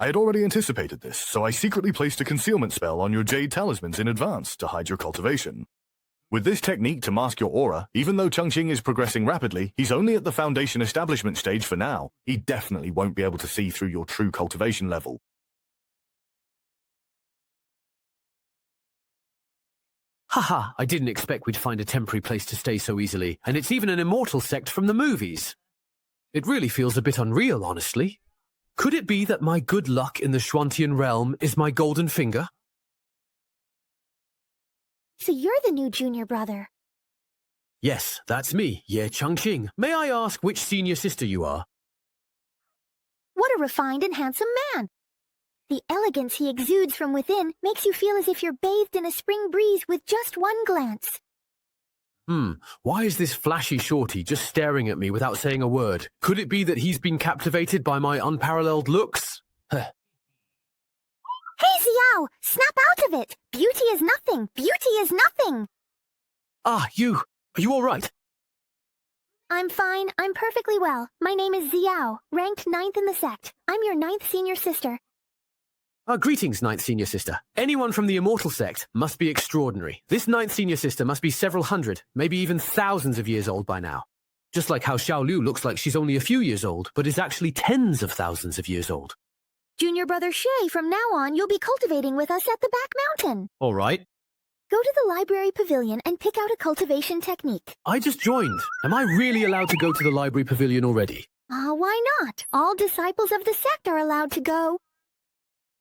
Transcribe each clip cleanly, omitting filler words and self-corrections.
I had already anticipated this, so I secretly placed a concealment spell on your jade talismans in advance to hide your cultivation. With this technique to mask your aura, even though Changqing is progressing rapidly, he's only at the foundation establishment stage for now. He definitely won't be able to see through your true cultivation level. Haha, I didn't expect we'd find a temporary place to stay so easily, and it's even an immortal sect from the movies. It really feels a bit unreal, honestly. Could it be that my good luck in the Xuantian realm is my golden finger? So you're the new junior brother. Yes, that's me, Ye Changqing. May I ask which senior sister you are? What a refined and handsome man! The elegance he exudes from within makes you feel as if you're bathed in a spring breeze with just one glance. Why is this flashy shorty just staring at me without saying a word? Could it be that he's been captivated by my unparalleled looks? Hey, Xiao! Snap out of it! Beauty is nothing! Beauty is nothing! Ah, you! Are you all right? I'm fine. I'm perfectly well. My name is Xiao, ranked 9th in the sect. I'm your 9th senior sister. Greetings, 9th senior sister. Anyone from the immortal sect must be extraordinary. This 9th senior sister must be several hundred, maybe even thousands of years old by now. Just like how Xiaolu looks like she's only a few years old, but is actually tens of thousands of years old. Junior brother Shay, from now on, you'll be cultivating with us at the back mountain. All right. Go to the library pavilion and pick out a cultivation technique. I just joined. Am I really allowed to go to the library pavilion already? Why not? All disciples of the sect are allowed to go.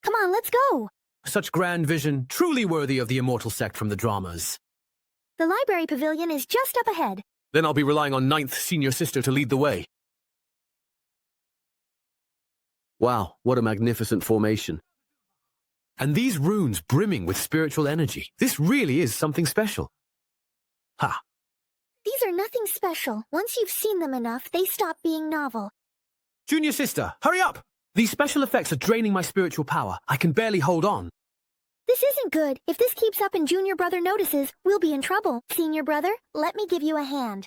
Come on, let's go. Such grand vision, truly worthy of the immortal sect from the dramas. The library pavilion is just up ahead. Then I'll be relying on 9th senior sister to lead the way. Wow, what a magnificent formation. And these runes brimming with spiritual energy. This really is something special. Ha! These are nothing special. Once you've seen them enough, they stop being novel. Junior sister, hurry up! These special effects are draining my spiritual power. I can barely hold on. This isn't good. If this keeps up and junior brother notices, we'll be in trouble. Senior brother, let me give you a hand.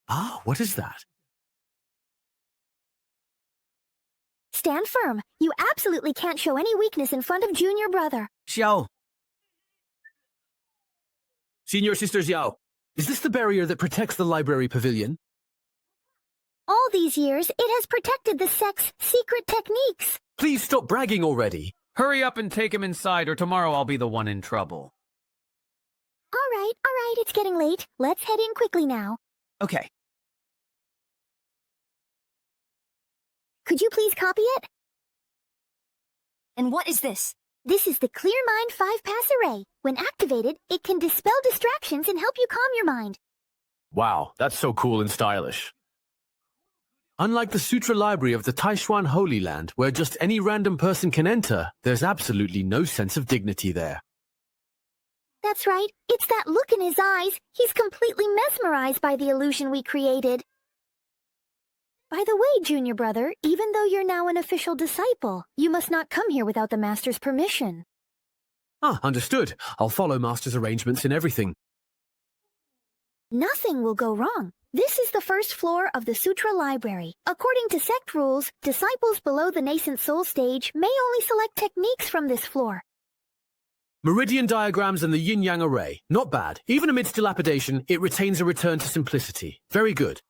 Ah, what is that? Stand firm. You absolutely can't show any weakness in front of junior brother. Xiao. Senior sister Xiao, is this the barrier that protects the library pavilion? All these years, it has protected the sect's secret techniques. Please stop bragging already. Hurry up and take him inside, or tomorrow I'll be the one in trouble. All right, it's getting late. Let's head in quickly now. Okay. Could you please copy it? And what is this? This is the Clear Mind 5-pass array. When activated, it can dispel distractions and help you calm your mind. Wow, that's so cool and stylish. Unlike the Sutra Library of the Taishuan Holy Land, where just any random person can enter, there's absolutely no sense of dignity there. That's right. It's that look in his eyes. He's completely mesmerized by the illusion we created. By the way, junior brother, even though you're now an official disciple, you must not come here without the master's permission. Ah, understood. I'll follow master's arrangements in everything. Nothing will go wrong. This is the first floor of the Sutra Library. According to sect rules, disciples below the nascent soul stage may only select techniques from this floor. Meridian diagrams and the yin-yang array. Not bad. Even amidst dilapidation, it retains a return to simplicity. Very good.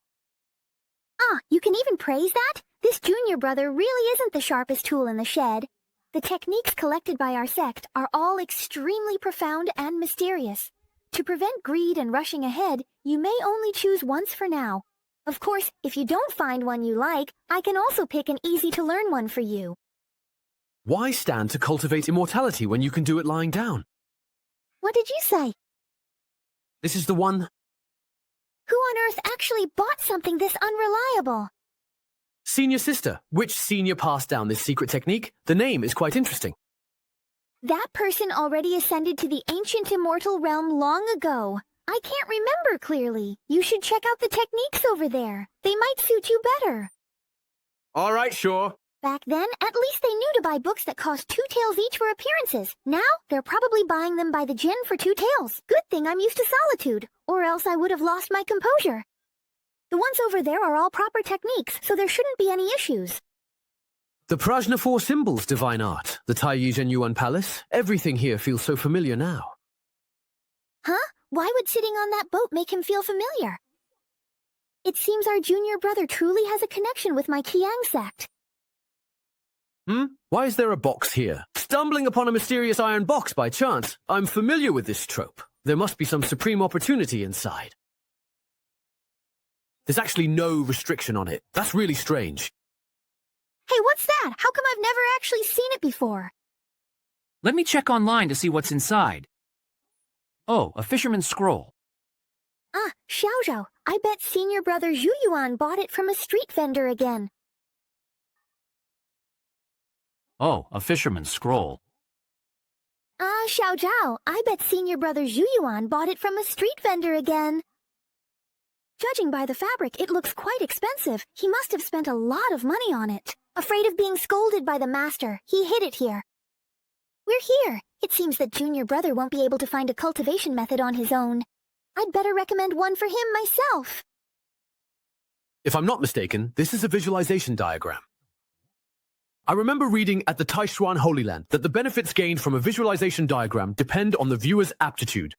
Ah, you can even praise that? This junior brother really isn't the sharpest tool in the shed. The techniques collected by our sect are all extremely profound and mysterious. To prevent greed and rushing ahead, you may only choose once for now. Of course, if you don't find one you like, I can also pick an easy-to-learn one for you. Why stand to cultivate immortality when you can do it lying down? What did you say? This is the one... Who on earth actually bought something this unreliable? Senior sister. Which senior passed down this secret technique? The name is quite interesting. That person already ascended to the ancient immortal realm long ago. I can't remember clearly. You should check out the techniques over there. They might suit you better. All right, sure. Back then, at least they knew to buy books that cost 2 taels each for appearances. Now, they're probably buying them by the gin for 2 taels. Good thing I'm used to solitude, or else I would have lost my composure. The ones over there are all proper techniques, so there shouldn't be any issues. The Prajna Four Symbols, Divine Art, the Taiyi Zhenyuan Palace. Everything here feels so familiar now. Huh? Why would sitting on that boat make him feel familiar? It seems our junior brother truly has a connection with my Qiang sect. Why is there a box here? Stumbling upon a mysterious iron box by chance. I'm familiar with this trope. There must be some supreme opportunity inside. There's actually no restriction on it. That's really strange. Hey, what's that? How come I've never actually seen it before? Let me check online to see what's inside. Oh, a fisherman's scroll. Ah, Xiaozhou, I bet senior brother Zhu Yuan bought it from a street vendor again. Oh, a fisherman's scroll. Ah, Xiaozhou, I bet senior brother Zhu Yuan bought it from a street vendor again. Judging by the fabric, it looks quite expensive. He must have spent a lot of money on it. Afraid of being scolded by the master, he hid it here. We're here. It seems that junior brother won't be able to find a cultivation method on his own. I'd better recommend one for him myself. If I'm not mistaken, this is a visualization diagram. I remember reading at the Taishuan Holy Land that the benefits gained from a visualization diagram depend on the viewer's aptitude.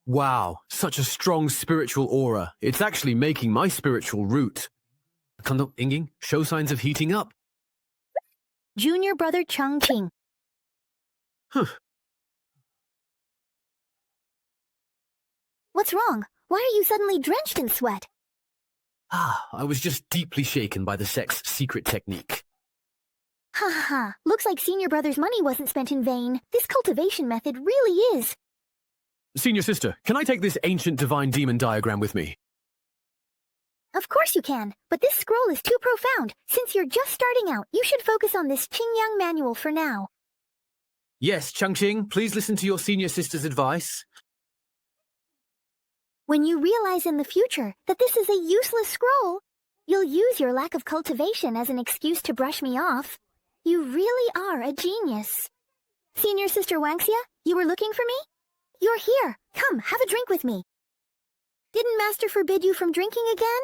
Wow, such a strong spiritual aura. It's actually making my spiritual root. Inging, show signs of heating up. Junior brother Chongqing. What's wrong? Why are you suddenly drenched in sweat? I was just deeply shaken by the sect's secret technique. Ha ha ha. Looks like senior brother's money wasn't spent in vain. This cultivation method really is. Senior sister, can I take this ancient divine demon diagram with me? Of course you can, but this scroll is too profound. Since you're just starting out, you should focus on this Qingyang manual for now. Yes, Changqing, please listen to your senior sister's advice. When you realize in the future that this is a useless scroll, you'll use your lack of cultivation as an excuse to brush me off. You really are a genius. Senior sister Wangxia, you were looking for me? You're here. Come, have a drink with me. Didn't Master forbid you from drinking again?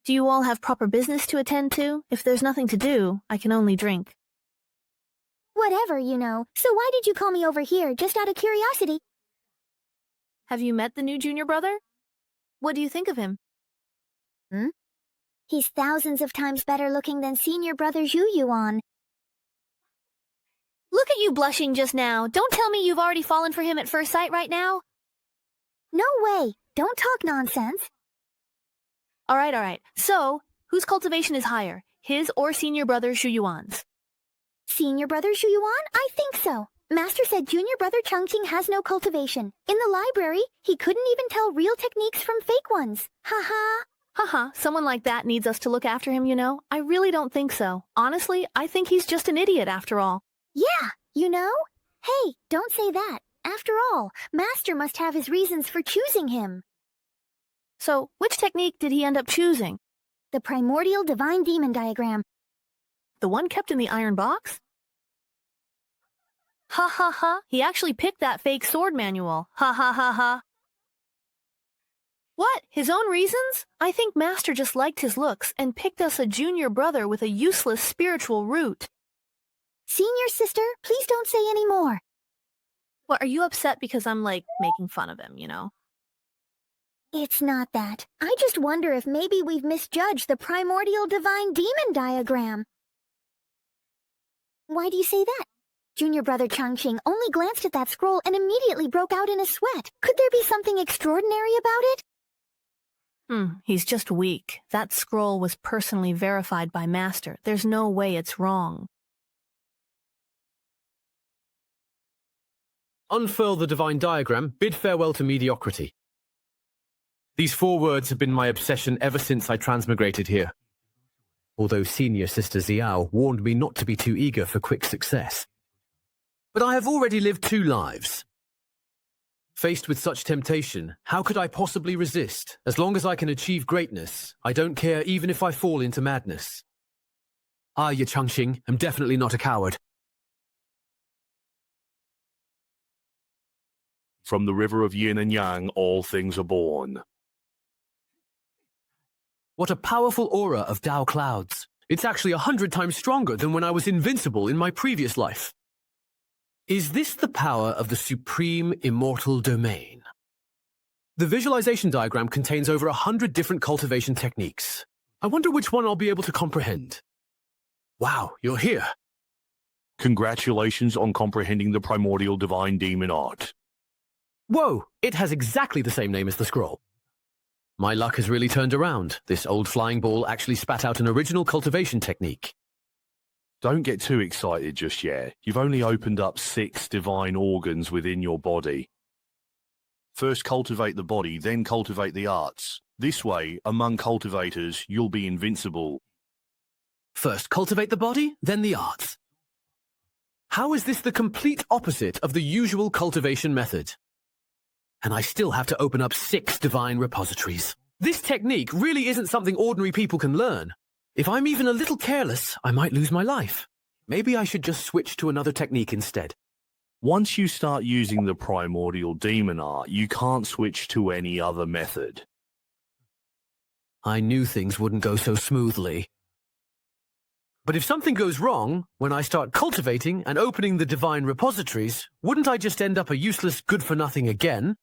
Do you all have proper business to attend to? If there's nothing to do, I can only drink. Whatever, you know. So why did you call me over here, just out of curiosity? Have you met the new junior brother? What do you think of him? He's thousands of times better looking than senior brother Zhu Yuan. Look at you blushing just now. Don't tell me you've already fallen for him at first sight right now. No way. Don't talk nonsense. All right. So, whose cultivation is higher, his or senior brother Zhu Yuan's? Senior brother Zhu Yuan? I think so. Master said junior brother Chongqing has no cultivation. In the library, he couldn't even tell real techniques from fake ones. Ha. Haha, someone like that needs us to look after him, you know? I really don't think so. Honestly, I think he's just an idiot after all. Yeah, you know? Hey, don't say that. After all, Master must have his reasons for choosing him. So, which technique did he end up choosing? The primordial divine demon diagram. The one kept in the iron box? Ha. He actually picked that fake sword manual. Ha. What? His own reasons? I think Master just liked his looks and picked us a junior brother with a useless spiritual root. Senior sister, please don't say any more. What, are you upset because I'm, making fun of him, you know? It's not that. I just wonder if maybe we've misjudged the primordial divine demon diagram. Why do you say that? Junior brother Chongqing only glanced at that scroll and immediately broke out in a sweat. Could there be something extraordinary about it? He's just weak. That scroll was personally verified by Master. There's no way it's wrong. Unfurl the divine diagram, bid farewell to mediocrity. These 4 words have been my obsession ever since I transmigrated here. Although senior sister Xiao warned me not to be too eager for quick success. But I have already lived 2 lives. Faced with such temptation, how could I possibly resist? As long as I can achieve greatness, I don't care even if I fall into madness. I, Changqing, am definitely not a coward. From the river of yin and yang, all things are born. What a powerful aura of Dao clouds. It's actually 100 times stronger than when I was invincible in my previous life. Is this the power of the supreme immortal domain? The visualization diagram contains over 100 different cultivation techniques. I wonder which one I'll be able to comprehend. Wow, you're here. Congratulations on comprehending the primordial divine demon art. Whoa, it has exactly the same name as the scroll. My luck has really turned around. This old flying ball actually spat out an original cultivation technique. Don't get too excited just yet. You've only opened up 6 divine organs within your body. First cultivate the body, then cultivate the arts. This way, among cultivators, you'll be invincible. First cultivate the body, then the arts. How is this the complete opposite of the usual cultivation method? And I still have to open up 6 divine repositories. This technique really isn't something ordinary people can learn. If I'm even a little careless, I might lose my life. Maybe I should just switch to another technique instead. Once you start using the primordial demon art, you can't switch to any other method. I knew things wouldn't go so smoothly. But if something goes wrong, when I start cultivating and opening the divine repositories, wouldn't I just end up a useless good-for-nothing again?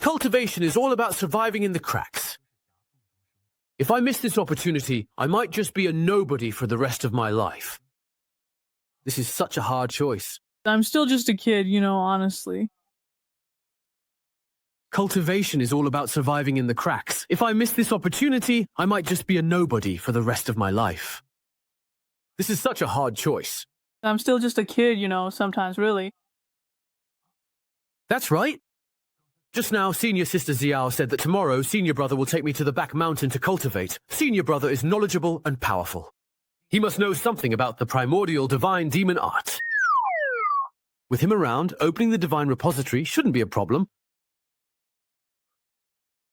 Cultivation is all about surviving in the cracks. If I miss this opportunity, I might just be a nobody for the rest of my life. This is such a hard choice. I'm still just a kid, honestly. Cultivation is all about surviving in the cracks. If I miss this opportunity, I might just be a nobody for the rest of my life. This is such a hard choice. I'm still just a kid, sometimes, really. That's right. Just now, Senior Sister Xiao said that tomorrow, Senior Brother will take me to the back mountain to cultivate. Senior Brother is knowledgeable and powerful. He must know something about the primordial divine demon art. With him around, opening the divine repository shouldn't be a problem.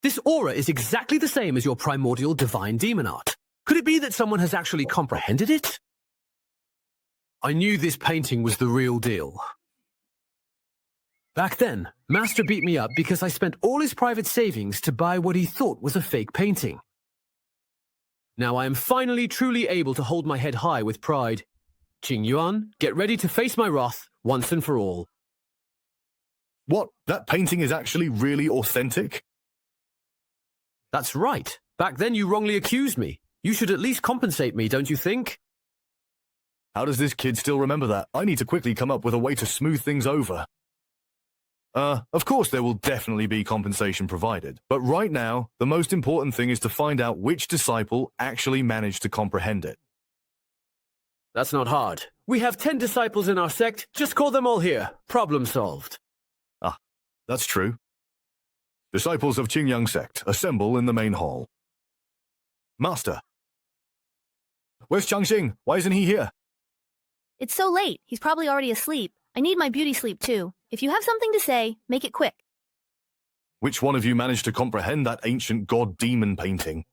This aura is exactly the same as your primordial divine demon art. Could it be that someone has actually comprehended it? I knew this painting was the real deal. Back then, Master beat me up because I spent all his private savings to buy what he thought was a fake painting. Now I am finally truly able to hold my head high with pride. Qing Yuan, get ready to face my wrath once and for all. What? That painting is actually really authentic? That's right. Back then you wrongly accused me. You should at least compensate me, don't you think? How does this kid still remember that? I need to quickly come up with a way to smooth things over. Of course there will definitely be compensation provided, but right now, the most important thing is to find out which disciple actually managed to comprehend it. That's not hard. We have 10 disciples in our sect. Just call them all here. Problem solved. Ah, that's true. Disciples of Qingyang sect, assemble in the main hall. Master. Where's Changxing? Why isn't he here? It's so late. He's probably already asleep. I need my beauty sleep, too. If you have something to say, make it quick. Which one of you managed to comprehend that ancient god-demon painting?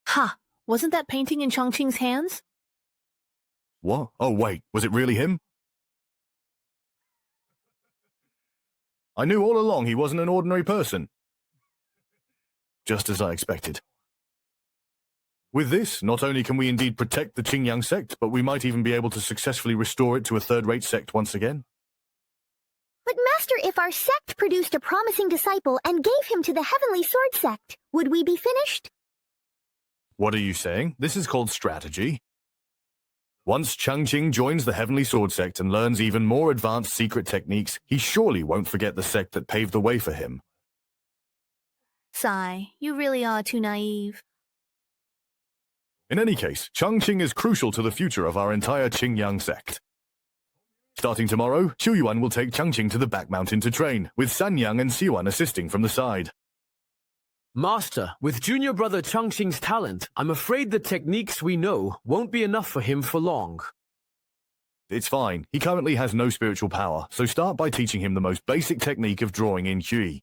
Ha! Wasn't that painting in Changqing's hands? What? Oh, wait, was it really him? I knew all along he wasn't an ordinary person. Just as I expected. With this, not only can we indeed protect the Qingyang sect, but we might even be able to successfully restore it to a third-rate sect once again. But Master, if our sect produced a promising disciple and gave him to the Heavenly Sword sect, would we be finished? What are you saying? This is called strategy. Once Changqing joins the Heavenly Sword sect and learns even more advanced secret techniques, he surely won't forget the sect that paved the way for him. Sigh, you really are too naive. In any case, Changqing is crucial to the future of our entire Qingyang sect. Starting tomorrow, Chuyuan will take Changqing to the back mountain to train, with Sanyang and Siwan assisting from the side. Master, with junior brother Changqing's talent, I'm afraid the techniques we know won't be enough for him for long. It's fine. He currently has no spiritual power, so start by teaching him the most basic technique of drawing in Qi.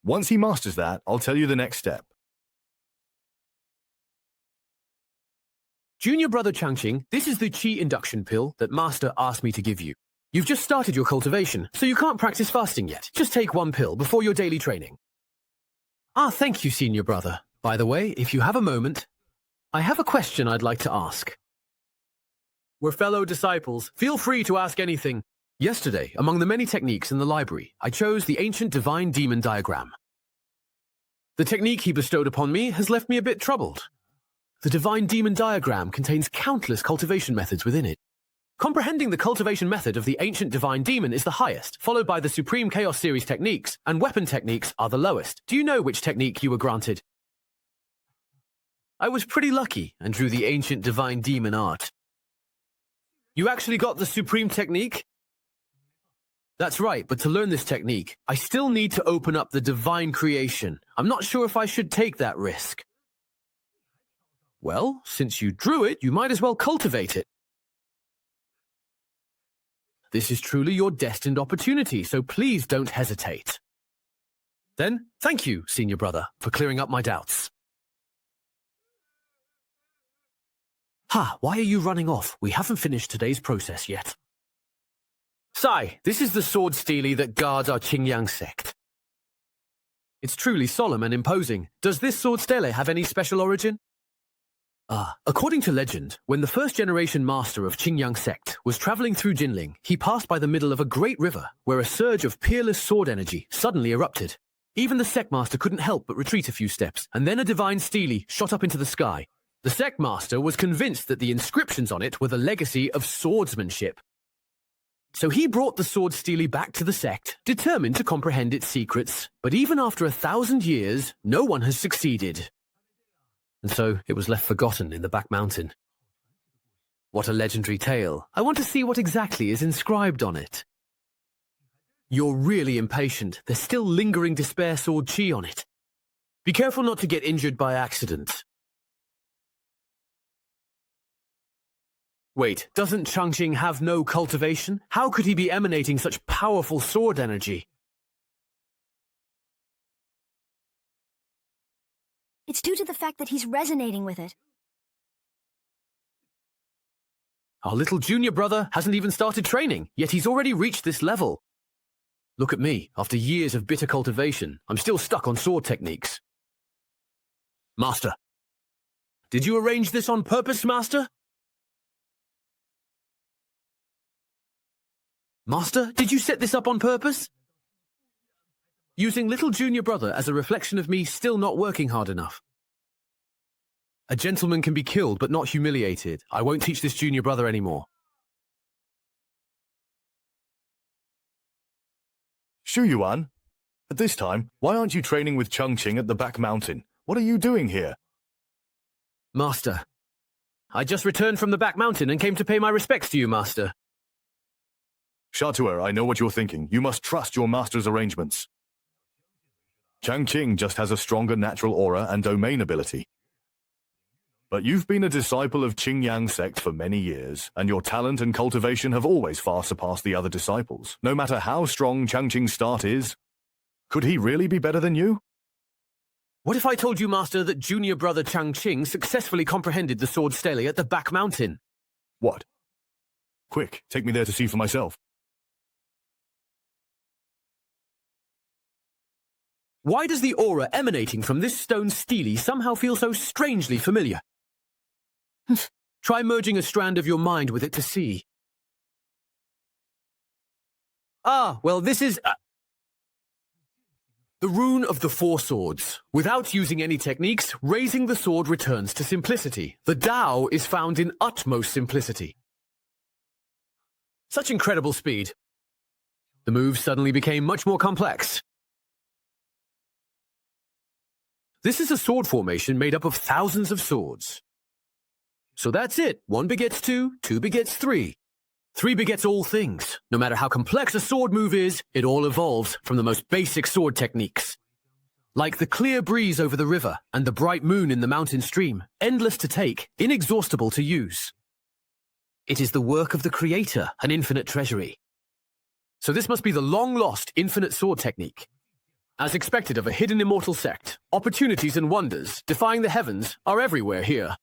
Once he masters that, I'll tell you the next step. Junior brother Changqing, this is the Qi induction pill that Master asked me to give you. You've just started your cultivation, so you can't practice fasting yet. Just take one pill before your daily training. Ah, thank you, senior brother. By the way, if you have a moment, I have a question I'd like to ask. We're fellow disciples. Feel free to ask anything. Yesterday, among the many techniques in the library, I chose the ancient divine demon diagram. The technique he bestowed upon me has left me a bit troubled. The divine demon diagram contains countless cultivation methods within it. Comprehending the cultivation method of the ancient divine demon is the highest, followed by the Supreme Chaos Series techniques, and weapon techniques are the lowest. Do you know which technique you were granted? I was pretty lucky and drew the ancient divine demon art. You actually got the Supreme technique? That's right, but to learn this technique, I still need to open up the divine creation. I'm not sure if I should take that risk. Well, since you drew it, you might as well cultivate it. This is truly your destined opportunity, so please don't hesitate. Then, thank you, senior brother, for clearing up my doubts. Why are you running off? We haven't finished today's process yet. Sai, this is the sword stele that guards our Qingyang sect. It's truly solemn and imposing. Does this sword stele have any special origin? According to legend, when the first-generation master of Qingyang sect was traveling through Jinling, he passed by the middle of a great river where a surge of peerless sword energy suddenly erupted. Even the sect master couldn't help but retreat a few steps, and then a divine stele shot up into the sky. The sect master was convinced that the inscriptions on it were the legacy of swordsmanship. So he brought the sword stele back to the sect, determined to comprehend its secrets. But even after 1,000 years, no one has succeeded. And so it was left forgotten in the back mountain. What a legendary tale. I want to see what exactly is inscribed on it. You're really impatient. There's still lingering despair sword chi on it. Be careful not to get injured by accident. Wait, doesn't Changqing have no cultivation? How could he be emanating such powerful sword energy? It's due to the fact that he's resonating with it. Our little junior brother hasn't even started training, yet he's already reached this level. Look at me, after years of bitter cultivation, I'm still stuck on sword techniques. Master. Did you arrange this on purpose, Master? Master, did you set this up on purpose? Using little junior brother as a reflection of me still not working hard enough. A gentleman can be killed but not humiliated. I won't teach this junior brother anymore. Shu Yuan, at this time, why aren't you training with Changqing at the back mountain? What are you doing here? Master, I just returned from the back mountain and came to pay my respects to you, Master. Shatua, I know what you're thinking. You must trust your master's arrangements. Changqing just has a stronger natural aura and domain ability. But you've been a disciple of Qingyang sect for many years, and your talent and cultivation have always far surpassed the other disciples. No matter how strong Changqing's start is, could he really be better than you? What if I told you, Master, that junior brother Changqing successfully comprehended the sword stele at the back mountain? What? Quick, take me there to see for myself. Why does the aura emanating from this stone stele somehow feel so strangely familiar? Try merging a strand of your mind with it to see. Well, this is... the rune of the four swords. Without using any techniques, raising the sword returns to simplicity. The Tao is found in utmost simplicity. Such incredible speed. The move suddenly became much more complex. This is a sword formation made up of thousands of swords. So that's it. 1 begets 2, 2 begets 3. 3 begets all things. No matter how complex a sword move is, it all evolves from the most basic sword techniques. Like the clear breeze over the river and the bright moon in the mountain stream, endless to take, inexhaustible to use. It is the work of the Creator, an infinite treasury. So this must be the long-lost infinite sword technique. As expected of a hidden immortal sect, opportunities and wonders, defying the heavens, are everywhere here.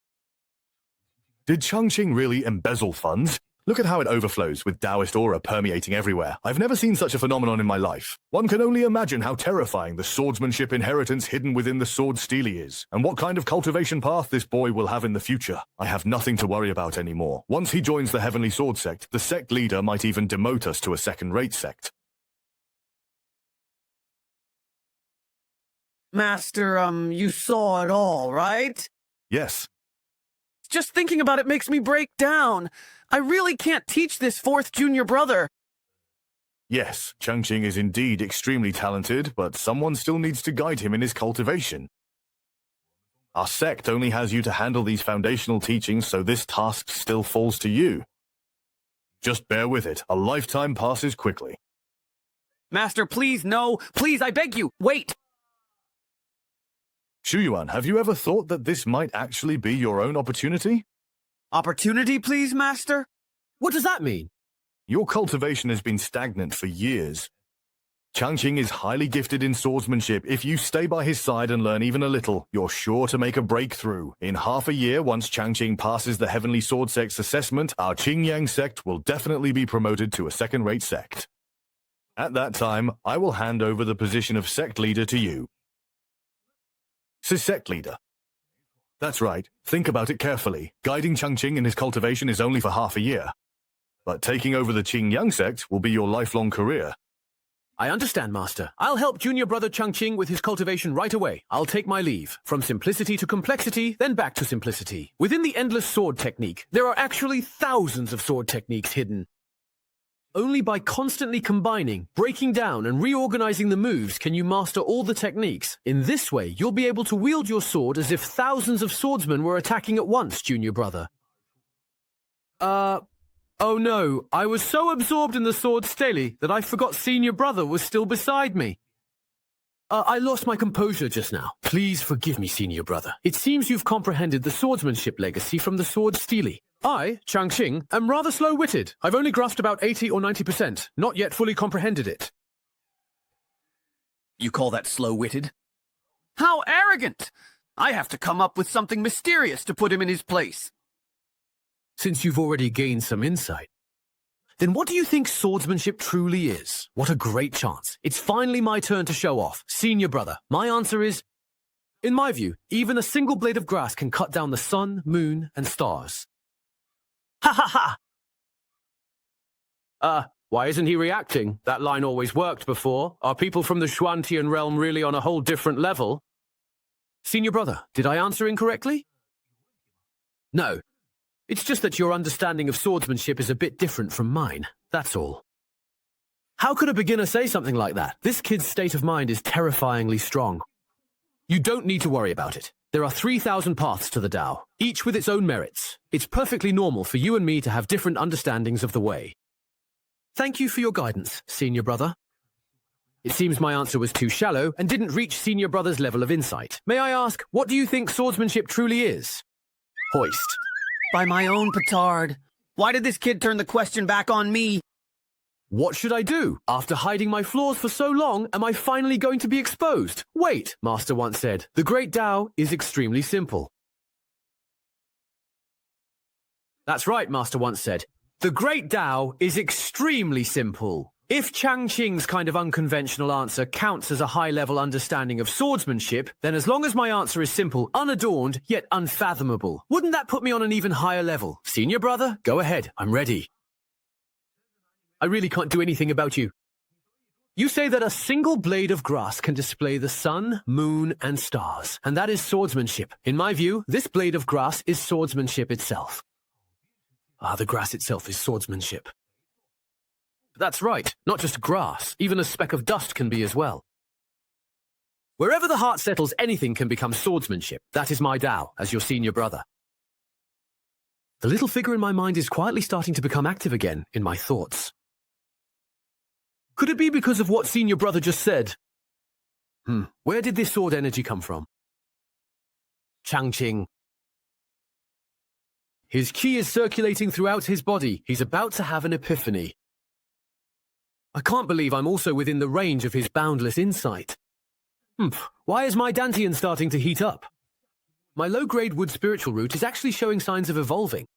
Did Changqing really embezzle funds? Look at how it overflows with Taoist aura permeating everywhere. I've never seen such a phenomenon in my life. One can only imagine how terrifying the swordsmanship inheritance hidden within the sword steely is, and what kind of cultivation path this boy will have in the future. I have nothing to worry about anymore. Once he joins the Heavenly Sword sect, the sect leader might even demote us to a second-rate sect. Master, you saw it all, right? Yes. Just thinking about it makes me break down. I really can't teach this fourth junior brother. Yes, Changqing is indeed extremely talented, but someone still needs to guide him in his cultivation. Our sect only has you to handle these foundational teachings, so this task still falls to you. Just bear with it. A lifetime passes quickly. Master, please, no. Please, I beg you, wait. Shuyuan, have you ever thought that this might actually be your own opportunity? Opportunity, please, Master? What does that mean? Your cultivation has been stagnant for years. Changqing is highly gifted in swordsmanship. If you stay by his side and learn even a little, you're sure to make a breakthrough. In half a year, once Changqing passes the Heavenly Sword Sect's assessment, our Qingyang sect will definitely be promoted to a second-rate sect. At that time, I will hand over the position of sect leader to you. Sect leader. That's right. Think about it carefully. Guiding Changqing in his cultivation is only for half a year. But taking over the Qingyang sect will be your lifelong career. I understand, Master. I'll help junior brother Changqing with his cultivation right away. I'll take my leave. From simplicity to complexity, then back to simplicity. Within the endless sword technique, there are actually thousands of sword techniques hidden. Only by constantly combining, breaking down, and reorganizing the moves can you master all the techniques. In this way, you'll be able to wield your sword as if thousands of swordsmen were attacking at once, junior brother. Oh no, I was so absorbed in the sword stele that I forgot senior brother was still beside me. I lost my composure just now. Please forgive me, senior brother. It seems you've comprehended the swordsmanship legacy from the sword stele. I, Changqing, am rather slow-witted. I've only grasped about 80 or 90%, not yet fully comprehended it. You call that slow-witted? How arrogant! I have to come up with something mysterious to put him in his place. Since you've already gained some insight, then what do you think swordsmanship truly is? What a great chance. It's finally my turn to show off. Senior brother, my answer is, in my view, even a single blade of grass can cut down the sun, moon, and stars. Ha ha ha! Why isn't he reacting? That line always worked before. Are people from the Xuantian realm really on a whole different level? Senior brother, did I answer incorrectly? No. It's just that your understanding of swordsmanship is a bit different from mine, that's all. How could a beginner say something like that? This kid's state of mind is terrifyingly strong. You don't need to worry about it. There are 3,000 paths to the Tao, each with its own merits. It's perfectly normal for you and me to have different understandings of the way. Thank you for your guidance, senior brother. It seems my answer was too shallow and didn't reach senior brother's level of insight. May I ask, what do you think swordsmanship truly is? Hoist. By my own petard. Why did this kid turn the question back on me? What should I do? After hiding my flaws for so long, am I finally going to be exposed? Wait, Master once said, the great Tao is extremely simple. That's right, Master once said. The great Tao is extremely simple. If Changqing's kind of unconventional answer counts as a high-level understanding of swordsmanship, then as long as my answer is simple, unadorned, yet unfathomable, wouldn't that put me on an even higher level? Senior brother, go ahead, I'm ready. I really can't do anything about you. You say that a single blade of grass can display the sun, moon, and stars, and that is swordsmanship. In my view, this blade of grass is swordsmanship itself. The grass itself is swordsmanship. That's right, not just grass, even a speck of dust can be as well. Wherever the heart settles, anything can become swordsmanship. That is my Tao, as your senior brother. The little figure in my mind is quietly starting to become active again in my thoughts. Could it be because of what senior brother just said? Where did this sword energy come from? Changqing. His qi is circulating throughout his body. He's about to have an epiphany. I can't believe I'm also within the range of his boundless insight. Why is my Dantian starting to heat up? My low-grade wood spiritual root is actually showing signs of evolving.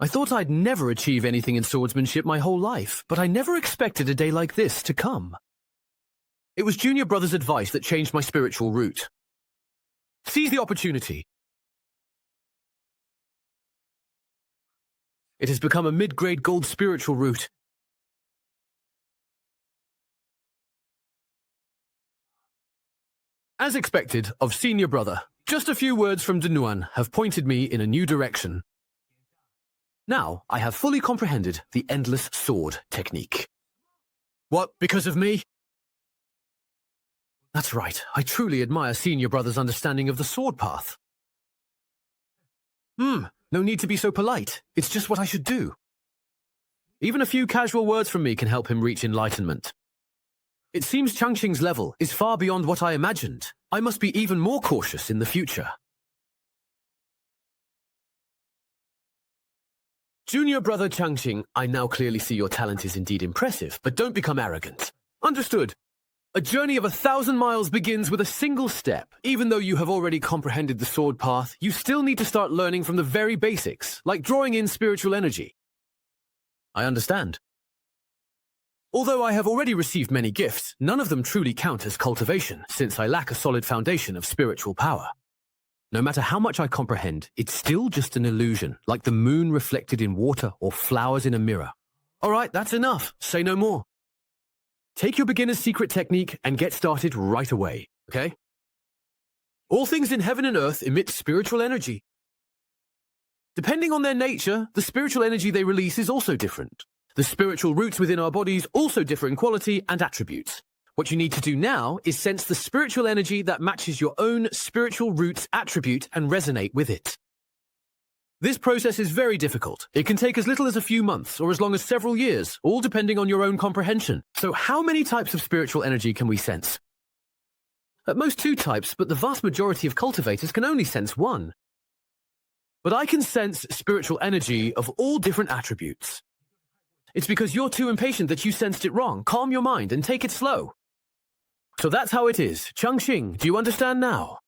I thought I'd never achieve anything in swordsmanship my whole life, but I never expected a day like this to come. It was Junior Brother's advice that changed my spiritual route. Seize the opportunity. It has become a mid-grade gold spiritual route. As expected of Senior Brother, just a few words from Danuan have pointed me in a new direction. Now, I have fully comprehended the endless sword technique. What, because of me? That's right, I truly admire Senior Brother's understanding of the sword path. No need to be so polite, it's just what I should do. Even a few casual words from me can help him reach enlightenment. It seems Changqing's level is far beyond what I imagined. I must be even more cautious in the future. Junior Brother Changqing, I now clearly see your talent is indeed impressive, but don't become arrogant. Understood. A journey of 1,000 miles begins with a single step. Even though you have already comprehended the sword path, you still need to start learning from the very basics, like drawing in spiritual energy. I understand. Although I have already received many gifts, none of them truly count as cultivation, since I lack a solid foundation of spiritual power. No matter how much I comprehend, it's still just an illusion, like the moon reflected in water or flowers in a mirror. All right, that's enough. Say no more. Take your beginner's secret technique and get started right away, okay? All things in heaven and earth emit spiritual energy. Depending on their nature, the spiritual energy they release is also different. The spiritual roots within our bodies also differ in quality and attributes. What you need to do now is sense the spiritual energy that matches your own spiritual root's attribute and resonate with it. This process is very difficult. It can take as little as a few months or as long as several years, all depending on your own comprehension. So how many types of spiritual energy can we sense? At most 2 types, but the vast majority of cultivators can only sense 1. But I can sense spiritual energy of all different attributes. It's because you're too impatient that you sensed it wrong. Calm your mind and take it slow. So that's how it is. Changqing, do you understand now?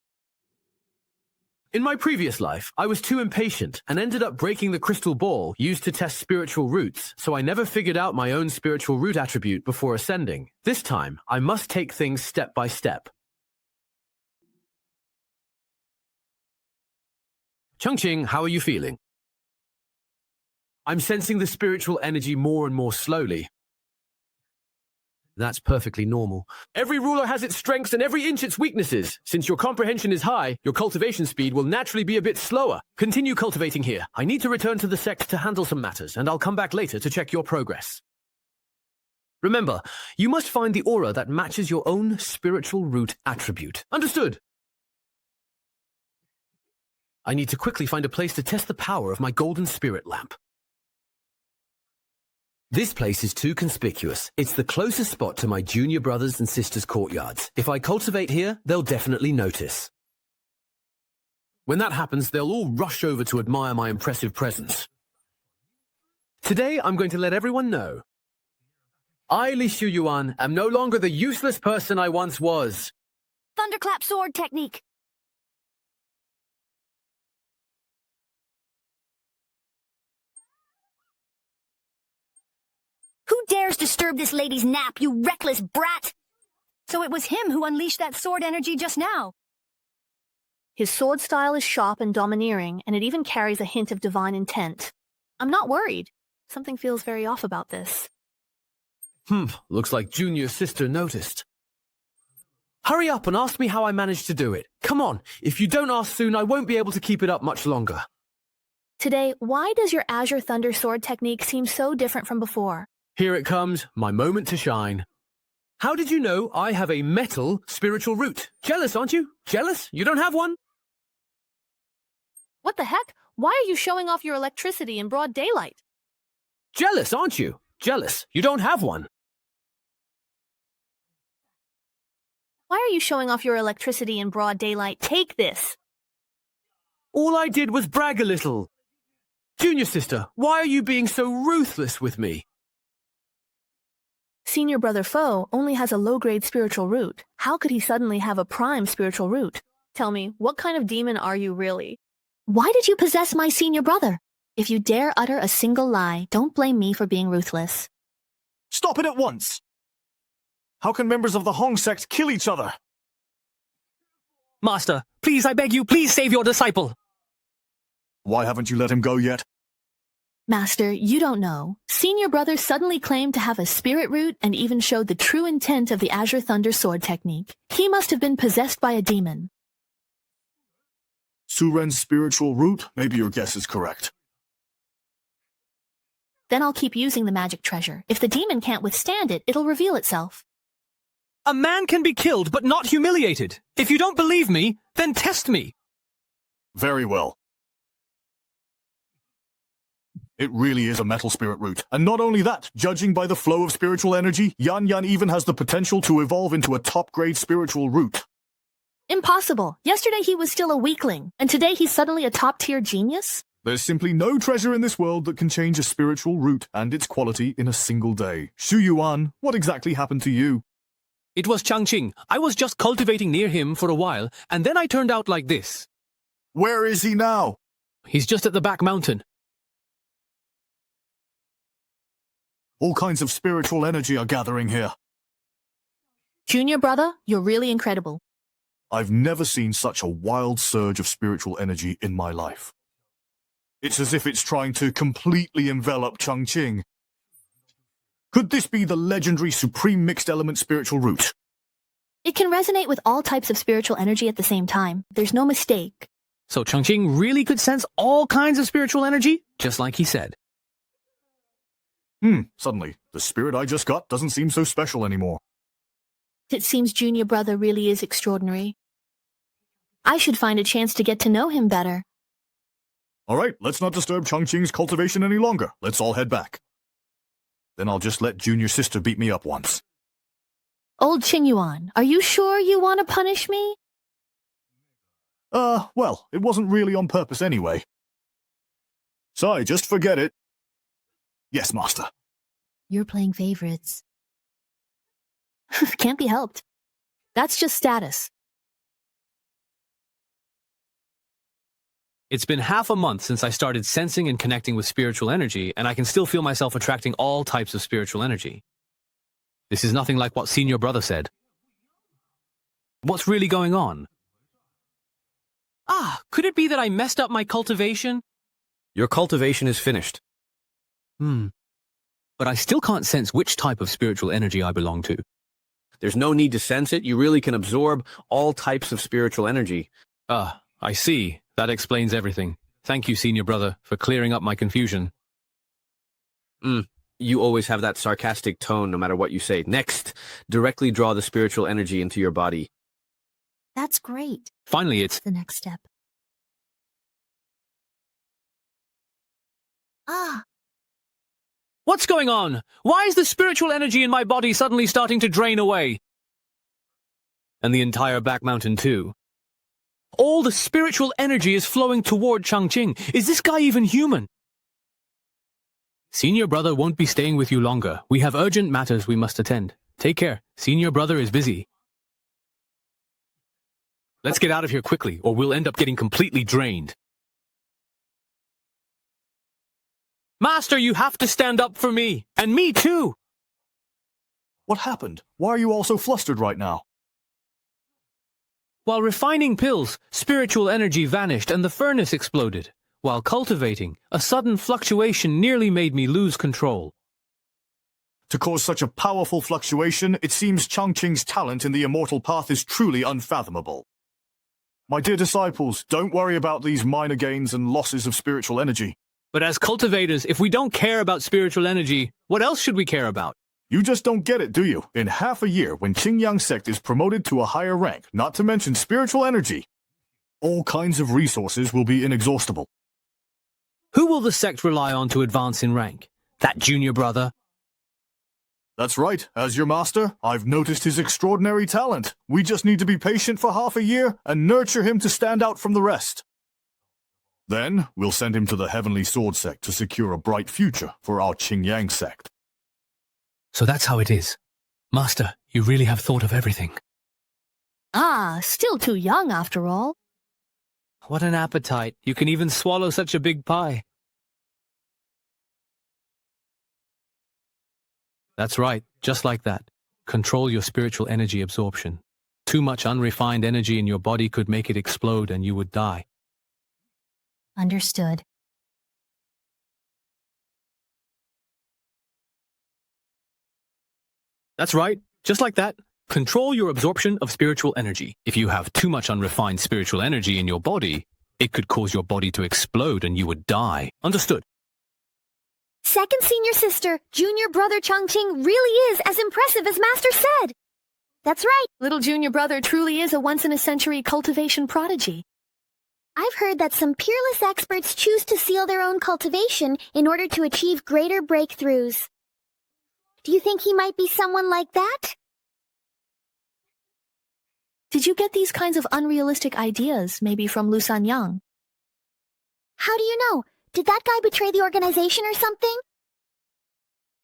In my previous life, I was too impatient and ended up breaking the crystal ball used to test spiritual roots, so I never figured out my own spiritual root attribute before ascending. This time, I must take things step by step. Changqing, how are you feeling? I'm sensing the spiritual energy more and more slowly. That's perfectly normal. Every ruler has its strengths and every inch its weaknesses. Since your comprehension is high, your cultivation speed will naturally be a bit slower. Continue cultivating here. I need to return to the sect to handle some matters, and I'll come back later to check your progress. Remember, you must find the aura that matches your own spiritual root attribute. Understood? I need to quickly find a place to test the power of my golden spirit lamp. This place is too conspicuous. It's the closest spot to my junior brothers and sisters' courtyards. If I cultivate here, they'll definitely notice. When that happens, they'll all rush over to admire my impressive presence. Today, I'm going to let everyone know. I, Li Shuyuan, am no longer the useless person I once was. Thunderclap sword technique. Who dares disturb this lady's nap, you reckless brat? So it was him who unleashed that sword energy just now. His sword style is sharp and domineering, and it even carries a hint of divine intent. I'm not worried. Something feels very off about this. Looks like Junior Sister noticed. Hurry up and ask me how I managed to do it. Come on, if you don't ask soon, I won't be able to keep it up much longer. Today, why does your Azure Thunder sword technique seem so different from before? Here it comes, my moment to shine. How did you know I have a metal spiritual root? Jealous, aren't you? Jealous? You don't have one? What the heck? Why are you showing off your electricity in broad daylight? Jealous, aren't you? Jealous. You don't have one. Why are you showing off your electricity in broad daylight? Take this. All I did was brag a little. Junior Sister, why are you being so ruthless with me? Senior Brother Foe only has a low-grade spiritual root. How could he suddenly have a prime spiritual root? Tell me, what kind of demon are you really? Why did you possess my senior brother? If you dare utter a single lie, don't blame me for being ruthless. Stop it at once! How can members of the Hong sect kill each other? Master, please, I beg you, please save your disciple. Why haven't you let him go yet? Master, you don't know. Senior brother suddenly claimed to have a spirit root and even showed the true intent of the Azure Thunder sword technique. He must have been possessed by a demon. Suren's spiritual root? Maybe your guess is correct. Then I'll keep using the magic treasure. If the demon can't withstand it, it'll reveal itself. A man can be killed, but not humiliated. If you don't believe me, then test me. Very well. It really is a metal spirit root. And not only that, judging by the flow of spiritual energy, Yan Yan even has the potential to evolve into a top-grade spiritual root. Impossible. Yesterday he was still a weakling, and today he's suddenly a top-tier genius? There's simply no treasure in this world that can change a spiritual root and its quality in a single day. Shu Yuan, what exactly happened to you? It was Changqing. I was just cultivating near him for a while, and then I turned out like this. Where is he now? He's just at the back mountain. All kinds of spiritual energy are gathering here. Junior brother, you're really incredible. I've never seen such a wild surge of spiritual energy in my life. It's as if it's trying to completely envelop Changqing. Could this be the legendary Supreme Mixed Element Spiritual Root? It can resonate with all types of spiritual energy at the same time. There's no mistake. So Changqing really could sense all kinds of spiritual energy, just like he said. Suddenly, the spirit I just got doesn't seem so special anymore. It seems Junior brother really is extraordinary. I should find a chance to get to know him better. All right, let's not disturb Changqing's cultivation any longer. Let's all head back. Then I'll just let Junior Sister beat me up once. Old Qingyuan, are you sure you want to punish me? Well, it wasn't really on purpose anyway. Sai, just forget it. Yes, Master. You're playing favorites. Can't be helped. That's just status. It's been half a month since I started sensing and connecting with spiritual energy, and I can still feel myself attracting all types of spiritual energy. This is nothing like what Senior Brother said. What's really going on? Could it be that I messed up my cultivation? Your cultivation is finished. But I still can't sense which type of spiritual energy I belong to. There's no need to sense it. You really can absorb all types of spiritual energy. I see. That explains everything. Thank you, Senior Brother, for clearing up my confusion. You always have that sarcastic tone no matter what you say. Next, directly draw the spiritual energy into your body. That's great. Finally, it's... The next step. What's going on? Why is the spiritual energy in my body suddenly starting to drain away? And the entire back mountain, too. All the spiritual energy is flowing toward Changqing. Is this guy even human? Senior Brother won't be staying with you longer. We have urgent matters we must attend. Take care. Senior Brother is busy. Let's get out of here quickly, or we'll end up getting completely drained. Master, you have to stand up for me. And me, too. What happened? Why are you all so flustered right now? While refining pills, spiritual energy vanished and the furnace exploded. While cultivating, a sudden fluctuation nearly made me lose control. To cause such a powerful fluctuation, it seems Changqing's talent in the immortal path is truly unfathomable. My dear disciples, don't worry about these minor gains and losses of spiritual energy. But as cultivators, if we don't care about spiritual energy, what else should we care about? You just don't get it, do you? In half a year, when Qingyang sect is promoted to a higher rank, not to mention spiritual energy, all kinds of resources will be inexhaustible. Who will the sect rely on to advance in rank? That Junior Brother? That's right. As your master, I've noticed his extraordinary talent. We just need to be patient for half a year and nurture him to stand out from the rest. Then, we'll send him to the Heavenly Sword sect to secure a bright future for our Qingyang sect. So that's how it is. Master, you really have thought of everything. Still too young after all. What an appetite. You can even swallow such a big pie. That's right, just like that. Control your spiritual energy absorption. Too much unrefined energy in your body could make it explode and you would die. Understood. That's right, just like that. Control your absorption of spiritual energy. If you have too much unrefined spiritual energy in your body, it could cause your body to explode and you would die. Understood? Second senior sister, junior brother Chongqing really is as impressive as Master said. That's right. Little junior brother truly is a once-in-a-century cultivation prodigy. I've heard that some peerless experts choose to seal their own cultivation in order to achieve greater breakthroughs. Do you think he might be someone like that? Did you get these kinds of unrealistic ideas, maybe from Lu Sanyang? How do you know? Did that guy betray the organization or something?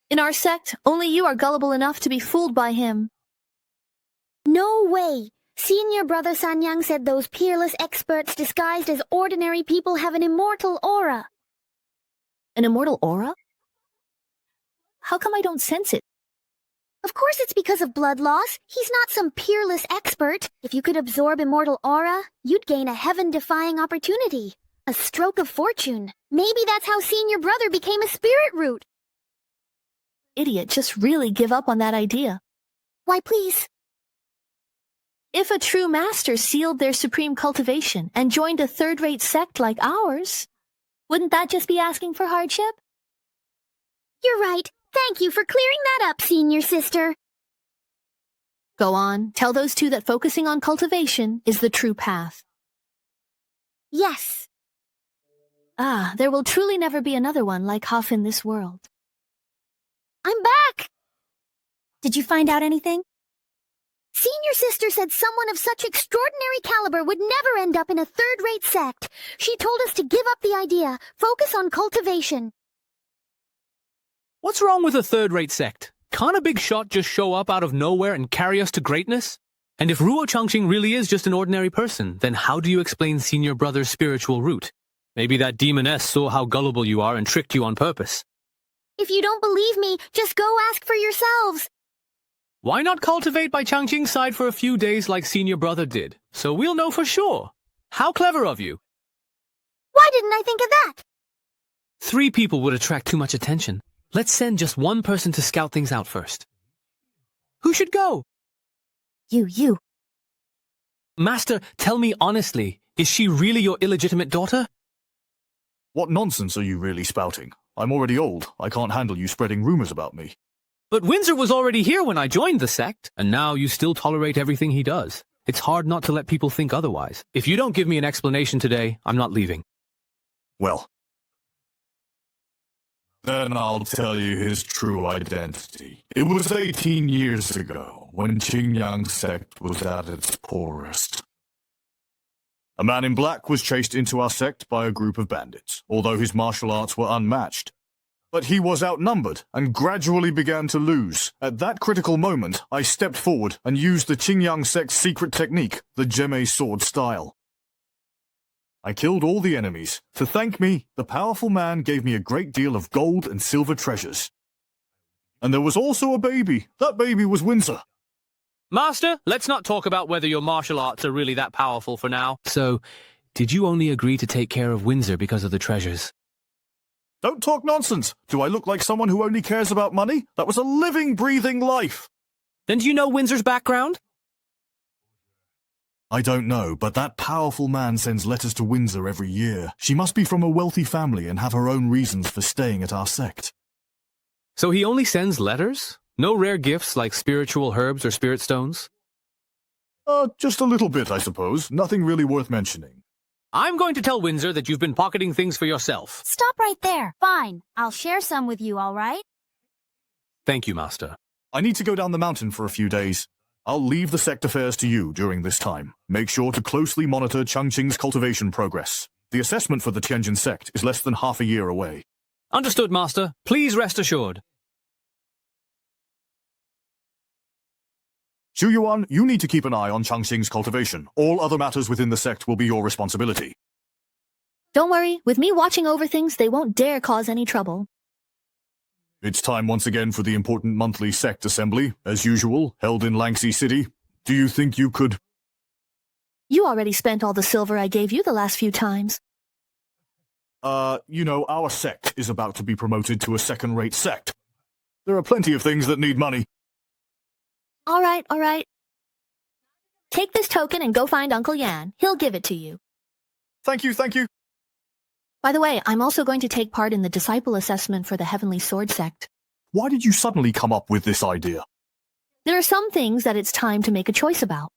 In our sect, only you are gullible enough to be fooled by him. No way! Senior brother Sanyang said those peerless experts disguised as ordinary people have an immortal aura. An immortal aura? How come I don't sense it? Of course it's because of blood loss. He's not some peerless expert. If you could absorb immortal aura, you'd gain a heaven-defying opportunity. A stroke of fortune. Maybe that's how senior brother became a spirit root. Idiot, just really give up on that idea. Why, please? If a true master sealed their supreme cultivation and joined a third-rate sect like ours, wouldn't that just be asking for hardship? You're right. Thank you for clearing that up, senior sister. Go on, tell those two that focusing on cultivation is the true path. Yes. Ah, there will truly never be another one like Huff in this world. I'm back! Did you find out anything? Senior sister said someone of such extraordinary caliber would never end up in a third-rate sect. She told us to give up the idea, focus on cultivation. What's wrong with a third-rate sect? Can't a big shot just show up out of nowhere and carry us to greatness? And if Ruo Changqing really is just an ordinary person, then how do you explain senior brother's spiritual root? Maybe that demoness saw how gullible you are and tricked you on purpose. If you don't believe me, just go ask for yourselves. Why not cultivate by Changqing's side for a few days like senior brother did? So we'll know for sure. How clever of you. Why didn't I think of that? 3 people would attract too much attention. Let's send just one person to scout things out first. Who should go? You. Master, tell me honestly, is she really your illegitimate daughter? What nonsense are you really spouting? I'm already old. I can't handle you spreading rumors about me. But Windsor was already here when I joined the sect, and now you still tolerate everything he does. It's hard not to let people think otherwise. If you don't give me an explanation today, I'm not leaving. Well, then I'll tell you his true identity. It was 18 years ago, when Qingyang sect was at its poorest. A man in black was chased into our sect by a group of bandits, although his martial arts were unmatched. But he was outnumbered and gradually began to lose. At that critical moment, I stepped forward and used the Qingyang sect's secret technique, the Gemme sword style. I killed all the enemies. To thank me, the powerful man gave me a great deal of gold and silver treasures. And there was also a baby. That baby was Windsor. Master, let's not talk about whether your martial arts are really that powerful for now. So, did you only agree to take care of Windsor because of the treasures? Don't talk nonsense. Do I look like someone who only cares about money? That was a living, breathing life. Then do you know Windsor's background? I don't know, but that powerful man sends letters to Windsor every year. She must be from a wealthy family and have her own reasons for staying at our sect. So he only sends letters? No rare gifts like spiritual herbs or spirit stones? Just a little bit, I suppose. Nothing really worth mentioning. I'm going to tell Windsor that you've been pocketing things for yourself. Stop right there. Fine. I'll share some with you, all right? Thank you, Master. I need to go down the mountain for a few days. I'll leave the sect affairs to you during this time. Make sure to closely monitor Changqing's cultivation progress. The assessment for the Tianjin sect is less than half a year away. Understood, Master. Please rest assured. Zhu Yuan, you need to keep an eye on Changqing's cultivation. All other matters within the sect will be your responsibility. Don't worry, with me watching over things, they won't dare cause any trouble. It's time once again for the important monthly sect assembly, as usual, held in Langsy City. Do you think you could... You already spent all the silver I gave you the last few times. Our sect is about to be promoted to a second-rate sect. There are plenty of things that need money. All right. Take this token and go find Uncle Yan. He'll give it to you. Thank you. By the way, I'm also going to take part in the disciple assessment for the Heavenly Sword sect. Why did you suddenly come up with this idea? There are some things that it's time to make a choice about.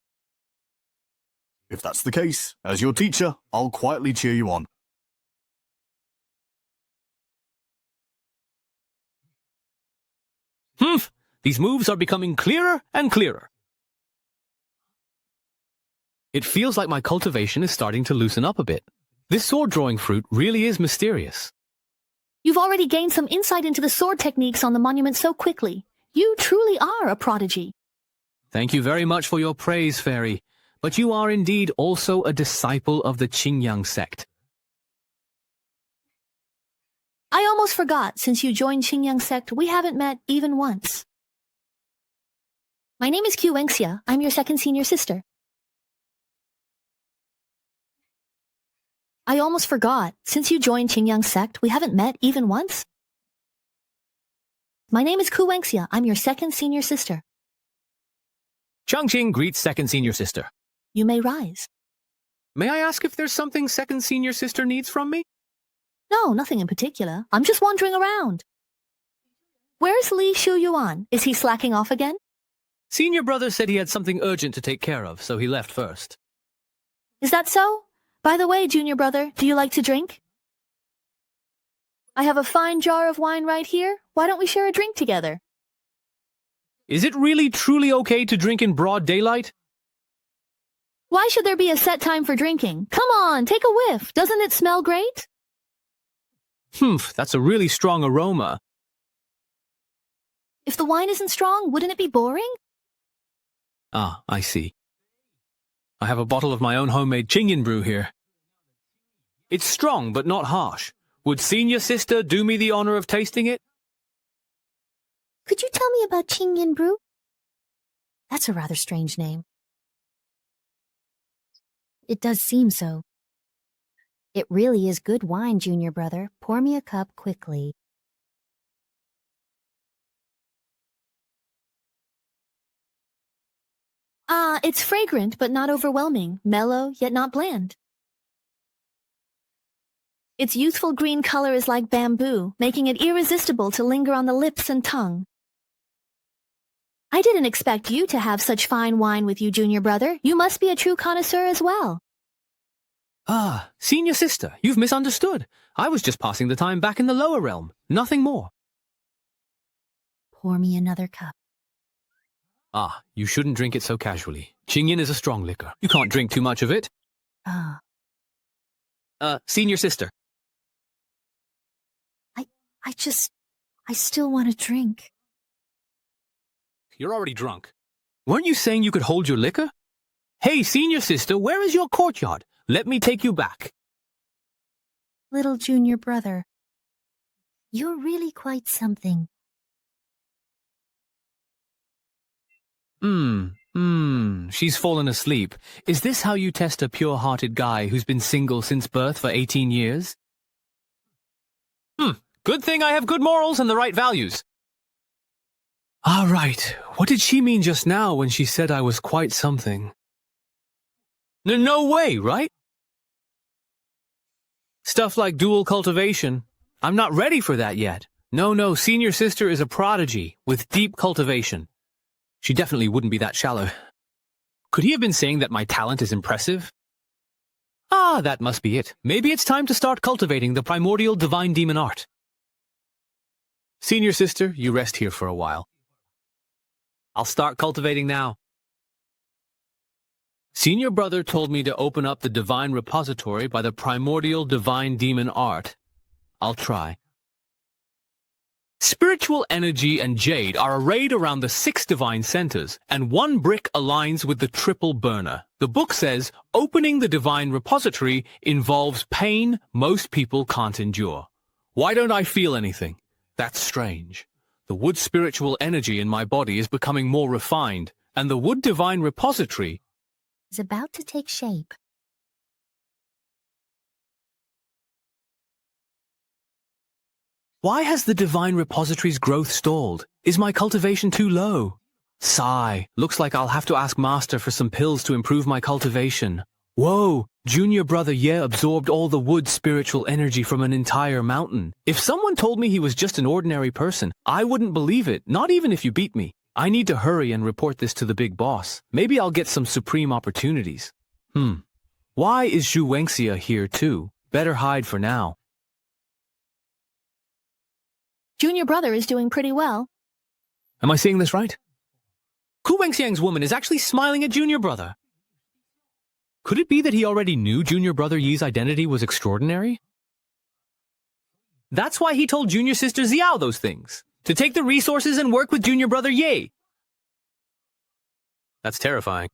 If that's the case, as your teacher, I'll quietly cheer you on. These moves are becoming clearer and clearer. It feels like my cultivation is starting to loosen up a bit. This sword-drawing fruit really is mysterious. You've already gained some insight into the sword techniques on the monument so quickly. You truly are a prodigy. Thank you very much for your praise, Fairy. But you are indeed also a disciple of the Qingyang sect. I almost forgot, since you joined Qingyang sect, we haven't met even once. My name is Wenxia. I'm your second senior sister. I almost forgot, since you joined Qingyang sect, we haven't met even once. My name is Wenxia. I'm your second senior sister. Changqing greets second senior sister. You may rise. May I ask if there's something second senior sister needs from me? No, nothing in particular. I'm just wandering around. Where's Li Shuyuan? Is he slacking off again? Senior brother said he had something urgent to take care of, so he left first. Is that so? By the way, junior brother, do you like to drink? I have a fine jar of wine right here. Why don't we share a drink together? Is it really truly okay to drink in broad daylight? Why should there be a set time for drinking? Come on, take a whiff. Doesn't it smell great? That's a really strong aroma. If the wine isn't strong, wouldn't it be boring? Ah, I see. I have a bottle of my own homemade Qingyan brew here. It's strong, but not harsh. Would senior sister do me the honor of tasting it? Could you tell me about Qingyan brew? That's a rather strange name. It does seem so. It really is good wine, junior brother. Pour me a cup quickly. It's fragrant, but not overwhelming. Mellow, yet not bland. Its youthful green color is like bamboo, making it irresistible to linger on the lips and tongue. I didn't expect you to have such fine wine with you, junior brother. You must be a true connoisseur as well. Ah, senior sister, you've misunderstood. I was just passing the time back in the lower realm. Nothing more. Pour me another cup. Ah, you shouldn't drink it so casually. Qingyan is a strong liquor. You can't drink too much of it. Ah. Senior sister. I still want to drink. You're already drunk. Weren't you saying you could hold your liquor? Hey, senior sister, where is your courtyard? Let me take you back. Little junior brother, you're really quite something. She's fallen asleep. Is this how you test a pure-hearted guy who's been single since birth for 18 years? Good thing I have good morals and the right values. All right, what did she mean just now when she said I was quite something? No way, right? Stuff like dual cultivation. I'm not ready for that yet. No, senior sister is a prodigy with deep cultivation. She definitely wouldn't be that shallow. Could he have been saying that my talent is impressive? Ah, that must be it. Maybe it's time to start cultivating the primordial divine demon art. Senior sister, you rest here for a while. I'll start cultivating now. Senior brother told me to open up the divine repository by the primordial divine demon art. I'll try. Spiritual energy and jade are arrayed around the 6 divine centers, and 1 brick aligns with the triple burner. The book says, opening the divine repository involves pain most people can't endure. Why don't I feel anything? That's strange. The wood spiritual energy in my body is becoming more refined, and the wood divine repository Is about to take shape. Why has the divine repository's growth stalled? Is my cultivation too low? Sigh. Looks like I'll have to ask Master for some pills to improve my cultivation. Whoa! Junior brother Ye absorbed all the wood spiritual energy from an entire mountain. If someone told me he was just an ordinary person, I wouldn't believe it, not even if you beat me. I need to hurry and report this to the big boss. Maybe I'll get some supreme opportunities. Why is Zhu Wenxia here too? Better hide for now. Junior brother is doing pretty well. Am I seeing this right? Ku Wenxiang's woman is actually smiling at Junior brother. Could it be that he already knew Junior brother Yi's identity was extraordinary? That's why he told Junior sister Xiao those things. To take the resources and work with Junior brother Ye. That's terrifying.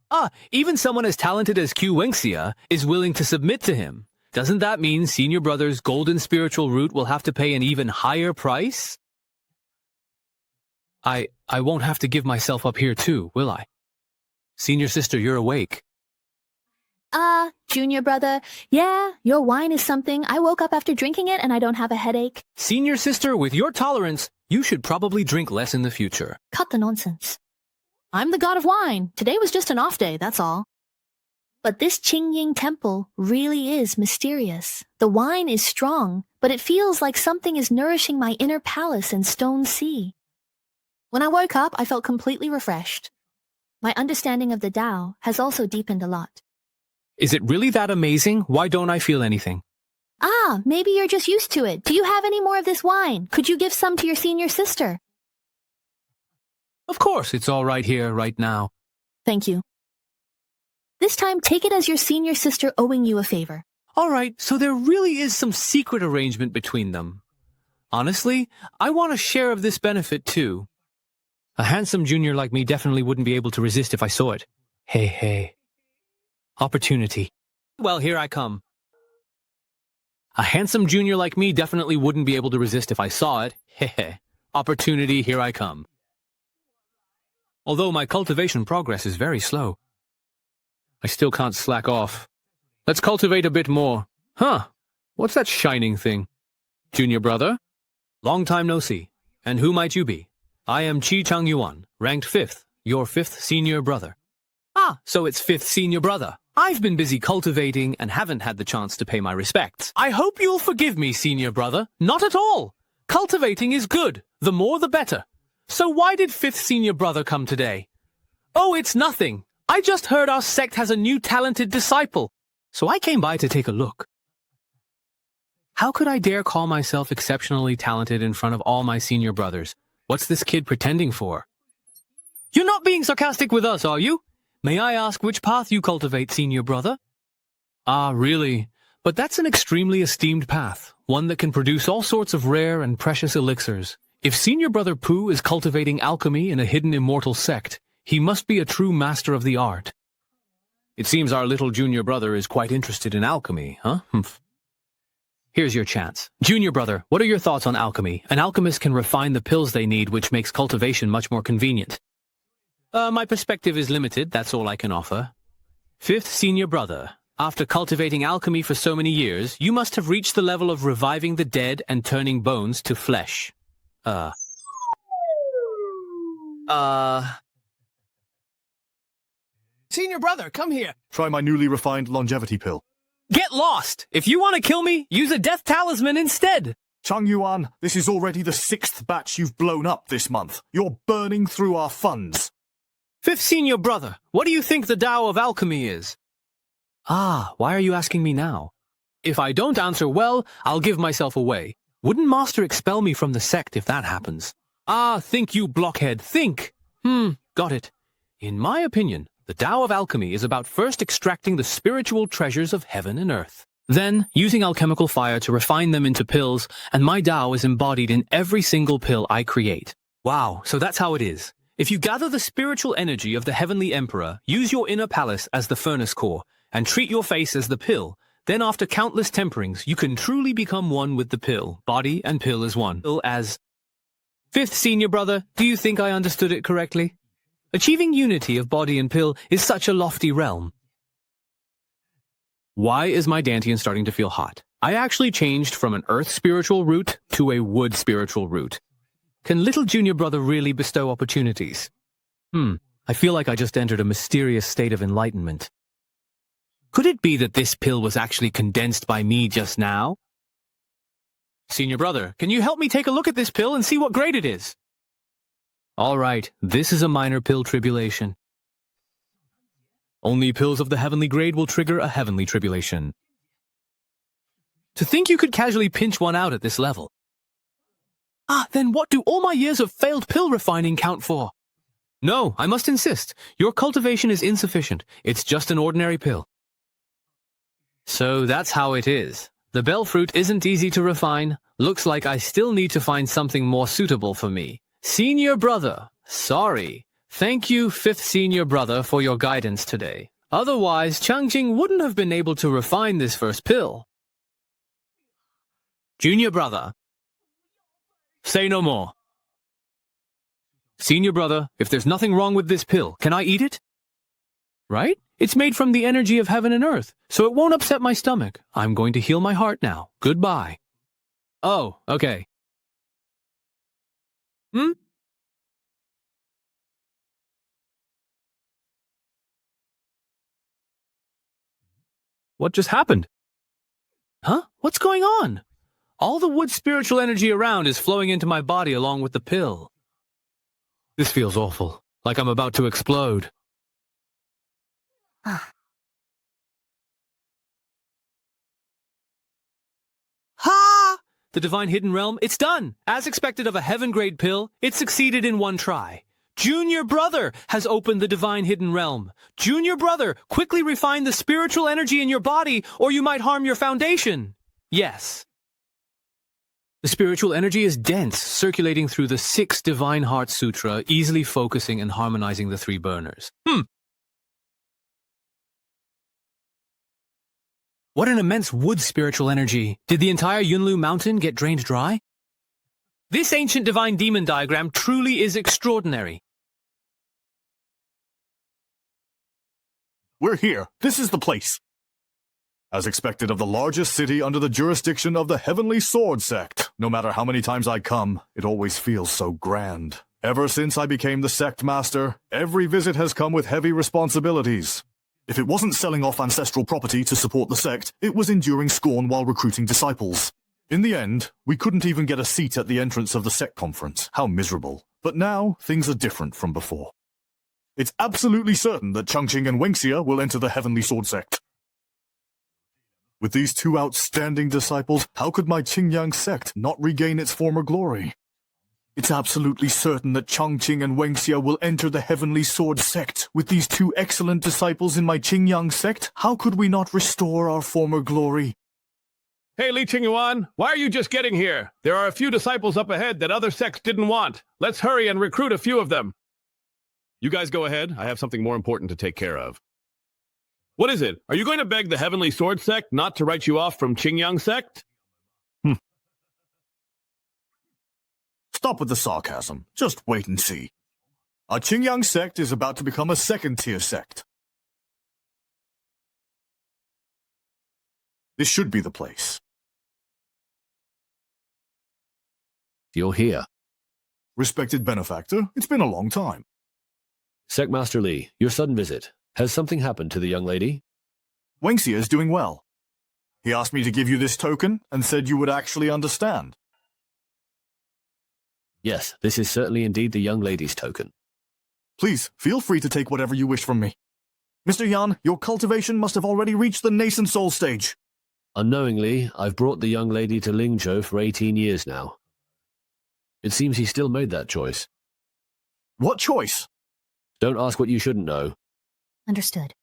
Even someone as talented as Ku Wenxia is willing to submit to him. Doesn't that mean Senior brother's golden spiritual root will have to pay an even higher price? I won't have to give myself up here too, will I? Senior sister, you're awake. Junior brother, yeah, your wine is something. I woke up after drinking it and I don't have a headache. Senior sister, with your tolerance, you should probably drink less in the future. Cut the nonsense. I'm the god of wine. Today was just an off day, that's all. But this Qingying temple really is mysterious. The wine is strong, but it feels like something is nourishing my inner palace and stone sea. When I woke up, I felt completely refreshed. My understanding of the Tao has also deepened a lot. Is it really that amazing? Why don't I feel anything? Maybe you're just used to it. Do you have any more of this wine? Could you give some to your senior sister? Of course, it's all right here, right now. Thank you. This time, take it as your senior sister owing you a favor. All right, so there really is some secret arrangement between them. Honestly, I want a share of this benefit too. A handsome junior like me definitely wouldn't be able to resist if I saw it. Hey. Opportunity. Well, here I come. A handsome junior like me definitely wouldn't be able to resist if I saw it. Hehe. Opportunity, here I come. Although my cultivation progress is very slow, I still can't slack off. Let's cultivate a bit more. What's that shining thing? Junior brother? Long time no see. And who might you be? I am Qi Chang Yuan, ranked 5th, your 5th senior brother. So it's 5th senior brother. I've been busy cultivating and haven't had the chance to pay my respects. I hope you'll forgive me, senior brother. Not at all. Cultivating is good. The more the better. So why did 5th senior brother come today? Oh, it's nothing. I just heard our sect has a new talented disciple. So I came by to take a look. How could I dare call myself exceptionally talented in front of all my senior brothers? What's this kid pretending for? You're not being sarcastic with us, are you? May I ask which path you cultivate, senior brother? Really? But that's an extremely esteemed path, one that can produce all sorts of rare and precious elixirs. If senior brother Pooh is cultivating alchemy in a hidden immortal sect, he must be a true master of the art. It seems our little junior brother is quite interested in alchemy, huh? Here's your chance. Junior brother, what are your thoughts on alchemy? An alchemist can refine the pills they need, which makes cultivation much more convenient. My perspective is limited, that's all I can offer. 5th senior brother, after cultivating alchemy for so many years, you must have reached the level of reviving the dead and turning bones to flesh. Senior brother, come here. Try my newly refined longevity pill. Get lost! If you want to kill me, use a death talisman instead! Chang Yuan, this is already the 6th batch you've blown up this month. You're burning through our funds. 5th senior brother, what do you think the Tao of alchemy is? Why are you asking me now? If I don't answer well, I'll give myself away. Wouldn't Master expel me from the sect if that happens? Think, you blockhead, think! Got it. In my opinion, the Tao of alchemy is about first extracting the spiritual treasures of heaven and earth. Then, using alchemical fire to refine them into pills, and my Tao is embodied in every single pill I create. Wow, so that's how it is. If you gather the spiritual energy of the Heavenly Emperor, use your inner palace as the furnace core, and treat your face as the pill, then after countless temperings, you can truly become one with the pill. Body and pill as one. Fifth senior brother, do you think I understood it correctly? Achieving unity of body and pill is such a lofty realm. Why is my Dantian starting to feel hot? I actually changed from an earth spiritual route to a wood spiritual route. Can little junior brother really bestow opportunities? I feel like I just entered a mysterious state of enlightenment. Could it be that this pill was actually condensed by me just now? Senior brother, can you help me take a look at this pill and see what grade it is? All right, this is a minor pill tribulation. Only pills of the heavenly grade will trigger a heavenly tribulation. To think you could casually pinch one out at this level. Then what do all my years of failed pill refining count for? No, I must insist. Your cultivation is insufficient. It's just an ordinary pill. So that's how it is. The bell fruit isn't easy to refine. Looks like I still need to find something more suitable for me. Senior brother, sorry. Thank you, fifth senior brother, for your guidance today. Otherwise, Changjing wouldn't have been able to refine this first pill. Junior brother, say no more. Senior brother, if there's nothing wrong with this pill, can I eat it? Right? It's made from the energy of heaven and earth, so it won't upset my stomach. I'm going to heal my heart now. Goodbye. Oh, okay. What just happened? Huh? What's going on? All the wood spiritual energy around is flowing into my body along with the pill. This feels awful, like I'm about to explode. Ha! The divine hidden realm, it's done! As expected of a heaven-grade pill, it succeeded in one try. Junior brother has opened the divine hidden realm. Junior brother, quickly refine the spiritual energy in your body, or you might harm your foundation. Yes. The spiritual energy is dense, circulating through the 6 Divine Heart Sutra, easily focusing and harmonizing the 3 burners. What an immense wood spiritual energy. Did the entire Yunlu mountain get drained dry? This ancient divine demon diagram truly is extraordinary. We're here. This is the place. As expected of the largest city under the jurisdiction of the Heavenly Sword Sect. No matter how many times I come, it always feels so grand. Ever since I became the sect master, every visit has come with heavy responsibilities. If it wasn't selling off ancestral property to support the sect, it was enduring scorn while recruiting disciples. In the end, we couldn't even get a seat at the entrance of the sect conference. How miserable. But now, things are different from before. It's absolutely certain that Changqing and Wenxia will enter the Heavenly Sword Sect. With these 2 outstanding disciples, how could my Qingyang sect not regain its former glory? It's absolutely certain that Changqing and Wenxia will enter the Heavenly Sword Sect. With these 2 excellent disciples in my Qingyang sect, how could we not restore our former glory? Hey, Li Qingyuan, why are you just getting here? There are a few disciples up ahead that other sects didn't want. Let's hurry and recruit a few of them. You guys go ahead. I have something more important to take care of. What is it? Are you going to beg the Heavenly Sword Sect not to write you off from Qingyang sect? Stop with the sarcasm. Just wait and see. Our Qingyang sect is about to become a second-tier sect. This should be the place. You're here. Respected benefactor, it's been a long time. Sectmaster Li, your sudden visit. Has something happened to the young lady? Wenxia is doing well. He asked me to give you this token and said you would actually understand. Yes, this is certainly indeed the young lady's token. Please, feel free to take whatever you wish from me. Mr. Yan, your cultivation must have already reached the nascent soul stage. Unknowingly, I've brought the young lady to Lingzhou for 18 years now. It seems he still made that choice. What choice? Don't ask what you shouldn't know. Understood.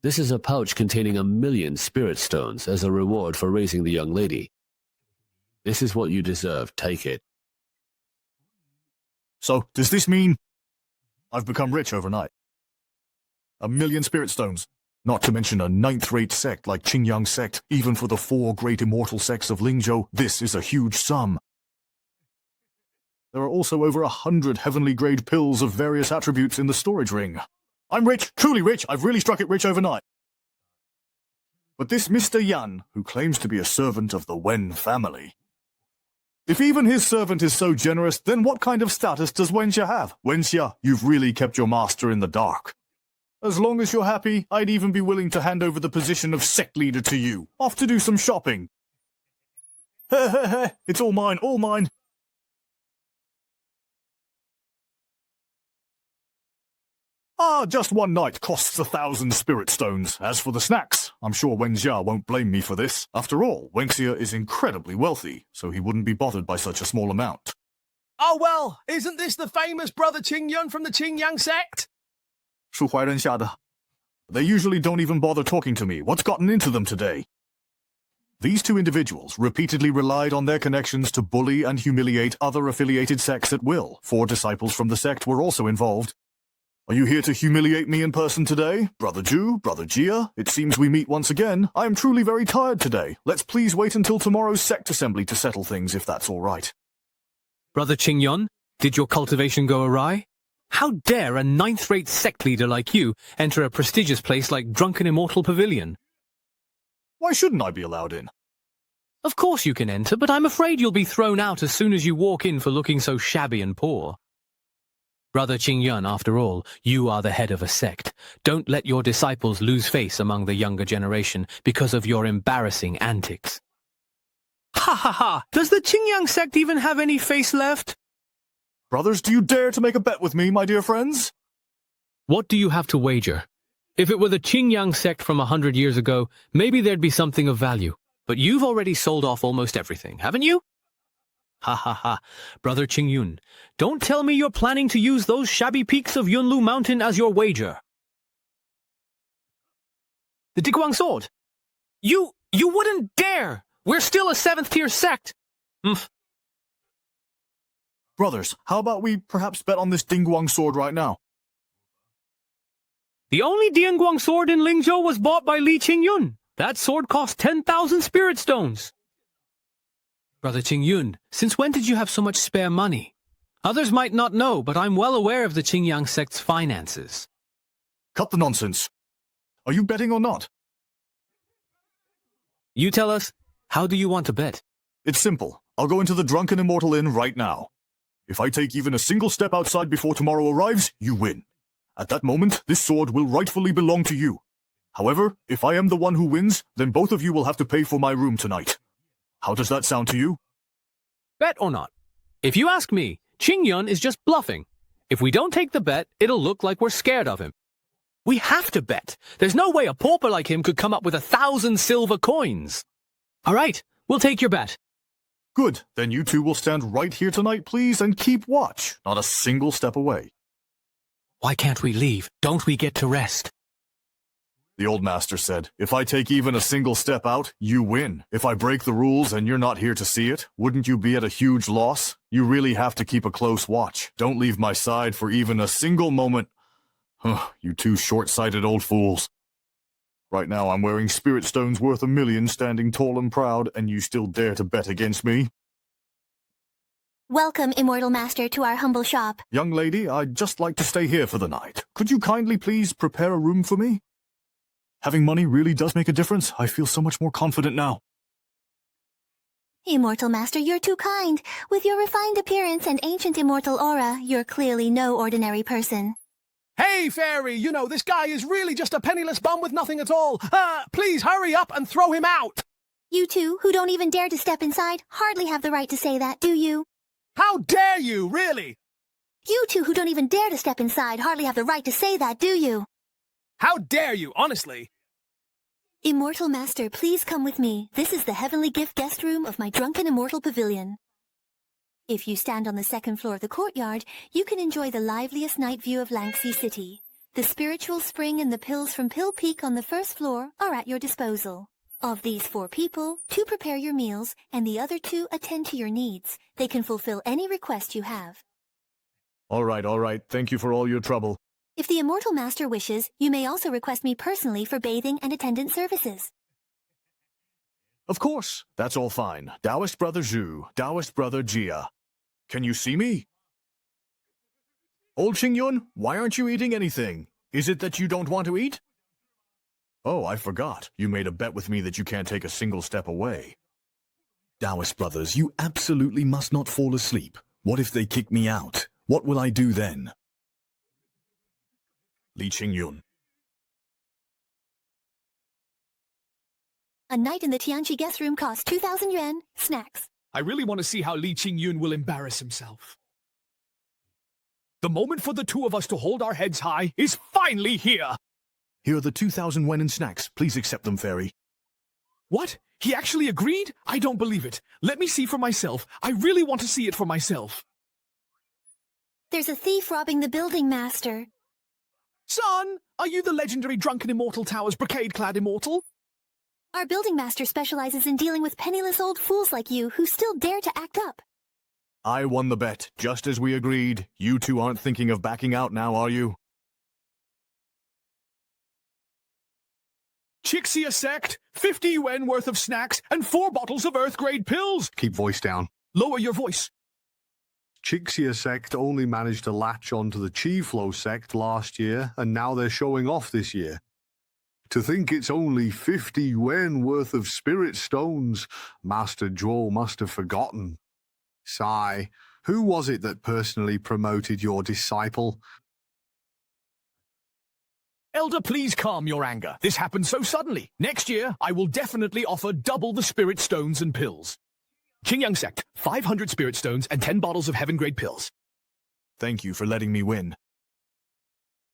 This is a pouch containing 1 million spirit stones as a reward for raising the young lady. This is what you deserve. Take it. So, does this mean I've become rich overnight? 1 million spirit stones. Not to mention a 9th-rate sect like Qingyang sect. Even for the 4 great immortal sects of Lingzhou, this is a huge sum. There are also over 100 heavenly-grade pills of various attributes in the storage ring. I'm rich, truly rich. I've really struck it rich overnight. But this Mr. Yan, who claims to be a servant of the Wen family. If even his servant is so generous, then what kind of status does Wenxia have? Wenxia, you've really kept your master in the dark. As long as you're happy, I'd even be willing to hand over the position of sect leader to you. Off to do some shopping. It's all mine, all mine. Ah, just one night costs 1,000 spirit stones. As for the snacks, I'm sure Wenxia won't blame me for this. After all, Wenxia is incredibly wealthy, so he wouldn't be bothered by such a small amount. Oh well, isn't this the famous brother Qingyun from the Qingyang sect? 恕怀人下的. They usually don't even bother talking to me. What's gotten into them today? These two individuals repeatedly relied on their connections to bully and humiliate other affiliated sects at will. 4 disciples from the sect were also involved. Are you here to humiliate me in person today? Brother Zhu, Brother Jia, it seems we meet once again. I am truly very tired today. Let's please wait until tomorrow's sect assembly to settle things, if that's all right. Brother Qingyun, did your cultivation go awry? How dare a 9th-rate sect leader like you enter a prestigious place like Drunken Immortal Pavilion? Why shouldn't I be allowed in? Of course you can enter, but I'm afraid you'll be thrown out as soon as you walk in for looking so shabby and poor. Brother Qingyun, after all, you are the head of a sect. Don't let your disciples lose face among the younger generation because of your embarrassing antics. Ha ha ha! Does the Qingyang sect even have any face left? Brothers, do you dare to make a bet with me, my dear friends? What do you have to wager? If it were the Qingyang sect from 100 years ago, maybe there'd be something of value. But you've already sold off almost everything, haven't you? Ha ha ha. Brother Qingyun, don't tell me you're planning to use those shabby peaks of Yunlu Mountain as your wager. The Diguang sword? You wouldn't dare! We're still a 7th-tier sect! Brothers, how about we perhaps bet on this Dingguang sword right now? The only Dingguang sword in Lingzhou was bought by Li Qingyun. That sword cost 10,000 spirit stones. Brother Qingyun, since when did you have so much spare money? Others might not know, but I'm well aware of the Qingyang sect's finances. Cut the nonsense. Are you betting or not? You tell us, how do you want to bet? It's simple. I'll go into the Drunken Immortal Inn right now. If I take even a single step outside before tomorrow arrives, you win. At that moment, this sword will rightfully belong to you. However, if I am the one who wins, then both of you will have to pay for my room tonight. How does that sound to you? Bet or not? If you ask me, Qingyun is just bluffing. If we don't take the bet, it'll look like we're scared of him. We have to bet. There's no way a pauper like him could come up with 1,000 silver coins. All right, we'll take your bet. Good. Then you two will stand right here tonight, please, and keep watch. Not a single step away. Why can't we leave? Don't we get to rest? The old master said, if I take even a single step out, you win. If I break the rules and you're not here to see it, wouldn't you be at a huge loss? You really have to keep a close watch. Don't leave my side for even a single moment. You two short-sighted old fools. Right now I'm wearing spirit stones worth 1 million, standing tall and proud, and you still dare to bet against me? Welcome, Immortal Master, to our humble shop. Young lady, I'd just like to stay here for the night. Could you kindly please prepare a room for me? Having money really does make a difference. I feel so much more confident now. Immortal Master, you're too kind. With your refined appearance and ancient immortal aura, you're clearly no ordinary person. Hey, Fairy, you know, this guy is really just a penniless bum with nothing at all. Please hurry up and throw him out. You two, who don't even dare to step inside, hardly have the right to say that, do you? How dare you, really? You two, who don't even dare to step inside, hardly have the right to say that, do you? How dare you, honestly? Immortal Master, please come with me. This is the heavenly gift guest room of my Drunken Immortal Pavilion. If you stand on the 2nd floor of the courtyard, you can enjoy the liveliest night view of Langxi City. The spiritual spring and the pills from Pill Peak on the 1st floor are at your disposal. Of these 4 people, 2 prepare your meals, and the other 2 attend to your needs. They can fulfill any request you have. All right. Thank you for all your trouble. If the Immortal Master wishes, you may also request me personally for bathing and attendant services. Of course. That's all fine. Taoist Brother Zhu, Taoist Brother Jia. Can you see me? Old Qingyun, why aren't you eating anything? Is it that you don't want to eat? Oh, I forgot. You made a bet with me that you can't take a single step away. Taoist brothers, you absolutely must not fall asleep. What if they kick me out? What will I do then? Li Qingyun. A night in the Tianqi guest room costs 2,000 yuan. Snacks. I really want to see how Li Qingyun will embarrass himself. The moment for the two of us to hold our heads high is finally here! Here are the 2,000 wen in snacks. Please accept them, Fairy. What? He actually agreed? I don't believe it. Let me see for myself. I really want to see it for myself. There's a thief robbing the building master. Son, are you the legendary drunken immortal tower's brocade-clad immortal? Our building master specializes in dealing with penniless old fools like you who still dare to act up. I won the bet, just as we agreed. You two aren't thinking of backing out now, are you? Chixia sect, 50 yuan worth of snacks, and 4 bottles of Earth-grade pills! Keep voice down. Lower your voice. Chixia sect only managed to latch onto the Chi Flow sect last year, and now they're showing off this year. To think it's only 50 yuan worth of spirit stones, Master Zhuo must have forgotten. Sigh, who was it that personally promoted your disciple? Elder, please calm your anger. This happened so suddenly. Next year, I will definitely offer double the spirit stones and pills. Qingyang sect, 500 spirit stones and 10 bottles of heaven-grade pills. Thank you for letting me win.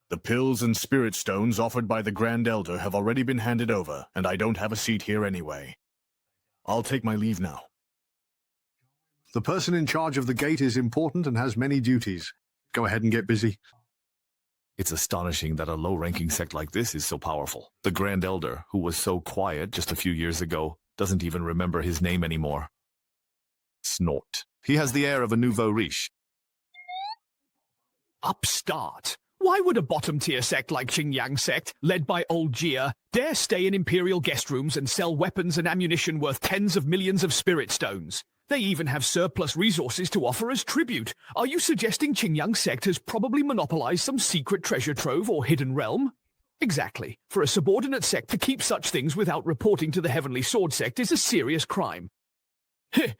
The pills and spirit stones offered by the Grand Elder have already been handed over, and I don't have a seat here anyway. I'll take my leave now. The person in charge of the gate is important and has many duties. Go ahead and get busy. It's astonishing that a low-ranking sect like this is so powerful. The Grand Elder, who was so quiet just a few years ago, doesn't even remember his name anymore. Snort. He has the air of a nouveau riche. Upstart. Why would a bottom-tier sect like Qingyang sect, led by old Jia, dare stay in imperial guest rooms and sell weapons and ammunition worth tens of millions of spirit stones? They even have surplus resources to offer as tribute. Are you suggesting Qingyang sect has probably monopolized some secret treasure trove or hidden realm? Exactly. For a subordinate sect to keep such things without reporting to the Heavenly Sword sect is a serious crime.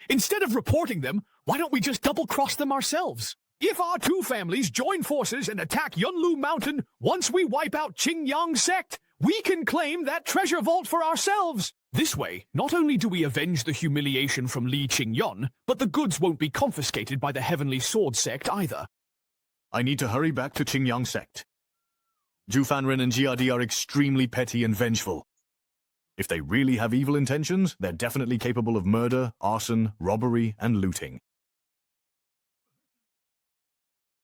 Instead of reporting them, why don't we just double-cross them ourselves? If our two families join forces and attack Yunlu Mountain, once we wipe out Qingyang sect, we can claim that treasure vault for ourselves. This way, not only do we avenge the humiliation from Li Qingyun, but the goods won't be confiscated by the Heavenly Sword sect either. I need to hurry back to Qingyang sect. Zhu Fanren and Jiadi are extremely petty and vengeful. If they really have evil intentions, they're definitely capable of murder, arson, robbery, and looting.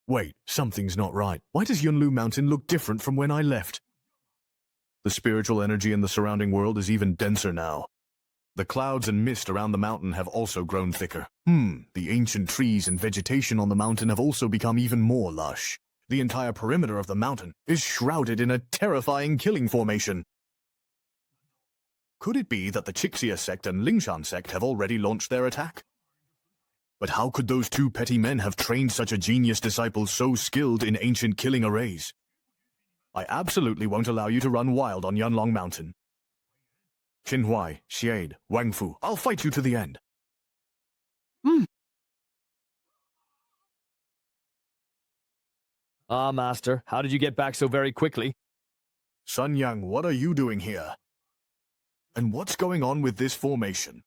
Wait, something's not right. Why does Yunlu Mountain look different from when I left? The spiritual energy in the surrounding world is even denser now. The clouds and mist around the mountain have also grown thicker. The ancient trees and vegetation on the mountain have also become even more lush. The entire perimeter of the mountain is shrouded in a terrifying killing formation. Could it be that the Chixia sect and Lingshan sect have already launched their attack? But how could those two petty men have trained such a genius disciple so skilled in ancient killing arrays? I absolutely won't allow you to run wild on Yunlong Mountain. Qinhuai, Xiade, Wang Fu, I'll fight you to the end. Ah, Master, how did you get back so very quickly? Sun Yang, what are you doing here? And what's going on with this formation?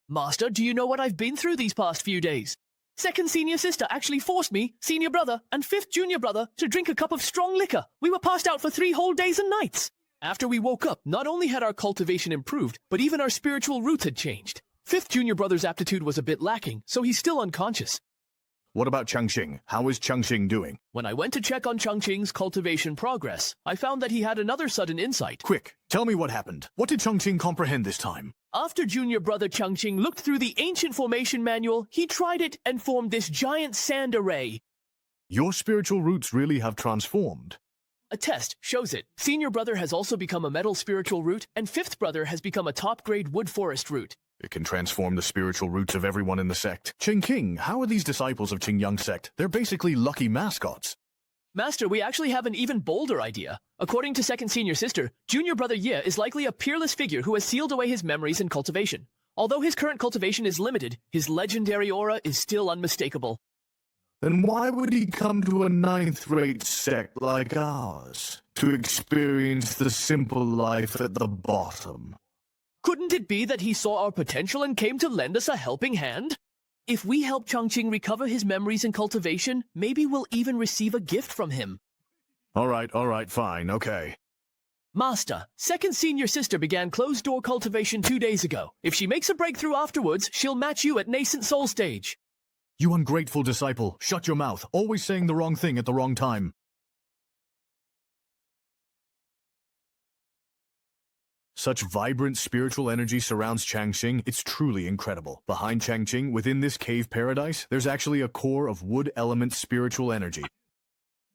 Master, do you know what I've been through these past few days? Second senior sister actually forced me, senior brother, and fifth junior brother to drink a cup of strong liquor. We were passed out for 3 whole days and nights. After we woke up, not only had our cultivation improved, but even our spiritual roots had changed. Fifth junior brother's aptitude was a bit lacking, so he's still unconscious. What about Changxing? How is Changxing doing? When I went to check on Changxing's cultivation progress, I found that he had another sudden insight. Quick, tell me what happened. What did Changxing comprehend this time? After junior brother Changxing looked through the ancient formation manual, he tried it and formed this giant sand array. Your spiritual roots really have transformed. A test shows it. Senior brother has also become a metal spiritual root, and fifth brother has become a top-grade wood forest root. It can transform the spiritual roots of everyone in the sect. King, how are these disciples of Qingyang sect? They're basically lucky mascots. Master, we actually have an even bolder idea. According to second senior sister, junior brother Ye is likely a peerless figure who has sealed away his memories in cultivation. Although his current cultivation is limited, his legendary aura is still unmistakable. Then why would he come to a ninth-rate sect like ours to experience the simple life at the bottom? Couldn't it be that he saw our potential and came to lend us a helping hand? If we help Chongqing recover his memories in cultivation, maybe we'll even receive a gift from him. All right, fine, okay. Master, second senior sister began closed-door cultivation 2 days ago. If she makes a breakthrough afterwards, she'll match you at nascent soul stage. You ungrateful disciple, shut your mouth, always saying the wrong thing at the wrong time. Such vibrant spiritual energy surrounds Changqing, it's truly incredible. Behind Changqing, within this cave paradise, there's actually a core of wood element spiritual energy.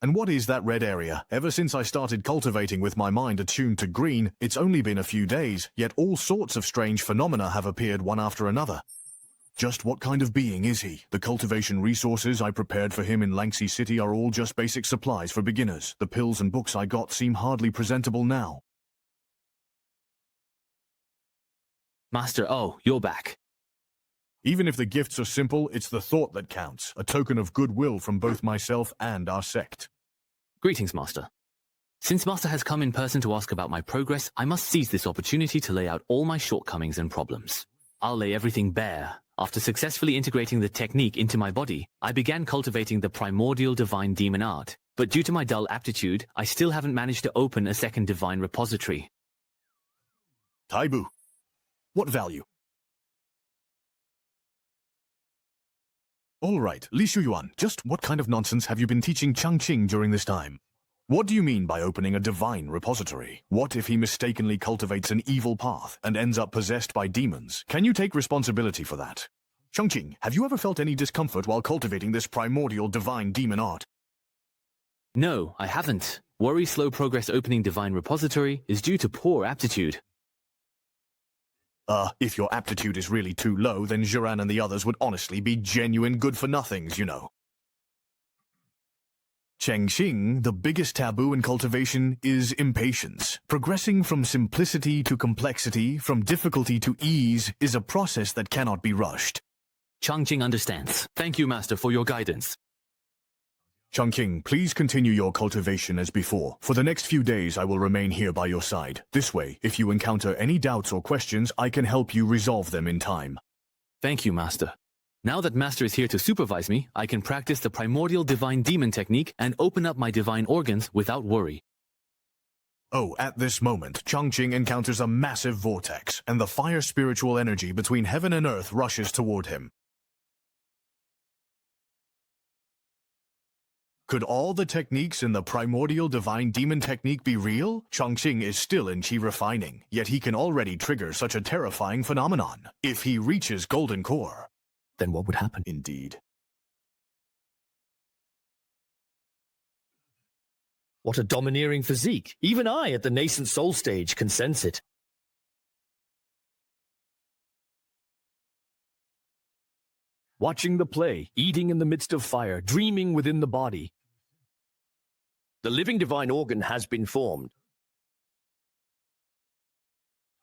And what is that red area? Ever since I started cultivating with my mind attuned to green, it's only been a few days, yet all sorts of strange phenomena have appeared one after another. Just what kind of being is he? The cultivation resources I prepared for him in Langxi City are all just basic supplies for beginners. The pills and books I got seem hardly presentable now. Master, oh, you're back. Even if the gifts are simple, it's the thought that counts, a token of goodwill from both myself and our sect. Greetings, Master. Since Master has come in person to ask about my progress, I must seize this opportunity to lay out all my shortcomings and problems. I'll lay everything bare. After successfully integrating the technique into my body, I began cultivating the primordial divine demon art. But due to my dull aptitude, I still haven't managed to open a second divine repository. Taibu, what value? All right, Li Shuyuan, just what kind of nonsense have you been teaching Changqing during this time? What do you mean by opening a divine repository? What if he mistakenly cultivates an evil path and ends up possessed by demons? Can you take responsibility for that? Changqing, have you ever felt any discomfort while cultivating this primordial divine demon art? No, I haven't. Worry slow progress opening divine repository is due to poor aptitude. If your aptitude is really too low, then Jiran and the others would honestly be genuine good-for-nothings, you know. Changqing, the biggest taboo in cultivation is impatience. Progressing from simplicity to complexity, from difficulty to ease, is a process that cannot be rushed. Changqing understands. Thank you, Master, for your guidance. Changqing, please continue your cultivation as before. For the next few days, I will remain here by your side. This way, if you encounter any doubts or questions, I can help you resolve them in time. Thank you, Master. Now that Master is here to supervise me, I can practice the primordial divine demon technique and open up my divine organs without worry. Oh, at this moment, Changqing encounters a massive vortex, and the fire spiritual energy between heaven and earth rushes toward him. Could all the techniques in the primordial divine demon technique be real? Changqing is still in chi refining, yet he can already trigger such a terrifying phenomenon. If he reaches golden core, then what would happen? Indeed. What a domineering physique. Even I, at the nascent soul stage, can sense it. Watching the play, eating in the midst of fire, dreaming within the body. The living divine organ has been formed.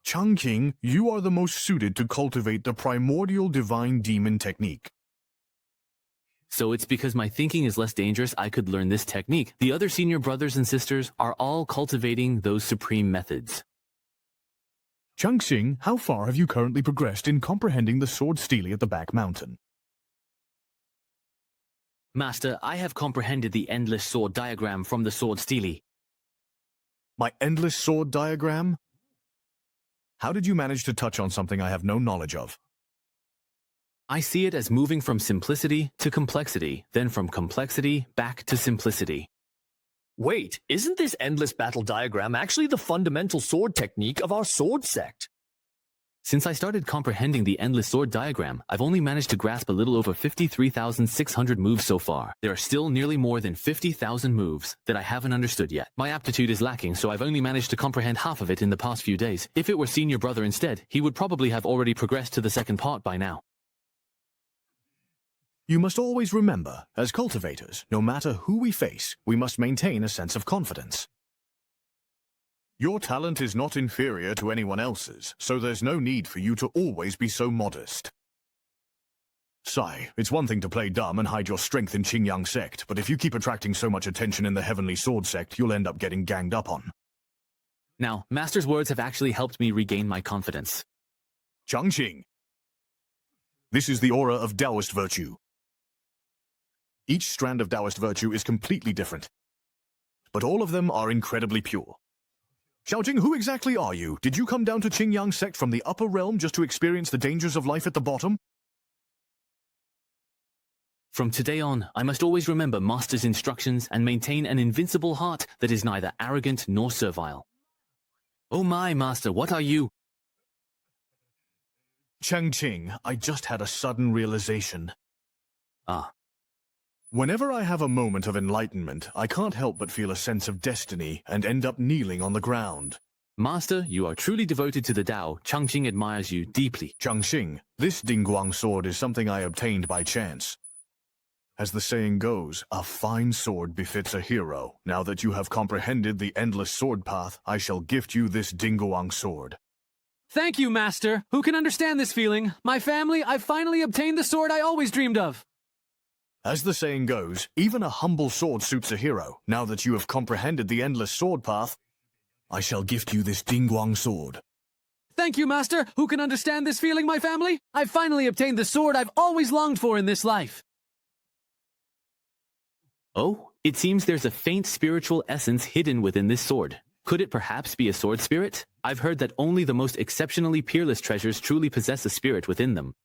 Changqing, you are the most suited to cultivate the primordial divine demon technique. So it's because my thinking is less dangerous I could learn this technique. The other senior brothers and sisters are all cultivating those supreme methods. Changqing, how far have you currently progressed in comprehending the sword stele at the back mountain? Master, I have comprehended the endless sword diagram from the sword stele. My endless sword diagram? How did you manage to touch on something I have no knowledge of? I see it as moving from simplicity to complexity, then from complexity back to simplicity. Wait, isn't this endless battle diagram actually the fundamental sword technique of our sword sect? Since I started comprehending the endless sword diagram, I've only managed to grasp a little over 53,600 moves so far. There are still nearly more than 50,000 moves that I haven't understood yet. My aptitude is lacking, so I've only managed to comprehend half of it in the past few days. If it were senior brother instead, he would probably have already progressed to the second part by now. You must always remember, as cultivators, no matter who we face, we must maintain a sense of confidence. Your talent is not inferior to anyone else's, so there's no need for you to always be so modest. Sai, it's one thing to play dumb and hide your strength in Qingyang sect, but if you keep attracting so much attention in the Heavenly Sword sect, you'll end up getting ganged up on. Now, Master's words have actually helped me regain my confidence. Changqing. This is the aura of Taoist virtue. Each strand of Taoist virtue is completely different, but all of them are incredibly pure. Xiaojing, who exactly are you? Did you come down to Qingyang sect from the upper realm just to experience the dangers of life at the bottom? From today on, I must always remember Master's instructions and maintain an invincible heart that is neither arrogant nor servile. Oh my, Master, what are you? Changqing, I just had a sudden realization. Ah. Whenever I have a moment of enlightenment, I can't help but feel a sense of destiny and end up kneeling on the ground. Master, you are truly devoted to the Tao. Changqing admires you deeply. Changqing, this Dingguang sword is something I obtained by chance. As the saying goes, a fine sword befits a hero. Now that you have comprehended the endless sword path, I shall gift you this Dingguang sword. Thank you, Master. Who can understand this feeling? My family, I finally obtained the sword I always dreamed of. As the saying goes, even a humble sword suits a hero. Now that you have comprehended the endless sword path, I shall gift you this Dingguang sword. Thank you, Master. Who can understand this feeling, my family? I finally obtained the sword I've always longed for in this life. Oh, it seems there's a faint spiritual essence hidden within this sword. Could it perhaps be a sword spirit? I've heard that only the most exceptionally peerless treasures truly possess a spirit within them.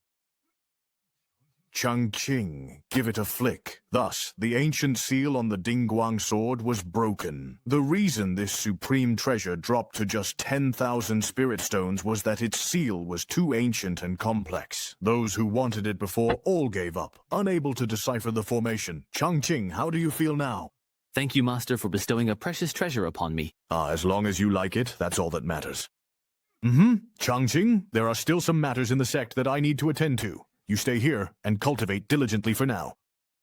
Changqing, give it a flick. Thus, the ancient seal on the Dingguang sword was broken. The reason this supreme treasure dropped to just 10,000 spirit stones was that its seal was too ancient and complex. Those who wanted it before all gave up, unable to decipher the formation. Changqing, how do you feel now? Thank you, Master, for bestowing a precious treasure upon me. As long as you like it, that's all that matters. Changqing, there are still some matters in the sect that I need to attend to. You stay here and cultivate diligently for now.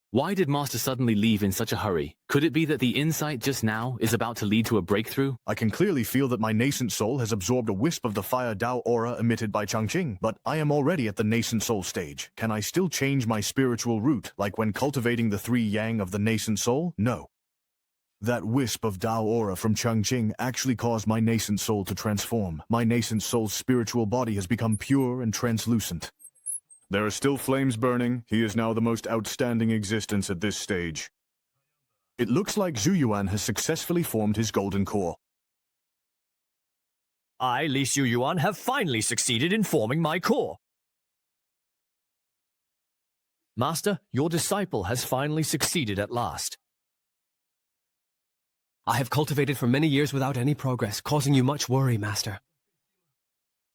Why did Master suddenly leave in such a hurry? Could it be that the insight just now is about to lead to a breakthrough? I can clearly feel that my nascent soul has absorbed a wisp of the fire Dao aura emitted by Changqing, but I am already at the nascent soul stage. Can I still change my spiritual root, like when cultivating the 3 yang of the nascent soul? No. That wisp of Dao aura from Changqing actually caused my nascent soul to transform. My nascent soul's spiritual body has become pure and translucent. There are still flames burning. He is now the most outstanding existence at this stage. It looks like Zhu Yuan has successfully formed his golden core. I, Li Xu Yuan, have finally succeeded in forming my core. Master, your disciple has finally succeeded at last. I have cultivated for many years without any progress, causing you much worry, Master.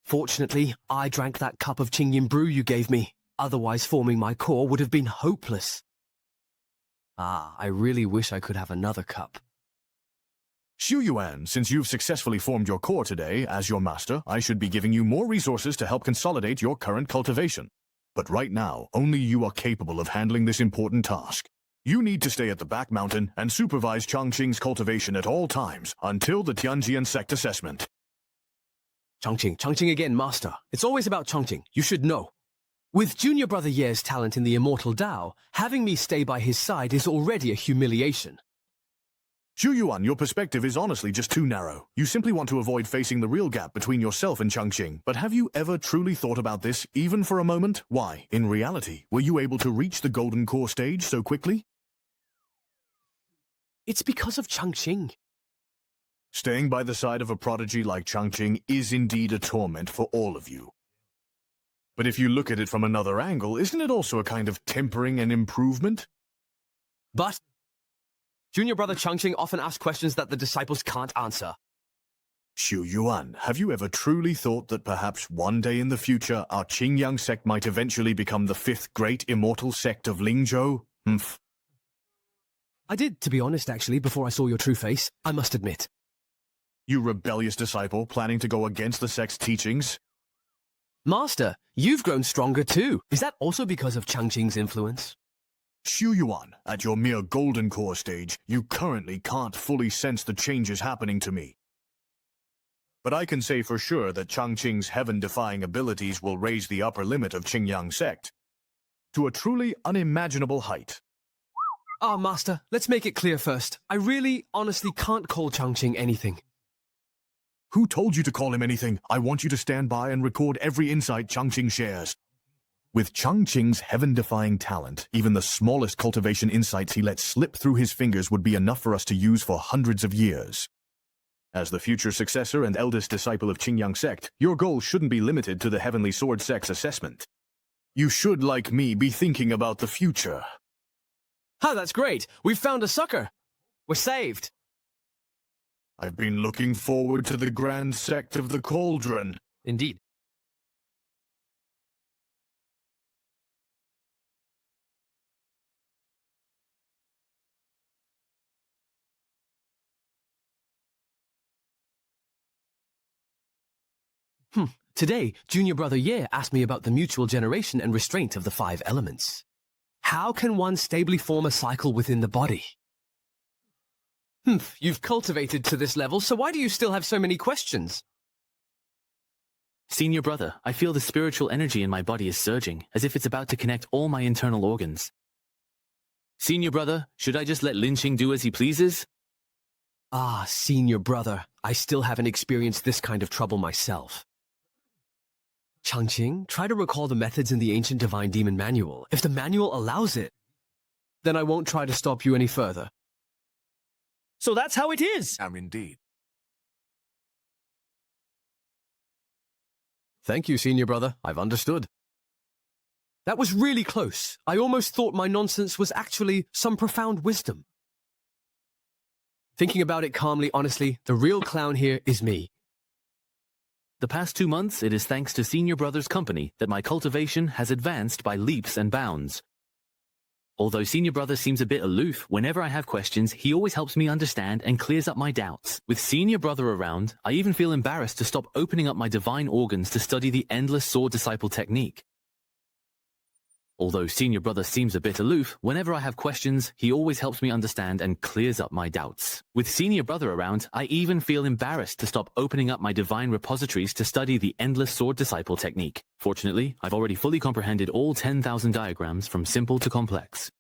Fortunately, I drank that cup of Qingyin brew you gave me. Otherwise, forming my core would have been hopeless. I really wish I could have another cup. Xu Yuan, since you've successfully formed your core today, as your master, I should be giving you more resources to help consolidate your current cultivation. But right now, only you are capable of handling this important task. You need to stay at the back mountain and supervise Changqing's cultivation at all times, until the Tianjian sect assessment. Changqing again, Master. It's always about Changqing. You should know. With Junior Brother Ye's talent in the immortal Tao, having me stay by his side is already a humiliation. Xu Yuan, your perspective is honestly just too narrow. You simply want to avoid facing the real gap between yourself and Changqing. But have you ever truly thought about this, even for a moment? Why, in reality, were you able to reach the golden core stage so quickly? It's because of Changqing. Staying by the side of a prodigy like Changqing is indeed a torment for all of you. But if you look at it from another angle, isn't it also a kind of tempering and improvement? But Junior Brother Changqing often asks questions that the disciples can't answer. Xu Yuan, have you ever truly thought that perhaps one day in the future our Qingyang sect might eventually become the fifth great immortal sect of Lingzhou? Humph. I did, to be honest, actually, before I saw your true face, I must admit. You rebellious disciple planning to go against the sect's teachings? Master, you've grown stronger too. Is that also because of Changqing's influence? Xu Yuan, at your mere golden core stage, you currently can't fully sense the changes happening to me. But I can say for sure that Changqing's heaven-defying abilities will raise the upper limit of Qingyang sect to a truly unimaginable height. Ah, Master, let's make it clear first. I really, honestly can't call Changqing anything. Who told you to call him anything? I want you to stand by and record every insight Changqing shares. With Changqing's heaven-defying talent, even the smallest cultivation insights he lets slip through his fingers would be enough for us to use for hundreds of years. As the future successor and eldest disciple of Qingyang sect, your goal shouldn't be limited to the Heavenly Sword sect's assessment. You should, like me, be thinking about the future. Oh, that's great. We've found a sucker. We're saved. I've been looking forward to the grand sect of the Cauldron. Indeed. Today, Junior Brother Ye asked me about the mutual generation and restraint of the 5 elements. How can one stably form a cycle within the body? You've cultivated to this level, so why do you still have so many questions? Senior brother, I feel the spiritual energy in my body is surging, as if it's about to connect all my internal organs. Senior brother, should I just let Lin Qing do as he pleases? Ah, Senior Brother, I still haven't experienced this kind of trouble myself. Changqing, try to recall the methods in the ancient Divine Demon Manual. If the manual allows it, then I won't try to stop you any further. So that's how it is! Indeed. Thank you, Senior Brother. I've understood. That was really close. I almost thought my nonsense was actually some profound wisdom. Thinking about it calmly, honestly, the real clown here is me. The past 2 months, it is thanks to Senior Brother's company that my cultivation has advanced by leaps and bounds. Although Senior Brother seems a bit aloof, whenever I have questions, he always helps me understand and clears up my doubts. With Senior Brother around, I even feel embarrassed to stop opening up my divine organs to study the endless sword disciple technique. Although Senior Brother seems a bit aloof, whenever I have questions, he always helps me understand and clears up my doubts. With Senior Brother around, I even feel embarrassed to stop opening up my divine repositories to study the endless sword disciple technique. Fortunately, I've already fully comprehended all 10,000 diagrams from simple to complex.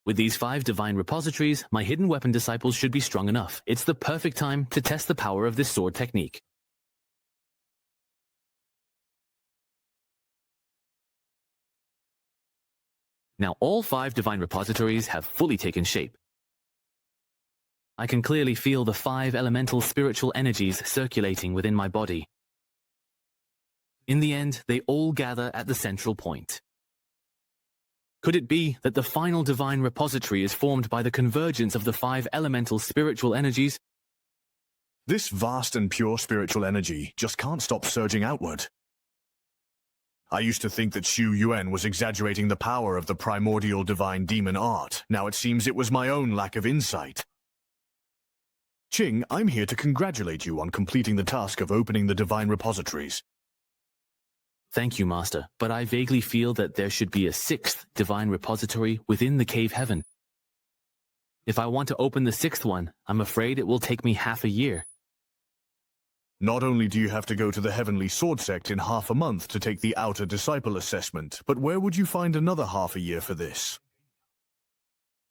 With these 5 divine repositories, my hidden weapon disciples should be strong enough. It's the perfect time to test the power of this sword technique. Now all 5 divine repositories have fully taken shape. I can clearly feel the 5 elemental spiritual energies circulating within my body. In the end, they all gather at the central point. Could it be that the final divine repository is formed by the convergence of the 5 elemental spiritual energies? This vast and pure spiritual energy just can't stop surging outward. I used to think that Xu Yuan was exaggerating the power of the primordial divine demon art. Now it seems it was my own lack of insight. Qing, I'm here to congratulate you on completing the task of opening the divine repositories. Thank you, Master, but I vaguely feel that there should be a 6th divine repository within the cave heaven. If I want to open the 6th one, I'm afraid it will take me half a year. Not only do you have to go to the Heavenly Sword Sect in half a month to take the Outer Disciple Assessment, but where would you find another half a year for this?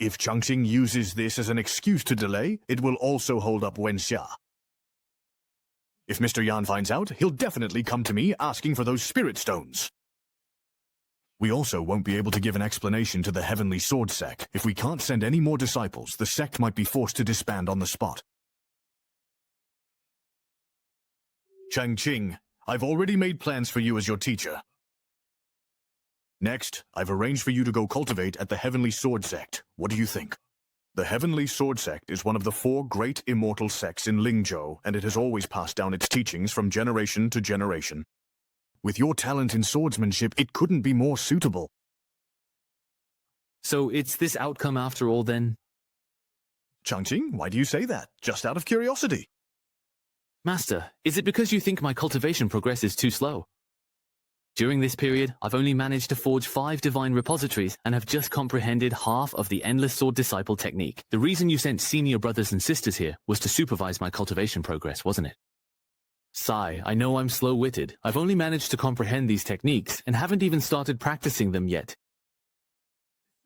If Changqing uses this as an excuse to delay, it will also hold up Wenxia. If Mr. Yan finds out, he'll definitely come to me asking for those spirit stones. We also won't be able to give an explanation to the Heavenly Sword Sect. If we can't send any more disciples, the sect might be forced to disband on the spot. Changqing, I've already made plans for you as your teacher. Next, I've arranged for you to go cultivate at the Heavenly Sword Sect. What do you think? The Heavenly Sword Sect is one of the 4 great immortal sects in Lingzhou, and it has always passed down its teachings from generation to generation. With your talent in swordsmanship, it couldn't be more suitable. So it's this outcome after all then? Changqing, why do you say that? Just out of curiosity. Master, is it because you think my cultivation progress is too slow? During this period, I've only managed to forge 5 divine repositories and have just comprehended half of the Endless Sword Disciple technique. The reason you sent senior brothers and sisters here was to supervise my cultivation progress, wasn't it? Sigh, I know I'm slow-witted. I've only managed to comprehend these techniques and haven't even started practicing them yet.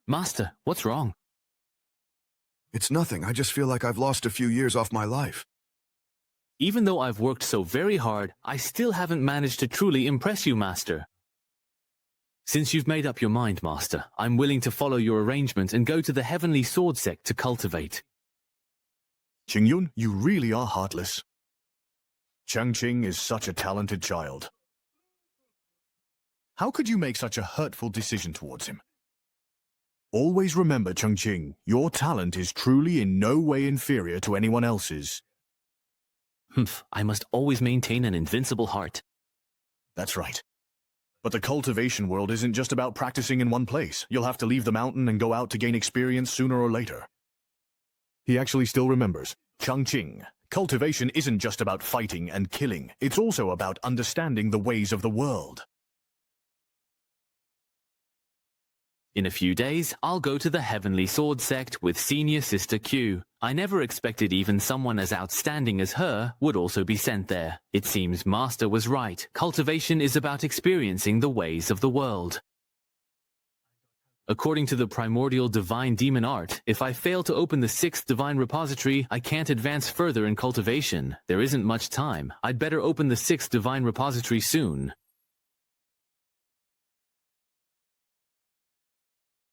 Master, what's wrong? It's nothing. I just feel like I've lost a few years off my life. Even though I've worked so very hard, I still haven't managed to truly impress you, Master. Since you've made up your mind, Master, I'm willing to follow your arrangement and go to the Heavenly Sword Sect to cultivate. Qingyun, you really are heartless. Changqing is such a talented child. How could you make such a hurtful decision towards him? Always remember, Changqing, your talent is truly in no way inferior to anyone else's. Humph, I must always maintain an invincible heart. That's right. But the cultivation world isn't just about practicing in one place. You'll have to leave the mountain and go out to gain experience sooner or later. He actually still remembers. Changqing, cultivation isn't just about fighting and killing. It's also about understanding the ways of the world. In a few days, I'll go to the Heavenly Sword Sect with Senior Sister Q. I never expected even someone as outstanding as her would also be sent there. It seems Master was right. Cultivation is about experiencing the ways of the world. According to the primordial divine demon art, if I fail to open the 6th divine repository, I can't advance further in cultivation. There isn't much time. I'd better open the 6th divine repository soon.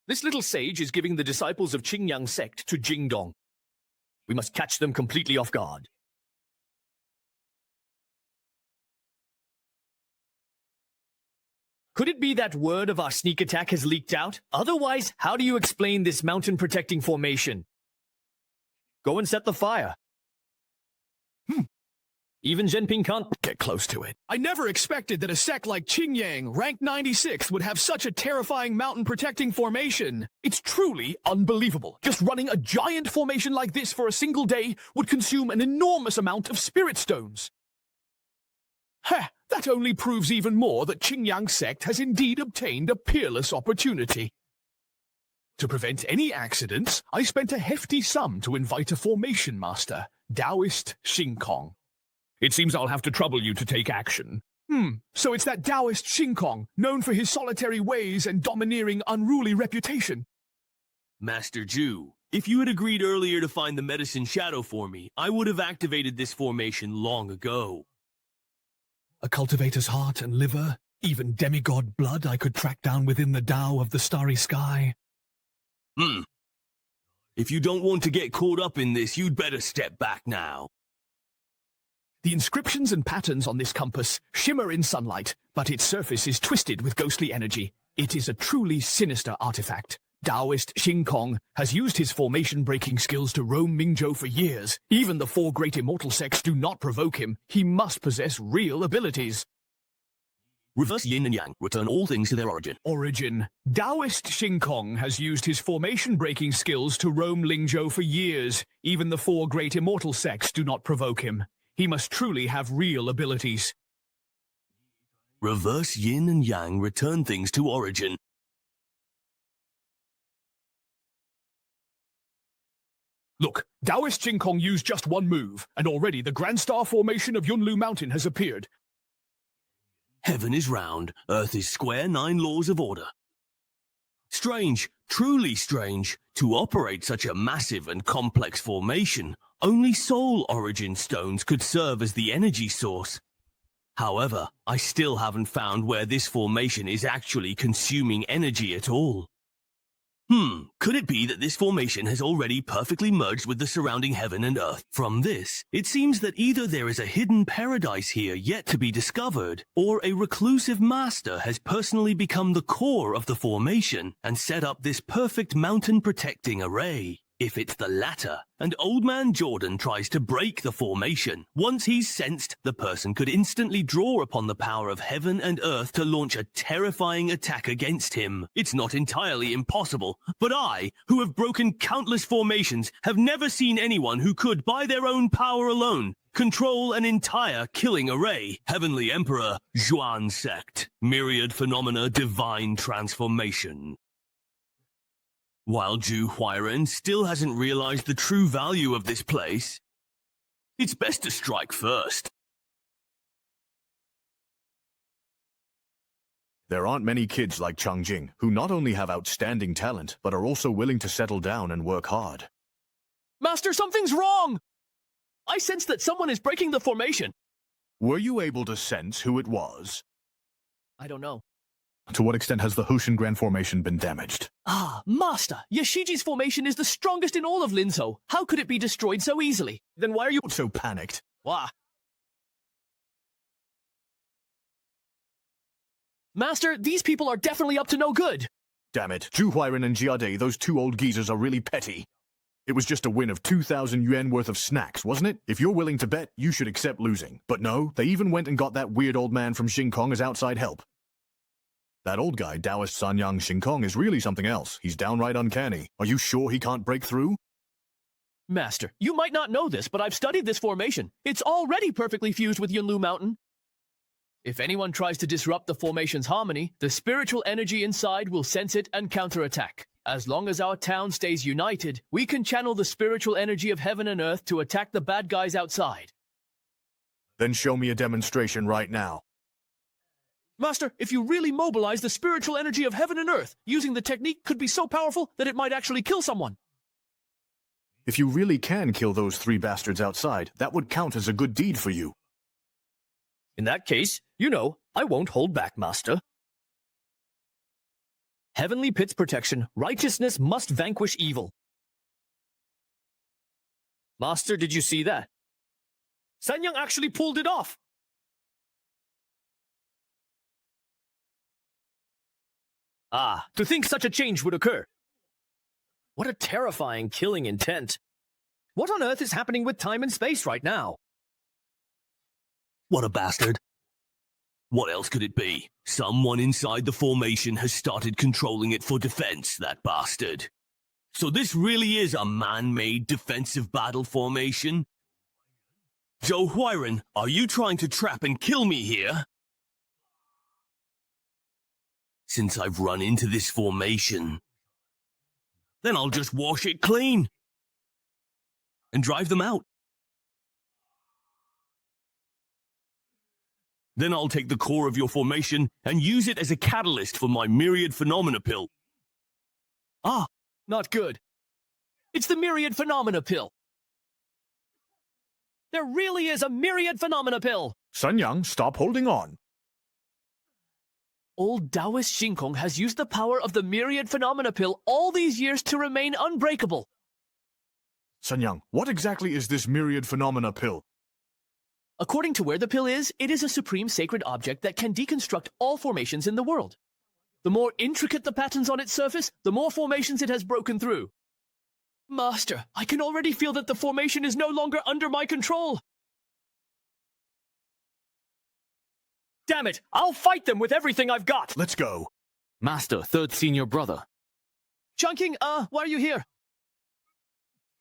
This little sage is giving the disciples of Qingyang sect to Jingdong. We must catch them completely off guard. Could it be that word of our sneak attack has leaked out? Otherwise, how do you explain this mountain-protecting formation? Go and set the fire. Even Zhenping can't get close to it. I never expected that a sect like Qingyang, ranked 96th, would have such a terrifying mountain-protecting formation. It's truly unbelievable. Just running a giant formation like this for a single day would consume an enormous amount of spirit stones. Heh, that only proves even more that Qingyang sect has indeed obtained a peerless opportunity. To prevent any accidents, I spent a hefty sum to invite a formation master, Taoist Xingkong. It seems I'll have to trouble you to take action. So it's that Taoist Xingkong, known for his solitary ways and domineering, unruly reputation. Master Zhu, if you had agreed earlier to find the medicine shadow for me, I would have activated this formation long ago. A cultivator's heart and liver, even demigod blood I could track down within the Tao of the starry sky. If you don't want to get caught up in this, you'd better step back now. The inscriptions and patterns on this compass shimmer in sunlight, but its surface is twisted with ghostly energy. It is a truly sinister artifact. Taoist Xingkong has used his formation-breaking skills to roam Mingzhou for years. Even the 4 great immortal sects do not provoke him. He must possess real abilities. Reverse yin and yang. Return all things to their origin. Origin. Taoist Xingkong has used his formation-breaking skills to roam Lingzhou for years. Even the 4 great immortal sects do not provoke him. He must truly have real abilities. Reverse yin and yang, return things to origin. Look, Taoist Xingkong used just one move, and already the Grand Star formation of Yunlu Mountain has appeared. Heaven is round, earth is square, 9 laws of order. Strange, truly strange, to operate such a massive and complex formation. Only soul origin stones could serve as the energy source. However, I still haven't found where this formation is actually consuming energy at all. Could it be that this formation has already perfectly merged with the surrounding heaven and earth? From this, it seems that either there is a hidden paradise here yet to be discovered, or a reclusive master has personally become the core of the formation and set up this perfect mountain-protecting array. If it's the latter, and Old Man Jordan tries to break the formation, once he's sensed, the person could instantly draw upon the power of heaven and earth to launch a terrifying attack against him. It's not entirely impossible, but I, who have broken countless formations, have never seen anyone who could, by their own power alone, control an entire killing array. Heavenly Emperor, Zhuan Sect. Myriad Phenomena Divine Transformation. While Zhu Huairen still hasn't realized the true value of this place, it's best to strike first. There aren't many kids like Changjing who not only have outstanding talent, but are also willing to settle down and work hard. Master, something's wrong! I sense that someone is breaking the formation. Were you able to sense who it was? I don't know. To what extent has the Hoshin Grand Formation been damaged? Ah, Master, Yashiji's formation is the strongest in all of Linzhou. How could it be destroyed so easily? Then why are you so panicked? Wah. Master, these people are definitely up to no good. Damn it, Zhu Huairen and Jiade, those two old geezers are really petty. It was just a win of 2,000 yuan worth of snacks, wasn't it? If you're willing to bet, you should accept losing. But no, they even went and got that weird old man from Xingkong as outside help. That old guy, Taoist Sanyang Xingkong, is really something else. He's downright uncanny. Are you sure he can't break through? Master, you might not know this, but I've studied this formation. It's already perfectly fused with Yunlu Mountain. If anyone tries to disrupt the formation's harmony, the spiritual energy inside will sense it and counterattack. As long as our town stays united, we can channel the spiritual energy of heaven and earth to attack the bad guys outside. Then show me a demonstration right now. Master, if you really mobilize the spiritual energy of heaven and earth, using the technique could be so powerful that it might actually kill someone. If you really can kill those three bastards outside, that would count as a good deed for you. In that case, I won't hold back, Master. Heavenly Pit's protection, righteousness must vanquish evil. Master, did you see that? Sanyang actually pulled it off! Ah, to think such a change would occur. What a terrifying killing intent. What on earth is happening with time and space right now? What a bastard. What else could it be? Someone inside the formation has started controlling it for defense, that bastard. So this really is a man-made defensive battle formation? Zhou Huairen, are you trying to trap and kill me here? Since I've run into this formation, then I'll just wash it clean and drive them out. Then I'll take the core of your formation and use it as a catalyst for my Myriad Phenomena Pill. Ah, not good. It's the Myriad Phenomena Pill. There really is a Myriad Phenomena Pill. Sanyang, stop holding on. Old Taoist Xingkong has used the power of the Myriad Phenomena Pill all these years to remain unbreakable. Sanyang, what exactly is this Myriad Phenomena Pill? According to where the pill is, it is a supreme sacred object that can deconstruct all formations in the world. The more intricate the patterns on its surface, the more formations it has broken through. Master, I can already feel that the formation is no longer under my control. Damn it! I'll fight them with everything I've got! Let's go. Master, third senior brother. Chungking, why are you here?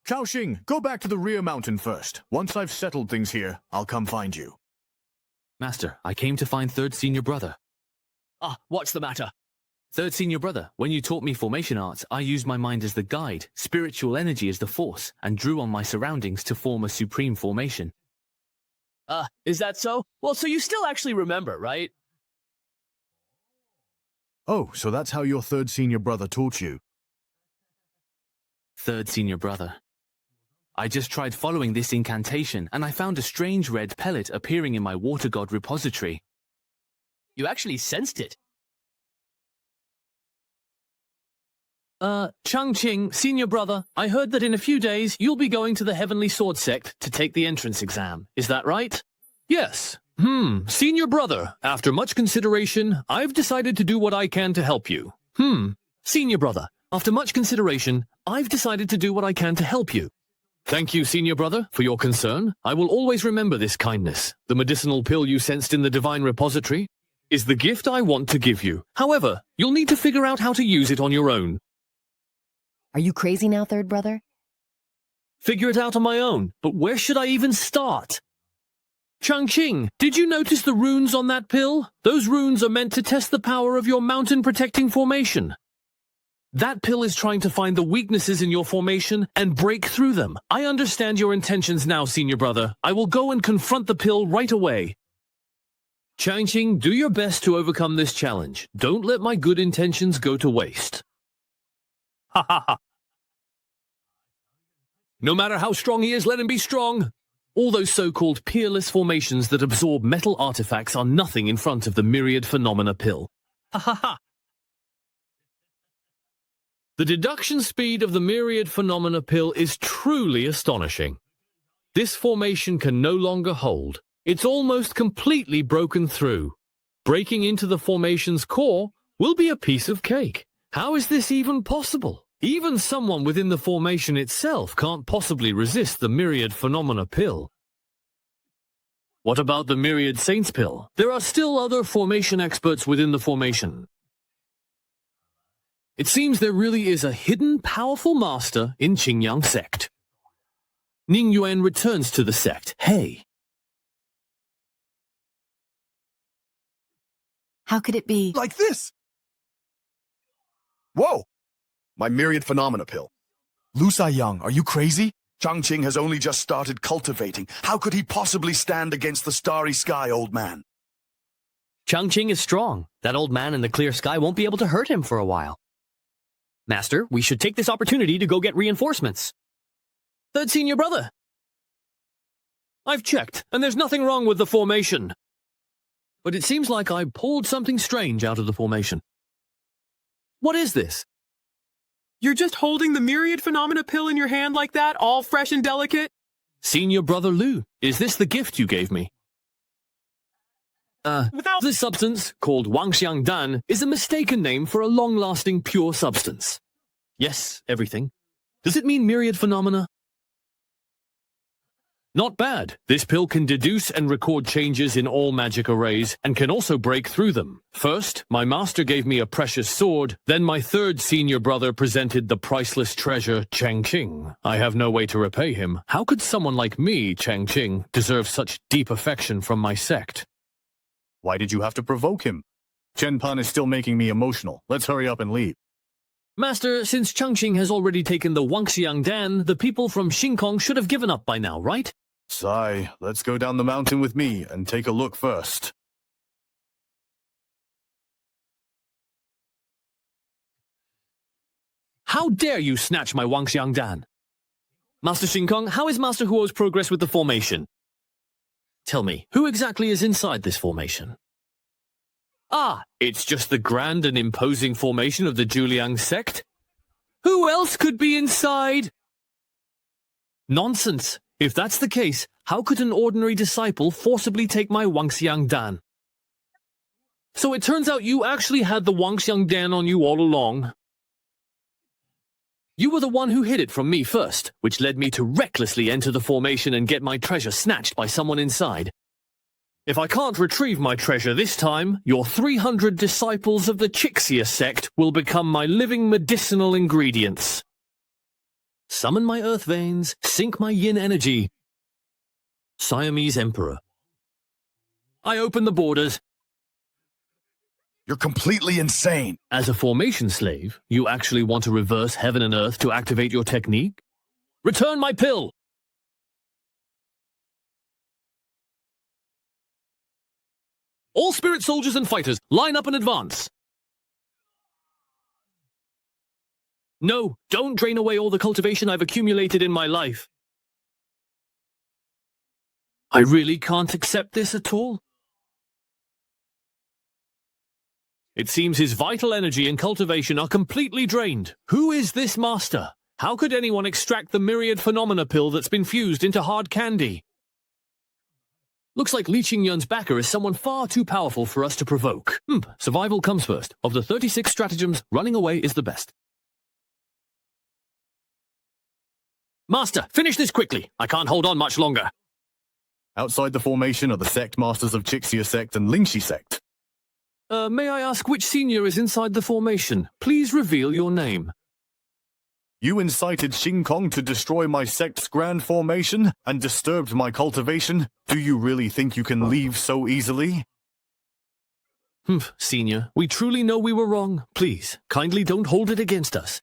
Chaoxing, go back to the rear mountain first. Once I've settled things here, I'll come find you. Master, I came to find third senior brother. Ah, what's the matter? Third senior brother, when you taught me formation arts, I used my mind as the guide, spiritual energy as the force, and drew on my surroundings to form a supreme formation. Is that so? Well, so you still actually remember, right? Oh, so that's how your third senior brother taught you. Third senior brother. I just tried following this incantation, and I found a strange red pellet appearing in my water god repository. You actually sensed it. Changqing, senior brother, I heard that in a few days you'll be going to the Heavenly Sword Sect to take the entrance exam. Is that right? Yes. Senior brother, after much consideration, I've decided to do what I can to help you. Senior brother, After much consideration, I've decided to do what I can to help you. Thank you, senior brother, for your concern. I will always remember this kindness. The medicinal pill you sensed in the divine repository is the gift I want to give you. However, you'll need to figure out how to use it on your own. Are you crazy now, third brother? Figure it out on my own, but where should I even start? Changqing, did you notice the runes on that pill? Those runes are meant to test the power of your mountain-protecting formation. That pill is trying to find the weaknesses in your formation and break through them. I understand your intentions now, senior brother. I will go and confront the pill right away. Changqing, do your best to overcome this challenge. Don't let my good intentions go to waste. Ha ha ha. No matter how strong he is, let him be strong. All those so-called peerless formations that absorb metal artifacts are nothing in front of the myriad phenomena pill. Ha ha ha. The deduction speed of the myriad phenomena pill is truly astonishing. This formation can no longer hold. It's almost completely broken through. Breaking into the formation's core will be a piece of cake. How is this even possible? Even someone within the formation itself can't possibly resist the myriad phenomena pill. What about the myriad saints pill? There are still other formation experts within the formation. It seems there really is a hidden, powerful master in Qingyang sect. Ning Yuan returns to the sect. Hey. How could it be? Like this! Whoa! My myriad phenomena pill. Lu Saiyang, are you crazy? Changqing has only just started cultivating. How could he possibly stand against the starry sky, old man? Changqing is strong. That old man in the clear sky won't be able to hurt him for a while. Master, we should take this opportunity to go get reinforcements. Third senior brother. I've checked, and there's nothing wrong with the formation. But it seems like I pulled something strange out of the formation. What is this? You're just holding the myriad phenomena pill in your hand like that, all fresh and delicate? Senior brother Lu, is this the gift you gave me? This substance, called Wangxiang Dan, is a mistaken name for a long-lasting pure substance. Yes, everything. Does it mean myriad phenomena? Not bad. This pill can deduce and record changes in all magic arrays, and can also break through them. First, my master gave me a precious sword, then my third senior brother presented the priceless treasure, Changqing. I have no way to repay him. How could someone like me, Changqing, deserve such deep affection from my sect? Why did you have to provoke him? Chen Pan is still making me emotional. Let's hurry up and leave. Master, since Changqing has already taken the Wangxiang Dan, the people from Xingkong should have given up by now, right? Sai, let's go down the mountain with me and take a look first. How dare you snatch my Wangxiang Dan? Master Xingkong, how is Master Huo's progress with the formation? Tell me, who exactly is inside this formation? Ah, it's just the grand and imposing formation of the Juliang sect? Who else could be inside? Nonsense. If that's the case, how could an ordinary disciple forcibly take my Wangxiang Dan? So it turns out you actually had the Wangxiang Dan on you all along. You were the one who hid it from me first, which led me to recklessly enter the formation and get my treasure snatched by someone inside. If I can't retrieve my treasure this time, your 300 disciples of the Chixia sect will become my living medicinal ingredients. Summon my earth veins, sink my yin energy. Siamese Emperor. I open the borders. You're completely insane. As a formation slave, you actually want to reverse heaven and earth to activate your technique? Return my pill! All spirit soldiers and fighters, line up and advance! No, don't drain away all the cultivation I've accumulated in my life. I really can't accept this at all. It seems his vital energy and cultivation are completely drained. Who is this master? How could anyone extract the myriad phenomena pill that's been fused into hard candy? Looks like Li Qingyun's backer is someone far too powerful for us to provoke. Survival comes first. Of the 36 stratagems, running away is the best. Master, finish this quickly. I can't hold on much longer. Outside the formation are the sect masters of Chixia sect and Lingxi sect. May I ask which senior is inside the formation? Please reveal your name. You incited Xing Kong to destroy my sect's grand formation and disturbed my cultivation. Do you really think you can leave so easily? Humph, senior, we truly know we were wrong. Please, kindly don't hold it against us.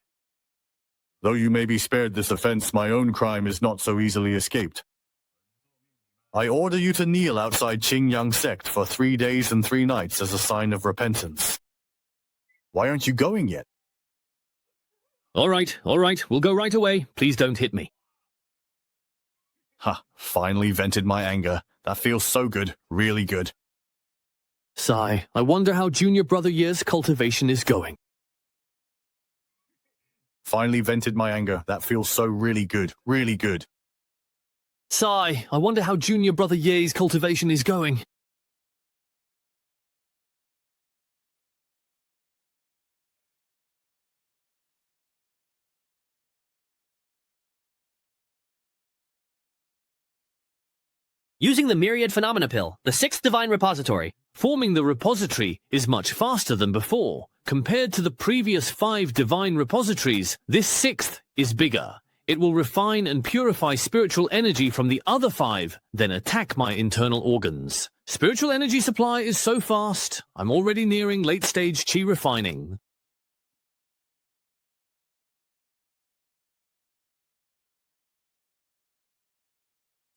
Though you may be spared this offense, my own crime is not so easily escaped. I order you to kneel outside Qingyang sect for 3 days and 3 nights as a sign of repentance. Why aren't you going yet? All right, we'll go right away. Please don't hit me. Ha, finally vented my anger. That feels so good, really good. Sigh, I wonder how Junior Brother Ye's cultivation is going. Finally vented my anger. That feels so really good, really good. Sigh, I wonder how Junior Brother Ye's cultivation is going. Using the Myriad Phenomena Pill, the 6th Divine Repository. Forming the repository is much faster than before. Compared to the previous 5 divine repositories, this 6th is bigger. It will refine and purify spiritual energy from the other 5, then attack my internal organs. Spiritual energy supply is so fast, I'm already nearing late-stage chi refining.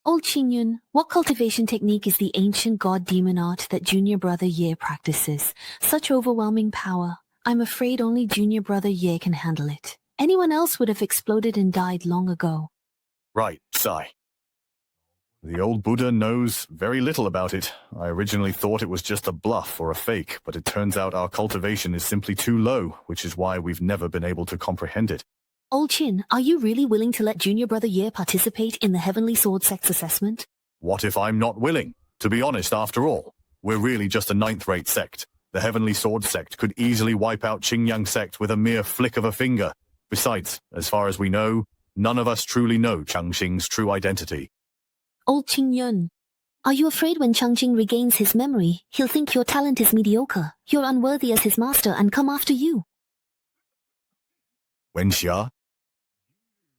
Old Qingyun, what cultivation technique is the ancient god-demon art that Junior Brother Ye practices? Such overwhelming power. I'm afraid only Junior Brother Ye can handle it. Anyone else would have exploded and died long ago. Right, sigh. The old Buddha knows very little about it. I originally thought it was just a bluff or a fake, but it turns out our cultivation is simply too low, which is why we've never been able to comprehend it. Old Qin, are you really willing to let Junior Brother Ye participate in the Heavenly Sword Sect's assessment? What if I'm not willing? To be honest, after all, we're really just a 9th-rate sect. The Heavenly Sword Sect could easily wipe out Qingyang sect with a mere flick of a finger. Besides, as far as we know, none of us truly know Changqing's true identity. Old Qingyun, are you afraid when Changqing regains his memory, he'll think your talent is mediocre, you're unworthy as his master and come after you? Wenxia?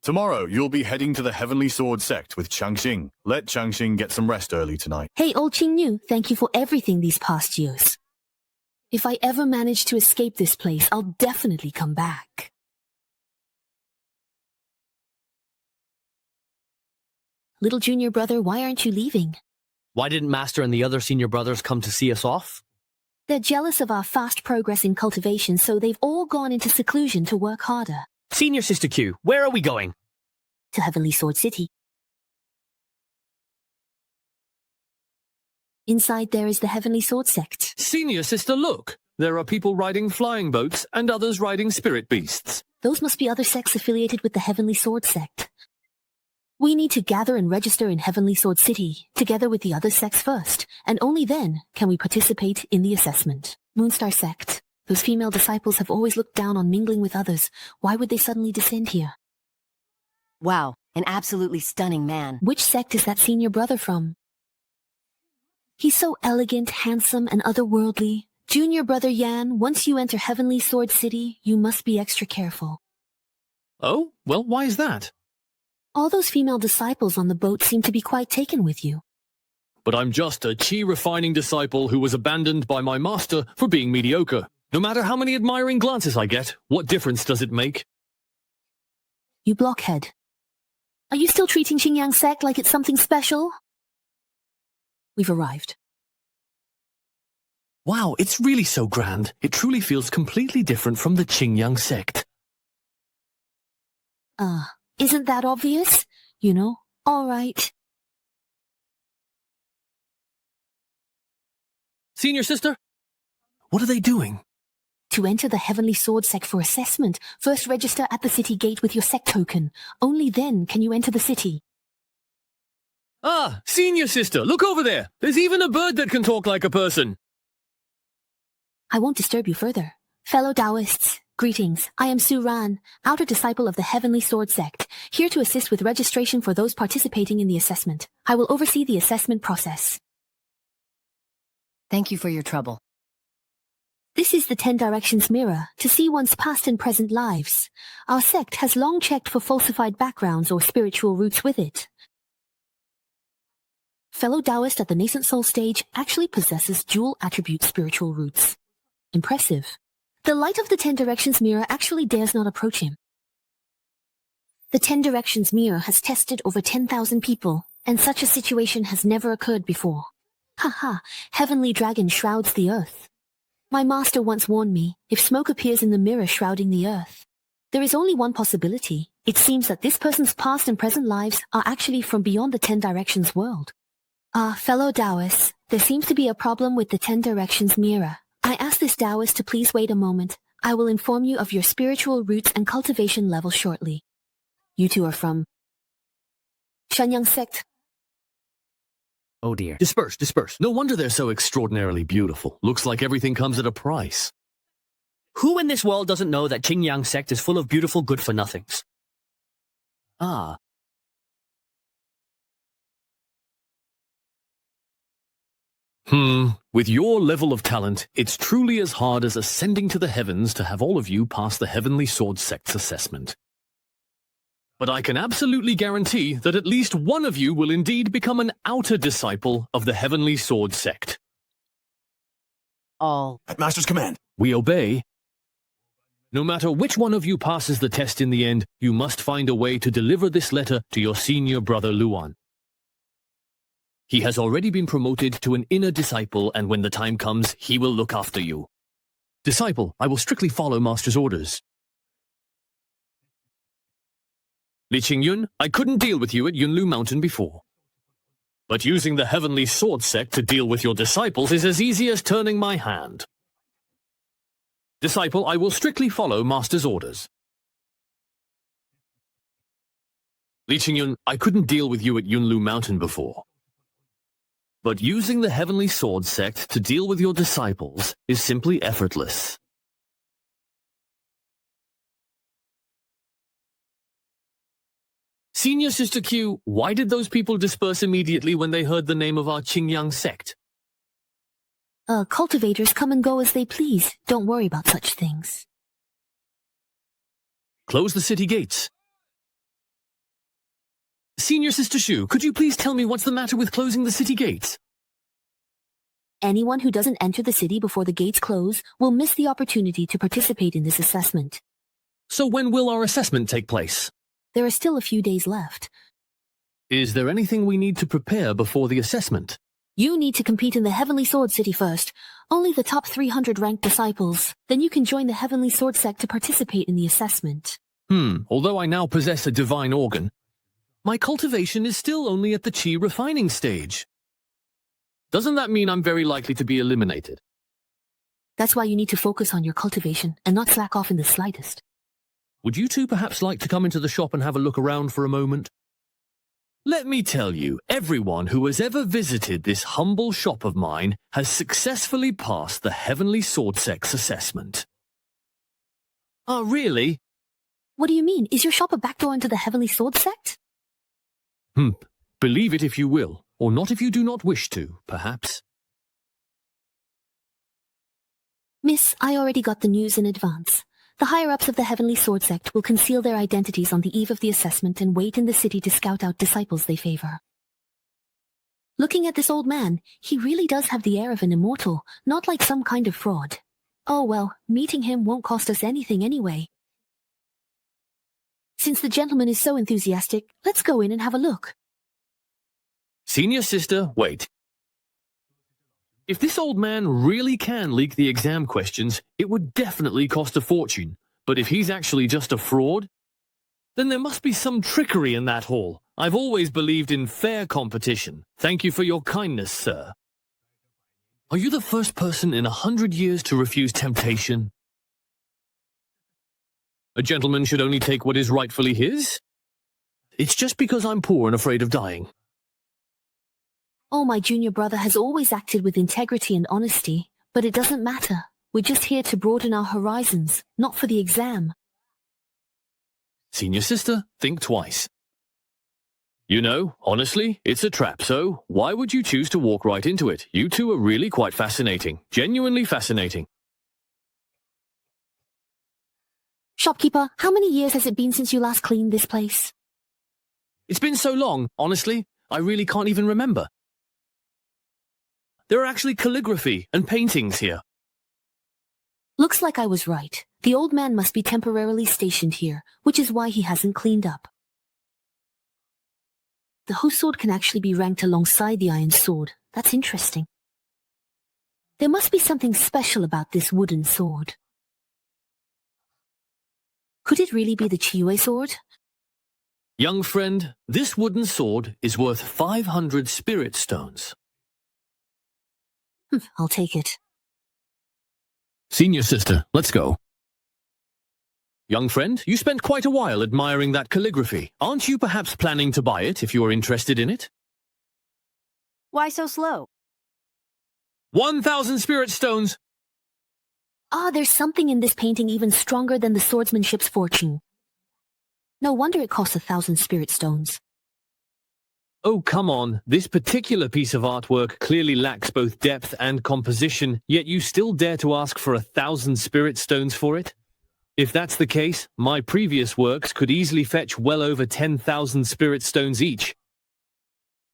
Tomorrow, you'll be heading to the Heavenly Sword Sect with Changqing. Let Changqing get some rest early tonight. Hey, Old Qingyu, thank you for everything these past years. If I ever manage to escape this place, I'll definitely come back. Little junior brother, why aren't you leaving? Why didn't Master and the other senior brothers come to see us off? They're jealous of our fast progress in cultivation, so they've all gone into seclusion to work harder. Senior Sister Q, where are we going? To Heavenly Sword City. Inside there is the Heavenly Sword Sect. Senior Sister, look! There are people riding flying boats and others riding spirit beasts. Those must be other sects affiliated with the Heavenly Sword Sect. We need to gather and register in Heavenly Sword City, together with the other sects first, and only then can we participate in the assessment. Moonstar Sect. Those female disciples have always looked down on mingling with others. Why would they suddenly descend here? Wow, an absolutely stunning man. Which sect is that senior brother from? He's so elegant, handsome, and otherworldly. Junior Brother Yan, once you enter Heavenly Sword City, you must be extra careful. Oh? Well, why is that? All those female disciples on the boat seem to be quite taken with you. But I'm just a chi-refining disciple who was abandoned by my master for being mediocre. No matter how many admiring glances I get, what difference does it make? You blockhead. Are you still treating Qingyang sect like it's something special? We've arrived. Wow, it's really so grand. It truly feels completely different from the Qingyang sect. Isn't that obvious? You know, all right. Senior Sister? What are they doing? To enter the Heavenly Sword Sect for assessment, first register at the city gate with your sect token. Only then can you enter the city. Ah, Senior Sister, look over there. There's even a bird that can talk like a person. I won't disturb you further. Fellow Taoists, Greetings, I am Suran, outer disciple of the Heavenly Sword Sect, here to assist with registration for those participating in the assessment. I will oversee the assessment process. Thank you for your trouble. This is the 10 Directions mirror to see one's past and present lives. Our sect has long checked for falsified backgrounds or spiritual roots with it. Fellow Taoist at the nascent soul stage actually possesses dual attribute spiritual roots. Impressive. The light of the 10 Directions mirror actually dares not approach him. The 10 Directions mirror has tested over 10,000 people, and such a situation has never occurred before. Haha, heavenly dragon shrouds the earth. My master once warned me, if smoke appears in the mirror shrouding the earth, there is only one possibility. It seems that this person's past and present lives are actually from beyond the 10 Directions world. Fellow Taoists, there seems to be a problem with the 10 Directions mirror. I ask this Taoist to please wait a moment. I will inform you of your spiritual roots and cultivation level shortly. You two are from Shenyang sect. Oh dear. Disperse, disperse. No wonder they're so extraordinarily beautiful. Looks like everything comes at a price. Who in this world doesn't know that Qingyang sect is full of beautiful good-for-nothings? Ah. With your level of talent, it's truly as hard as ascending to the heavens to have all of you pass the Heavenly Sword Sect's assessment. But I can absolutely guarantee that at least one of you will indeed become an outer disciple of the Heavenly Sword Sect. All. At Master's command. We obey. No matter which one of you passes the test in the end, you must find a way to deliver this letter to your senior brother Luan. He has already been promoted to an inner disciple, and when the time comes, he will look after you. Disciple, I will strictly follow Master's orders. Li Qingyun, I couldn't deal with you at Yunlu Mountain before. But using the Heavenly Sword Sect to deal with your disciples is as easy as turning my hand. Disciple, I will strictly follow Master's orders. Li Qingyun, I couldn't deal with you at Yunlu Mountain before. But using the Heavenly Sword Sect to deal with your disciples is simply effortless. Senior Sister Q, why did those people disperse immediately when they heard the name of our Qingyang sect? Cultivators come and go as they please. Don't worry about such things. Close the city gates. Senior Sister Shu, could you please tell me what's the matter with closing the city gates? Anyone who doesn't enter the city before the gates close will miss the opportunity to participate in this assessment. So when will our assessment take place? There are still a few days left. Is there anything we need to prepare before the assessment? You need to compete in the Heavenly Sword City first. Only the top 300 ranked disciples. Then you can join the Heavenly Sword Sect to participate in the assessment. Although I now possess a divine organ, my cultivation is still only at the chi refining stage. Doesn't that mean I'm very likely to be eliminated? That's why you need to focus on your cultivation and not slack off in the slightest. Would you two perhaps like to come into the shop and have a look around for a moment? Let me tell you, everyone who has ever visited this humble shop of mine has successfully passed the Heavenly Sword Sect's assessment. Oh, really? What do you mean? Is your shop a backdoor into the Heavenly Sword Sect? Believe it if you will, or not if you do not wish to, perhaps. Miss, I already got the news in advance. The higher-ups of the Heavenly Sword Sect will conceal their identities on the eve of the assessment and wait in the city to scout out disciples they favor. Looking at this old man, he really does have the air of an immortal, not like some kind of fraud. Oh well, meeting him won't cost us anything anyway. Since the gentleman is so enthusiastic, let's go in and have a look. Senior Sister, wait. If this old man really can leak the exam questions, it would definitely cost a fortune. But if he's actually just a fraud, then there must be some trickery in that hall. I've always believed in fair competition. Thank you for your kindness, sir. Are you the first person in 100 years to refuse temptation? A gentleman should only take what is rightfully his? It's just because I'm poor and afraid of dying. Oh, my junior brother has always acted with integrity and honesty, but it doesn't matter. We're just here to broaden our horizons, not for the exam. Senior sister, think twice. You know, honestly, it's a trap, so why would you choose to walk right into it? You two are really quite fascinating. Genuinely fascinating. Shopkeeper, how many years has it been since you last cleaned this place? It's been so long, honestly, I really can't even remember. There are actually calligraphy and paintings here. Looks like I was right. The old man must be temporarily stationed here, which is why he hasn't cleaned up. The host sword can actually be ranked alongside the iron sword. That's interesting. There must be something special about this wooden sword. Could it really be the Chiwe sword? Young friend, this wooden sword is worth 500 spirit stones. I'll take it. Senior sister, let's go. Young friend, you spent quite a while admiring that calligraphy. Aren't you perhaps planning to buy it if you are interested in it? Why so slow? 1,000 spirit stones! There's something in this painting even stronger than the swordsmanship's fortune. No wonder it costs 1,000 spirit stones. Oh, come on. This particular piece of artwork clearly lacks both depth and composition, yet you still dare to ask for 1,000 spirit stones for it? If that's the case, my previous works could easily fetch well over 10,000 spirit stones each.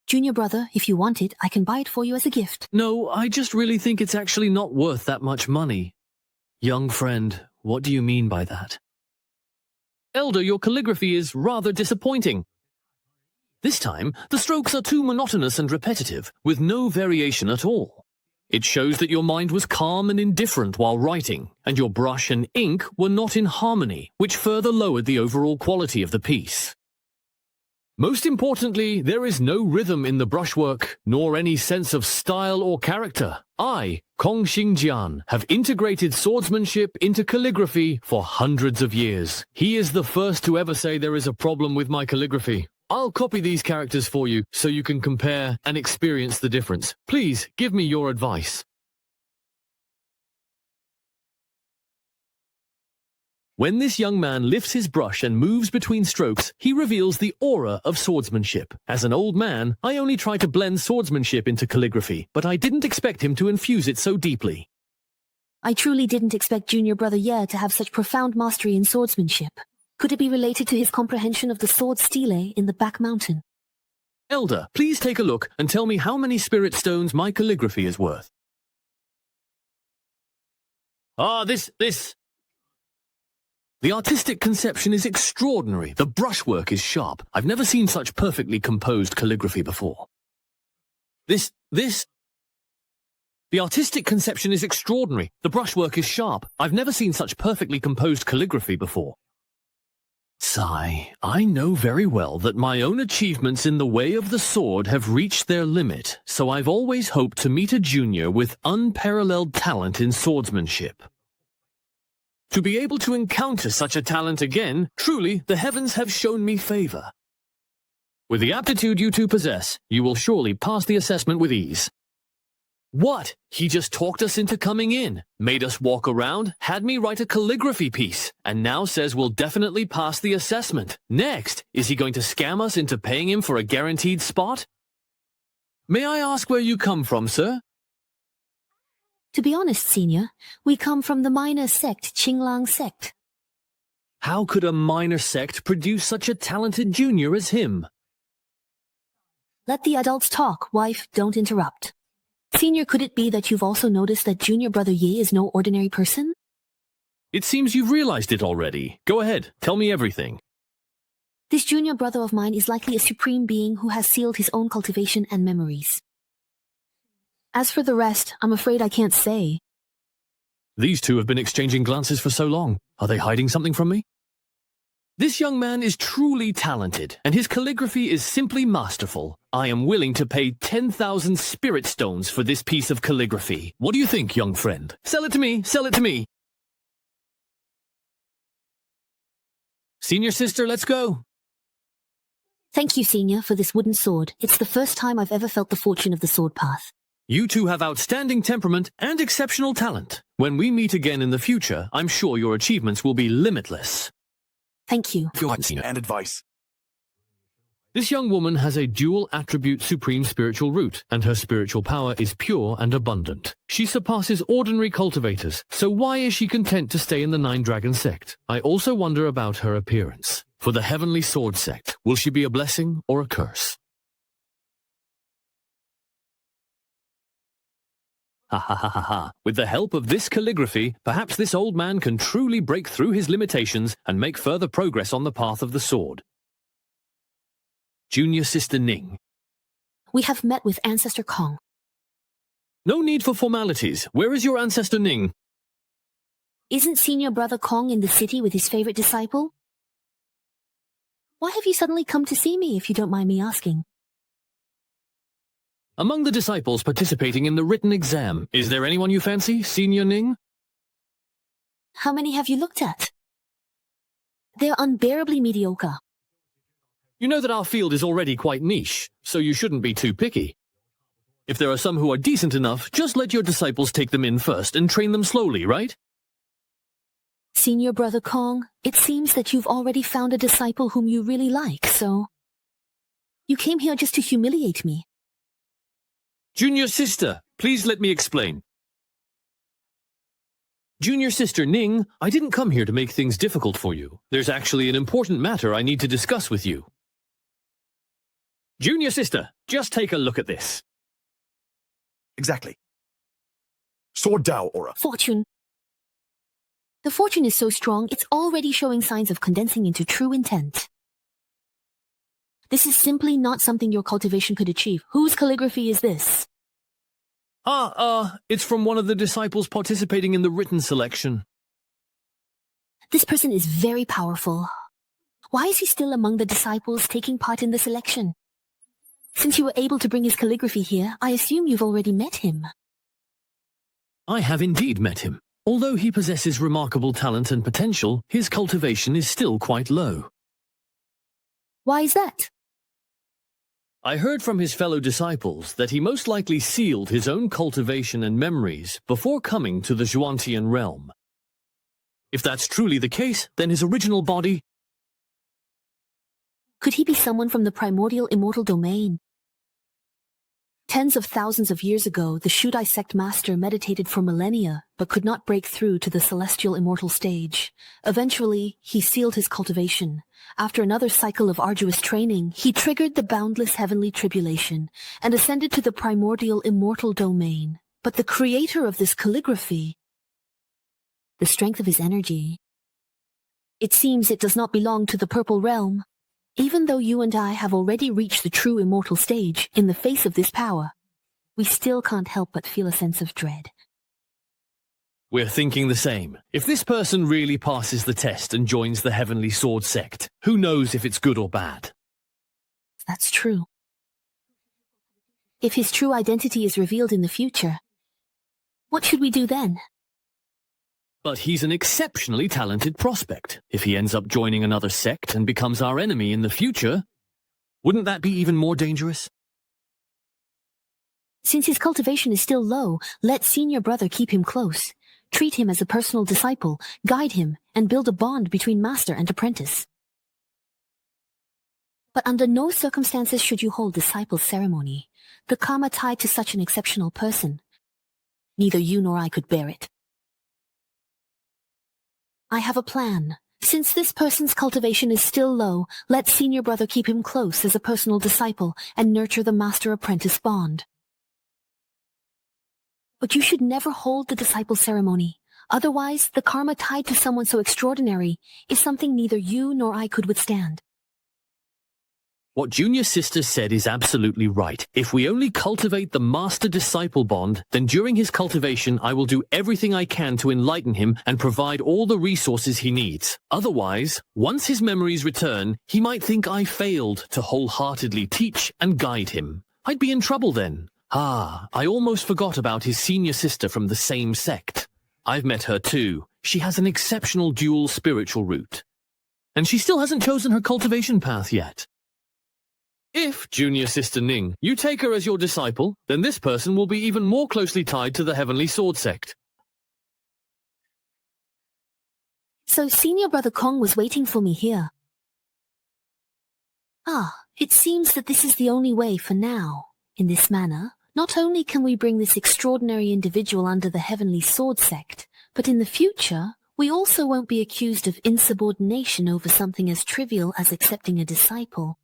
Junior brother, if you want it, I can buy it for you as a gift. No, I just really think it's actually not worth that much money. Young friend, what do you mean by that? Elder, your calligraphy is rather disappointing. This time, the strokes are too monotonous and repetitive, with no variation at all. It shows that your mind was calm and indifferent while writing, and your brush and ink were not in harmony, which further lowered the overall quality of the piece. Most importantly, there is no rhythm in the brushwork, nor any sense of style or character. I, Kong Xingjian, have integrated swordsmanship into calligraphy for hundreds of years. He is the first to ever say there is a problem with my calligraphy. I'll copy these characters for you so you can compare and experience the difference. Please give me your advice. When this young man lifts his brush and moves between strokes, he reveals the aura of swordsmanship. As an old man, I only try to blend swordsmanship into calligraphy, but I didn't expect him to infuse it so deeply. I truly didn't expect Junior Brother Ye to have such profound mastery in swordsmanship. Could it be related to his comprehension of the sword stele in the back mountain? Elder, please take a look and tell me how many spirit stones my calligraphy is worth. This... The artistic conception is extraordinary. The brushwork is sharp. I've never seen such perfectly composed calligraphy before. The artistic conception is extraordinary. The brushwork is sharp. I've never seen such perfectly composed calligraphy before. Sigh, I know very well that my own achievements in the way of the sword have reached their limit, so I've always hoped to meet a junior with unparalleled talent in swordsmanship. To be able to encounter such a talent again, truly, the heavens have shown me favor. With the aptitude you two possess, you will surely pass the assessment with ease. What? He just talked us into coming in, made us walk around, had me write a calligraphy piece, and now says we'll definitely pass the assessment. Next, is he going to scam us into paying him for a guaranteed spot? May I ask where you come from, sir? To be honest, Senior, we come from the minor sect, Qinglang sect. How could a minor sect produce such a talented junior as him? Let the adults talk, wife, don't interrupt. Senior, could it be that you've also noticed that Junior Brother Ye is no ordinary person? It seems you've realized it already. Go ahead, tell me everything. This junior brother of mine is likely a supreme being who has sealed his own cultivation and memories. As for the rest, I'm afraid I can't say. These two have been exchanging glances for so long. Are they hiding something from me? This young man is truly talented, and his calligraphy is simply masterful. I am willing to pay 10,000 spirit stones for this piece of calligraphy. What do you think, young friend? Sell it to me! Sell it to me! Senior sister, let's go! Thank you, Senior, for this wooden sword. It's the first time I've ever felt the fortune of the sword path. You two have outstanding temperament and exceptional talent. When we meet again in the future, I'm sure your achievements will be limitless. Thank you. And advice. This young woman has a dual attribute supreme spiritual root, and her spiritual power is pure and abundant. She surpasses ordinary cultivators, so why is she content to stay in the Nine Dragon sect? I also wonder about her appearance. For the Heavenly Sword sect, will she be a blessing or a curse? Ha ha ha ha ha. With the help of this calligraphy, perhaps this old man can truly break through his limitations and make further progress on the path of the sword. Junior Sister Ning. We have met with Ancestor Kong. No need for formalities. Where is your Ancestor Ning? Isn't Senior Brother Kong in the city with his favorite disciple? Why have you suddenly come to see me, if you don't mind me asking? Among the disciples participating in the written exam, is there anyone you fancy, Senior Ning? How many have you looked at? They're unbearably mediocre. You know that our field is already quite niche, so you shouldn't be too picky. If there are some who are decent enough, just let your disciples take them in first and train them slowly, right? Senior Brother Kong, it seems that you've already found a disciple whom you really like, so... You came here just to humiliate me. Junior Sister, please let me explain. Junior Sister Ning, I didn't come here to make things difficult for you. There's actually an important matter I need to discuss with you. Junior Sister, just take a look at this. Exactly. Sword Dao aura. Fortune. The fortune is so strong, it's already showing signs of condensing into true intent. This is simply not something your cultivation could achieve. Whose calligraphy is this? It's from one of the disciples participating in the written selection. This person is very powerful. Why is he still among the disciples taking part in the selection? Since you were able to bring his calligraphy here, I assume you've already met him. I have indeed met him. Although he possesses remarkable talent and potential, his cultivation is still quite low. Why is that? I heard from his fellow disciples that he most likely sealed his own cultivation and memories before coming to the Zhuantian realm. If that's truly the case, then his original body... Could he be someone from the primordial immortal domain? Tens of thousands of years ago, the Shudai sect master meditated for millennia, but could not break through to the celestial immortal stage. Eventually, he sealed his cultivation. After another cycle of arduous training, he triggered the boundless heavenly tribulation and ascended to the primordial immortal domain. But the creator of this calligraphy, the strength of his energy, it seems it does not belong to the purple realm. Even though you and I have already reached the true immortal stage, in the face of this power, we still can't help but feel a sense of dread. We're thinking the same. If this person really passes the test and joins the Heavenly Sword sect, who knows if it's good or bad? That's true. If his true identity is revealed in the future, what should we do then? But he's an exceptionally talented prospect. If he ends up joining another sect and becomes our enemy in the future, wouldn't that be even more dangerous? Since his cultivation is still low, let Senior Brother keep him close. Treat him as a personal disciple, guide him, and build a bond between master and apprentice. But under no circumstances should you hold disciple ceremony. The karma tied to such an exceptional person. Neither you nor I could bear it. I have a plan. Since this person's cultivation is still low, let Senior Brother keep him close as a personal disciple and nurture the master-apprentice bond. But you should never hold the disciple ceremony. Otherwise, the karma tied to someone so extraordinary is something neither you nor I could withstand. What Junior Sister said is absolutely right. If we only cultivate the master-disciple bond, then during his cultivation I will do everything I can to enlighten him and provide all the resources he needs. Otherwise, once his memories return, he might think I failed to wholeheartedly teach and guide him. I'd be in trouble then. I almost forgot about his senior sister from the same sect. I've met her too. She has an exceptional dual spiritual root. And she still hasn't chosen her cultivation path yet. If, Junior Sister Ning, you take her as your disciple, then this person will be even more closely tied to the Heavenly Sword Sect. So Senior Brother Kong was waiting for me here. Ah, it seems that this is the only way for now. In this manner, not only can we bring this extraordinary individual under the Heavenly Sword Sect, but in the future, we also won't be accused of insubordination over something as trivial as accepting a disciple.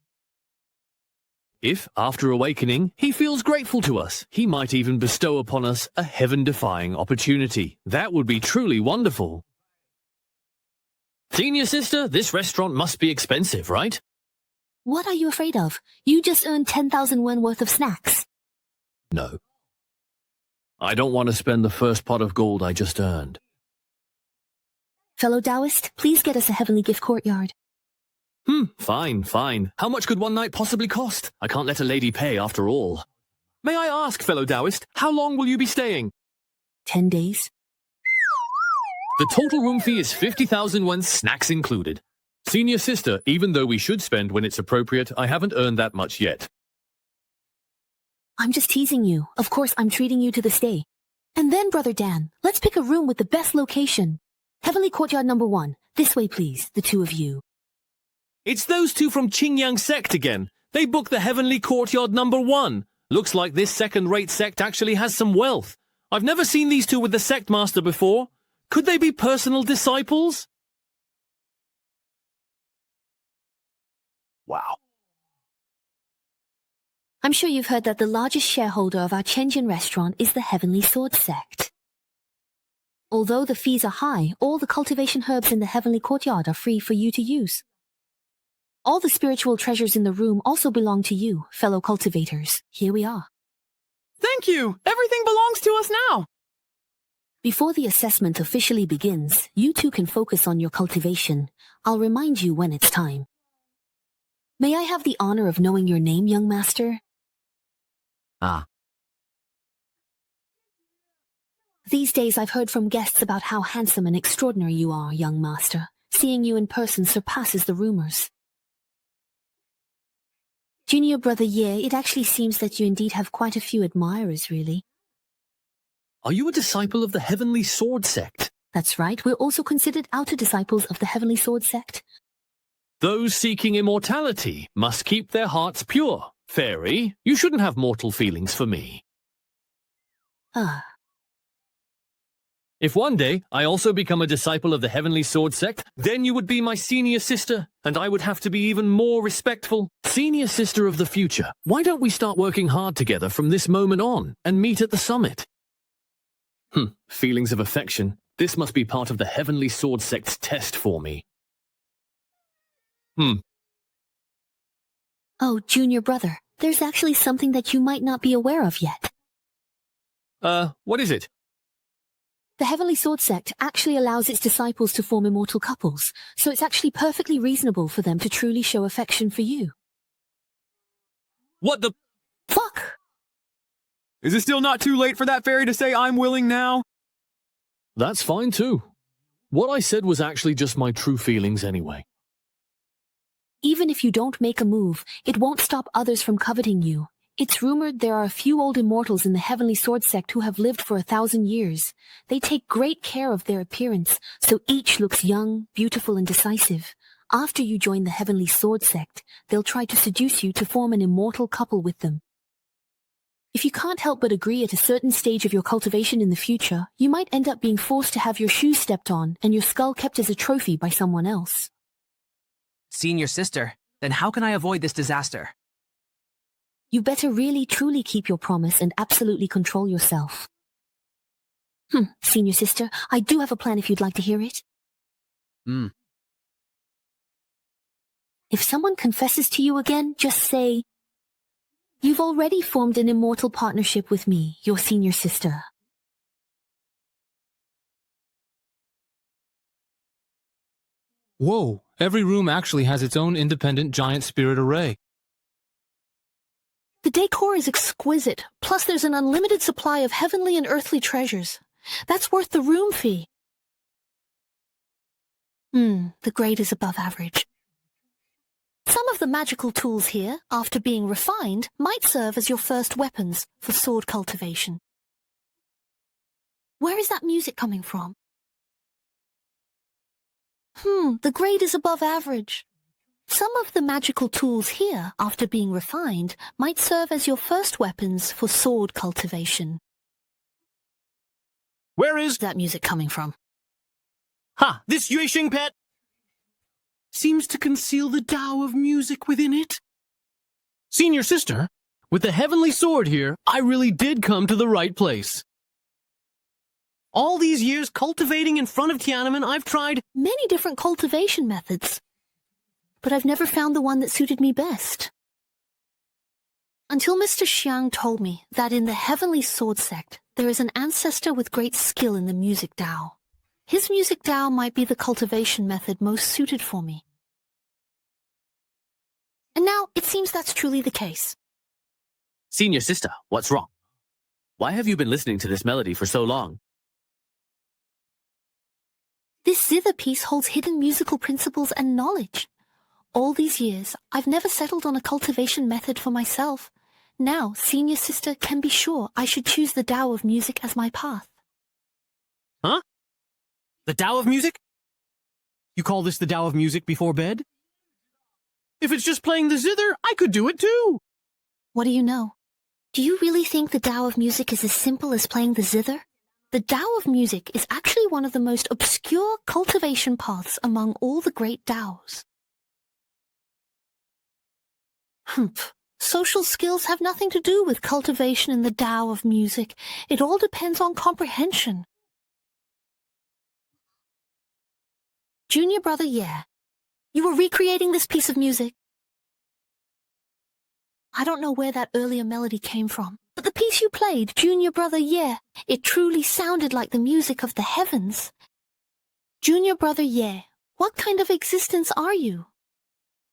If, after awakening, he feels grateful to us, he might even bestow upon us a heaven-defying opportunity. That would be truly wonderful. Senior Sister, this restaurant must be expensive, right? What are you afraid of? You just earned 10,000 yen worth of snacks. No. I don't want to spend the first pot of gold I just earned. Fellow Taoist, please get us a heavenly gift courtyard. Fine. How much could one night possibly cost? I can't let a lady pay after all. May I ask, fellow Taoist, how long will you be staying? 10 days. The total room fee is 50,000 won, snacks included. Senior Sister, even though we should spend when it's appropriate, I haven't earned that much yet. I'm just teasing you. Of course, I'm treating you to the stay. And then, Brother Dan, let's pick a room with the best location. Heavenly Courtyard number 1. This way, please, the two of you. It's those two from Qingyang sect again. They booked the Heavenly Courtyard number 1. Looks like this second-rate sect actually has some wealth. I've never seen these two with the sect master before. Could they be personal disciples? Wow. I'm sure you've heard that the largest shareholder of our Chenjin restaurant is the Heavenly Sword Sect. Although the fees are high, all the cultivation herbs in the Heavenly Courtyard are free for you to use. All the spiritual treasures in the room also belong to you, fellow cultivators. Here we are. Thank you! Everything belongs to us now! Before the assessment officially begins, you two can focus on your cultivation. I'll remind you when it's time. May I have the honor of knowing your name, young master? These days I've heard from guests about how handsome and extraordinary you are, young master. Seeing you in person surpasses the rumors. Junior Brother Ye, it actually seems that you indeed have quite a few admirers, really. Are you a disciple of the Heavenly Sword Sect? That's right. We're also considered outer disciples of the Heavenly Sword Sect. Those seeking immortality must keep their hearts pure. Fairy, you shouldn't have mortal feelings for me. If one day I also become a disciple of the Heavenly Sword Sect, then you would be my senior sister, and I would have to be even more respectful. Senior sister of the future, why don't we start working hard together from this moment on and meet at the summit? Feelings of affection. This must be part of the Heavenly Sword Sect's test for me. Oh, Junior Brother, there's actually something that you might not be aware of yet. What is it? The Heavenly Sword Sect actually allows its disciples to form immortal couples, so it's actually perfectly reasonable for them to truly show affection for you. What the... Fuck! Is it still not too late for that fairy to say I'm willing now? That's fine too. What I said was actually just my true feelings anyway. Even if you don't make a move, it won't stop others from coveting you. It's rumored there are a few old immortals in the Heavenly Sword Sect who have lived for 1,000 years. They take great care of their appearance, so each looks young, beautiful, and decisive. After you join the Heavenly Sword Sect, they'll try to seduce you to form an immortal couple with them. If you can't help but agree at a certain stage of your cultivation in the future, you might end up being forced to have your shoes stepped on and your skull kept as a trophy by someone else. Senior sister, then how can I avoid this disaster? You better really truly keep your promise and absolutely control yourself. Senior sister, I do have a plan if you'd like to hear it. If someone confesses to you again, just say, "You've already formed an immortal partnership with me, your senior sister." Whoa, every room actually has its own independent giant spirit array. The decor is exquisite, plus there's an unlimited supply of heavenly and earthly treasures. That's worth the room fee. The grade is above average. Some of the the magical tools here, after being refined, might serve as your first weapons for sword cultivation. Where is that music coming from? The grade is above average. Some of the magical tools here, after being refined, might serve as your first weapons for sword cultivation. Where is that music coming from? Ha! This Yuexing pet seems to conceal the Tao of music within it. Senior sister, with the heavenly sword here, I really did come to the right place. All these years cultivating in front of Tiananmen, I've tried many different cultivation methods, but I've never found the one that suited me best. Until Mr. Xiang told me that in the Heavenly Sword sect, there is an ancestor with great skill in the music Tao. His music Tao might be the cultivation method most suited for me. And now, it seems that's truly the case. Senior sister, what's wrong? Why have you been listening to this melody for so long? This zither piece holds hidden musical principles and knowledge. All these years, I've never settled on a cultivation method for myself. Now, senior sister can be sure I should choose the Tao of music as my path. Huh? The Tao of music? You call this the Tao of music before bed? If it's just playing the zither, I could do it too. What do you know? Do you really think the Tao of music is as simple as playing the zither? The Tao of music is actually one of the most obscure cultivation paths among all the great Taos. Social skills have nothing to do with cultivation in the Tao of music. It all depends on comprehension. Junior brother Ye, you were recreating this piece of music. I don't know where that earlier melody came from, but the piece you played, Junior brother Ye, it truly sounded like the music of the heavens. Junior brother Ye, what kind of existence are you?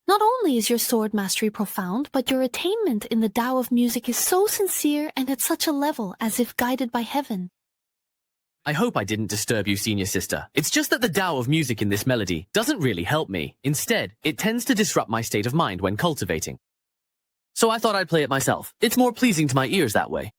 Not only is your sword mastery profound, but your attainment in the Tao of music is so sincere and at such a level as if guided by heaven. I hope I didn't disturb you, senior sister. It's just that the Tao of music in this melody doesn't really help me. Instead, it tends to disrupt my state of mind when cultivating. So I thought I'd play it myself. It's more pleasing to my ears that way.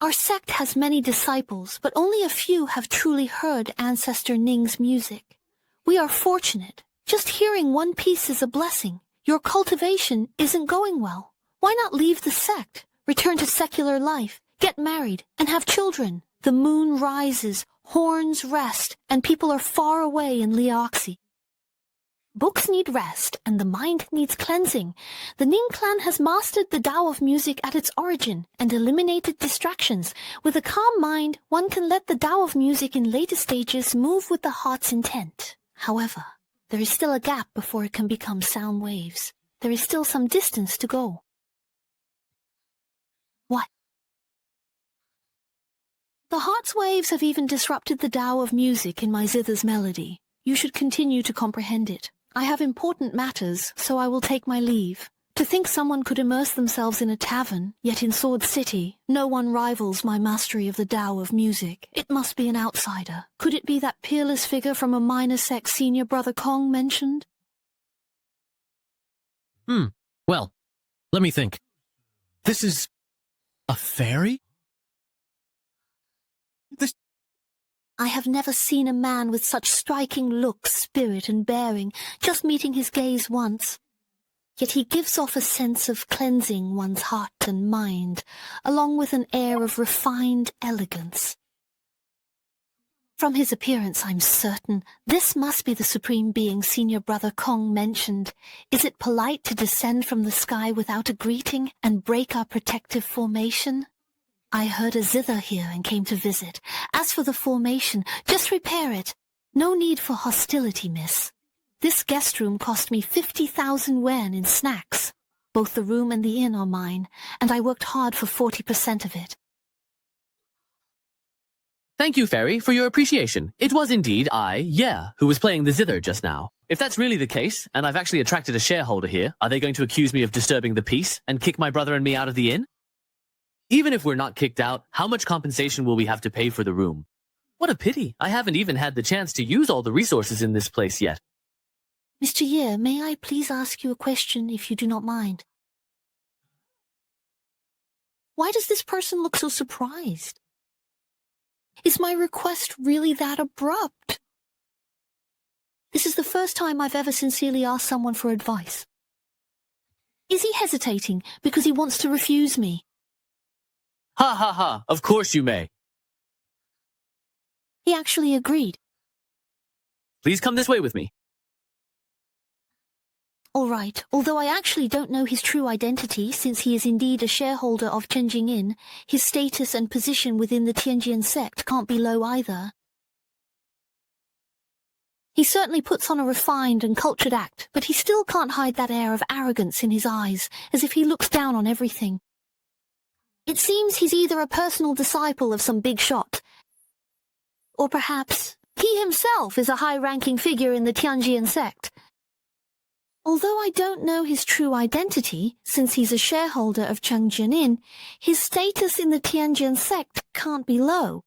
Our sect has many disciples, but only a few have truly heard Ancestor Ning's music. We are fortunate. Just hearing one piece is a blessing. Your cultivation isn't going well. Why not leave the sect, return to secular life, get married, and have children? The moon rises, horns rest, and people are far away in Liaoxi. Books need rest, and the mind needs cleansing. The Ning clan has mastered the Tao of music at its origin and eliminated distractions. With a calm mind, one can let the Tao of music in later stages move with the heart's intent. However, there is still a gap before it can become sound waves. There is still some distance to go. What? The heart's waves have even disrupted the Tao of music in my zither's melody. You should continue to comprehend it. I have important matters, so I will take my leave. To think someone could immerse themselves in a tavern, yet in Sword City, no one rivals my mastery of the Tao of music. It must be an outsider. Could it be that peerless figure from a minor sect senior brother Kong mentioned? Well, let me think. This is a fairy? I have never seen a man with such striking looks, spirit, and bearing, just meeting his gaze once. Yet he gives off a sense of cleansing one's heart and mind, along with an air of refined elegance. From his appearance, I'm certain this must be the supreme being senior brother Kong mentioned. Is it polite to descend from the sky without a greeting and break our protective formation? I heard a zither here and came to visit. As for the formation, just repair it. No need for hostility, miss. This guest room cost me 50,000 yuan in snacks. Both the room and the inn are mine, and I worked hard for 40% of it. Thank you, Fairy, for your appreciation. It was indeed who was playing the zither just now. If that's really the case, and I've actually attracted a shareholder here, are they going to accuse me of disturbing the peace and kick my brother and me out of the inn? Even if we're not kicked out, how much compensation will we have to pay for the room? What a pity. I haven't even had the chance to use all the resources in this place yet. Mr. Ye, may I please ask you a question if you do not mind? Why does this person look so surprised? Is my request really that abrupt? This is the first time I've ever sincerely asked someone for advice. Is he hesitating because he wants to refuse me? Ha ha ha, of course you may. He actually agreed. Please come this way with me. All right, although I actually don't know his true identity since he is indeed a shareholder of Chenjing Inn, his status and position within the Tianjin sect can't be low either. He certainly puts on a refined and cultured act, but he still can't hide that air of arrogance in his eyes, as if he looks down on everything. It seems he's either a personal disciple of some big shot, or perhaps he himself is a high-ranking figure in the Tianjin sect. Although I don't know his true identity, since he's a shareholder of Chenjin Inn, his status in the Tianjin sect can't be low.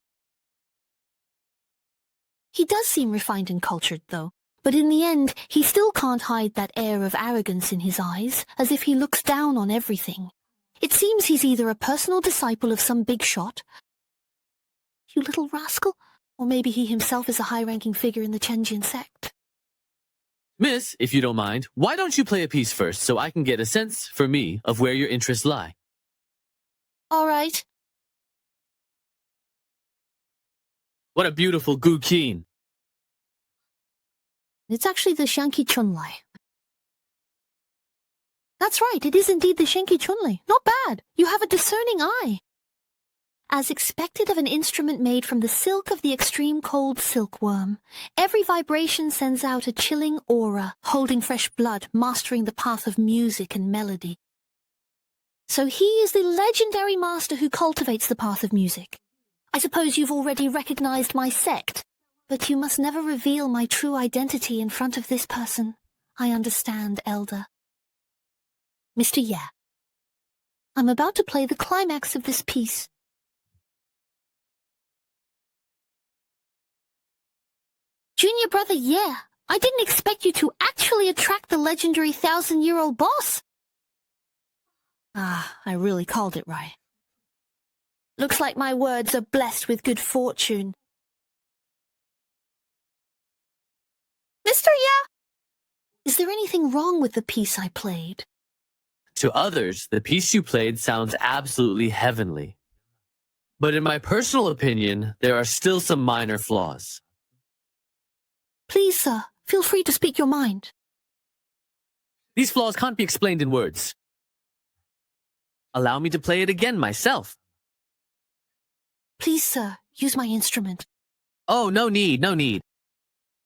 He does seem refined and cultured, though, but in the end, he still can't hide that air of arrogance in his eyes, as if he looks down on everything. It seems he's either a personal disciple of some big shot, you little rascal, or maybe he himself is a high-ranking figure in the Chenjin sect. Miss, if you don't mind, why don't you play a piece first so I can get a sense, for me, of where your interests lie? All right. What a beautiful gu keen. It's actually the Shanqi Chunlai. That's right, it is indeed the Shanqi Chunlai. Not bad. You have a discerning eye. As expected of an instrument made from the silk of the extreme cold silkworm, every vibration sends out a chilling aura, holding fresh blood, mastering the path of music and melody. So he is the legendary master who cultivates the path of music. I suppose you've already recognized my sect, but you must never reveal my true identity in front of this person. I understand, Elder. Mr. Ye, I'm about to play the climax of this piece. Junior brother Ye, I didn't expect you to actually attract the legendary 1,000-year-old boss. Ah, I really called it right. Looks like my words are blessed with good fortune. Mr. Ye! Is there anything wrong with the piece I played? To others, the piece you played sounds absolutely heavenly. But in my personal opinion, there are still some minor flaws. Please, sir, feel free to speak your mind. These flaws can't be explained in words. Allow me to play it again myself. Please, sir, use my instrument. Oh, no need, no need.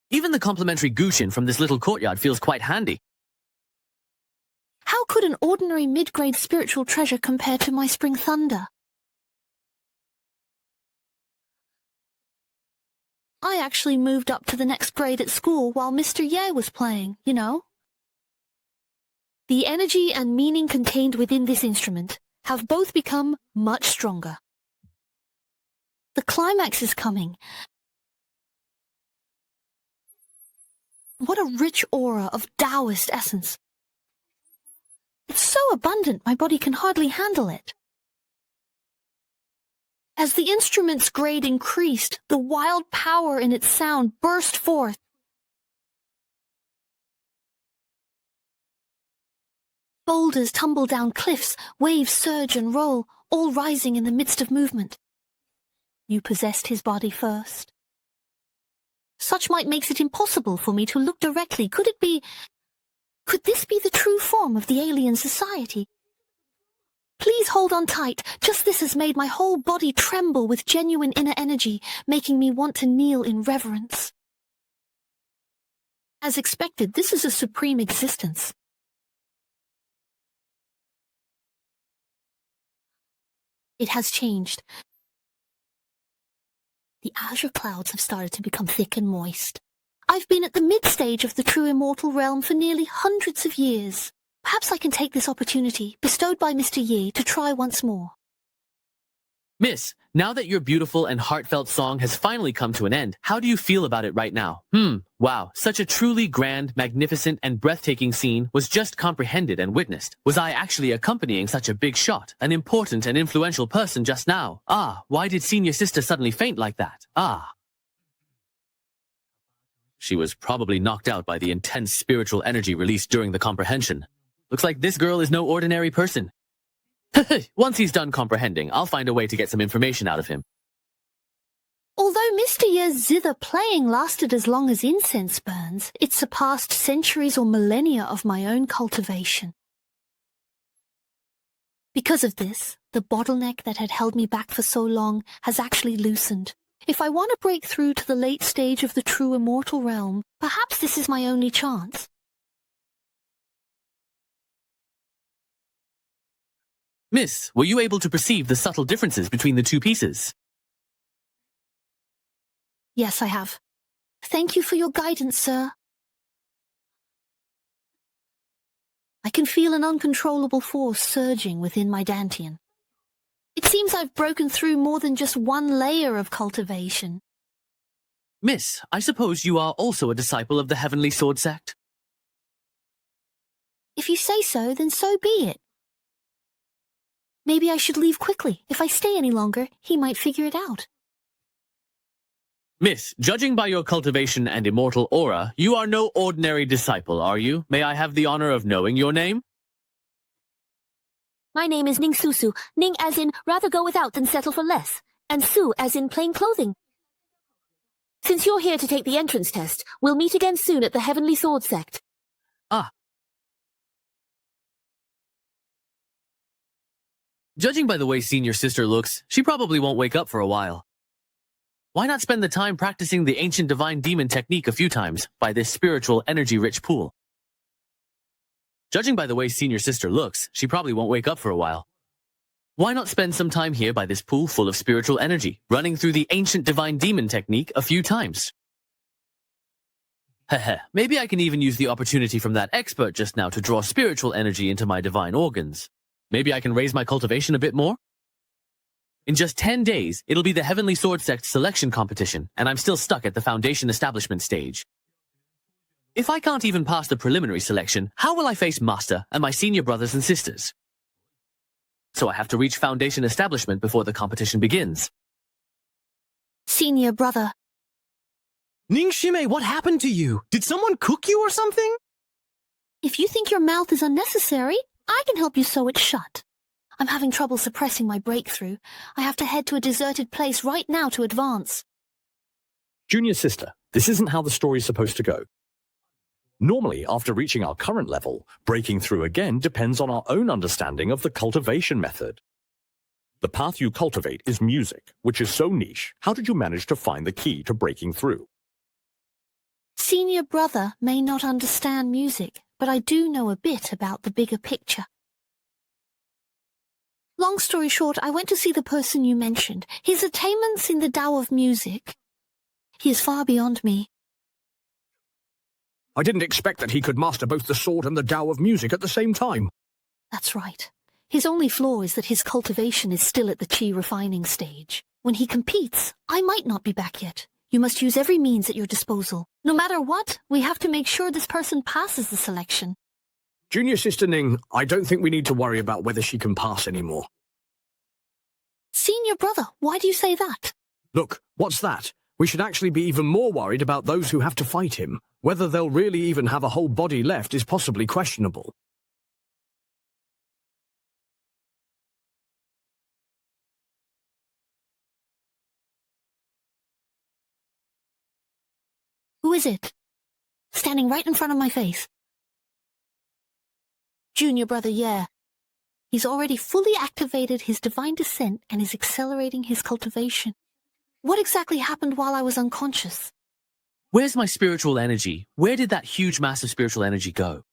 Even the complimentary gushin from this little courtyard feels quite handy. How could an ordinary mid-grade spiritual treasure compare to my spring thunder? I actually moved up to the next grade at school while Mr. Ye was playing, you know. The energy and meaning contained within this instrument have both become much stronger. The climax is coming. What a rich aura of Taoist essence. It's so abundant my body can hardly handle it. As the instrument's grade increased, the wild power in its sound burst forth. Boulders tumble down cliffs, waves surge and roll, all rising in the midst of movement. You possessed his body first. Such might makes it impossible for me to look directly. Could this be the true form of the alien society? Please hold on tight. Just this has made my whole body tremble with genuine inner energy, making me want to kneel in reverence. As expected, this is a supreme existence. It has changed. The azure clouds have started to become thick and moist. I've been at the mid-stage of the true immortal realm for nearly hundreds of years. Perhaps I can take this opportunity, bestowed by Mr. Yi, to try once more. Miss, now that your beautiful and heartfelt song has finally come to an end, how do you feel about it right now? Wow, such a truly grand, magnificent, and breathtaking scene was just comprehended and witnessed. Was I actually accompanying such a big shot, an important and influential person just now? Why did senior sister suddenly faint like that? She was probably knocked out by the intense spiritual energy released during the comprehension. Looks like this girl is no ordinary person. Once he's done comprehending, I'll find a way to get some information out of him. Although Mr. Ye's zither playing lasted as long as incense burns, it surpassed centuries or millennia of my own cultivation. Because of this, the bottleneck that had held me back for so long has actually loosened. If I want to break through to the late stage of the true immortal realm, perhaps this is my only chance. Miss, were you able to perceive the subtle differences between the two pieces? Yes, I have. Thank you for your guidance, sir. I can feel an uncontrollable force surging within my dantian. It seems I've broken through more than just one layer of cultivation. Miss, I suppose you are also a disciple of the Heavenly Sword sect? If you say so, then so be it. Maybe I should leave quickly. If I stay any longer, he might figure it out. Miss, judging by your cultivation and immortal aura, you are no ordinary disciple, are you? May I have the honor of knowing your name? My name is Ning Susu. Ning as in rather go without than settle for less, and Su as in plain clothing. Since you're here to take the entrance test, we'll meet again soon at the Heavenly Sword sect. Judging by the way senior sister looks, she probably won't wake up for a while. Why not spend the time practicing the ancient divine demon technique a few times by this spiritual energy-rich pool? Judging by the way senior sister looks, she probably won't wake up for a while. Why not spend some time here by this pool full of spiritual energy, running through the ancient divine demon technique a few times? Maybe I can even use the opportunity from that expert just now to draw spiritual energy into my divine organs. Maybe I can raise my cultivation a bit more? In just 10 days, it'll be the Heavenly Sword Sect selection competition, and I'm still stuck at the Foundation establishment stage. If I can't even pass the preliminary selection, how will I face Master and my senior brothers and sisters? So I have to reach Foundation establishment before the competition begins. Senior brother. Ning Shime, what happened to you? Did someone cook you or something? If you think your mouth is unnecessary, I can help you sew it shut. I'm having trouble suppressing my breakthrough. I have to head to a deserted place right now to advance. Junior sister, this isn't how the story's supposed to go. Normally, after reaching our current level, breaking through again depends on our own understanding of the cultivation method. The path you cultivate is music, which is so niche. How did you manage to find the key to breaking through? Senior brother may not understand music, but I do know a bit about the bigger picture. Long story short, I went to see the person you mentioned. His attainments in the Tao of music, he is far beyond me. I didn't expect that he could master both the sword and the Tao of music at the same time. That's right. His only flaw is that his cultivation is still at the chi refining stage. When he competes, I might not be back yet. You must use every means at your disposal. No matter what, we have to make sure this person passes the selection. Junior Sister Ning, I don't think we need to worry about whether she can pass anymore. Senior brother, why do you say that? Look, what's that? We should actually be even more worried about those who have to fight him. Whether they'll really even have a whole body left is possibly questionable. Who is it? Standing right in front of my face. Junior brother, yeah. He's already fully activated his divine descent and is accelerating his cultivation. What exactly happened while I was unconscious? Where's my spiritual energy? Where did that huge mass of spiritual energy go?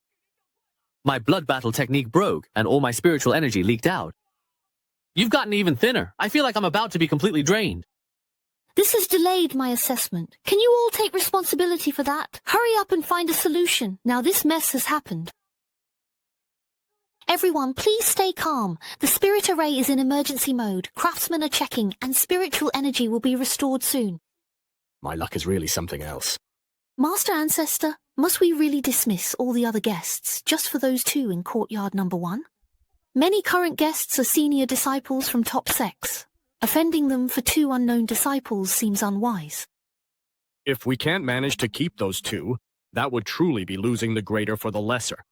My blood battle technique broke, and all my spiritual energy leaked out. You've gotten even thinner. I feel like I'm about to be completely drained. This has delayed my assessment. Can you all take responsibility for that? Hurry up and find a solution. Now this mess has happened. Everyone, please stay calm. The spirit array is in emergency mode. Craftsmen are checking, and spiritual energy will be restored soon. My luck is really something else. Master Ancestor, must we really dismiss all the other guests just for those two in courtyard number 1? Many current guests are senior disciples from top sects. Offending them for 2 unknown disciples seems unwise. If we can't manage to keep those 2, that would truly be losing the greater for the lesser.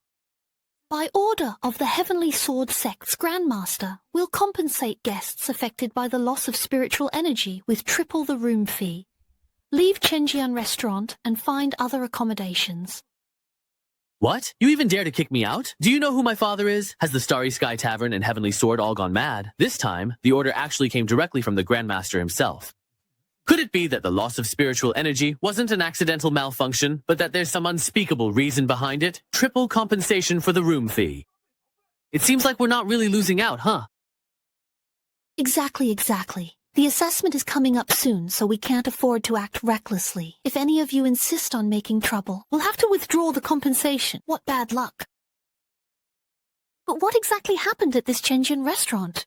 By order of the Heavenly Sword Sect's Grandmaster, we'll compensate guests affected by the loss of spiritual energy with triple the room fee. Leave Chenjian Restaurant and find other accommodations. What? You even dare to kick me out? Do you know who my father is? Has the Starry Sky Tavern and Heavenly Sword all gone mad? This time, the order actually came directly from the Grandmaster himself. Could it be that the loss of spiritual energy wasn't an accidental malfunction, but that there's some unspeakable reason behind it? Triple compensation for the room fee. It seems like we're not really losing out, huh? Exactly. The assessment is coming up soon, so we can't afford to act recklessly. If any of you insist on making trouble, we'll have to withdraw the compensation. What bad luck. But what exactly happened at this Chenjian restaurant?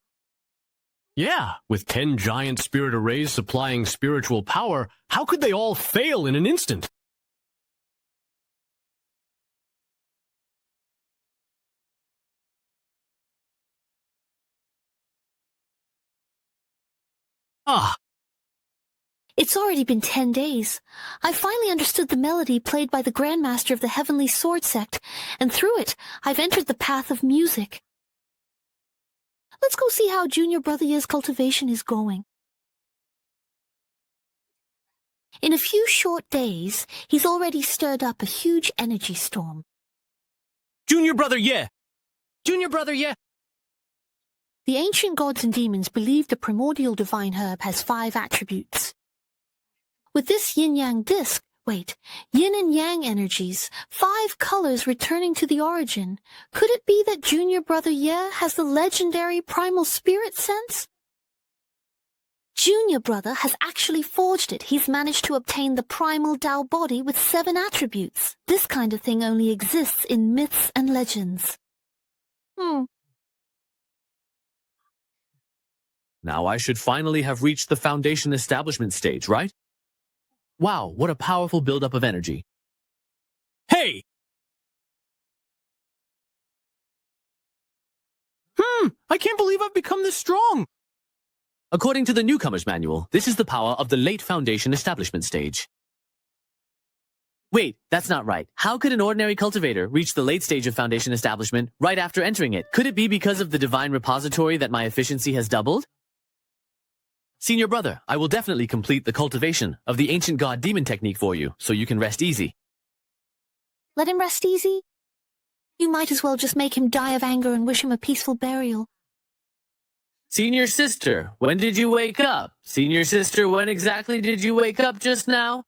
Yeah, with 10 giant spirit arrays supplying spiritual power, how could they all fail in an instant? It's already been 10 days. I finally understood the melody played by the Grandmaster of the Heavenly Sword Sect, and through it, I've entered the path of music. Let's go see how Junior Brother Ye's cultivation is going. In a few short days, he's already stirred up a huge energy storm. Junior Brother Ye! Junior Brother Ye! The ancient gods and demons believe the primordial divine herb has 5 attributes. With this yin-yang disc, yin and yang energies, 5 colors returning to the origin, could it be that Junior Brother Ye has the legendary primal spirit sense? Junior Brother has actually forged it. He's managed to obtain the primal Tao body with 7 attributes. This kind of thing only exists in myths and legends. Now I should finally have reached the foundation establishment stage, right? Wow, what a powerful buildup of energy. Hey! I can't believe I've become this strong! According to the newcomer's manual, this is the power of the late foundation establishment stage. Wait, that's not right. How could an ordinary cultivator reach the late stage of foundation establishment right after entering it? Could it be because of the divine repository that my efficiency has doubled? Senior brother, I will definitely complete the cultivation of the ancient god demon technique for you, so you can rest easy. Let him rest easy? You might as well just make him die of anger and wish him a peaceful burial. Senior sister, when did you wake up? Senior sister, when exactly did you wake up just now?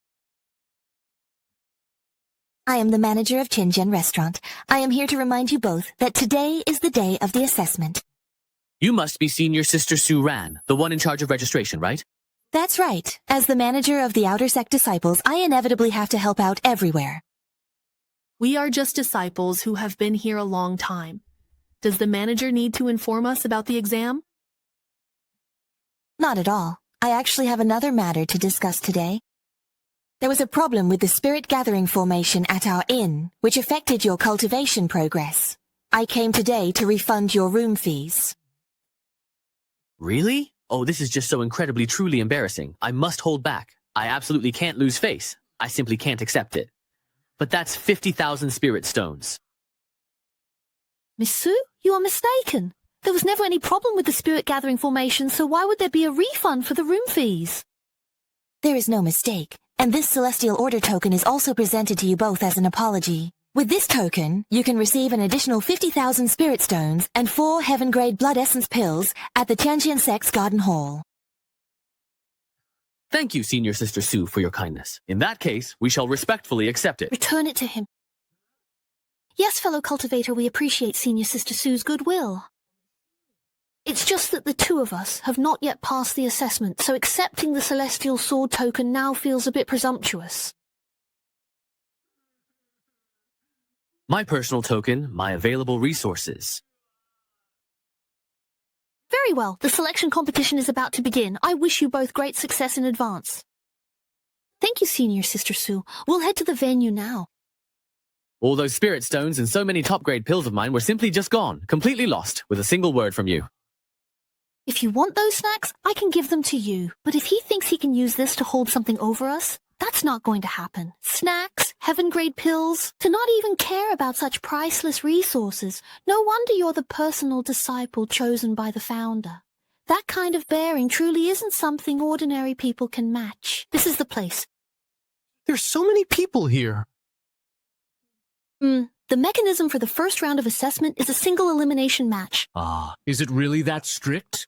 I am the manager of Chenjian Restaurant. I am here to remind you both that today is the day of the assessment. You must be Senior Sister Su Ran, the one in charge of registration, right? That's right. As the manager of the Outer Sect Disciples, I inevitably have to help out everywhere. We are just disciples who have been here a long time. Does the manager need to inform us about the exam? Not at all. I actually have another matter to discuss today. There was a problem with the spirit gathering formation at our inn, which affected your cultivation progress. I came today to refund your room fees. Really? Oh, this is just so incredibly truly embarrassing. I must hold back. I absolutely can't lose face. I simply can't accept it. But that's 50,000 spirit stones. Miss Su, you are mistaken. There was never any problem with the spirit gathering formation, so why would there be a refund for the room fees? There is no mistake, and this Celestial Order token is also presented to you both as an apology. With this token, you can receive an additional 50,000 spirit stones and 4 heaven-grade blood essence pills at the Tianjian Sect's Garden Hall. Thank you, Senior Sister Su, for your kindness. In that case, we shall respectfully accept it. Return it to him. Yes, fellow cultivator, we appreciate Senior Sister Su's goodwill. It's just that the 2 of us have not yet passed the assessment, so accepting the Celestial Sword token now feels a bit presumptuous. My personal token, my available resources. Very well. The selection competition is about to begin. I wish you both great success in advance. Thank you, Senior Sister Sue. We'll head to the venue now. All those spirit stones and so many top-grade pills of mine were simply just gone, completely lost, with a single word from you. If you want those snacks, I can give them to you. But if he thinks he can use this to hold something over us, that's not going to happen. Snacks, heaven-grade pills, to not even care about such priceless resources. No wonder you're the personal disciple chosen by the founder. That kind of bearing truly isn't something ordinary people can match. This is the place. There's so many people here. The mechanism for the first round of assessment is a single elimination match. Ah, is it really that strict?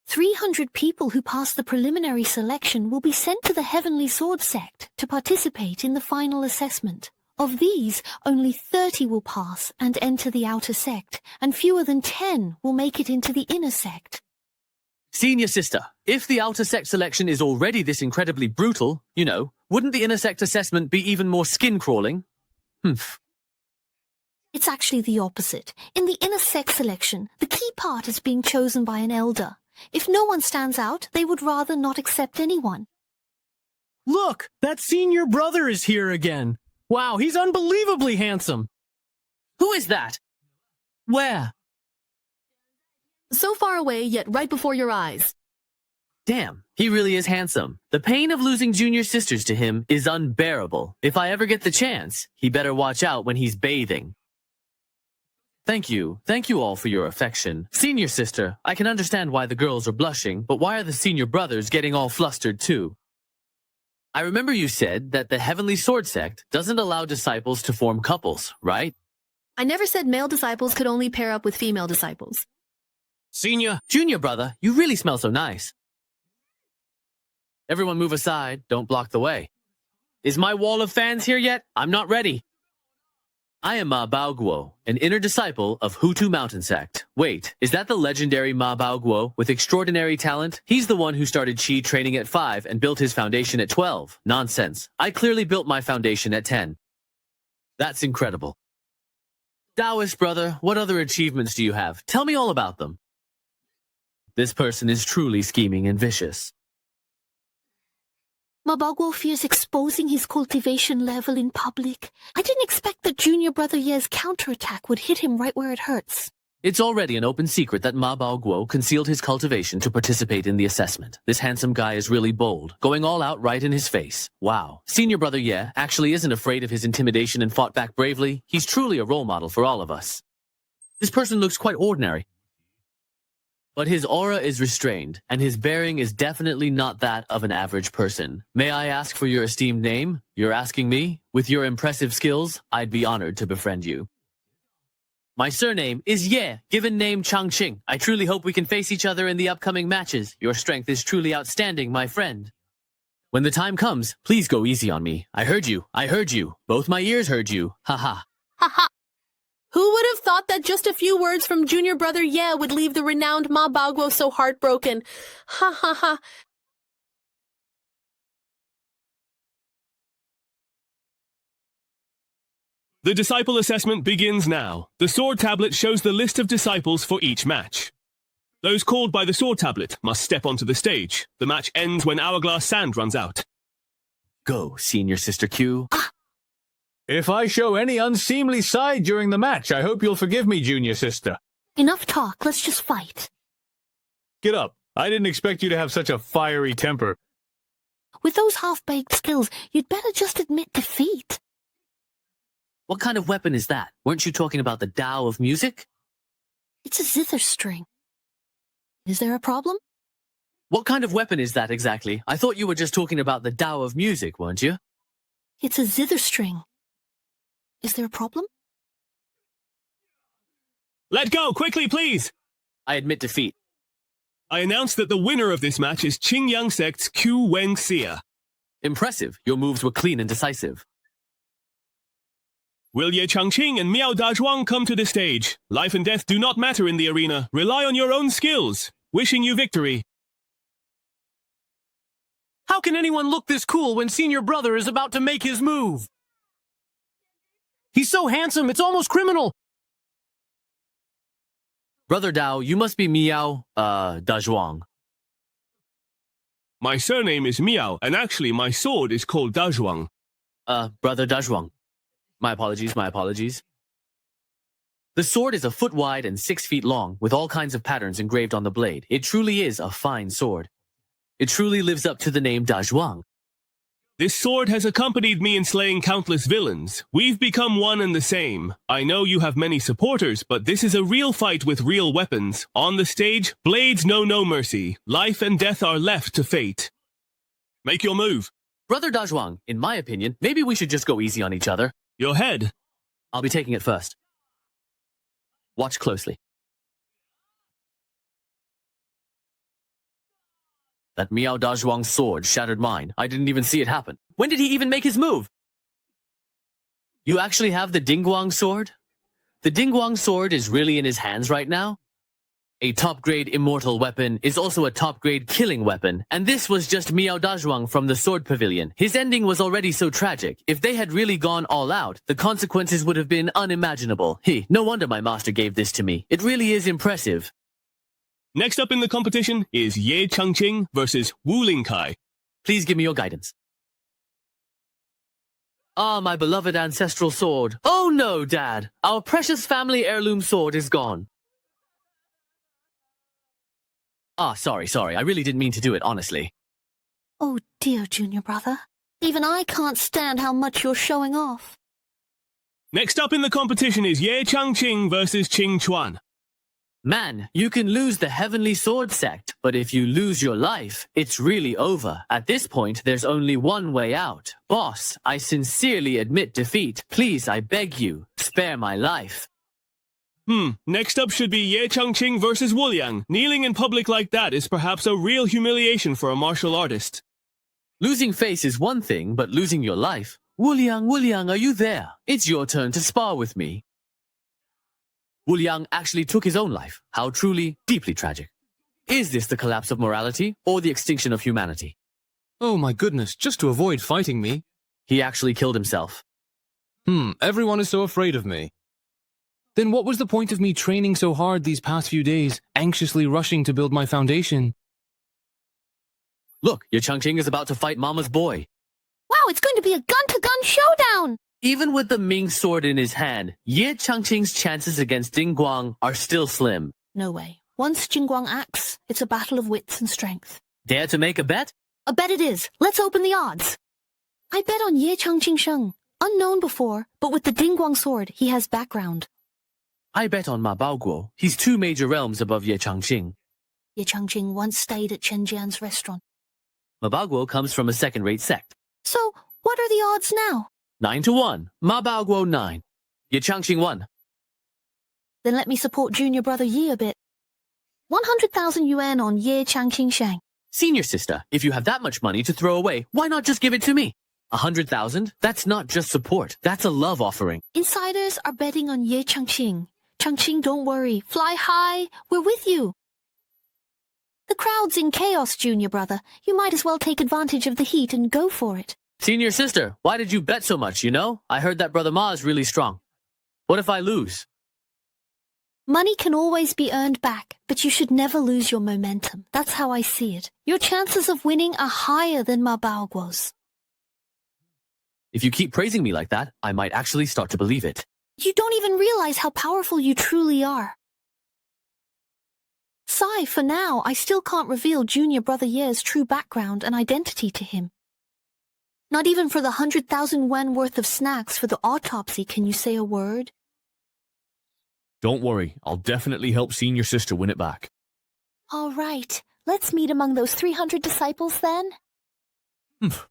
300 people who pass the preliminary selection will be sent to the Heavenly Sword Sect to participate in the final assessment. Of these, only 30 will pass and enter the outer sect, and fewer than 10 will make it into the inner sect. Senior Sister, if the outer sect selection is already this incredibly brutal, wouldn't the inner sect assessment be even more skin-crawling? It's actually the opposite. In the inner sect selection, the key part is being chosen by an elder. If no one stands out, they would rather not accept anyone. Look, that senior brother is here again. Wow, he's unbelievably handsome. Who is that? Where? So far away, yet right before your eyes. Damn, he really is handsome. The pain of losing junior sisters to him is unbearable. If I ever get the chance, he better watch out when he's bathing. Thank you all for your affection. Senior Sister, I can understand why the girls are blushing, but why are the senior brothers getting all flustered too? I remember you said that the Heavenly Sword Sect doesn't allow disciples to form couples, right? I never said male disciples could only pair up with female disciples. Junior brother, you really smell so nice. Everyone move aside, don't block the way. Is my wall of fans here yet? I'm not ready. I am Ma Bao Guo, an inner disciple of Hutu Mountain Sect. Wait, is that the legendary Ma Bao Guo with extraordinary talent? He's the one who started Qi training at 5 and built his foundation at 12. Nonsense. I clearly built my foundation at 10. That's incredible. Taoist brother, what other achievements do you have? Tell me all about them. This person is truly scheming and vicious. Ma Bao Guo fears exposing his cultivation level in public. I didn't expect that Junior Brother Ye's counterattack would hit him right where it hurts. It's already an open secret that Ma Bao Guo concealed his cultivation to participate in the assessment. This handsome guy is really bold, going all out right in his face. Wow. Senior Brother Ye actually isn't afraid of his intimidation and fought back bravely. He's truly a role model for all of us. This person looks quite ordinary. But his aura is restrained, and his bearing is definitely not that of an average person. May I ask for your esteemed name? You're asking me? With your impressive skills, I'd be honored to befriend you. My surname is Ye, given name Changqing. I truly hope we can face each other in the upcoming matches. Your strength is truly outstanding, my friend. When the time comes, please go easy on me. I heard you. Both my ears heard you. Haha. Haha. Who would have thought that just a few words from Junior Brother Ye would leave the renowned Ma Bao Guo so heartbroken? Ha ha ha. The disciple assessment begins now. The sword tablet shows the list of disciples for each match. Those called by the sword tablet must step onto the stage. The match ends when hourglass sand runs out. Go, Senior Sister Q. If I show any unseemly side during the match, I hope you'll forgive me, Junior Sister. Enough talk, let's just fight. Get up. I didn't expect you to have such a fiery temper. With those half-baked skills, you'd better just admit defeat. What kind of weapon is that? Weren't you talking about the Tao of music? It's a zither string. Is there a problem? What kind of weapon is that exactly? I thought you were just talking about the Tao of music, weren't you? It's a zither string. Is there a problem? Let go, quickly, please! I admit defeat. I announce that the winner of this match is Qingyang Sect's Q Weng Xia. Impressive. Your moves were clean and decisive. Will Ye Changqing and Miao Dazhuang come to the stage? Life and death do not matter in the arena. Rely on your own skills. Wishing you victory. How can anyone look this cool when Senior Brother is about to make his move? He's so handsome, it's almost criminal. Brother Dao, you must be Miao, Dazhuang. My surname is Miao, and actually my sword is called Dazhuang. Brother Dazhuang. My apologies. The sword is a foot wide and 6 feet long, with all kinds of patterns engraved on the blade. It truly is a fine sword. It truly lives up to the name Dazhuang. This sword has accompanied me in slaying countless villains. We've become one and the same. I know you have many supporters, but this is a real fight with real weapons. On the stage, blades know no mercy. Life and death are left to fate. Make your move. Brother Dazhuang, in my opinion, maybe we should just go easy on each other. Your head. I'll be taking it first. Watch closely. That Miao Dazhuang's sword shattered mine. I didn't even see it happen. When did he even make his move? You actually have the Dingguang sword? The Dingguang sword is really in his hands right now? A top-grade immortal weapon is also a top-grade killing weapon, and this was just Miao Dazhuang from the Sword Pavilion. His ending was already so tragic. If they had really gone all out, the consequences would have been unimaginable. No wonder my master gave this to me. It really is impressive. Next up in the competition is Ye Changqing versus Wu Lingkai. Please give me your guidance. Ah, my beloved ancestral sword. Oh no, Dad. Our precious family heirloom sword is gone. Ah, sorry. I really didn't mean to do it, honestly. Oh dear, junior brother. Even I can't stand how much you're showing off. Next up in the competition is Ye Changqing versus Qing Chuan. Man, you can lose the Heavenly Sword sect, but if you lose your life, it's really over. At this point, there's only one way out. Boss, I sincerely admit defeat. Please, I beg you, spare my life. Next up should be Ye Changqing versus Wu Liang. Kneeling in public like that is perhaps a real humiliation for a martial artist. Losing face is one thing, but losing your life? Wu Liang, are you there? It's your turn to spar with me. Wu Liang actually took his own life. How truly, deeply tragic. Is this the collapse of morality or the extinction of humanity? Oh my goodness, just to avoid fighting me. He actually killed himself. Everyone is so afraid of me. Then what was the point of me training so hard these past few days, anxiously rushing to build my foundation? Look, your Changqing is about to fight Mama's boy. Wow, it's going to be a gun-to-gun showdown! Even with the Ming sword in his hand, Ye Changqing's chances against Dingguang are still slim. No way. Once Jingguang acts, it's a battle of wits and strength. Dare to make a bet? A bet it is. Let's open the odds. I bet on Ye Changqing Sheng. Unknown before, but with the Dingguang sword, he has background. I bet on Ma Baoguo. He's 2 major realms above Ye Changqing. Ye Changqing once stayed at Chen Jian's restaurant. Ma Baoguo comes from a second-rate sect. So, what are the odds now? 9-1. Ma Baoguo 9. Ye Changqing 1. Then let me support junior brother Yi a bit. 100,000 yuan on Ye Changqing Sheng. Senior sister, if you have that much money to throw away, why not just give it to me? 100,000? That's not just support. That's a love offering. Insiders are betting on Ye Changqing. Changqing, don't worry. Fly high. We're with you. The crowd's in chaos, junior brother. You might as well take advantage of the heat and go for it. Senior sister, why did you bet so much, you know? I heard that Brother Ma is really strong. What if I lose? Money can always be earned back, but you should never lose your momentum. That's how I see it. Your chances of winning are higher than Ma Baoguo's. If you keep praising me like that, I might actually start to believe it. You don't even realize how powerful you truly are. Sigh, for now, I still can't reveal junior brother Ye's true background and identity to him. Not even for the 100,000 yuan worth of snacks for the autopsy can you say a word. Don't worry, I'll definitely help senior sister win it back. All right, let's meet among those 300 disciples then.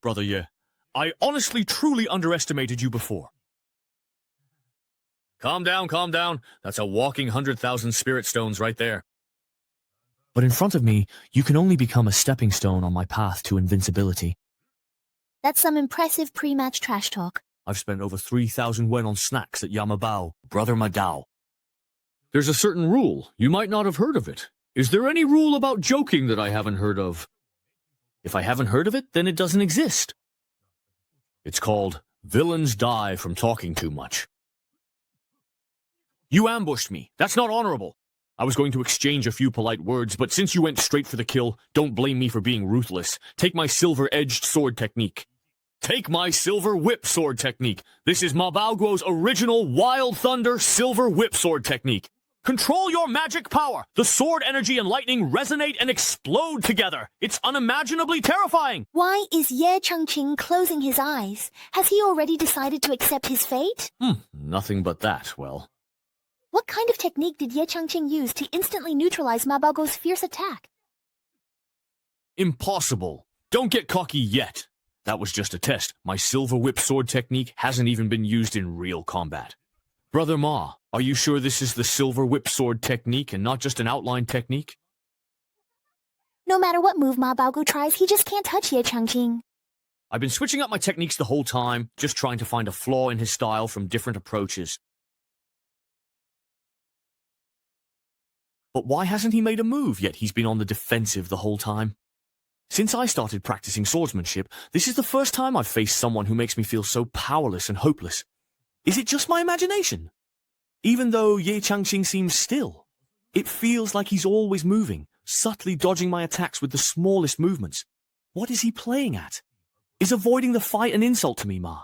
Brother Ye, I honestly truly underestimated you before. Calm down. That's a walking 100,000 spirit stones right there. But in front of me, you can only become a stepping stone on my path to invincibility. That's some impressive pre-match trash talk. I've spent over 3,000 yuan on snacks at Yamabao, Brother Madao. There's a certain rule. You might not have heard of it. Is there any rule about joking that I haven't heard of? If I haven't heard of it, then it doesn't exist. It's called villains die from talking too much. You ambushed me. That's not honorable. I was going to exchange a few polite words, but since you went straight for the kill, don't blame me for being ruthless. Take my silver-edged sword technique. Take my silver whip sword technique. This is Mabaoguo's original Wild Thunder silver whip sword technique. Control your magic power. The sword energy and lightning resonate and explode together. It's unimaginably terrifying. Why is Ye Changqing closing his eyes? Has he already decided to accept his fate? Nothing but that, well. What kind of technique did Ye Changqing use to instantly neutralize Mabaoguo's fierce attack? Impossible. Don't get cocky yet. That was just a test. My silver whip sword technique hasn't even been used in real combat. Brother Ma, are you sure this is the silver whip sword technique and not just an outline technique? No matter what move Mabaoguo tries, he just can't touch Ye Changqing. I've been switching up my techniques the whole time, just trying to find a flaw in his style from different approaches. But why hasn't he made a move, yet he's been on the defensive the whole time? Since I started practicing swordsmanship, this is the first time I've faced someone who makes me feel so powerless and hopeless. Is it just my imagination? Even though Ye Changqing seems still, it feels like he's always moving, subtly dodging my attacks with the smallest movements. What is he playing at? Is avoiding the fight an insult to me, Ma?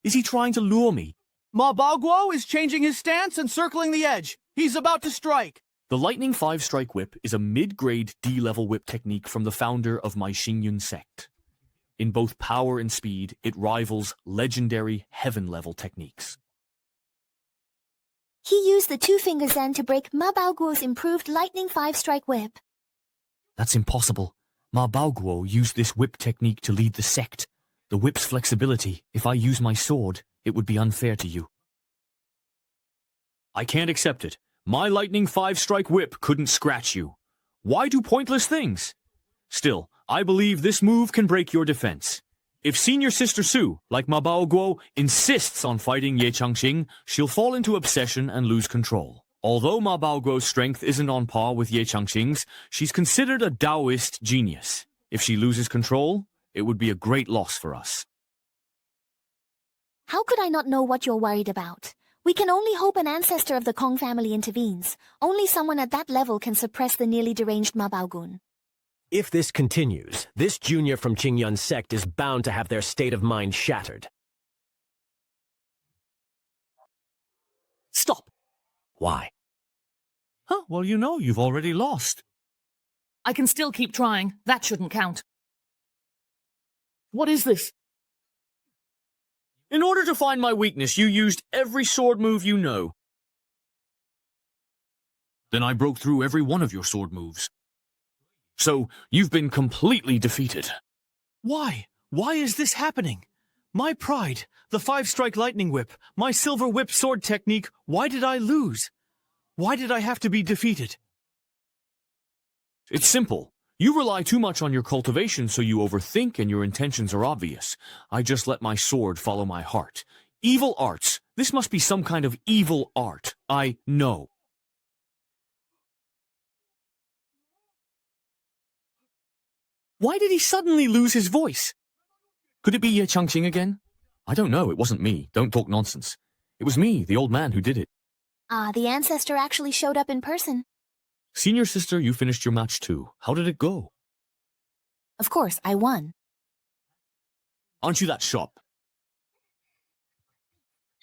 Is he trying to lure me? Mabaoguo is changing his stance and circling the edge. He's about to strike. The Lightning 5-Strike Whip is a mid-grade D-level whip technique from the founder of my Xingyun sect. In both power and speed, it rivals legendary heaven-level techniques. He used the two-finger Zen to break Mabaoguo's improved Lightning 5-Strike Whip. That's impossible. Mabaoguo used this whip technique to lead the sect. The whip's flexibility, if I use my sword, it would be unfair to you. I can't accept it. My Lightning 5-Strike Whip couldn't scratch you. Why do pointless things? Still, I believe this move can break your defense. If Senior Sister Su, like Mabaoguo, insists on fighting Ye Changqing, she'll fall into obsession and lose control. Although Mabaoguo's strength isn't on par with Ye Changqing's, she's considered a Taoist genius. If she loses control, it would be a great loss for us. How could I not know what you're worried about? We can only hope an ancestor of the Kong family intervenes. Only someone at that level can suppress the nearly deranged Mabaogun. If this continues, this junior from Qingyun's sect is bound to have their state of mind shattered. Stop! Why? Well, you know, you've already lost. I can still keep trying. That shouldn't count. What is this? In order to find my weakness, you used every sword move you know. Then I broke through every one of your sword moves. So, you've been completely defeated. Why? Why is this happening? My pride, the 5-Strike Lightning Whip, my silver whip sword technique, why did I lose? Why did I have to be defeated? It's simple. You rely too much on your cultivation, so you overthink and your intentions are obvious. I just let my sword follow my heart. Evil arts. This must be some kind of evil art. I know. Why did he suddenly lose his voice? Could it be Ye Changqing again? I don't know. It wasn't me. Don't talk nonsense. It was me, the old man, who did it. The ancestor actually showed up in person. Senior sister, you finished your match too. How did it go? Of course, I won. Aren't you that sharp?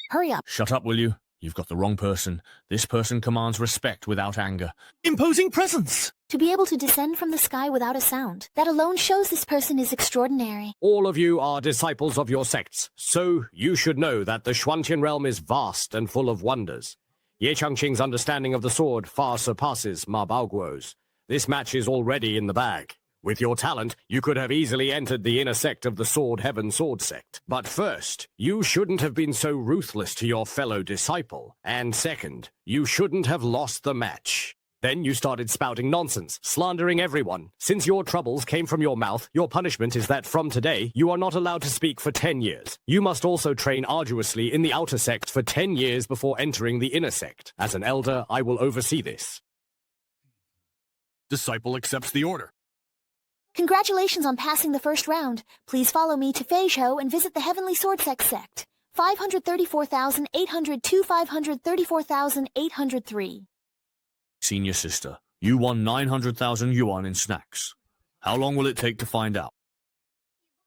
Hurry up. Shut up, will you? You've got the wrong person. This person commands respect without anger. Imposing presence! To be able to descend from the sky without a sound, that alone shows this person is extraordinary. All of you are disciples of your sects, so you should know that the Xuantian realm is vast and full of wonders. Ye Changqing's understanding of the sword far surpasses Mabaoguo's. This match is already in the bag. With your talent, you could have easily entered the inner sect of the Sword Heaven Sword sect. But first, you shouldn't have been so ruthless to your fellow disciple. And second, you shouldn't have lost the match. Then you started spouting nonsense, slandering everyone. Since your troubles came from your mouth, your punishment is that from today, you are not allowed to speak for 10 years. You must also train arduously in the outer sect for 10 years before entering the inner sect. As an elder, I will oversee this. Disciple accepts the order. Congratulations on passing the first round. Please follow me to Feizhou and visit the Heavenly Sword sect. 534,802, 534,803. Senior sister, you won 900,000 yuan in snacks. How long will it take to find out?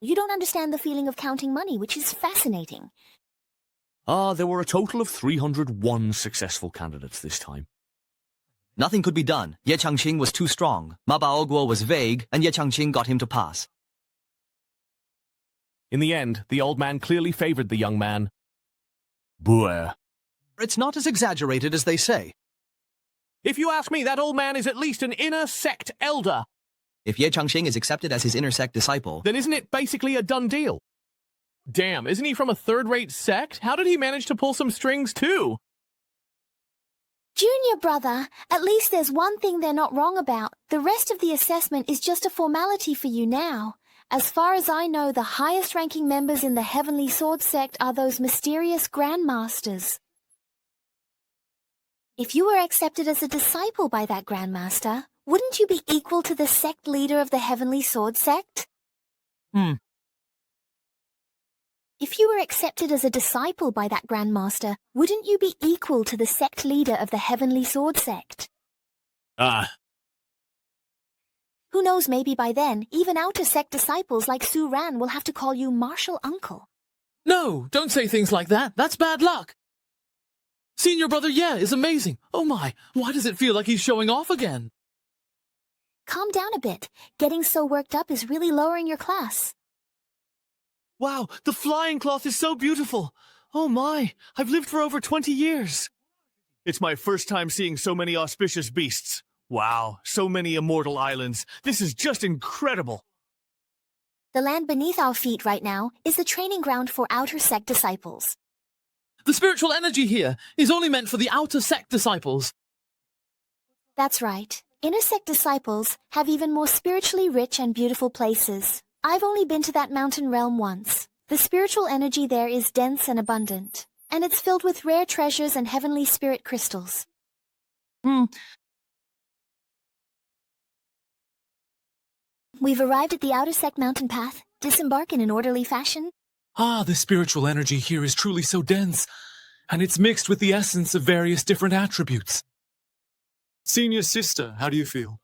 You don't understand the feeling of counting money, which is fascinating. There were a total of 301 successful candidates this time. Nothing could be done. Ye Changqing was too strong. Ma Baoguo was vague, and Ye Changqing got him to pass. In the end, the old man clearly favored the young man. Buer. It's not as exaggerated as they say. If you ask me, that old man is at least an inner sect elder. If Ye Changqing is accepted as his inner sect disciple, then isn't it basically a done deal? Damn, isn't he from a third-rate sect? How did he manage to pull some strings too? Junior brother, at least there's one thing they're not wrong about. The rest of the assessment is just a formality for you now. As far as I know, the highest-ranking members in the Heavenly Sword sect are those mysterious grandmasters. If you were accepted as a disciple by that grandmaster, wouldn't you be equal to the sect leader of the Heavenly Sword sect? If you were accepted as a disciple by that grandmaster, wouldn't you be equal to the sect leader of the Heavenly Sword sect? Who knows, maybe by then, even outer sect disciples like Su Ran will have to call you Martial Uncle. No, don't say things like that. That's bad luck. Senior brother Ye is amazing. Oh my, why does it feel like he's showing off again? Calm down a bit. Getting so worked up is really lowering your class. Wow, the flying cloth is so beautiful. Oh my, I've lived for over 20 years. It's my first time seeing so many auspicious beasts. Wow, so many immortal islands. This is just incredible. The land beneath our feet right now is the training ground for outer sect disciples. The spiritual energy here is only meant for the outer sect disciples. That's right. Inner sect disciples have even more spiritually rich and beautiful places. I've only been to that mountain realm once. The spiritual energy there is dense and abundant, and it's filled with rare treasures and heavenly spirit crystals. We've arrived at the outer sect mountain path. Disembark in an orderly fashion. The spiritual energy here is truly so dense, and it's mixed with the essence of various different attributes. Senior sister, how do you feel?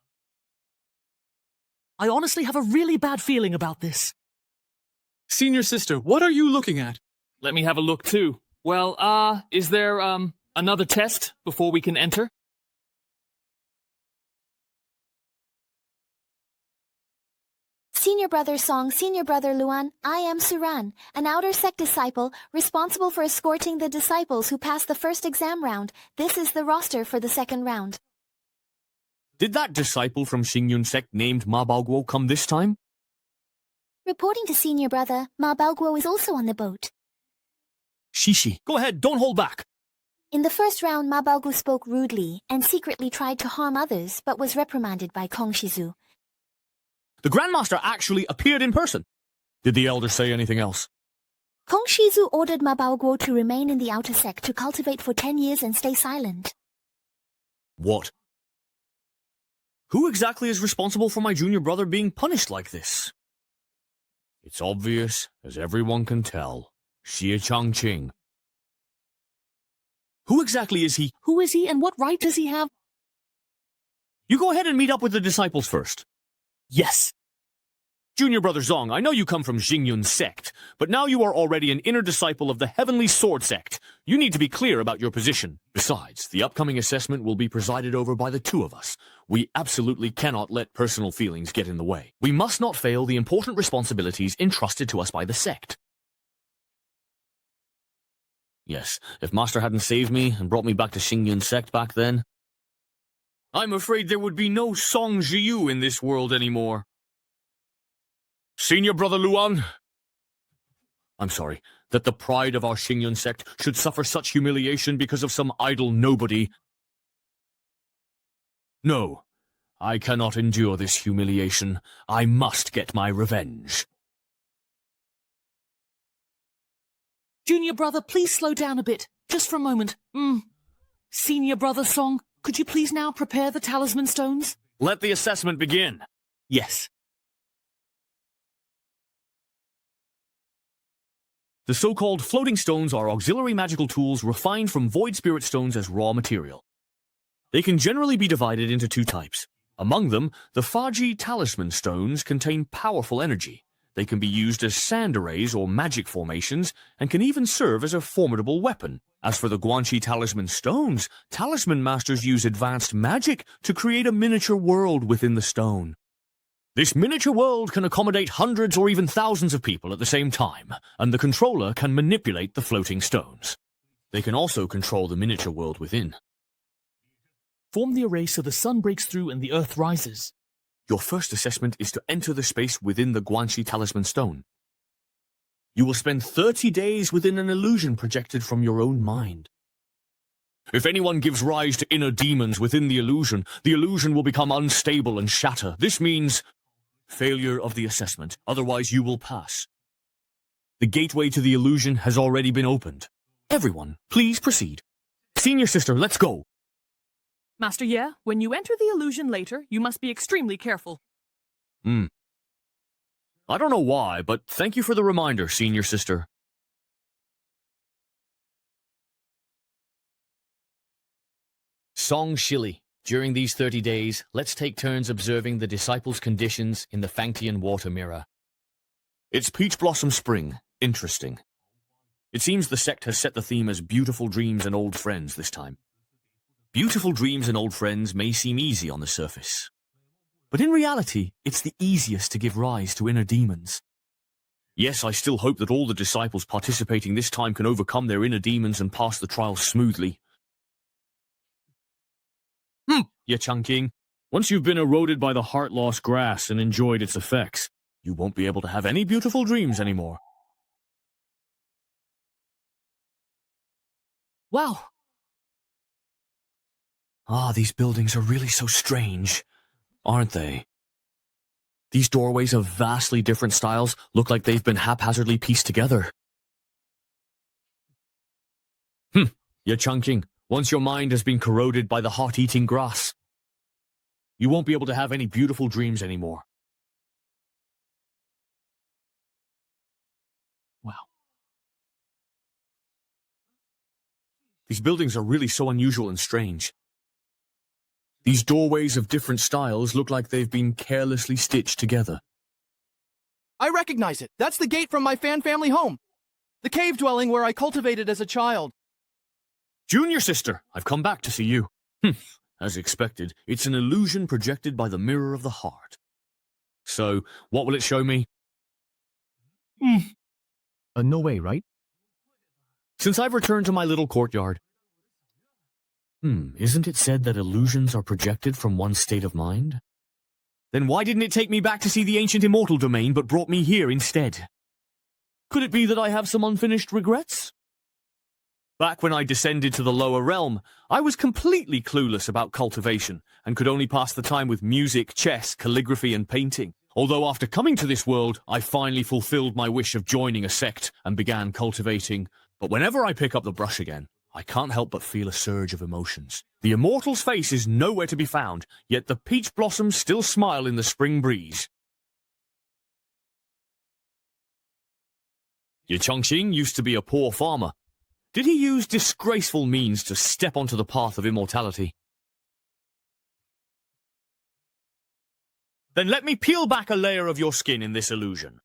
I honestly have a really bad feeling about this. Senior sister, what are you looking at? Let me have a look too. Well, is there, another test before we can enter? Senior brother Song, Senior brother Luan, I am Suran, an outer sect disciple responsible for escorting the disciples who passed the first exam round. This is the roster for the second round. Did that disciple from Xingyun sect named Ma Baoguo come this time? Reporting to senior brother, Ma Baoguo is also on the boat. Shishi, go ahead, don't hold back. In the first round, Ma Baoguo spoke rudely and secretly tried to harm others, but was reprimanded by Kong Shizu. The Grandmaster actually appeared in person. Did the Elder say anything else? Kong Shizu ordered Ma Baoguo to remain in the outer sect to cultivate for 10 years and stay silent. What? Who exactly is responsible for my junior brother being punished like this? It's obvious, as everyone can tell. Xie Changqing. Who exactly is he? Who is he and what right does he have? You go ahead and meet up with the disciples first. Yes. Junior brother Zong, I know you come from Xingyun sect, but now you are already an inner disciple of the Heavenly Sword sect. You need to be clear about your position. Besides, the upcoming assessment will be presided over by the two of us. We absolutely cannot let personal feelings get in the way. We must not fail the important responsibilities entrusted to us by the sect. Yes, if Master hadn't saved me and brought me back to Xingyun sect back then, I'm afraid there would be no Song Jiu in this world anymore. Senior brother Luan, I'm sorry that the pride of our Xingyun sect should suffer such humiliation because of some idle nobody. No, I cannot endure this humiliation. I must get my revenge. Junior brother, please slow down a bit, just for a moment. Senior brother Song, could you please now prepare the talisman stones? Let the assessment begin. Yes. The so-called floating stones are auxiliary magical tools refined from void spirit stones as raw material. They can generally be divided into two types. Among them, the Faji talisman stones contain powerful energy. They can be used as sand arrays or magic formations, and can even serve as a formidable weapon. As for the Guanxi talisman stones, talisman masters use advanced magic to create a miniature world within the stone. This miniature world can accommodate hundreds or even thousands of people at the same time, and the controller can manipulate the floating stones. They can also control the miniature world within. Form the array so the sun breaks through and the earth rises. Your first assessment is to enter the space within the Guanxi talisman stone. You will spend 30 days within an illusion projected from your own mind. If anyone gives rise to inner demons within the illusion will become unstable and shatter. This means failure of the assessment, otherwise you will pass. The gateway to the illusion has already been opened. Everyone, please proceed. Senior sister, let's go. Master Ye, when you enter the illusion later, you must be extremely careful. I don't know why, but thank you for the reminder, senior sister. Song Shili. During these 30 days, let's take turns observing the disciples' conditions in the Fangtian water mirror. It's Peach Blossom Spring. Interesting. It seems the sect has set the theme as beautiful dreams and old friends this time. Beautiful dreams and old friends may seem easy on the surface, but in reality, it's the easiest to give rise to inner demons. Yes, I still hope that all the disciples participating this time can overcome their inner demons and pass the trial smoothly. Ye Changqing, once you've been eroded by the heart-loss grass and enjoyed its effects, you won't be able to have any beautiful dreams anymore. Wow. These buildings are really so strange, aren't they? These doorways of vastly different styles look like they've been haphazardly pieced together. Ye Changqing, once your mind has been corroded by the heart-eating grass, you won't be able to have any beautiful dreams anymore. Wow. These buildings are really so unusual and strange. These doorways of different styles look like they've been carelessly stitched together. I recognize it. That's the gate from my fan family home. The cave dwelling where I cultivated as a child. Junior sister, I've come back to see you. As expected, it's an illusion projected by the mirror of the heart. So, what will it show me? No way, right? Since I've returned to my little courtyard. Isn't it said that illusions are projected from one's state of mind? Then why didn't it take me back to see the ancient immortal domain but brought me here instead? Could it be that I have some unfinished regrets? Back when I descended to the lower realm, I was completely clueless about cultivation and could only pass the time with music, chess, calligraphy, and painting. Although after coming to this world, I finally fulfilled my wish of joining a sect and began cultivating. But whenever I pick up the brush again, I can't help but feel a surge of emotions. The immortal's face is nowhere to be found, yet the peach blossoms still smile in the spring breeze. Ye Changqing used to be a poor farmer. Did he use disgraceful means to step onto the path of immortality? Then let me peel back a layer of your skin in this illusion.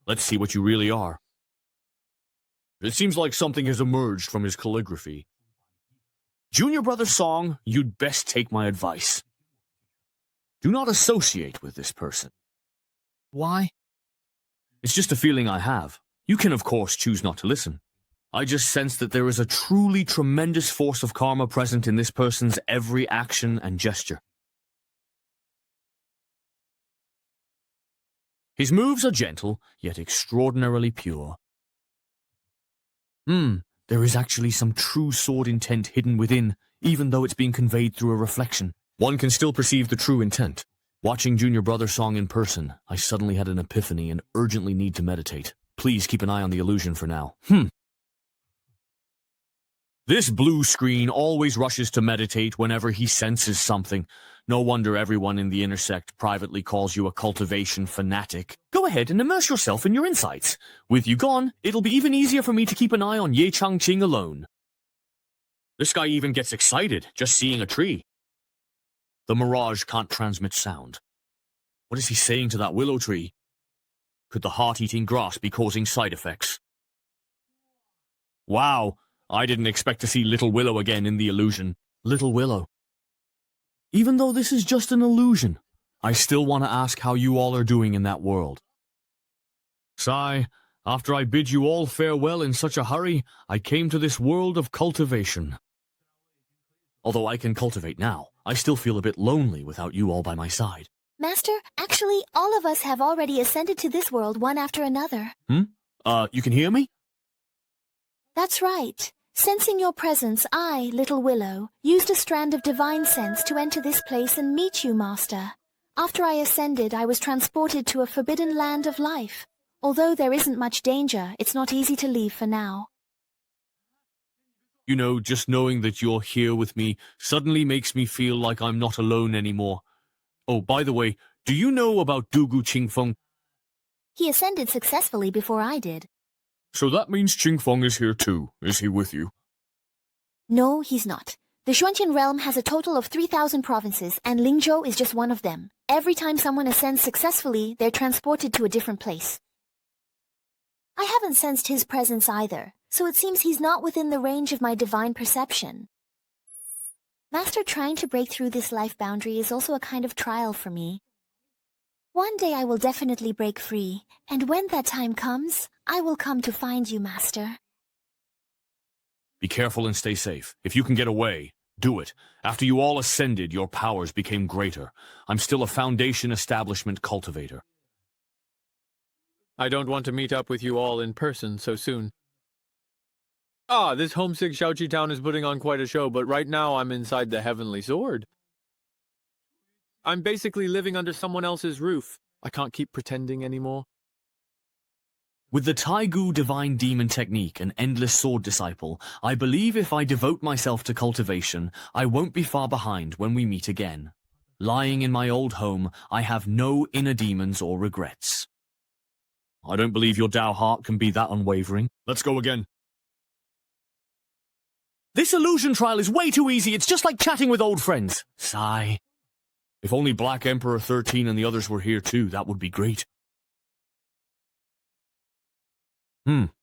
Let's see what you really are. It seems like something has emerged from his calligraphy. Junior brother Song, you'd best take my advice. Do not associate with this person. Why? It's just a feeling I have. You can, of course, choose not to listen. I just sense that there is a truly tremendous force of karma present in this person's every action and gesture. His moves are gentle, yet extraordinarily pure. There is actually some true sword intent hidden within, even though it's being conveyed through a reflection. One can still perceive the true intent. Watching Junior Brother Song in person, I suddenly had an epiphany and urgently need to meditate. Please keep an eye on the illusion for now. This blue screen always rushes to meditate whenever he senses something. No wonder everyone in the intersect privately calls you a cultivation fanatic. Go ahead and immerse yourself in your insights. With you gone, it'll be even easier for me to keep an eye on Ye Changqing alone. This guy even gets excited just seeing a tree. The mirage can't transmit sound. What is he saying to that willow tree? Could the heart-eating grass be causing side effects? Wow, I didn't expect to see Little Willow again in the illusion. Little Willow. Even though this is just an illusion, I still want to ask how you all are doing in that world. Sigh, after I bid you all farewell in such a hurry, I came to this world of cultivation. Although I can cultivate now, I still feel a bit lonely without you all by my side. Master, actually, all of us have already ascended to this world one after another. You can hear me? That's right. Sensing your presence, I, Little Willow, used a strand of divine sense to enter this place and meet you, Master. After I ascended, I was transported to a forbidden land of life. Although there isn't much danger, it's not easy to leave for now. You know, just knowing that you're here with me suddenly makes me feel like I'm not alone anymore. Oh, by the way, do you know about Dugu Qingfeng? He ascended successfully before I did. So that means Qingfeng is here too. Is he with you? No, he's not. The Xuanqian realm has a total of 3,000 provinces, and Lingzhou is just one of them. Every time someone ascends successfully, they're transported to a different place. I haven't sensed his presence either, so it seems he's not within the range of my divine perception. Master, trying to break through this life boundary is also a kind of trial for me. One day I will definitely break free, and when that time comes, I will come to find you, Master. Be careful and stay safe. If you can get away, do it. After you all ascended, your powers became greater. I'm still a Foundation establishment cultivator. I don't want to meet up with you all in person so soon. This homesick Xiaoqi town is putting on quite a show, but right now I'm inside the Heavenly Sword. I'm basically living under someone else's roof. I can't keep pretending anymore. With the Taigu Divine Demon Technique and Endless Sword Disciple, I believe if I devote myself to cultivation, I won't be far behind when we meet again. Lying in my old home, I have no inner demons or regrets. I don't believe your Dao heart can be that unwavering. Let's go again. This illusion trial is way too easy. It's just like chatting with old friends. Sigh. If only Black Emperor 13 and the others were here too, that would be great.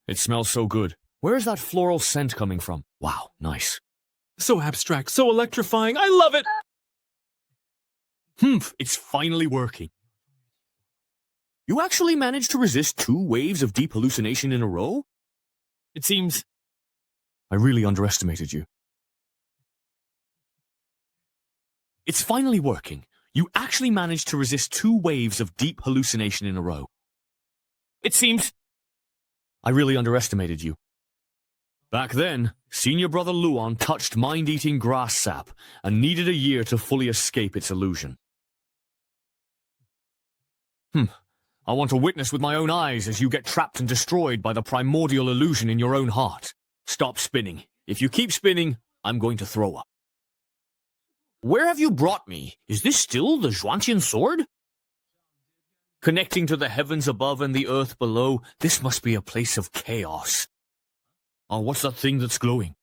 It smells so good. Where is that floral scent coming from? Wow, nice. So abstract, so electrifying. I love it! It's finally working. You actually managed to resist 2 waves of deep hallucination in a row? It seems... I really underestimated you. It's finally working. You actually managed to resist 2 waves of deep hallucination in a row. It seems... I really underestimated you. Back then, Senior Brother Luan touched mind-eating grass sap and needed a year to fully escape its illusion. I want to witness with my own eyes as you get trapped and destroyed by the primordial illusion in your own heart. Stop spinning. If you keep spinning, I'm going to throw up. Where have you brought me? Is this still the Xuanqian sword? Connecting to the heavens above and the earth below, this must be a place of chaos. Oh, what's that thing that's glowing?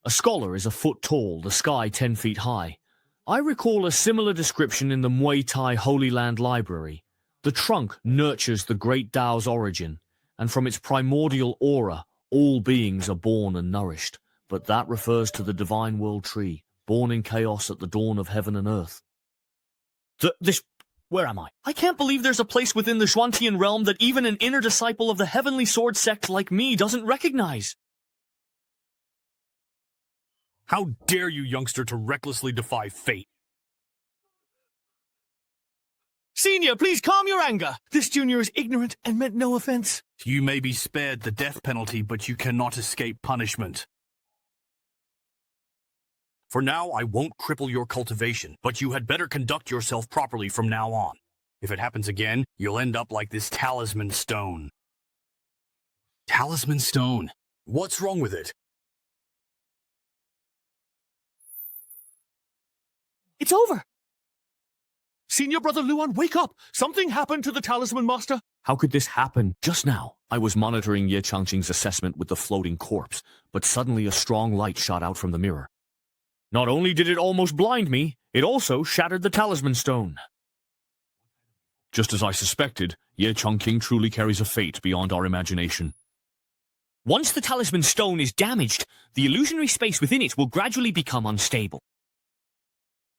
A scholar is a foot tall, the sky 10 feet high. I recall a similar description in the Muay Thai Holy Land Library. The trunk nurtures the great Tao's origin, and from its primordial aura, all beings are born and nourished. But that refers to the divine world tree, born in chaos at the dawn of heaven and earth. Where am I? I can't believe there's a place within the Xuantian realm that even an inner disciple of the Heavenly Sword sect like me doesn't recognize. How dare you, youngster, to recklessly defy fate? Senior, please calm your anger. This junior is ignorant and meant no offense. You may be spared the death penalty, but you cannot escape punishment. For now, I won't cripple your cultivation, but you had better conduct yourself properly from now on. If it happens again, you'll end up like this talisman stone. Talisman stone? What's wrong with it? It's over. Senior Brother Luan, wake up. Something happened to the Talisman Master. How could this happen? Just now, I was monitoring Ye Changqing's assessment with the floating corpse, but suddenly a strong light shot out from the mirror. Not only did it almost blind me, it also shattered the talisman stone. Just as I suspected, Ye Changqing truly carries a fate beyond our imagination. Once the talisman stone is damaged, the illusionary space within it will gradually become unstable.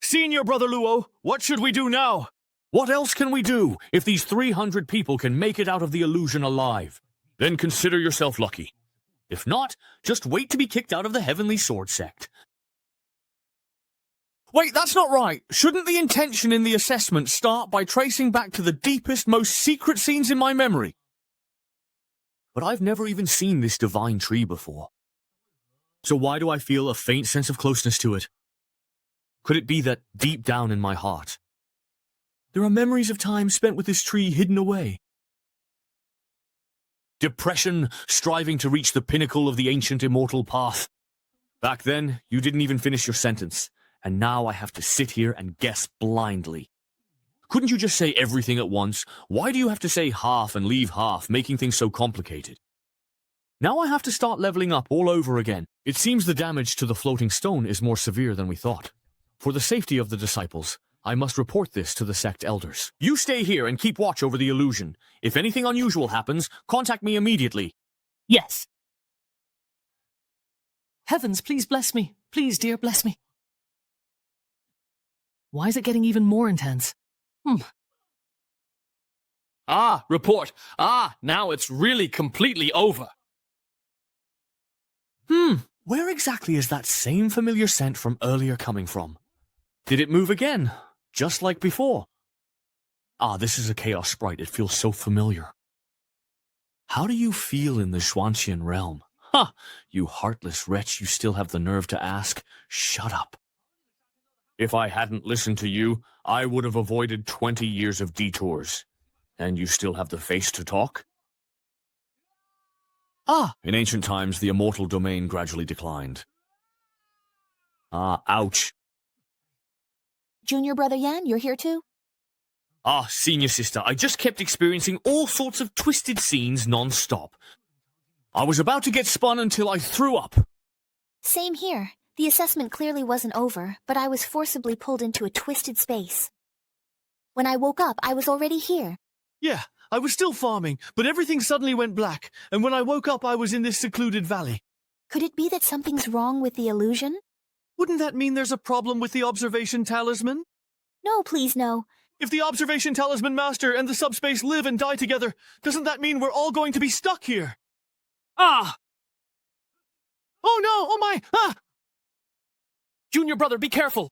Senior Brother Luo, what should we do now? What else can we do if these 300 people can make it out of the illusion alive? Then consider yourself lucky. If not, just wait to be kicked out of the Heavenly Sword sect. Wait, that's not right. Shouldn't the intention in the assessment start by tracing back to the deepest, most secret scenes in my memory? But I've never even seen this divine tree before. So why do I feel a faint sense of closeness to it? Could it be that deep down in my heart, there are memories of time spent with this tree hidden away? Depression, striving to reach the pinnacle of the ancient immortal path. Back then, you didn't even finish your sentence, and now I have to sit here and guess blindly. Couldn't you just say everything at once? Why do you have to say half and leave half, making things so complicated? Now I have to start leveling up all over again. It seems the damage to the floating stone is more severe than we thought. For the safety of the disciples, I must report this to the sect elders. You stay here and keep watch over the illusion. If anything unusual happens, contact me immediately. Yes. Heavens, please bless me. Please, dear, bless me. Why is it getting even more intense? Ah, report. Ah, now it's really completely over. Where exactly is that same familiar scent from earlier coming from? Did it move again? Just like before? Ah, this is a chaos sprite. It feels so familiar. How do you feel in the Xuanqian realm? Ha! You heartless wretch, you still have the nerve to ask? Shut up. If I hadn't listened to you, I would have avoided 20 years of detours. And you still have the face to talk? Ah, in ancient times, the immortal domain gradually declined. Ah, ouch. Junior Brother Yan, you're here too? Ah, senior sister, I just kept experiencing all sorts of twisted scenes non-stop. I was about to get spun until I threw up. Same here. The assessment clearly wasn't over, but I was forcibly pulled into a twisted space. When I woke up, I was already here. Yeah, I was still farming, but everything suddenly went black, and when I woke up I was in this secluded valley. Could it be that something's wrong with the illusion? Wouldn't that mean there's a problem with the observation talisman? No, please, no. If the observation talisman master and the subspace live and die together, doesn't that mean we're all going to be stuck here? Ah! Oh no! Oh my! Ah! Junior brother, be careful!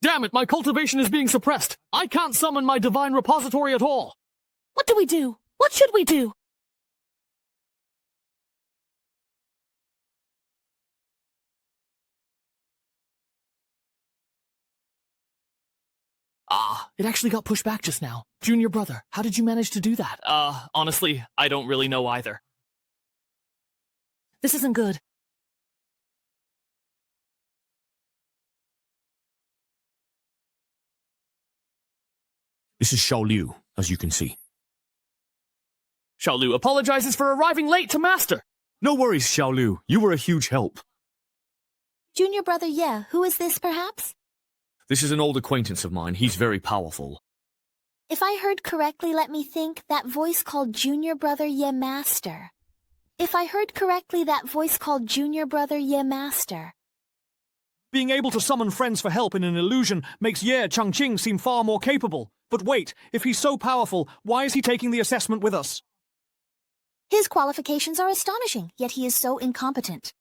Damn it, my cultivation is being suppressed. I can't summon my divine repository at all. What do we do? What should we do? Ah, it actually got pushed back just now. Junior brother, how did you manage to do that? Honestly, I don't really know either. This isn't good. This is Xiao Liu, as you can see. Xiao Lu apologizes for arriving late to Master. No worries, Xiao Liu. You were a huge help. Junior Brother Ye, who is this, perhaps? This is an old acquaintance of mine. He's very powerful. If I heard correctly, let me think, that voice called Junior Brother Ye Master. If I heard correctly, that voice called Junior Brother Ye Master. Being able to summon friends for help in an illusion makes Ye Changqing seem far more capable. But wait, if he's so powerful, why is he taking the assessment with us? His qualifications are astonishing, yet he is so incompetent.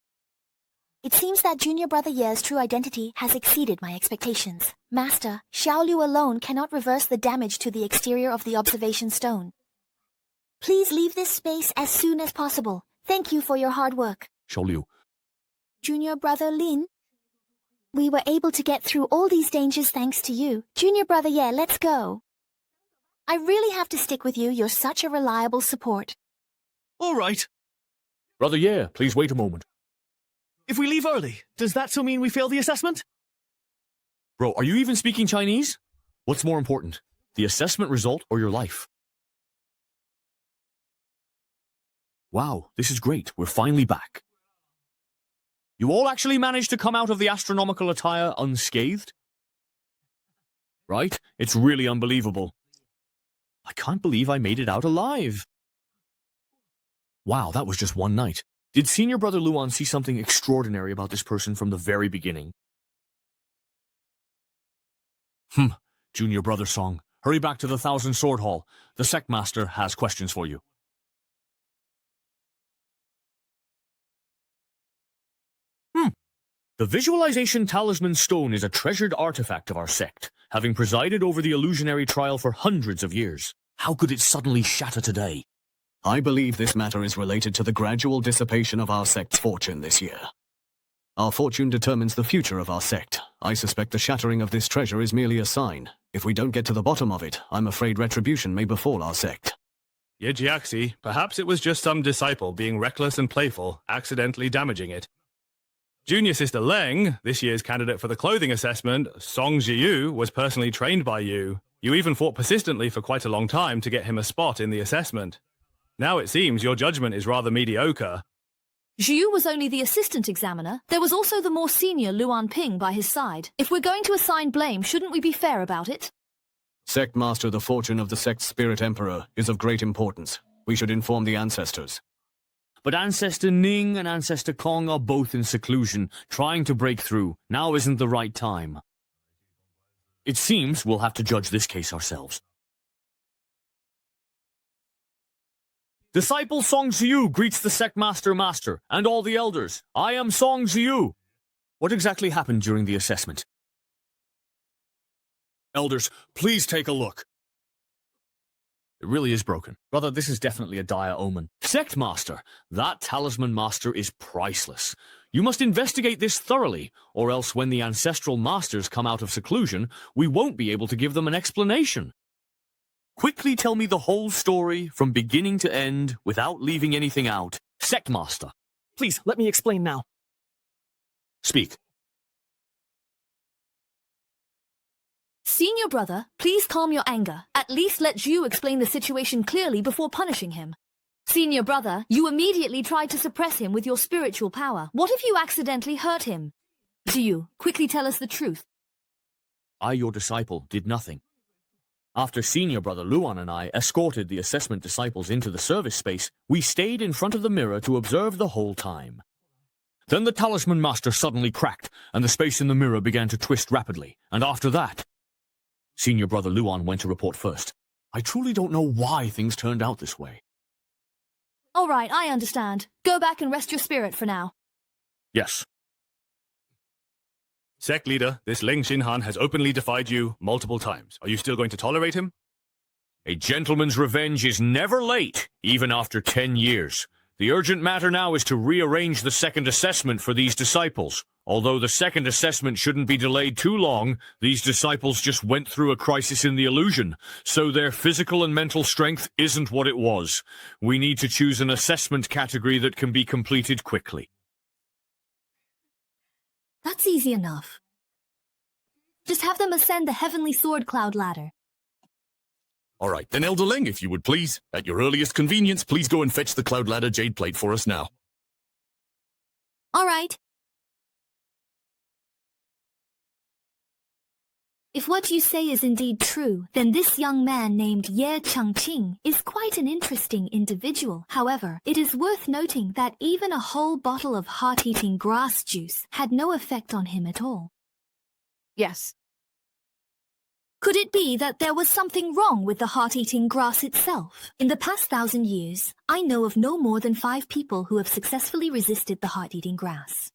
It seems that Junior Brother Ye's true identity has exceeded my expectations. Master, Xiao Liu alone cannot reverse the damage to the exterior of the observation stone. Please leave this space as soon as possible. Thank you for your hard work. Xiao Liu. Junior Brother Lin, we were able to get through all these dangers thanks to you. Junior Brother Ye, let's go. I really have to stick with you. You're such a reliable support. All right. Brother Ye, please wait a moment. If we leave early, does that so mean we fail the assessment? Bro, are you even speaking Chinese? What's more important? The assessment result or your life. Wow, this is great. We're finally back. You all actually managed to come out of the astronomical attire unscathed? Right? It's really unbelievable. I can't believe I made it out alive. Wow, that was just one night. Did Senior Brother Luan see something extraordinary about this person from the very beginning? Junior Brother Song, hurry back to the Thousand Sword Hall. The Sect Master has questions for you. The Visualization Talisman Stone is a treasured artifact of our sect, having presided over the illusionary trial for hundreds of years. How could it suddenly shatter today? I believe this matter is related to the gradual dissipation of our sect's fortune this year. Our fortune determines the future of our sect. I suspect the shattering of this treasure is merely a sign. If we don't get to the bottom of it, I'm afraid retribution may befall our sect. Yejiaxi, perhaps it was just some disciple being reckless and playful, accidentally damaging it. Junior Sister Leng, this year's candidate for the clothing assessment, Song Jiyu, was personally trained by you. You even fought persistently for quite a long time to get him a spot in the assessment. Now it seems your judgment is rather mediocre. Jiu was only the assistant examiner. There was also the more senior Luan Ping by his side. If we're going to assign blame, shouldn't we be fair about it? Sect Master, the fortune of the sect's Spirit Emperor is of great importance. We should inform the ancestors. But Ancestor Ning and Ancestor Kong are both in seclusion, trying to break through. Now isn't the right time. It seems we'll have to judge this case ourselves. Disciple Song Ziyu greets the Sect Master and all the elders. I am Song Ziyu. What exactly happened during the assessment? Elders, please take a look. It really is broken. Brother, this is definitely a dire omen. Sect Master, that Talisman Master is priceless. You must investigate this thoroughly, or else when the Ancestral Masters come out of seclusion, we won't be able to give them an explanation. Quickly tell me the whole story, from beginning to end, without leaving anything out. Sect Master. Please, let me explain now. Speak. Senior brother, please calm your anger. At least let Jiu explain the situation clearly before punishing him. Senior brother, you immediately tried to suppress him with your spiritual power. What if you accidentally hurt him? Jiu, quickly tell us the truth. I, your disciple, did nothing. After Senior Brother Luan and I escorted the assessment disciples into the service space, we stayed in front of the mirror to observe the whole time. Then the Talisman Master suddenly cracked, and the space in the mirror began to twist rapidly, and after that, Senior Brother Luan went to report first. I truly don't know why things turned out this way. All right, I understand. Go back and rest your spirit for now. Yes. Sect leader, this Leng Xinhan has openly defied you multiple times. Are you still going to tolerate him? A gentleman's revenge is never late, even after 10 years. The urgent matter now is to rearrange the second assessment for these disciples. Although the second assessment shouldn't be delayed too long, these disciples just went through a crisis in the illusion, so their physical and mental strength isn't what it was. We need to choose an assessment category that can be completed quickly. That's easy enough. Just have them ascend the Heavenly Sword Cloud ladder. All right, then Elder Leng, if you would please. At your earliest convenience, please go and fetch the Cloud Ladder Jade Plate for us now. All right. If what you say is indeed true, then this young man named Ye Changqing is quite an interesting individual. However, it is worth noting that even a whole bottle of heart-eating grass juice had no effect on him at all. Yes. Could it be that there was something wrong with the heart-eating grass itself? In the past 1,000 years, I know of no more than 5 people who have successfully resisted the heart-eating grass.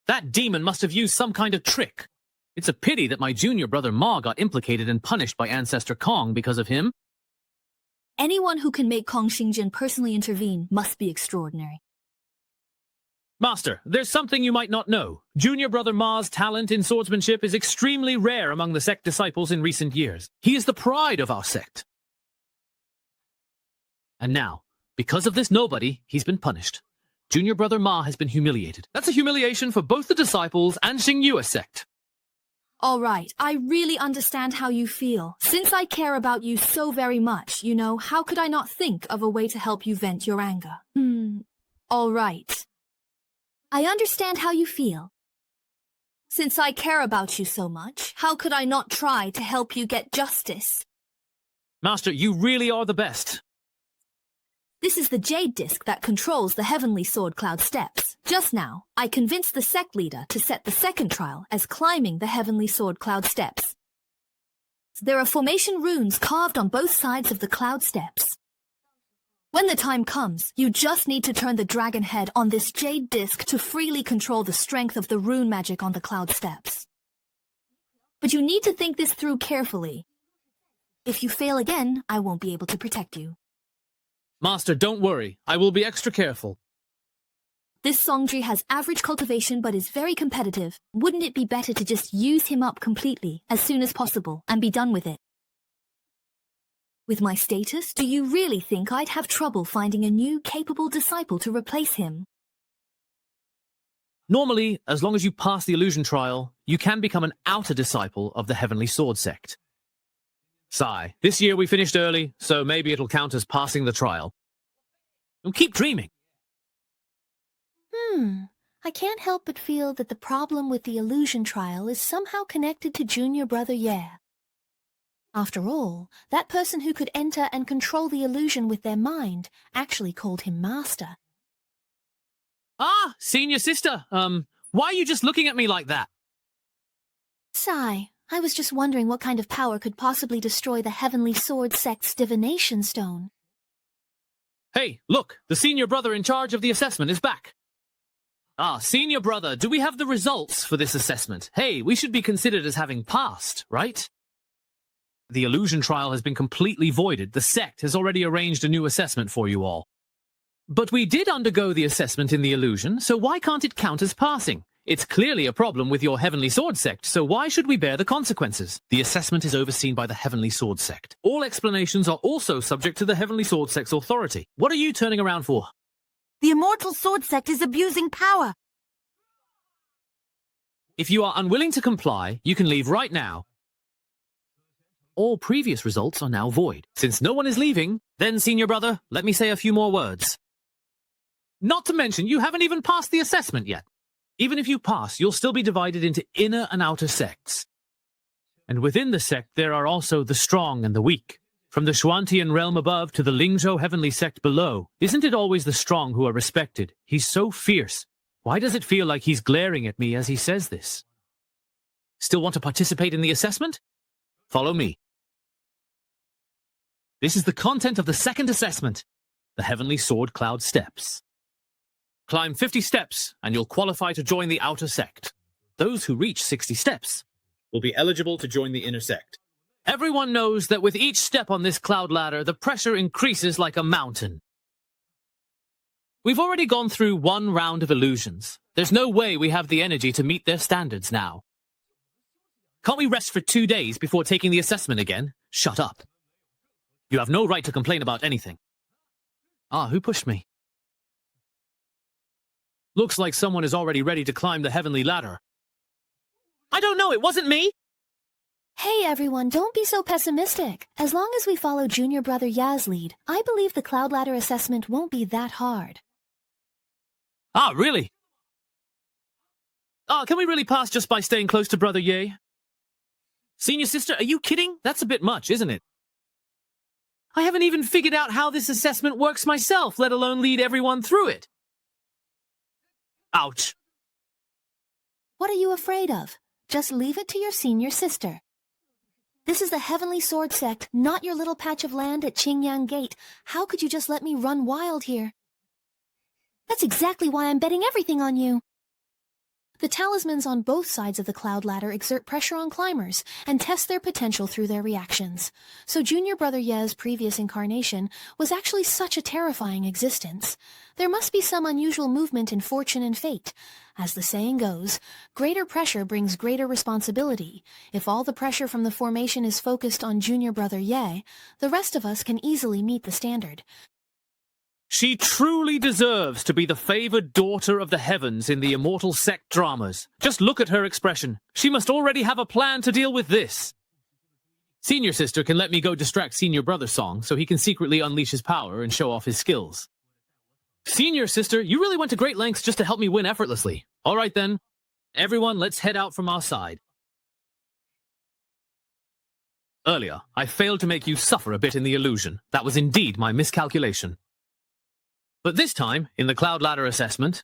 That demon must have used some kind of trick. It's a pity that my junior brother Ma got implicated and punished by Ancestor Kong because of him. Anyone who can make Kong Xingjin personally intervene must be extraordinary. Master, there's something you might not know. Junior Brother Ma's talent in swordsmanship is extremely rare among the sect disciples in recent years. He is the pride of our sect. And now, because of this nobody, he's been punished. Junior Brother Ma has been humiliated. That's a humiliation for both the disciples and Xingyue sect. All right, I really understand how you feel. Since I care about you so very much, you know, how could I not think of a way to help you vent your anger? All right. I understand how you feel. Since I care about you so much, how could I not try to help you get justice? Master, you really are the best. This is the jade disc that controls the Heavenly Sword Cloud steps. Just now, I convinced the sect leader to set the second trial as climbing the Heavenly Sword Cloud steps. There are formation runes carved on both sides of the cloud steps. When the time comes, you just need to turn the dragon head on this jade disc to freely control the strength of the rune magic on the cloud steps. But you need to think this through carefully. If you fail again, I won't be able to protect you. Master, don't worry. I will be extra careful. This Songji has average cultivation but is very competitive. Wouldn't it be better to just use him up completely as soon as possible and be done with it? With my status, do you really think I'd have trouble finding a new, capable disciple to replace him? Normally, as long as you pass the illusion trial, you can become an outer disciple of the Heavenly Sword sect. Sigh, this year we finished early, so maybe it'll count as passing the trial. And keep dreaming. I can't help but feel that the problem with the illusion trial is somehow connected to Junior Brother Ye. After all, that person who could enter and control the illusion with their mind actually called him Master. Ah, senior sister, why are you just looking at me like that? Sigh, I was just wondering what kind of power could possibly destroy the Heavenly Sword sect's divination stone. Hey, look, the senior brother in charge of the assessment is back. Ah, senior brother, do we have the results for this assessment? Hey, we should be considered as having passed, right? The illusion trial has been completely voided. The sect has already arranged a new assessment for you all. But we did undergo the assessment in the illusion, so why can't it count as passing? It's clearly a problem with your Heavenly Sword sect, so why should we bear the consequences? The assessment is overseen by the Heavenly Sword sect. All explanations are also subject to the Heavenly Sword sect's authority. What are you turning around for? The Immortal Sword sect is abusing power. If you are unwilling to comply, you can leave right now. All previous results are now void. Since no one is leaving, then, senior brother, let me say a few more words. Not to mention, you haven't even passed the assessment yet. Even if you pass, you'll still be divided into inner and outer sects. And within the sect, there are also the strong and the weak. From the Xuantian realm above to the Lingzhou heavenly sect below, isn't it always the strong who are respected? He's so fierce. Why does it feel like he's glaring at me as he says this? Still want to participate in the assessment? Follow me. This is the content of the second assessment, the Heavenly Sword Cloud Steps. Climb 50 steps, and you'll qualify to join the outer sect. Those who reach 60 steps will be eligible to join the inner sect. Everyone knows that with each step on this cloud ladder, the pressure increases like a mountain. We've already gone through one round of illusions. There's no way we have the energy to meet their standards now. Can't we rest for 2 days before taking the assessment again? Shut up. You have no right to complain about anything. Ah, who pushed me? Looks like someone is already ready to climb the heavenly ladder. I don't know, it wasn't me! Hey everyone, don't be so pessimistic. As long as we follow Junior Brother Ye's lead, I believe the Cloud Ladder assessment won't be that hard. Ah, really? Ah, can we really pass just by staying close to Brother Ye? Senior sister, are you kidding? That's a bit much, isn't it? I haven't even figured out how this assessment works myself, let alone lead everyone through it. Ouch. What are you afraid of? Just leave it to your senior sister. This is the Heavenly Sword sect, not your little patch of land at Qingyang Gate. How could you just let me run wild here? That's exactly why I'm betting everything on you. The talismans on both sides of the cloud ladder exert pressure on climbers and test their potential through their reactions. So Junior Brother Ye's previous incarnation was actually such a terrifying existence. There must be some unusual movement in fortune and fate. As the saying goes, greater pressure brings greater responsibility. If all the pressure from the formation is focused on Junior Brother Ye, the rest of us can easily meet the standard. She truly deserves to be the favored daughter of the heavens in the immortal sect dramas. Just look at her expression. She must already have a plan to deal with this. Senior sister can let me go distract senior brother Song so he can secretly unleash his power and show off his skills. Senior sister, you really went to great lengths just to help me win effortlessly. All right then. Everyone, let's head out from our side. Earlier, I failed to make you suffer a bit in the illusion. That was indeed my miscalculation. But this time, in the Cloud Ladder assessment,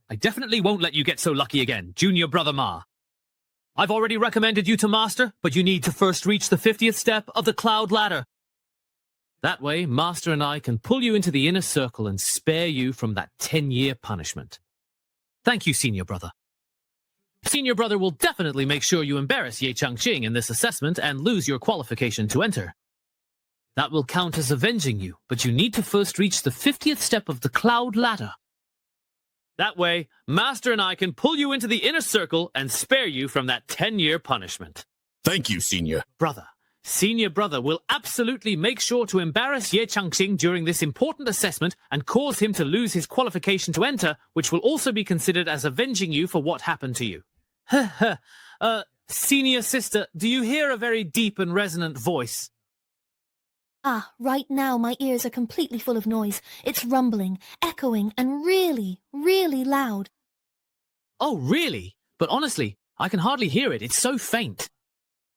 I definitely won't let you get so lucky again, Junior Brother Ma. I've already recommended you to Master, but you need to first reach the 50th step of the Cloud Ladder. That way, Master and I can pull you into the inner circle and spare you from that 10-year punishment. Thank you, Senior Brother. Senior Brother will definitely make sure you embarrass Ye Changqing in this assessment and lose your qualification to enter. That will count as avenging you, but you need to first reach the 50th step of the Cloud Ladder. That way, Master and I can pull you into the inner circle and spare you from that 10-year punishment. Thank you, Senior. Brother, Senior Brother will absolutely make sure to embarrass Ye Changqing during this important assessment and cause him to lose his qualification to enter, which will also be considered as avenging you for what happened to you. Senior sister, do you hear a very deep and resonant voice? Ah, right now my ears are completely full of noise. It's rumbling, echoing, and really, really loud. Oh, really? But honestly, I can hardly hear it. It's so faint.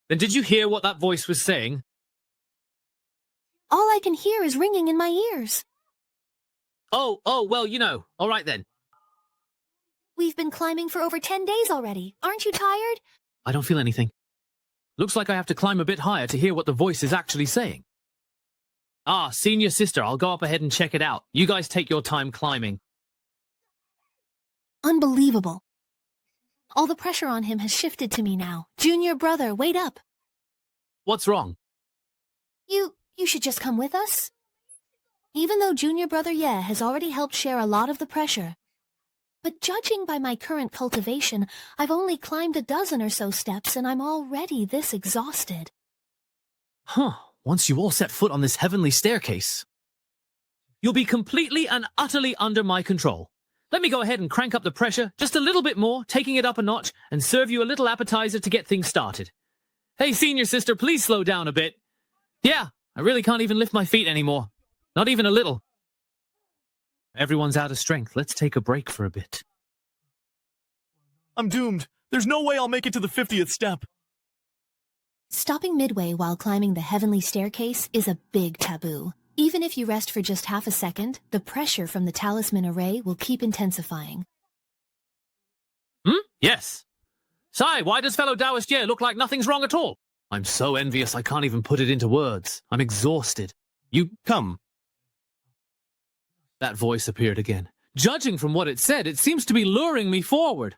Then did you hear what that voice was saying? All I can hear is ringing in my ears. Oh, well, you know. All right then. We've been climbing for over 10 days already. Aren't you tired? I don't feel anything. Looks like I have to climb a bit higher to hear what the voice is actually saying. Ah, Senior Sister, I'll go up ahead and check it out. You guys take your time climbing. Unbelievable. All the pressure on him has shifted to me now. Junior Brother, wait up. What's wrong? You should just come with us. Even though Junior Brother Ye has already helped share a lot of the pressure. But judging by my current cultivation, I've only climbed a dozen or so steps and I'm already this exhausted. Huh. Once you all set foot on this heavenly staircase, you'll be completely and utterly under my control. Let me go ahead and crank up the pressure just a little bit more, taking it up a notch, and serve you a little appetizer to get things started. Hey, Senior Sister, please slow down a bit. Yeah, I really can't even lift my feet anymore. Not even a little. Everyone's out of strength. Let's take a break for a bit. I'm doomed. There's no way I'll make it to the 50th step. Stopping midway while climbing the heavenly staircase is a big taboo. Even if you rest for just half a second, the pressure from the talisman array will keep intensifying. Yes. Sai, why does fellow Taoist Ye look like nothing's wrong at all? I'm so envious I can't even put it into words. I'm exhausted. You come. That voice appeared again. Judging from what it said, it seems to be luring me forward.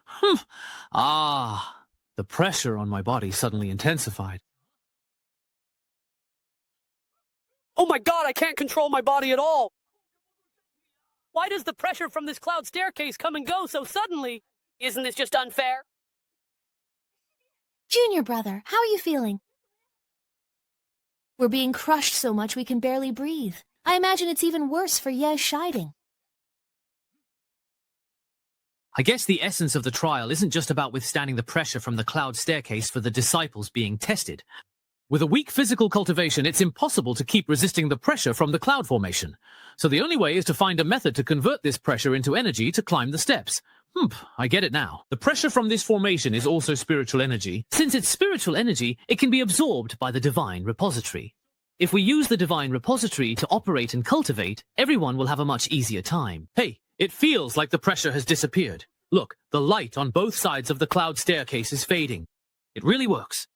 The pressure on my body suddenly intensified. Oh my god, I can't control my body at all! Why does the pressure from this cloud staircase come and go so suddenly? Isn't this just unfair? Junior Brother, how are you feeling? We're being crushed so much we can barely breathe. I imagine it's even worse for Ye Shiding. I guess the essence of the trial isn't just about withstanding the pressure from the cloud staircase for the disciples being tested. With a weak physical cultivation, it's impossible to keep resisting the pressure from the cloud formation. So the only way is to find a method to convert this pressure into energy to climb the steps. I get it now. The pressure from this formation is also spiritual energy. Since it's spiritual energy, it can be absorbed by the divine repository. If we use the divine repository to operate and cultivate, everyone will have a much easier time. Hey, it feels like the pressure has disappeared. Look, the light on both sides of the cloud staircase is fading. It really works.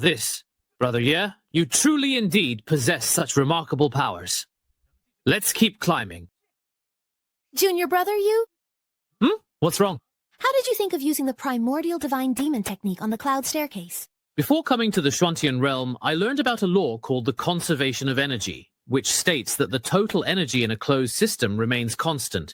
This. Brother Ye, you truly indeed possess such remarkable powers. Let's keep climbing. Junior Brother, you? What's wrong? How did you think of using the primordial divine demon technique on the cloud staircase? Before coming to the Shuantian realm, I learned about a law called the conservation of energy, which states that the total energy in a closed system remains constant.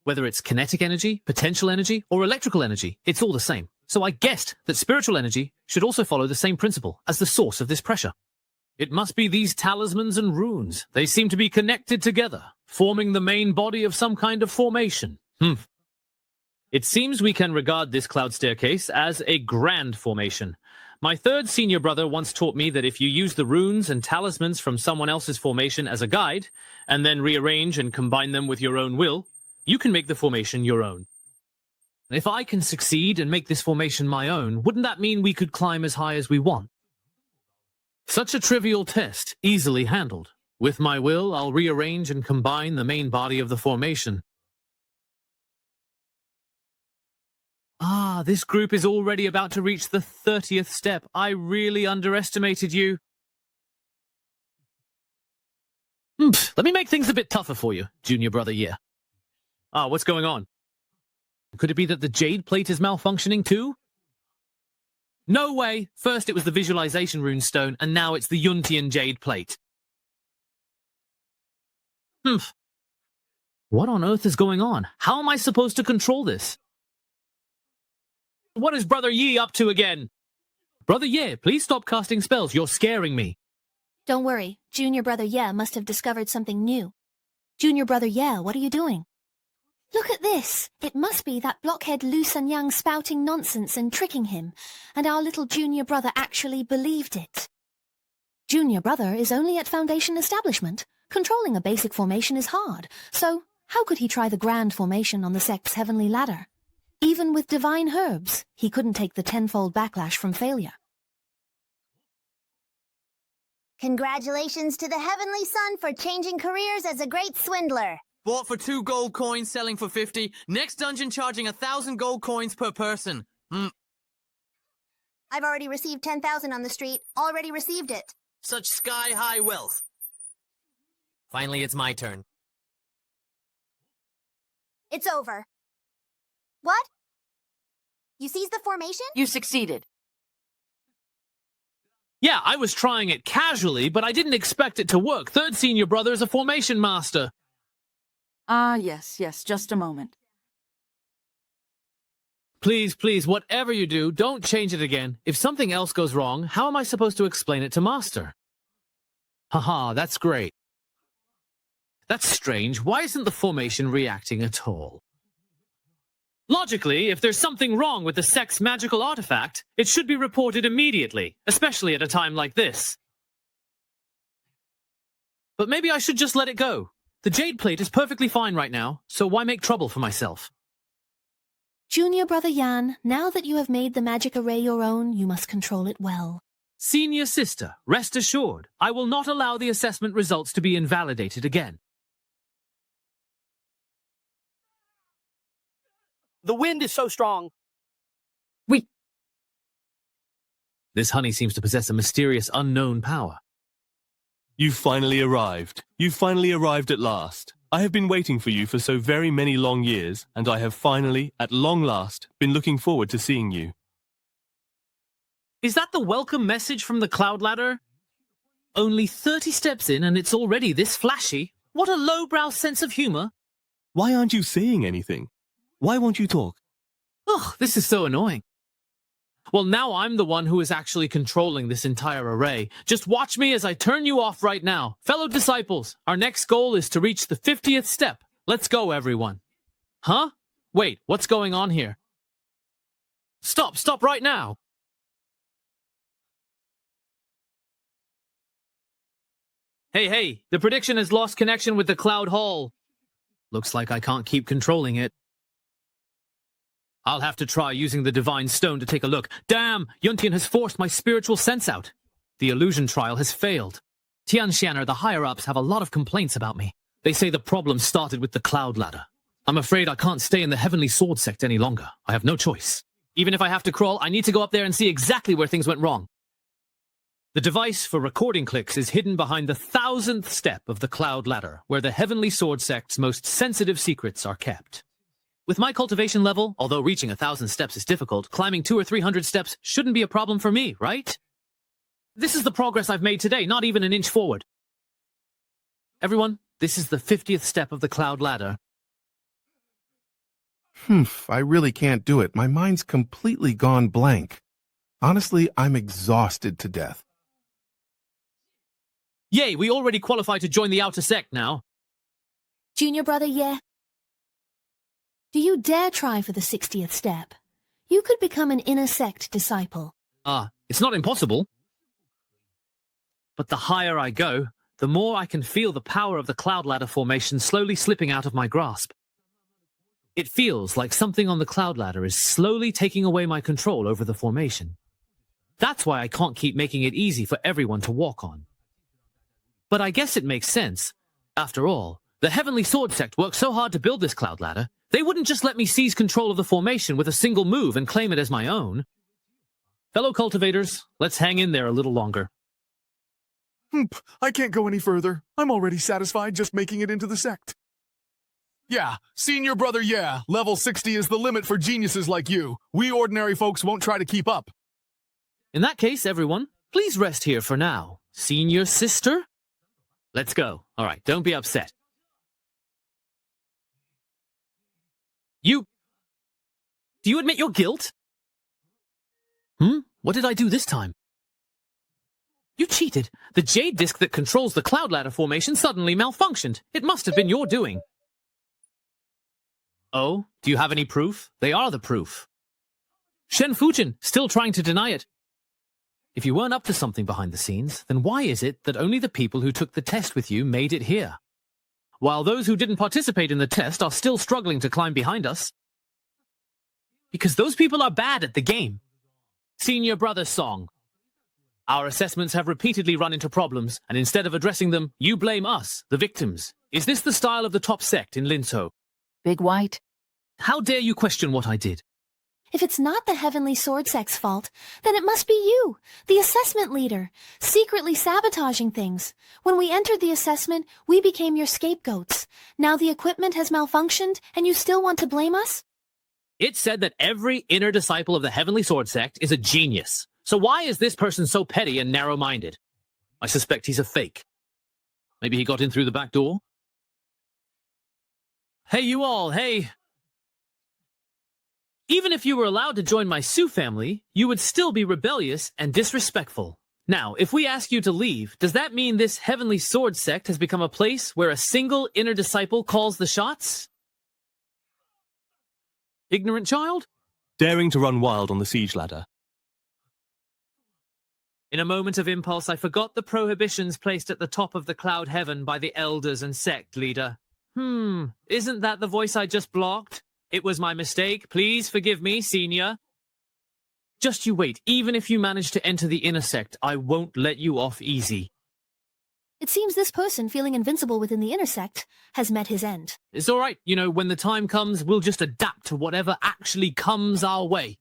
Whether it's kinetic energy, potential energy, or electrical energy, it's all the same. So I guessed that spiritual energy should also follow the same principle as the source of this pressure. It must be these talismans and runes. They seem to be connected together, forming the main body of some kind of formation. It seems we can regard this cloud staircase as a grand formation. My third senior brother once taught me that if you use the runes and talismans from someone else's formation as a guide, and then rearrange and combine them with your own will, you can make the formation your own. If I can succeed and make this formation my own, wouldn't that mean we could climb as high as we want? Such a trivial test, easily handled. With my will, I'll rearrange and combine the main body of the formation. Ah, this group is already about to reach the 30th step. I really underestimated you. Let me make things a bit tougher for you, junior brother Ye. Ah, what's going on? Could it be that the jade plate is malfunctioning too? No way! First it was the visualization rune stone, and now it's the Yuntian jade plate. What on earth is going on? How am I supposed to control this? What is Brother Yi up to again? Brother Ye, please stop casting spells. You're scaring me. Don't worry. Junior Brother Ye must have discovered something new. Junior Brother Ye, what are you doing? Look at this. It must be that blockhead Lu Sanyang spouting nonsense and tricking him, and our little junior brother actually believed it. Junior brother is only at Foundation Establishment. Controlling a basic formation is hard, so how could he try the grand formation on the sect's heavenly ladder? Even with divine herbs, he couldn't take the tenfold backlash from failure. Congratulations to the Heavenly Son for changing careers as a great swindler. Bought for 2 gold coins, selling for 50. Next dungeon charging 1,000 gold coins per person. I've already received 10,000 on the street. Already received it. Such sky-high wealth. Finally, it's my turn. It's over. What? You seized the formation? You succeeded. Yeah, I was trying it casually, but I didn't expect it to work. Third senior brother is a formation master. Yes, just a moment. Please, please, whatever you do, don't change it again. If something else goes wrong, how am I supposed to explain it to Master? Haha, that's great. That's strange. Why isn't the formation reacting at all? Logically, if there's something wrong with the sect's magical artifact, it should be reported immediately, especially at a time like this. But maybe I should just let it go. The jade plate is perfectly fine right now, so why make trouble for myself? Junior Brother Yan, now that you have made the magic array your own, you must control it well. Senior sister, rest assured, I will not allow the assessment results to be invalidated again. The wind is so strong. This honey seems to possess a mysterious unknown power. You've finally arrived. You've finally arrived at last. I have been waiting for you for so very many long years, and I have finally, at long last, been looking forward to seeing you. Is that the welcome message from the cloud ladder? Only 30 steps in and it's already this flashy? What a lowbrow sense of humor. Why aren't you saying anything? Why won't you talk? Ugh, this is so annoying. Well, now I'm the one who is actually controlling this entire array. Just watch me as I turn you off right now. Fellow disciples, our next goal is to reach the 50th step. Let's go, everyone. Huh? Wait, what's going on here? Stop right now. Hey, the prediction has lost connection with the Cloud Hall. Looks like I can't keep controlling it. I'll have to try using the Divine Stone to take a look. Damn! Yuntian has forced my spiritual sense out. The illusion trial has failed. Tianshan'er, the higher-ups, have a lot of complaints about me. They say the problem started with the cloud ladder. I'm afraid I can't stay in the Heavenly Sword sect any longer. I have no choice. Even if I have to crawl, I need to go up there and see exactly where things went wrong. The device for recording clicks is hidden behind the 1000th step of the cloud ladder, where the Heavenly Sword sect's most sensitive secrets are kept. With my cultivation level, although reaching 1,000 steps is difficult, climbing 200 or 300 steps shouldn't be a problem for me, right? This is the progress I've made today, not even an inch forward. Everyone, this is the 50th step of the cloud ladder. I really can't do it. My mind's completely gone blank. Honestly, I'm exhausted to death. Yay, we already qualify to join the outer sect now. Junior brother, yeah? Do you dare try for the 60th step? You could become an inner sect disciple. It's not impossible. But the higher I go, the more I can feel the power of the cloud ladder formation slowly slipping out of my grasp. It feels like something on the cloud ladder is slowly taking away my control over the formation. That's why I can't keep making it easy for everyone to walk on. But I guess it makes sense. After all, the Heavenly Sword Sect worked so hard to build this cloud ladder, they wouldn't just let me seize control of the formation with a single move and claim it as my own. Fellow cultivators, let's hang in there a little longer. I can't go any further. I'm already satisfied just making it into the sect. Yeah, senior brother, yeah. Level 60 is the limit for geniuses like you. We ordinary folks won't try to keep up. In that case, everyone, please rest here for now. Senior sister? Let's go. All right, don't be upset. Do you admit your guilt? What did I do this time? You cheated. The jade disc that controls the cloud ladder formation suddenly malfunctioned. It must have been your doing. Oh, do you have any proof? They are the proof. Shen Fujin, still trying to deny it. If you weren't up to something behind the scenes, then why is it that only the people who took the test with you made it here? While those who didn't participate in the test are still struggling to climb behind us? Because those people are bad at the game. Senior brother song. Our assessments have repeatedly run into problems, and instead of addressing them, you blame us, the victims. Is this the style of the top sect in Linzhou? Big White. How dare you question what I did? If it's not the Heavenly Sword Sect's fault, then it must be you, the assessment leader, secretly sabotaging things. When we entered the assessment, we became your scapegoats. Now the equipment has malfunctioned, and you still want to blame us? It said that every inner disciple of the Heavenly Sword Sect is a genius. So why is this person so petty and narrow-minded? I suspect he's a fake. Maybe he got in through the back door? Hey, you all, hey. Even if you were allowed to join my Sioux family, you would still be rebellious and disrespectful. Now, if we ask you to leave, does that mean this Heavenly Sword Sect has become a place where a single inner disciple calls the shots? Ignorant child? Daring to run wild on the siege ladder. In a moment of impulse, I forgot the prohibitions placed at the top of the cloud heaven by the elders and sect leader. Isn't that the voice I just blocked? It was my mistake. Please forgive me, senior. Just you wait. Even if you manage to enter the inner sect, I won't let you off easy. It seems this person feeling invincible within the inner sect has met his end. It's all right. You know, when the time comes, we'll just adapt to whatever actually comes our way.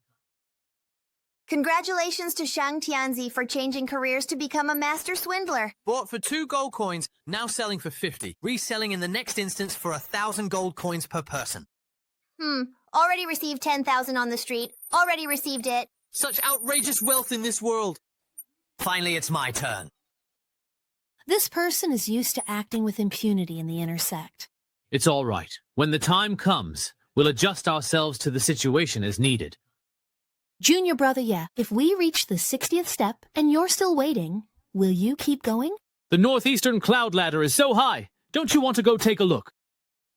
Congratulations to Shang Tianzi for changing careers to become a master swindler. Bought for 2 gold coins, now selling for 50. Reselling in the next instance for 1,000 gold coins per person. Already received 10,000 on the street. Already received it. Such outrageous wealth in this world. Finally, it's my turn. This person is used to acting with impunity in the inner sect. It's all right. When the time comes, we'll adjust ourselves to the situation as needed. Junior brother, yeah. If we reach the 60th step and you're still waiting, will you keep going? The northeastern cloud ladder is so high. Don't you want to go take a look?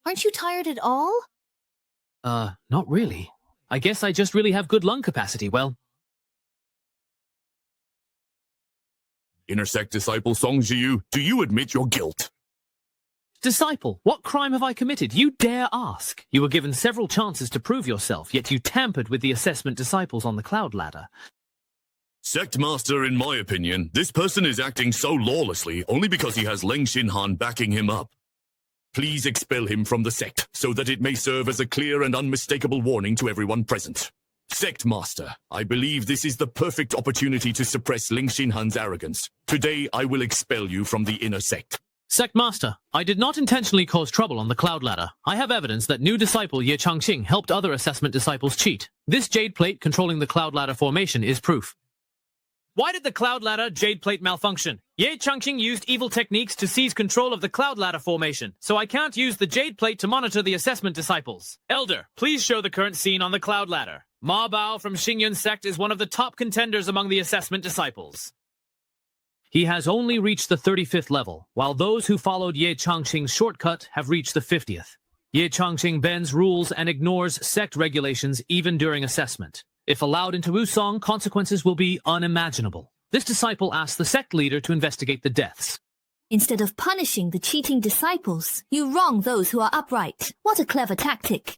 Aren't you tired at all? Not really. I guess I just really have good lung capacity, well. Intersect disciple Song Jiu, do you admit your guilt? Disciple, what crime have I committed? You dare ask. You were given several chances to prove yourself, yet you tampered with the assessment disciples on the cloud ladder. Sect Master, in my opinion, this person is acting so lawlessly only because he has Leng Xinhan backing him up. Please expel him from the sect, so that it may serve as a clear and unmistakable warning to everyone present. Sect Master, I believe this is the perfect opportunity to suppress Leng Xinhan's arrogance. Today, I will expel you from the inner sect. Sect Master, I did not intentionally cause trouble on the cloud ladder. I have evidence that new disciple Ye Changqing helped other assessment disciples cheat. This jade plate controlling the cloud ladder formation is proof. Why did the cloud ladder jade plate malfunction? Ye Changqing used evil techniques to seize control of the cloud ladder formation, so I can't use the jade plate to monitor the assessment disciples. Elder, please show the current scene on the cloud ladder. Ma Bao from Xingyun sect is one of the top contenders among the assessment disciples. He has only reached the 35th level, while those who followed Ye Changqing's shortcut have reached the 50th. Ye Changqing bends rules and ignores sect regulations even during assessment. If allowed into Wusong, consequences will be unimaginable. This disciple asks the sect leader to investigate the deaths. Instead of punishing the cheating disciples, you wrong those who are upright. What a clever tactic.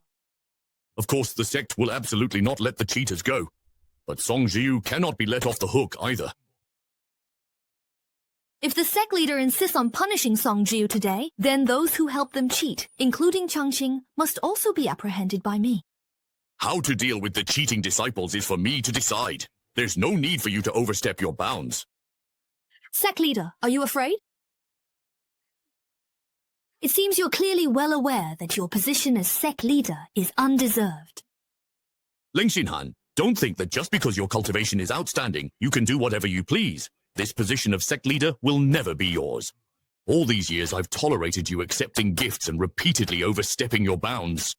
Of course, the sect will absolutely not let the cheaters go. But Song Jiu cannot be let off the hook either. If the sect leader insists on punishing Song Jiu today, then those who help them cheat, including Changqing, must also be apprehended by me. How to deal with the cheating disciples is for me to decide. There's no need for you to overstep your bounds. Sect leader, are you afraid? It seems you're clearly well aware that your position as sect leader is undeserved. Ling Xinhan, don't think that just because your cultivation is outstanding, you can do whatever you please. This position of sect leader will never be yours. All these years I've tolerated you accepting gifts and repeatedly overstepping your bounds.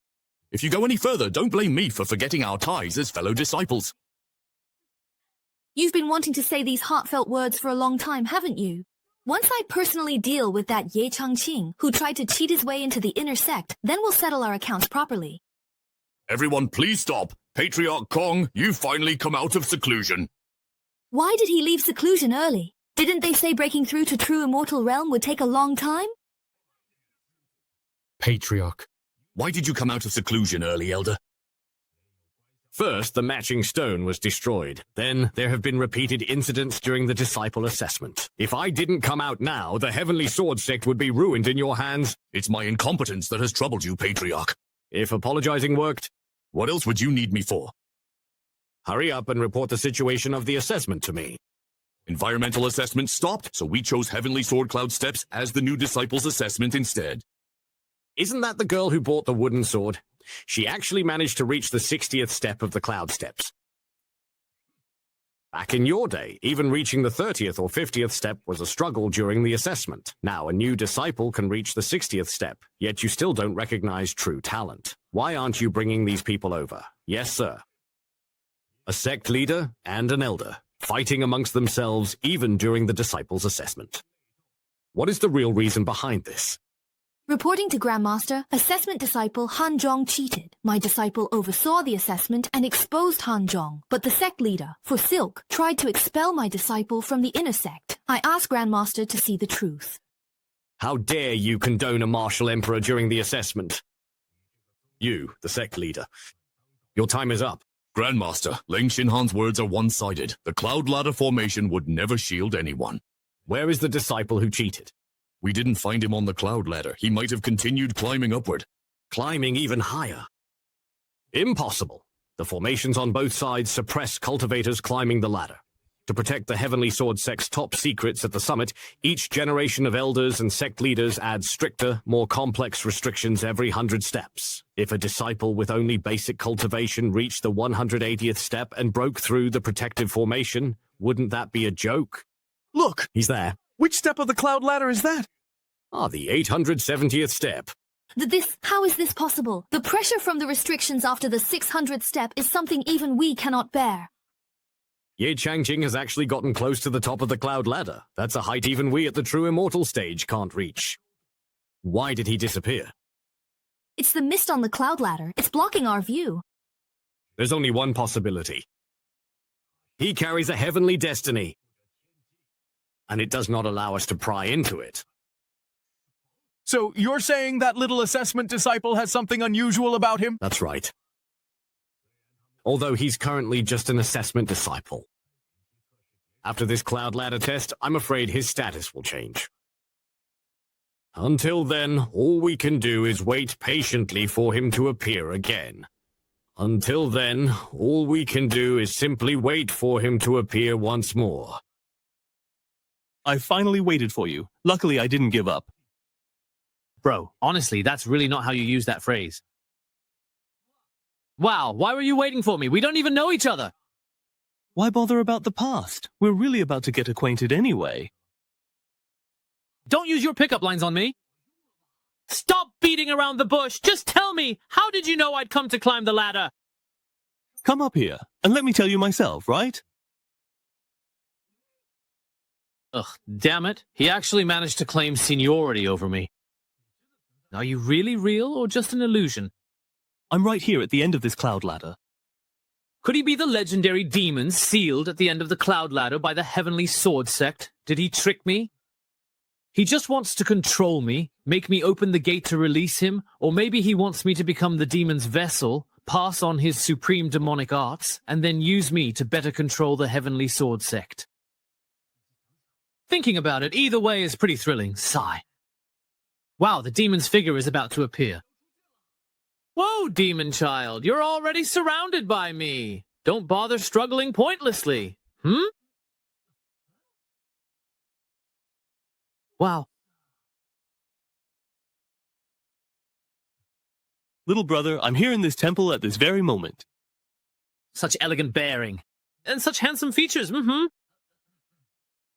If you go any further, don't blame me for forgetting our ties as fellow disciples. You've been wanting to say these heartfelt words for a long time, haven't you? Once I personally deal with that Ye Changqing, who tried to cheat his way into the inner sect, then we'll settle our accounts properly. Everyone, please stop. Patriarch Kong, you've finally come out of seclusion. Why did he leave seclusion early? Didn't they say breaking through to true immortal realm would take a long time? Patriarch. Why did you come out of seclusion early, Elder? First, the matching stone was destroyed. Then, there have been repeated incidents during the disciple assessment. If I didn't come out now, the Heavenly Sword sect would be ruined in your hands. It's my incompetence that has troubled you, Patriarch. If apologizing worked, what else would you need me for? Hurry up and report the situation of the assessment to me. Environmental assessment stopped, so we chose Heavenly Sword Cloud Steps as the new disciples assessment instead. Isn't that the girl who bought the wooden sword? She actually managed to reach the 60th step of the Cloud Steps. Back in your day, even reaching the 30th or 50th step was a struggle during the assessment. Now a new disciple can reach the 60th step, yet you still don't recognize true talent. Why aren't you bringing these people over? Yes, sir. A sect leader and an elder, fighting amongst themselves even during the disciples' assessment. What is the real reason behind this? Reporting to Grandmaster, assessment disciple Han Zhong cheated. My disciple oversaw the assessment and exposed Han Zhong, but the sect leader, for Silk, tried to expel my disciple from the inner sect. I asked Grandmaster to see the truth. How dare you condone a martial emperor during the assessment? You, the sect leader. Your time is up. Grandmaster, Ling Xinhan's words are one-sided. The Cloud Ladder formation would never shield anyone. Where is the disciple who cheated? We didn't find him on the Cloud Ladder. He might have continued climbing upward. Climbing even higher. Impossible. The formations on both sides suppress cultivators climbing the ladder. To protect the Heavenly Sword sect's top secrets at the summit, each generation of elders and sect leaders adds stricter, more complex restrictions every 100 steps. If a disciple with only basic cultivation reached the 180th step and broke through the protective formation, wouldn't that be a joke? Look! He's there. Which step of the Cloud Ladder is that? The 870th step. How is this possible? The pressure from the restrictions after the 600th step is something even we cannot bear. Ye Changqing has actually gotten close to the top of the Cloud Ladder. That's a height even we at the true immortal stage can't reach. Why did he disappear? It's the mist on the Cloud Ladder. It's blocking our view. There's only one possibility. He carries a heavenly destiny, and it does not allow us to pry into it. So you're saying that little assessment disciple has something unusual about him? That's right. Although he's currently just an assessment disciple. After this Cloud Ladder test, I'm afraid his status will change. Until then, all we can do is wait patiently for him to appear again. Until then, all we can do is simply wait for him to appear once more. I finally waited for you. Luckily, I didn't give up. Bro, honestly, that's really not how you use that phrase. Wow, why were you waiting for me? We don't even know each other. Why bother about the past? We're really about to get acquainted anyway. Don't use your pickup lines on me. Stop beating around the bush. Just tell me, how did you know I'd come to climb the ladder? Come up here, and let me tell you myself, right? Ugh, damn it. He actually managed to claim seniority over me. Are you really real or just an illusion? I'm right here at the end of this cloud ladder. Could he be the legendary demon sealed at the end of the cloud ladder by the Heavenly Sword Sect? Did he trick me? He just wants to control me, make me open the gate to release him, or maybe he wants me to become the demon's vessel, pass on his supreme demonic arts, and then use me to better control the Heavenly Sword Sect. Thinking about it, either way is pretty thrilling. Sigh. Wow, the demon's figure is about to appear. Whoa, demon child, you're already surrounded by me. Don't bother struggling pointlessly. Wow. Little brother, I'm here in this temple at this very moment. Such elegant bearing. And such handsome features,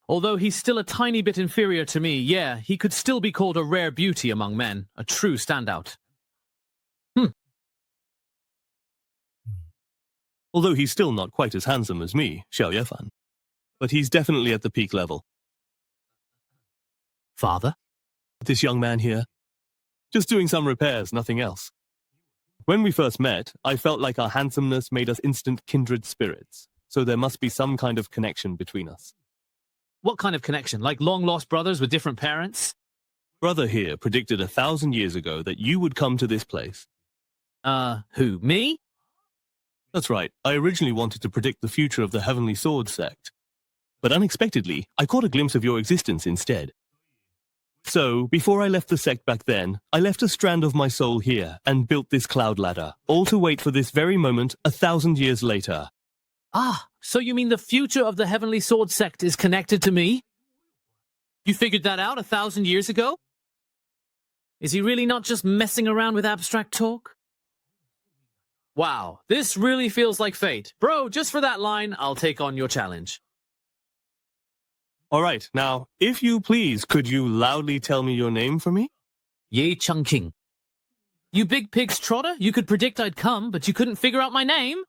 Although he's still a tiny bit inferior to me, yeah, he could still be called a rare beauty among men, a true standout. Although he's still not quite as handsome as me, Xiao Yefan. But he's definitely at the peak level. Father? This young man here. Just doing some repairs, nothing else. When we first met, I felt like our handsomeness made us instant kindred spirits, so there must be some kind of connection between us. What kind of connection? Like long-lost brothers with different parents? Brother here predicted 1,000 years ago that you would come to this place. Who, me? That's right. I originally wanted to predict the future of the Heavenly Sword Sect. But unexpectedly, I caught a glimpse of your existence instead. So, before I left the sect back then, I left a strand of my soul here and built this cloud ladder, all to wait for this very moment 1,000 years later. Ah, so you mean the future of the Heavenly Sword Sect is connected to me? You figured that out 1,000 years ago? Is he really not just messing around with abstract talk? Wow, this really feels like fate. Bro, just for that line, I'll take on your challenge. All right, now, if you please, could you loudly tell me your name for me? Ye Changqing. You big pig's trotter, you could predict I'd come, but you couldn't figure out my name?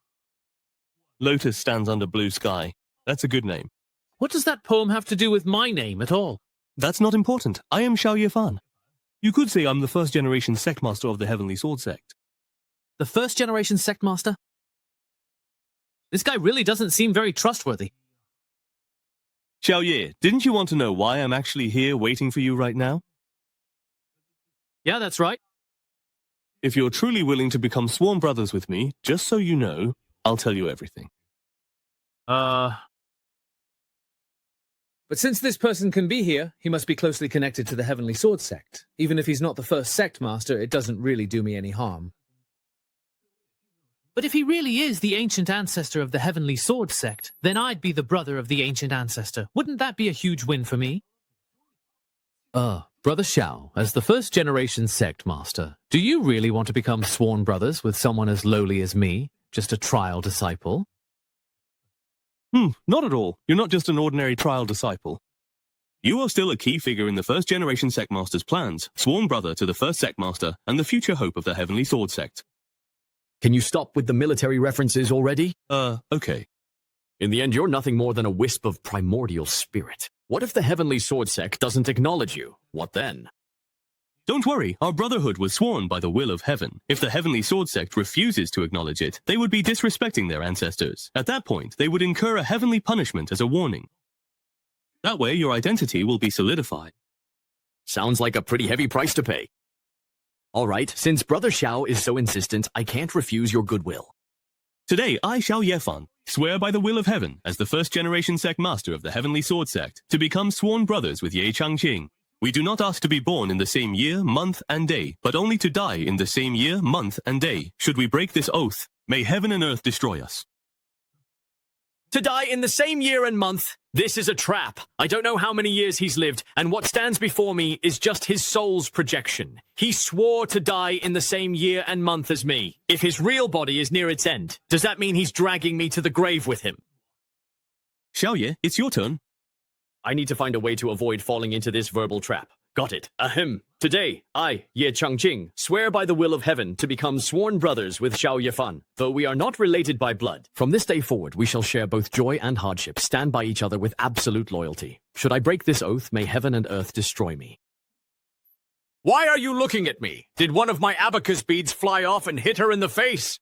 Lotus stands under blue sky. That's a good name. What does that poem have to do with my name at all? That's not important. I am Xiao Yefan. You could say I'm the first-generation sect master of the Heavenly Sword Sect. The first-generation sect master? This guy really doesn't seem very trustworthy. Xiao Ye, didn't you want to know why I'm actually here waiting for you right now? Yeah, that's right. If you're truly willing to become sworn brothers with me, just so you know, I'll tell you everything. But since this person can be here, he must be closely connected to the Heavenly Sword Sect. Even if he's not the first sect master, it doesn't really do me any harm. But if he really is the ancient ancestor of the Heavenly Sword Sect, then I'd be the brother of the ancient ancestor. Wouldn't that be a huge win for me? Brother Xiao, as the first-generation sect master, do you really want to become sworn brothers with someone as lowly as me? Just a trial disciple? Not at all. You're not just an ordinary trial disciple. You are still a key figure in the first-generation sect master's plans, sworn brother to the first sect master, and the future hope of the Heavenly Sword Sect. Can you stop with the military references already? Okay. In the end, you're nothing more than a wisp of primordial spirit. What if the Heavenly Sword Sect doesn't acknowledge you? What then? Don't worry, our brotherhood was sworn by the will of heaven. If the Heavenly Sword Sect refuses to acknowledge it, they would be disrespecting their ancestors. At that point, they would incur a heavenly punishment as a warning. That way, your identity will be solidified. Sounds like a pretty heavy price to pay. All right, since Brother Xiao is so insistent, I can't refuse your goodwill. Today, I, Xiao Yefan, swear by the will of heaven, as the first-generation sect master of the Heavenly Sword Sect, to become sworn brothers with Ye Changqing. We do not ask to be born in the same year, month, and day, but only to die in the same year, month, and day. Should we break this oath, may heaven and earth destroy us. To die in the same year and month? This is a trap. I don't know how many years he's lived, and what stands before me is just his soul's projection. He swore to die in the same year and month as me. If his real body is near its end, does that mean he's dragging me to the grave with him? Xiao Ye, it's your turn. I need to find a way to avoid falling into this verbal trap. Got it. Ahem. Today, I, Ye Changqing, swear by the will of heaven to become sworn brothers with Xiao Yefan, though we are not related by blood. From this day forward, we shall share both joy and hardship, stand by each other with absolute loyalty. Should I break this oath, may heaven and earth destroy me. Why are you looking at me? Did one of my abacus beads fly off and hit her in the face?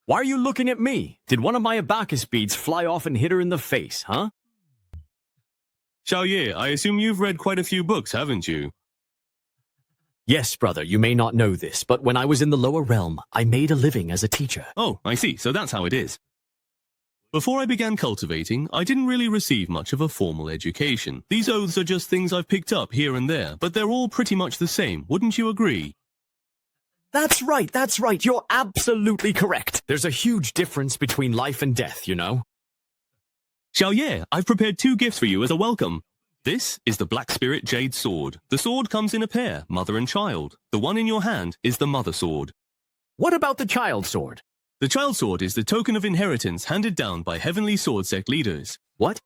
Why are you looking at me? Did one of my abacus beads fly off and hit her in the face, huh? Xiao Ye, I assume you've read quite a few books, haven't you? Yes, brother, you may not know this, but when I was in the lower realm, I made a living as a teacher. Oh, I see, so that's how it is. Before I began cultivating, I didn't really receive much of a formal education. These oaths are just things I've picked up here and there, but they're all pretty much the same, wouldn't you agree? That's right, you're absolutely correct. There's a huge difference between life and death, you know? Xiao Ye, I've prepared 2 gifts for you as a welcome. This is the Black Spirit Jade Sword. The sword comes in a pair, mother and child. The one in your hand is the mother sword. What about the child sword? The child sword is the token of inheritance handed down by Heavenly Sword Sect leaders. What?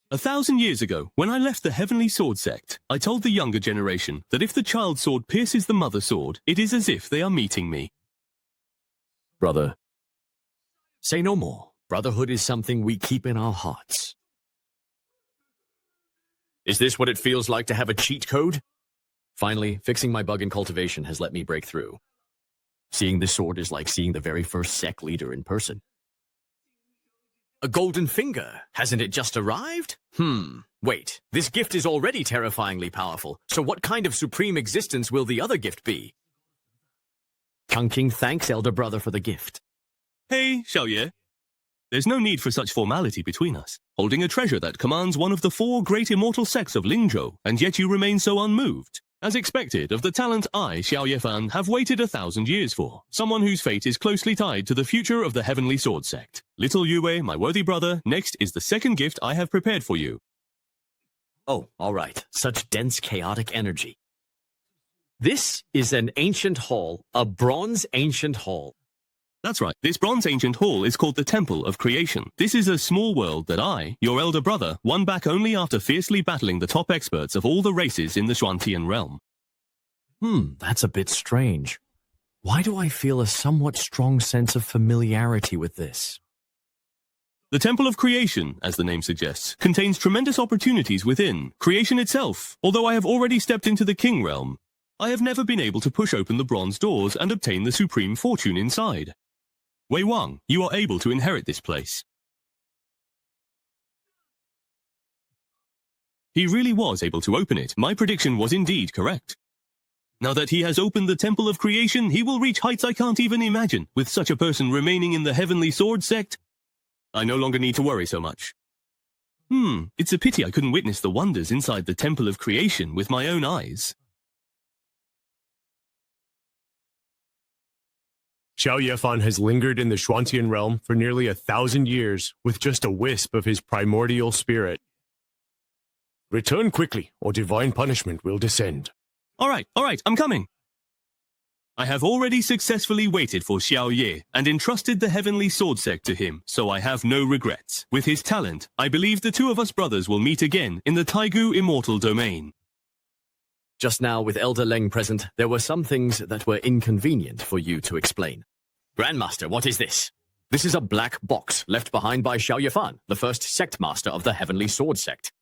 1,000 years ago, when I left the Heavenly Sword Sect, I told the younger generation that if the child sword pierces the mother sword, it is as if they are meeting me. Brother, say no more. Brotherhood is something we keep in our hearts. Is this what it feels like to have a cheat code? Finally, fixing my bug in cultivation has let me break through. Seeing this sword is like seeing the very first sect leader in person. A golden finger. Hasn't it just arrived? Wait, this gift is already terrifyingly powerful, so what kind of supreme existence will the other gift be? Changqing thanks elder brother for the gift. Hey, Xiao Ye. There's no need for such formality between us. Holding a treasure that commands one of the 4 great immortal sects of Lingzhou, and yet you remain so unmoved. As expected, of the talent I, Xiao Yefan, have waited 1,000 years for. Someone whose fate is closely tied to the future of the Heavenly Sword Sect. Little Yue, my worthy brother, next is the second gift I have prepared for you. Oh, all right. Such dense, chaotic energy. This is an ancient hall, a bronze ancient hall. That's right. This bronze ancient hall is called the Temple of Creation. This is a small world that I, your elder brother, won back only after fiercely battling the top experts of all the races in the Xuantian realm. That's a bit strange. Why do I feel a somewhat strong sense of familiarity with this? The Temple of Creation, as the name suggests, contains tremendous opportunities within. Creation itself, although I have already stepped into the King realm, I have never been able to push open the bronze doors and obtain the supreme fortune inside. Wei Wang, you are able to inherit this place. He really was able to open it. My prediction was indeed correct. Now that he has opened the Temple of Creation, he will reach heights I can't even imagine. With such a person remaining in the Heavenly Sword Sect, I no longer need to worry so much. It's a pity I couldn't witness the wonders inside the Temple of Creation with my own eyes. Xiao Yefan has lingered in the Xuantian realm for nearly 1,000 years with just a wisp of his primordial spirit. Return quickly, or divine punishment will descend. All right, I'm coming. I have already successfully waited for Xiao Ye and entrusted the Heavenly Sword Sect to him, so I have no regrets. With his talent, I believe the 2 of us brothers will meet again in the Taigu Immortal Domain. Just now, with Elder Leng present, there were some things that were inconvenient for you to explain. Grandmaster, what is this? This is a black box left behind by Xiao Yefan, the first sect master of the Heavenly Sword Sect.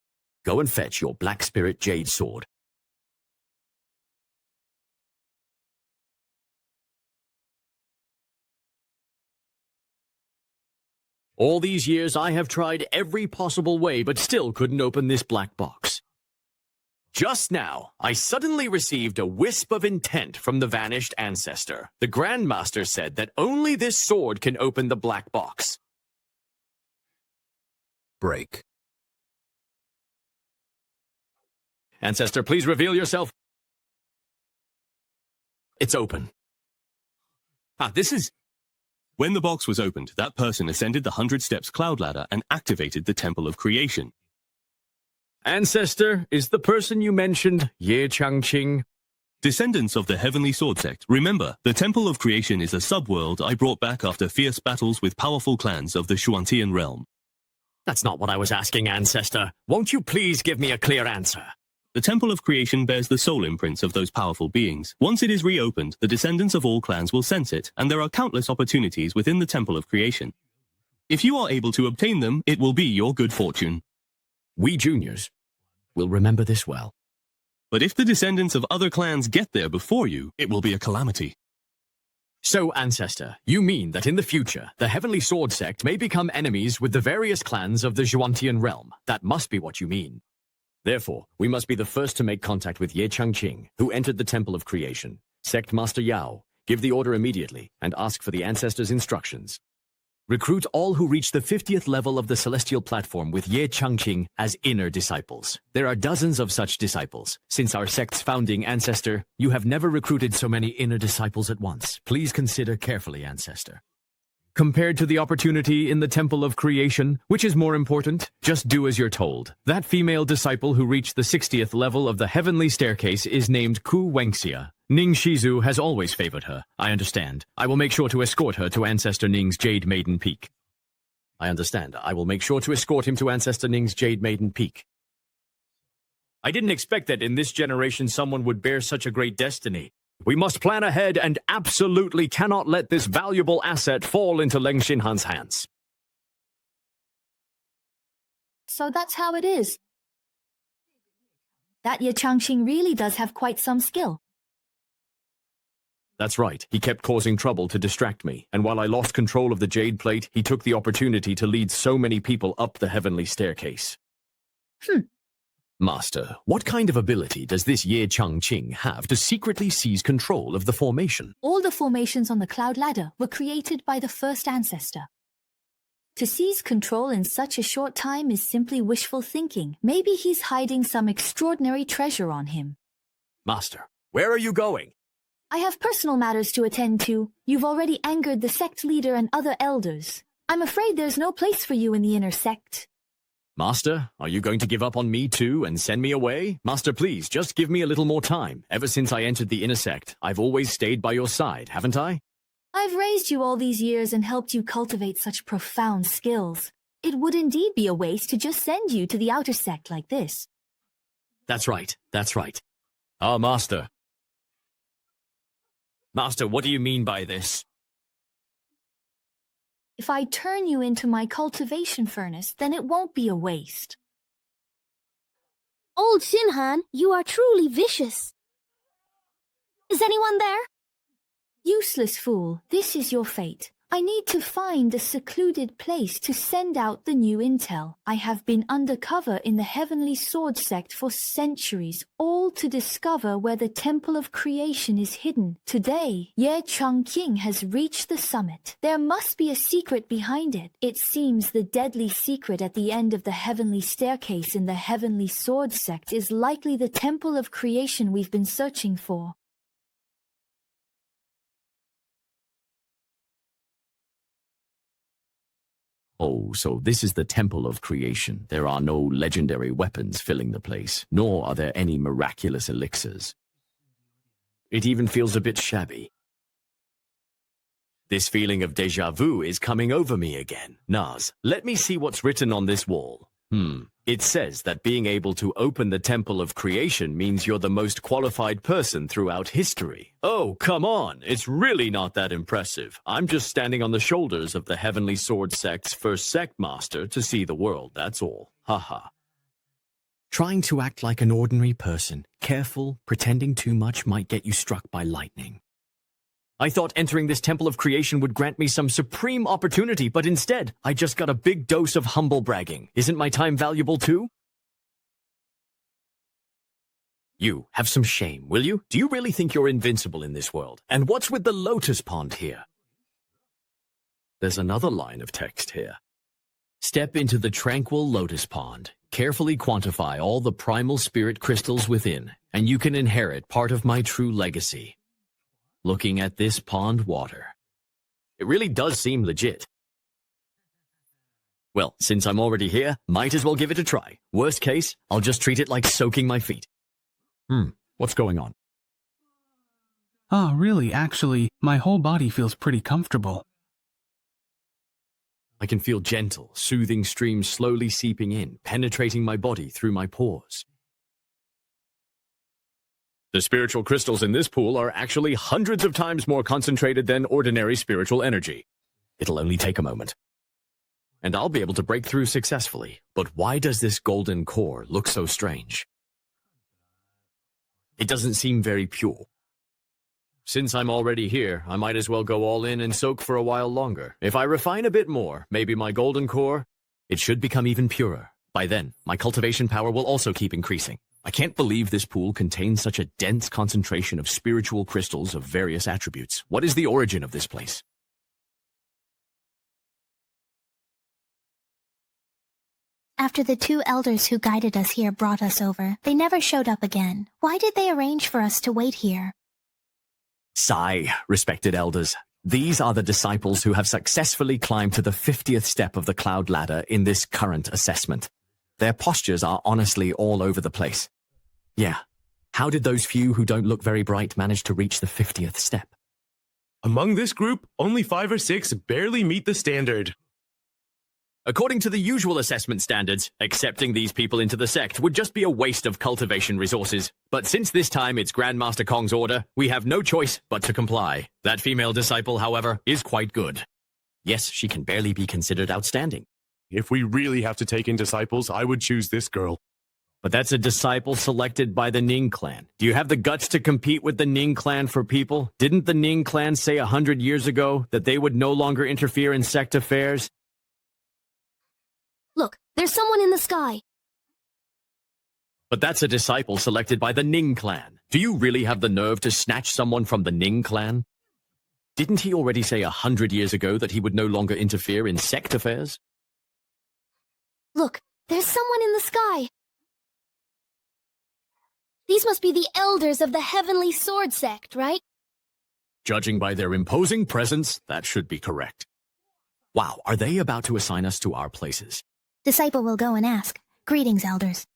Go and fetch your Black Spirit Jade Sword. All these years I have tried every possible way, but still couldn't open this black box. Just now, I suddenly received a wisp of intent from the vanished ancestor. The Grandmaster said that only this sword can open the black box. Break. Ancestor, please reveal yourself. It's open. This is... When the box was opened, that person ascended the 100 Steps cloud ladder and activated the Temple of Creation. Ancestor, is the person you mentioned Ye Changqing? Descendants of the Heavenly Sword Sect, remember, the Temple of Creation is a subworld I brought back after fierce battles with powerful clans of the Xuantian realm. That's not what I was asking, Ancestor. Won't you please give me a clear answer? The Temple of Creation bears the soul imprints of those powerful beings. Once it is reopened, the descendants of all clans will sense it, and there are countless opportunities within the Temple of Creation. If you are able to obtain them, it will be your good fortune. We juniors will remember this well. But if the descendants of other clans get there before you, it will be a calamity. So, Ancestor, you mean that in the future, the Heavenly Sword Sect may become enemies with the various clans of the Zhuantian realm? That must be what you mean. Therefore, we must be the first to make contact with Ye Changqing, who entered the Temple of Creation. Sect Master Yao, give the order immediately, and ask for the Ancestor's instructions. Recruit all who reach the 50th level of the Celestial Platform with Ye Changqing as inner disciples. There are dozens of such disciples. Since our sect's founding, Ancestor, you have never recruited so many inner disciples at once. Please consider carefully, Ancestor. Compared to the opportunity in the Temple of Creation, which is more important? Just do as you're told. That female disciple who reached the 60th level of the Heavenly Staircase is named Ku Wengxia. Ning Shizu has always favored her. I understand. I will make sure to escort her to Ancestor Ning's Jade Maiden Peak. I understand. I will make sure to escort him to Ancestor Ning's Jade Maiden Peak. I didn't expect that in this generation someone would bear such a great destiny. We must plan ahead and absolutely cannot let this valuable asset fall into Leng Xinhan's hands. So that's how it is. That Ye Changqing really does have quite some skill. That's right. He kept causing trouble to distract me, and while I lost control of the Jade Plate, he took the opportunity to lead so many people up the Heavenly Staircase. Master, what kind of ability does this Ye Changqing have to secretly seize control of the formation? All the formations on the Cloud Ladder were created by the first ancestor. To seize control in such a short time is simply wishful thinking. Maybe he's hiding some extraordinary treasure on him. Master, where are you going? I have personal matters to attend to. You've already angered the sect leader and other elders. I'm afraid there's no place for you in the inner sect. Master, are you going to give up on me too and send me away? Master, please, just give me a little more time. Ever since I entered the inner sect, I've always stayed by your side, haven't I? I've raised you all these years and helped you cultivate such profound skills. It would indeed be a waste to just send you to the outer sect like this. That's right, that's right. Ah, Master. Master, what do you mean by this? If I turn you into my cultivation furnace, then it won't be a waste. Old Xinhan, you are truly vicious. Is anyone there? Useless fool, this is your fate. I need to find a secluded place to send out the new intel. I have been undercover in the Heavenly Sword Sect for centuries, all to discover where the Temple of Creation is hidden. Today, Ye Changqing has reached the summit. There must be a secret behind it. It seems the deadly secret at the end of the Heavenly Staircase in the Heavenly Sword Sect is likely the Temple of Creation we've been searching for. Oh, so this is the Temple of Creation. There are no legendary weapons filling the place, nor are there any miraculous elixirs. It even feels a bit shabby. This feeling of déjà vu is coming over me again. Naz, let me see what's written on this wall. It says that being able to open the Temple of Creation means you're the most qualified person throughout history. Oh, come on. It's really not that impressive. I'm just standing on the shoulders of the Heavenly Sword Sect's first sect master to see the world, that's all. Haha. Trying to act like an ordinary person, careful, pretending too much might get you struck by lightning. I thought entering this Temple of Creation would grant me some supreme opportunity, but instead, I just got a big dose of humble bragging. Isn't my time valuable too? You, have some shame, will you? Do you really think you're invincible in this world? And what's with the lotus pond here? There's another line of text here. Step into the tranquil lotus pond. Carefully quantify all the primal spirit crystals within, and you can inherit part of my true legacy. Looking at this pond water. It really does seem legit. Well, since I'm already here, might as well give it a try. Worst case, I'll just treat it like soaking my feet. What's going on? Really, actually, my whole body feels pretty comfortable. I can feel gentle, soothing streams slowly seeping in, penetrating my body through my pores. The spiritual crystals in this pool are actually hundreds of times more concentrated than ordinary spiritual energy. It'll only take a moment. And I'll be able to break through successfully. But why does this golden core look so strange? It doesn't seem very pure. Since I'm already here, I might as well go all in and soak for a while longer. If I refine a bit more, maybe my golden core, it should become even purer. By then, my cultivation power will also keep increasing. I can't believe this pool contains such a dense concentration of spiritual crystals of various attributes. What is the origin of this place? After the 2 elders who guided us here brought us over, they never showed up again. Why did they arrange for us to wait here? Sigh, respected elders. These are the disciples who have successfully climbed to the 50th step of the cloud ladder in this current assessment. Their postures are honestly all over the place. Yeah, how did those few who don't look very bright manage to reach the 50th step? Among this group, only 5 or 6 barely meet the standard. According to the usual assessment standards, accepting these people into the sect would just be a waste of cultivation resources. But since this time it's Grandmaster Kong's order, we have no choice but to comply. That female disciple, however, is quite good. Yes, she can barely be considered outstanding. If we really have to take in disciples, I would choose this girl. But that's a disciple selected by the Ning clan. Do you have the guts to compete with the Ning clan for people? Didn't the Ning clan say 100 years ago that they would no longer interfere in sect affairs? Look, there's someone in the sky. But that's a disciple selected by the Ning clan. Do you really have the nerve to snatch someone from the Ning clan? Didn't he already say 100 years ago that he would no longer interfere in sect affairs? Look, there's someone in the sky. These must be the elders of the Heavenly Sword Sect, right? Judging by their imposing presence, that should be correct. Wow, are they about to assign us to our places? Disciple will go and ask. Greetings, elders.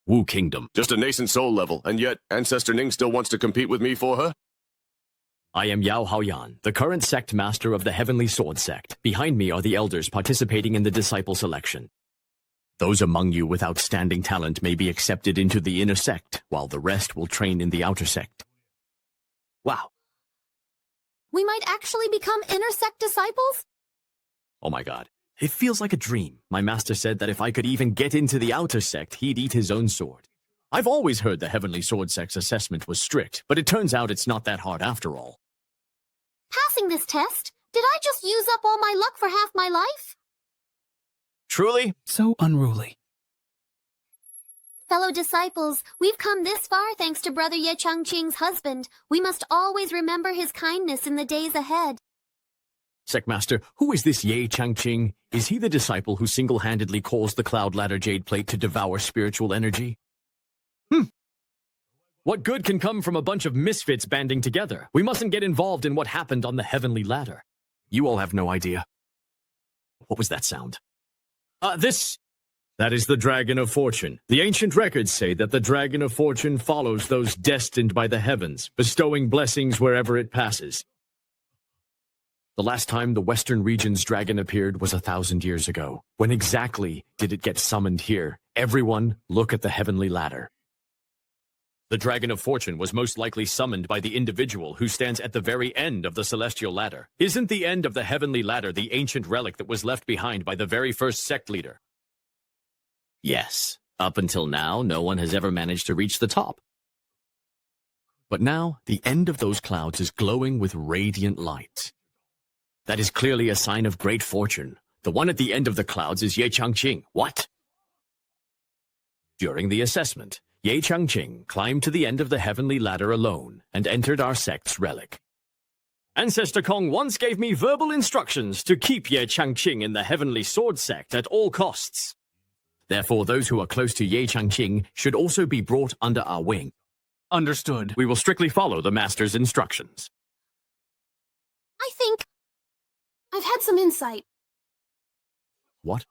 Wu Kingdom. Just a nascent soul level, and yet Ancestor Ning still wants to compete with me for her? I am Yao Haoyan, the current sect master of the Heavenly Sword Sect. Behind me are the elders participating in the disciple selection. Those among you with outstanding talent may be accepted into the inner sect, while the rest will train in the outer sect. Wow. We might actually become inner sect disciples? Oh my god. It feels like a dream. My master said that if I could even get into the outer sect, he'd eat his own sword. I've always heard the Heavenly Sword Sect's assessment was strict, but it turns out it's not that hard after all. Passing this test? Did I just use up all my luck for half my life? Truly? So unruly. Fellow disciples, we've come this far thanks to Brother Ye Changqing's husband. We must always remember his kindness in the days ahead. Sectmaster, who is this Ye Changqing? Is he the disciple who single-handedly caused the Cloud Ladder Jade Plate to devour spiritual energy? What good can come from a bunch of misfits banding together? We mustn't get involved in what happened on the Heavenly Ladder. You all have no idea. What was that sound? That is the Dragon of Fortune. The ancient records say that the Dragon of Fortune follows those destined by the heavens, bestowing blessings wherever it passes. The last time the Western region's dragon appeared was 1,000 years ago. When exactly did it get summoned here? Everyone, look at the Heavenly Ladder. The Dragon of Fortune was most likely summoned by the individual who stands at the very end of the Celestial Ladder. Isn't the end of the Heavenly Ladder the ancient relic that was left behind by the very first sect leader? Yes. Up until now, no one has ever managed to reach the top. But now, the end of those clouds is glowing with radiant light. That is clearly a sign of great fortune. The one at the end of the clouds is Ye Changqing. What? During the assessment, Ye Changqing climbed to the end of the Heavenly Ladder alone and entered our sect's relic. Ancestor Kong once gave me verbal instructions to keep Ye Changqing in the Heavenly Sword Sect at all costs. Therefore, those who are close to Ye Changqing should also be brought under our wing. Understood. We will strictly follow the Master's instructions. I think I've had some insight. What?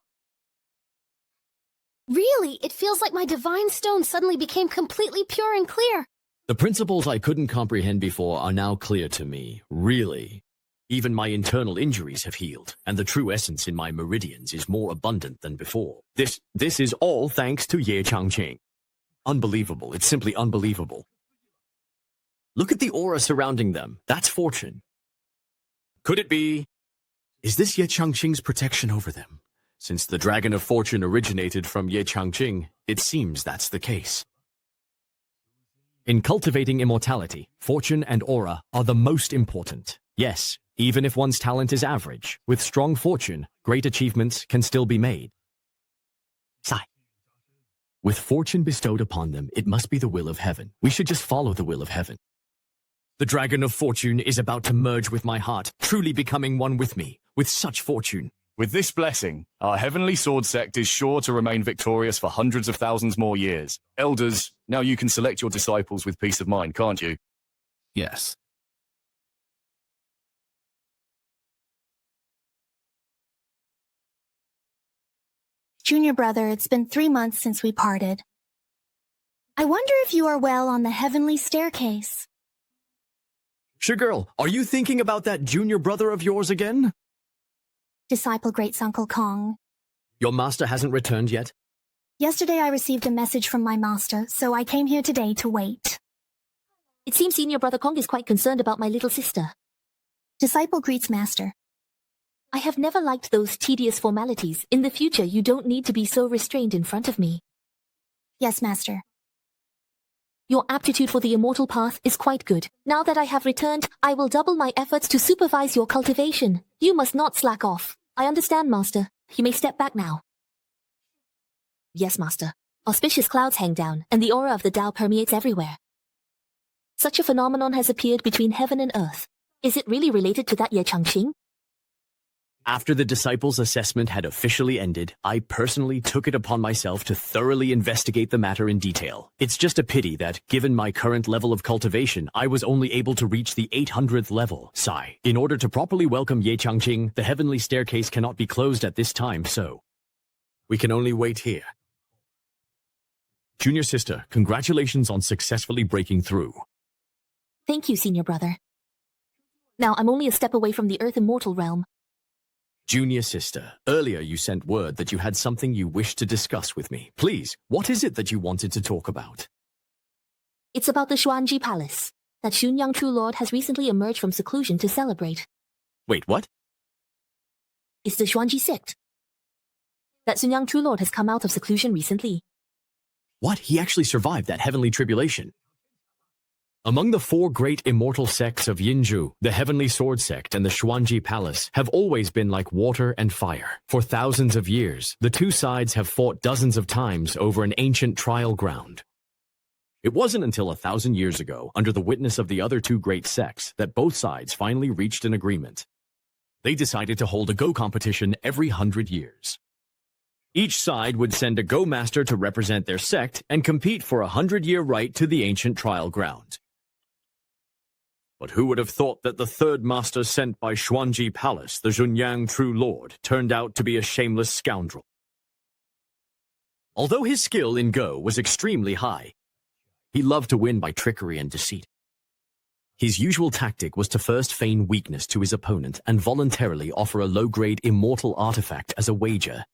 Really, it feels like my divine stone suddenly became completely pure and clear. The principles I couldn't comprehend before are now clear to me. Really. Even my internal injuries have healed, and the true essence in my meridians is more abundant than before. This is all thanks to Ye Changqing. Unbelievable. It's simply unbelievable. Look at the aura surrounding them. That's fortune. Could it be? Is this Ye Changqing's protection over them? Since the Dragon of Fortune originated from Ye Changqing, it seems that's the case. In cultivating immortality, fortune and aura are the most important. Yes, even if one's talent is average, with strong fortune, great achievements can still be made. Sigh. With fortune bestowed upon them, it must be the will of heaven. We should just follow the will of heaven. The Dragon of Fortune is about to merge with my heart, truly becoming one with me, with such fortune. With this blessing, our heavenly sword sect is sure to remain victorious for hundreds of thousands more years. Elders, now you can select your disciples with peace of mind, can't you? Yes. Junior brother, it's been 3 months since we parted. I wonder if you are well on the heavenly staircase. Girl, are you thinking about that junior brother of yours again? Disciple Great-Uncle Kong. Your master hasn't returned yet? Yesterday I received a message from my master, so I came here today to wait. It seems Senior Brother Kong is quite concerned about my little sister. Disciple greets master. I have never liked those tedious formalities. In the future, you don't need to be so restrained in front of me. Yes, master. Your aptitude for the immortal path is quite good. Now that I have returned, I will double my efforts to supervise your cultivation. You must not slack off. I understand, Master. You may step back now. Yes, Master. Auspicious clouds hang down, and the aura of the Tao permeates everywhere. Such a phenomenon has appeared between heaven and earth. Is it really related to that Ye Changqing? After the disciples' assessment had officially ended, I personally took it upon myself to thoroughly investigate the matter in detail. It's just a pity that, given my current level of cultivation, I was only able to reach the 800th level. Sigh. In order to properly welcome Ye Changqing, the heavenly staircase cannot be closed at this time, so we can only wait here. Junior sister, congratulations on successfully breaking through. Thank you, Senior Brother. Now I'm only a step away from the Earth Immortal realm. Junior sister, earlier you sent word that you had something you wished to discuss with me. Please, what is it that you wanted to talk about? It's about the Xuanji Palace, that Xunyang True Lord has recently emerged from seclusion to celebrate. Wait, what? It's the Xuanji sect. That Xunyang True Lord has come out of seclusion recently. What? He actually survived that heavenly tribulation. Among the 4 great immortal sects of Yinzhu, the Heavenly Sword Sect and the Xuanji Palace have always been like water and fire. For thousands of years, the two sides have fought dozens of times over an ancient trial ground. It wasn't until 1,000 years ago, under the witness of the other 2 great sects, that both sides finally reached an agreement. They decided to hold a Go competition every 100 years. Each side would send a Go master to represent their sect and compete for a 100-year right to the ancient trial ground. But who would have thought that the third master sent by Xuanji Palace, the Xunyang True Lord, turned out to be a shameless scoundrel? Although his skill in Go was extremely high, he loved to win by trickery and deceit. His usual tactic was to first feign weakness to his opponent and voluntarily offer a low-grade immortal artifact as a wager.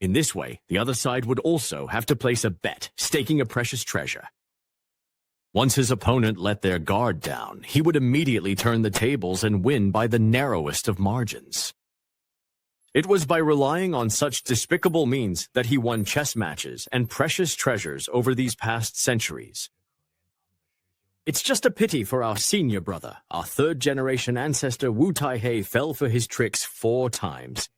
In this way, the other side would also have to place a bet, staking a precious treasure. Once his opponent let their guard down, he would immediately turn the tables and win by the narrowest of margins. It was by relying on such despicable means that he won chess matches and precious treasures over these past centuries. It's just a pity for our senior brother. Our 3rd-generation ancestor Wu Taihei fell for his tricks 4 times.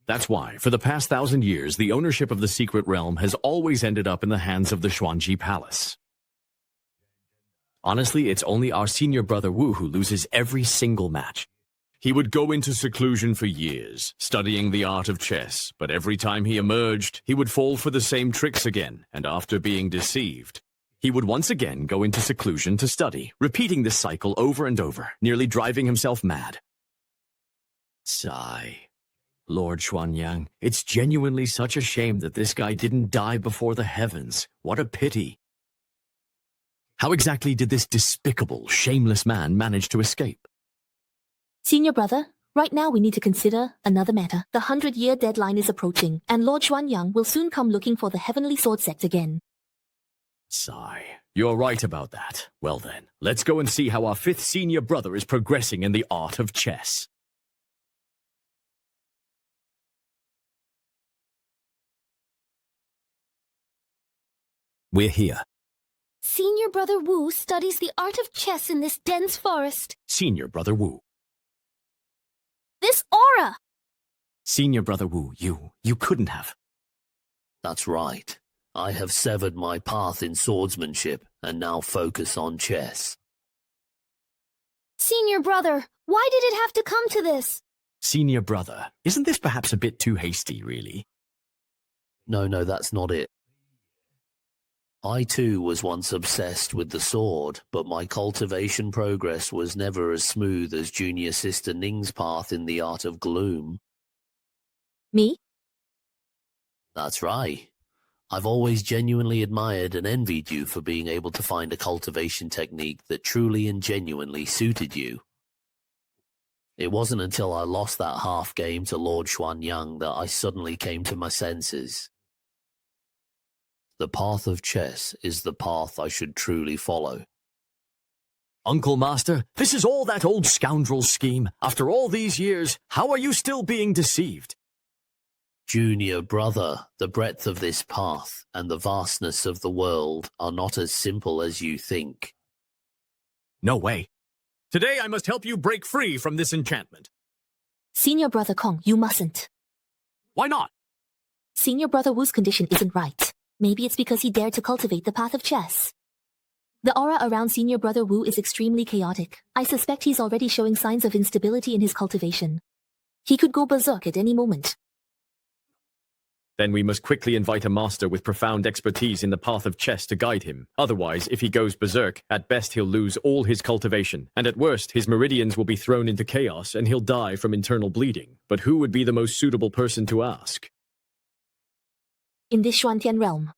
That's why, for the past 1,000 years, the ownership of the secret realm has always ended up in the hands of the Xuanji Palace. Honestly, it's only our senior brother Wu who loses every single match. He would go into seclusion for years, studying the art of chess, but every time he emerged, he would fall for the same tricks again, and after being deceived, he would once again go into seclusion to study, repeating this cycle over and over, nearly driving himself mad. Sigh. Lord Xuanyang, it's genuinely such a shame that this guy didn't die before the heavens. What a pity. How exactly did this despicable, shameless man manage to escape? Senior Brother, right now we need to consider another matter. The 100-year deadline is approaching, and Lord Xuanyang will soon come looking for the Heavenly Sword Sect again. Sigh. You're right about that. Well then, let's go and see how our fifth senior brother is progressing in the art of chess. We're here. Senior Brother Wu studies the art of chess in this dense forest. Senior Brother Wu. This aura! Senior Brother Wu, you couldn't have. That's right. I have severed my path in swordsmanship and now focus on chess. Senior Brother, why did it have to come to this? Senior Brother, isn't this perhaps a bit too hasty, really? No, that's not it. I too was once obsessed with the sword, but my cultivation progress was never as smooth as junior sister Ning's path in the art of gloom. Me? That's right. I've always genuinely admired and envied you for being able to find a cultivation technique that truly and genuinely suited you. It wasn't until I lost that half game to Lord Xuanyang that I suddenly came to my senses. The path of chess is the path I should truly follow. Uncle Master, this is all that old scoundrel's scheme. After all these years, how are you still being deceived? Junior brother, the breadth of this path and the vastness of the world are not as simple as you think. No way. Today I must help you break free from this enchantment. Senior Brother Kong, you mustn't. Why not? Senior Brother Wu's condition isn't right. Maybe it's because he dared to cultivate the path of chess. The aura around Senior Brother Wu is extremely chaotic. I suspect he's already showing signs of instability in his cultivation. He could go berserk at any moment. Then we must quickly invite a master with profound expertise in the path of chess to guide him. Otherwise, if he goes berserk, at best he'll lose all his cultivation, and at worst, his meridians will be thrown into chaos and he'll die from internal bleeding. But who would be the most suitable person to ask? In this Xuantian realm,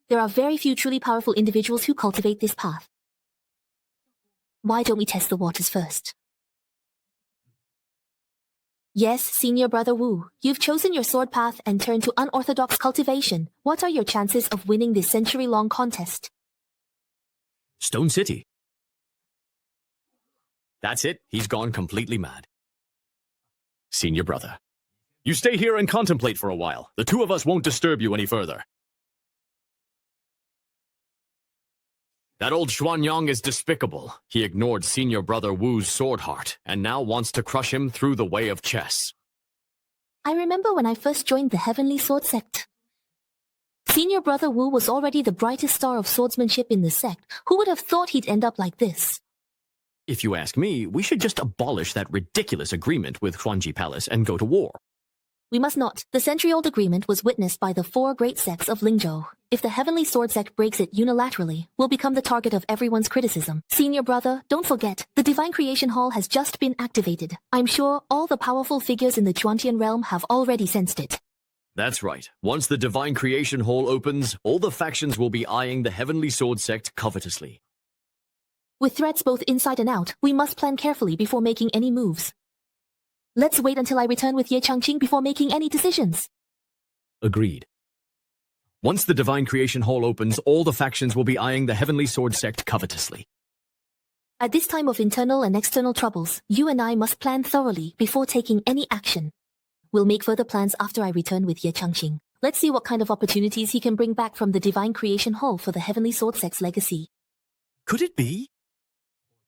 there are very few truly powerful individuals who cultivate this path. Why don't we test the waters first? Yes, Senior Brother Wu, you've chosen your sword path and turned to unorthodox cultivation. What are your chances of winning this century-long contest? Stone City. That's it. He's gone completely mad. Senior Brother, you stay here and contemplate for a while. The two of us won't disturb you any further. That old Xuanyang is despicable. He ignored Senior Brother Wu's sword heart, and now wants to crush him through the way of chess. I remember when I first joined the Heavenly Sword Sect. Senior Brother Wu was already the brightest star of swordsmanship in the sect. Who would have thought he'd end up like this? If you ask me, we should just abolish that ridiculous agreement with Huangji Palace and go to war. We must not. The century-old agreement was witnessed by the 4 great sects of Lingzhou. If the Heavenly Sword Sect breaks it unilaterally, we'll become the target of everyone's criticism. Senior Brother, don't forget, the Divine Creation Hall has just been activated. I'm sure all the powerful figures in the Chuantian realm have already sensed it. That's right. Once the Divine Creation Hall opens, all the factions will be eyeing the Heavenly Sword Sect covetously. With threats both inside and out, we must plan carefully before making any moves. Let's wait until I return with Ye Changqing before making any decisions. Agreed. Once the Divine Creation Hall opens, all the factions will be eyeing the Heavenly Sword Sect covetously. At this time of internal and external troubles, you and I must plan thoroughly before taking any action. We'll make further plans after I return with Ye Changqing. Let's see what kind of opportunities he can bring back from the Divine Creation Hall for the Heavenly Sword Sect's legacy. Could it be?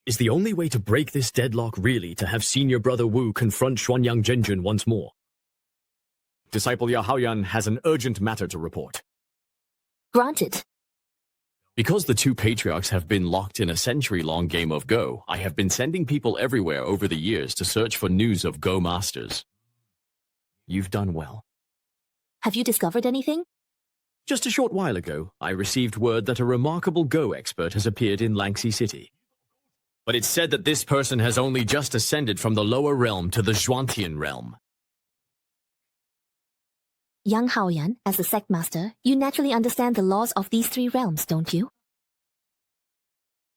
Is the only way to break this deadlock really to have Senior Brother Wu confront Xuanyang Zhenjun once more? Disciple Yahaoyan has an urgent matter to report. Granted. Because the two patriarchs have been locked in a century-long game of Go, I have been sending people everywhere over the years to search for news of Go masters. You've done well. Have you discovered anything? Just a short while ago, I received word that a remarkable Go expert has appeared in Langxi City. But it's said that this person has only just ascended from the lower realm to the Xuantian realm. Yang Haoyan, as the sect master, you naturally understand the laws of these 3 realms, don't you?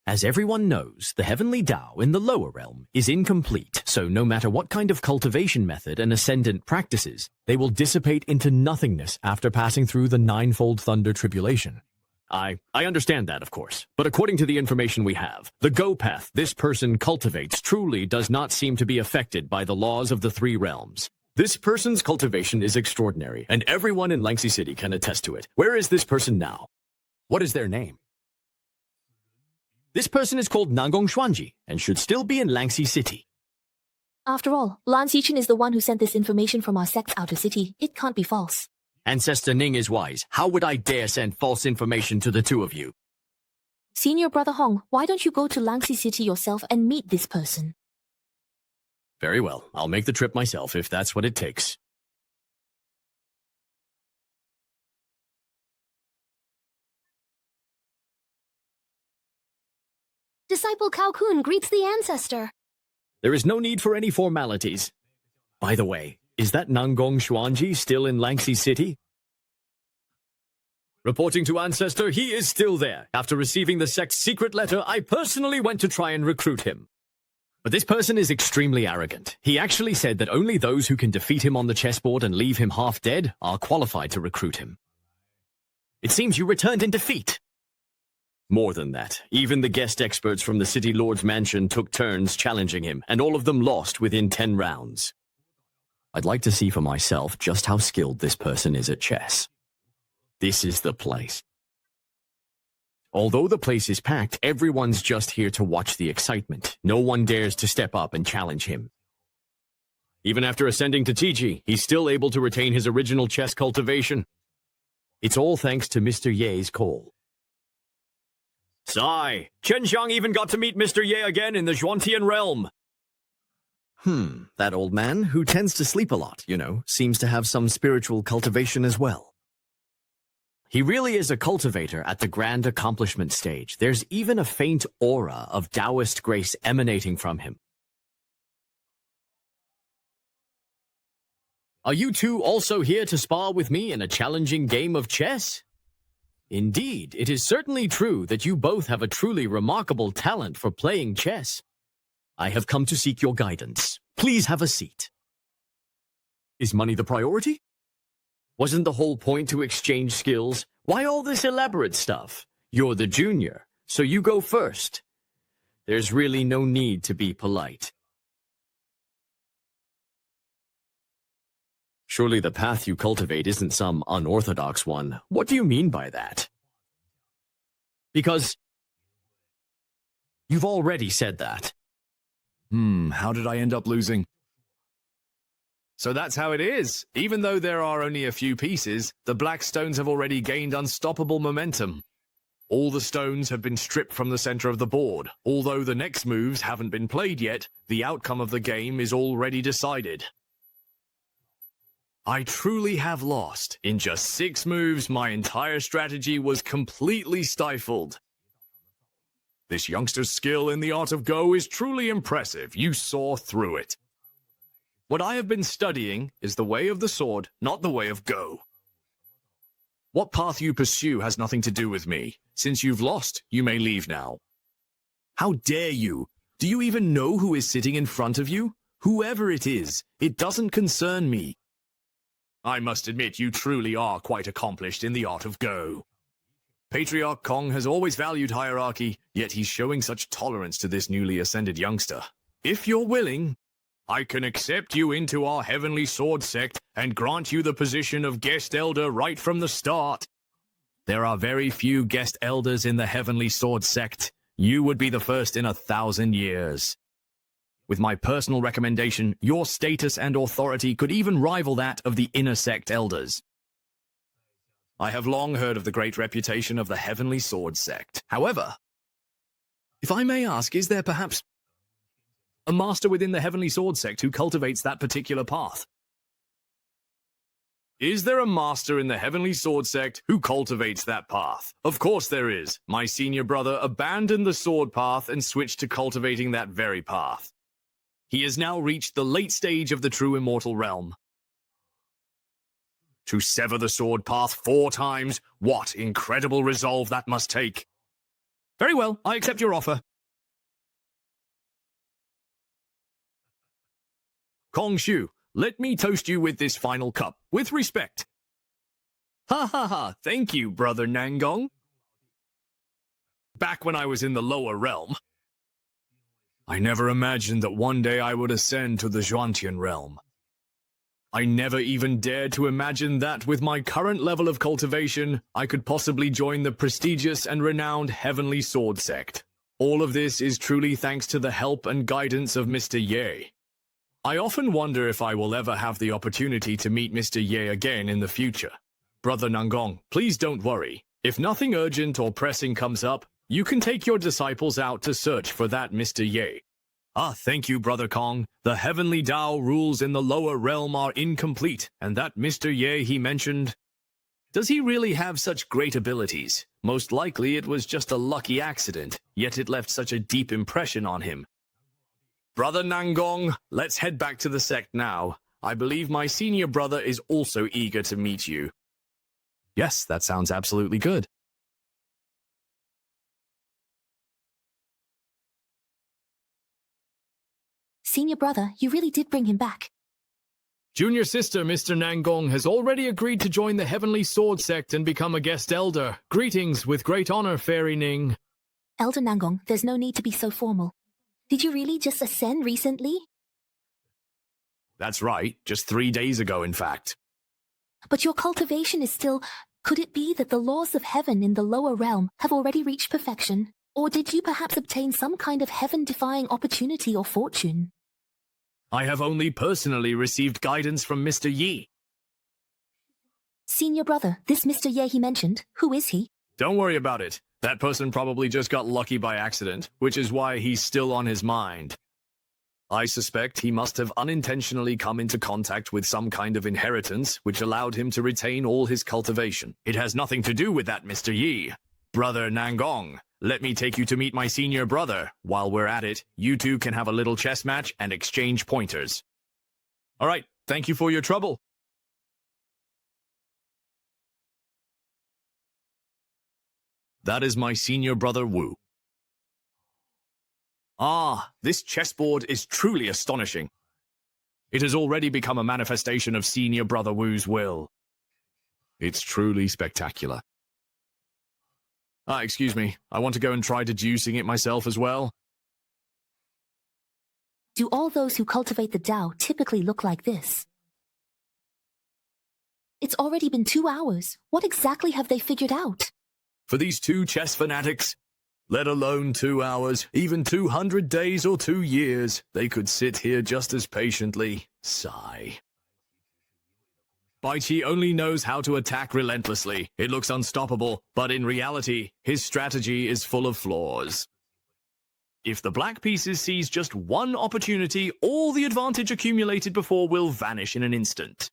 As everyone knows, the heavenly Tao in the lower realm is incomplete, so no matter what kind of cultivation method an ascendant practices, they will dissipate into nothingness after passing through the ninefold thunder tribulation. I understand that, of course. But according to the information we have, the Go path this person cultivates truly does not seem to be affected by the laws of the three realms. This person's cultivation is extraordinary, and everyone in Langxi City can attest to it. Where is this person now? What is their name? This person is called Nangong Xuanji, and should still be in Langxi City. After all, Lan Xichin is the one who sent this information from our sect's outer city. It can't be false. Ancestor Ning is wise. How would I dare send false information to the two of you? Senior Brother Hong, why don't you go to Langxi City yourself and meet this person? Very well. I'll make the trip myself if that's what it takes. Disciple Cao Kun greets the ancestor. There is no need for any formalities. By the way, is that Nangong Xuanji still in Langxi City? Reporting to Ancestor, he is still there. After receiving the sect's secret letter, I personally went to try and recruit him. But this person is extremely arrogant. He actually said that only those who can defeat him on the chessboard and leave him half dead are qualified to recruit him. It seems you returned in defeat. More than that, even the guest experts from the City Lord's mansion took turns challenging him, and all of them lost within 10 rounds. I'd like to see for myself just how skilled this person is at chess. This is the place. Although the place is packed, everyone's just here to watch the excitement. No one dares to step up and challenge him. Even after ascending to Tiji, he's still able to retain his original chess cultivation. It's all thanks to Mr. Ye's call. Sigh, Chen Xiang even got to meet Mr. Ye again in the Zhuantian realm. That old man, who tends to sleep a lot, seems to have some spiritual cultivation as well. He really is a cultivator at the grand accomplishment stage. There's even a faint aura of Taoist grace emanating from him. Are you two also here to spar with me in a challenging game of chess? Indeed, it is certainly true that you both have a truly remarkable talent for playing chess. I have come to seek your guidance. Please have a seat. Is money the priority? Wasn't the whole point to exchange skills? Why all this elaborate stuff? You're the junior, so you go first. There's really no need to be polite. Surely the path you cultivate isn't some unorthodox one. What do you mean by that? Because you've already said that. How did I end up losing? So that's how it is. Even though there are only a few pieces, the black stones have already gained unstoppable momentum. All the stones have been stripped from the center of the board. Although the next moves haven't been played yet, the outcome of the game is already decided. I truly have lost. In just 6 moves, my entire strategy was completely stifled. This youngster's skill in the art of Go is truly impressive. You saw through it. What I have been studying is the way of the sword, not the way of Go. What path you pursue has nothing to do with me. Since you've lost, you may leave now. How dare you? Do you even know who is sitting in front of you? Whoever it is, it doesn't concern me. I must admit you truly are quite accomplished in the art of Go. Patriarch Kong has always valued hierarchy, yet he's showing such tolerance to this newly ascended youngster. If you're willing, I can accept you into our Heavenly Sword sect and grant you the position of guest elder right from the start. There are very few guest elders in the Heavenly Sword sect. You would be the first in 1,000 years. With my personal recommendation, your status and authority could even rival that of the inner sect elders. I have long heard of the great reputation of the Heavenly Sword sect. However, if I may ask, is there perhaps a master within the Heavenly Sword sect who cultivates that particular path? Is there a master in the Heavenly Sword sect who cultivates that path? Of course there is. My senior brother abandoned the sword path and switched to cultivating that very path. He has now reached the late stage of the true immortal realm. To sever the sword path 4 times, what incredible resolve that must take. Very well, I accept your offer. Kong Shu, let me toast you with this final cup, with respect. Ha ha ha, thank you, brother Nangong. back when I was in the lower realm. I never imagined that one day I would ascend to the Zhuantian realm. I never even dared to imagine that with my current level of cultivation, I could possibly join the prestigious and renowned Heavenly Sword Sect. All of this is truly thanks to the help and guidance of Mr. Ye. I often wonder if I will ever have the opportunity to meet Mr. Ye again in the future. Brother Nangong, please don't worry. If nothing urgent or pressing comes up, you can take your disciples out to search for that Mr. Ye. Ah, thank you, Brother Kong. The heavenly Tao rules in the lower realm are incomplete, and that Mr. Ye he mentioned... Does he really have such great abilities? Most likely it was just a lucky accident, yet it left such a deep impression on him. Brother Nangong, let's head back to the sect now. I believe my senior brother is also eager to meet you. Yes, that sounds absolutely good. Senior brother, you really did bring him back. Junior sister, Mr. Nangong, has already agreed to join the Heavenly Sword Sect and become a guest elder. Greetings with great honor, Fairy Ning. Elder Nangong, there's no need to be so formal. Did you really just ascend recently? That's right, just 3 days ago, in fact. But your cultivation is still... Could it be that the laws of heaven in the lower realm have already reached perfection? Or did you perhaps obtain some kind of heaven-defying opportunity or fortune? I have only personally received guidance from Mr. Yi. Senior brother, this Mr. Ye he mentioned, who is he? Don't worry about it. That person probably just got lucky by accident, which is why he's still on his mind. I suspect he must have unintentionally come into contact with some kind of inheritance which allowed him to retain all his cultivation. It has nothing to do with that, Mr. Yi. Brother Nangong, let me take you to meet my senior brother. While we're at it, you two can have a little chess match and exchange pointers. All right, thank you for your trouble. That is my senior brother Wu. Ah, this chessboard is truly astonishing. It has already become a manifestation of senior brother Wu's will. It's truly spectacular. Excuse me, I want to go and try deducing it myself as well. Do all those who cultivate the Tao typically look like this? It's already been 2 hours. What exactly have they figured out? For these two chess fanatics, let alone 2 hours, even 200 days or 2 years, they could sit here just as patiently. Sigh. Baiqi only knows how to attack relentlessly. It looks unstoppable, but in reality, his strategy is full of flaws. If the black pieces seize just one opportunity, all the advantage accumulated before will vanish in an instant.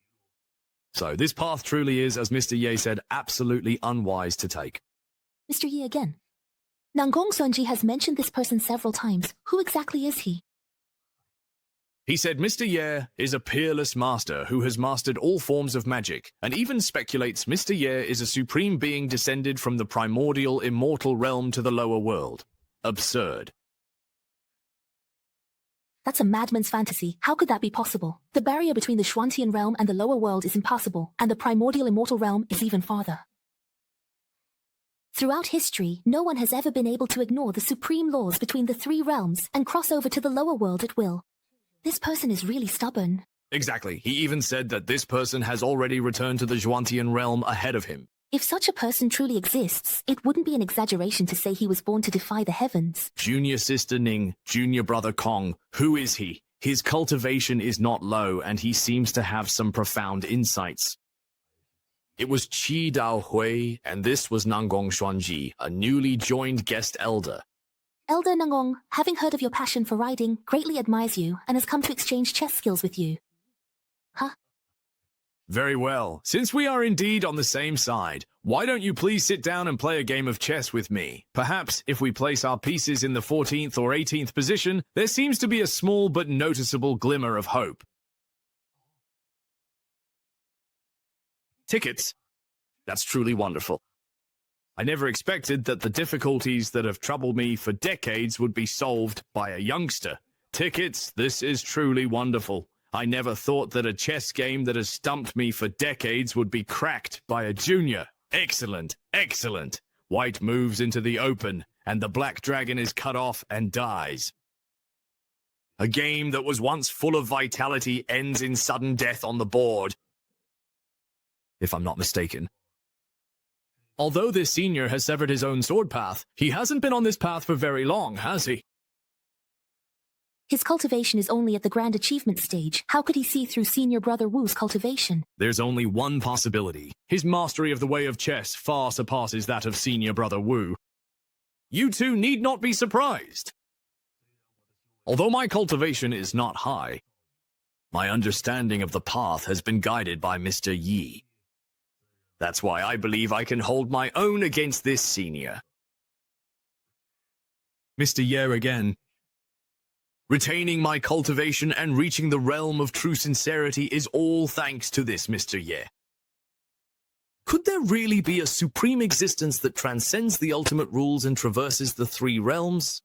So this path truly is, as Mr. Ye said, absolutely unwise to take. Mr. Yi again. Nangong Sunji has mentioned this person several times. Who exactly is he? He said Mr. Ye is a peerless master who has mastered all forms of magic, and even speculates Mr. Ye is a supreme being descended from the primordial immortal realm to the lower world. Absurd. That's a madman's fantasy. How could that be possible? The barrier between the Zhuantian realm and the lower world is impassable, and the primordial immortal realm is even farther. Throughout history, no one has ever been able to ignore the supreme laws between the 3 realms and cross over to the lower world at will. This person is really stubborn. Exactly. He even said that this person has already returned to the Zhuantian realm ahead of him. If such a person truly exists, it wouldn't be an exaggeration to say he was born to defy the heavens. Junior sister Ning, junior brother Kong, who is he? His cultivation is not low, and he seems to have some profound insights. It was Qi Dao Hui, and this was Nangong Xuanji, a newly joined guest elder. Elder Nangong, having heard of your passion for riding, greatly admires you and has come to exchange chess skills with you. Huh? Very well. Since we are indeed on the same side, why don't you please sit down and play a game of chess with me? Perhaps, if we place our pieces in the 14th or 18th position, there seems to be a small but noticeable glimmer of hope. Tickets? That's truly wonderful. I never expected that the difficulties that have troubled me for decades would be solved by a youngster. Tickets, this is truly wonderful. I never thought that a chess game that has stumped me for decades would be cracked by a junior. Excellent, excellent. White moves into the open, and the black dragon is cut off and dies. A game that was once full of vitality ends in sudden death on the board, if I'm not mistaken. Although this senior has severed his own sword path, he hasn't been on this path for very long, has he? His cultivation is only at the grand achievement stage. How could he see through senior brother Wu's cultivation? There's only one possibility. His mastery of the way of chess far surpasses that of senior brother Wu. You two need not be surprised. Although my cultivation is not high, my understanding of the path has been guided by Mr. Yi. That's why I believe I can hold my own against this senior. Mr. Ye again. Retaining my cultivation and reaching the realm of true sincerity is all thanks to this Mr. Ye. Could there really be a supreme existence that transcends the ultimate rules and traverses the three realms?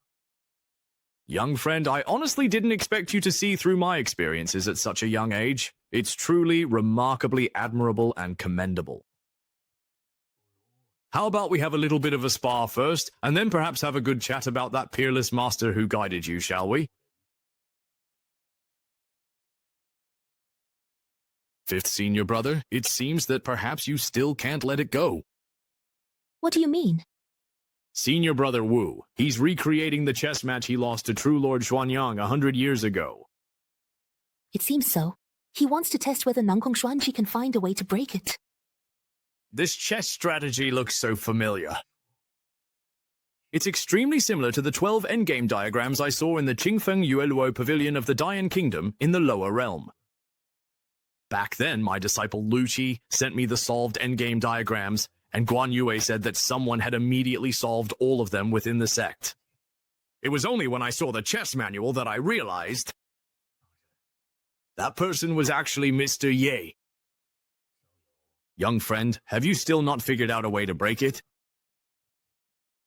Young friend, I honestly didn't expect you to see through my experiences at such a young age. It's truly remarkably admirable and commendable. How about we have a little bit of a spar first, and then perhaps have a good chat about that peerless master who guided you, shall we? Fifth senior brother, it seems that perhaps you still can't let it go. What do you mean? Senior brother Wu, he's recreating the chess match he lost to True Lord Xuanyang 100 years ago. It seems so. He wants to test whether Nangkong Xuanqi can find a way to break it. This chess strategy looks so familiar. It's extremely similar to the 12 endgame diagrams I saw in the Qingfeng Yueluo Pavilion of the Dayan Kingdom in the lower realm. Back then, my disciple Lu Qi sent me the solved endgame diagrams, and Guan Yue said that someone had immediately solved all of them within the sect. It was only when I saw the chess manual that I realized that person was actually Mr. Ye. Young friend, have you still not figured out a way to break it?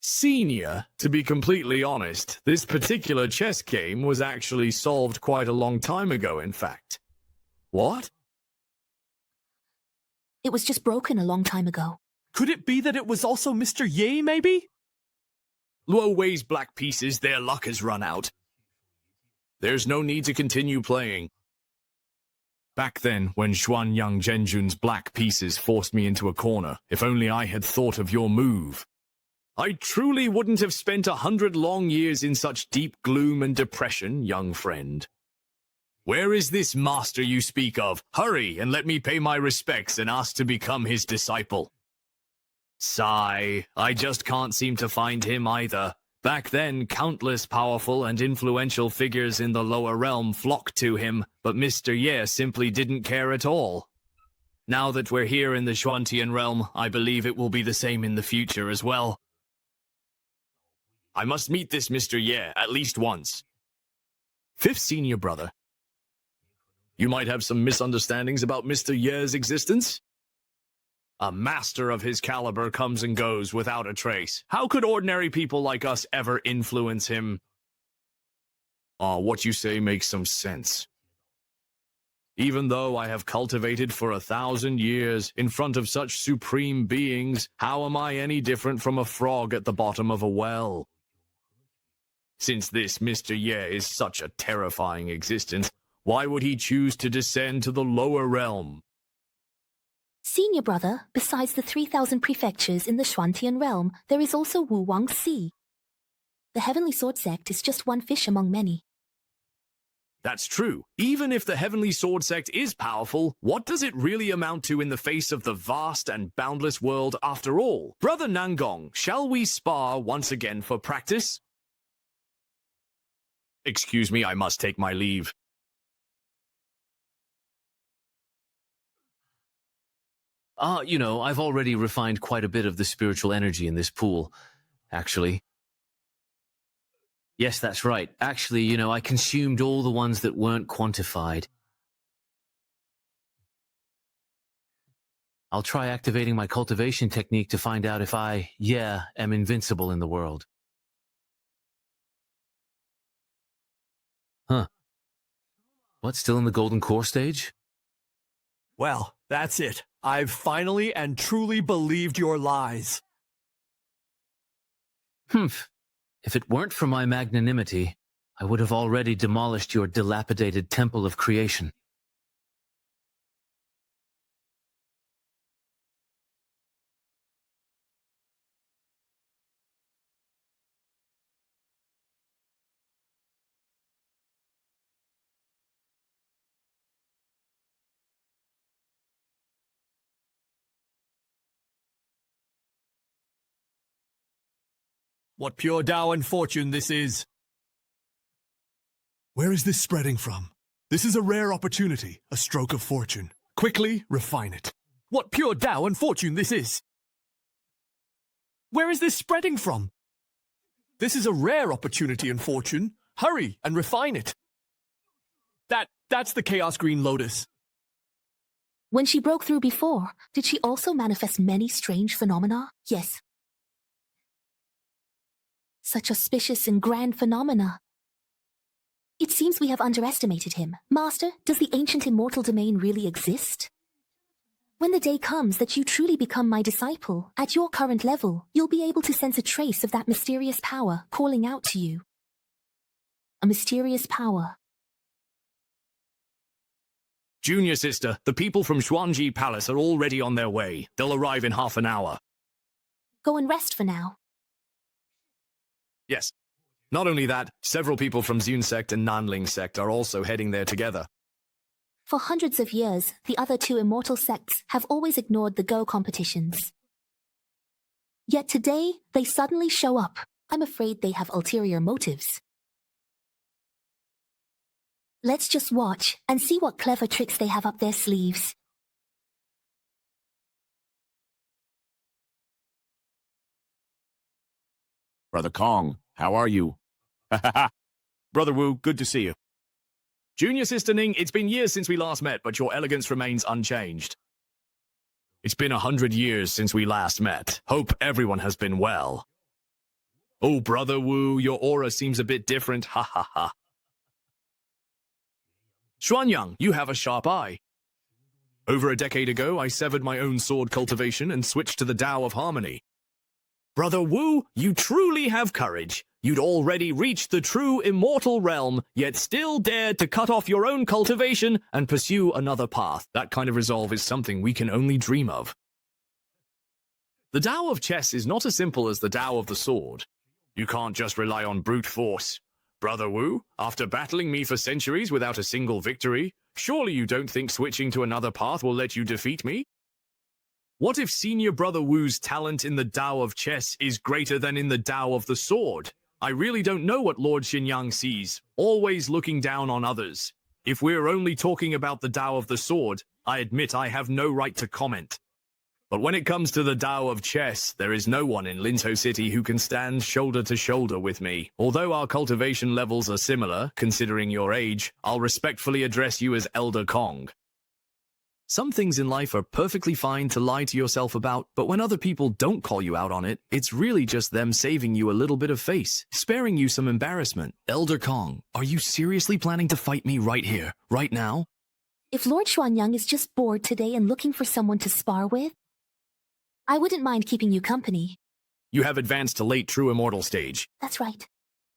Senior, to be completely honest, this particular chess game was actually solved quite a long time ago, in fact. What? It was just broken a long time ago. Could it be that it was also Mr. Ye, maybe? Luo Wei's black pieces, their luck has run out. There's no need to continue playing. Back then, when Xuanyang Zhenjun's black pieces forced me into a corner, if only I had thought of your move. I truly wouldn't have spent 100 long years in such deep gloom and depression, young friend. Where is this master you speak of? Hurry and let me pay my respects and ask to become his disciple. Sigh, I just can't seem to find him either. Back then, countless powerful and influential figures in the lower realm flocked to him, but Mr. Ye simply didn't care at all. Now that we're here in the Xuantian realm, I believe it will be the same in the future as well. I must meet this Mr. Ye at least once. Fifth senior brother. You might have some misunderstandings about Mr. Ye's existence? A master of his caliber comes and goes without a trace. How could ordinary people like us ever influence him? What you say makes some sense. Even though I have cultivated for 1,000 years in front of such supreme beings, how am I any different from a frog at the bottom of a well? Since this Mr. Ye is such a terrifying existence, why would he choose to descend to the lower realm? Senior brother, besides the 3,000 prefectures in the Xuantian realm, there is also Wu Wang Sea. The Heavenly Sword Sect is just one fish among many. That's true. Even if the Heavenly Sword Sect is powerful, what does it really amount to in the face of the vast and boundless world after all? Brother Nangong, shall we spar once again for practice? Excuse me, I must take my leave. I've already refined quite a bit of the spiritual energy in this pool, actually. Yes, that's right. Actually, I consumed all the ones that weren't quantified. I'll try activating my cultivation technique to find out if I, am invincible in the world. Huh. What, still in the golden core stage? Well, that's it. I've finally and truly believed your lies. Humph. If it weren't for my magnanimity, I would have already demolished your dilapidated temple of creation. What pure Tao and fortune this is! Where is this spreading from? This is a rare opportunity, a stroke of fortune. Quickly refine it. What pure Tao and fortune this is! Where is this spreading from? This is a rare opportunity and fortune. Hurry and refine it. That's the Chaos Green Lotus. When she broke through before, did she also manifest many strange phenomena? Yes. Such auspicious and grand phenomena. It seems we have underestimated him. Master, does the ancient immortal domain really exist? When the day comes that you truly become my disciple, at your current level, you'll be able to sense a trace of that mysterious power calling out to you. A mysterious power. Junior sister, the people from Xuanji Palace are already on their way. They'll arrive in half an hour. Go and rest for now. Yes. Not only that, several people from Zun sect and Nanling sect are also heading there together. For hundreds of years, the other two immortal sects have always ignored the Go competitions. Yet today, they suddenly show up. I'm afraid they have ulterior motives. Let's just watch and see what clever tricks they have up their sleeves. Brother Kong, how are you? Brother Wu, good to see you. Junior sister Ning, it's been years since we last met, but your elegance remains unchanged. It's been 100 years since we last met. Hope everyone has been well. Oh, Brother Wu, your aura seems a bit different, ha ha ha. Xuanyang, you have a sharp eye. Over a decade ago, I severed my own sword cultivation and switched to the Tao of Harmony. Brother Wu, you truly have courage. You'd already reached the true immortal realm, yet still dared to cut off your own cultivation and pursue another path. That kind of resolve is something we can only dream of. The Tao of chess is not as simple as the Tao of the sword. You can't just rely on brute force. Brother Wu, after battling me for centuries without a single victory, surely you don't think switching to another path will let you defeat me? What if Senior Brother Wu's talent in the Tao of chess is greater than in the Tao of the sword? I really don't know what Lord Xinyang sees, always looking down on others. If we're only talking about the Tao of the sword, I admit I have no right to comment. But when it comes to the Tao of chess, there is no one in Linzhou City who can stand shoulder to shoulder with me. Although our cultivation levels are similar, considering your age, I'll respectfully address you as Elder Kong. Some things in life are perfectly fine to lie to yourself about, but when other people don't call you out on it, it's really just them saving you a little bit of face, sparing you some embarrassment. Elder Kong, are you seriously planning to fight me right here, right now? If Lord Xuanyang is just bored today and looking for someone to spar with, I wouldn't mind keeping you company. You have advanced to late True Immortal stage. That's right.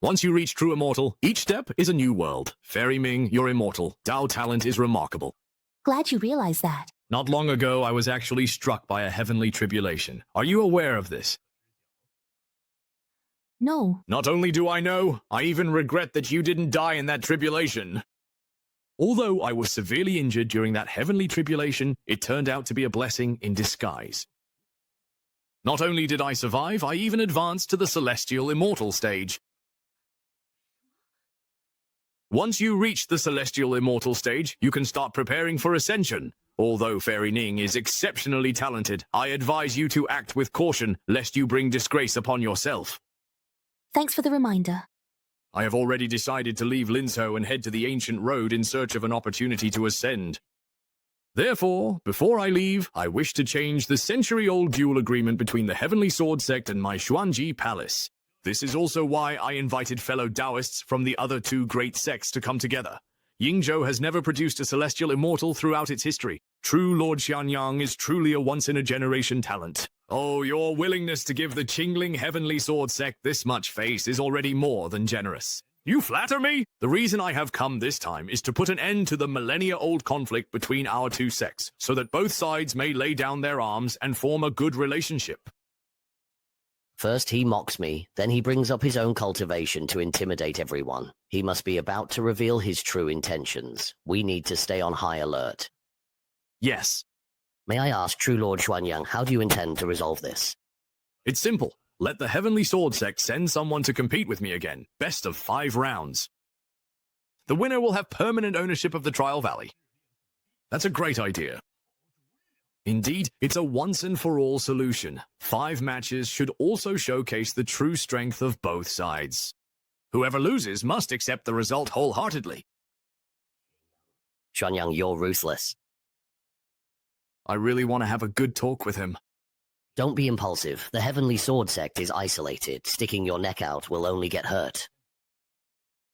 Once you reach True Immortal, each step is a new world. Fairy Ming, you're immortal. Tao talent is remarkable. Glad you realize that. Not long ago, I was actually struck by a heavenly tribulation. Are you aware of this? No. Not only do I know, I even regret that you didn't die in that tribulation. Although I was severely injured during that heavenly tribulation, it turned out to be a blessing in disguise. Not only did I survive, I even advanced to the Celestial Immortal stage. Once you reach the Celestial Immortal stage, you can start preparing for Ascension. Although Fairy Ning is exceptionally talented, I advise you to act with caution, lest you bring disgrace upon yourself. Thanks for the reminder. I have already decided to leave Linzhou and head to the Ancient Road in search of an opportunity to ascend. Therefore, before I leave, I wish to change the century-old duel agreement between the Heavenly Sword Sect and my Xuanji Palace. This is also why I invited fellow Taoists from the other two great sects to come together. Yingzhou has never produced a celestial immortal throughout its history. True Lord Xianyang is truly a once-in-a-generation talent. Oh, your willingness to give the Qingling Heavenly Sword sect this much face is already more than generous. You flatter me? The reason I have come this time is to put an end to the millennia-old conflict between our two sects, so that both sides may lay down their arms and form a good relationship. First he mocks me, then he brings up his own cultivation to intimidate everyone. He must be about to reveal his true intentions. We need to stay on high alert. Yes. May I ask, True Lord Xuanyang, how do you intend to resolve this? It's simple. Let the Heavenly Sword sect send someone to compete with me again. Best of 5 rounds. The winner will have permanent ownership of the Trial Valley. That's a great idea. Indeed, it's a once-and-for-all solution. 5 matches should also showcase the true strength of both sides. Whoever loses must accept the result wholeheartedly. Xuanyang, you're ruthless. I really want to have a good talk with him. Don't be impulsive. The Heavenly Sword sect is isolated. Sticking your neck out will only get hurt.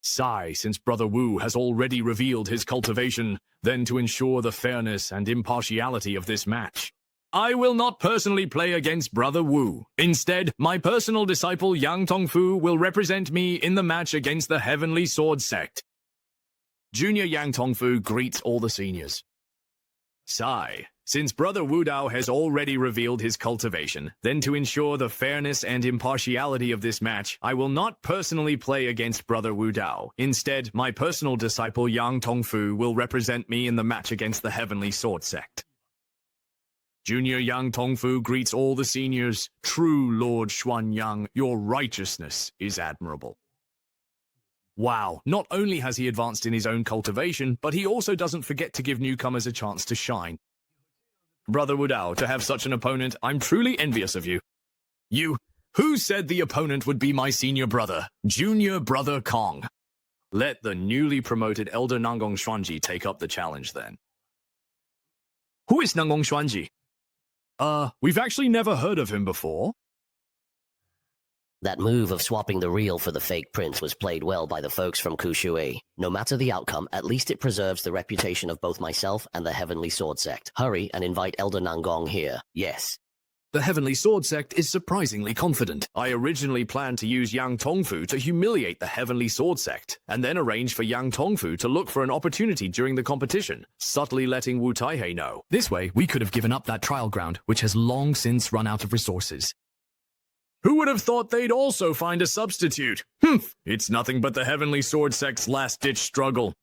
Sigh, since Brother Wu has already revealed his cultivation, then to ensure the fairness and impartiality of this match, I will not personally play against Brother Wu. Instead, my personal disciple Yang Tongfu will represent me in the match against the Heavenly Sword sect. Junior Yang Tongfu greets all the seniors. Sigh, since Brother Wu Dao has already revealed his cultivation, then to ensure the fairness and impartiality of this match, I will not personally play against Brother Wu Dao. Instead, my personal disciple Yang Tongfu will represent me in the match against the Heavenly Sword sect. Junior Yang Tongfu greets all the seniors. True Lord Xuanyang, your righteousness is admirable. Wow, not only has he advanced in his own cultivation, but he also doesn't forget to give newcomers a chance to shine. Brother Wu Dao, to have such an opponent, I'm truly envious of you. You, who said the opponent would be my senior brother, Junior Brother Kong? Let the newly promoted Elder Nangong Xuanji take up the challenge then. Who is Nangong Xuanji? We've actually never heard of him before. That move of swapping the real for the fake prince was played well by the folks from Kushui. No matter the outcome, at least it preserves the reputation of both myself and the Heavenly Sword sect. Hurry and invite Elder Nangong here. Yes. The Heavenly Sword sect is surprisingly confident. I originally planned to use Yang Tongfu to humiliate the Heavenly Sword sect, and then arrange for Yang Tongfu to look for an opportunity during the competition, subtly letting Wu Taihei know. This way, we could have given up that trial ground, which has long since run out of resources. Who would have thought they'd also find a substitute? It's nothing but the Heavenly Sword sect's last-ditch struggle.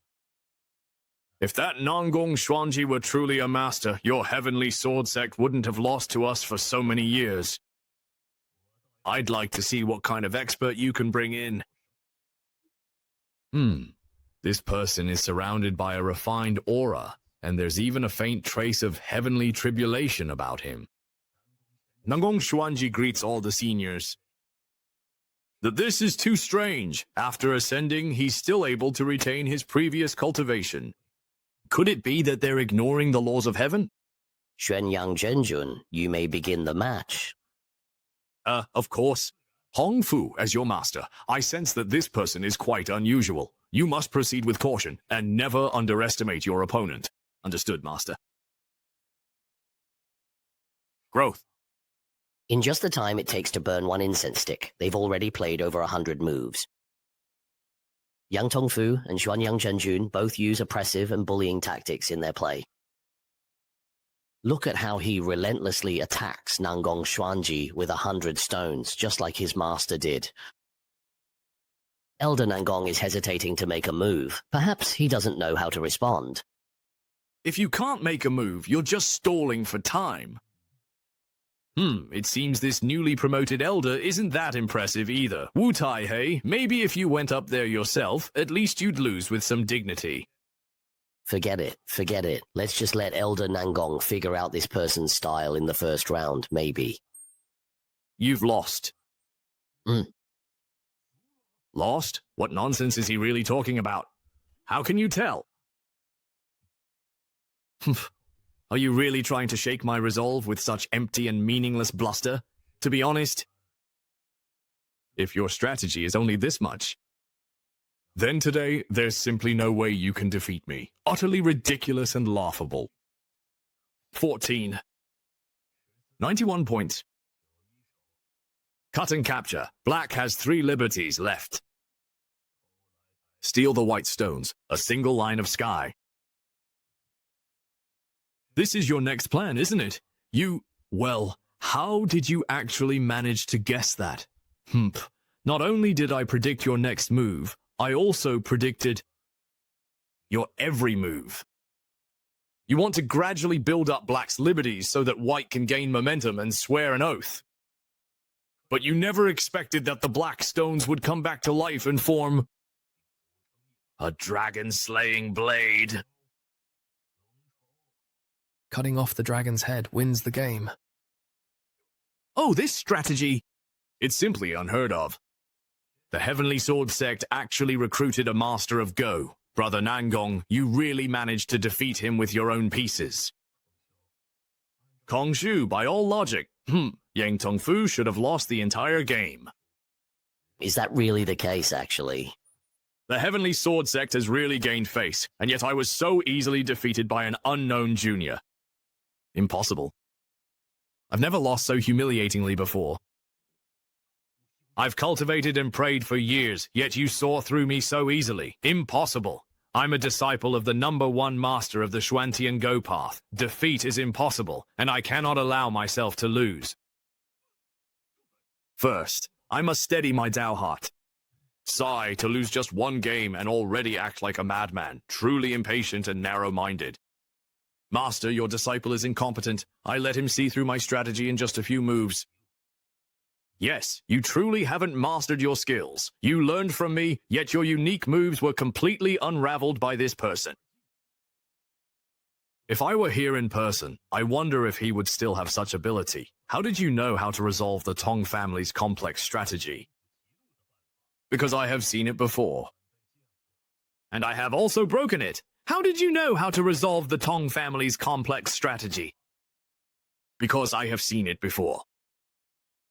If that Nangong Xuanji were truly a master, your Heavenly Sword sect wouldn't have lost to us for so many years. I'd like to see what kind of expert you can bring in. This person is surrounded by a refined aura, and there's even a faint trace of heavenly tribulation about him. Nangong Xuanji greets all the seniors. That this is too strange. After ascending, he's still able to retain his previous cultivation. Could it be that they're ignoring the laws of heaven? Xuanyang Zhenjun, you may begin the match. Of course. Hong Fu, as your master, I sense that this person is quite unusual. You must proceed with caution, and never underestimate your opponent. Understood, master. Growth. In just the time it takes to burn one incense stick, they've already played over 100 moves. Yang Tongfu and Xuanyang Zhenjun both use oppressive and bullying tactics in their play. Look at how he relentlessly attacks Nangong Xuanji with 100 stones, just like his master did. Elder Nangong is hesitating to make a move. Perhaps he doesn't know how to respond. If you can't make a move, you're just stalling for time. It seems this newly promoted elder isn't that impressive either. Wu Taihei, maybe if you went up there yourself, at least you'd lose with some dignity. Forget it. Let's just let Elder Nangong figure out this person's style in the first round, maybe. You've lost. Lost? What nonsense is he really talking about? How can you tell? Are you really trying to shake my resolve with such empty and meaningless bluster? To be honest, if your strategy is only this much, then today there's simply no way you can defeat me. Utterly ridiculous and laughable. 14. 91 points. Cut and capture. Black has 3 liberties left. Steal the white stones. A single line of sky. This is your next plan, isn't it? Well, how did you actually manage to guess that? Not only did I predict your next move, I also predicted your every move. You want to gradually build up Black's liberties so that White can gain momentum and swear an oath. But you never expected that the black stones would come back to life and form a dragon-slaying blade. Cutting off the dragon's head wins the game. Oh, this strategy! It's simply unheard of. The Heavenly Sword sect actually recruited a master of Go. Brother Nangong, you really managed to defeat him with your own pieces. Kongshu, by all logic, Yang Tongfu should have lost the entire game. Is that really the case, actually? The Heavenly Sword sect has really gained face, and yet I was so easily defeated by an unknown junior. Impossible. I've never lost so humiliatingly before. I've cultivated and prayed for years, yet you saw through me so easily. Impossible. I'm a disciple of the #1 master of the Xuantian Go path. Defeat is impossible, and I cannot allow myself to lose. First, I must steady my Dao heart. Sigh, to lose just 1 game and already act like a madman, truly impatient and narrow-minded. Master, your disciple is incompetent. I let him see through my strategy in just a few moves. Yes, you truly haven't mastered your skills. You learned from me, yet your unique moves were completely unraveled by this person. If I were here in person, I wonder if he would still have such ability. How did you know how to resolve the Tong family's complex strategy? Because I have seen it before. And I have also broken it. How did you know how to resolve the Tong family's complex strategy? Because I have seen it before.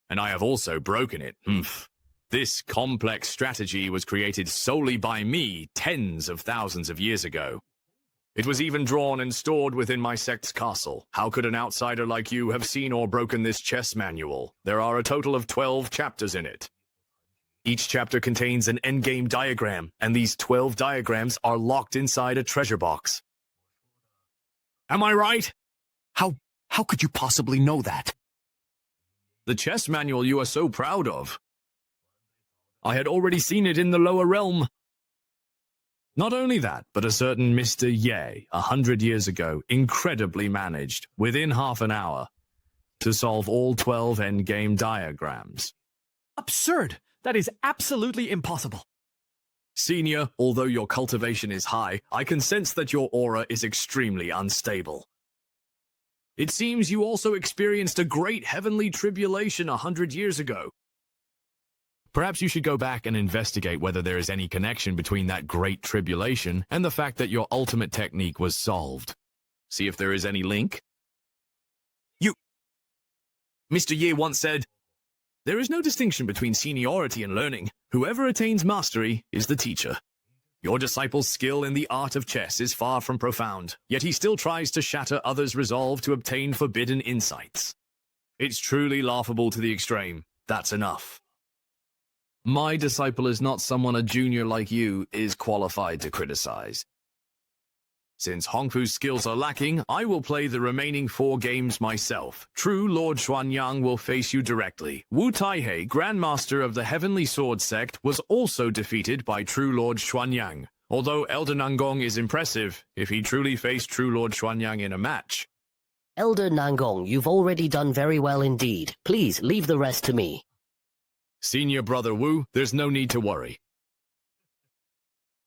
And I have also broken it. This complex strategy was created solely by me tens of thousands of years ago. It was even drawn and stored within my sect's castle. How could an outsider like you have seen or broken this chess manual? There are a total of 12 chapters in it. Each chapter contains an endgame diagram, and these 12 diagrams are locked inside a treasure box. Am I right? How could you possibly know that? The chess manual you are so proud of. I had already seen it in the lower realm. Not only that, but a certain Mr. Ye, 100 years ago, incredibly managed, within half an hour, to solve all 12 endgame diagrams. Absurd! That is absolutely impossible. Senior, although your cultivation is high, I can sense that your aura is extremely unstable. It seems you also experienced a great heavenly tribulation 100 years ago. Perhaps you should go back and investigate whether there is any connection between that great tribulation and the fact that your ultimate technique was solved. See if there is any link. Mr. Ye once said, "There is no distinction between seniority and learning. Whoever attains mastery is the teacher." Your disciple's skill in the art of chess is far from profound, yet he still tries to shatter others' resolve to obtain forbidden insights. It's truly laughable to the extreme. That's enough. My disciple is not someone a junior like you is qualified to criticize. Since Hongfu's skills are lacking, I will play the remaining 4 games myself. True Lord Xuanyang will face you directly. Wu Taihei, Grandmaster of the Heavenly Sword sect, was also defeated by True Lord Xuanyang. Although Elder Nangong is impressive, if he truly faced True Lord Xuanyang in a match. Elder Nangong, you've already done very well indeed. Please, leave the rest to me. Senior Brother Wu, there's no need to worry.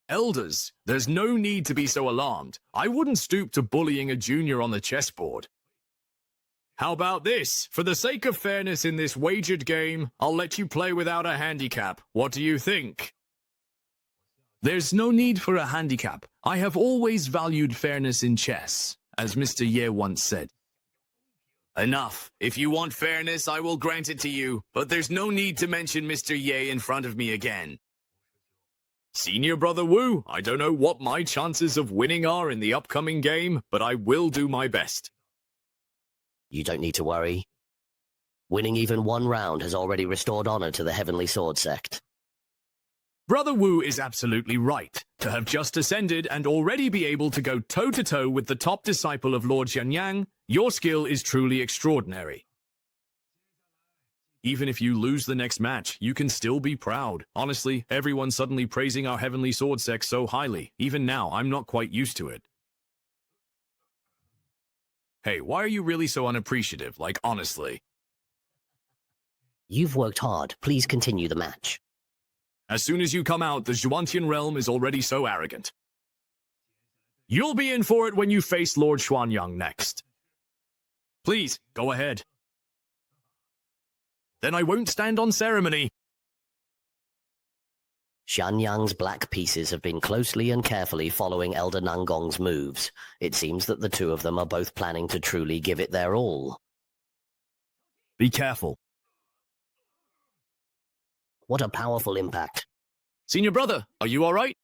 Elders, there's no need to be so alarmed. I wouldn't stoop to bullying a junior on the chessboard. How about this? For the sake of fairness in this wagered game, I'll let you play without a handicap. What do you think? There's no need for a handicap. I have always valued fairness in chess, as Mr. Ye once said. Enough. If you want fairness, I will grant it to you, but there's no need to mention Mr. Ye in front of me again. Senior Brother Wu, I don't know what my chances of winning are in the upcoming game, but I will do my best. You don't need to worry. Winning even one round has already restored honor to the Heavenly Sword sect. Brother Wu is absolutely right. To have just ascended and already be able to go toe-to-toe with the top disciple of Lord Xianyang, your skill is truly extraordinary. Even if you lose the next match, you can still be proud. Honestly, everyone's suddenly praising our Heavenly Sword sect so highly. Even now, I'm not quite used to it. Hey, why are you really so unappreciative? Like, honestly. You've worked hard. Please continue the match. As soon as you come out, the Xuantian realm is already so arrogant. You'll be in for it when you face Lord Xuanyang next. Please, go ahead. Then I won't stand on ceremony. Xianyang's black pieces have been closely and carefully following Elder Nangong's moves. It seems that the two of them are both planning to truly give it their all. Be careful. What a powerful impact. Senior brother, are you all right?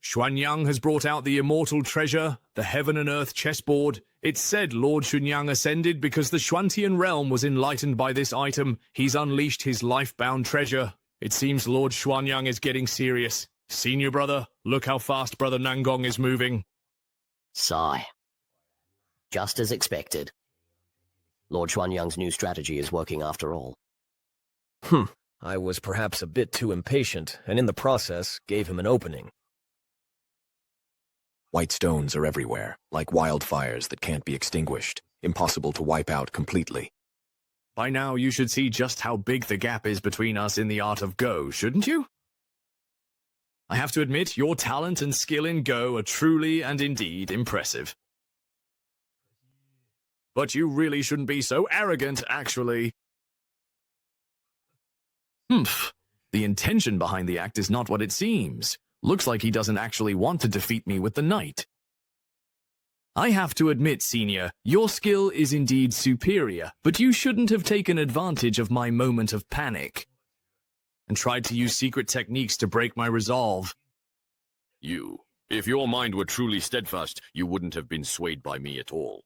Xuanyang has brought out the immortal treasure, the heaven and earth chessboard. It's said Lord Xuanyang ascended because the Xuantian realm was enlightened by this item. He's unleashed his life-bound treasure. It seems Lord Xuanyang is getting serious. Senior brother, look how fast Brother Nangong is moving. Sigh. Just as expected. Lord Xuanyang's new strategy is working after all. I was perhaps a bit too impatient, and in the process, gave him an opening. White stones are everywhere, like wildfires that can't be extinguished, impossible to wipe out completely. By now, you should see just how big the gap is between us in the art of Go, shouldn't you? I have to admit, your talent and skill in Go are truly and indeed impressive. But you really shouldn't be so arrogant, actually. The intention behind the act is not what it seems. Looks like he doesn't actually want to defeat me with the knight. I have to admit, Senior, your skill is indeed superior, but you shouldn't have taken advantage of my moment of panic and tried to use secret techniques to break my resolve. If your mind were truly steadfast, you wouldn't have been swayed by me at all.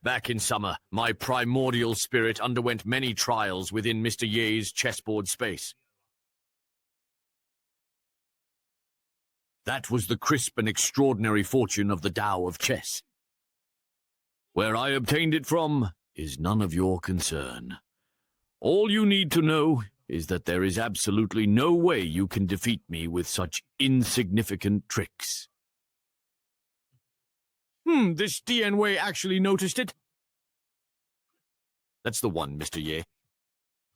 Back in summer, my primordial spirit underwent many trials within Mr. Ye's chessboard space. That was the crisp and extraordinary fortune of the Tao of chess. Where I obtained it from is none of your concern. All you need to know is that there is absolutely no way you can defeat me with such insignificant tricks. This Dian Wei actually noticed it? That's the one, Mr. Ye.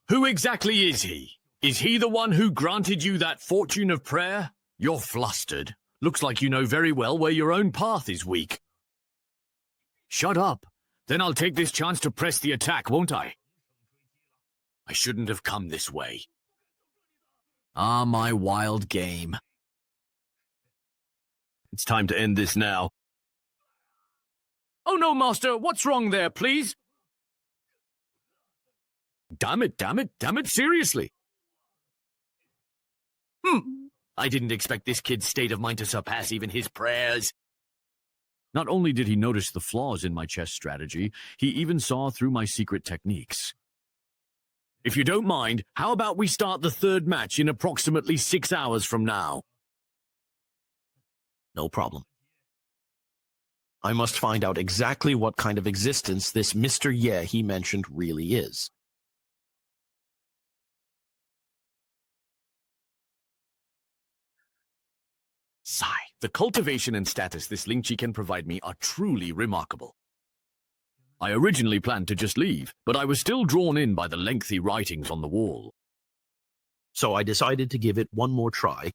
Who exactly is he? Is he the one who granted you that fortune of prayer? You're flustered. Looks like you know very well where your own path is weak. Shut up. Then I'll take this chance to press the attack, won't I? I shouldn't have come this way. Ah, my wild game. It's time to end this now. Oh no, Master, what's wrong there, please? Damn it, seriously. I didn't expect this kid's state of mind to surpass even his prayers. Not only did he notice the flaws in my chess strategy, he even saw through my secret techniques. If you don't mind, how about we start the third match in approximately 6 hours from now? No problem. I must find out exactly what kind of existence this Mr. Ye he mentioned really is. Sigh. The cultivation and status this Lingqi can provide me are truly remarkable. I originally planned to just leave, but I was still drawn in by the lengthy writings on the wall. So I decided to give it one more try.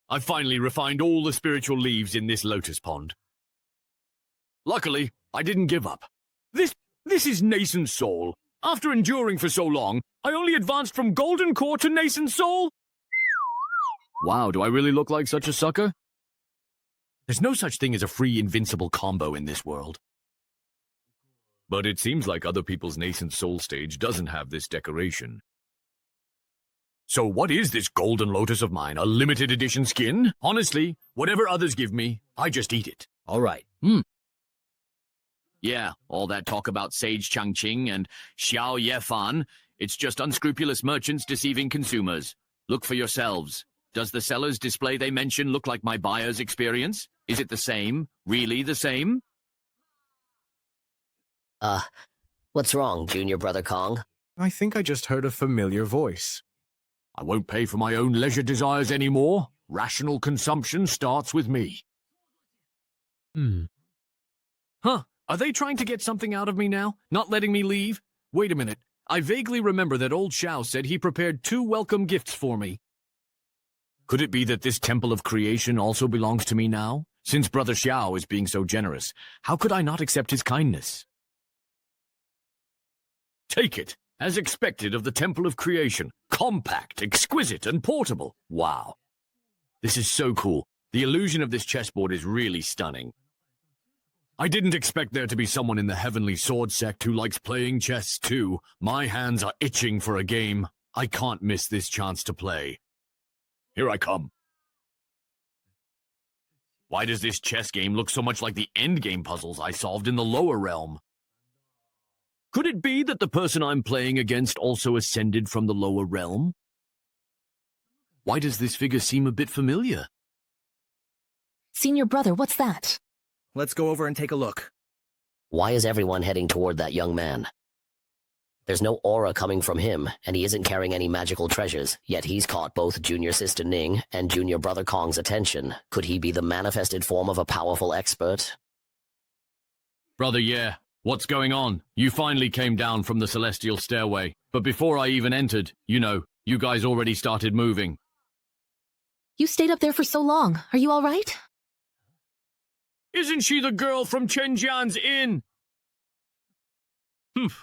I finally refined all the spiritual leaves in this lotus pond. Luckily, I didn't give up. This is nascent soul. After enduring for so long, I only advanced from golden core to nascent soul? Wow, do I really look like such a sucker? There's no such thing as a free invincible combo in this world. But it seems like other people's nascent soul stage doesn't have this decoration. So what is this golden lotus of mine? A limited edition skin? Honestly, whatever others give me, I just eat it. All right. Yeah, all that talk about Sage Changqing and Xiao Yefan, it's just unscrupulous merchants deceiving consumers. Look for yourselves. Does the seller's display they mention look like my buyer's experience? Is it the same? Really the same? What's wrong, Junior Brother Kong? I think I just heard a familiar voice. I won't pay for my own leisure desires anymore. Rational consumption starts with me. Huh, are they trying to get something out of me now? Not letting me leave? Wait a minute. I vaguely remember that old Xiao said he prepared 2 welcome gifts for me. Could it be that this temple of creation also belongs to me now? Since Brother Xiao is being so generous, how could I not accept his kindness? Take it, as expected of the temple of creation. Compact, exquisite, and portable. Wow. This is so cool. The illusion of this chessboard is really stunning. I didn't expect there to be someone in the Heavenly Sword sect who likes playing chess too. My hands are itching for a game. I can't miss this chance to play. Here I come. Why does this chess game look so much like the endgame puzzles I solved in the lower realm? Could it be that the person I'm playing against also ascended from the lower realm? Why does this figure seem a bit familiar? Senior brother, what's that? Let's go over and take a look. Why is everyone heading toward that young man? There's no aura coming from him, and he isn't carrying any magical treasures, yet he's caught both Junior Sister Ning and Junior Brother Kong's attention. Could he be the manifested form of a powerful expert? Brother, yeah. What's going on? You finally came down from the celestial stairway, but before I even entered, you guys already started moving. You stayed up there for so long. Are you all right? Isn't she the girl from Chen Jian's inn?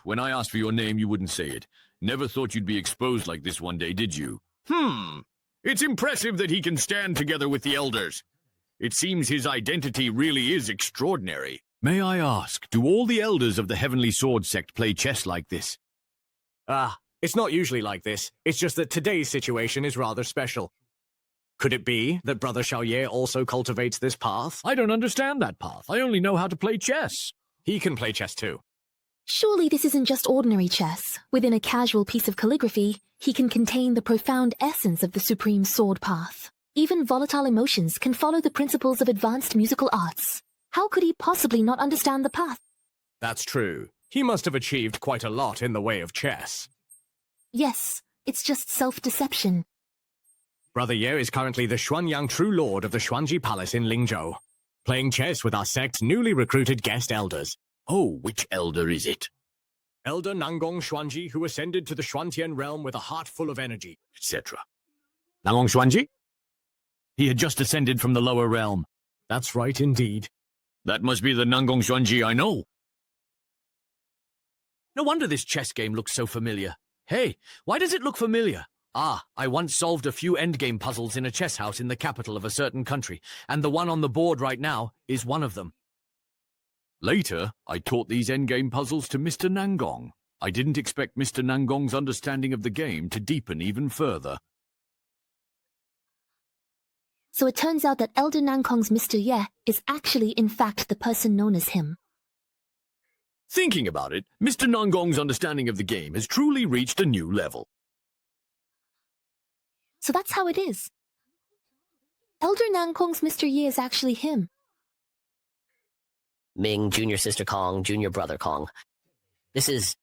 When I asked for your name, you wouldn't say it. Never thought you'd be exposed like this one day, did you? It's impressive that he can stand together with the elders. It seems his identity really is extraordinary. May I ask, do all the elders of the Heavenly Sword sect play chess like this? It's not usually like this. It's just that today's situation is rather special. Could it be that Brother Xiaoye also cultivates this path? I don't understand that path. I only know how to play chess. He can play chess too. Surely this isn't just ordinary chess. Within a casual piece of calligraphy, he can contain the profound essence of the supreme sword path. Even volatile emotions can follow the principles of advanced musical arts. How could he possibly not understand the path? That's true. He must have achieved quite a lot in the way of chess. Yes, it's just self-deception. Brother Ye is currently the Xuanyang True Lord of the Xuanji Palace in Lingzhou, playing chess with our sect's newly recruited guest elders. Oh, which elder is it? Elder Nangong Xuanji, who ascended to the Xuantian realm with a heart full of energy, etc. Nangong Xuanji? He had just ascended from the lower realm. That's right, indeed. That must be the Nangong Xuanji I know. No wonder this chess game looks so familiar. Hey, why does it look familiar? I once solved a few endgame puzzles in a chess house in the capital of a certain country, and the one on the board right now is one of them. Later, I taught these endgame puzzles to Mr. Nangong. I didn't expect Mr. Nangong's understanding of the game to deepen even further. So it turns out that Elder Nangong's Mr. Ye is actually in fact the person known as him. Thinking about it, Mr. Nangong's understanding of the game has truly reached a new level. So that's how it is. Elder Nangong's Mr. Ye is actually him. Ming, Junior Sister Kong, Junior Brother Kong. This is...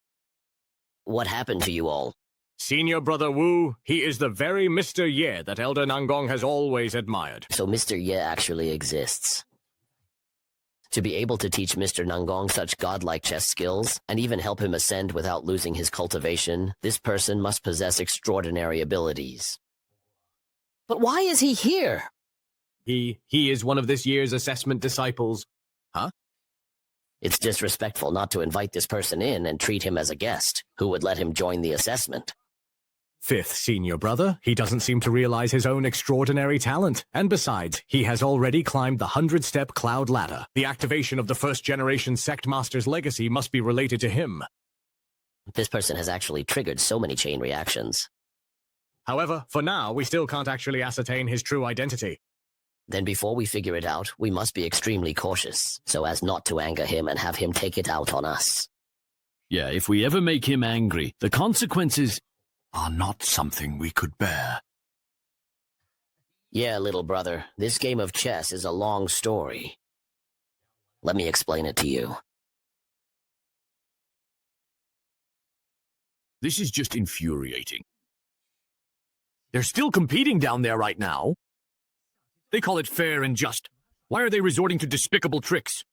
what happened to you all? Senior Brother Wu, he is the very Mr. Ye that Elder Nangong has always admired. So Mr. Ye actually exists. To be able to teach Mr. Nangong such godlike chess skills, and even help him ascend without losing his cultivation, this person must possess extraordinary abilities. But why is he here? He is one of this year's assessment disciples. Huh? It's disrespectful not to invite this person in and treat him as a guest. Who would let him join the assessment? Fifth Senior Brother, he doesn't seem to realize his own extraordinary talent. And besides, he has already climbed the 100-step cloud ladder. The activation of the first-generation Sect Master's legacy must be related to him. This person has actually triggered so many chain reactions. However, for now, we still can't actually ascertain his true identity. Then before we figure it out, we must be extremely cautious, so as not to anger him and have him take it out on us. Yeah, if we ever make him angry, the consequences are not something we could bear. Yeah, little brother, this game of chess is a long story. Let me explain it to you. This is just infuriating. They're still competing down there right now. They call it fair and just. Why are they resorting to despicable tricks?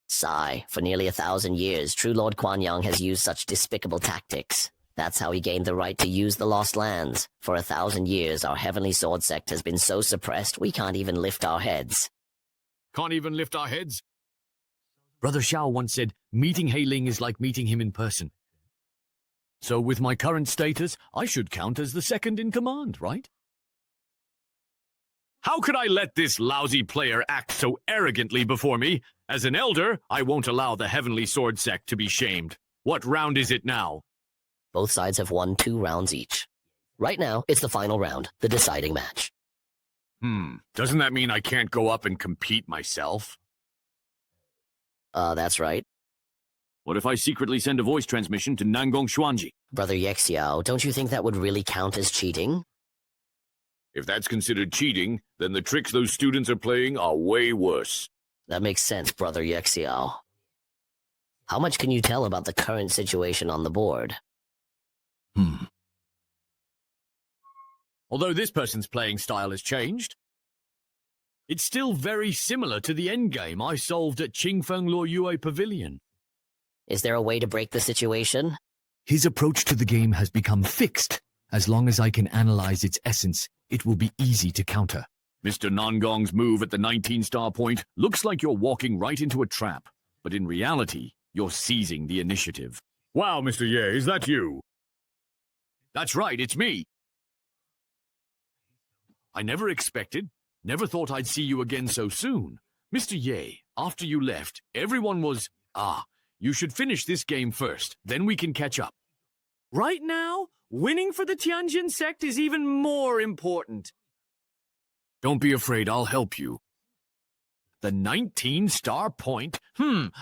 Sigh, for nearly 1,000 years, True Lord Kuan Yang has used such despicable tactics. That's how he gained the right to use the Lost Lands. For 1,000 years, our Heavenly Sword sect has been so suppressed we can't even lift our heads. Can't even lift our heads? Brother Xiao once said, meeting Hei Ling is like meeting him in person. So with my current status, I should count as the second in command, right? How could I let this lousy player act so arrogantly before me? As an elder, I won't allow the Heavenly Sword sect to be shamed. What round is it now? Both sides have won 2 rounds each. Right now, it's the final round, the deciding match. Doesn't that mean I can't go up and compete myself? That's right. What if I secretly send a voice transmission to Nangong Xuanji? Brother Yexiao, don't you think that would really count as cheating? If that's considered cheating, then the tricks those students are playing are way worse. That makes sense, Brother Yexiao. How much can you tell about the current situation on the board? Although this person's playing style has changed, it's still very similar to the endgame I solved at Qingfeng Luoyue Pavilion. Is there a way to break the situation? His approach to the game has become fixed. As long as I can analyze its essence, it will be easy to counter. Mr. Nangong's move at the 19-star point looks like you're walking right into a trap, but in reality, you're seizing the initiative. Wow, Mr. Ye, is that you? That's right, it's me. I never thought I'd see you again so soon. Mr. Ye, after you left, everyone was, you should finish this game first, then we can catch up. Right now, winning for the Tianjin sect is even more important. Don't be afraid, I'll help you. The 19-star point?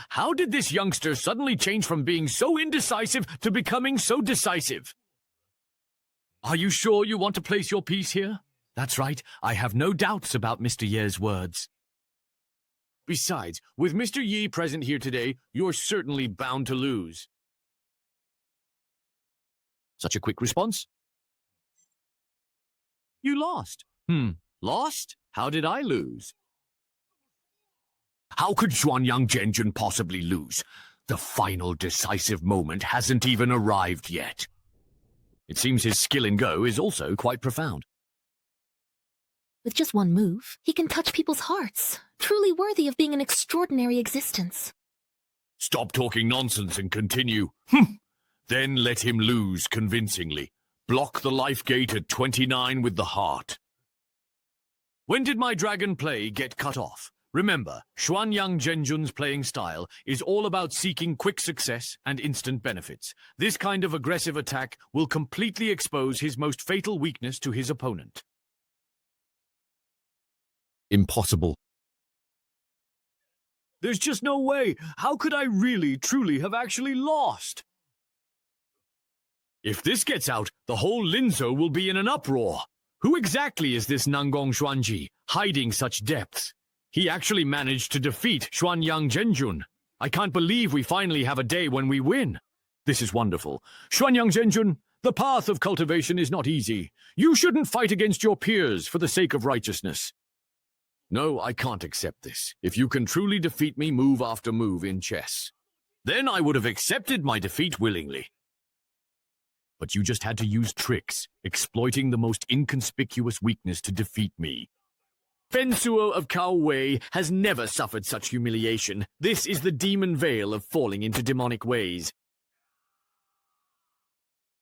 How did this youngster suddenly change from being so indecisive to becoming so decisive? Are you sure you want to place your piece here? That's right, I have no doubts about Mr. Ye's words. Besides, with Mr. Yi present here today, you're certainly bound to lose. Such a quick response? You lost. Lost? How did I lose? How could Xuanyang Zhenjun possibly lose? The final decisive moment hasn't even arrived yet. It seems his skill in Go is also quite profound. With just one move, he can touch people's hearts, truly worthy of being an extraordinary existence. Stop talking nonsense and continue. Then let him lose convincingly. Block the life gate at 29 with the heart. When did my dragon play get cut off? Remember, Xuanyang Zhenjun's playing style is all about seeking quick success and instant benefits. This kind of aggressive attack will completely expose his most fatal weakness to his opponent. Impossible. There's just no way. How could I really, truly have actually lost? If this gets out, the whole Linzhou will be in an uproar. Who exactly is this Nangong Xuanji, hiding such depths? He actually managed to defeat Xuanyang Zhenjun. I can't believe we finally have a day when we win. This is wonderful. Xuanyang Zhenjun, the path of cultivation is not easy. You shouldn't fight against your peers for the sake of righteousness. No, I can't accept this. If you can truly defeat me move after move in chess, then I would have accepted my defeat willingly. But you just had to use tricks, exploiting the most inconspicuous weakness to defeat me. Fen Suo of Cao Wei has never suffered such humiliation. This is the demon veil of falling into demonic ways.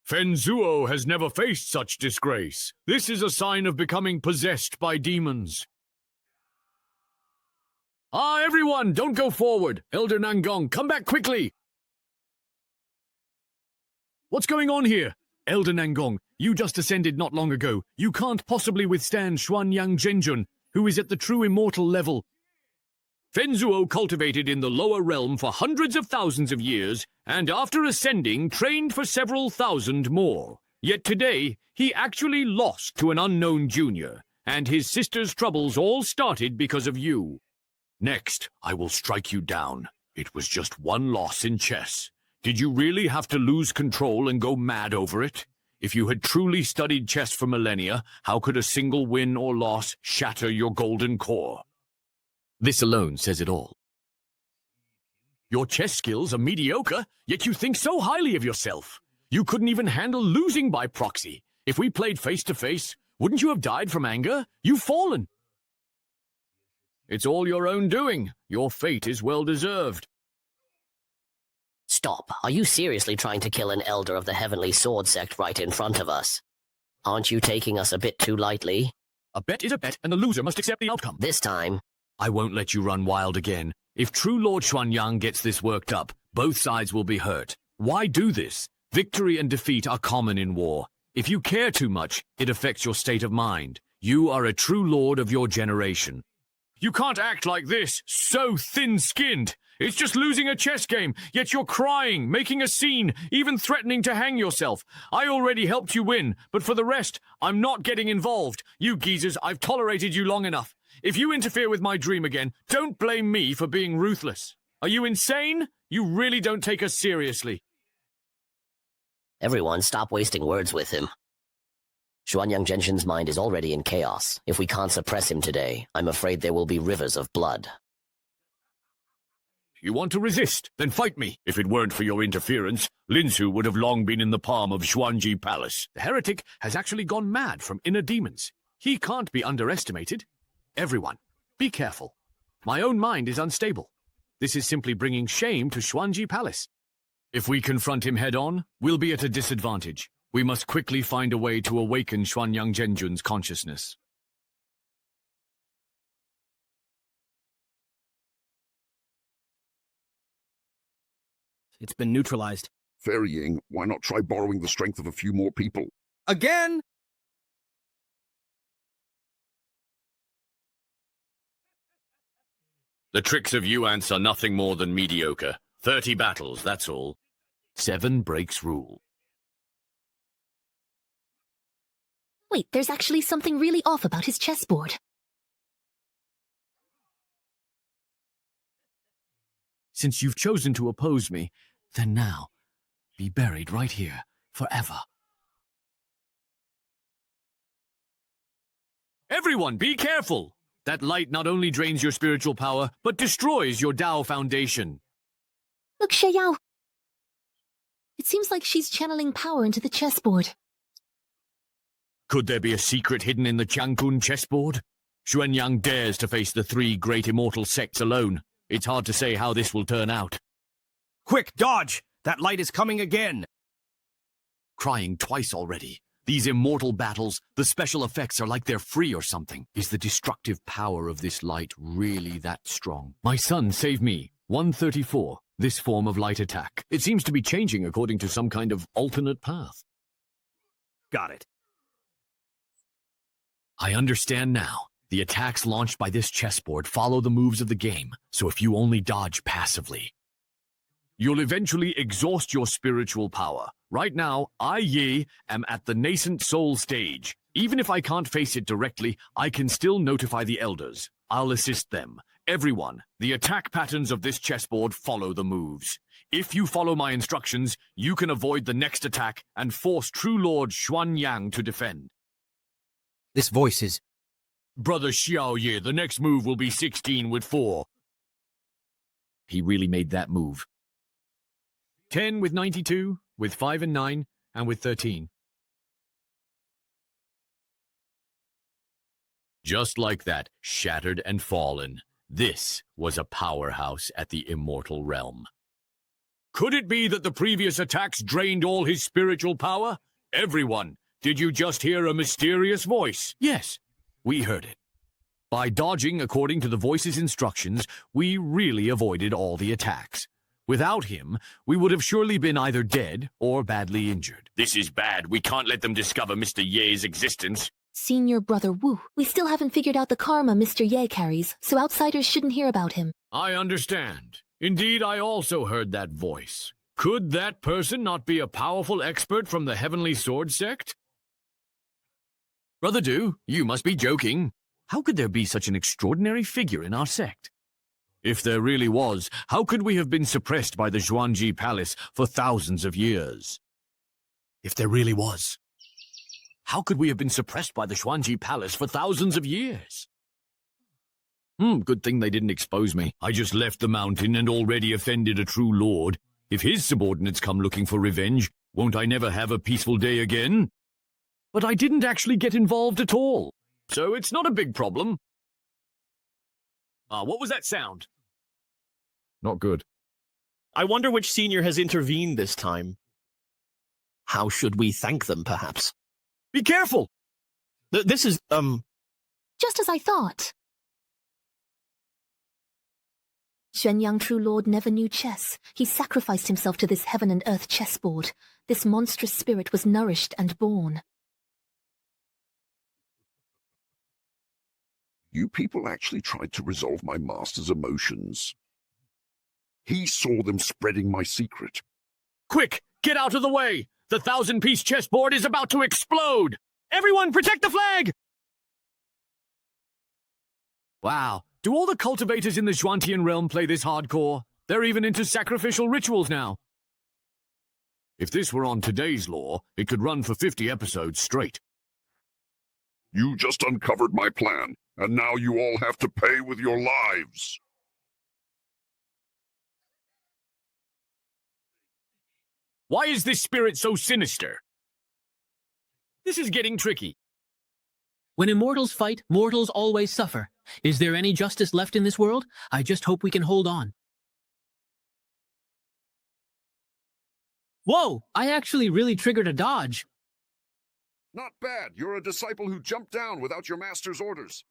Fen Zuo has never faced such disgrace. This is a sign of becoming possessed by demons. Everyone, don't go forward. Elder Nangong, come back quickly. What's going on here? Elder Nangong, You just ascended not long ago. You can't possibly withstand Xuanyang Zhenjun, who is at the true immortal level. Fenzuo cultivated in the lower realm for hundreds of thousands of years, and after ascending, trained for several thousand more. Yet today, he actually lost to an unknown junior, and his sister's troubles all started because of you. Next, I will strike you down. It was just one loss in chess. Did you really have to lose control and go mad over it? If you had truly studied chess for millennia, how could a single win or loss shatter your golden core? This alone says it all. Your chess skills are mediocre, yet you think so highly of yourself. You couldn't even handle losing by proxy. If we played face-to-face, wouldn't you have died from anger? You've fallen. It's all your own doing. Your fate is well-deserved. Stop. Are you seriously trying to kill an elder of the Heavenly Sword Sect right in front of us? Aren't you taking us a bit too lightly? A bet is a bet, and the loser must accept the outcome. This time, I won't let you run wild again. If true Lord Xuanyang gets this worked up, both sides will be hurt. Why do this? Victory and defeat are common in war. If you care too much, it affects your state of mind. You are a true lord of your generation. You can't act like this, so thin-skinned. It's just losing a chess game, yet you're crying, making a scene, even threatening to hang yourself. I already helped you win, but for the rest, I'm not getting involved. You geezers, I've tolerated you long enough. If you interfere with my dream again, don't blame me for being ruthless. Are you insane? You really don't take us seriously. everyone stop wasting words with him. Xuanyang Zhenjun's mind is already in chaos. If we can't suppress him today, I'm afraid there will be rivers of blood. You want to resist? Then fight me. If it weren't for your interference, Linsu would have long been in the palm of Xuanji Palace. The heretic has actually gone mad from inner demons. He can't be underestimated. Everyone, be careful. My own mind is unstable. This is simply bringing shame to Xuanji Palace. If we confront him head-on, we'll be at a disadvantage. We must quickly find a way to awaken Xuanyang Zhenjun's consciousness. It's been neutralized. Ferrying, why not try borrowing the strength of a few more people? Again? The tricks of Yuans are nothing more than mediocre. 30 battles, that's all. 7 breaks rule. Wait, there's actually something really off about his chessboard. Since you've chosen to oppose me, then now, be buried right here, forever. Everyone, be careful! That light not only drains your spiritual power, but destroys your Dao foundation. Look, Xieyao. It seems like she's channeling power into the chessboard. Could there be a secret hidden in the Jiangkun chessboard? Xuanyang dares to face the 3 great immortal sects alone. It's hard to say how this will turn out. Quick, dodge! That light is coming again! Crying twice already. These immortal battles, the special effects are like they're free or something. Is the destructive power of this light really that strong? My son, save me. 134. This form of light attack. It seems to be changing according to some kind of alternate path. Got it. I understand now. The attacks launched by this chessboard follow the moves of the game, so if you only dodge passively, you'll eventually exhaust your spiritual power. Right now, I, Yi, am at the nascent soul stage. Even if I can't face it directly, I can still notify the elders. I'll assist them. Everyone, the attack patterns of this chessboard follow the moves. If you follow my instructions, you can avoid the next attack and force True Lord Xuanyang to defend. This voice is... Brother Xiao Ye, the next move will be 16 with 4. He really made that move. 10 with 92, with 5 and 9, and with 13. Just like that, shattered and fallen. This was a powerhouse at the immortal realm. Could it be that the previous attacks drained all his spiritual power? Everyone, did you just hear a mysterious voice? Yes, we heard it. By dodging according to the voice's instructions, we really avoided all the attacks. Without him, we would have surely been either dead or badly injured. This is bad. We can't let them discover Mr. Ye's existence. Senior Brother Wu, we still haven't figured out the karma Mr. Ye carries, so outsiders shouldn't hear about him. I understand. Indeed, I also heard that voice. Could that person not be a powerful expert from the Heavenly Sword sect? Brother Du, you must be joking. How could there be such an extraordinary figure in our sect? If there really was, how could we have been suppressed by the Xuanji Palace for thousands of years? If there really was, how could we have been suppressed by the Xuanji Palace for thousands of years? Good thing they didn't expose me. I just left the mountain and already offended a true lord. If his subordinates come looking for revenge, won't I never have a peaceful day again? But I didn't actually get involved at all, so it's not a big problem. What was that sound? Not good. I wonder which senior has intervened this time. How should we thank them, perhaps? Be careful! This is, Just as I thought. Xuanyang True Lord never knew chess. He sacrificed himself to this heaven and earth chessboard. This monstrous spirit was nourished and born. You people actually tried to resolve my master's emotions. He saw them spreading my secret. Quick, get out of the way! The 1,000-piece chessboard is about to explode! Everyone, protect the flag! Wow, do all the cultivators in the Xuantian realm play this hardcore? They're even into sacrificial rituals now. If this were on today's law, it could run for 50 episodes straight. You just uncovered my plan, and now you all have to pay with your lives. Why is this spirit so sinister? This is getting tricky. When immortals fight, mortals always suffer. Is there any justice left in this world? I just hope we can hold on. Whoa! I actually really triggered a dodge. Not bad. You're a disciple who jumped down without your master's orders.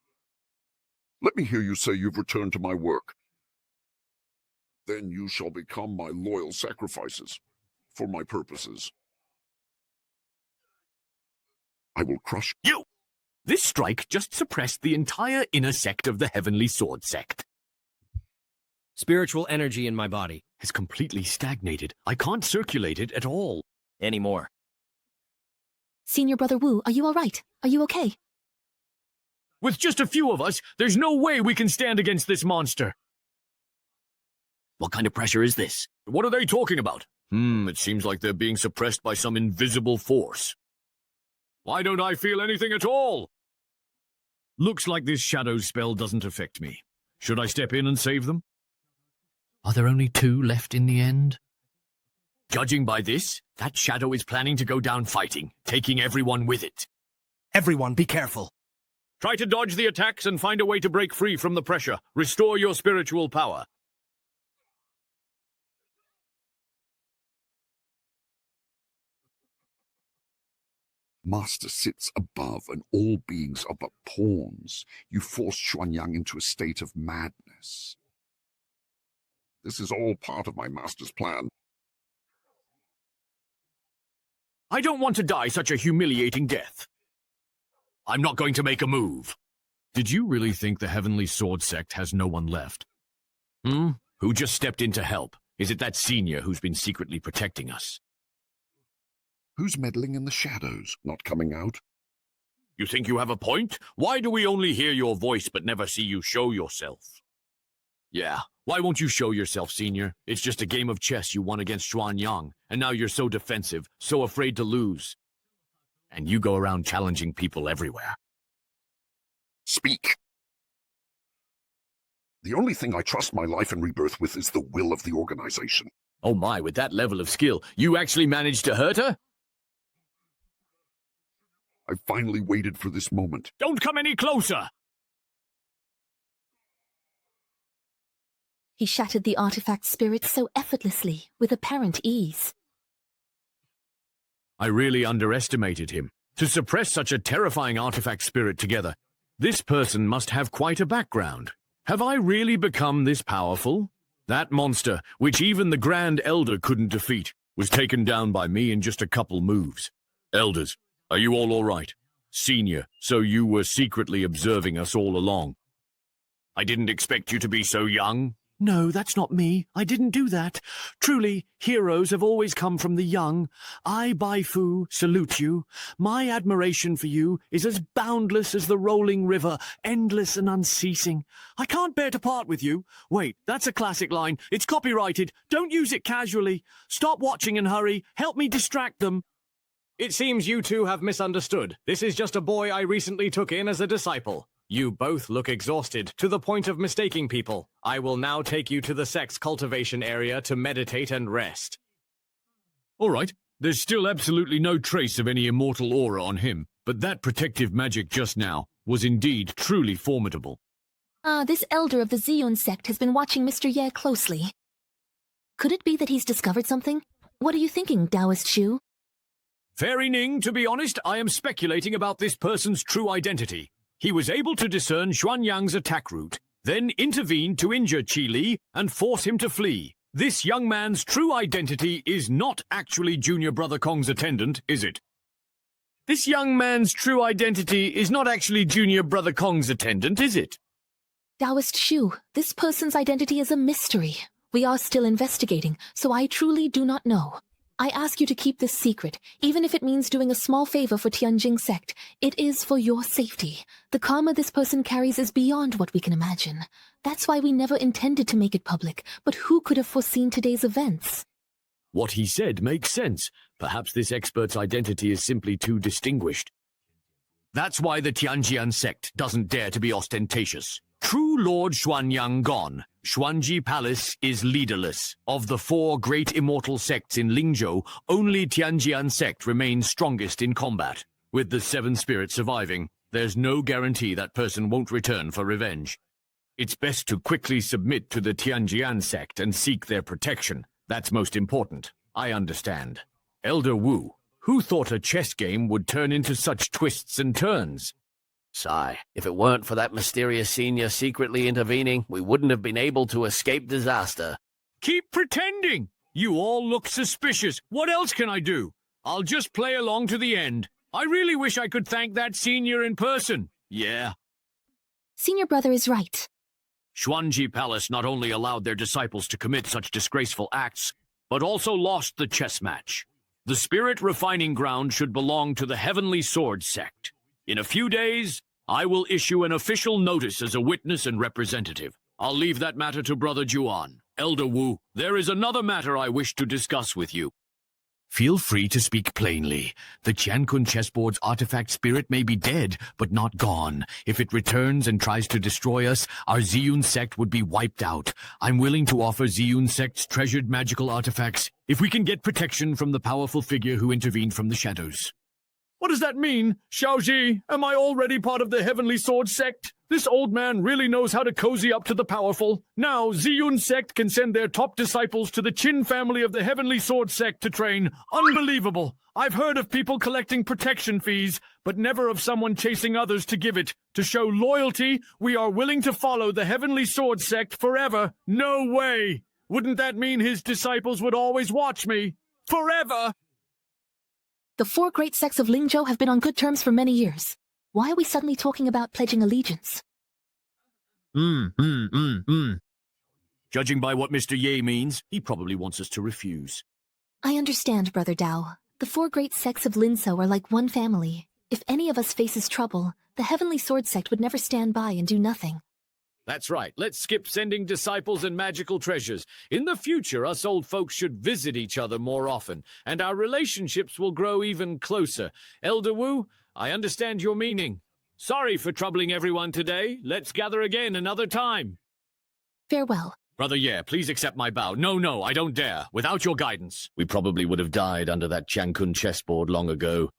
Let me hear you say you've returned to my work. Then you shall become my loyal sacrifices for my purposes. I will crush you. This strike just suppressed the entire inner sect of the Heavenly Sword sect. Spiritual energy in my body has completely stagnated. I can't circulate it at all. Anymore. Senior Brother Wu, are you all right? Are you okay? With just a few of us, there's no way we can stand against this monster. What kind of pressure is this? What are they talking about? It seems like they're being suppressed by some invisible force. Why don't I feel anything at all? Looks like this shadow spell doesn't affect me. Should I step in and save them? Are there only 2 left in the end? Judging by this, that shadow is planning to go down fighting, taking everyone with it. Everyone, be careful. Try to dodge the attacks and find a way to break free from the pressure. Restore your spiritual power. Master sits above, and all beings are but pawns. You forced Xuanyang into a state of madness. This is all part of my master's plan. I don't want to die such a humiliating death. I'm not going to make a move. Did you really think the Heavenly Sword sect has no one left? Who just stepped in to help? Is it that senior who's been secretly protecting us? Who's meddling in the shadows, not coming out? You think you have a point? Why do we only hear your voice but never see you show yourself? Yeah, why won't you show yourself, senior? It's just a game of chess you won against Xuanyang, and now you're so defensive, so afraid to lose. And you go around challenging people everywhere. Speak. The only thing I trust my life and rebirth with is the will of the organization. Oh my, with that level of skill, you actually managed to hurt her? I finally waited for this moment. Don't come any closer! He shattered the artifact spirit so effortlessly, with apparent ease. I really underestimated him. To suppress such a terrifying artifact spirit together, this person must have quite a background. Have I really become this powerful? That monster, which even the Grand Elder couldn't defeat, was taken down by me in just a couple moves. Elders, are you all right? Senior, so you were secretly observing us all along. I didn't expect you to be so young. No, that's not me. I didn't do that. Truly, heroes have always come from the young. I, Bai Fu, salute you. My admiration for you is as boundless as the rolling river, endless and unceasing. I can't bear to part with you. Wait, that's a classic line. It's copyrighted. Don't use it casually. Stop watching and hurry. Help me distract them. It seems you two have misunderstood. This is just a boy I recently took in as a disciple. You both look exhausted, to the point of mistaking people. I will now take you to the sex cultivation area to meditate and rest. All right, there's still absolutely no trace of any immortal aura on him, but that protective magic just now was indeed truly formidable. This elder of the Ziyun sect has been watching Mr. Ye closely. Could it be that he's discovered something? What are you thinking, Taoist Shu? Fairy Ning, to be honest, I am speculating about this person's true identity. He was able to discern Xuanyang's attack route, then intervene to injure Qi Li and force him to flee. This young man's true identity is not actually Junior Brother Kong's attendant, is it? This young man's true identity is not actually Junior Brother Kong's attendant, is it? Taoist Shu, this person's identity is a mystery. We are still investigating, so I truly do not know. I ask you to keep this secret, even if it means doing a small favor for Tianjing sect. It is for your safety. The karma this person carries is beyond what we can imagine. That's why we never intended to make it public, but who could have foreseen today's events? What he said makes sense. Perhaps this expert's identity is simply too distinguished. That's why the Tianjian sect doesn't dare to be ostentatious. True Lord Xuanyang gone, Xuanji Palace is leaderless. Of the 4 great immortal sects in Lingzhou, only Tianjian sect remains strongest in combat. With the 7 spirits surviving, there's no guarantee that person won't return for revenge. It's best to quickly submit to the Tianjian sect and seek their protection. That's most important. I understand. Elder Wu, who thought a chess game would turn into such twists and turns? Sigh, if it weren't for that mysterious senior secretly intervening, we wouldn't have been able to escape disaster. Keep pretending! You all look suspicious. What else can I do? I'll just play along to the end. I really wish I could thank that senior in person. Yeah. Senior brother is right. Xuanji Palace not only allowed their disciples to commit such disgraceful acts, but also lost the chess match. The spirit refining ground should belong to the Heavenly Sword sect. In a few days, I will issue an official notice as a witness and representative. I'll leave that matter to Brother Juan. Elder Wu, there is another matter I wish to discuss with you. Feel free to speak plainly. The Qiankun chessboard's artifact spirit may be dead, but not gone. If it returns and tries to destroy us, our Ziyun sect would be wiped out. I'm willing to offer Ziyun sect's treasured magical artifacts if we can get protection from the powerful figure who intervened from the shadows. What does that mean? Xiaoji, am I already part of the Heavenly Sword sect? This old man really knows how to cozy up to the powerful. Now, Ziyun sect can send their top disciples to the Qin family of the Heavenly Sword sect to train. Unbelievable! I've heard of people collecting protection fees, but never of someone chasing others to give it. To show loyalty, we are willing to follow the Heavenly Sword sect forever. No way! Wouldn't that mean his disciples would always watch me? Forever! The 4 great sects of Lingzhou have been on good terms for many years. Why are we suddenly talking about pledging allegiance? Judging by what Mr. Ye means, he probably wants us to refuse. I understand, Brother Dao. The 4 great sects of Linzhou are like one family. If any of us faces trouble, the Heavenly Sword sect would never stand by and do nothing. That's right. Let's skip sending disciples and magical treasures. In the future, us old folks should visit each other more often, and our relationships will grow even closer. Elder Wu, I understand your meaning. Sorry for troubling everyone today. Let's gather again another time. Farewell. Brother Ye, please accept my bow. No, I don't dare. Without your guidance, we probably would have died under that Qiankun chessboard long ago.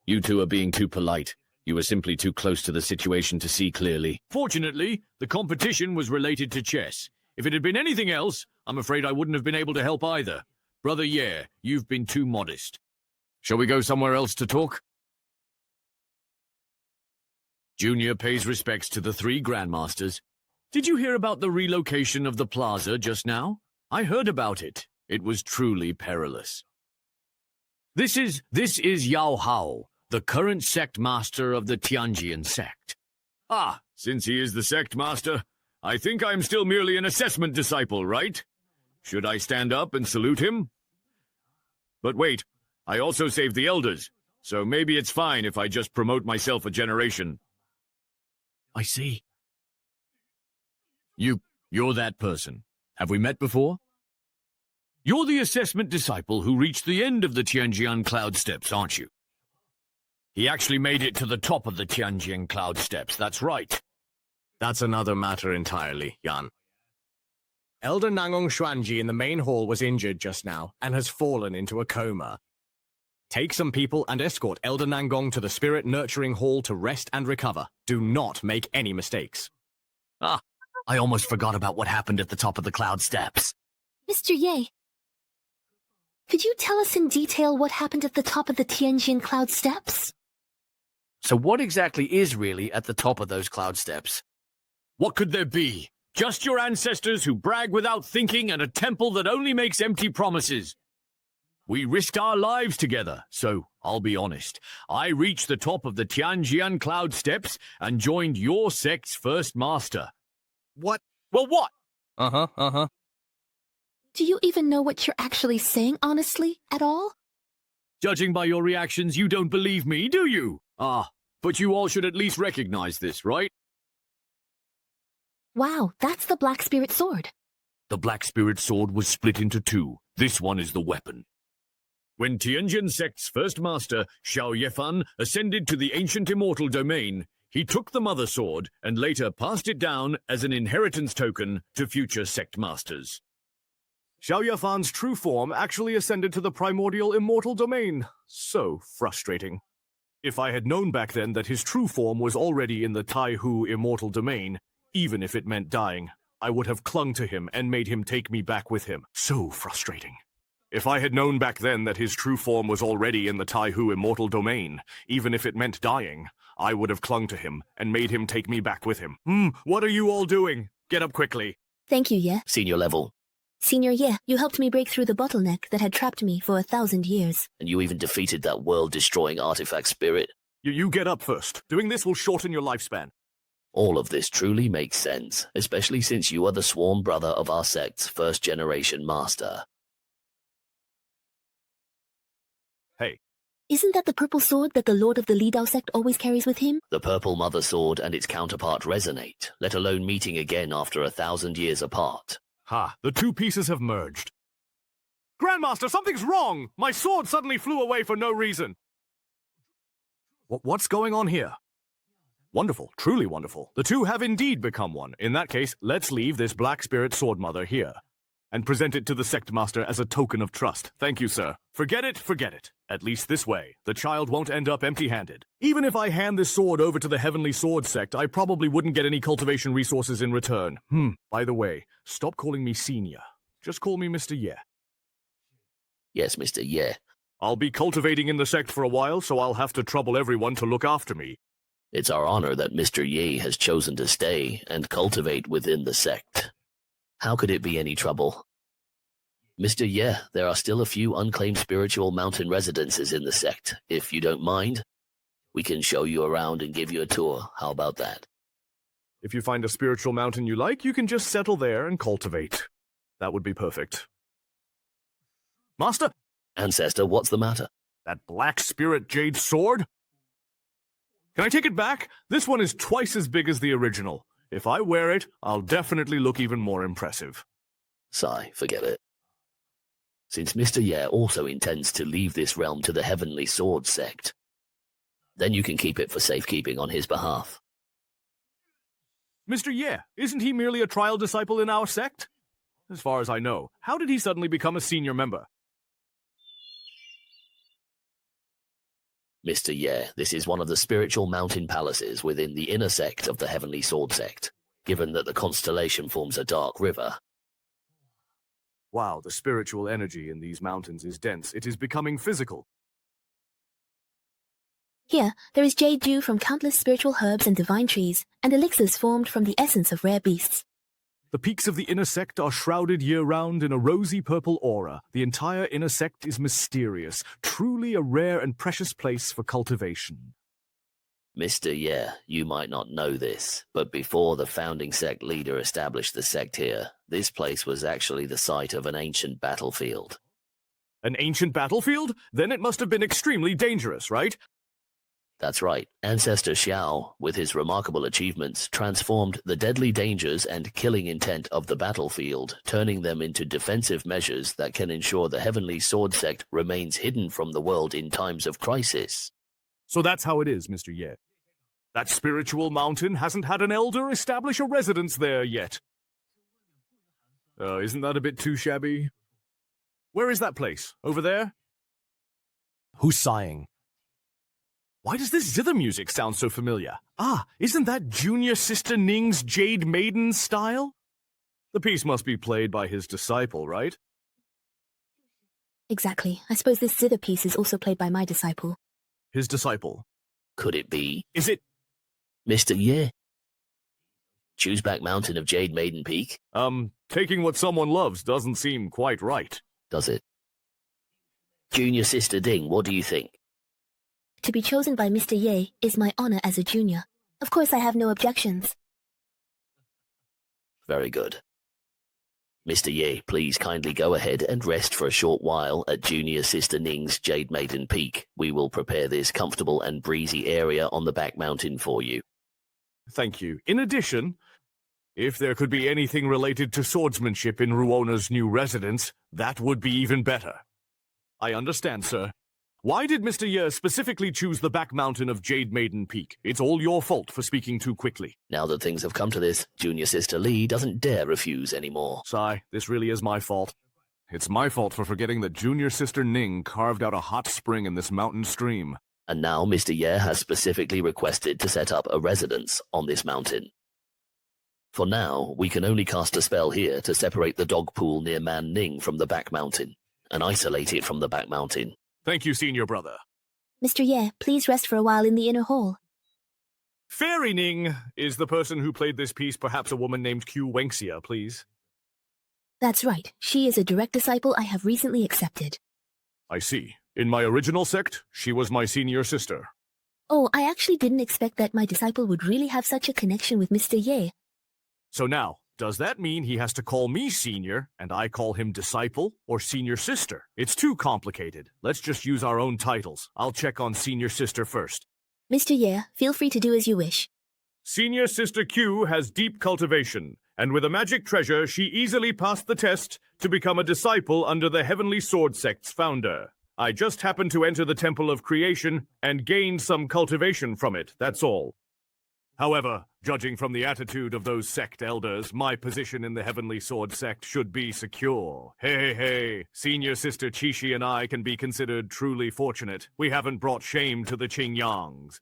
You two are being too polite. You were simply too close to the situation to see clearly. Fortunately, the competition was related to chess. If it had been anything else, I'm afraid I wouldn't have been able to help either. Brother Ye, you've been too modest. Shall we go somewhere else to talk? Junior pays respects to the 3 grandmasters. Did you hear about the relocation of the plaza just now? I heard about it. It was truly perilous. This is Yao Hao, the current sect master of the Tianjian sect. Ah, since he is the sect master, I think I'm still merely an assessment disciple, right? Should I stand up and salute him? But wait, I also saved the elders, so maybe it's fine if I just promote myself a generation. I see. You're that person. Have we met before? You're the assessment disciple who reached the end of the Tianjian cloud steps, aren't you? He actually made it to the top of the Tianjian cloud steps, that's right. That's another matter entirely, Yan. Elder Nangong Xuanji in the main hall was injured just now and has fallen into a coma. Take some people and escort Elder Nangong to the Spirit Nurturing Hall to rest and recover. Do not make any mistakes. Ah, I almost forgot about what happened at the top of the cloud steps. Mr. Ye, could you tell us in detail what happened at the top of the Tianjin cloud steps? So what exactly is really at the top of those cloud steps? What could there be? Just your ancestors who brag without thinking and a temple that only makes empty promises. We risked our lives together, so I'll be honest. I reached the top of the Tianjian cloud steps and joined your sect's first master. What? Well, what? Do you even know what you're actually saying, honestly, at all? Judging by your reactions, you don't believe me, do you? Ah, but you all should at least recognize this, right? Wow, that's the Black Spirit Sword. The Black Spirit Sword was split into two. This one is the weapon. When Tianjin sect's first master, Xiao Yefan, ascended to the ancient immortal domain, he took the mother sword and later passed it down as an inheritance token to future sect masters. Xiao Yafan's true form actually ascended to the primordial immortal domain. So frustrating. If I had known back then that his true form was already in the Taihu immortal domain, even if it meant dying, I would have clung to him and made him take me back with him. So frustrating. If I had known back then that his true form was already in the Taihu immortal domain, even if it meant dying, I would have clung to him and made him take me back with him. What are you all doing? Get up quickly. Thank you, Ye. Senior level. Senior Ye, you helped me break through the bottleneck that had trapped me for 1,000 years. And you even defeated that world-destroying artifact spirit. You get up first. Doing this will shorten your lifespan. All of this truly makes sense, especially since you are the sworn brother of our sect's first-generation master. Hey. Isn't that the purple sword that the Lord of the Li Dao sect always carries with him? The purple mother sword and its counterpart resonate, let alone meeting again after 1,000 years apart. Ha, the two pieces have merged. Grandmaster, something's wrong! My sword suddenly flew away for no reason. What's going on here? Wonderful, truly wonderful. The two have indeed become one. In that case, let's leave this Black Spirit Sword Mother here and present it to the Sect Master as a token of trust. Thank you, sir. Forget it, forget it. At least this way, the child won't end up empty-handed. Even if I hand this sword over to the Heavenly Sword Sect, I probably wouldn't get any cultivation resources in return. By the way, stop calling me Senior. Just call me Mr. Ye. Yes, Mr. Ye. I'll be cultivating in the sect for a while, so I'll have to trouble everyone to look after me. It's our honor that Mr. Ye has chosen to stay and cultivate within the sect. How could it be any trouble? Mr. Ye, there are still a few unclaimed spiritual mountain residences in the sect. If you don't mind, we can show you around and give you a tour. How about that? If you find a spiritual mountain you like, you can just settle there and cultivate. That would be perfect. Master? Ancestor, what's the matter? That Black Spirit Jade Sword? Can I take it back? This one is twice as big as the original. If I wear it, I'll definitely look even more impressive. Sigh, forget it. Since Mr. Ye also intends to leave this realm to the Heavenly Sword Sect, then you can keep it for safekeeping on his behalf. Mr. Ye, isn't he merely a trial disciple in our sect? As far as I know, how did he suddenly become a senior member? Mr. Ye, this is one of the spiritual mountain palaces within the inner sect of the Heavenly Sword Sect, given that the constellation forms a dark river. Wow, the spiritual energy in these mountains is dense. It is becoming physical. Here, there is jade dew from countless spiritual herbs and divine trees, and elixirs formed from the essence of rare beasts. The peaks of the inner sect are shrouded year-round in a rosy purple aura. The entire inner sect is mysterious, truly a rare and precious place for cultivation. Mr. Yeah, you might not know this, but before the founding sect leader established the sect here, this place was actually the site of an ancient battlefield. An ancient battlefield? Then it must have been extremely dangerous, right? That's right. Ancestor Xiao, with his remarkable achievements, transformed the deadly dangers and killing intent of the battlefield, turning them into defensive measures that can ensure the Heavenly Sword Sect remains hidden from the world in times of crisis. So that's how it is, Mr. Ye. That spiritual mountain hasn't had an elder establish a residence there yet. Isn't that a bit too shabby? Where is that place? Over there? Who's sighing? Why does this zither music sound so familiar? Ah, isn't that Junior Sister Ning's Jade Maiden style? The piece must be played by his disciple, right? Exactly. I suppose this zither piece is also played by my disciple. His disciple? Could it be? Is it? Mr. Ye? Chewsback Mountain of Jade Maiden Peak? Taking what someone loves doesn't seem quite right. Does it? Junior Sister Ding, what do you think? To be chosen by Mr. Ye is my honor as a junior. Of course I have no objections. Very good. Mr. Ye, please kindly go ahead and rest for a short while at Junior Sister Ning's Jade Maiden Peak. We will prepare this comfortable and breezy area on the back mountain for you. Thank you. In addition, if there could be anything related to swordsmanship in Ruona's new residence, that would be even better. I understand, sir. Why did Mr. Ye specifically choose the back mountain of Jade Maiden Peak? It's all your fault for speaking too quickly. Now that things have come to this, Junior Sister Lee doesn't dare refuse anymore. Sai, this really is my fault. It's my fault for forgetting that Junior Sister Ning carved out a hot spring in this mountain stream. And now Mr. Ye has specifically requested to set up a residence on this mountain. For now, we can only cast a spell here to separate the dog pool near Man Ning from the back mountain, and isolate it from the back mountain. Thank you, senior brother. Mr. Ye, please rest for a while in the inner hall. Fairy Ning is the person who played this piece, perhaps a woman named Q Wenxia, please. That's right. She is a direct disciple I have recently accepted. I see. In my original sect, she was my senior sister. Oh, I actually didn't expect that my disciple would really have such a connection with Mr. Ye. So now, does that mean he has to call me senior, and I call him disciple, or senior sister? It's too complicated. Let's just use our own titles. I'll check on senior sister first. Mr. Ye, feel free to do as you wish. Senior sister Q has deep cultivation, and with a magic treasure, she easily passed the test to become a disciple under the Heavenly Sword Sect's founder. I just happened to enter the Temple of Creation and gained some cultivation from it, that's all. However, judging from the attitude of those sect elders, my position in the Heavenly Sword Sect should be secure. Hey, Senior Sister Chishi and I can be considered truly fortunate. We haven't brought shame to the Qingyangs.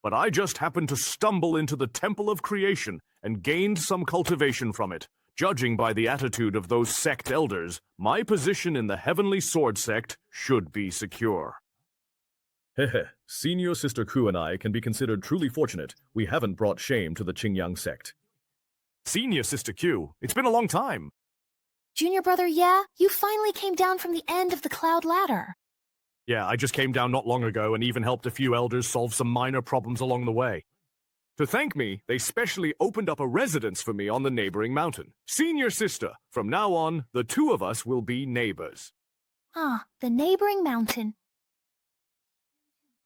But I just happened to stumble into the Temple of Creation and gained some cultivation from it. Judging by the attitude of those sect elders, my position in the Heavenly Sword Sect should be secure. Senior Sister Ku and I can be considered truly fortunate. We haven't brought shame to the Qingyang sect. Senior Sister Q, it's been a long time. Junior brother, yeah? You finally came down from the end of the cloud ladder. Yeah, I just came down not long ago and even helped a few elders solve some minor problems along the way. To thank me, they specially opened up a residence for me on the neighboring mountain. Senior Sister, from now on, the two of us will be neighbors. Ah, the neighboring mountain.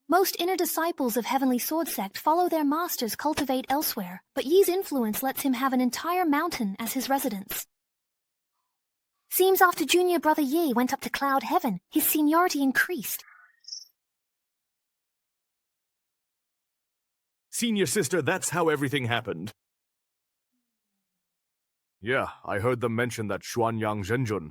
Most inner disciples of Heavenly Sword Sect follow their masters cultivate elsewhere, but Yi's influence lets him have an entire mountain as his residence. Seems after Junior Brother Yi went up to Cloud Heaven, his seniority increased. Senior Sister, that's how everything happened. Yeah, I heard them mention that Xuanyang Zhenjun.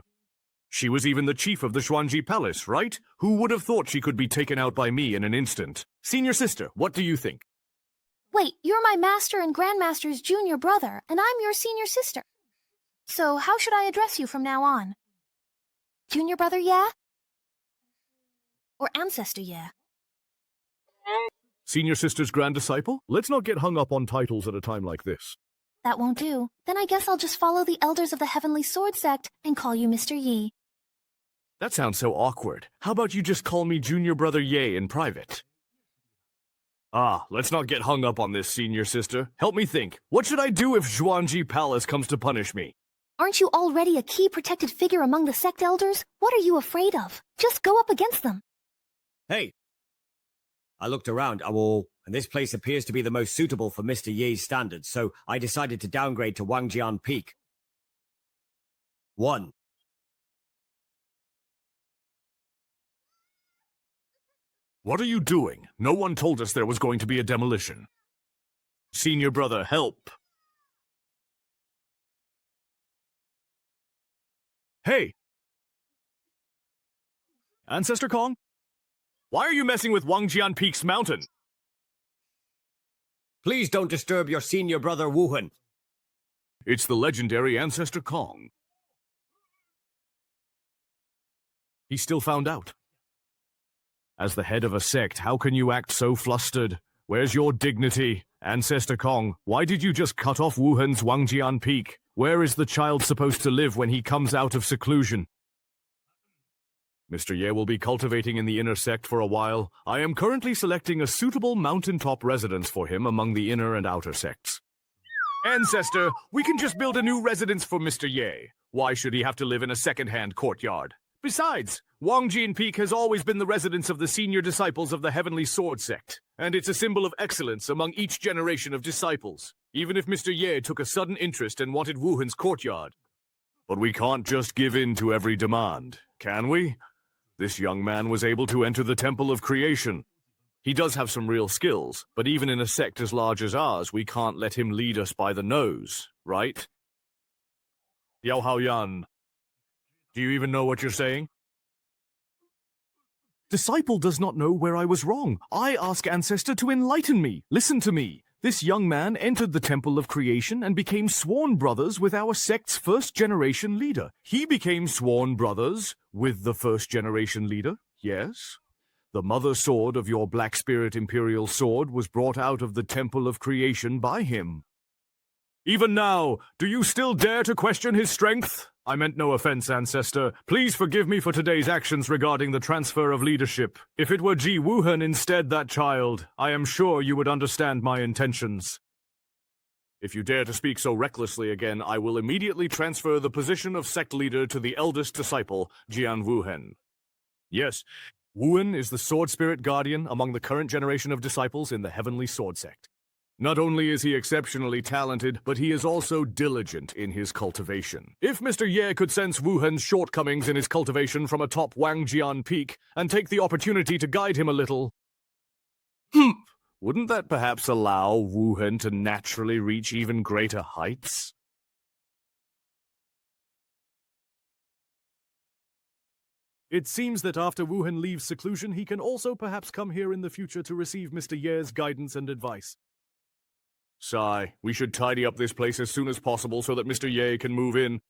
She was even the chief of the Xuanji Palace, right? Who would have thought she could be taken out by me in an instant? Senior Sister, what do you think? Wait, you're my master and grandmaster's junior brother, and I'm your senior sister. So how should I address you from now on? Junior brother, yeah? Or ancestor, yeah? Senior Sister's Grand Disciple? Let's not get hung up on titles at a time like this. That won't do. Then I guess I'll just follow the elders of the Heavenly Sword Sect and call you Mr. Yi. That sounds so awkward. How about you just call me Junior Brother Ye in private? Let's not get hung up on this, Senior Sister. Help me think. What should I do if Zhuangji Palace comes to punish me? Aren't you already a key protected figure among the sect elders? What are you afraid of? Just go up against them. Hey! I looked around, and this place appears to be the most suitable for Mr. Ye's standards, so I decided to downgrade to Wangjian Peak. 1. What are you doing? No one told us there was going to be a demolition. Senior Brother, help! Hey! Ancestor Kong? Why are you messing with Wangjian Peak's mountain? Please don't disturb your senior brother Wuhan. It's the legendary Ancestor Kong. He still found out. As the head of a sect, how can you act so flustered? Where's your dignity? Ancestor Kong, why did you just cut off Wuhan's Wangjian Peak? Where is the child supposed to live when he comes out of seclusion? Mr. Ye will be cultivating in the inner sect for a while. I am currently selecting a suitable mountaintop residence for him among the inner and outer sects. Ancestor, we can just build a new residence for Mr. Ye. Why should he have to live in a second-hand courtyard? Besides, Wangjian Peak has always been the residence of the senior disciples of the Heavenly Sword Sect, and it's a symbol of excellence among each generation of disciples, even if Mr. Ye took a sudden interest and wanted Wuhan's courtyard. But we can't just give in to every demand, can we? This young man was able to enter the Temple of Creation. He does have some real skills, but even in a sect as large as ours, we can't let him lead us by the nose, right? Yao Haoyan, do you even know what you're saying? Disciple does not know where I was wrong. I ask Ancestor to enlighten me. Listen to me. This young man entered the Temple of Creation and became sworn brothers with our sect's first-generation leader. He became sworn brothers with the first-generation leader, yes? The mother sword of your Black Spirit Imperial Sword was brought out of the Temple of Creation by him. Even now, do you still dare to question his strength? I meant no offense, Ancestor. Please forgive me for today's actions regarding the transfer of leadership. If it were Ji Wuhan instead that child, I am sure you would understand my intentions. If you dare to speak so recklessly again, I will immediately transfer the position of sect leader to the eldest disciple, Jian Wuhen. Yes, Wuhen is the sword spirit guardian among the current generation of disciples in the Heavenly Sword Sect. Not only is he exceptionally talented, but he is also diligent in his cultivation. If Mr. Ye could sense Wuhen's shortcomings in his cultivation from atop Wangjian Peak and take the opportunity to guide him a little, wouldn't that perhaps allow Wuhen to naturally reach even greater heights? It seems that after Wuhan leaves seclusion, he can also perhaps come here in the future to receive Mr. Ye's guidance and advice. Sigh, we should tidy up this place as soon as possible so that Mr. Ye can move in.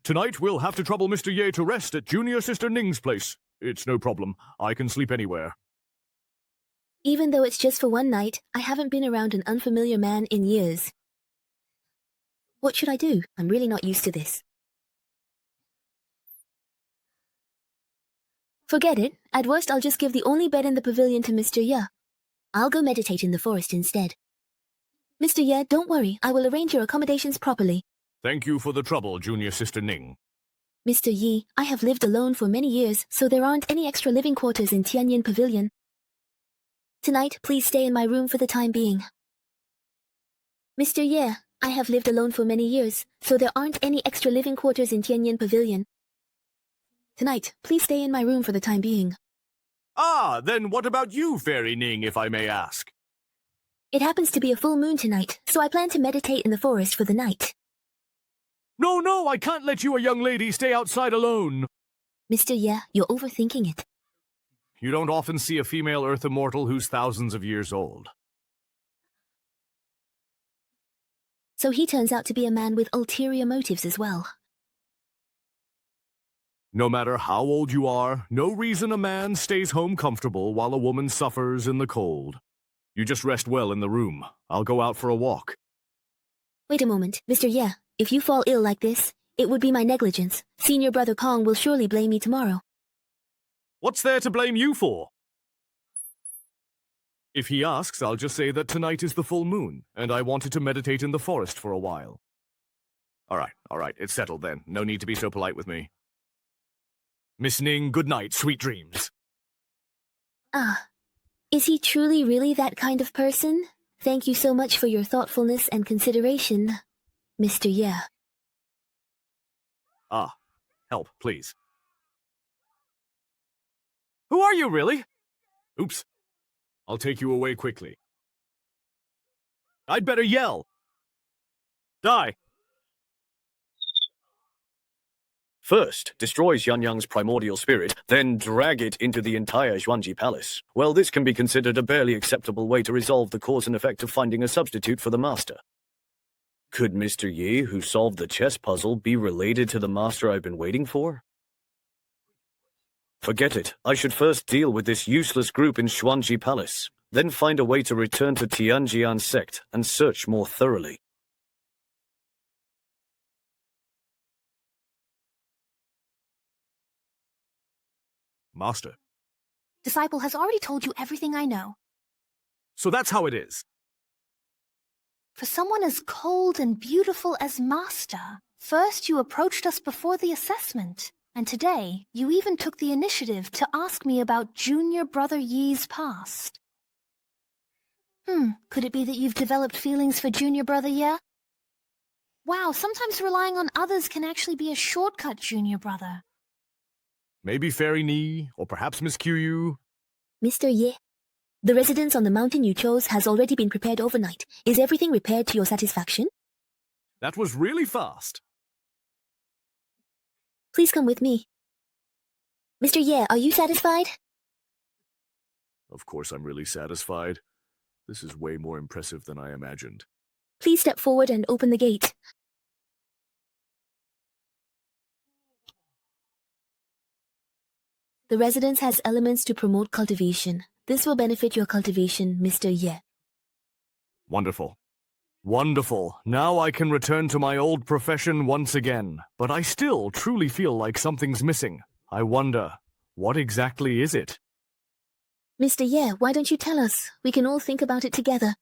Tonight, we'll have to trouble Mr. Ye to rest at Junior Sister Ning's place. It's no problem. I can sleep anywhere. Even though it's just for one night, I haven't been around an unfamiliar man in years. What should I do? I'm really not used to this. Forget it. At worst, I'll just give the only bed in the pavilion to Mr. Ye. I'll go meditate in the forest instead. Mr. Ye, don't worry. I will arrange your accommodations properly. Thank you for the trouble, Junior Sister Ning. Mr. Yi, I have lived alone for many years, so there aren't any extra living quarters in Tianyin Pavilion. Tonight, please stay in my room for the time being. Mr. Ye, I have lived alone for many years, so there aren't any extra living quarters in Tianyin Pavilion. Tonight, please stay in my room for the time being. Ah, then what about you, Fairy Ning, if I may ask? It happens to be a full moon tonight, so I plan to meditate in the forest for the night. No, I can't let you, a young lady, stay outside alone. Mr. Ye, you're overthinking it. You don't often see a female Earth immortal who's thousands of years old. So he turns out to be a man with ulterior motives as well. No matter how old you are, no reason a man stays home comfortable while a woman suffers in the cold. You just rest well in the room. I'll go out for a walk. Wait a moment, Mr. Ye. If you fall ill like this, it would be my negligence. Senior Brother Kong will surely blame me tomorrow. What's there to blame you for? If he asks, I'll just say that tonight is the full moon, and I wanted to meditate in the forest for a while. All right, it's settled then. No need to be so polite with me. Miss Ning, good night, sweet dreams. Ah, is he truly really that kind of person? Thank you so much for your thoughtfulness and consideration, Mr. Ye. Ah, help, please. Who are you, really? Oops. I'll take you away quickly. I'd better yell. Die. First, destroy Xianyang's primordial spirit, then drag it into the entire Xuanji Palace. Well, this can be considered a barely acceptable way to resolve the cause and effect of finding a substitute for the master. Could Mr. Yi, who solved the chess puzzle, be related to the master I've been waiting for? Forget it. I should first deal with this useless group in Xuanji Palace, then find a way to return to Tianjian sect and search more thoroughly. Master. Disciple has already told you everything I know. So that's how it is. For someone as cold and beautiful as Master, first you approached us before the assessment, and today you even took the initiative to ask me about Junior Brother Yi's past. Could it be that you've developed feelings for Junior Brother Yi? Wow, sometimes relying on others can actually be a shortcut, Junior Brother. Maybe Fairy Ni, or perhaps Miss Qiyu. Mr. Ye, the residence on the mountain you chose has already been prepared overnight. Is everything repaired to your satisfaction? That was really fast. Please come with me. Mr. Ye, are you satisfied? Of course I'm really satisfied. This is way more impressive than I imagined. Please step forward and open the gate. The residence has elements to promote cultivation. This will benefit your cultivation, Mr. Ye. Wonderful. Wonderful. Now I can return to my old profession once again. But I still truly feel like something's missing. I wonder, what exactly is it? Mr. Ye, why don't you tell us? We can all think about it together.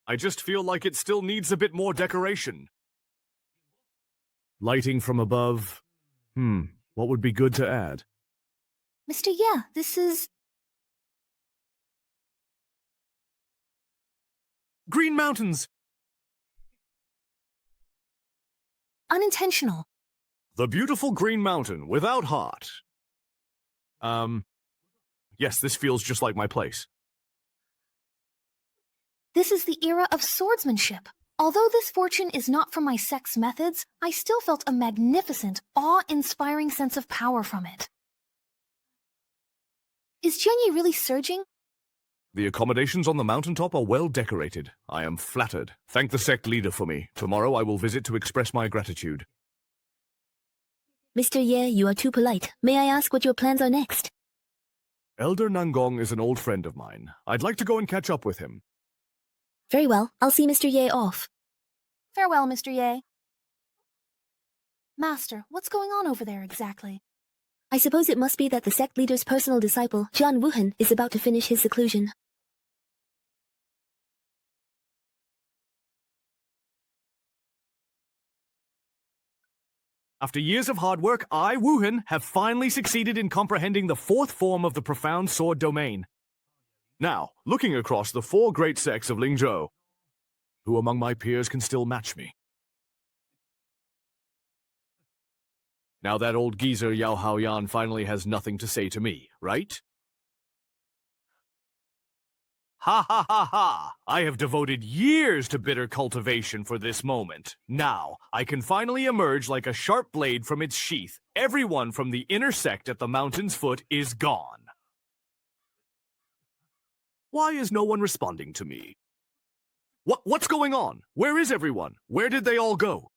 I just feel like it still needs a bit more decoration. Lighting from above. What would be good to add? Mr. Ye, this is... Green mountains! Unintentional. The beautiful green mountain without heart. Yes, this feels just like my place. This is the era of swordsmanship. Although this fortune is not from my sect's methods, I still felt a magnificent, awe-inspiring sense of power from it. Is Jianyi really surging? The accommodations on the mountaintop are well decorated. I am flattered. Thank the sect leader for me. Tomorrow I will visit to express my gratitude. Mr. Ye, you are too polite. May I ask what your plans are next? Elder Nangong is an old friend of mine. I'd like to go and catch up with him. Very well. I'll see Mr. Ye off. Farewell, Mr. Ye. Master, what's going on over there exactly? I suppose it must be that the sect leader's personal disciple, Jian Wuhan, is about to finish his seclusion. After years of hard work, I, Wuhan, have finally succeeded in comprehending the fourth form of the profound sword domain. Now, looking across the four great sects of Lingzhou, who among my peers can still match me? Now that old geezer Yao Haoyan finally has nothing to say to me, right? Ha ha ha ha! I have devoted years to bitter cultivation for this moment. Now, I can finally emerge like a sharp blade from its sheath. Everyone from the inner sect at the mountain's foot is gone. Why is no one responding to me? What's going on? Where is everyone? Where did they all go?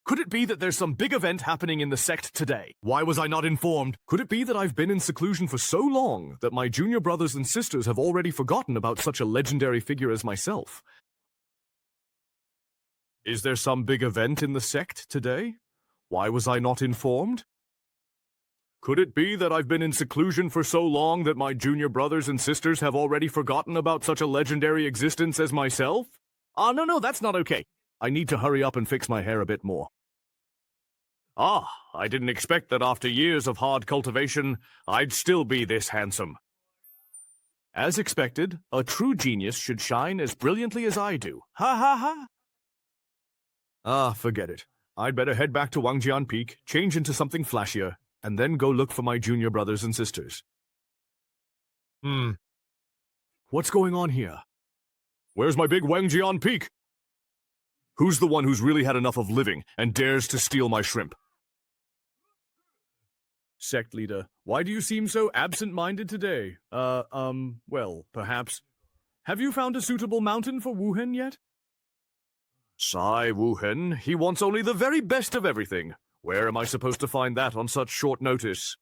Could it be that there's some big event happening in the sect today? Why was I not informed? Could it be that I've been in seclusion for so long that my junior brothers and sisters have already forgotten about such a legendary figure as myself? Is there some big event in the sect today? Why was I not informed? Could it be that I've been in seclusion for so long that my junior brothers and sisters have already forgotten about such a legendary existence as myself? No, that's not okay. I need to hurry up and fix my hair a bit more. I didn't expect that after years of hard cultivation, I'd still be this handsome. As expected, a true genius should shine as brilliantly as I do. Ha ha ha! Forget it. I'd better head back to Wangjian Peak, change into something flashier, and then go look for my junior brothers and sisters. What's going on here? Where's my big Wangjian Peak? Who's the one who's really had enough of living and dares to steal my shrimp? Sect leader, why do you seem so absent-minded today? Well, perhaps. Have you found a suitable mountain for Wuhen yet? Sigh, Wuhen. He wants only the very best of everything. Where am I supposed to find that on such short notice?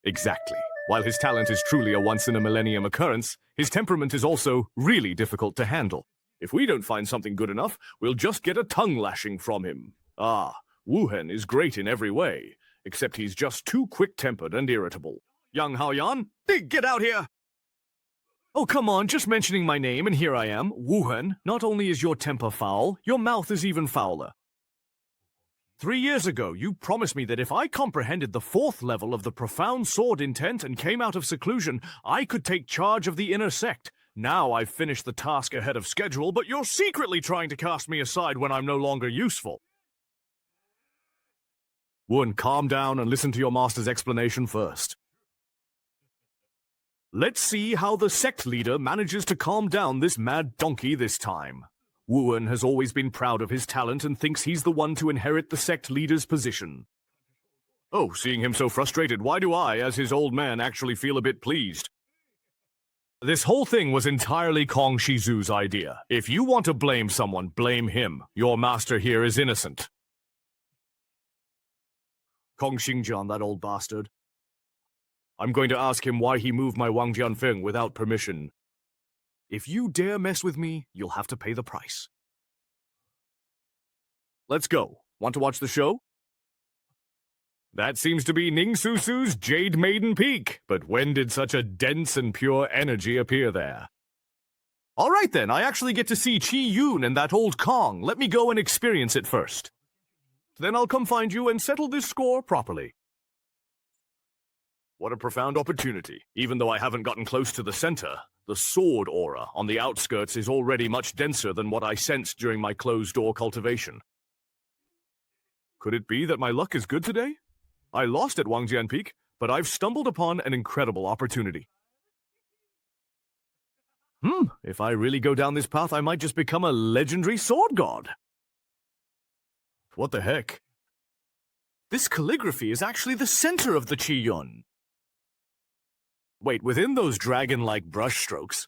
Exactly. While his talent is truly a once-in-a-millennium occurrence, his temperament is also really difficult to handle. If we don't find something good enough, we'll just get a tongue-lashing from him. Wuhen is great in every way, except he's just too quick-tempered and irritable. Young Haoyan, get out here! Oh, come on, just mentioning my name, and here I am, Wuhen. Not only is your temper foul, your mouth is even fouler. 3 years ago, you promised me that if I comprehended the 4th level of the profound sword intent and came out of seclusion, I could take charge of the inner sect. Now I've finished the task ahead of schedule, but you're secretly trying to cast me aside when I'm no longer useful. Wuhen, calm down and listen to your master's explanation first. Let's see how the sect leader manages to calm down this mad donkey this time. Wuhen has always been proud of his talent and thinks he's the one to inherit the sect leader's position. Oh, seeing him so frustrated, why do I, as his old man, actually feel a bit pleased? This whole thing was entirely Kong Shizu's idea. If you want to blame someone, blame him. Your master here is innocent. Kong Xingjian, that old bastard. I'm going to ask him why he moved my Wang Jianfeng without permission. If you dare mess with me, you'll have to pay the price. Let's go. Want to watch the show? That seems to be Ning Susu's Jade Maiden Peak, but when did such a dense and pure energy appear there? All right then, I actually get to see Qi Yun and that old Kong. Let me go and experience it first. Then I'll come find you and settle this score properly. What a profound opportunity. Even though I haven't gotten close to the center, the sword aura on the outskirts is already much denser than what I sensed during my closed-door cultivation. Could it be that my luck is good today? I lost at Wangjian Peak, but I've stumbled upon an incredible opportunity. If I really go down this path, I might just become a legendary sword god. What the heck? This calligraphy is actually the center of the Qi Yun. Wait, within those dragon-like brushstrokes.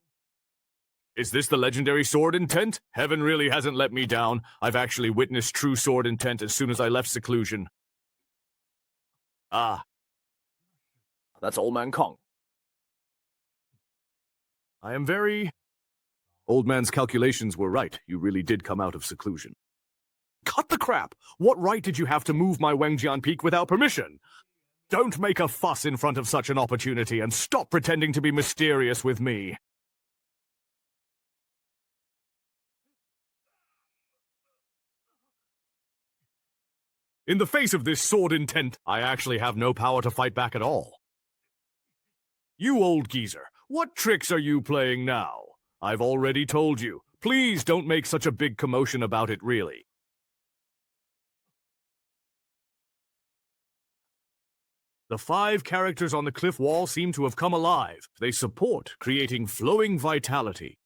Is this the legendary sword intent? Heaven really hasn't let me down. I've actually witnessed true sword intent as soon as I left seclusion. That's Old Man Kong. I am very... Old Man's calculations were right. You really did come out of seclusion. Cut the crap! What right did you have to move my Wangjian Peak without permission? Don't make a fuss in front of such an opportunity and stop pretending to be mysterious with me. In the face of this sword intent, I actually have no power to fight back at all. You old geezer, what tricks are you playing now? I've already told you. Please don't make such a big commotion about it, really. The 5 characters on the cliff wall seem to have come alive. They support creating flowing vitality.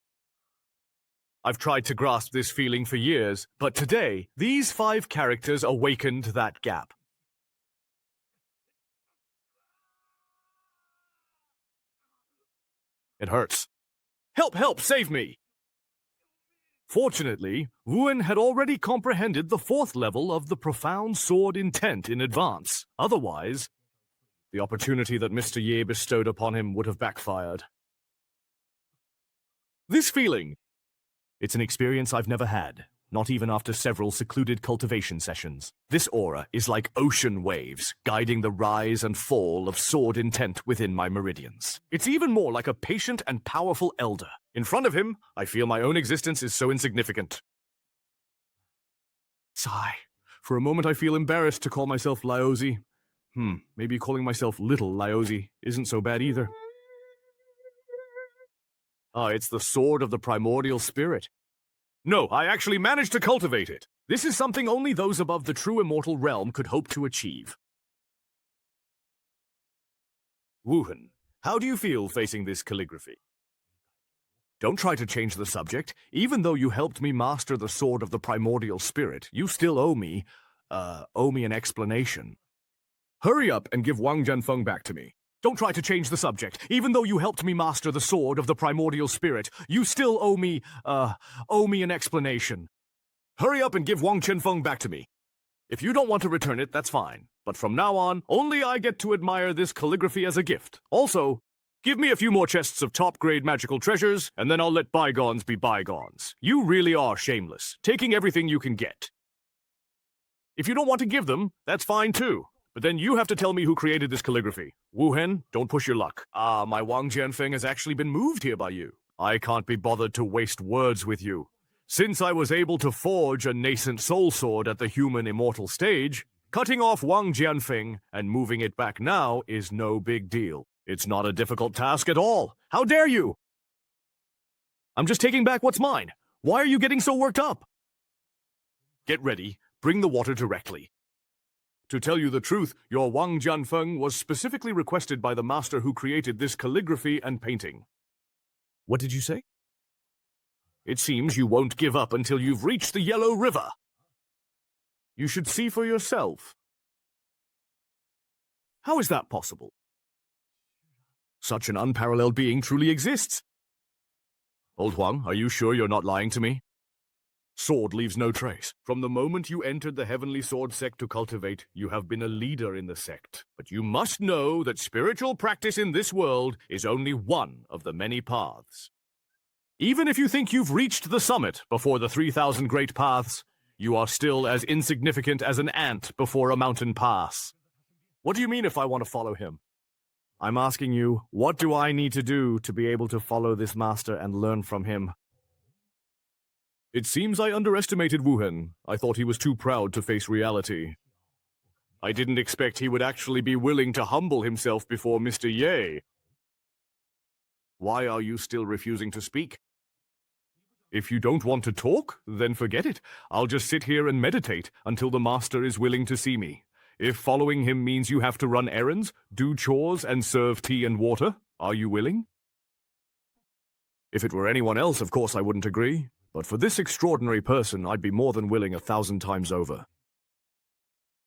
I've tried to grasp this feeling for years, but today, these 5 characters awakened that gap. It hurts. Help, help, save me! Fortunately, Wuan had already comprehended the 4th level of the profound sword intent in advance. Otherwise, the opportunity that Mr. Ye bestowed upon him would have backfired. This feeling, it's an experience I've never had, not even after several secluded cultivation sessions. This aura is like ocean waves, guiding the rise and fall of sword intent within my meridians. It's even more like a patient and powerful elder. In front of him, I feel my own existence is so insignificant. Sigh. For a moment I feel embarrassed to call myself Laozi. Maybe calling myself Little Laozi isn't so bad either. It's the sword of the primordial spirit. No, I actually managed to cultivate it. This is something only those above the true immortal realm could hope to achieve. Wuhan, how do you feel facing this calligraphy? Don't try to change the subject. Even though you helped me master the sword of the primordial spirit, you still owe me an explanation. Hurry up and give Wang Jianfeng back to me. Don't try to change the subject. Even though you helped me master the sword of the primordial spirit, you still owe me an explanation. Hurry up and give Wang Jianfeng back to me. If you don't want to return it, that's fine. But from now on, only I get to admire this calligraphy as a gift. Also, give me a few more chests of top-grade magical treasures, and then I'll let bygones be bygones. You really are shameless, taking everything you can get. If you don't want to give them, that's fine too. But then you have to tell me who created this calligraphy. Wu Hen, don't push your luck. My Wang Jianfeng has actually been moved here by you. I can't be bothered to waste words with you. Since I was able to forge a nascent soul sword at the human immortal stage, cutting off Wang Jianfeng and moving it back now is no big deal. It's not a difficult task at all. How dare you? I'm just taking back what's mine. Why are you getting so worked up? Get ready. Bring the water directly. To tell you the truth, your Wang Jianfeng was specifically requested by the master who created this calligraphy and painting. What did you say? It seems you won't give up until you've reached the Yellow River. You should see for yourself. How is that possible? Such an unparalleled being truly exists. Old Huang, are you sure you're not lying to me? Sword leaves no trace. From the moment you entered the Heavenly Sword sect to cultivate, you have been a leader in the sect. But you must know that spiritual practice in this world is only one of the many paths. Even if you think you've reached the summit before the 3,000 great paths, you are still as insignificant as an ant before a mountain pass. What do you mean if I want to follow him? I'm asking you, what do I need to do to be able to follow this master and learn from him? It seems I underestimated Wuhan. I thought he was too proud to face reality. I didn't expect he would actually be willing to humble himself before Mr. Ye. Why are you still refusing to speak? If you don't want to talk, then forget it. I'll just sit here and meditate until the master is willing to see me. If following him means you have to run errands, do chores, and serve tea and water, are you willing? If it were anyone else, of course I wouldn't agree. But for this extraordinary person, I'd be more than willing 1,000 times over.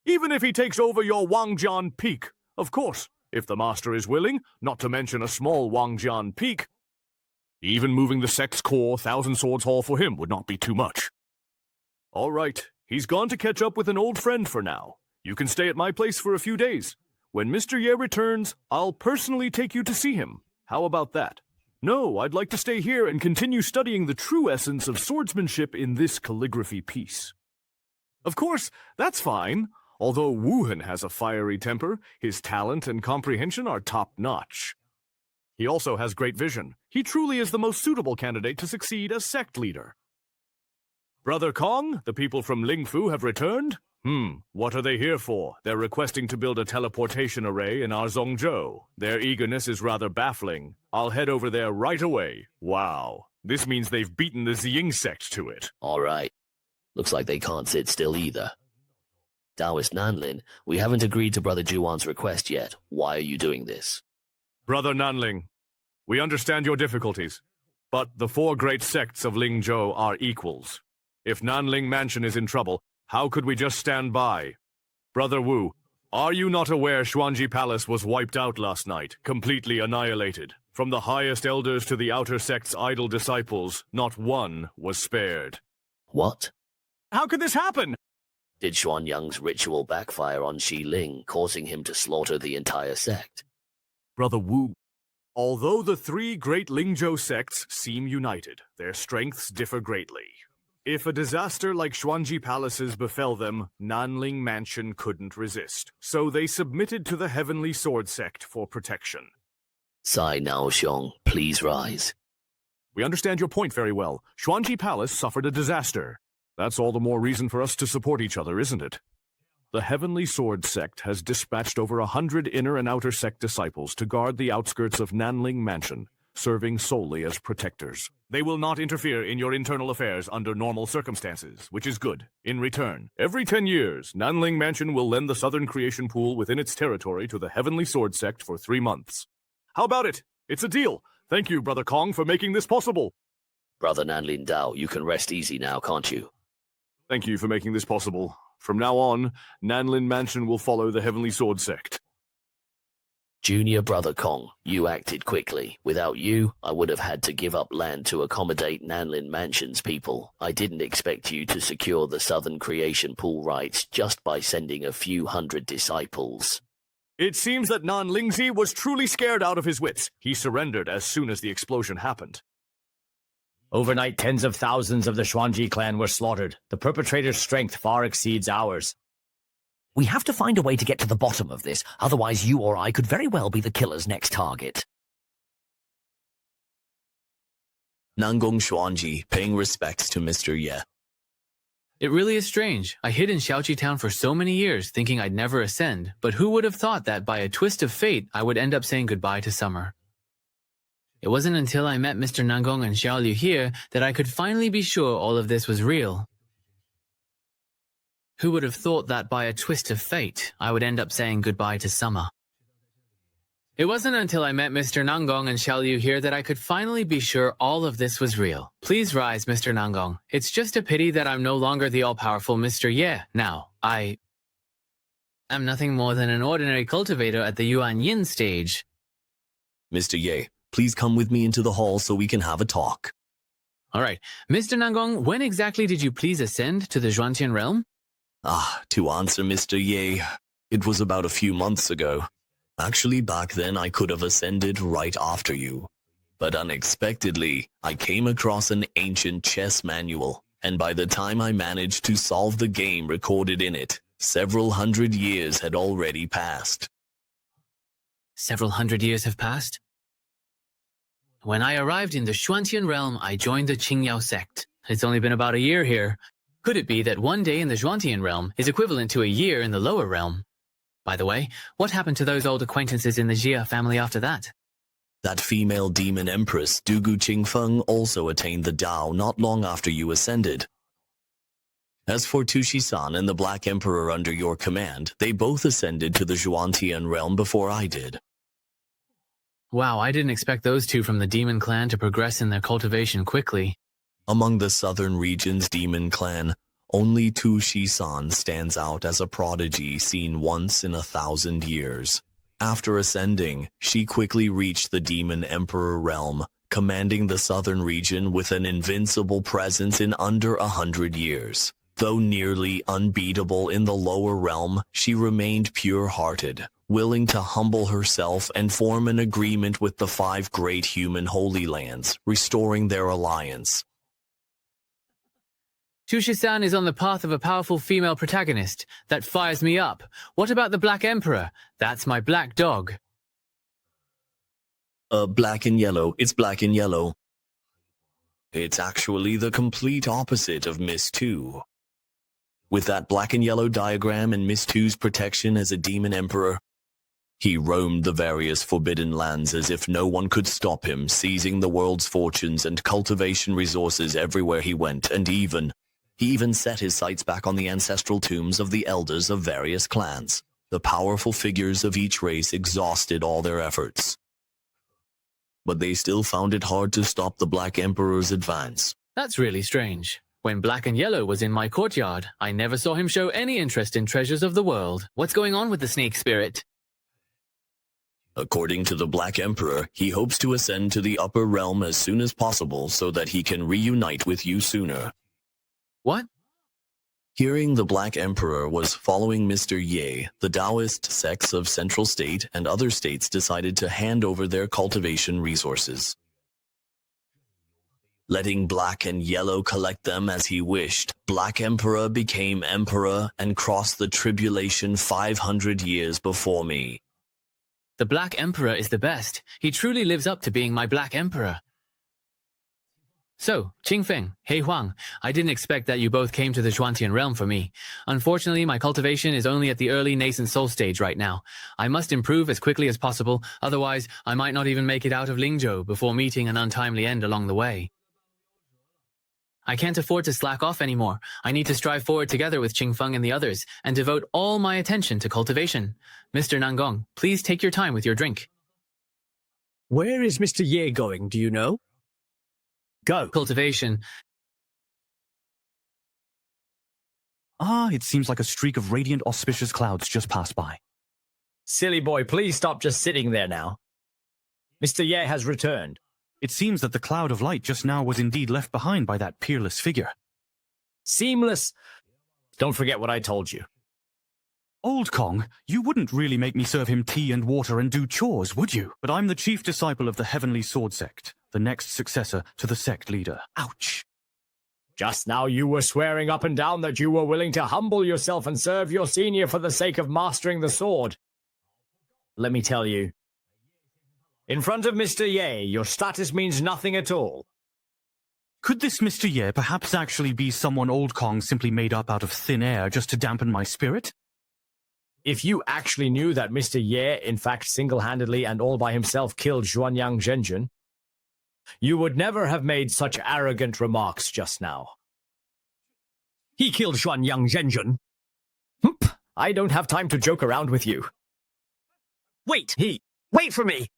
Even if he takes over your Wangjian Peak, of course, if the master is willing, not to mention a small Wangjian Peak. Even moving the sect's core, 1,000 Swords Hall for him would not be too much. All right, he's gone to catch up with an old friend for now. You can stay at my place for a few days. When Mr. Ye returns, I'll personally take you to see him. How about that? No, I'd like to stay here and continue studying the true essence of swordsmanship in this calligraphy piece. Of course, that's fine. Although Wuhan has a fiery temper, his talent and comprehension are top-notch. He also has great vision. He truly is the most suitable candidate to succeed as sect leader. Brother Kong, the people from Lingfu have returned? What are they here for? They're requesting to build a teleportation array in our Zhongzhou. Their eagerness is rather baffling. I'll head over there right away. Wow. This means they've beaten the Ziying sect to it. All right. Looks like they can't sit still either. Taoist Nanlin, we haven't agreed to Brother Juwan's request yet. Why are you doing this? Brother Nanling, we understand your difficulties, but the 4 great sects of Lingzhou are equals. If Nanling Mansion is in trouble, how could we just stand by? Brother Wu, are you not aware Xuanji Palace was wiped out last night, completely annihilated? From the highest elders to the outer sect's idle disciples, not one was spared. What? How could this happen? Did Xuanyang's ritual backfire on Xi Ling, causing him to slaughter the entire sect? Brother Wu, although the three great Lingzhou sects seem united, their strengths differ greatly. If a disaster like Xuanji Palace's befell them, Nanling Mansion couldn't resist, so they submitted to the Heavenly Sword sect for protection. Sai Naoxiong, please rise. We understand your point very well. Xuanji Palace suffered a disaster. That's all the more reason for us to support each other, isn't it? The Heavenly Sword sect has dispatched over 100 inner and outer sect disciples to guard the outskirts of Nanling Mansion, serving solely as protectors. They will not interfere in your internal affairs under normal circumstances, which is good. In return, every 10 years, Nanling Mansion will lend the Southern Creation Pool within its territory to the Heavenly Sword sect for 3 months. How about it? It's a deal. Thank you, Brother Kong, for making this possible. Brother Nanlin Dao, you can rest easy now, can't you? Thank you for making this possible. From now on, Nanlin Mansion will follow the Heavenly Sword sect. Junior Brother Kong, you acted quickly. Without you, I would have had to give up land to accommodate Nanlin Mansion's people. I didn't expect you to secure the Southern Creation Pool rights just by sending a few hundred disciples. It seems that Nan Lingzi was truly scared out of his wits. He surrendered as soon as the explosion happened. Overnight, tens of thousands of the Xuanji clan were slaughtered. The perpetrator's strength far exceeds ours. We have to find a way to get to the bottom of this, otherwise you or I could very well be the killer's next target. Nangong Xuanji, paying respects to Mr. Ye. It really is strange. I hid in Xiaoqi town for so many years, thinking I'd never ascend, but who would have thought that by a twist of fate, I would end up saying goodbye to summer. It wasn't until I met Mr. Nangong and Xiao Liu here that I could finally be sure all of this was real. Who would have thought that by a twist of fate, I would end up saying goodbye to summer? It wasn't until I met Mr. Nangong and Xiao Liu here that I could finally be sure all of this was real. Please rise, Mr. Nangong. It's just a pity that I'm no longer the all-powerful Mr. Ye now. I am nothing more than an ordinary cultivator at the Yuan Yin stage. Mr. Ye, please come with me into the hall so we can have a talk. All right. Mr. Nangong, when exactly did you please ascend to the Zhuantian realm? To answer Mr. Ye, it was about a few months ago. Actually, back then I could have ascended right after you. But unexpectedly, I came across an ancient chess manual, and by the time I managed to solve the game recorded in it, several hundred years had already passed. Several hundred years have passed? When I arrived in the Xuantian realm, I joined the Qingyao sect. It's only been about a year here. Could it be that one day in the Zhuantian realm is equivalent to a year in the lower realm? By the way, what happened to those old acquaintances in the Jia family after that? That female demon empress, Dugu Qingfeng, also attained the Dao not long after you ascended. As for Tushi-san and the Black Emperor under your command, they both ascended to the Zhuantian realm before I did. Wow, I didn't expect those two from the demon clan to progress in their cultivation quickly. Among the southern region's demon clan, only Tushi-san stands out as a prodigy seen once in 1,000 years. After ascending, she quickly reached the Demon Emperor realm, commanding the southern region with an invincible presence in under 100 years. Though nearly unbeatable in the lower realm, she remained pure-hearted, willing to humble herself and form an agreement with the 5 great human holy lands, restoring their alliance. Tushi-san is on the path of a powerful female protagonist. That fires me up. What about the Black Emperor? That's my black dog. Black and yellow. It's black and yellow. It's actually the complete opposite of Miss 2. With that black and yellow diagram and Miss 2's protection as a demon emperor, he roamed the various forbidden lands as if no one could stop him, seizing the world's fortunes and cultivation resources everywhere he went, and he even set his sights back on the ancestral tombs of the elders of various clans. The powerful figures of each race exhausted all their efforts. But they still found it hard to stop the Black Emperor's advance. That's really strange. When Black and Yellow was in my courtyard, I never saw him show any interest in treasures of the world. What's going on with the snake spirit? According to the Black Emperor, he hopes to ascend to the upper realm as soon as possible so that he can reunite with you sooner. What? Hearing the Black Emperor was following Mr. Ye, the Taoist sects of Central State and other states decided to hand over their cultivation resources. Letting Black and Yellow collect them as he wished, Black Emperor became Emperor and crossed the tribulation 500 years before me. The Black Emperor is the best. He truly lives up to being my Black Emperor. So, Qingfeng, He Huang, I didn't expect that you both came to the Xuantian realm for me. Unfortunately, my cultivation is only at the early nascent soul stage right now. I must improve as quickly as possible, otherwise I might not even make it out of Lingzhou before meeting an untimely end along the way. I can't afford to slack off anymore. I need to strive forward together with Qingfeng and the others, and devote all my attention to cultivation. Mr. Nangong, please take your time with your drink. Where is Mr. Ye going, do you know? Go. Cultivation. Ah, it seems like a streak of radiant auspicious clouds just passed by. Silly boy, please stop just sitting there now. Mr. Ye has returned. It seems that the cloud of light just now was indeed left behind by that peerless figure. Seamless. Don't forget what I told you. Old Kong, you wouldn't really make me serve him tea and water and do chores, would you? But I'm the chief disciple of the Heavenly Sword Sect, the next successor to the sect leader. Ouch. Just now you were swearing up and down that you were willing to humble yourself and serve your senior for the sake of mastering the sword. Let me tell you, in front of Mr. Ye, your status means nothing at all. Could this Mr. Ye perhaps actually be someone Old Kong simply made up out of thin air just to dampen my spirit? If you actually knew that Mr. Ye, in fact, single-handedly and all by himself killed Xuanyang Zhenjun, you would never have made such arrogant remarks just now. He killed Xuanyang Zhenjun. I don't have time to joke around with you. Wait for me!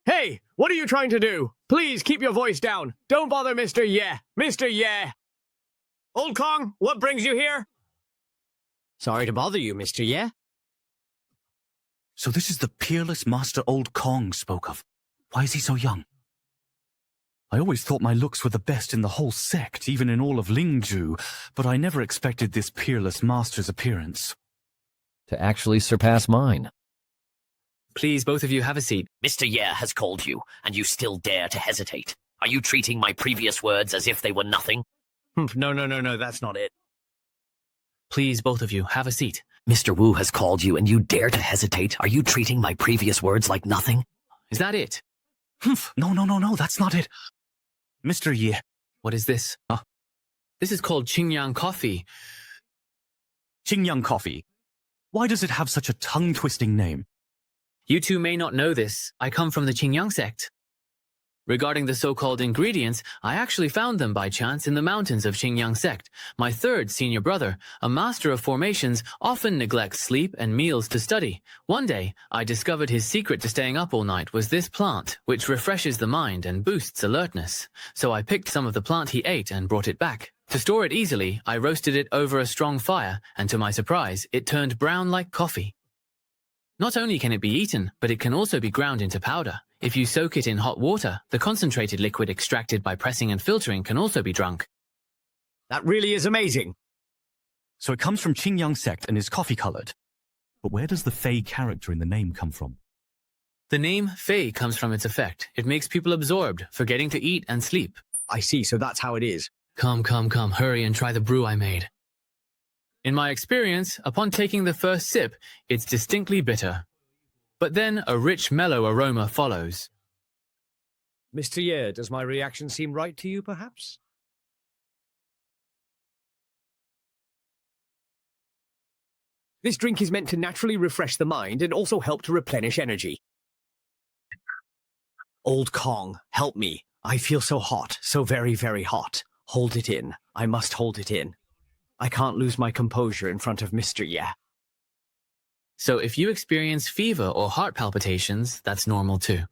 Hey, what are you trying to do? Please keep your voice down. Don't bother Mr. Ye. Mr. Ye! Old Kong, what brings you here? Sorry to bother you, Mr. Ye. So this is the peerless Master Old Kong spoke of. Why is he so young? I always thought my looks were the best in the whole sect, even in all of Lingzhou, but I never expected this peerless master's appearance. To actually surpass mine. Please, both of you, have a seat. Mr. Ye has called you, and you still dare to hesitate. Are you treating my previous words as if they were nothing? No, that's not it. Please, both of you, have a seat. Mr. Wu has called you, and you dare to hesitate. Are you treating my previous words like nothing? Is that it? No, that's not it. Mr. Ye. What is this? This is called Qingyang coffee. Qingyang coffee. Why does it have such a tongue-twisting name? You two may not know this. I come from the Qingyang sect. Regarding the so-called ingredients, I actually found them by chance in the mountains of Qingyang sect. My third senior brother, a master of formations, often neglects sleep and meals to study. One day, I discovered his secret to staying up all night was this plant, which refreshes the mind and boosts alertness. So I picked some of the plant he ate and brought it back. To store it easily, I roasted it over a strong fire, and to my surprise, it turned brown like coffee. Not only can it be eaten, but it can also be ground into powder. If you soak it in hot water, the concentrated liquid extracted by pressing and filtering can also be drunk. That really is amazing. So it comes from Qingyang sect and is coffee-colored. But where does the Fey character in the name come from? The name Fei comes from its effect. It makes people absorbed, forgetting to eat and sleep. I see, so that's how it is. Come, hurry and try the brew I made. In my experience, upon taking the first sip, it's distinctly bitter. But then a rich, mellow aroma follows. Mr. Ye, does my reaction seem right to you, perhaps? This drink is meant to naturally refresh the mind and also help to replenish energy. Old Kong, help me. I feel so hot, so very, very hot. Hold it in. I must hold it in. I can't lose my composure in front of Mr. Ye. So if you experience fever or heart palpitations, that's normal too.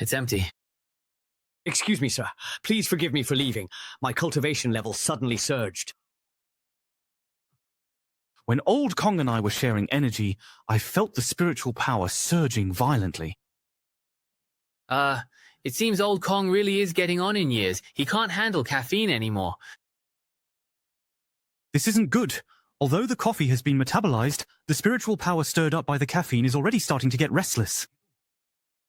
It's empty. Excuse me, sir. Please forgive me for leaving. My cultivation level suddenly surged. When Old Kong and I were sharing energy, I felt the spiritual power surging violently. It seems Old Kong really is getting on in years. He can't handle caffeine anymore. This isn't good. Although the coffee has been metabolized, the spiritual power stirred up by the caffeine is already starting to get restless.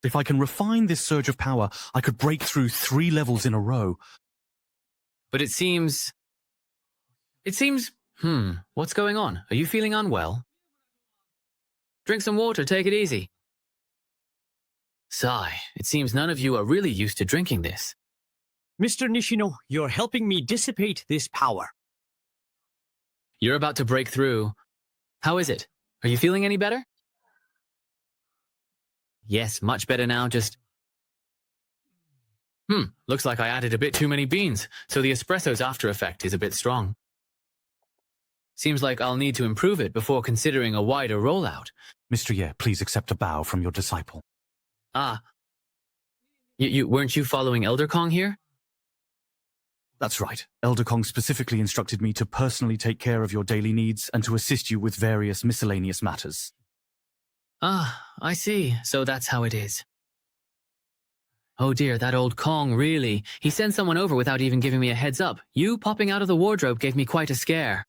If I can refine this surge of power, I could break through 3 levels in a row. But it seems... what's going on? Are you feeling unwell? Drink some water, take it easy. Sigh, it seems none of you are really used to drinking this. Mr. Nishino, you're helping me dissipate this power. You're about to break through. How is it? Are you feeling any better? Yes, much better now, just... looks like I added a bit too many beans, so the espresso's after effect is a bit strong. Seems like I'll need to improve it before considering a wider rollout. Mr. Ye, please accept a bow from your disciple. Weren't you following Elder Kong here? That's right. Elder Kong specifically instructed me to personally take care of your daily needs and to assist you with various miscellaneous matters. I see. So that's how it is. Oh dear, that Old Kong, really. He sent someone over without even giving me a heads up. You popping out of the wardrobe gave me quite a scare.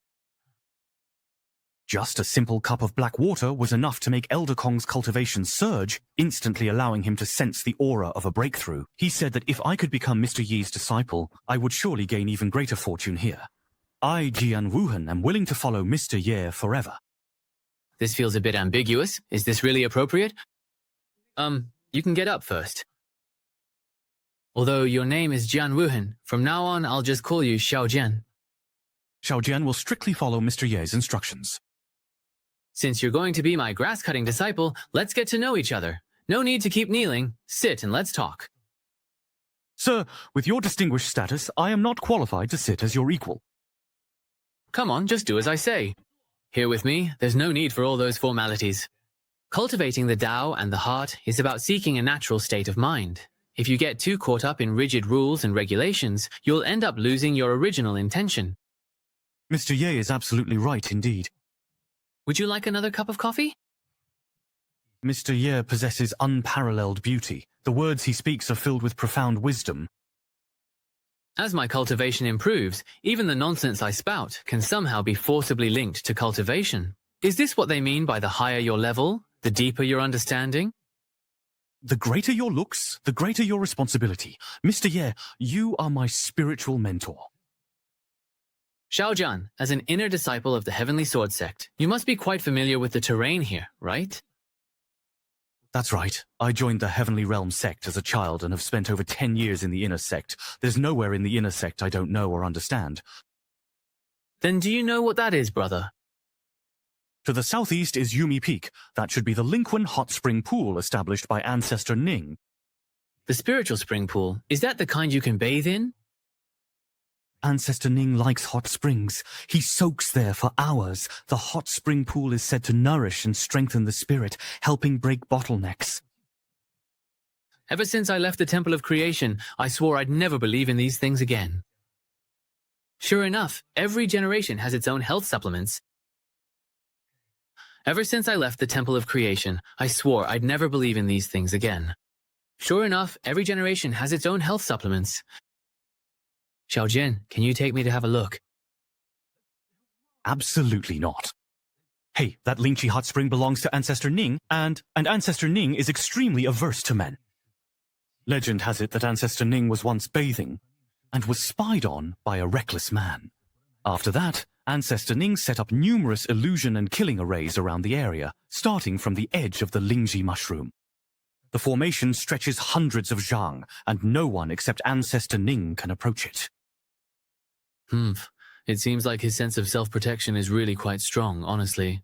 Just a simple cup of black water was enough to make Elder Kong's cultivation surge, instantly allowing him to sense the aura of a breakthrough. He said that if I could become Mr. Yi's disciple, I would surely gain even greater fortune here. I, Jian Wuhan, am willing to follow Mr. Ye forever. This feels a bit ambiguous. Is this really appropriate? You can get up first. Although your name is Jian Wuhan, from now on I'll just call you Xiao Jian. Xiao Jian will strictly follow Mr. Ye's instructions. Since you're going to be my grass-cutting disciple, let's get to know each other. No need to keep kneeling. Sit and let's talk. Sir, with your distinguished status, I am not qualified to sit as your equal. Come on, just do as I say. Here with me, there's no need for all those formalities. Cultivating the Tao and the heart is about seeking a natural state of mind. If you get too caught up in rigid rules and regulations, you'll end up losing your original intention. Mr. Ye is absolutely right indeed. Would you like another cup of coffee? Mr. Ye possesses unparalleled beauty. The words he speaks are filled with profound wisdom. As my cultivation improves, even the nonsense I spout can somehow be forcibly linked to cultivation. Is this what they mean by the higher your level, the deeper your understanding? The greater your looks, the greater your responsibility. Mr. Ye, you are my spiritual mentor. Xiaojian, as an inner disciple of the Heavenly Sword Sect, you must be quite familiar with the terrain here, right? That's right. I joined the Heavenly Realm sect as a child and have spent over 10 years in the inner sect. There's nowhere in the inner sect I don't know or understand. Then do you know what that is, brother? To the southeast is Yumi Peak. That should be the Linquan hot spring pool established by Ancestor Ning. The spiritual spring pool, is that the kind you can bathe in? Ancestor Ning likes hot springs. He soaks there for hours. The hot spring pool is said to nourish and strengthen the spirit, helping break bottlenecks. Ever since I left the Temple of Creation, I swore I'd never believe in these things again. Sure enough, every generation has its own health supplements. Ever since I left the Temple of Creation, I swore I'd never believe in these things again. Sure enough, every generation has its own health supplements. Xiaojian, can you take me to have a look? Absolutely not. Hey, that Lingqi hot spring belongs to Ancestor Ning, and Ancestor Ning is extremely averse to men. Legend has it that Ancestor Ning was once bathing, and was spied on by a reckless man. After that, Ancestor Ning set up numerous illusion and killing arrays around the area, starting from the edge of the Lingji mushroom. The formation stretches hundreds of zhang, and no one except Ancestor Ning can approach it. It seems like his sense of self-protection is really quite strong, honestly.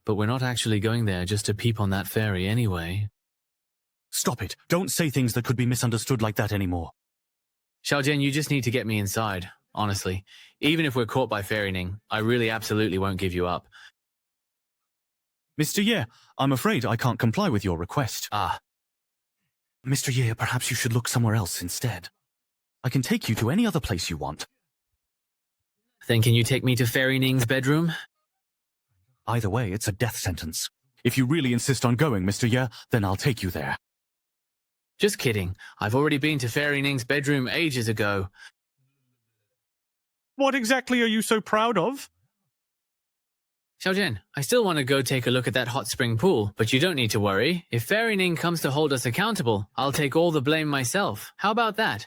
But we're not actually going there just to peep on that fairy anyway. Stop it. Don't say things that could be misunderstood like that anymore. Xiaojian, you just need to get me inside, honestly. Even if we're caught by Fairy Ning, I really absolutely won't give you up. Mr. Ye, I'm afraid I can't comply with your request. Mr. Ye, perhaps you should look somewhere else instead. I can take you to any other place you want. Then can you take me to Fairy Ning's bedroom? Either way, it's a death sentence. If you really insist on going, Mr. Ye, then I'll take you there. Just kidding. I've already been to Fairy Ning's bedroom ages ago. What exactly are you so proud of? Xiaojian, I still want to go take a look at that hot spring pool, but you don't need to worry. If Fairy Ning comes to hold us accountable, I'll take all the blame myself. How about that?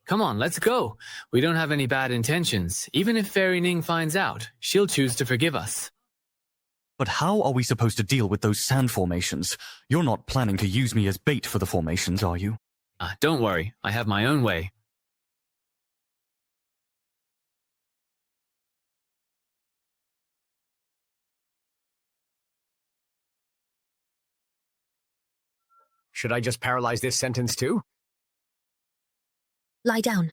Come on, let's go. We don't have any bad intentions. Even if Fairy Ning finds out, she'll choose to forgive us. But how are we supposed to deal with those sand formations? You're not planning to use me as bait for the formations, are you? Don't worry, I have my own way. Should I just paralyze this sentence too? Lie down.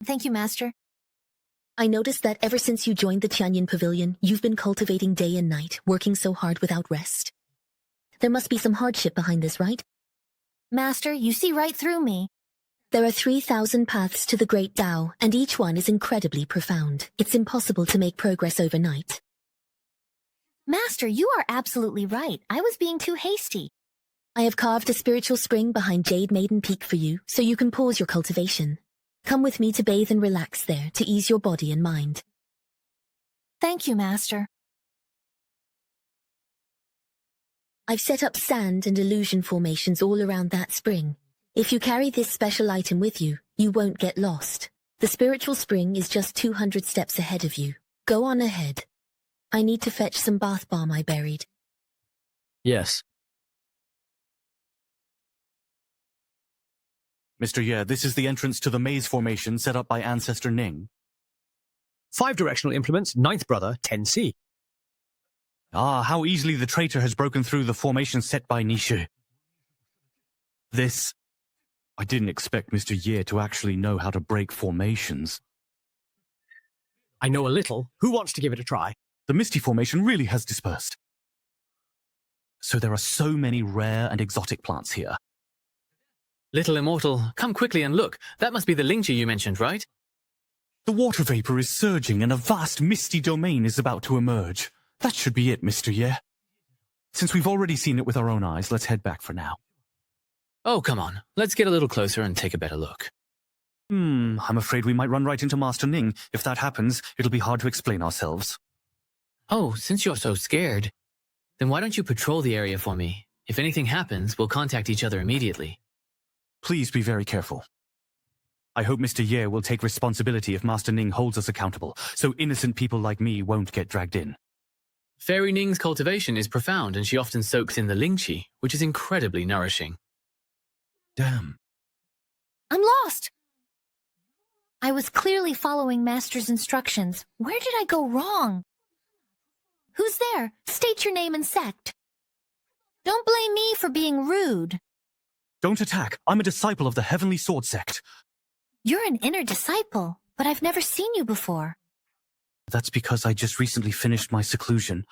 Thank you, Master. I noticed that ever since you joined the Tianyin Pavilion, you've been cultivating day and night, working so hard without rest. There must be some hardship behind this, right? Master, you see right through me. There are 3,000 paths to the Great Tao, and each one is incredibly profound. It's impossible to make progress overnight. Master, you are absolutely right. I was being too hasty. I have carved a spiritual spring behind Jade Maiden Peak for you, so you can pause your cultivation. Come with me to bathe and relax there, to ease your body and mind. Thank you, Master. I've set up sand and illusion formations all around that spring. If you carry this special item with you, you won't get lost. The spiritual spring is just 200 steps ahead of you. Go on ahead. I need to fetch some bath balm I buried. Yes. Mr. Ye, this is the entrance to the maze formation set up by Ancestor Ning. 5 directional implements, 9th brother, 10C. Ah, how easily the traitor has broken through the formation set by Nishi. This... I didn't expect Mr. Ye to actually know how to break formations. I know a little. Who wants to give it a try? The Misty formation really has dispersed. So there are so many rare and exotic plants here. Little Immortal, come quickly and look. That must be the Lingchi you mentioned, right? The water vapor is surging and a vast misty domain is about to emerge. That should be it, Mr. Ye. Since we've already seen it with our own eyes, let's head back for now. Oh, come on. Let's get a little closer and take a better look. I'm afraid we might run right into Master Ning. If that happens, it'll be hard to explain ourselves. Oh, since you're so scared, then why don't you patrol the area for me? If anything happens, we'll contact each other immediately. Please be very careful. I hope Mr. Ye will take responsibility if Master Ning holds us accountable, so innocent people like me won't get dragged in. Fairy Ning's cultivation is profound, and she often soaks in the Lingchi, which is incredibly nourishing. Damn. I'm lost! I was clearly following Master's instructions. Where did I go wrong? Who's there? State your name and sect. Don't blame me for being rude. Don't attack. I'm a disciple of the Heavenly Sword Sect. You're an inner disciple, but I've never seen you before. That's because I just recently finished my seclusion.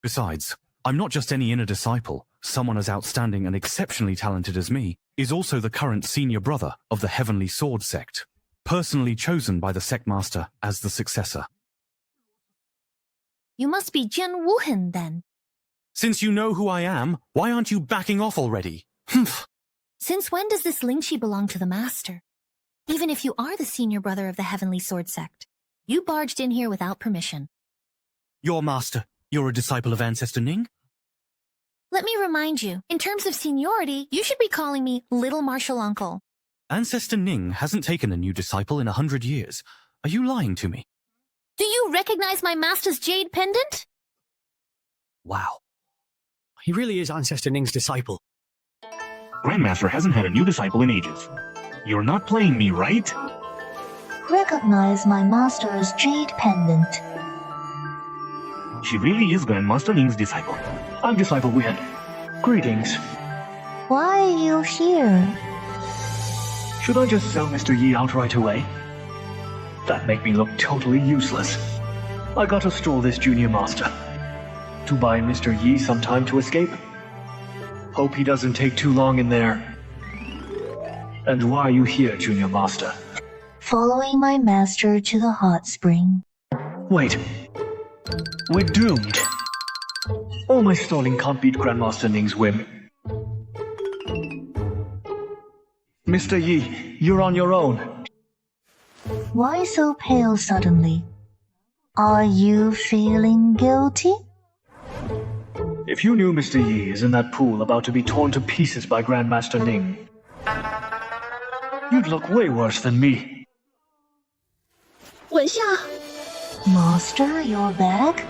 Besides, I'm not just any inner disciple. Someone as outstanding and exceptionally talented as me is also the current senior brother of the Heavenly Sword Sect, personally chosen by the sect master as the successor. You must be Jian Wuhan, then. Since you know who I am, why aren't you backing off already? Humph. Since when does this Lingchi belong to the Master? Even if you are the senior brother of the Heavenly Sword Sect, you barged in here without permission. Your master. You're a disciple of Ancestor Ning? Let me remind you, in terms of seniority, you should be calling me Little Martial Uncle. Ancestor Ning hasn't taken a new disciple in 100 years. Are you lying to me? Do you recognize my master's jade pendant? Wow. He really is Ancestor Ning's disciple. Grandmaster hasn't had a new disciple in ages. You're not playing me, right? Recognize my master's jade pendant. She really is Grandmaster Ning's disciple. I'm Disciple Wen. Greetings. Why are you here? Should I just sell Mr. Yi out right away? That'd make me look totally useless. I gotta stall this junior master. To buy Mr. Yi some time to escape. Hope he doesn't take too long in there. And why are you here, junior master? Following my master to the hot spring. Wait. We're doomed. All my stalling can't beat Grandmaster Ning's whim. Mr. Yi, you're on your own. Why so pale suddenly? Are you feeling guilty? If you knew Mr. Yi is in that pool about to be torn to pieces by Grandmaster Ning, you'd look way worse than me. 稳下. Master, you're back?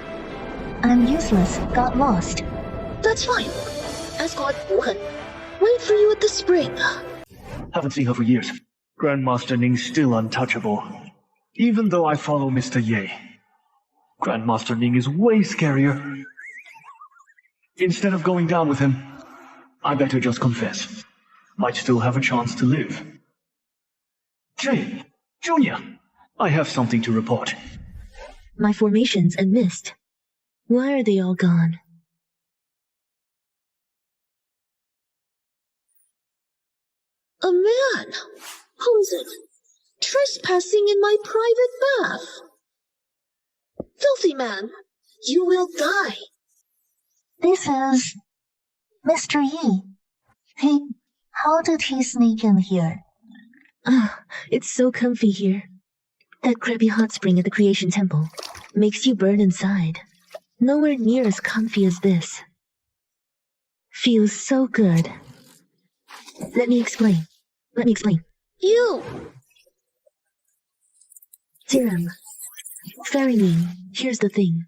I'm useless, got lost. That's fine. Escort Wu Hen. Wait for you at the spring. Haven't seen her for years. Grandmaster Ning's still untouchable. Even though I follow Mr. Ye. Grandmaster Ning is way scarier. Instead of going down with him, I better just confess. Might still have a chance to live. Jay, Junior, I have something to report. My formations and mist. Why are they all gone? A man! Who's it? Trespassing in my private bath! Filthy man! You will die! This is Mr. Yi. How did he sneak in here? It's so comfy here. That crappy hot spring at the Creation Temple makes you burn inside. Nowhere near as comfy as this. Feels so good. Let me explain. You! Jiram. Fairy Ning, here's the thing.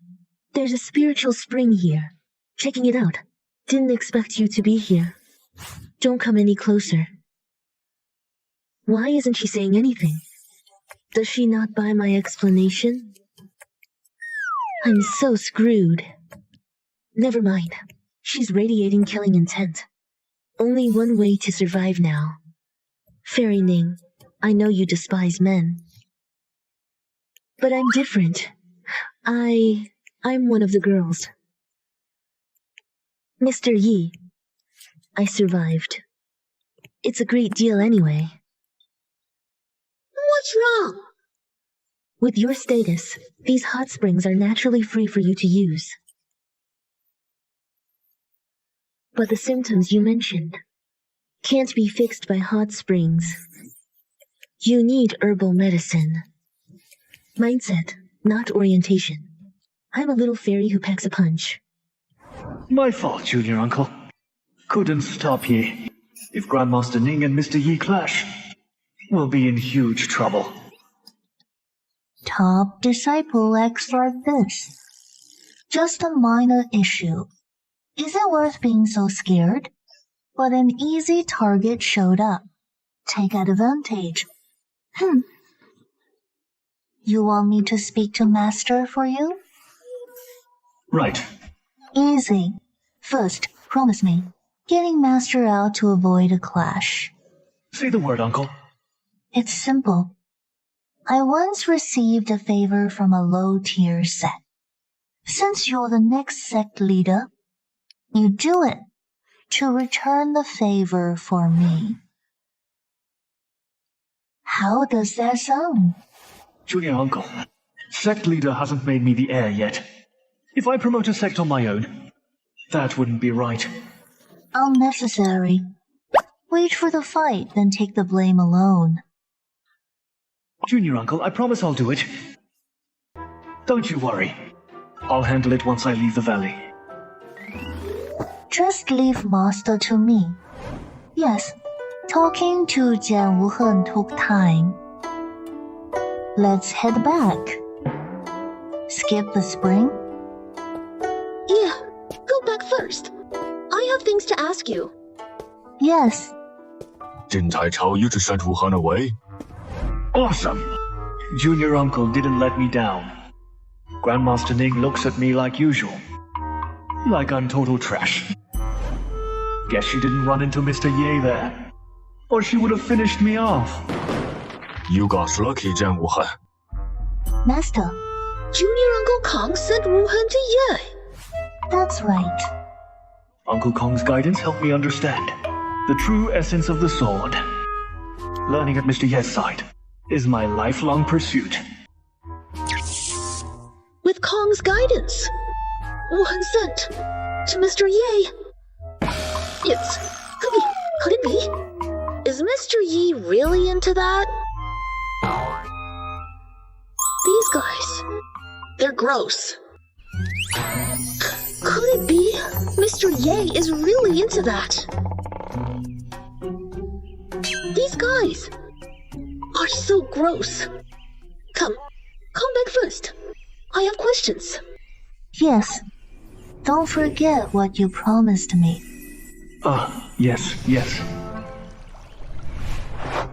There's a spiritual spring here. Checking it out. Didn't expect you to be here. Don't come any closer. Why isn't she saying anything? Does she not buy my explanation? I'm so screwed. Never mind. She's radiating killing intent. Only one way to survive now. Fairy Ning, I know you despise men. But I'm different. I'm one of the girls. Mr. Yi, I survived. It's a great deal anyway. What's wrong? With your status, these hot springs are naturally free for you to use. But the symptoms you mentioned can't be fixed by hot springs. You need herbal medicine. Mindset, not orientation. I'm a little fairy who packs a punch. My fault, Junior Uncle. Couldn't stop Yi. If Grandmaster Ning and Mr. Yi clash, we'll be in huge trouble. Top disciple acts like this. Just a minor issue. Is it worth being so scared? But an easy target showed up. Take advantage. You want me to speak to Master for you? Right. Easy. First, promise me. Getting Master out to avoid a clash. Say the word, Uncle. It's simple. I once received a favor from a low-tier sect. Since you're the next sect leader, you do it to return the favor for me. How does that sound? Junior Uncle, sect leader hasn't made me the heir yet. If I promote a sect on my own, that wouldn't be right. Unnecessary. Wait for the fight, then take the blame alone. Junior Uncle, I promise I'll do it. Don't you worry. I'll handle it once I leave the valley. Just leave Master to me. Yes, talking to Jian Wuhen took time. Let's head back. Skip the spring? Yeah, go back first. I have things to ask you. Yes. Didn't I tell you to send Wuhan away? Awesome! Junior Uncle didn't let me down. Grandmaster Ning looks at me like usual. Like I'm total trash. Guess she didn't run into Mr. Ye there. Or she would have finished me off. You got lucky, Jian Wuhan. Master, Junior Uncle Kong sent Wuhan to Ye. That's right. Uncle Kong's guidance helped me understand the true essence of the sword. Learning at Mr. Ye's side is my lifelong pursuit. With Kong's guidance, Wuhan sent to Mr. Ye. Could it be? Is Mr. Yi really into that? These guys, they're gross. Could it be Mr. Ye is really into that? These guys are so gross. Come back first. I have questions. Yes. Don't forget what you promised me. Yes.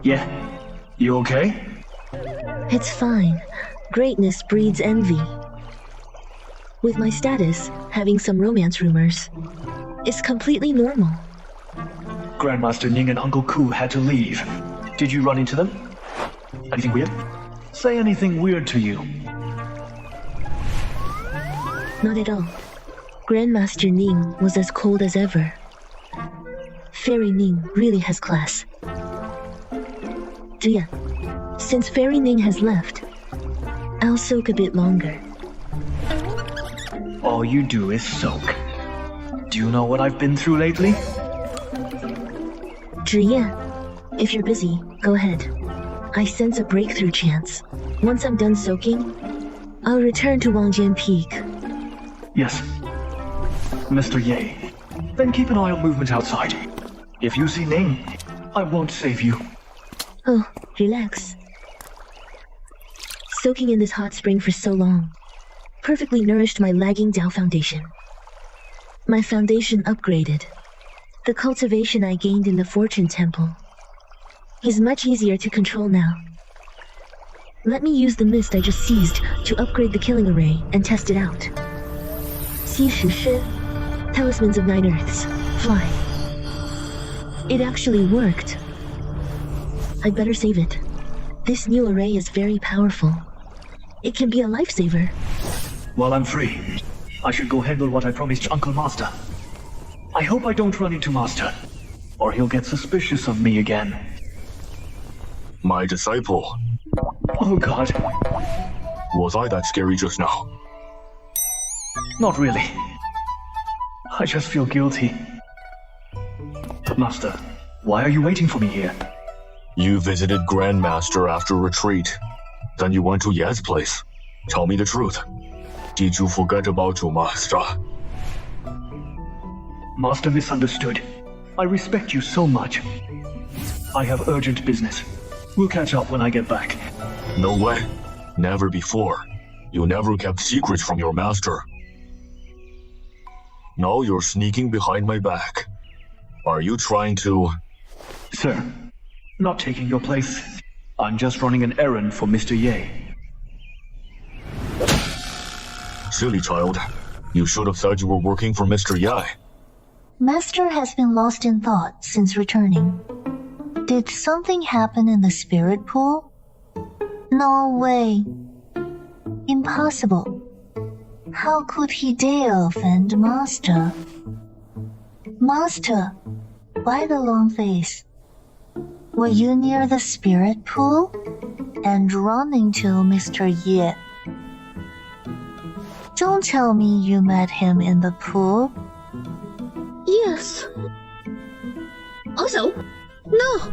Yeah. You okay? It's fine. Greatness breeds envy. With my status, having some romance rumors is completely normal. Grandmaster Ning and Uncle Ku had to leave. Did you run into them? Anything weird? Say anything weird to you. Not at all. Grandmaster Ning was as cold as ever. Fairy Ning really has class. Zhiya, since Fairy Ning has left, I'll soak a bit longer. All you do is soak. Do you know what I've been through lately? Zhiya, if you're busy, go ahead. I sense a breakthrough chance. Once I'm done soaking, I'll return to Wangjian Peak. Yes. Mr. Ye. Then keep an eye on movement outside. If you see Ning, I won't save you. Oh, relax. Soaking in this hot spring for so long perfectly nourished my lagging Dao foundation. My foundation upgraded. The cultivation I gained in the Fortune Temple is much easier to control now. Let me use the mist I just seized to upgrade the killing array and test it out. Xi Shi Shi, Talismans of Nine Earths, fly. It actually worked. I'd better save it. This new array is very powerful. It can be a lifesaver. While I'm free, I should go handle what I promised Uncle Master. I hope I don't run into Master, or he'll get suspicious of me again. My disciple. Oh God. Was I that scary just now? Not really. I just feel guilty. Master, why are you waiting for me here? You visited Grandmaster after retreat. Then you went to Ye's place. Tell me the truth. Did you forget about your master? Master misunderstood. I respect you so much. I have urgent business. We'll catch up when I get back. No way. Never before. You never kept secrets from your master. Now you're sneaking behind my back. Are you trying to... Sir, not taking your place. I'm just running an errand for Mr. Ye. Silly child. You should have said you were working for Mr. Ye. Master has been lost in thought since returning. Did something happen in the spirit pool? No way. Impossible. How could he dare offend Master? Master, why the long face? Were you near the spirit pool? And running to Mr. Ye? Don't tell me you met him in the pool. Yes. Also, no.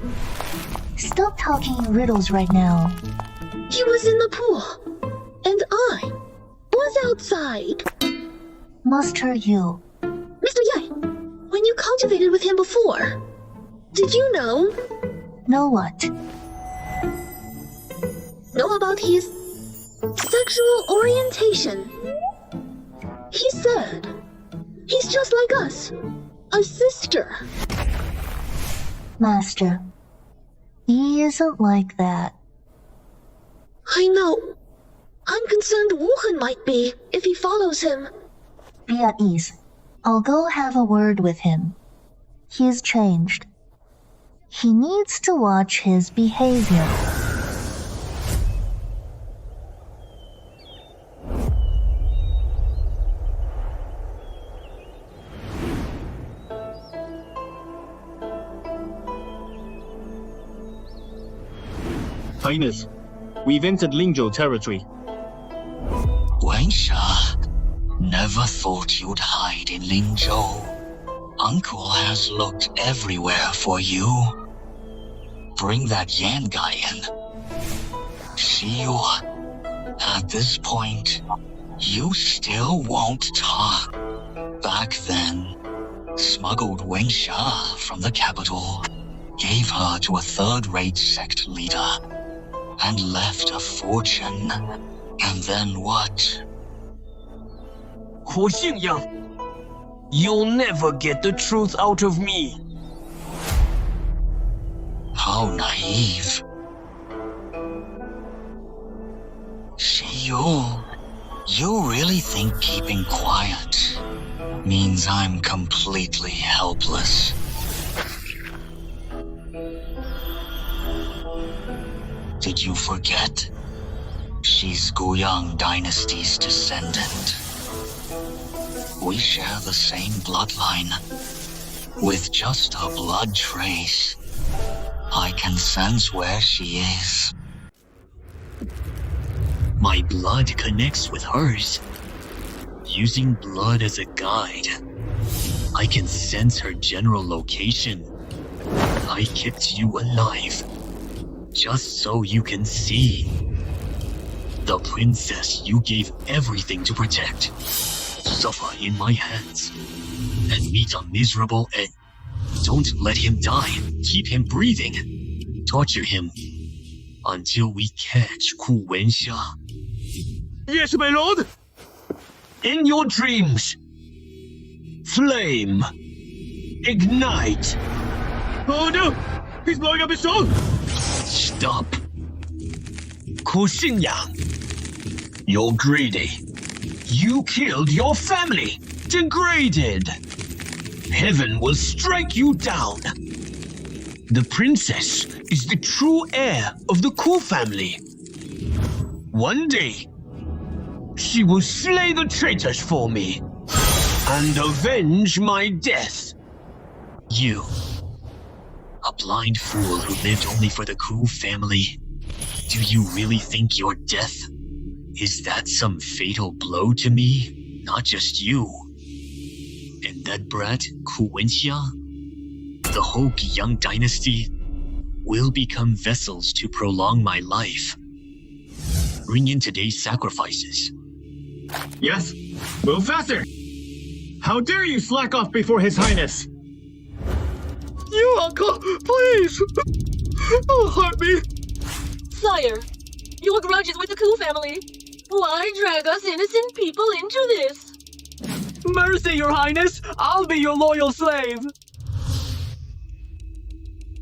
Stop talking in riddles right now. He was in the pool, and I was outside. Master Yu. Mr. Ye, when you cultivated with him before, did you know? Know what? Know about his sexual orientation. He said he's just like us, a sister. Master, he isn't like that. I know. I'm concerned Wuhan might be if he follows him. Be at ease. I'll go have a word with him. He's changed. He needs to watch his behavior. Highness, we've entered Lingzhou territory. Wensha, never thought you'd hide in Lingzhou. Uncle has looked everywhere for you. Bring that Yan guy in. Xiyu, at this point, you still won't talk. Back then, smuggled Wensha from the capital, gave her to a third-rate sect leader, and left a fortune. And then what? Hu Xingyang, you'll never get the truth out of me. How naive. Xiyu, you really think keeping quiet means I'm completely helpless? Did you forget? She's Guiyang Dynasty's descendant. We share the same bloodline. With just a blood trace, I can sense where she is. My blood connects with hers. Using blood as a guide, I can sense her general location. I kept you alive, just so you can see. The princess you gave everything to protect, suffer in my hands, and meet a miserable end. Don't let him die. Keep him breathing. Torture him until we catch Ku Wensha. Yes, my lord. In your dreams, flame, ignite. Oh no! He's blowing up his soul! Stop. Hu Xingyang, you're greedy. You killed your family. Degraded. Heaven will strike you down. The princess is the true heir of the Ku family. One day, she will slay the traitors for me and avenge my death. You, a blind fool who lived only for the Ku family. Do you really think your death is that some fatal blow to me? Not just you. And that brat, Ku Wensha, the whole Guiyang dynasty, will become vessels to prolong my life. Bring in today's sacrifices. Yes, move faster! How dare you slack off before His Highness? You, uncle, please! Don't hurt me! Sire, your grudge is with the Ku family. Why drag us innocent people into this? Mercy, your highness! I'll be your loyal slave!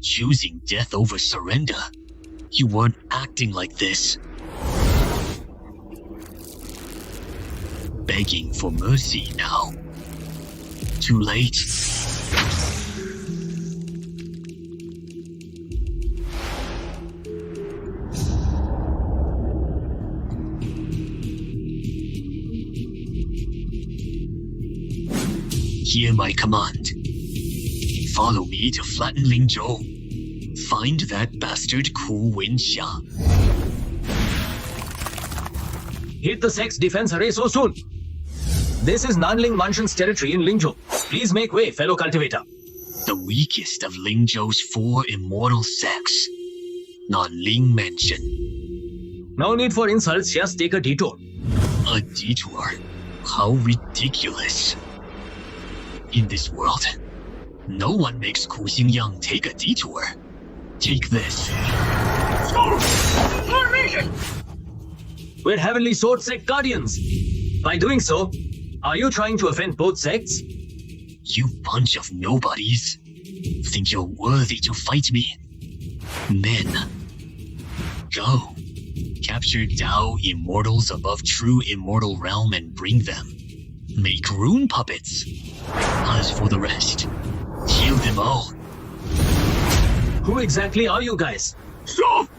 Choosing death over surrender? You weren't acting like this. Begging for mercy now. Too late. Hear my command. Follow me to flatten Lingzhou. Find that bastard Ku Wensha. Hit the sect's defense array so soon. This is Nanling Mansion's territory in Lingzhou. Please make way, fellow cultivator. The weakest of Lingzhou's 4 immortal sects. Nanling Mansion. No need for insults, just take a detour. A detour? How ridiculous. In this world, no one makes Ku Xingyang take a detour. Take this. Formation! We're Heavenly Sword Sect Guardians. By doing so, are you trying to offend both sects? You bunch of nobodies. Think you're worthy to fight me? Men. Go. Capture Dao immortals above true immortal realm and bring them. Make rune puppets. As for the rest, kill them all. Who exactly are you guys? Stop!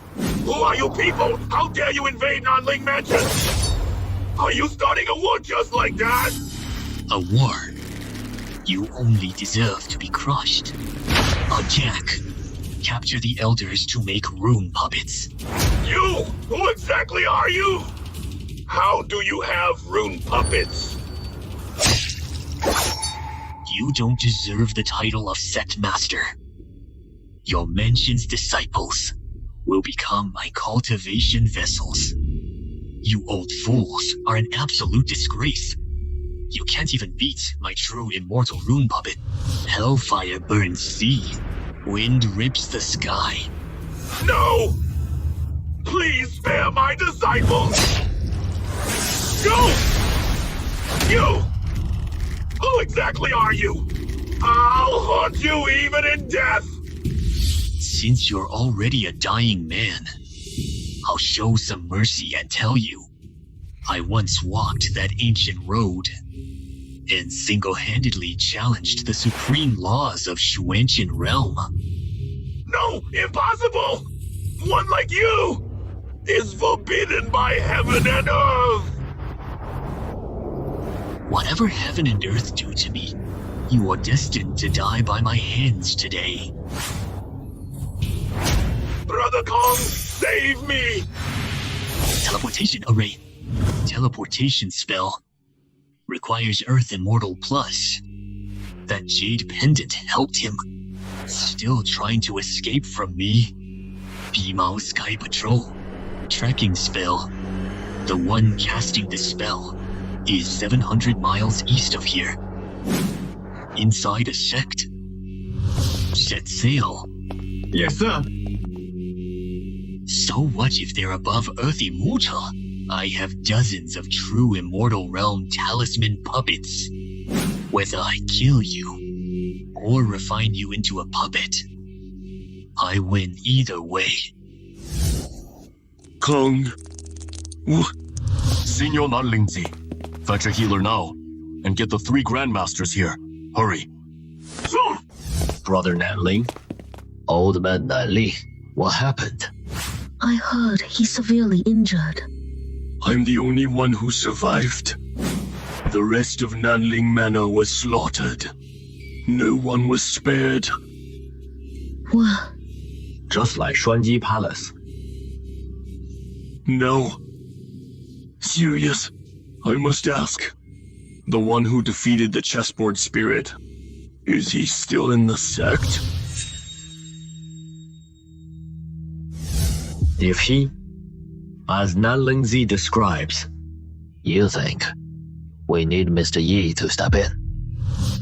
Who are you people? How dare you invade Nanling Mansion? Are you starting a war just like that? A war? You only deserve to be crushed. Attack. Capture the elders to make rune puppets. You? Who exactly are you? How do you have rune puppets? You don't deserve the title of sect master. Your mansion's disciples will become my cultivation vessels. You old fools are an absolute disgrace. You can't even beat my true immortal rune puppet. Hellfire burns sea. Wind rips the sky. No! Please spare my disciples! Go! You! Who exactly are you? I'll haunt you even in death! Since you're already a dying man, I'll show some mercy and tell you, I once walked that ancient road and single-handedly challenged the supreme laws of Xuanqian realm. No, impossible! One like you is forbidden by heaven and earth! Whatever heaven and earth do to me, you are destined to die by my hands today. Brother Kong, save me! Teleportation array. Teleportation spell. Requires Earth Immortal Plus. That jade pendant helped him. Still trying to escape from me. Bimao Sky Patrol. Tracking spell. The one casting the spell is 700 miles east of here. Inside a sect. Set sail. Yes, sir. So what if they're above Earth Immortal? I have dozens of true Immortal Realm talisman puppets. Whether I kill you or refine you into a puppet, I win either way. Kong. Senior Nanlingzi, fetch a healer now, and get the 3 Grandmasters here. Hurry. Brother Nanling? Old man Nanling, what happened? I heard he's severely injured. I'm the only one who survived. The rest of Nanling Manor was slaughtered. No one was spared. What? Just like Shuanji Palace. No. Serious, I must ask. The one who defeated the chessboard spirit, is he still in the sect? If he, as Nanlingzi describes, you think we need Mr. Yi to step in?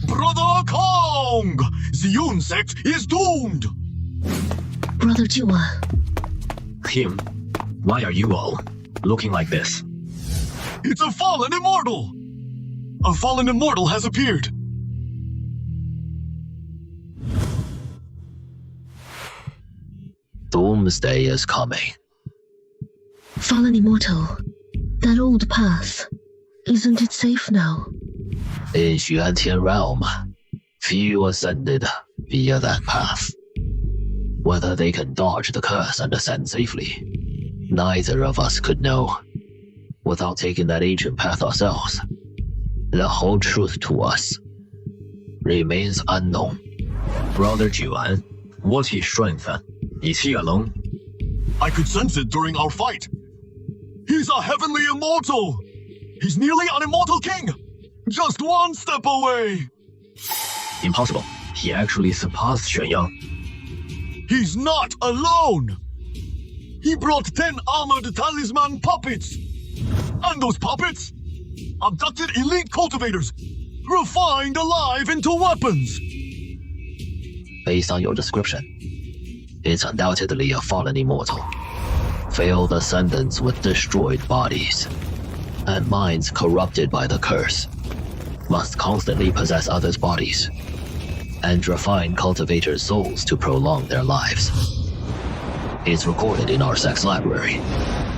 Brother Kong! The Yun sect is doomed! Brother Jua. Him? Why are you all looking like this? It's a fallen immortal! A fallen immortal has appeared! Doomsday is coming. Fallen Immortal. That old path. Isn't it safe now? In Xuanqian realm, few ascended via that path. Whether they can dodge the curse and ascend safely, neither of us could know. Without taking that ancient path ourselves, the whole truth to us remains unknown. Brother Juan, what's his strength? Is he alone? I could sense it during our fight. He's a heavenly immortal! He's nearly an immortal king! Just one step away! Impossible. He actually surpassed Xuanyang. He's not alone! He brought 10 armored talisman puppets! And those puppets abducted elite cultivators, refined alive into weapons! Based on your description, it's undoubtedly a fallen immortal. Failed ascendants with destroyed bodies, and minds corrupted by the curse, must constantly possess others' bodies, and refine cultivators' souls to prolong their lives. It's recorded in our sect's library.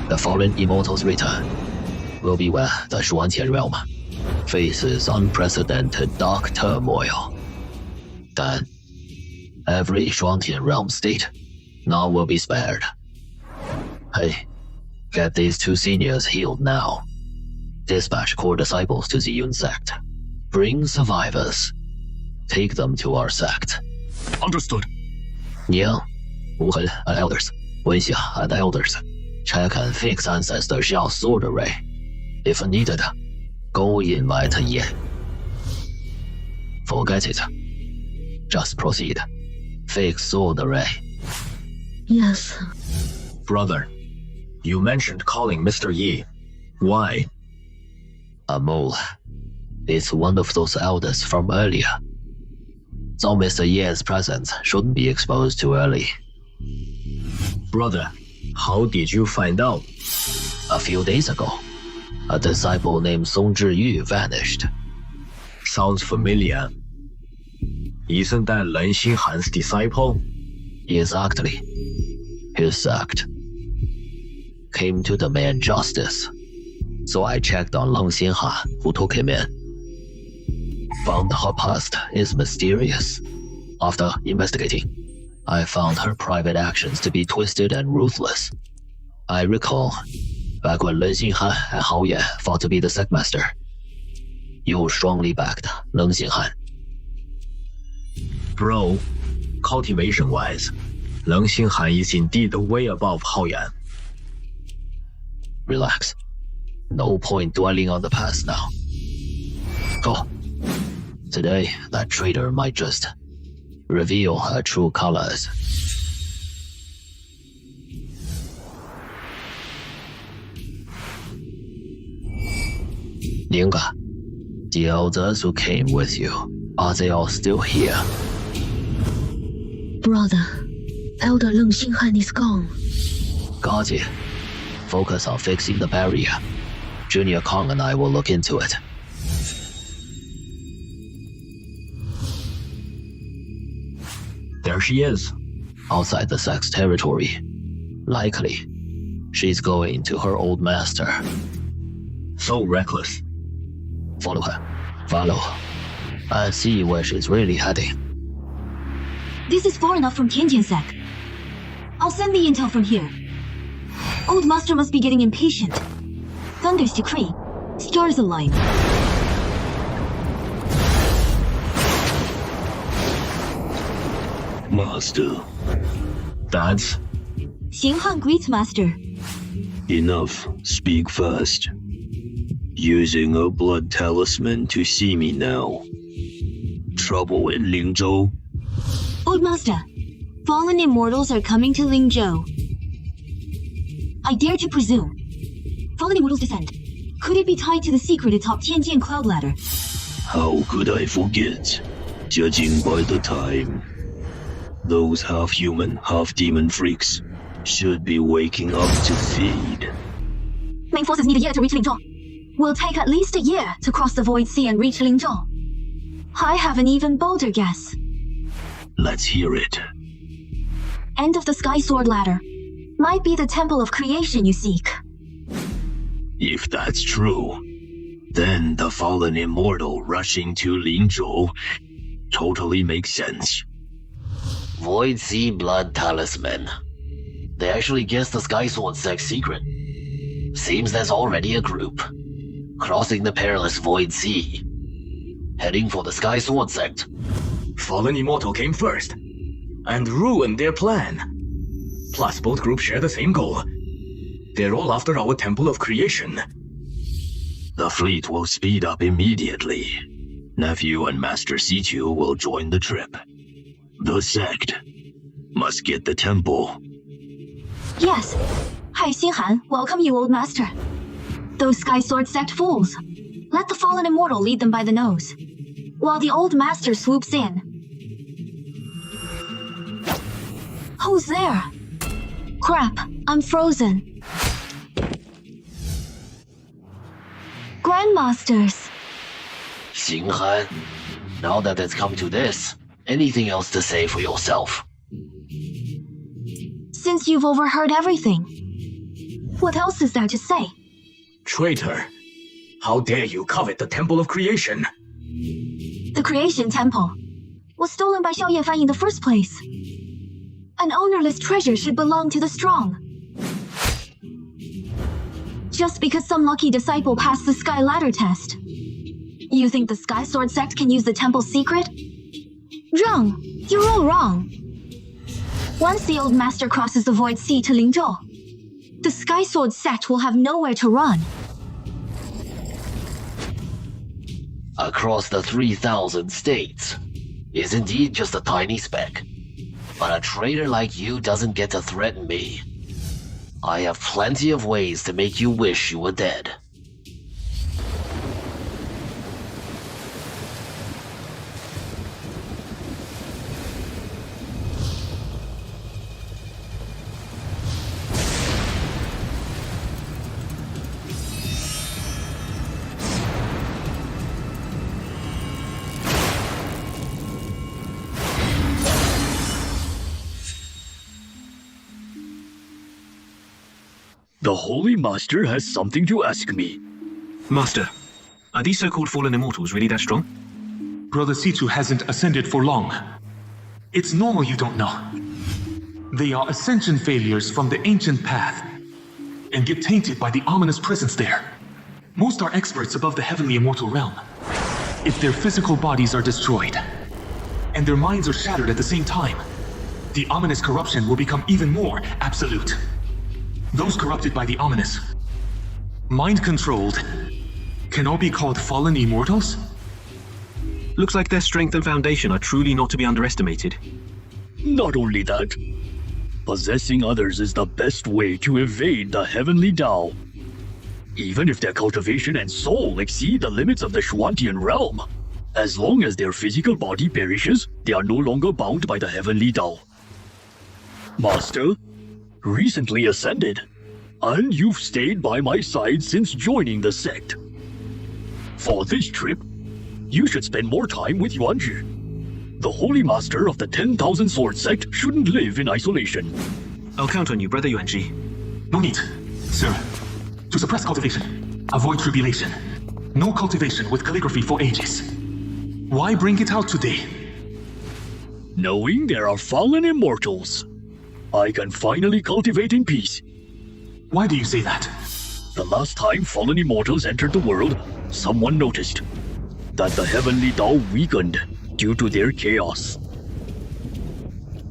The fallen immortal's return will be where the Xuanqian realm faces unprecedented dark turmoil. Then, every Xuanqian realm state none will be spared. Hey, get these 2 seniors healed now. Dispatch core disciples to the Yun sect. Bring survivors. Take them to our sect. Understood. Yeah, 无痕 and elders, 温夏 and elders. Check and fix ancestor shell sword array. If needed, go invite Ye. Forget it. Just proceed. Fix sword array. Yes. Brother, you mentioned calling Mr. Yi. Why? A mole. It's one of those elders from earlier. So Mr. Ye's presence shouldn't be exposed too early. Brother, how did you find out? A few days ago, a disciple named Song Zhiyu vanished. Sounds familiar. Isn't that Len Xinhan's disciple? Exactly. His sect came to demand justice. So I checked on Leng Xinhan, who took him in. Found her past is mysterious. After investigating, I found her private actions to be twisted and ruthless. I recall, back when Len Xinhan and Hao Yan fought to be the sect master, you strongly backed Leng Xinhan. Bro, cultivation-wise, Leng Xinhan is indeed way above Hao Yan. Relax. No point dwelling on the past now. Go. Today, that traitor might just reveal her true colors. Ninga, the elders who came with you, are they all still here? Brother, Elder Leng Xinhan is gone. Got it. Focus on fixing the barrier. Junior Kong and I will look into it. There she is. Outside the sect's territory. Likely, she's going to her old master. So reckless. Follow her. Follow. And see where she's really heading. This is far enough from Tiantian sect. I'll send the intel from here. Old Master must be getting impatient. Thunder's decree. Stars align. Master. That's... Xinghan greets Master. Enough. Speak fast. Using a blood talisman to see me now. Trouble in Lingzhou? Old Master, fallen immortals are coming to Lingzhou. I dare to presume. Fallen immortals descend. Could it be tied to the secret atop Tianjian cloud ladder? How could I forget? Judging by the time. Those half-human, half-demon freaks should be waking up to feed. Main forces need a year to reach Lingzhou. Will take at least a year to cross the Void Sea and reach Lingzhou. I have an even bolder guess. Let's hear it. End of the Sky Sword ladder. Might be the Temple of Creation you seek. If that's true, then the fallen immortal rushing to Lingzhou totally makes sense. Void Sea Blood Talisman. They actually guessed the Sky Sword sect's secret. Seems there's already a group. Crossing the perilous Void Sea. Heading for the Sky Sword sect. Fallen Immortal came first, and ruined their plan. Plus, both groups share the same goal. They're all after our Temple of Creation. The fleet will speed up immediately. Nephew and Master Sichu will join the trip. The sect must get the temple. Yes. Hai Xinhan, welcome you, Old Master. Those Sky Sword sect fools. Let the fallen immortal lead them by the nose, while the Old Master swoops in. Who's there? Crap, I'm frozen. Grandmasters. Xinghan, now that it's come to this, anything else to say for yourself? Since you've overheard everything, what else is there to say? Traitor, how dare you covet the Temple of Creation? The Creation Temple was stolen by Xiao Yefan in the first place. An ownerless treasure should belong to the strong. Just because some lucky disciple passed the Sky Ladder test, you think the Sky Sword sect can use the temple's secret? Wrong. You're all wrong. Once the old master crosses the void sea to Lingzhou, the Sky Sword sect will have nowhere to run. Across the 3,000 states is indeed just a tiny speck. But a traitor like you doesn't get to threaten me. I have plenty of ways to make you wish you were dead. The Holy Master has something to ask me. Master, are these so-called fallen immortals really that strong? Brother Situ hasn't ascended for long. It's normal you don't know. They are ascension failures from the ancient path and get tainted by the ominous presence there. Most are experts above the heavenly immortal realm. If their physical bodies are destroyed and their minds are shattered at the same time, the ominous corruption will become even more absolute. Those corrupted by the ominous, mind-controlled, can all be called fallen immortals? Looks like their strength and foundation are truly not to be underestimated. Not only that, possessing others is the best way to evade the heavenly Tao. Even if their cultivation and soul exceed the limits of the Xuantian realm, as long as their physical body perishes, they are no longer bound by the heavenly Tao. Master, recently ascended, and you've stayed by my side since joining the sect. For this trip, you should spend more time with Yuanzhi. The Holy Master of the 10,000 Sword sect shouldn't live in isolation. I'll count on you, Brother Yuanzhi. No need, sir. To suppress cultivation, avoid tribulation. No cultivation with calligraphy for ages. Why bring it out today? Knowing there are fallen immortals, I can finally cultivate in peace. Why do you say that? The last time fallen immortals entered the world, someone noticed that the heavenly Tao weakened due to their chaos.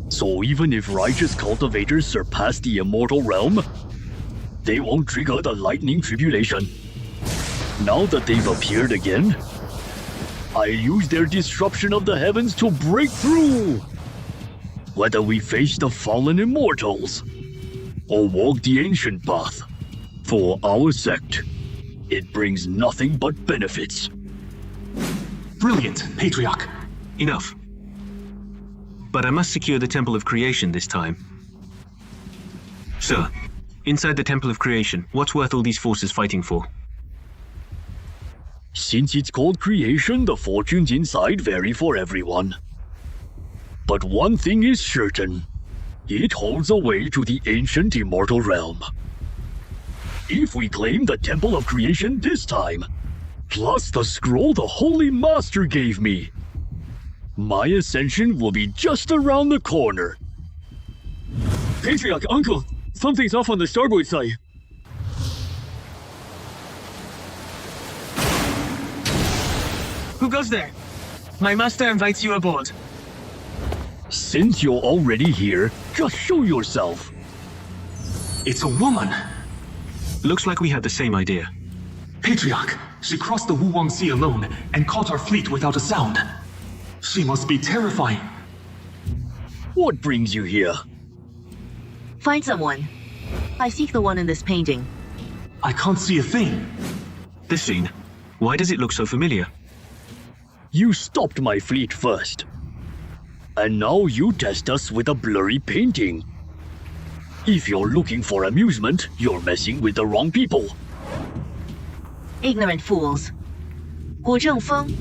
So even if righteous cultivators surpass the immortal realm, they won't trigger the lightning tribulation. Now that they've appeared again, I'll use their disruption of the heavens to break through. Whether we face the fallen immortals or walk the ancient path, for our sect, it brings nothing but benefits. Brilliant, Patriarch. Enough. But I must secure the Temple of Creation this time. Sir, inside the Temple of Creation, what's worth all these forces fighting for? Since it's called creation, the fortunes inside vary for everyone. But one thing is certain. It holds a way to the ancient immortal realm. If we claim the Temple of Creation this time, plus the scroll the Holy Master gave me, my ascension will be just around the corner. Patriarch, Uncle, something's off on the starboard side. Who goes there? My master invites you aboard. Since you're already here, just show yourself. It's a woman. Looks like we had the same idea. Patriarch, she crossed the Wuwang Sea alone and caught our fleet without a sound. She must be terrifying. What brings you here? Find someone. I seek the one in this painting. I can't see a thing. This scene, why does it look so familiar? You stopped my fleet first. And now you test us with a blurry painting. If you're looking for amusement, you're messing with the wrong people. Ignorant fools. Gu Zhengfeng,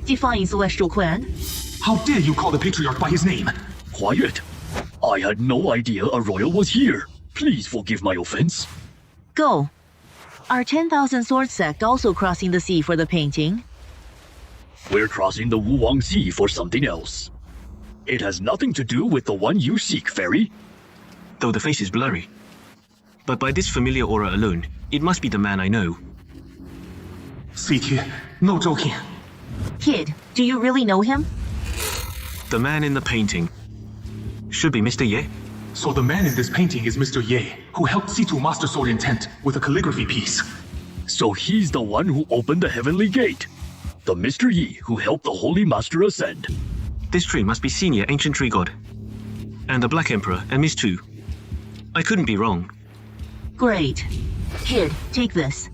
defying Celestial Quan. How dare you call the Patriarch by his name? Quiet. I had no idea a royal was here. Please forgive my offense. Go. Our 10,000 Sword sect also crossing the sea for the painting? We're crossing the Wuwang Sea for something else. It has nothing to do with the one you seek, Fairy. Though the face is blurry. But by this familiar aura alone, it must be the man I know. Situ, no joking. Kid, do you really know him? The man in the painting. Should be Mr. Ye. So the man in this painting is Mr. Ye, who helped Situ Master Sword Intent with a calligraphy piece. So he's the one who opened the heavenly gate. The Mr. Yi who helped the Holy Master ascend. This tree must be Senior Ancient Tree God. And the Black Emperor and Miss Tu. I couldn't be wrong. Great. Kid, take this.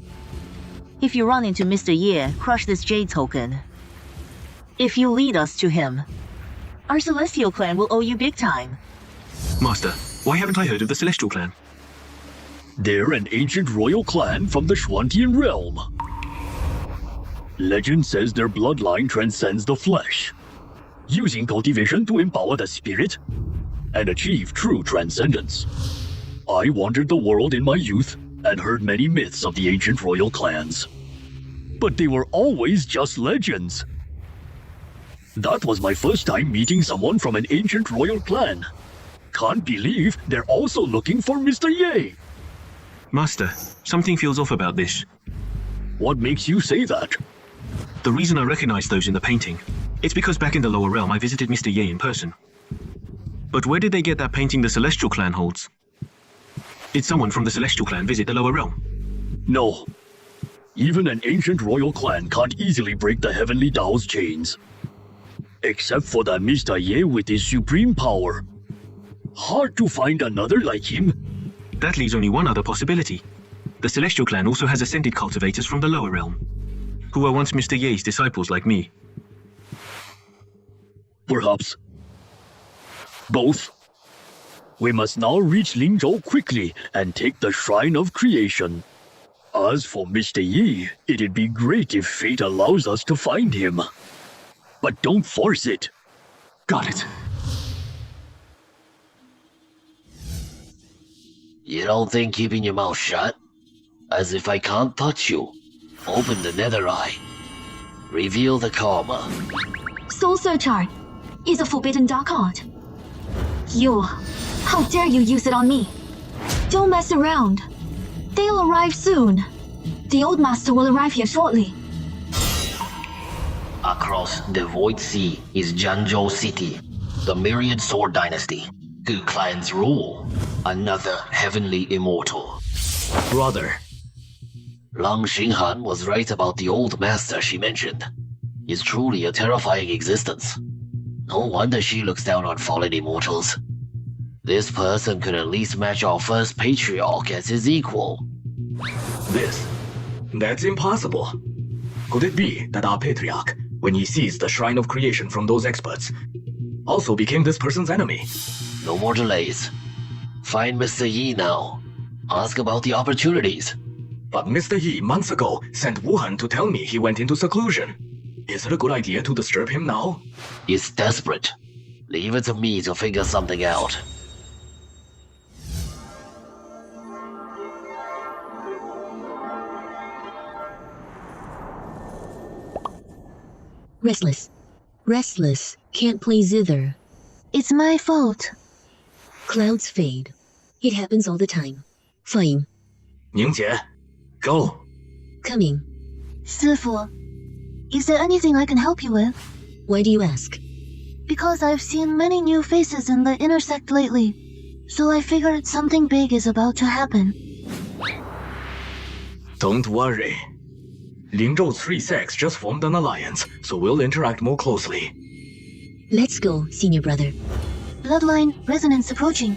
If you run into Mr. Ye, crush this jade token. If you lead us to him, our Celestial clan will owe you big time. Master, why haven't I heard of the Celestial clan? They're an ancient royal clan from the Schwantian realm. Legend says their bloodline transcends the flesh, using cultivation to empower the spirit and achieve true transcendence. I wandered the world in my youth and heard many myths of the ancient royal clans. But they were always just legends. That was my first time meeting someone from an ancient royal clan. Can't believe they're also looking for Mr. Ye. Master, something feels off about this. What makes you say that? The reason I recognize those in the painting, it's because back in the lower realm I visited Mr. Ye in person. But where did they get that painting the Celestial clan holds? Did someone from the Celestial clan visit the lower realm? No. Even an ancient royal clan can't easily break the heavenly Tao's chains. Except for that Mr. Ye with his supreme power. Hard to find another like him. That leaves only one other possibility. The Celestial clan also has ascended cultivators from the lower realm, who were once Mr. Ye's disciples like me. Perhaps. Both. We must now reach Lingzhou quickly and take the Shrine of Creation. As for Mr. Yi, it'd be great if fate allows us to find him. But don't force it. Got it. You don't think keeping your mouth shut? As if I can't touch you. Open the nether eye. Reveal the karma. Soul Searcher is a forbidden dark art. You, how dare you use it on me? Don't mess around. They'll arrive soon. The old master will arrive here shortly. Across the Void Sea is Jianzhou City, the Myriad Sword Dynasty. Two clans rule. Another heavenly immortal. Brother. Lang Xinghan was right about the old master she mentioned. He's truly a terrifying existence. No wonder she looks down on fallen immortals. This person could at least match our first patriarch as his equal. That's impossible. Could it be that our patriarch, when he seized the Shrine of Creation from those experts, also became this person's enemy? No more delays. Find Mr. Yi now. Ask about the opportunities. But Mr. Yi months ago sent Wuhan to tell me he went into seclusion. Is it a good idea to disturb him now? He's desperate. Leave it to me to figure something out. Restless, can't play zither. It's my fault. Clouds fade. It happens all the time. Fine. Ningjie, go. Coming. 师傅, is there anything I can help you with? Why do you ask? Because I've seen many new faces in the inner sect lately, so I figured something big is about to happen. Don't worry. Lingzhou's three sects just formed an alliance, so we'll interact more closely. Let's go, senior brother. Bloodline resonance approaching.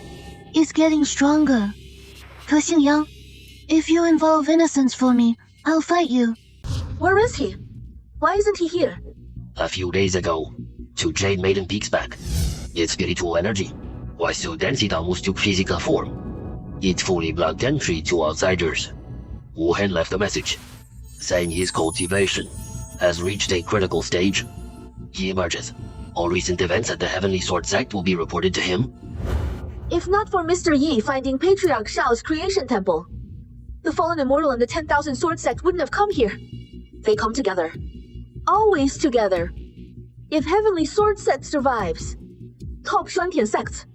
It's getting stronger. Ke Xingyang, if you involve innocence for me, I'll fight you. Where is he? Why isn't he here? A few days ago, 2 Jade Maiden peaks back. Its spiritual energy, while still density almost took physical form. It fully blocked entry to outsiders. Wuhan left a message, saying his cultivation has reached a critical stage. He emerges. All recent events at the Heavenly Sword Sect will be reported to him. If not for Mr. Yi finding Patriarch Shao's creation temple, the Fallen Immortal and the 10,000 Sword Sect wouldn't have come here. They come together. Always together. If Heavenly Sword Sect survives, top Shuantian sects,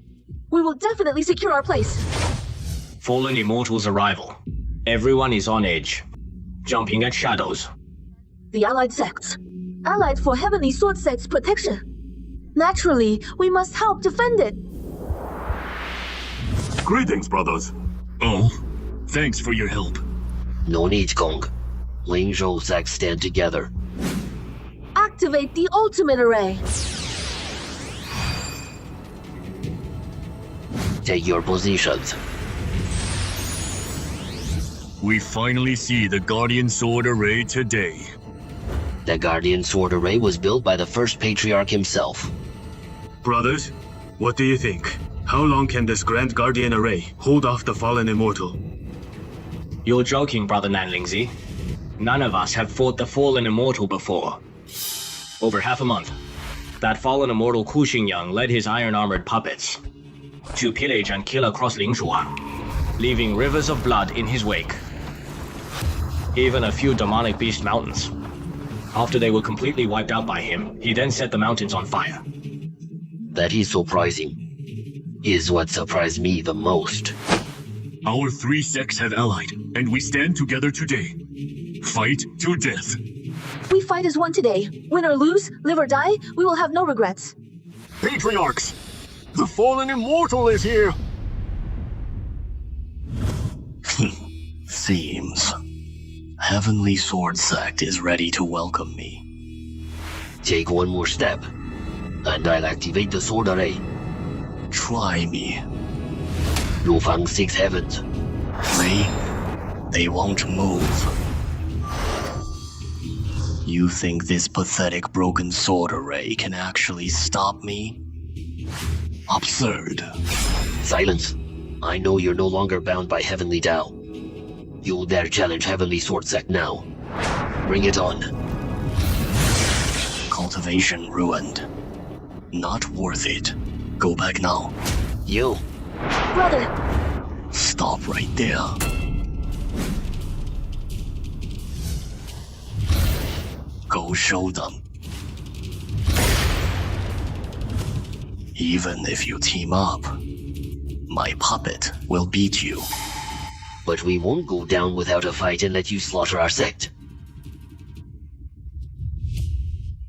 we will definitely secure our place. Fallen Immortal's arrival. Everyone is on edge, jumping at shadows. The allied sects, allied for Heavenly Sword Sect's protection. Naturally, we must help defend it. Greetings, brothers. Oh, thanks for your help. No need, Kong. Lingzhou sects stand together. Activate the ultimate array. Take your positions. We finally see the Guardian Sword Array today. The Guardian Sword Array was built by the first Patriarch himself. Brothers, what do you think? How long can this Grand Guardian Array hold off the fallen immortal? You're joking, Brother Nanlingzi. None of us have fought the fallen immortal before. Over half a month, that fallen immortal Ku Xingyang led his iron-armored puppets to pillage and kill across Lingshuan, leaving rivers of blood in his wake. Even a few demonic beast mountains. After they were completely wiped out by him, he then set the mountains on fire. That is surprising. Is what surprised me the most. Our three sects have allied, and we stand together today. Fight to death. We fight as one today. Win or lose, live or die, we will have no regrets. Patriarchs! The fallen immortal is here! Seems. Heavenly Sword Sect is ready to welcome me. Take one more step, and I'll activate the Sword Array. Try me. Lufang 6 heavens. They won't move. You think this pathetic broken sword array can actually stop me? Absurd. Silence. I know you're no longer bound by Heavenly Tao. You dare challenge Heavenly Sword Sect now. Bring it on. Cultivation ruined. Not worth it. Go back now. You. Brother! Stop right there. Go show them. Even if you team up, my puppet will beat you. But we won't go down without a fight and let you slaughter our sect.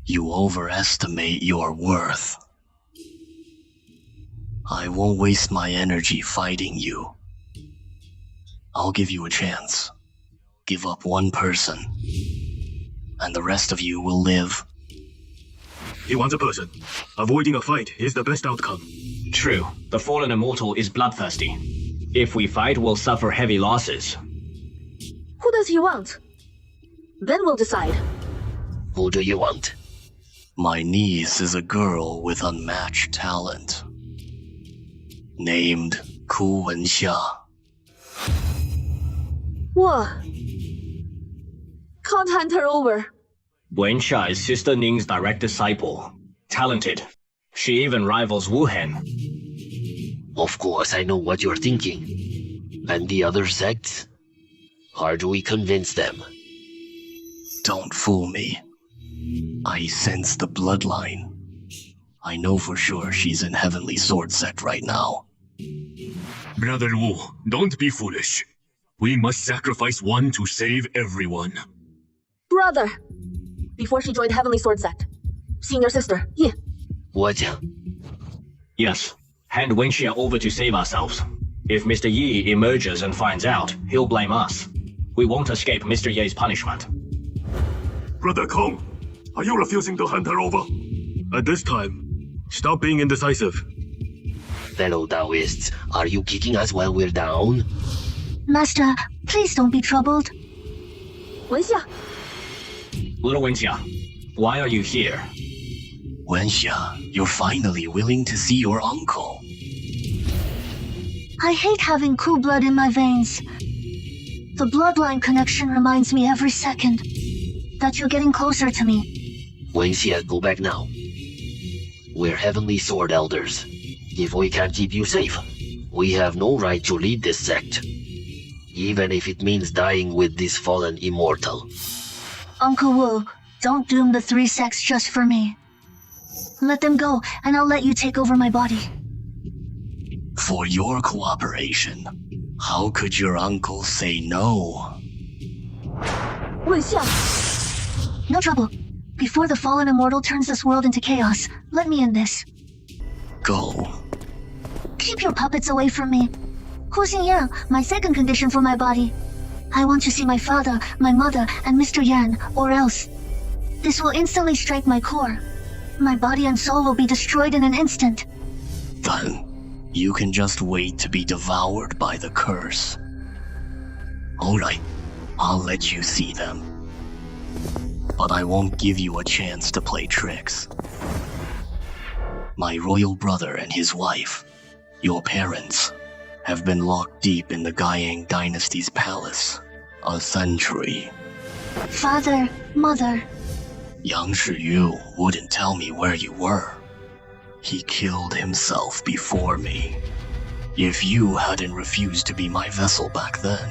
You overestimate your worth. I won't waste my energy fighting you. I'll give you a chance. Give up one person, and the rest of you will live. He wants a person. Avoiding a fight is the best outcome. True, the fallen immortal is bloodthirsty. If we fight, we'll suffer heavy losses. Who does he want? Then we'll decide. Who do you want? My niece is a girl with unmatched talent. Named Ku Wenxia. What? Can't hand her over. Wenxia is Sister Ning's direct disciple. Talented. She even rivals Wu Hen. Of course, I know what you're thinking. And the other sects? How do we convince them? Don't fool me. I sense the bloodline. I know for sure she's in Heavenly Sword Sect right now. Brother Wu, don't be foolish. We must sacrifice one to save everyone. Brother! Before she joined Heavenly Sword Sect. Seeing your sister, Yi. What? Yes. Hand Wenxia over to save ourselves. If Mr. Yi emerges and finds out, he'll blame us. We won't escape Mr. Ye's punishment. Brother Kong, are you refusing to hand her over? At this time, stop being indecisive. Fellow Taoists, are you kicking us while we're down? Master, please don't be troubled. Wenxia! Little Wenxia, why are you here? Wenxia, you're finally willing to see your uncle. I hate having Ku blood in my veins. The bloodline connection reminds me every second that you're getting closer to me. Wenxia, go back now. We're Heavenly Sword Elders. If we can't keep you safe, we have no right to lead this sect. Even if it means dying with this fallen immortal. Uncle Wu, don't doom the three sects just for me. Let them go, and I'll let you take over my body. For your cooperation, how could your uncle say no? Wenxia! No trouble. Before the fallen immortal turns this world into chaos, let me in this. Go. Keep your puppets away from me. Hu Xingyang, my second condition for my body. I want to see my father, my mother, and Mr. Yan, or else. This will instantly strike my core. My body and soul will be destroyed in an instant. Then, you can just wait to be devoured by the curse. Alright, I'll let you see them. But I won't give you a chance to play tricks. My royal brother and his wife, your parents, have been locked deep in the Gaiyang dynasty's palace. A century. Father, mother. Yang Shiyu wouldn't tell me where you were. He killed himself before me. If you hadn't refused to be my vessel back then,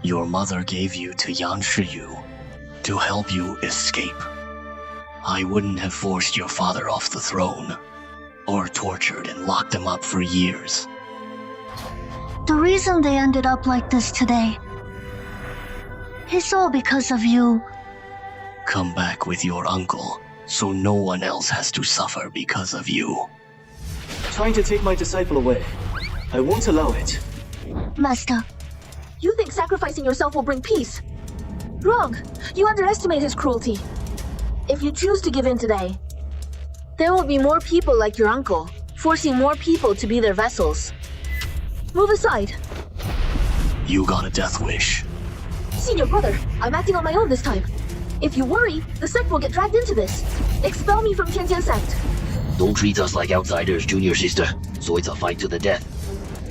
your mother gave you to Yang Shiyu to help you escape. I wouldn't have forced your father off the throne, or tortured and locked him up for years. The reason they ended up like this today is all because of you. Come back with your uncle, so no one else has to suffer because of you. Trying to take my disciple away. I won't allow it. Master. You think sacrificing yourself will bring peace? Wrong. You underestimate his cruelty. If you choose to give in today, there will be more people like your uncle, forcing more people to be their vessels. Move aside. You got a death wish. Senior brother, I'm acting on my own this time. If you worry, the sect will get dragged into this. Expel me from Tiantian sect. Don't treat us like outsiders, junior sister. So it's a fight to the death.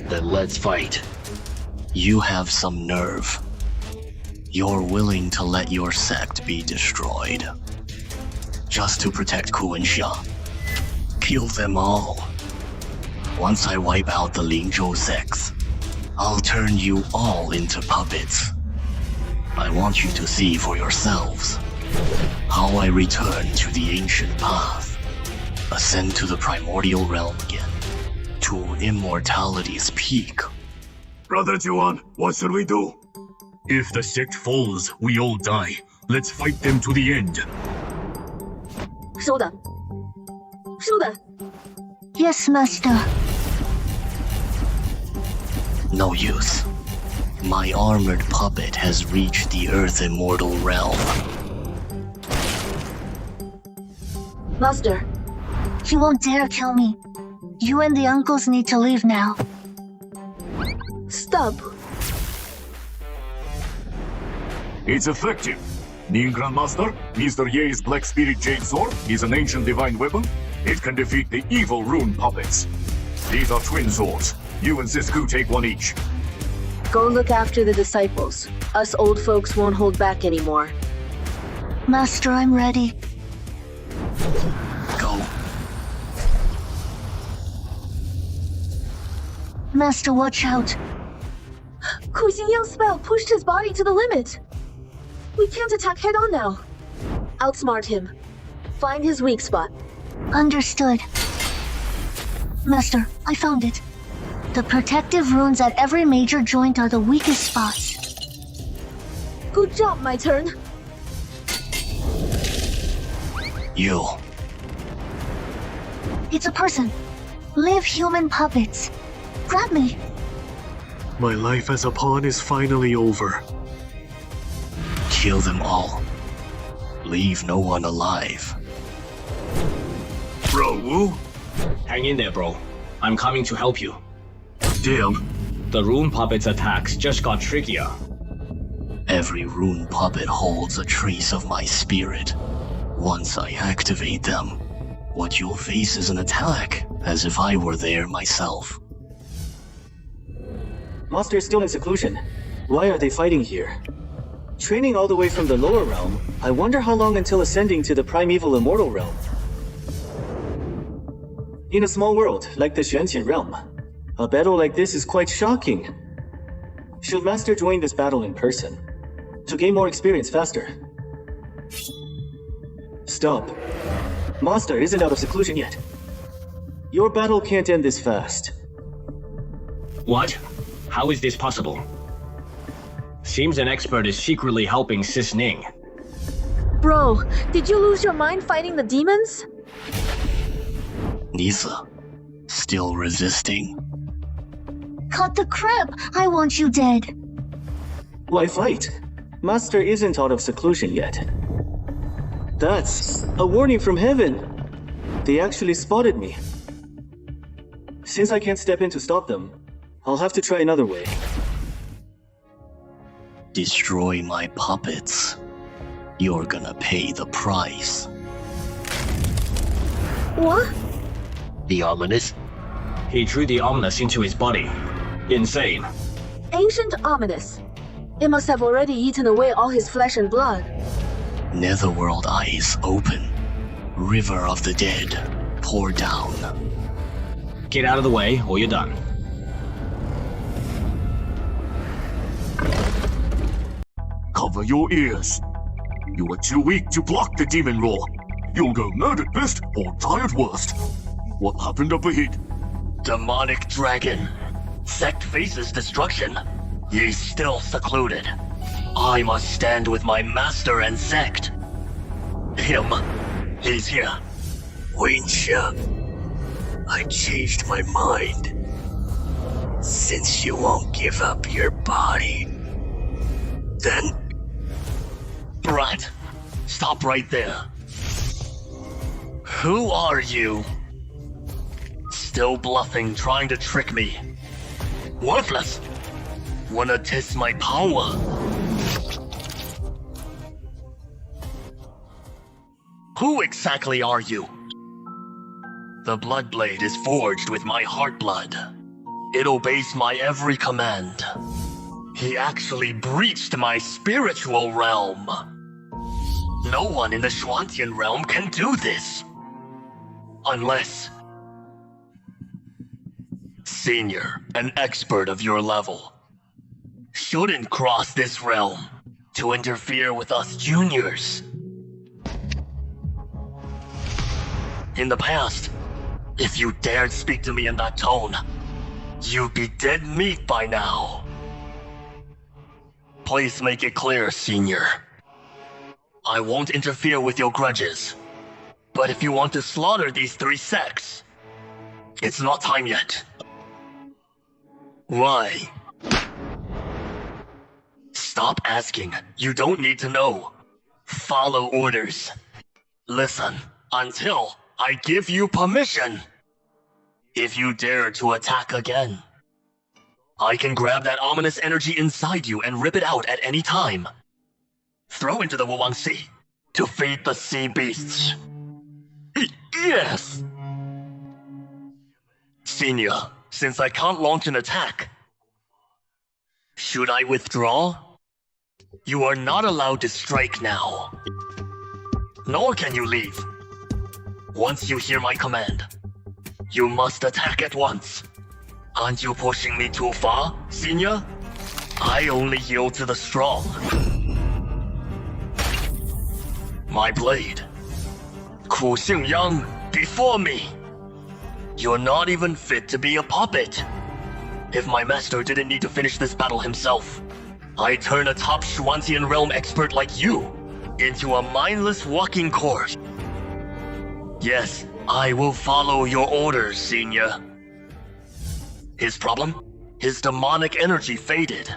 Then let's fight. You have some nerve. You're willing to let your sect be destroyed. Just to protect Ku and Xia. Kill them all. Once I wipe out the Lingzhou sects, I'll turn you all into puppets. I want you to see for yourselves how I return to the ancient path, ascend to the primordial realm again, to immortality's peak. Brother Juan, what should we do? If the sect falls, we all die. Let's fight them to the end. 收的，收的。 Yes, Master. No use. My armored puppet has reached the Earth Immortal realm. Master. You won't dare kill me. You and the uncles need to leave now. Stop. It's effective. Ning Grandmaster, Mr. Ye's Black Spirit Jade Sword is an ancient divine weapon. It can defeat the evil rune puppets. These are twin swords. You and Sisku take one each. Go look after the disciples. Us old folks won't hold back anymore. Master, I'm ready. Go. Master, watch out. Ku Xingyang's spell pushed his body to the limit. We can't attack head on now. Outsmart him. Find his weak spot. Understood. Master, I found it. The protective runes at every major joint are the weakest spots. Good job, my turn. You. It's a person. Live human puppets. Grab me. My life as a pawn is finally over. Kill them all. Leave no one alive. Bro, Wu? Hang in there, bro. I'm coming to help you. Damn. The rune puppet's attacks just got trickier. Every rune puppet holds a trace of my spirit. Once I activate them, what you'll face is an attack, as if I were there myself. Master is still in seclusion. Why are they fighting here? Training all the way from the lower realm, I wonder how long until ascending to the primeval immortal realm. In a small world, like the Xuanqian realm, a battle like this is quite shocking. Should Master join this battle in person, to gain more experience faster? Stop. Master isn't out of seclusion yet. Your battle can't end this fast. What? How is this possible? Seems an expert is secretly helping Sis Ning. Bro, did you lose your mind fighting the demons? Nisa, still resisting. Cut the crap! I want you dead! Why fight? Master isn't out of seclusion yet. That's a warning from heaven. They actually spotted me. Since I can't step in to stop them, I'll have to try another way. Destroy my puppets. You're gonna pay the price. What? The ominous? He drew the ominous into his body. Insane. Ancient ominous. It must have already eaten away all his flesh and blood. Netherworld eyes open. River of the dead, pour down. Get out of the way, or you're done. Cover your ears. You are too weak to block the demon roar. You'll go mad at best or die at worst. What happened up ahead? Demonic dragon. Sect faces destruction. Ye still secluded. I must stand with my master and sect. Him. He's here. Winsha. I changed my mind. Since you won't give up your body, then... Brat, stop right there. Who are you? Still bluffing, trying to trick me. Worthless. Wanna test my power? Who exactly are you? The Bloodblade is forged with my heart blood. It obeys my every command. He actually breached my spiritual realm. No one in the Schwantian realm can do this. Unless... Senior, an expert of your level, shouldn't cross this realm to interfere with us juniors. In the past, if you dared speak to me in that tone, you'd be dead meat by now. Please make it clear, Senior. I won't interfere with your grudges. But if you want to slaughter these 3 sects, it's not time yet. Why? Stop asking. You don't need to know. Follow orders. Listen, until I give you permission. If you dare to attack again, I can grab that ominous energy inside you and rip it out at any time. Throw into the Wuwang Sea to feed the sea beasts. Yes! Senior, since I can't launch an attack, should I withdraw? You are not allowed to strike now. Nor can you leave. Once you hear my command, you must attack at once. Aren't you pushing me too far, Senior? I only yield to the strong. My blade. Ku Xingyang, before me. You're not even fit to be a puppet. If my master didn't need to finish this battle himself, I'd turn a top Schwantian realm expert like you into a mindless walking corpse. Yes, I will follow your orders, Senior. His problem? His demonic energy faded.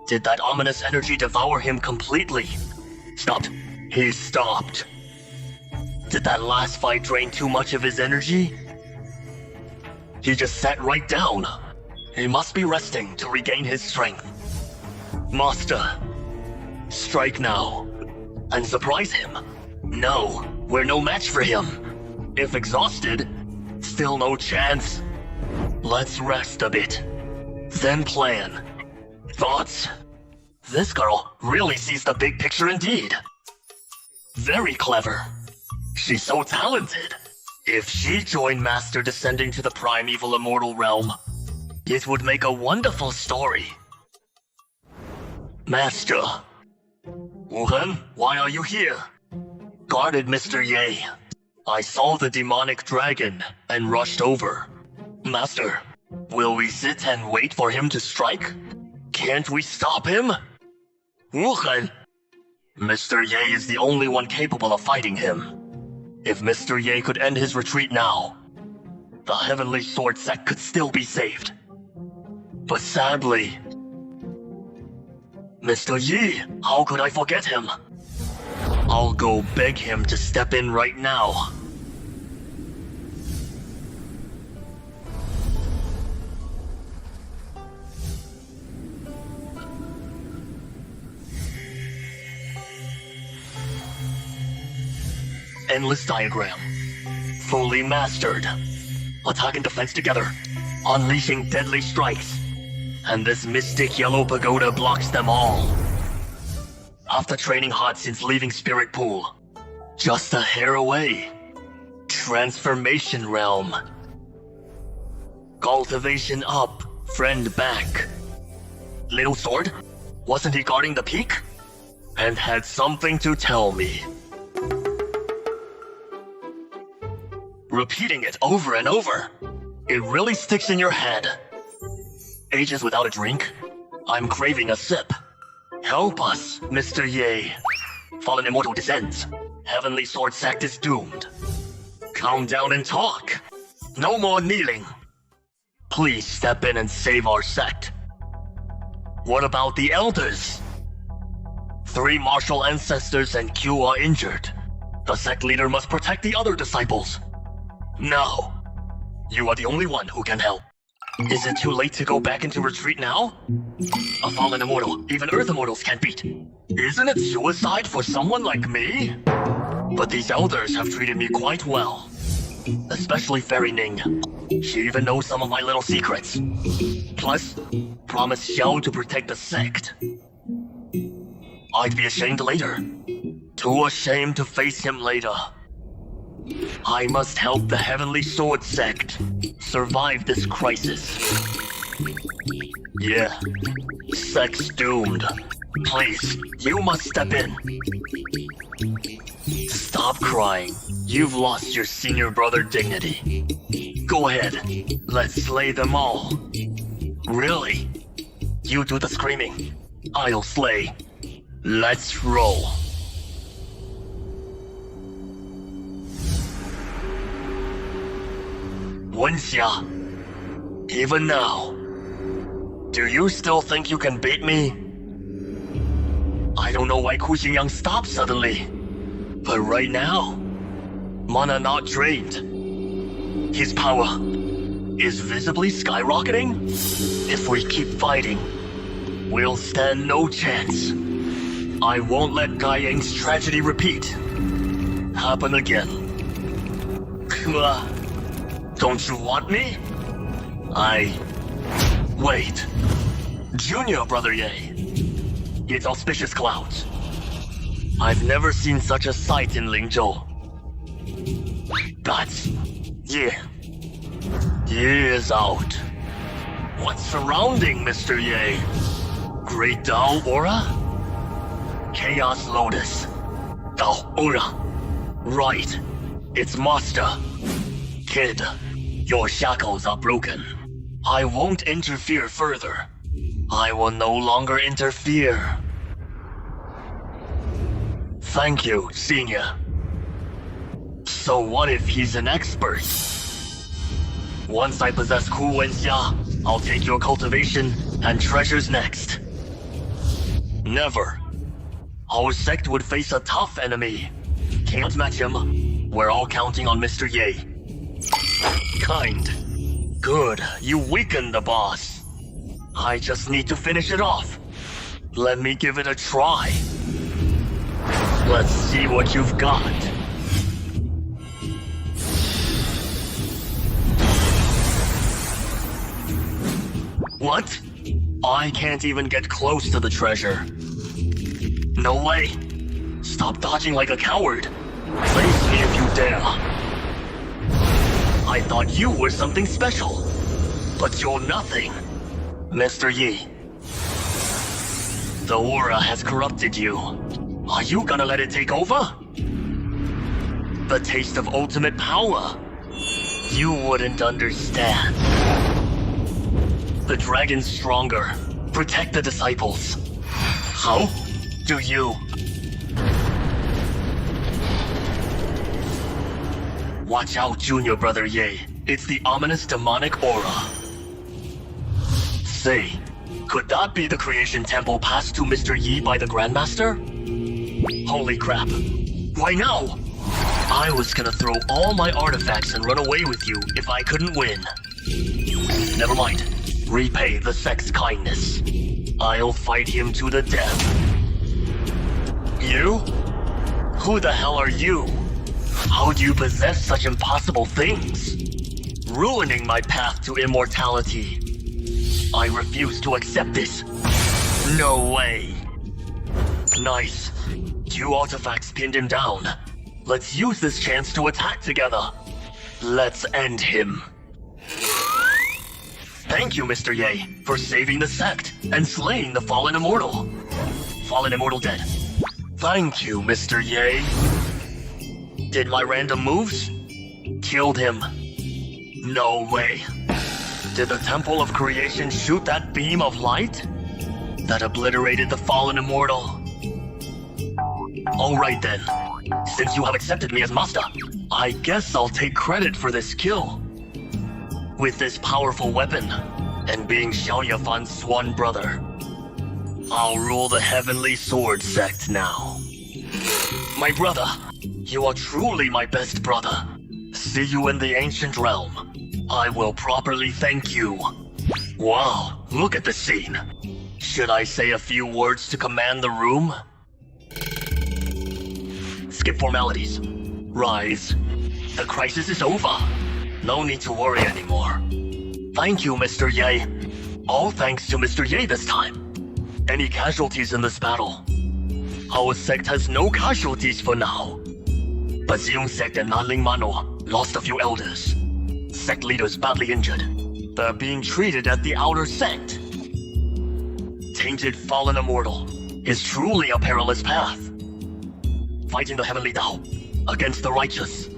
Did that ominous energy devour him completely? Stopped. He stopped. Did that last fight drain too much of his energy? He just sat right down. He must be resting to regain his strength. Master, strike now and surprise him. No, we're no match for him. If exhausted, still no chance. Let's rest a bit, then plan. Thoughts? This girl really sees the big picture indeed. Very clever. She's so talented. If she joined Master descending to the primeval immortal realm, it would make a wonderful story. Master. Wuhan, why are you here? Guarded Mr. Ye. I saw the demonic dragon and rushed over. Master, will we sit and wait for him to strike? Can't we stop him? Wuhan. Mr. Ye is the only one capable of fighting him. If Mr. Ye could end his retreat now, the Heavenly Sword Sect could still be saved. But sadly, Mr. Yi, how could I forget him? I'll go beg him to step in right now. Endless diagram. Fully mastered. Attack and defense together. Unleashing deadly strikes. And this mystic yellow pagoda blocks them all. After training hard since leaving Spirit Pool. Just a hair away. Transformation realm. Cultivation up, friend back. Little sword? Wasn't he guarding the peak? And had something to tell me. Repeating it over and over. It really sticks in your head. Ages without a drink? I'm craving a sip. Help us, Mr. Ye. Fallen Immortal descends. Heavenly Sword Sect is doomed. Calm down and talk. No more kneeling. Please step in and save our sect. What about the elders? 3 martial ancestors and Q are injured. The sect leader must protect the other disciples. No. You are the only one who can help. Is it too late to go back into retreat now? A fallen immortal, even Earth immortals can't beat. Isn't it suicide for someone like me? But these elders have treated me quite well. Especially Fairy Ning. She even knows some of my little secrets. Plus, promised Xiao to protect the sect. I'd be ashamed later. Too ashamed to face him later. I must help the Heavenly Sword Sect survive this crisis. Yeah, sect's doomed. Please, you must step in. Stop crying. You've lost your senior brother dignity. Go ahead, let's slay them all. Really? You do the screaming. I'll slay. Let's roll. Wenxia, even now, do you still think you can beat me? I don't know why Ku Xingyang stopped suddenly, but right now, mana not drained. His power is visibly skyrocketing. If we keep fighting, we'll stand no chance. I won't let Gai Ying's tragedy repeat. Happen again. Don't you want me? Wait. Junior Brother Ye. It's auspicious clouds. I've never seen such a sight in Lingzhou. That's... Ye. Ye is out. What's surrounding Mr. Ye? Great Dao Aura? Chaos Lotus. Dao Aura. Right. It's Master. Kid, your shackles are broken. I won't interfere further. I will no longer interfere. Thank you, Senior. So what if he's an expert? Once I possess Ku Wenxia, I'll take your cultivation and treasures next. Never. Our sect would face a tough enemy. Can't match him. We're all counting on Mr. Ye. Kind. Good, you weakened the boss. I just need to finish it off. Let me give it a try. Let's see what you've got. What? I can't even get close to the treasure. No way. Stop dodging like a coward. Face me if you dare. I thought you were something special. But you're nothing. Mr. Yi. The aura has corrupted you. Are you gonna let it take over? The taste of ultimate power. You wouldn't understand. The dragon's stronger. Protect the disciples. How do you... Watch out, Junior Brother Ye. It's the ominous demonic aura. Say, could that be the creation temple passed to Mr. Yi by the Grandmaster? Holy crap. Why now? I was gonna throw all my artifacts and run away with you if I couldn't win. Never mind. Repay the sect's kindness. I'll fight him to the death. You? Who the hell are you? How do you possess such impossible things? Ruining my path to immortality. I refuse to accept this. No way. Nice. 2 artifacts pinned him down. Let's use this chance to attack together. Let's end him. Thank you, Mr. Ye, for saving the sect and slaying the Fallen Immortal. Fallen Immortal dead. Thank you, Mr. Ye. Did my random moves? Killed him. No way. Did the Temple of Creation shoot that beam of light? That obliterated the Fallen Immortal. Alright then. Since you have accepted me as master, I guess I'll take credit for this kill. With this powerful weapon, and being Xiao Yafan's swan brother, I'll rule the Heavenly Sword sect now. My brother, you are truly my best brother. See you in the ancient realm. I will properly thank you. Wow, look at the scene. Should I say a few words to command the room? Skip formalities. Rise. The crisis is over. No need to worry anymore. Thank you, Mr. Ye. All thanks to Mr. Ye this time. Any casualties in this battle? Our sect has no casualties for now. But Ziyong sect and Nanling Mano lost a few elders. Sect leaders badly injured. They're being treated at the outer sect. Tainted Fallen Immortal is truly a perilous path. Fighting the Heavenly Tao against the righteous.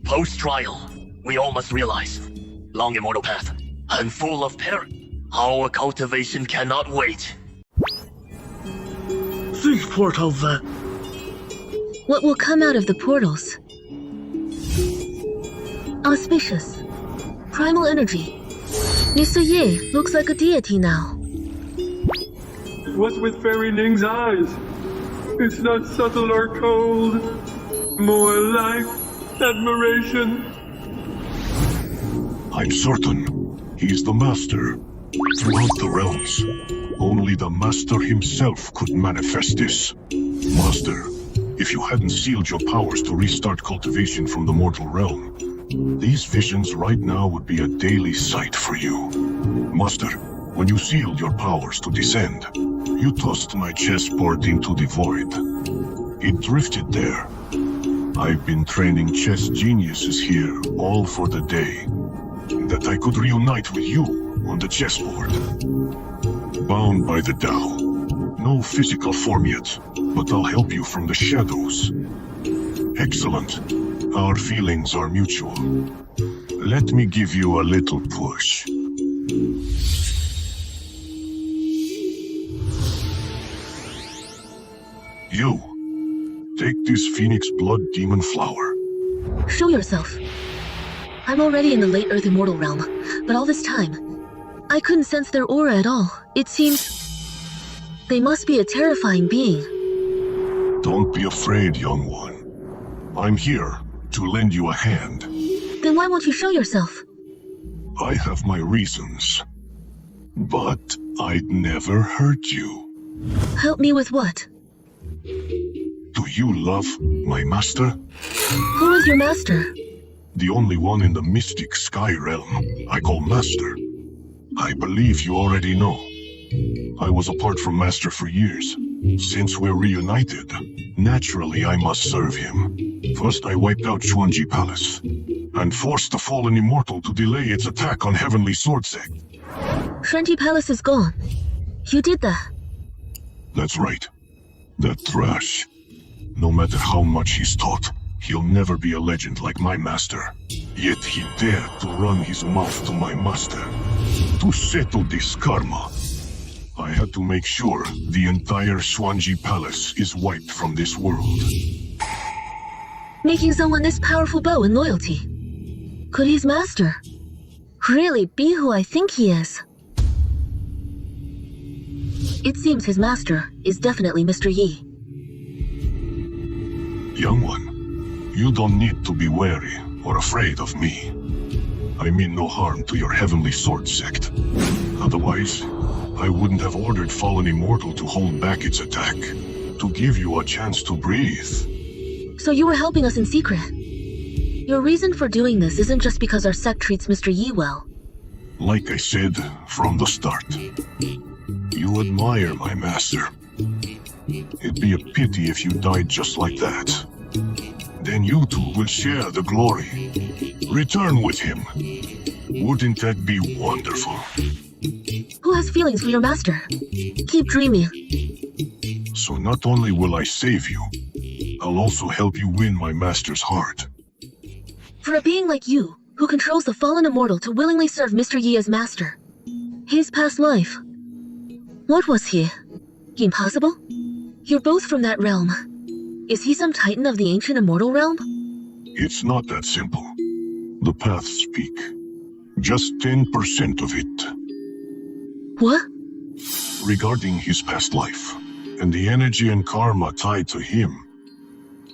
Post-trial, we all must realize, long immortal path, and full of peril. Our cultivation cannot wait. These portals, What will come out of the portals? Auspicious. Primal energy. Mr. Ye looks like a deity now. What's with Fairy Ning's eyes? It's not subtle or cold. More like admiration. I'm certain he's the master. Throughout the realms, only the master himself could manifest this. Master, if you hadn't sealed your powers to restart cultivation from the mortal realm, these visions right now would be a daily sight for you. Master, when you sealed your powers to descend, you tossed my chessboard into the void. It drifted there. I've been training chess geniuses here all for the day, that I could reunite with you on the chessboard. Bound by the Tao. No physical form yet, but I'll help you from the shadows. Excellent. Our feelings are mutual. Let me give you a little push. You, take this Phoenix Blood Demon Flower. Show yourself. I'm already in the late Earth Immortal realm, but all this time, I couldn't sense their aura at all. It seems they must be a terrifying being. Don't be afraid, young one. I'm here to lend you a hand. Then why won't you show yourself? I have my reasons, but I'd never hurt you. Help me with what? Do you love my master? Who is your master? The only one in the mystic sky realm I call master. I believe you already know. I was apart from master for years. Since we're reunited, naturally I must serve him. First I wiped out Chuanji Palace, and forced the Fallen Immortal to delay its attack on Heavenly Sword Sect. Shuanji Palace is gone. You did that. That's right. That trash. No matter how much he's taught, he'll never be a legend like my master. Yet he dared to run his mouth to my master. To settle this karma, I had to make sure the entire Shuanji Palace is wiped from this world. Making someone this powerful bow in loyalty. Could his master really be who I think he is? It seems his master is definitely Mr. Yi. Young one, you don't need to be wary or afraid of me. I mean no harm to your Heavenly Sword sect. Otherwise, I wouldn't have ordered Fallen Immortal to hold back its attack, to give you a chance to breathe. So you were helping us in secret. Your reason for doing this isn't just because our sect treats Mr. Yi well. Like I said from the start, you admire my master. It'd be a pity if you died just like that. Then you two will share the glory. Return with him. Wouldn't that be wonderful? Who has feelings for your master? Keep dreaming. So not only will I save you, I'll also help you win my master's heart. For a being like you, who controls the fallen immortal to willingly serve Mr. Yi as master, his past life, what was he? Impossible? You're both from that realm. Is he some titan of the ancient immortal realm? It's not that simple. The paths speak. Just 10% of it. What? Regarding his past life, and the energy and karma tied to him,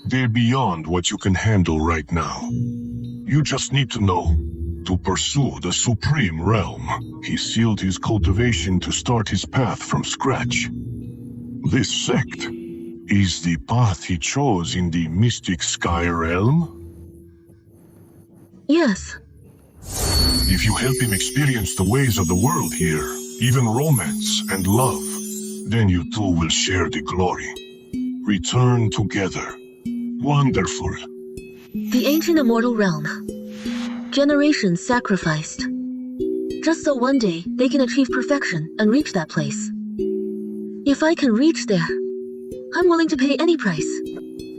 they're beyond what you can handle right now. You just need to know, to pursue the Supreme Realm, he sealed his cultivation to start his path from scratch. This sect is the path he chose in the Mystic Sky Realm? Yes. If you help him experience the ways of the world here, even romance and love, then you two will share the glory. Return together. Wonderful. The ancient immortal realm. Generations sacrificed. Just so one day they can achieve perfection and reach that place. If I can reach there, I'm willing to pay any price.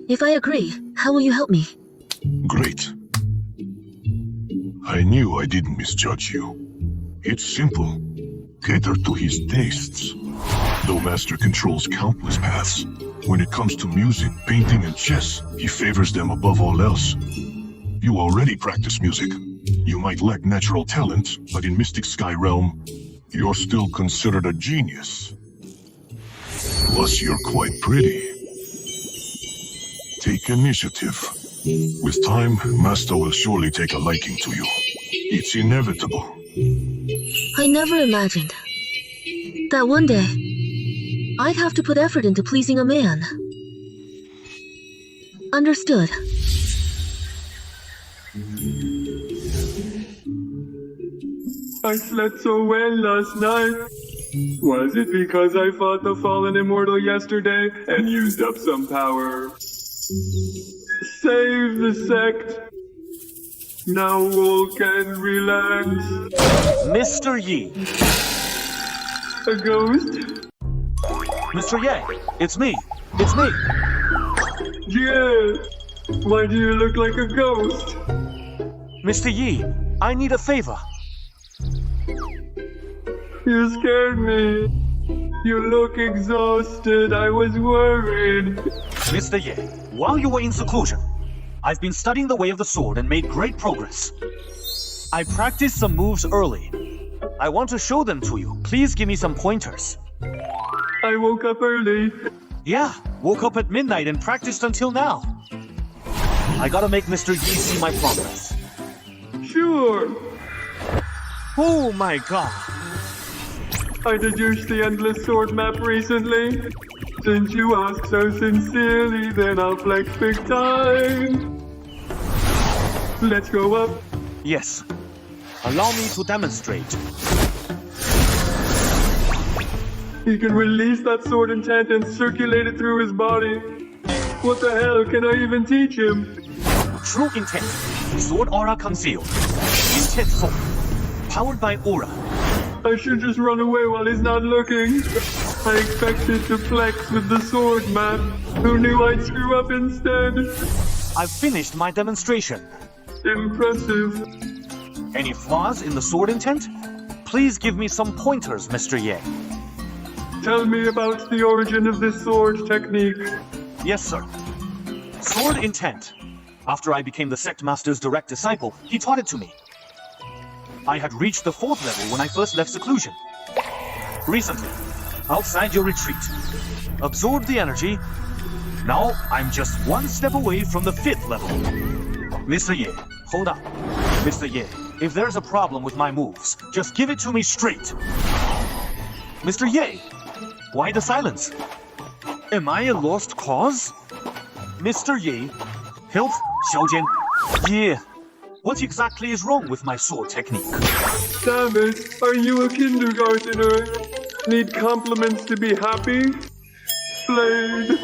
If I agree, how will you help me? Great. I knew I didn't misjudge you. It's simple. Cater to his tastes. Though Master controls countless paths, when it comes to music, painting, and chess, he favors them above all else. You already practice music. You might lack natural talent, but in Mystic Sky Realm, you're still considered a genius. Plus, you're quite pretty. Take initiative. With time, Master will surely take a liking to you. It's inevitable. I never imagined that one day I'd have to put effort into pleasing a man. Understood. I slept so well last night. Was it because I fought the fallen immortal yesterday and used up some power? Save the sect. Now all can relax. Mr. Yi. A ghost? Mr. Ye, it's me. It's me. Yeah. Why do you look like a ghost? Mr. Yi, I need a favor. You scared me. You look exhausted. I was worried. Mr. Ye, while you were in seclusion, I've been studying the way of the sword and made great progress. I practiced some moves early. I want to show them to you. Please give me some pointers. I woke up early. Yeah, woke up at midnight and practiced until now. I gotta make Mr. Yi see my progress. Sure. Oh my god. I deduced the Endless Sword map recently. Since you ask so sincerely, then I'll flex big time. Let's go up. Yes. Allow me to demonstrate. He can release that sword intent and circulate it through his body. What the hell can I even teach him? True intent. Sword aura concealed. Intent form. Powered by aura. I should just run away while he's not looking. I expected to flex with the sword map. Who knew I'd screw up instead? I've finished my demonstration. Impressive. Any flaws in the sword intent? Please give me some pointers, Mr. Ye. Tell me about the origin of this sword technique. Yes, sir. Sword intent. After I became the sect master's direct disciple, he taught it to me. I had reached the 4th level when I first left seclusion. Recently, outside your retreat. Absorb the energy. Now I'm just one step away from the 5th level. Mr. Ye, hold up. Mr. Ye, if there's a problem with my moves, just give it to me straight. Mr. Ye, why the silence? Am I a lost cause? Mr. Ye, help Xiaojian. Ye, what exactly is wrong with my sword technique? Damn it, are you a kindergartner? Need compliments to be happy? Blade,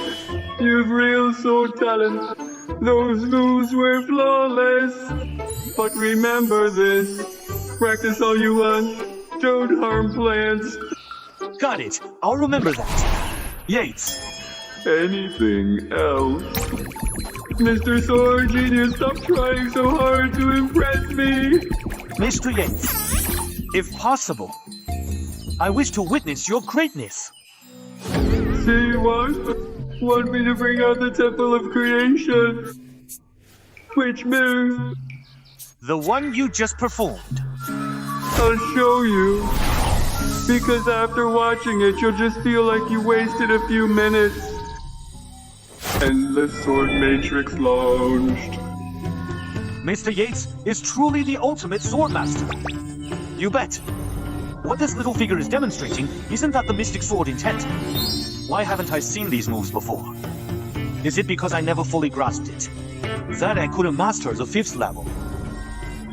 you've real sword talent. Those moves were flawless. But remember this, practice all you want, don't harm plants. Got it, I'll remember that. Yates. Anything else? Mr. Sword Genius, stop trying so hard to impress me! Mr. Yates, if possible, I wish to witness your greatness. See what? Want me to bring out the Temple of Creation? Which move? The one you just performed. I'll show you. Because after watching it, you'll just feel like you wasted a few minutes. Endless Sword Matrix launched. Mr. Yates is truly the ultimate sword master. You bet. What this little figure is demonstrating isn't that the Mystic Sword intent. Why haven't I seen these moves before? Is it because I never fully grasped it? That I couldn't master the 5th level.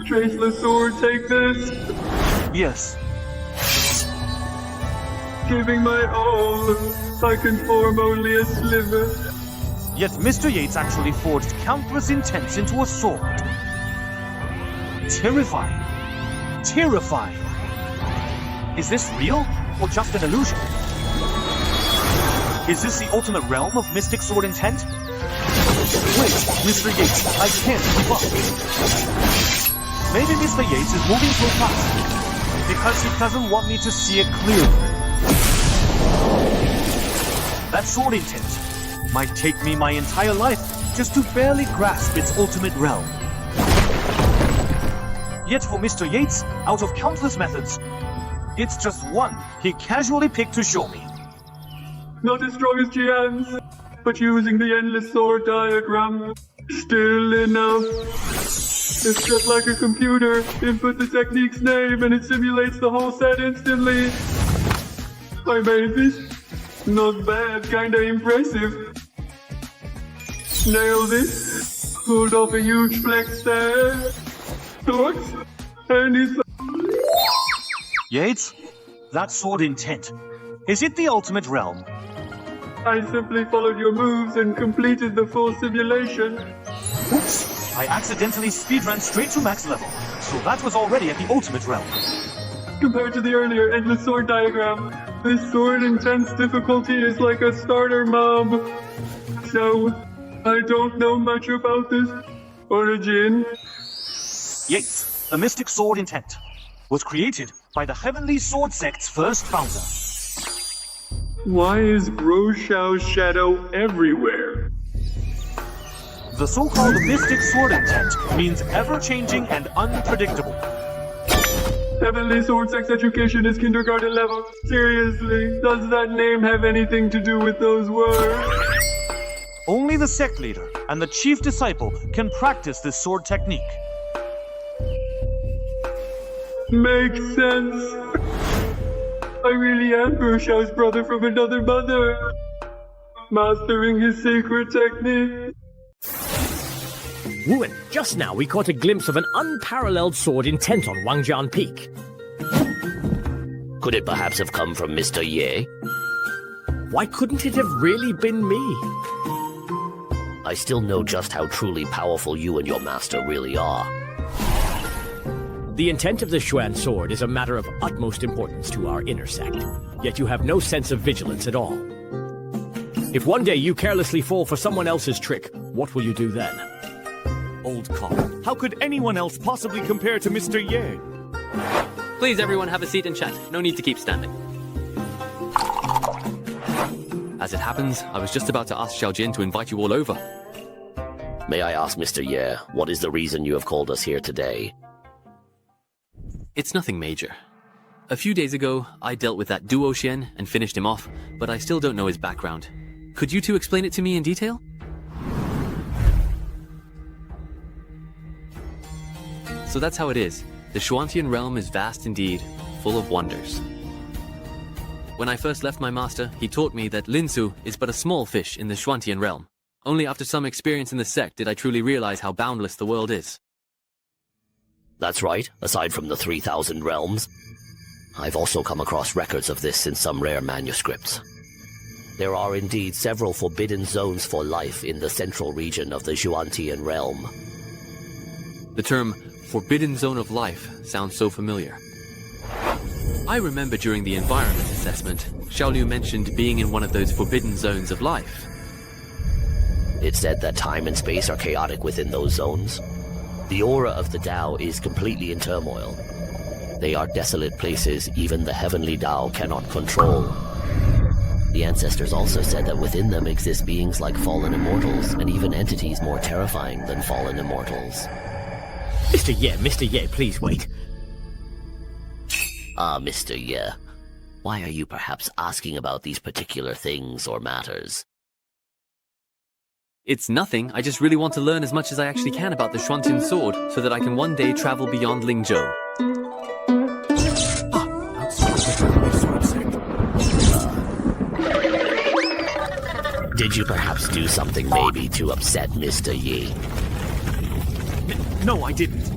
Traceless Sword, take this. Yes. Giving my all, I can form only a sliver. Yet Mr. Yates actually forged countless intents into a sword. Terrifying. Terrifying. Is this real, or just an illusion? Is this the ultimate realm of Mystic Sword intent? Wait, Mr. Yates, I can't keep up. Maybe Mr. Yates is moving so fast because he doesn't want me to see it clearly. That sword intent might take me my entire life just to barely grasp its ultimate realm. Yet for Mr. Yates, out of countless methods, it's just one he casually picked to show me. Not as strong as Jian's, but using the endless sword diagram, still enough. It's just like a computer. Input the technique's name and it simulates the whole set instantly. I made this. Not bad, kinda impressive. Nailed it. Pulled off a huge flex there. Thoughts? And he's... Yates? That sword intent. Is it the ultimate realm? I simply followed your moves and completed the full simulation. Oops! I accidentally speedran straight to max level, so that was already at the ultimate realm. Compared to the earlier endless sword diagram, this sword intense difficulty is like a starter mob. So, I don't know much about this. Origin? Yates, the Mystic Sword intent, was created by the Heavenly Sword Sect's first founder. Why is Groshao's shadow everywhere? The so-called Mystic Sword intent means ever-changing and unpredictable. Heavenly Sword Sect's education is kindergarten level. Seriously, does that name have anything to do with those words? Only the sect leader and the chief disciple can practice this sword technique. Makes sense. I really am Groshao's brother from another mother. Mastering his secret technique. Wu, just now we caught a glimpse of an unparalleled sword intent on Wangjian Peak. Could it perhaps have come from Mr. Ye? Why couldn't it have really been me? I still know just how truly powerful you and your master really are. The intent of the Xuan sword is a matter of utmost importance to our inner sect, yet you have no sense of vigilance at all. If one day you carelessly fall for someone else's trick, what will you do then? Old cock. How could anyone else possibly compare to Mr. Ye? Please, everyone, have a seat and chat. No need to keep standing. As it happens, I was just about to ask Xiaojin to invite you all over. May I ask, Mr. Ye, what is the reason you have called us here today? It's nothing major. A few days ago, I dealt with that duo Xian and finished him off, but I still don't know his background. Could you two explain it to me in detail? So that's how it is. The Shuantian realm is vast indeed, full of wonders. When I first left my master, he taught me that Linsu is but a small fish in the Shuantian realm. Only after some experience in the sect did I truly realize how boundless the world is. That's right, aside from the 3,000 realms. I've also come across records of this in some rare manuscripts. There are indeed several forbidden zones for life in the central region of the Shuantian realm. The term Forbidden Zone of Life sounds so familiar. I remember during the environment assessment, Xiaoliu mentioned being in one of those forbidden zones of life. It's said that time and space are chaotic within those zones. The aura of the Tao is completely in turmoil. They are desolate places even the heavenly Tao cannot control. The ancestors also said that within them exist beings like fallen immortals, and even entities more terrifying than fallen immortals. Mr. Ye, please wait. Ah, Mr. Ye. Why are you perhaps asking about these particular things or matters? It's nothing, I just really want to learn as much as I actually can about the Shuantian sword, so that I can one day travel beyond Lingzhou. Did you perhaps do something maybe to upset Mr. Yi? No, I didn't.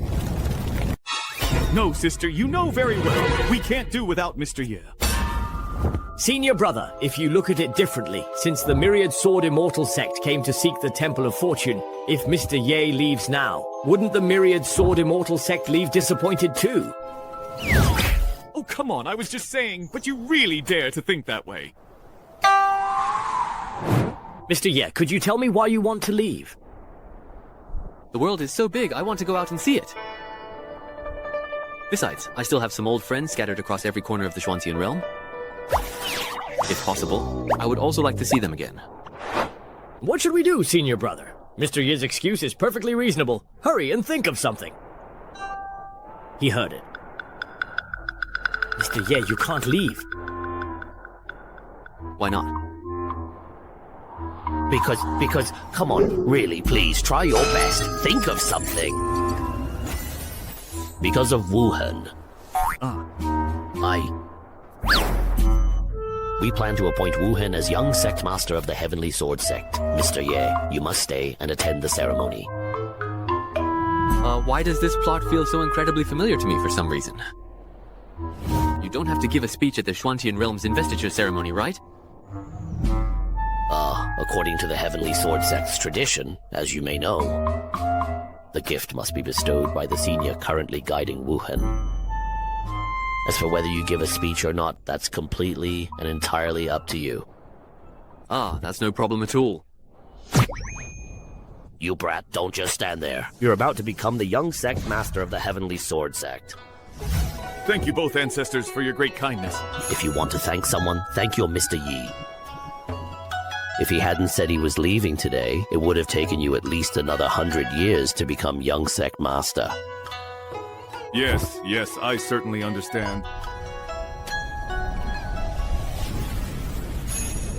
No, sister, you know very well. We can't do without Mr. Ye. Senior brother, if you look at it differently, since the Myriad Sword Immortal sect came to seek the Temple of Fortune, if Mr. Ye leaves now, wouldn't the Myriad Sword Immortal sect leave disappointed too? Oh, come on, I was just saying, but you really dare to think that way. Mr. Ye, could you tell me why you want to leave? The world is so big, I want to go out and see it. Besides, I still have some old friends scattered across every corner of the Shuantian realm. If possible, I would also like to see them again. What should we do, senior brother? Mr. Ye's excuse is perfectly reasonable. Hurry and think of something. He heard it. Mr. Ye, you can't leave. Why not? Because, come on, really, please, try your best. Think of something. Because of Wuhan. We plan to appoint Wuhan as young sect master of the Heavenly Sword sect. Mr. Ye, you must stay and attend the ceremony. Why does this plot feel so incredibly familiar to me for some reason? You don't have to give a speech at the Shuantian realm's investiture ceremony, right? According to the Heavenly Sword sect's tradition, as you may know, the gift must be bestowed by the senior currently guiding Wuhan. As for whether you give a speech or not, that's completely and entirely up to you. That's no problem at all. You brat, don't just stand there. You're about to become the young sect master of the Heavenly Sword sect. Thank you both, ancestors, for your great kindness. If you want to thank someone, thank your Mr. Yi. If he hadn't said he was leaving today, it would have taken you at least another 100 years to become young sect master. Yes, I certainly understand.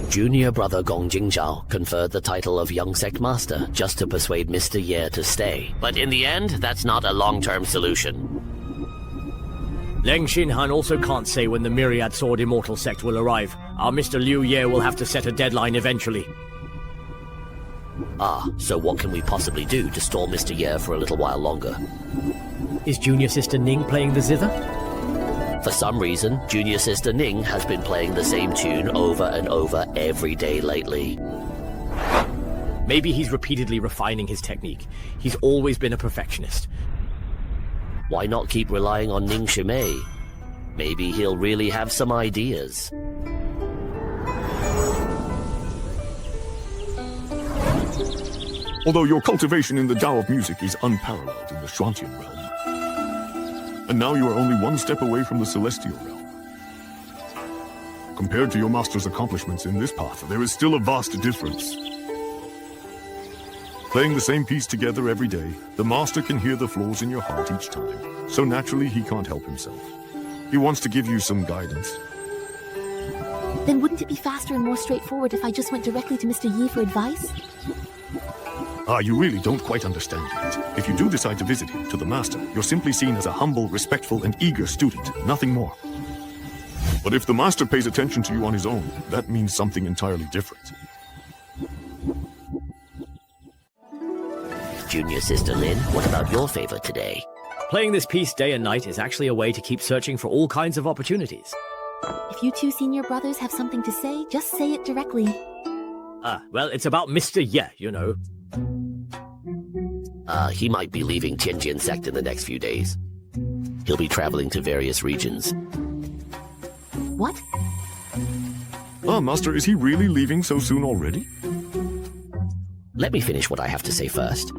Junior brother Gong Jingzhao conferred the title of young sect master just to persuade Mr. Ye to stay. But in the end, that's not a long-term solution. Leng Xinhan also can't say when the Myriad Sword Immortal sect will arrive. Our Mr. Liu Ye will have to set a deadline eventually. So what can we possibly do to stall Mr. Ye for a little while longer? Is Junior Sister Ning playing the zither? For some reason, Junior Sister Ning has been playing the same tune over and over every day lately. Maybe he's repeatedly refining his technique. He's always been a perfectionist. Why not keep relying on Ning Shimei? Maybe he'll really have some ideas. Although your cultivation in the Tao of music is unparalleled in the Shuantian realm. And now you are only one step away from the Celestial realm. Compared to your master's accomplishments in this path, there is still a vast difference. Playing the same piece together every day, the master can hear the flaws in your heart each time, so naturally he can't help himself. He wants to give you some guidance. Then wouldn't it be faster and more straightforward if I just went directly to Mr. Yi for advice? You really don't quite understand yet. If you do decide to visit him, to the master, you're simply seen as a humble, respectful, and eager student, nothing more. But if the master pays attention to you on his own, that means something entirely different. Junior Sister Lin, what about your favor today? Playing this piece day and night is actually a way to keep searching for all kinds of opportunities. If you two senior brothers have something to say, just say it directly. Well, it's about Mr. Ye, you know. He might be leaving Tianjin sect in the next few days. He'll be traveling to various regions. What? Master, is he really leaving so soon already? Let me finish what I have to say first.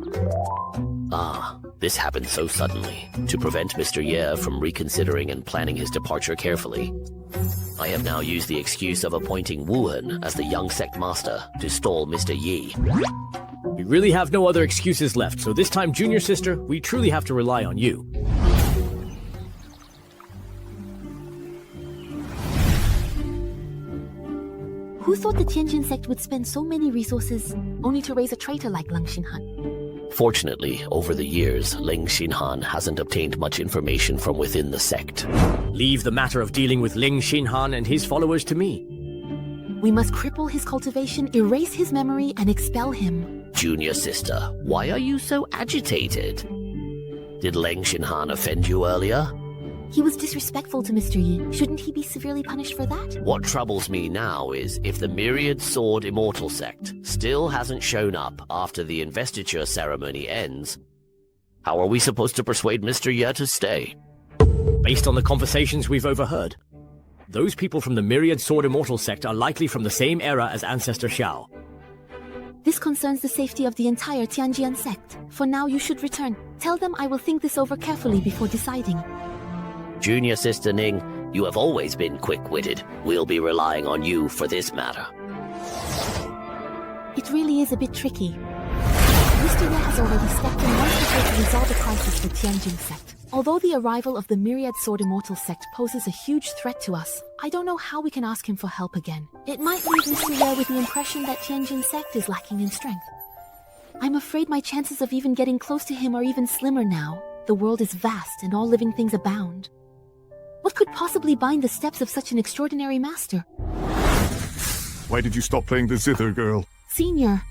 This happened so suddenly. To prevent Mr. Ye from reconsidering and planning his departure carefully, I have now used the excuse of appointing Wuhan as the young sect master to stall Mr. Yi. We really have no other excuses left, so this time, Junior Sister, we truly have to rely on you. Who thought the Tianjin sect would spend so many resources only to raise a traitor like Ling Xinhan? Fortunately, over the years, Ling Xinhan hasn't obtained much information from within the sect. Leave the matter of dealing with Ling Xinhan and his followers to me. We must cripple his cultivation, erase his memory, and expel him. Junior Sister, why are you so agitated? Did Ling Xinhan offend you earlier? He was disrespectful to Mr. Yi. Shouldn't he be severely punished for that? What troubles me now is if the Myriad Sword Immortal sect still hasn't shown up after the investiture ceremony ends, how are we supposed to persuade Mr. Ye to stay? Based on the conversations we've overheard, those people from the Myriad Sword Immortal sect are likely from the same era as Ancestor Xiao. This concerns the safety of the entire Tianjian sect. For now, you should return. Tell them I will think this over carefully before deciding. Junior Sister Ning, you have always been quick-witted. We'll be relying on you for this matter. It really is a bit tricky. Mr. Ye has already stepped in once before to resolve the crisis for Tianjin sect. Although the arrival of the Myriad Sword Immortal sect poses a huge threat to us, I don't know how we can ask him for help again. It might leave Mr. Ye with the impression that Tianjin sect is lacking in strength. I'm afraid my chances of even getting close to him are even slimmer now. The world is vast and all living things abound. What could possibly bind the steps of such an extraordinary master? Why did you stop playing the zither, girl? Senior,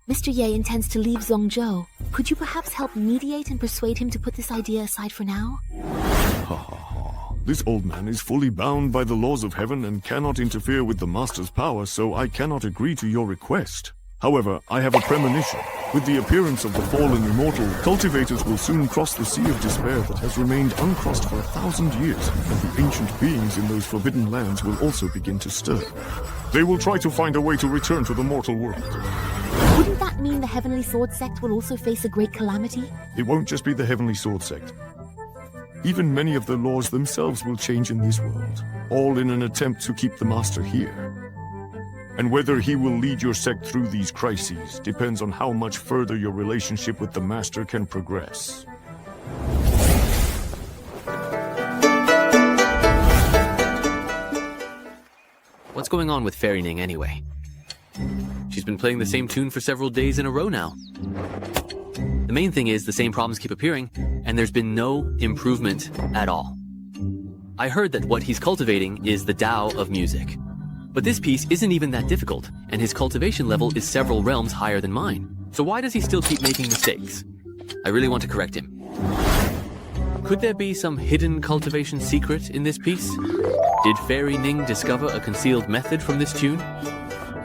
Mr. Ye intends to leave Zhongzhou. Could you perhaps help mediate and persuade him to put this idea aside for now? Ha ha ha. This old man is fully bound by the laws of heaven and cannot interfere with the master's power, so I cannot agree to your request. However, I have a premonition. With the appearance of the fallen immortal, cultivators will soon cross the sea of despair that has remained uncrossed for 1,000 years, and the ancient beings in those forbidden lands will also begin to stir. They will try to find a way to return to the mortal world. Wouldn't that mean the Heavenly Sword sect will also face a great calamity? It won't just be the Heavenly Sword sect. Even many of the laws themselves will change in this world, all in an attempt to keep the master here. And whether he will lead your sect through these crises depends on how much further your relationship with the master can progress. What's going on with Fairy Ning anyway? She's been playing the same tune for several days in a row now. The main thing is the same problems keep appearing, and there's been no improvement at all. I heard that what he's cultivating is the Tao of music. But this piece isn't even that difficult, and his cultivation level is several realms higher than mine. So why does he still keep making mistakes? I really want to correct him. Could there be some hidden cultivation secret in this piece? Did Fairy Ning discover a concealed method from this tune?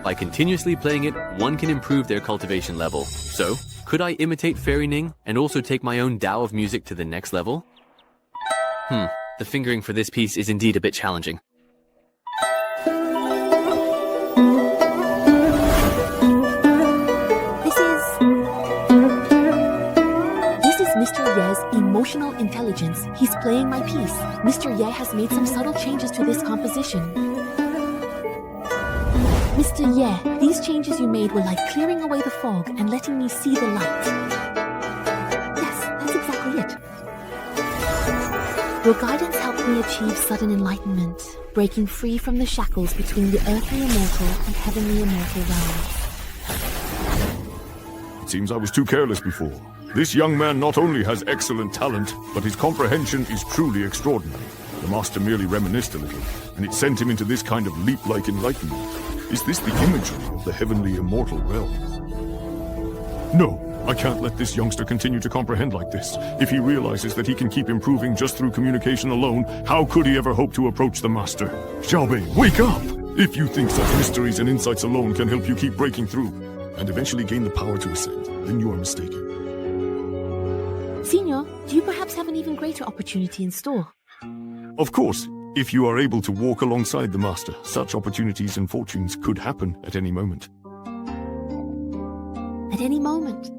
By continuously playing it, one can improve their cultivation level. So, could I imitate Fairy Ning and also take my own Tao of music to the next level? The fingering for this piece is indeed a bit challenging. Mr. Ye's emotional intelligence. He's playing my piece. Mr. Ye has made some subtle changes to this composition. Mr. Ye, these changes you made were like clearing away the fog and letting me see the light. Yes, that's exactly it. Your guidance helped help me achieve sudden enlightenment, breaking free from the shackles between the earthly immortal and heavenly immortal realms. It seems I was too careless before. This young man not only has excellent talent, but his comprehension is truly extraordinary. The master merely reminisced a little, and it sent him into this kind of leap-like enlightenment. Is this the imagery of the heavenly immortal realm? No, I can't let this youngster continue to comprehend like this. If he realizes that he can keep improving just through communication alone, how could he ever hope to approach the master? Xiaobei, wake up! If you think such mysteries and insights alone can help you keep breaking through, and eventually gain the power to ascend, then you are mistaken. Senior, do you perhaps have an even greater opportunity in store? Of course, if you are able to walk alongside the master, such opportunities and fortunes could happen at any moment. At any moment?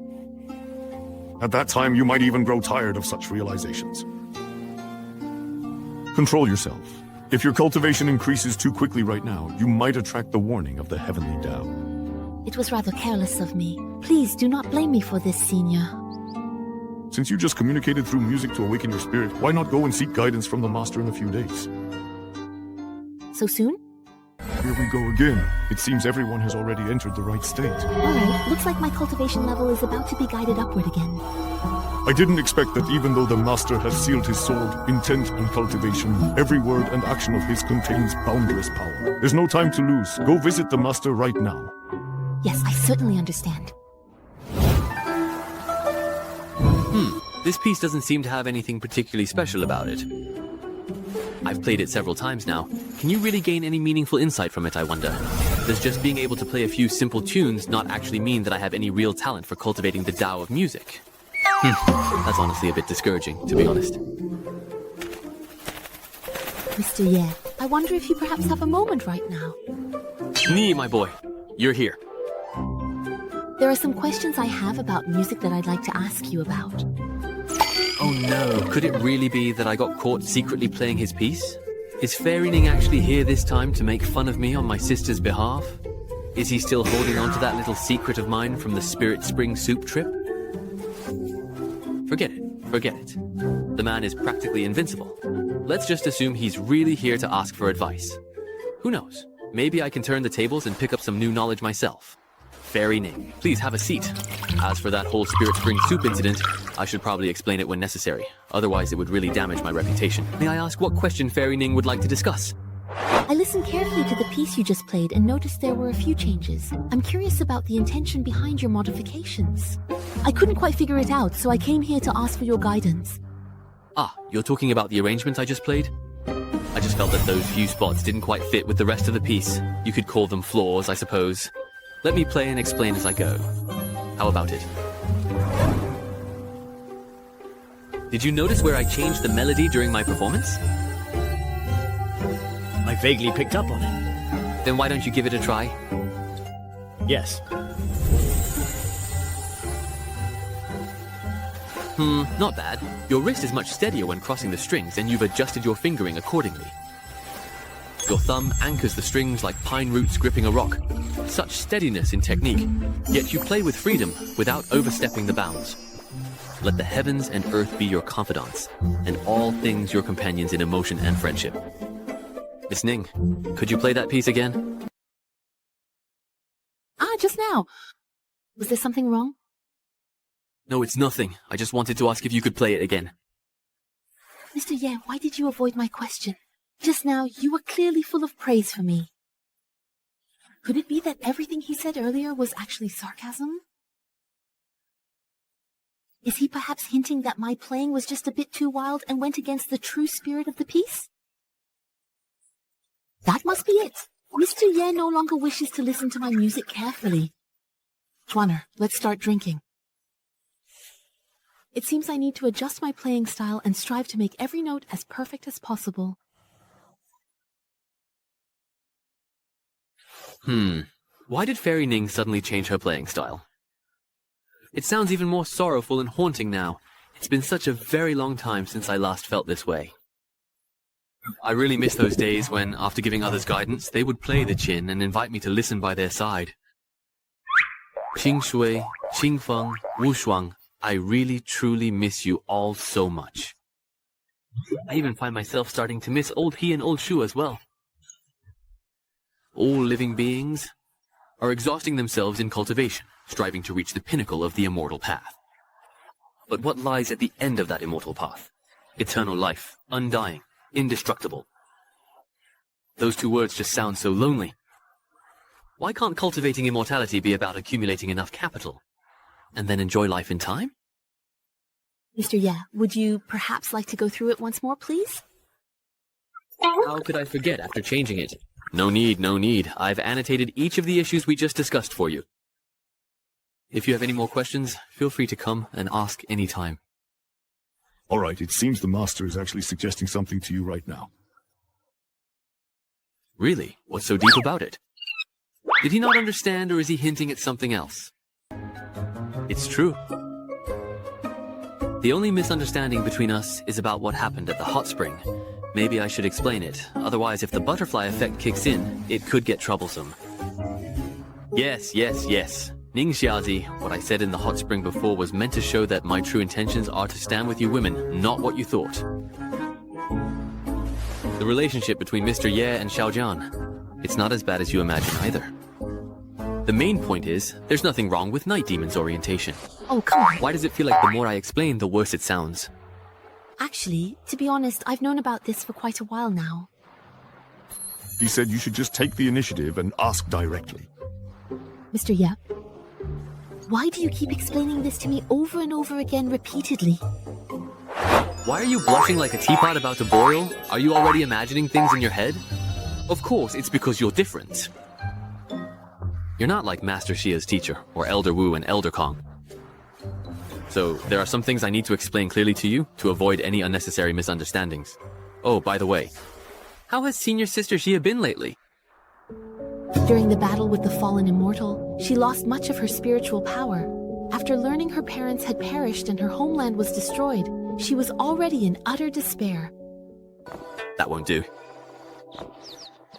At that time, you might even grow tired of such realizations. Control yourself. If your cultivation increases too quickly right now, you might attract the warning of the heavenly Tao. It was rather careless of me. Please do not blame me for this, Senior. Since you just communicated through music to awaken your spirit, why not go and seek guidance from the master in a few days? So soon? Here we go again. It seems everyone has already entered the right state. Alright, looks like my cultivation level is about to be guided upward again. I didn't expect that even though the master has sealed his sword, intent, and cultivation, every word and action of his contains boundless power. There's no time to lose. Go visit the master right now. Yes, I certainly understand. This piece doesn't seem to have anything particularly special about it. I've played it several times now. Can you really gain any meaningful insight from it, I wonder? Does just being able to play a few simple tunes not actually mean that I have any real talent for cultivating the Tao of music? That's honestly a bit discouraging, to be honest. Mr. Ye, I wonder if you perhaps have a moment right now. Ni, my boy, you're here. There are some questions I have about music that I'd like to ask you about. Oh no, could it really be that I got caught secretly playing his piece? Is Fairy Ning actually here this time to make fun of me on my sister's behalf? Is he still holding on to that little secret of mine from the Spirit Spring soup trip? Forget it, forget it. The man is practically invincible. Let's just assume he's really here to ask for advice. Who knows? Maybe I can turn the tables and pick up some new knowledge myself. Fairy Ning, please have a seat. As for that whole Spirit Spring soup incident, I should probably explain it when necessary. Otherwise, it would really damage my reputation. May I ask what question Fairy Ning would like to discuss? I listened carefully to the piece you just played and noticed there were a few changes. I'm curious about the intention behind your modifications. I couldn't quite figure it out, so I came here to ask for your guidance. Ah, you're talking about the arrangement I just played? I just felt that those few spots didn't quite fit with the rest of the piece. You could call them flaws, I suppose. Let me play and explain as I go. How about it? Did you notice where I changed the melody during my performance? I vaguely picked up on it. Then why don't you give it a try? Yes. Not bad. Your wrist is much steadier when crossing the strings, and you've adjusted your fingering accordingly. Your thumb anchors the strings like pine roots gripping a rock. Such steadiness in technique, yet you play with freedom without overstepping the bounds. Let the heavens and earth be your confidants, and all things your companions in emotion and friendship. Miss Ning, could you play that piece again? Just now. Was there something wrong? No, it's nothing. I just wanted to ask if you could play it again. Mr. Ye, why did you avoid my question? Just now, you were clearly full of praise for me. Could it be that everything he said earlier was actually sarcasm? Is he perhaps hinting that my playing was just a bit too wild and went against the true spirit of the piece? That must be it. Mr. Ye no longer wishes to listen to my music carefully. Chuaner, let's start drinking. It seems I need to adjust my playing style and strive to make every note as perfect as possible. Why did Fairy Ning suddenly change her playing style? It sounds even more sorrowful and haunting now. It's been such a very long time since I last felt this way. I really miss those days when, after giving others guidance, they would play the qin and invite me to listen by their side. Qing Shui, Qing Feng, Wu Shuang, I really truly miss you all so much. I even find myself starting to miss old he and old Shu as well. All living beings are exhausting themselves in cultivation, striving to reach the pinnacle of the immortal path. But what lies at the end of that immortal path? Eternal life, undying, indestructible. Those two words just sound so lonely. Why can't cultivating immortality be about accumulating enough capital, and then enjoy life in time? Mr. Ye, would you perhaps like to go through it once more, please? How could I forget after changing it? No need, no need. I've annotated each of the issues we just discussed for you. If you have any more questions, feel free to come and ask any time. All right, it seems the Master is actually suggesting something to you right now. Really? What's so deep about it? Did he not understand, or is he hinting at something else? It's true. The only misunderstanding between us is about what happened at the hot spring. Maybe I should explain it. Otherwise, if the butterfly effect kicks in, it could get troublesome. Yes. Ning Xiazi, what I said in the hot spring before was meant to show that my true intentions are to stand with you women, not what you thought. The relationship between Mr. Ye and Xiaojian, it's not as bad as you imagine either. The main point is, there's nothing wrong with Night Demon's orientation. Oh, come on. Why does it feel like the more I explain, the worse it sounds? Actually, to be honest, I've known about this for quite a while now. He said you should just take the initiative and ask directly. Mr. Ye, why do you keep explaining this to me over and over again repeatedly? Why are you blushing like a teapot about to boil? Are you already imagining things in your head? Of course, it's because you're different. You're not like Master Xia's teacher, or Elder Wu and Elder Kong. So, there are some things I need to explain clearly to you to avoid any unnecessary misunderstandings. Oh, by the way, how has Senior Sister Xia been lately? During the battle with the fallen immortal, she lost much of her spiritual power. After learning her parents had perished and her homeland was destroyed, she was already in utter despair. That won't do.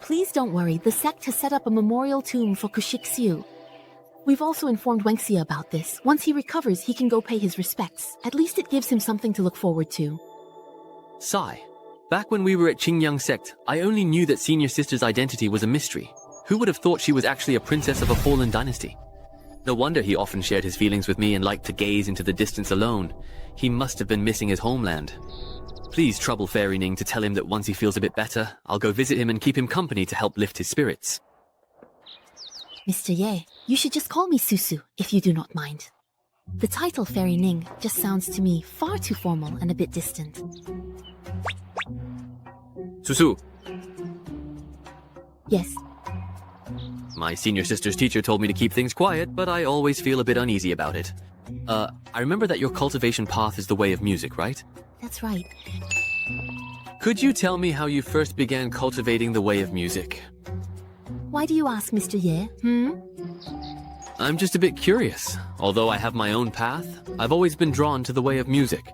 Please don't worry, the sect has set up a memorial tomb for Kushik-Xiu. We've also informed Wengxia about this. Once he recovers, he can go pay his respects. At least it gives him something to look forward to. Sai, back when we were at Qingyang sect, I only knew that Senior Sister's identity was a mystery. Who would have thought she was actually a princess of a fallen dynasty? No wonder he often shared his feelings with me and liked to gaze into the distance alone. He must have been missing his homeland. Please trouble Fairy Ning to tell him that once he feels a bit better, I'll go visit him and keep him company to help lift his spirits. Mr. Ye, you should just call me Susu, if you do not mind. The title Fairy Ning just sounds to me far too formal and a bit distant. Susu. Yes. My senior sister's teacher told me to keep things quiet, but I always feel a bit uneasy about it. I remember that your cultivation path is the way of music, right? That's right. Could you tell me how you first began cultivating the way of music? Why do you ask, Mr. Ye? I'm just a bit curious. Although I have my own path, I've always been drawn to the way of music.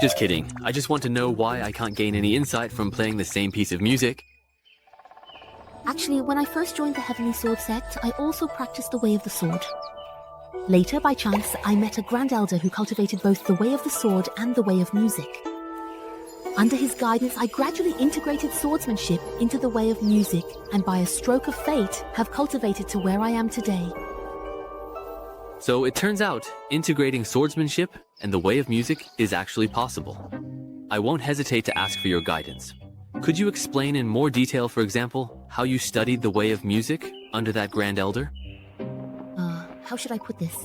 Just kidding. I just want to know why I can't gain any insight from playing the same piece of music. Actually, when I first joined the Heavenly Sword sect, I also practiced the Way of the Sword. Later, by chance, I met a Grand Elder who cultivated both the Way of the Sword and the Way of Music. Under his guidance, I gradually integrated swordsmanship into the Way of Music, and by a stroke of fate, have cultivated to where I am today. So it turns out, integrating swordsmanship and the Way of Music is actually possible. I won't hesitate to ask for your guidance. Could you explain in more detail, for example, how you studied the Way of Music under that Grand Elder? How should I put this?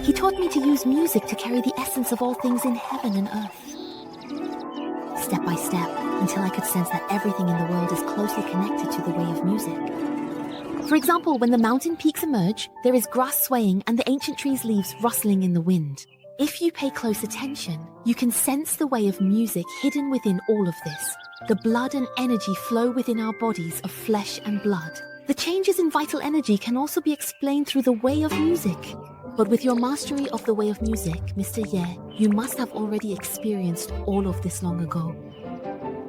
He taught me to use music to carry the essence of all things in heaven and earth. Step by step, until I could sense that everything in the world is closely connected to the Way of Music. For example, when the mountain peaks emerge, there is grass swaying and the ancient tree's leaves rustling in the wind. If you pay close attention, you can sense the Way of Music hidden within all of this. The blood and energy flow within our bodies of flesh and blood. The changes in vital energy can also be explained through the Way of Music. But with your mastery of the Way of Music, Mr. Ye, you must have already experienced all of this long ago.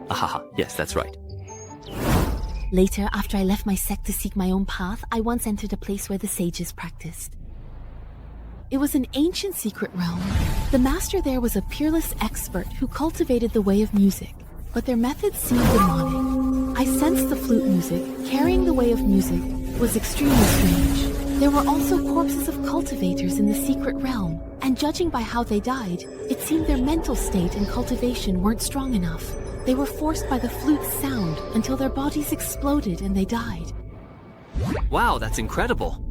Ahaha, yes, that's right. Later, after I left my sect to seek my own path, I once entered a place where the sages practiced. It was an ancient secret realm. The master there was a peerless expert who cultivated the way of music, but their methods seemed demonic. I sensed the flute music, carrying the way of music, was extremely strange. There were also corpses of cultivators in the secret realm, and judging by how they died, it seemed their mental state and cultivation weren't strong enough. They were forced by the flute's sound until their bodies exploded and they died. Wow, that's incredible.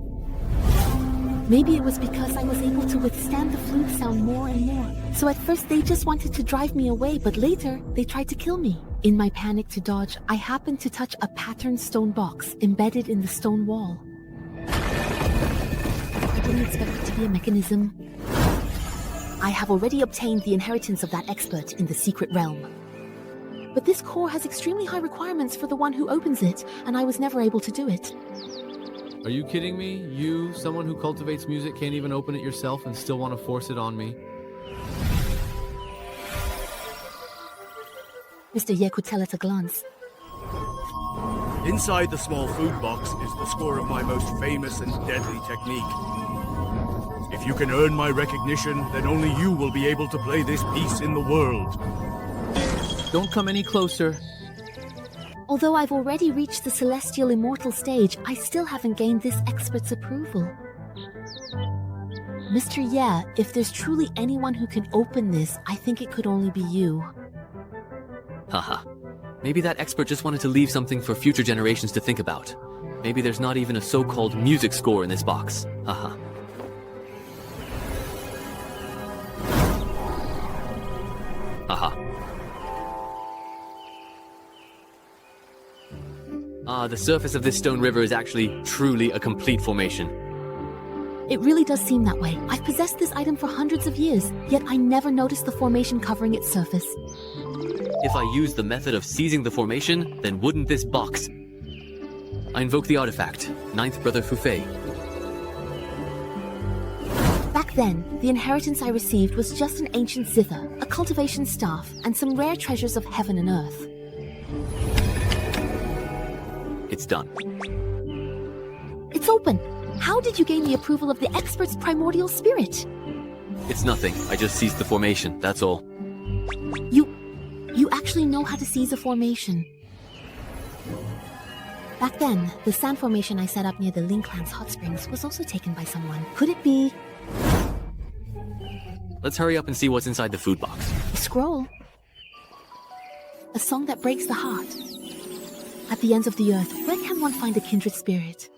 Maybe it was because I was able to withstand the flute sound more and more. So at first they just wanted to drive me away, but later they tried to kill me. In my panic to dodge, I happened to touch a patterned stone box embedded in the stone wall. I didn't expect it to be a mechanism. I have already obtained the inheritance of that expert in the secret realm. But this core has extremely high requirements for the one who opens it, and I was never able to do it. Are you kidding me? You, someone who cultivates music, can't even open it yourself and still want to force it on me? Mr. Ye could tell at a glance. Inside the small food box is the score of my most famous and deadly technique. If you can earn my recognition, then only you will be able to play this piece in the world. Don't come any closer. Although I've already reached the celestial immortal stage, I still haven't gained this expert's approval. Mr. Ye, if there's truly anyone who can open this, I think it could only be you. Haha. Maybe that expert just wanted to leave something for future generations to think about. Maybe there's not even a so-called music score in this box. Haha. Haha. The surface of this stone river is actually truly a complete formation. It really does seem that way. I've possessed this item for hundreds of years, yet I never noticed the formation covering its surface. If I used the method of seizing the formation, then wouldn't this box... I invoke the artifact, Ninth Brother Fufei. Back then, the inheritance I received was just an ancient zither, a cultivation staff, and some rare treasures of heaven and earth. It's done. It's open! How did you gain the approval of the expert's primordial spirit? It's nothing. I just seized the formation, that's all. You actually know how to seize a formation. Back then, the sand formation I set up near the Ling Clan's hot springs was also taken by someone. Could it be... Let's hurry up and see what's inside the food box. A scroll? A song that breaks the heart. At the ends of the earth, where can one find a kindred spirit?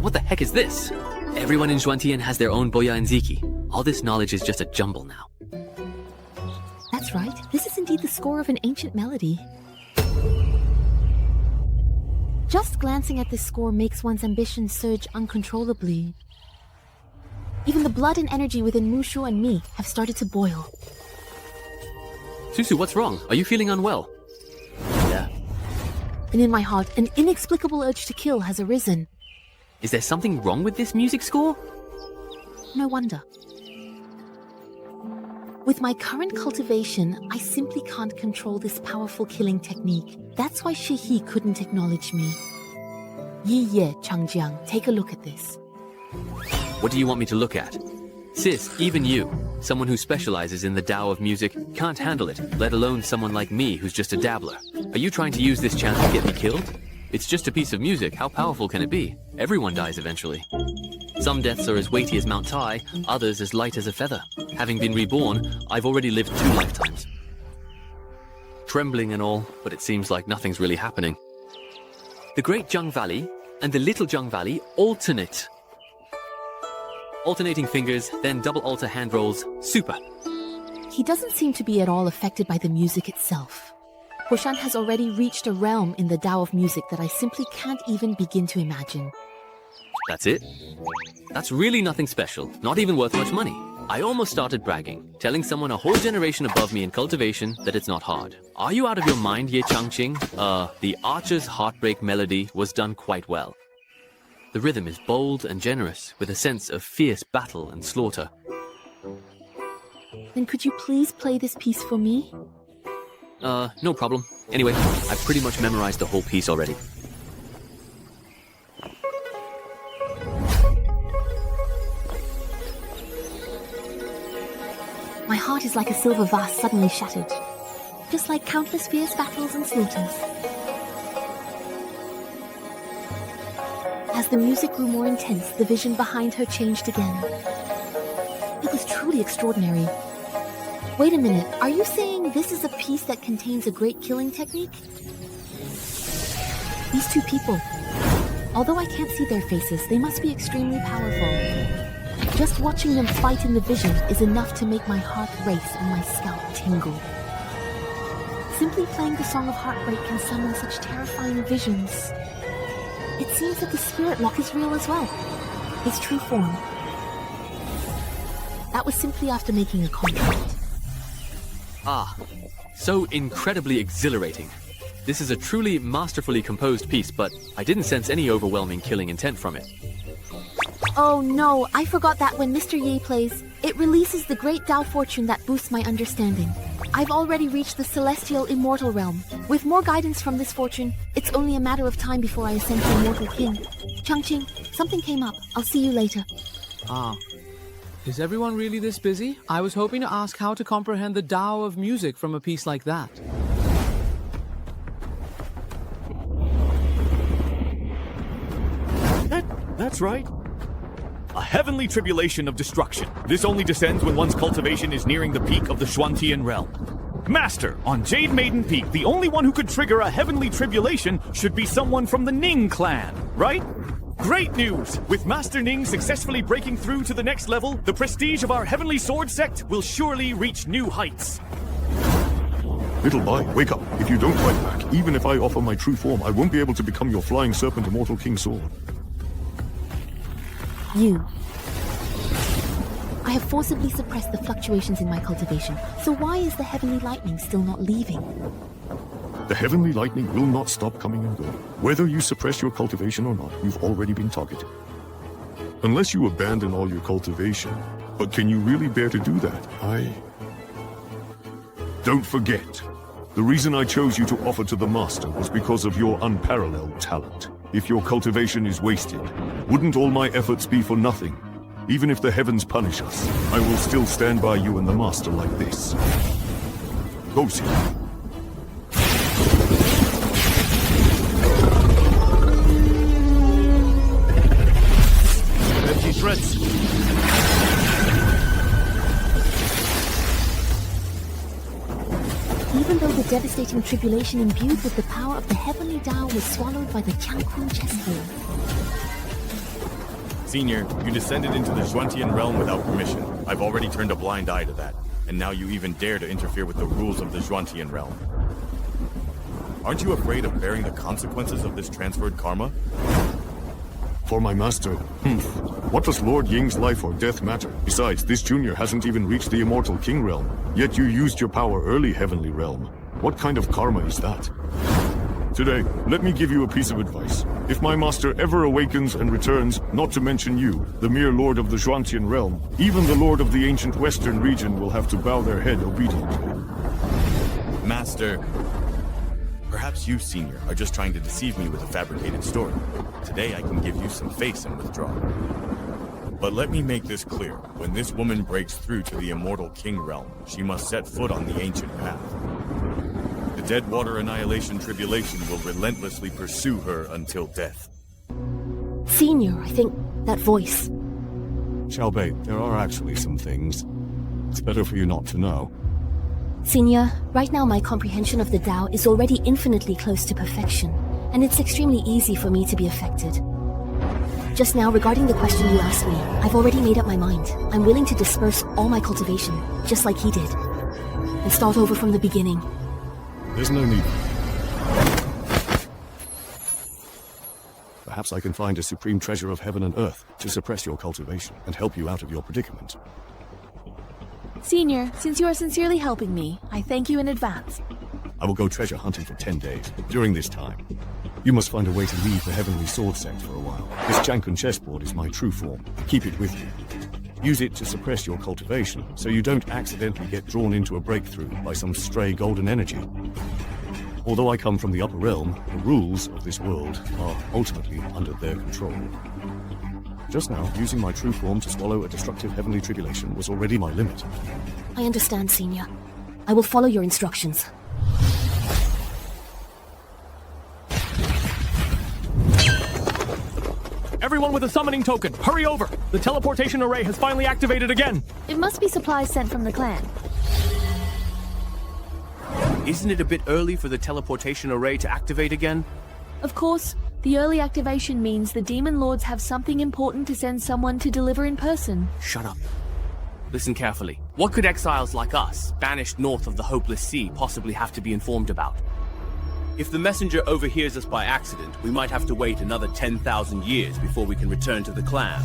What the heck is this? Everyone in Xuantian has their own Boya and Ziki. All this knowledge is just a jumble now. That's right. This is indeed the score of an ancient melody. Just glancing at this score makes one's ambition surge uncontrollably. Even the blood and energy within Mushu and me have started to boil. Susu, what's wrong? Are you feeling unwell? Yeah. And in my heart, an inexplicable urge to kill has arisen. Is there something wrong with this music score? No wonder. With my current cultivation, I simply can't control this powerful killing technique. That's why Shihi couldn't acknowledge me. Yi Ye Changjiang, take a look at this. What do you want me to look at? Sis, even you, someone who specializes in the Tao of music, can't handle it, let alone someone like me who's just a dabbler. Are you trying to use this chance to get me killed? It's just a piece of music, how powerful can it be? Everyone dies eventually. Some deaths are as weighty as Mount Tai, others as light as a feather. Having been reborn, I've already lived 2 lifetimes. Trembling and all, but it seems like nothing's really happening. The Great Zhang Valley and the Little Zhang Valley alternate. Alternating fingers, then double alter hand rolls. Super. He doesn't seem to be at all affected by the music itself. Hoshan has already reached a realm in the Tao of music that I simply can't even begin to imagine. That's it? That's really nothing special, not even worth much money. I almost started bragging, telling someone a whole generation above me in cultivation that it's not hard. Are you out of your mind, Ye Changqing? The Archer's Heartbreak melody was done quite well. The rhythm is bold and generous, with a sense of fierce battle and slaughter. Then could you please play this piece for me? No problem. Anyway, I've pretty much memorized the whole piece already. My heart is like a silver vase suddenly shattered, just like countless fierce battles and slaughters. As the music grew more intense, the vision behind her changed again. It was truly extraordinary. Wait a minute, are you saying this is a piece that contains a great killing technique? These two people, although I can't see their faces, they must be extremely powerful. Just watching them fight in the vision is enough to make my heart race and my scalp tingle. Simply playing the Song of Heartbreak can summon such terrifying visions. It seems that the spirit lock is real as well. His true form. That was simply after making a contract. Ah, so incredibly exhilarating. This is a truly masterfully composed piece, but I didn't sense any overwhelming killing intent from it. Oh no, I forgot that when Mr. Ye plays, it releases the great Tao fortune that boosts my understanding. I've already reached the celestial immortal realm. With more guidance from this fortune, it's only a matter of time before I ascend to Immortal King. Changqing, something came up. I'll see you later. Ah. Is everyone really this busy? I was hoping to ask how to comprehend the Tao of music from a piece like that. That's right. A heavenly tribulation of destruction. This only descends when one's cultivation is nearing the peak of the Xuantian realm. Master, on Jade Maiden Peak, the only one who could trigger a heavenly tribulation should be someone from the Ning clan, right? Great news! With Master Ning successfully breaking through to the next level, the prestige of our Heavenly Sword sect will surely reach new heights. Little Bai, wake up. If you don't fight back, even if I offer my true form, I won't be able to become your flying serpent Immortal King Sword. You. I have forcibly suppressed the fluctuations in my cultivation, so why is the heavenly lightning still not leaving? The heavenly lightning will not stop coming and going. Whether you suppress your cultivation or not, you've already been targeted. Unless you abandon all your cultivation. But can you really bear to do that? Don't forget, the reason I chose you to offer to the Master was because of your unparalleled talent. If your cultivation is wasted, wouldn't all my efforts be for nothing? Even if the heavens punish us, I will still stand by you and the Master like this. Go, see. Empty threats. Even though the devastating tribulation imbued with the power of the heavenly Tao was swallowed by the Jiangkun chessboard. Senior, you descended into the Xuantian realm without permission. I've already turned a blind eye to that. And now you even dare to interfere with the rules of the Xuantian realm. Aren't you afraid of bearing the consequences of this transferred karma? For my master, what does Lord Ying's life or death matter? Besides, this junior hasn't even reached the Immortal King realm. Yet you used your power early Heavenly Realm. What kind of karma is that? Today, let me give you a piece of advice. If my master ever awakens and returns, not to mention you, the mere lord of the Xuantian realm, even the lord of the ancient western region will have to bow their head obediently. Master, perhaps you, Senior, are just trying to deceive me with a fabricated story. Today I can give you some face and withdraw. But let me make this clear. When this woman breaks through to the Immortal King realm, she must set foot on the ancient path. The Deadwater Annihilation Tribulation will relentlessly pursue her until death. Senior, I think that voice. Xiaobei, there are actually some things. It's better for you not to know. Senior, right now my comprehension of the Tao is already infinitely close to perfection, and it's extremely easy for me to be affected. Just now, regarding the question you asked me, I've already made up my mind. I'm willing to disperse all my cultivation, just like he did, and start over from the beginning. There's no need. Perhaps I can find a supreme treasure of heaven and earth to suppress your cultivation and help you out of your predicament. Senior, since you are sincerely helping me, I thank you in advance. I will go treasure hunting for 10 days. During this time, you must find a way to leave the Heavenly Sword sect for a while. This Jiangkun chessboard is my true form. Keep it with you. Use it to suppress your cultivation, so you don't accidentally get drawn into a breakthrough by some stray golden energy. Although I come from the upper realm, the rules of this world are ultimately under their control. Just now, using my true form to swallow a destructive heavenly tribulation was already my limit. I understand, Senior. I will follow your instructions. Everyone with a summoning token, hurry over! The teleportation array has finally activated again! It must be supplies sent from the clan. Isn't it a bit early for the teleportation array to activate again? Of course, the early activation means the Demon Lords have something important to send someone to deliver in person. Shut up. Listen carefully. What could exiles like us, banished north of the Hopeless Sea, possibly have to be informed about? If the messenger overhears us by accident, we might have to wait another 10,000 years before we can return to the clan.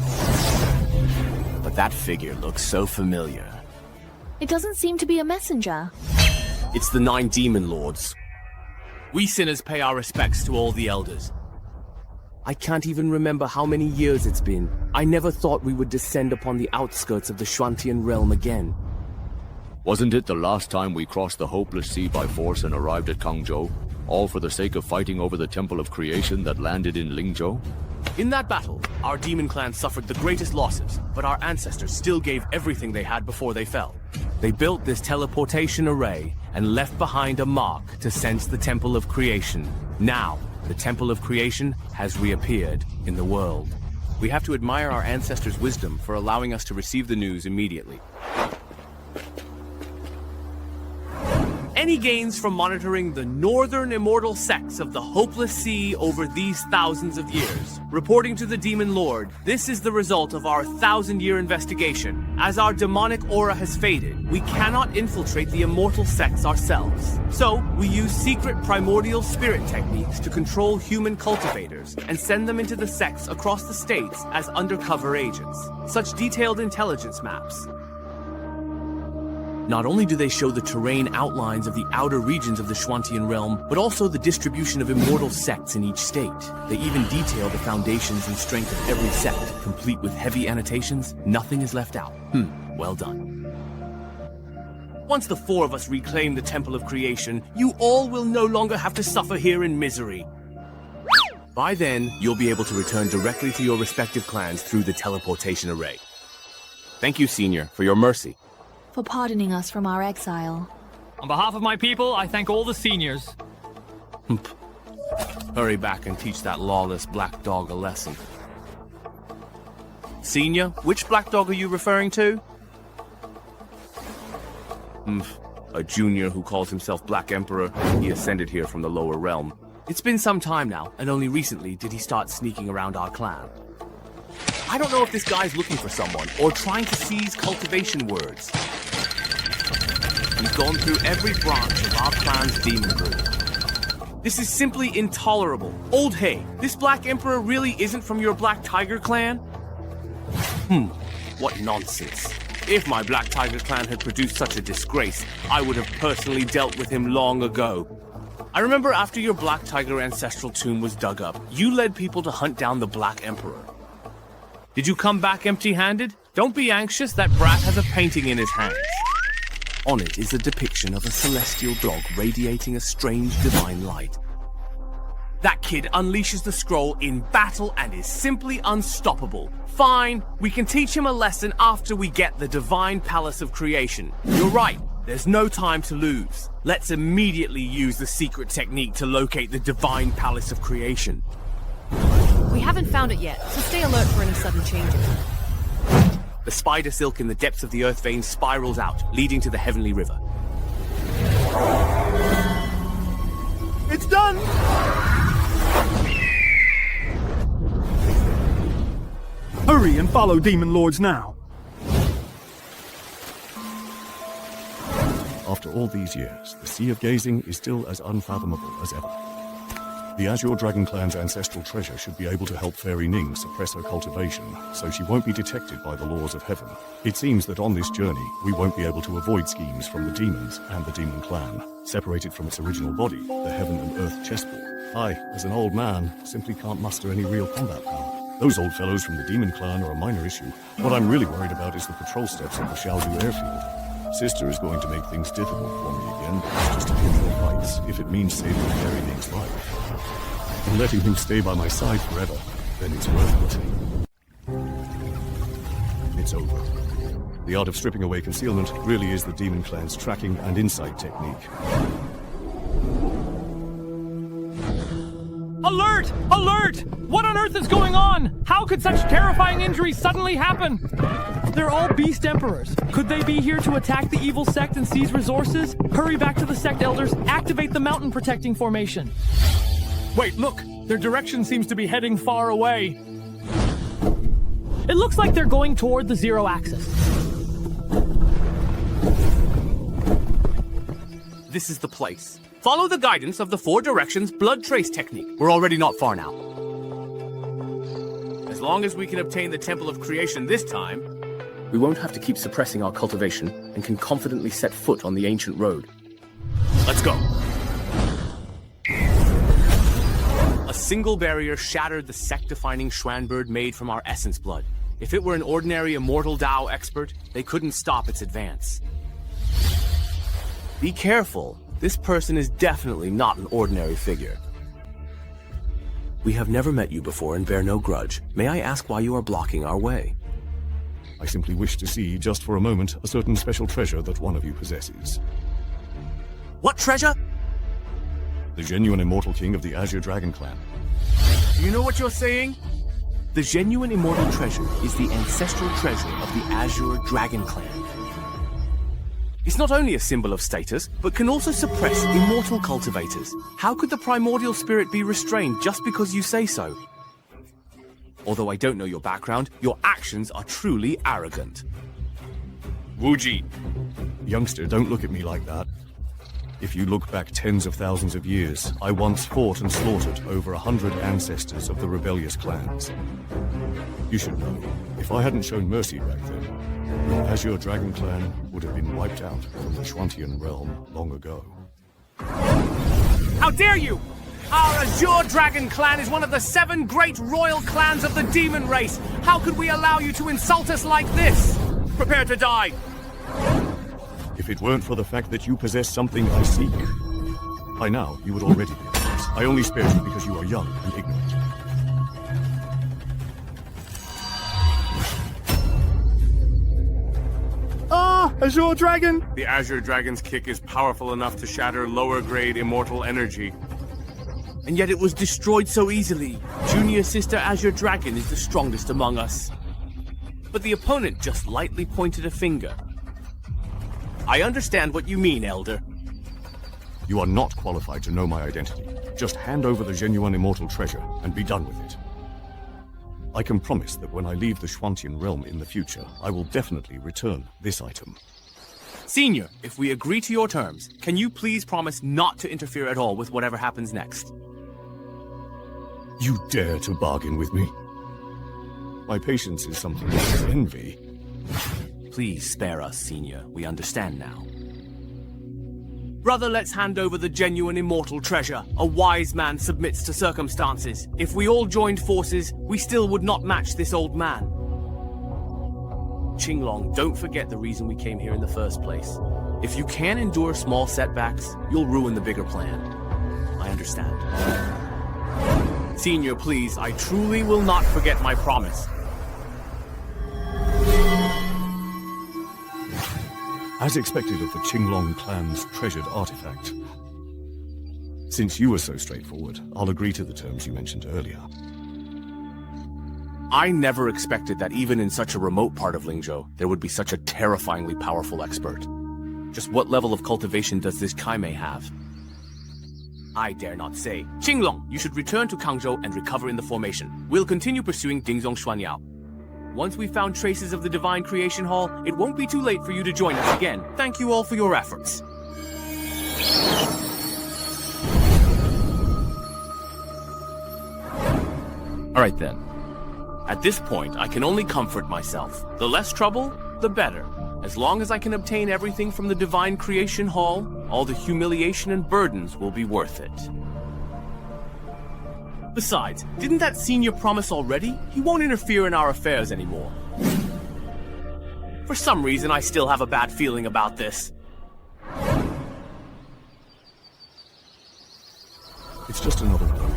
But that figure looks so familiar. It doesn't seem to be a messenger. It's the 9 Demon Lords. We sinners pay our respects to all the elders. I can't even remember how many years it's been. I never thought we would descend upon the outskirts of the Shuantian realm again. Wasn't it the last time we crossed the Hopeless Sea by force and arrived at Kangzhou? All for the sake of fighting over the Temple of Creation that landed in Lingzhou? In that battle, our demon clan suffered the greatest losses, but our ancestors still gave everything they had before they fell. They built this teleportation array and left behind a mark to sense the Temple of Creation. Now, the Temple of Creation has reappeared in the world. We have to admire our ancestors' wisdom for allowing us to receive the news immediately. Any gains from monitoring the northern immortal sects of the Hopeless Sea over these thousands of years? Reporting to the Demon Lord, this is the result of our 1,000-year investigation. As our demonic aura has faded, we cannot infiltrate the immortal sects ourselves. So, we use secret primordial spirit techniques to control human cultivators and send them into the sects across the states as undercover agents. Such detailed intelligence maps. Not only do they show the terrain outlines of the outer regions of the Shuantian realm, but also the distribution of immortal sects in each state. They even detail the foundations and strength of every sect, complete with heavy annotations. Nothing is left out. Well done. Once the 4 of us reclaim the Temple of Creation, you all will no longer have to suffer here in misery. By then, you'll be able to return directly to your respective clans through the teleportation array. Thank you, Senior, for your mercy. For pardoning us from our exile. On behalf of my people, I thank all the seniors. Hurry back and teach that lawless black dog a lesson. Senior, which black dog are you referring to? A junior who calls himself Black Emperor. He ascended here from the lower realm. It's been some time now, and only recently did he start sneaking around our clan. I don't know if this guy's looking for someone, or trying to seize cultivation words. He's gone through every branch of our clan's demon group. This is simply intolerable. Old Hay, this Black Emperor really isn't from your Black Tiger clan? What nonsense. If my Black Tiger clan had produced such a disgrace, I would have personally dealt with him long ago. I remember after your Black Tiger ancestral tomb was dug up, you led people to hunt down the Black Emperor. Did you come back empty-handed? Don't be anxious, that brat has a painting in his hands. On it is a depiction of a celestial dog radiating a strange divine light. That kid unleashes the scroll in battle and is simply unstoppable. Fine, we can teach him a lesson after we get the Divine Palace of Creation. You're right, there's no time to lose. Let's immediately use the secret technique to locate the Divine Palace of Creation. We haven't found it yet, so stay alert for any sudden changes. The spider silk in the depths of the earth vein spirals out, leading to the Heavenly River. It's done! Hurry and follow Demon Lords now. After all these years, the Sea of Gazing is still as unfathomable as ever. The Azure Dragon Clan's ancestral treasure should be able to help Fairy Ning suppress her cultivation, so she won't be detected by the laws of heaven. It seems that on this journey, we won't be able to avoid schemes from the demons and the Demon Clan, separated from its original body, the Heaven and Earth chessboard. I, as an old man, simply can't muster any real combat power. Those old fellows from the Demon Clan are a minor issue. What I'm really worried about is the patrol steps at the Xiaodu airfield. Sister is going to make things difficult for me again, but it's just a few more fights, if it means saving Fairy Ning's life. And letting him stay by my side forever, then it's worth it. It's over. The art of stripping away concealment really is the demon clan's tracking and insight technique. Alert! Alert! What on earth is going on? How could such terrifying injuries suddenly happen? They're all beast emperors. Could they be here to attack the evil sect and seize resources? Hurry back to the sect elders, activate the mountain protecting formation. Wait, look! Their direction seems to be heading far away. It looks like they're going toward the zero axis. This is the place. Follow the guidance of the 4 directions blood trace technique. We're already not far now. As long as we can obtain the Temple of Creation this time, we won't have to keep suppressing our cultivation and can confidently set foot on the ancient road. Let's go. A single barrier shattered the sect-defining Xuan bird made from our essence blood. If it were an ordinary immortal Dao expert, they couldn't stop its advance. Be careful. This person is definitely not an ordinary figure. We have never met you before and bear no grudge. May I ask why you are blocking our way? I simply wish to see, just for a moment, a certain special treasure that one of you possesses. What treasure? The genuine immortal king of the Azure Dragon Clan. Do you know what you're saying? The genuine immortal treasure is the ancestral treasure of the Azure Dragon Clan. It's not only a symbol of status, but can also suppress immortal cultivators. How could the primordial spirit be restrained just because you say so? Although I don't know your background, your actions are truly arrogant. Wuji. Youngster, don't look at me like that. If you look back tens of thousands of years, I once fought and slaughtered over 100 ancestors of the rebellious clans. You should know, if I hadn't shown mercy back then, the Azure Dragon Clan would have been wiped out from the Schwantian realm long ago. How dare you! Our Azure Dragon Clan is one of the 7 great royal clans of the demon race. How could we allow you to insult us like this? Prepare to die. If it weren't for the fact that you possess something I seek, by now you would already be yours. I only spared you because you are young and ignorant. Ah, Azure Dragon! The Azure Dragon's kick is powerful enough to shatter lower-grade immortal energy. And yet it was destroyed so easily. Junior Sister Azure Dragon is the strongest among us. But the opponent just lightly pointed a finger. I understand what you mean, Elder. You are not qualified to know my identity. Just hand over the genuine immortal treasure and be done with it. I can promise that when I leave the Schwantian realm in the future, I will definitely return this item. Senior, if we agree to your terms, can you please promise not to interfere at all with whatever happens next? You dare to bargain with me? My patience is something to envy. Please spare us, Senior. We understand now. Brother, let's hand over the genuine immortal treasure. A wise man submits to circumstances. If we all joined forces, we still would not match this old man. Qinglong, don't forget the reason we came here in the first place. If you can endure small setbacks, you'll ruin the bigger plan. I understand. Senior, please, I truly will not forget my promise. As expected of the Qinglong clan's treasured artifact. Since you were so straightforward, I'll agree to the terms you mentioned earlier. I never expected that even in such a remote part of Lingzhou, there would be such a terrifyingly powerful expert. Just what level of cultivation does this Kaimei have? I dare not say. Qinglong, you should return to Kangzhou and recover in the formation. We'll continue pursuing Dingzong Xuanyao. Once we've found traces of the Divine Creation Hall, it won't be too late for you to join us again. Thank you all for your efforts. Alright then. At this point, I can only comfort myself. The less trouble, the better. As long as I can obtain everything from the Divine Creation Hall, all the humiliation and burdens will be worth it. Besides, didn't that senior promise already? He won't interfere in our affairs anymore. For some reason, I still have a bad feeling about this. It's just another blow.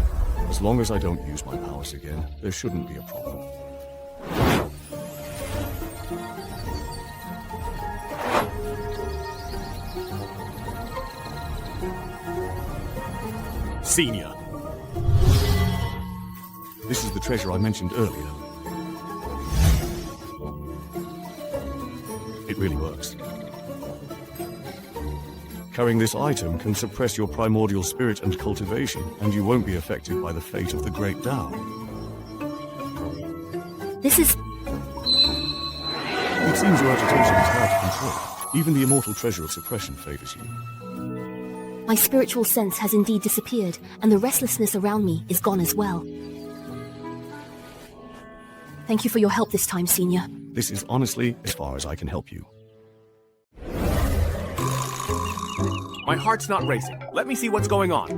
As long as I don't use my powers again, there shouldn't be a problem. Senior. This is the treasure I mentioned earlier. It really works. Carrying this item can suppress your primordial spirit and cultivation, and you won't be affected by the fate of the Great Tao. This is... It seems your agitation is hard to control. Even the immortal treasure of suppression favors you. My spiritual sense has indeed disappeared, and the restlessness around me is gone as well. Thank you for your help this time, Senior. This is honestly as far as I can help you. My heart's not racing. Let me see what's going on.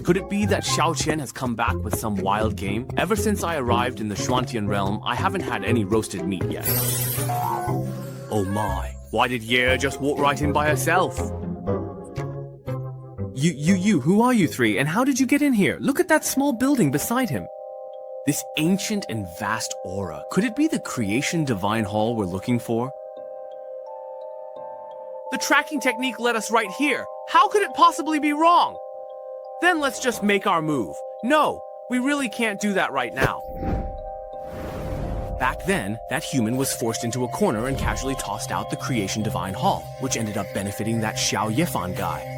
Could it be that Xiao Qian has come back with some wild game? Ever since I arrived in the Xuantian realm, I haven't had any roasted meat yet. Oh my. Why did Ye just walk right in by herself? Who are you three, and how did you get in here? Look at that small building beside him. This ancient and vast aura. Could it be the creation divine hall we're looking for? The tracking technique led us right here. How could it possibly be wrong? Then let's just make our move. No, we really can't do that right now. Back then, that human was forced into a corner and casually tossed out the creation divine hall, which ended up benefiting that Xiao Yefan guy.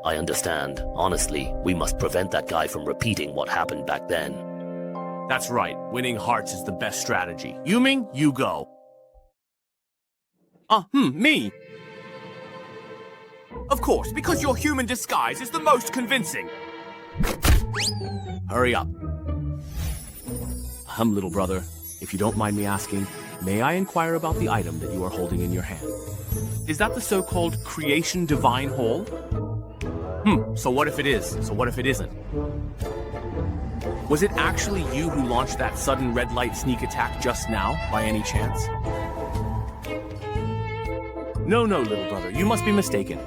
I understand. Honestly, we must prevent that guy from repeating what happened back then. That's right. Winning hearts is the best strategy. Yuming, you go. Me. Of course, because your human disguise is the most convincing. Hurry up. Little brother, if you don't mind me asking, may I inquire about the item that you are holding in your hand? Is that the so-called creation divine hole? So what if it is? So what if it isn't? Was it actually you who launched that sudden red light sneak attack just now, by any chance? No, little brother, you must be mistaken.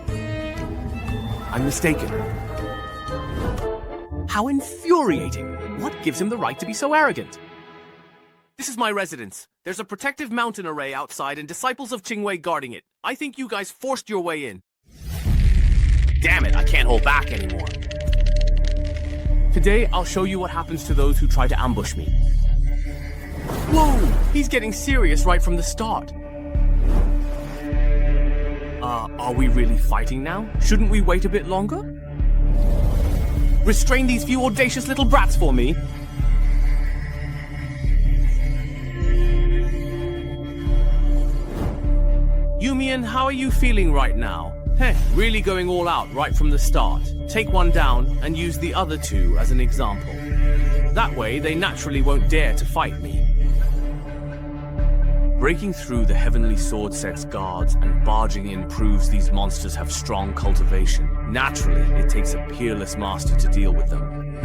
I'm mistaken. How infuriating! What gives him the right to be so arrogant? This is my residence. There's a protective mountain array outside and disciples of Qingwei guarding it. I think you guys forced your way in. Damn it, I can't hold back anymore. Today, I'll show you what happens to those who try to ambush me. Whoa! He's getting serious right from the start. Are we really fighting now? Shouldn't we wait a bit longer? Restrain these few audacious little brats for me. Yumian, how are you feeling right now? Heh, really going all out right from the start. Take one down and use the other two as an example. That way, they naturally won't dare to fight me. Breaking through the Heavenly Sword Set's guards and barging in proves these monsters have strong cultivation. Naturally, it takes a peerless master to deal with them.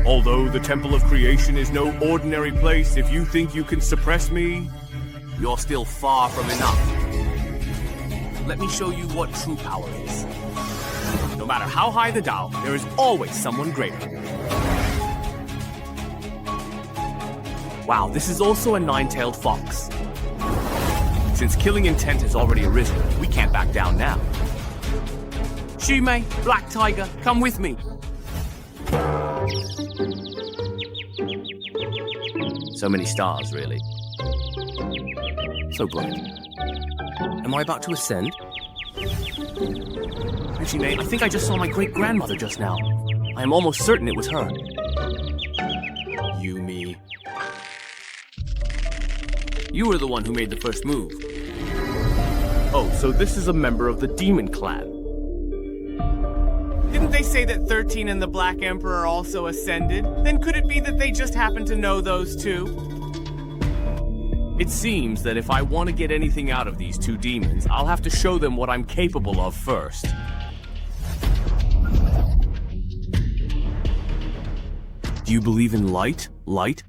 Although the Temple of Creation is no ordinary place, if you think you can suppress me, you're still far from enough. Let me show you what true power is. No matter how high the Tao, there is always someone greater. Wow, this is also a nine-tailed fox. Since killing intent has already arisen, we can't back down now. Shumei, Black Tiger, come with me. So many stars, really. So bright. Am I about to ascend? Shumei, I think I just saw my great-grandmother just now. I am almost certain it was her. Yumi. You were the one who made the first move. Oh, so this is a member of the Demon Clan. Didn't they say that 13 and the Black Emperor also ascended? Then could it be that they just happen to know those two? It seems that if I want to get anything out of these two demons, I'll have to show them what I'm capable of first. Do you believe in light? Light?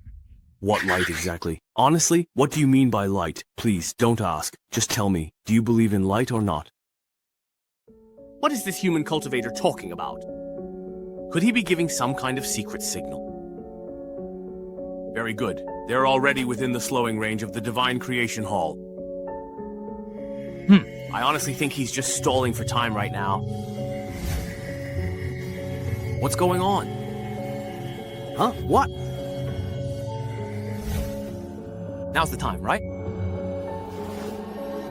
What light exactly? Honestly, what do you mean by light? Please, don't ask. Just tell me, do you believe in light or not? What is this human cultivator talking about? Could he be giving some kind of secret signal? Very good. They're already within the slowing range of the Divine Creation Hall. I honestly think he's just stalling for time right now. What's going on? Huh? What? Now's the time, right?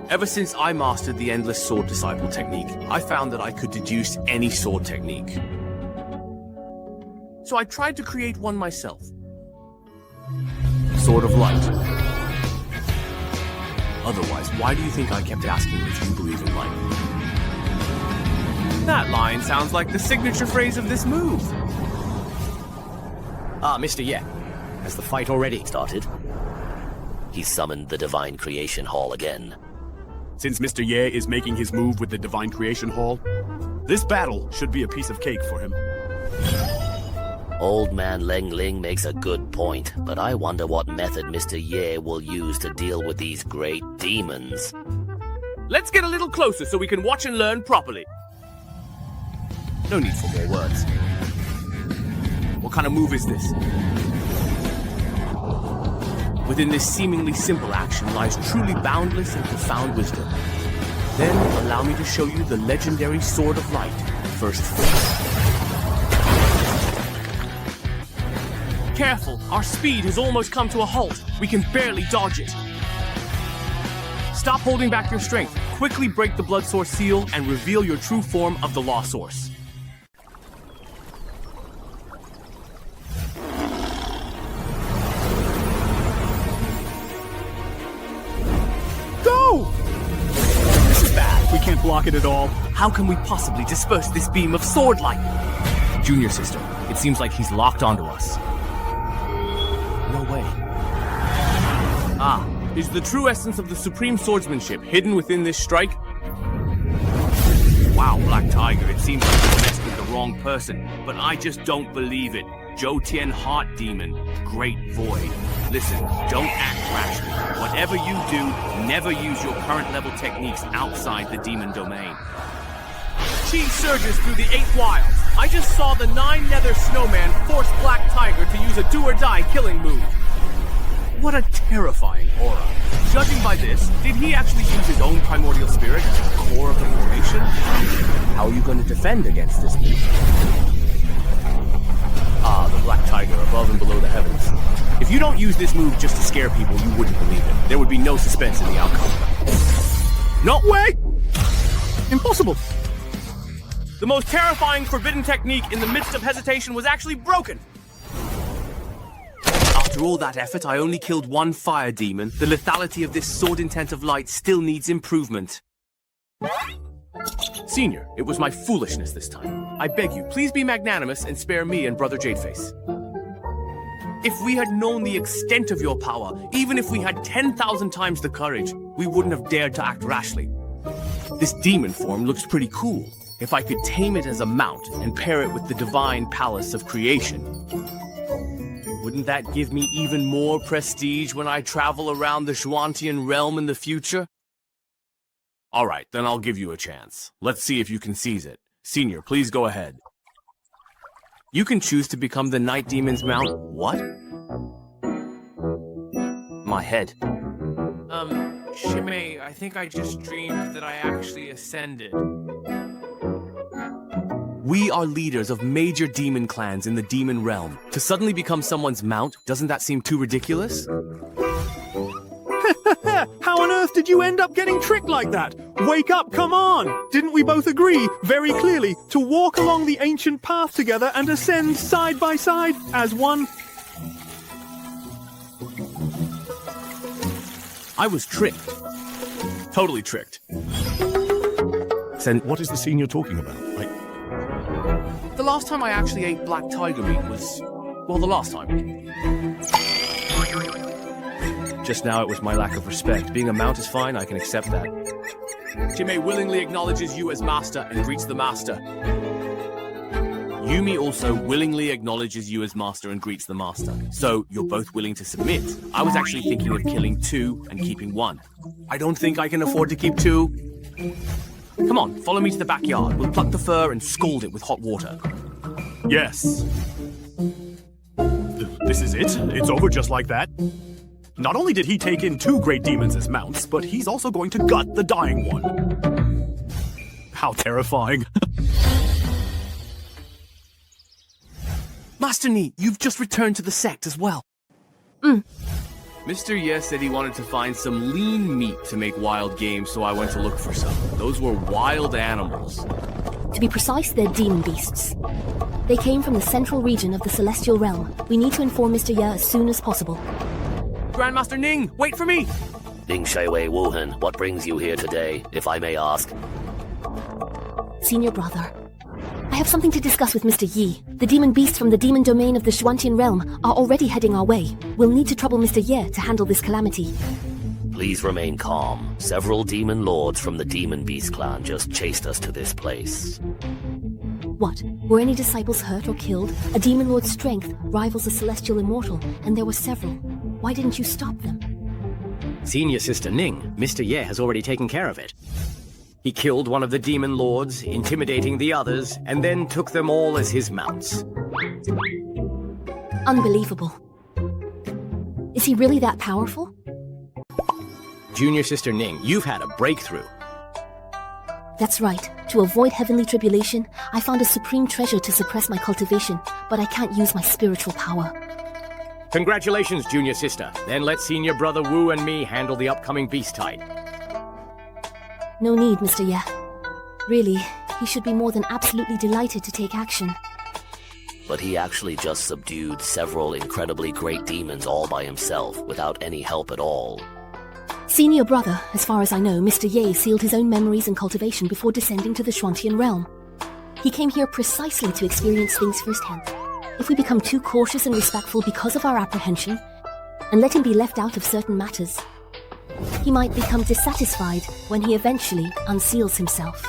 Ever since I mastered the Endless Sword Disciple technique, I found that I could deduce any sword technique. So I tried to create one myself. Sword of Light. Otherwise, why do you think I kept asking if you believe in light? That line sounds like the signature phrase of this move. Ah, Mr. Ye. Has the fight already started? He summoned the Divine Creation Hall again. Since Mr. Ye is making his move with the Divine Creation Hall, this battle should be a piece of cake for him. Old man Ling Ling makes a good point, but I wonder what method Mr. Ye will use to deal with these great demons. Let's get a little closer so we can watch and learn properly. No need for more words. What kind of move is this? Within this seemingly simple action lies truly boundless and profound wisdom. Then allow me to show you the legendary Sword of Light, first phase. Careful, our speed has almost come to a halt. We can barely dodge it. Stop holding back your strength. Quickly break the blood source seal and reveal your true form of the law source. Go! This is bad. We can't block it at all. How can we possibly disperse this beam of sword light? Junior sister, it seems like he's locked onto us. No way. Ah, is the true essence of the supreme swordsmanship hidden within this strike? Wow, Black Tiger, it seems like you messed with the wrong person, but I just don't believe it. Zhou Tian Heart Demon, Great Void. Listen, don't act rashly. Whatever you do, never use your current level techniques outside the demon domain. Chi surges through the 8 wilds. I just saw the 9 Nether Snowman force Black Tiger to use a do-or-die killing move. What a terrifying aura. Judging by this, did he actually use his own primordial spirit as the core of the formation? How are you going to defend against this move? Ah, the Black Tiger above and below the heavens. If you don't use this move just to scare people, you wouldn't believe it. There would be no suspense in the outcome. No way! Impossible! The most terrifying forbidden technique in the midst of hesitation was actually broken. After all that effort, I only killed 1 fire demon. The lethality of this sword intent of light still needs improvement. Senior, it was my foolishness this time. I beg you, please be magnanimous and spare me and Brother Jadeface. If we had known the extent of your power, even if we had 10,000 times the courage, we wouldn't have dared to act rashly. This demon form looks pretty cool. If I could tame it as a mount and pair it with the divine palace of creation, wouldn't that give me even more prestige when I travel around the Xuantian realm in the future? All right, then I'll give you a chance. Let's see if you can seize it. Senior, please go ahead. You can choose to become the Night Demon's mount. What? My head. Shimei, I think I just dreamed that I actually ascended. We are leaders of major demon clans in the demon realm. To suddenly become someone's mount, doesn't that seem too ridiculous? How on earth did you end up getting tricked like that? Wake up, come on! Didn't we both agree, very clearly, to walk along the ancient path together and ascend side by side as one? I was tricked. Totally tricked. What is the senior talking about? The last time I actually ate black tiger meat was... well, the last time. Just now it was my lack of respect. Being a mount is fine, I can accept that. Jimei willingly acknowledges you as master and greets the master. Yumi also willingly acknowledges you as master and greets the master. So, you're both willing to submit. I was actually thinking of killing 2 and keeping 1. I don't think I can afford to keep 2. Come on, follow me to the backyard. We'll pluck the fur and scald it with hot water. Yes. This is it? It's over just like that? Not only did he take in 2 great demons as mounts, but he's also going to gut the dying one. How terrifying. Master Ni, you've just returned to the sect as well. Mr. Ye said he wanted to find some lean meat to make wild game, so I went to look for some. Those were wild animals. To be precise, they're demon beasts. They came from the central region of the Celestial Realm. We need to inform Mr. Ye as soon as possible. Grandmaster Ning, wait for me! Ning Shui Wuhan, what brings you here today, if I may ask? Senior brother, I have something to discuss with Mr. Yi. The demon beasts from the demon domain of the Xuantian realm are already heading our way. We'll need to trouble Mr. Ye to handle this calamity. Please remain calm. Several demon lords from the demon beast clan just chased us to this place. What? Were any disciples hurt or killed? A demon lord's strength rivals a celestial immortal, and there were several. Why didn't you stop them? Senior Sister Ning, Mr. Ye has already taken care of it. He killed one of the demon lords, intimidating the others, and then took them all as his mounts. Unbelievable. Is he really that powerful? Junior Sister Ning, you've had a breakthrough. That's right. To avoid heavenly tribulation, I found a supreme treasure to suppress my cultivation, but I can't use my spiritual power. Congratulations, Junior Sister. Then let Senior Brother Wu and me handle the upcoming beast tide. No need, Mr. Ye. Really, he should be more than absolutely delighted to take action. But he actually just subdued several incredibly great demons all by himself, without any help at all. Senior brother, as far as I know, Mr. Ye sealed his own memories and cultivation before descending to the Xuantian realm. He came here precisely to experience things firsthand. If we become too cautious and respectful because of our apprehension, and let him be left out of certain matters, he might become dissatisfied when he eventually unseals himself.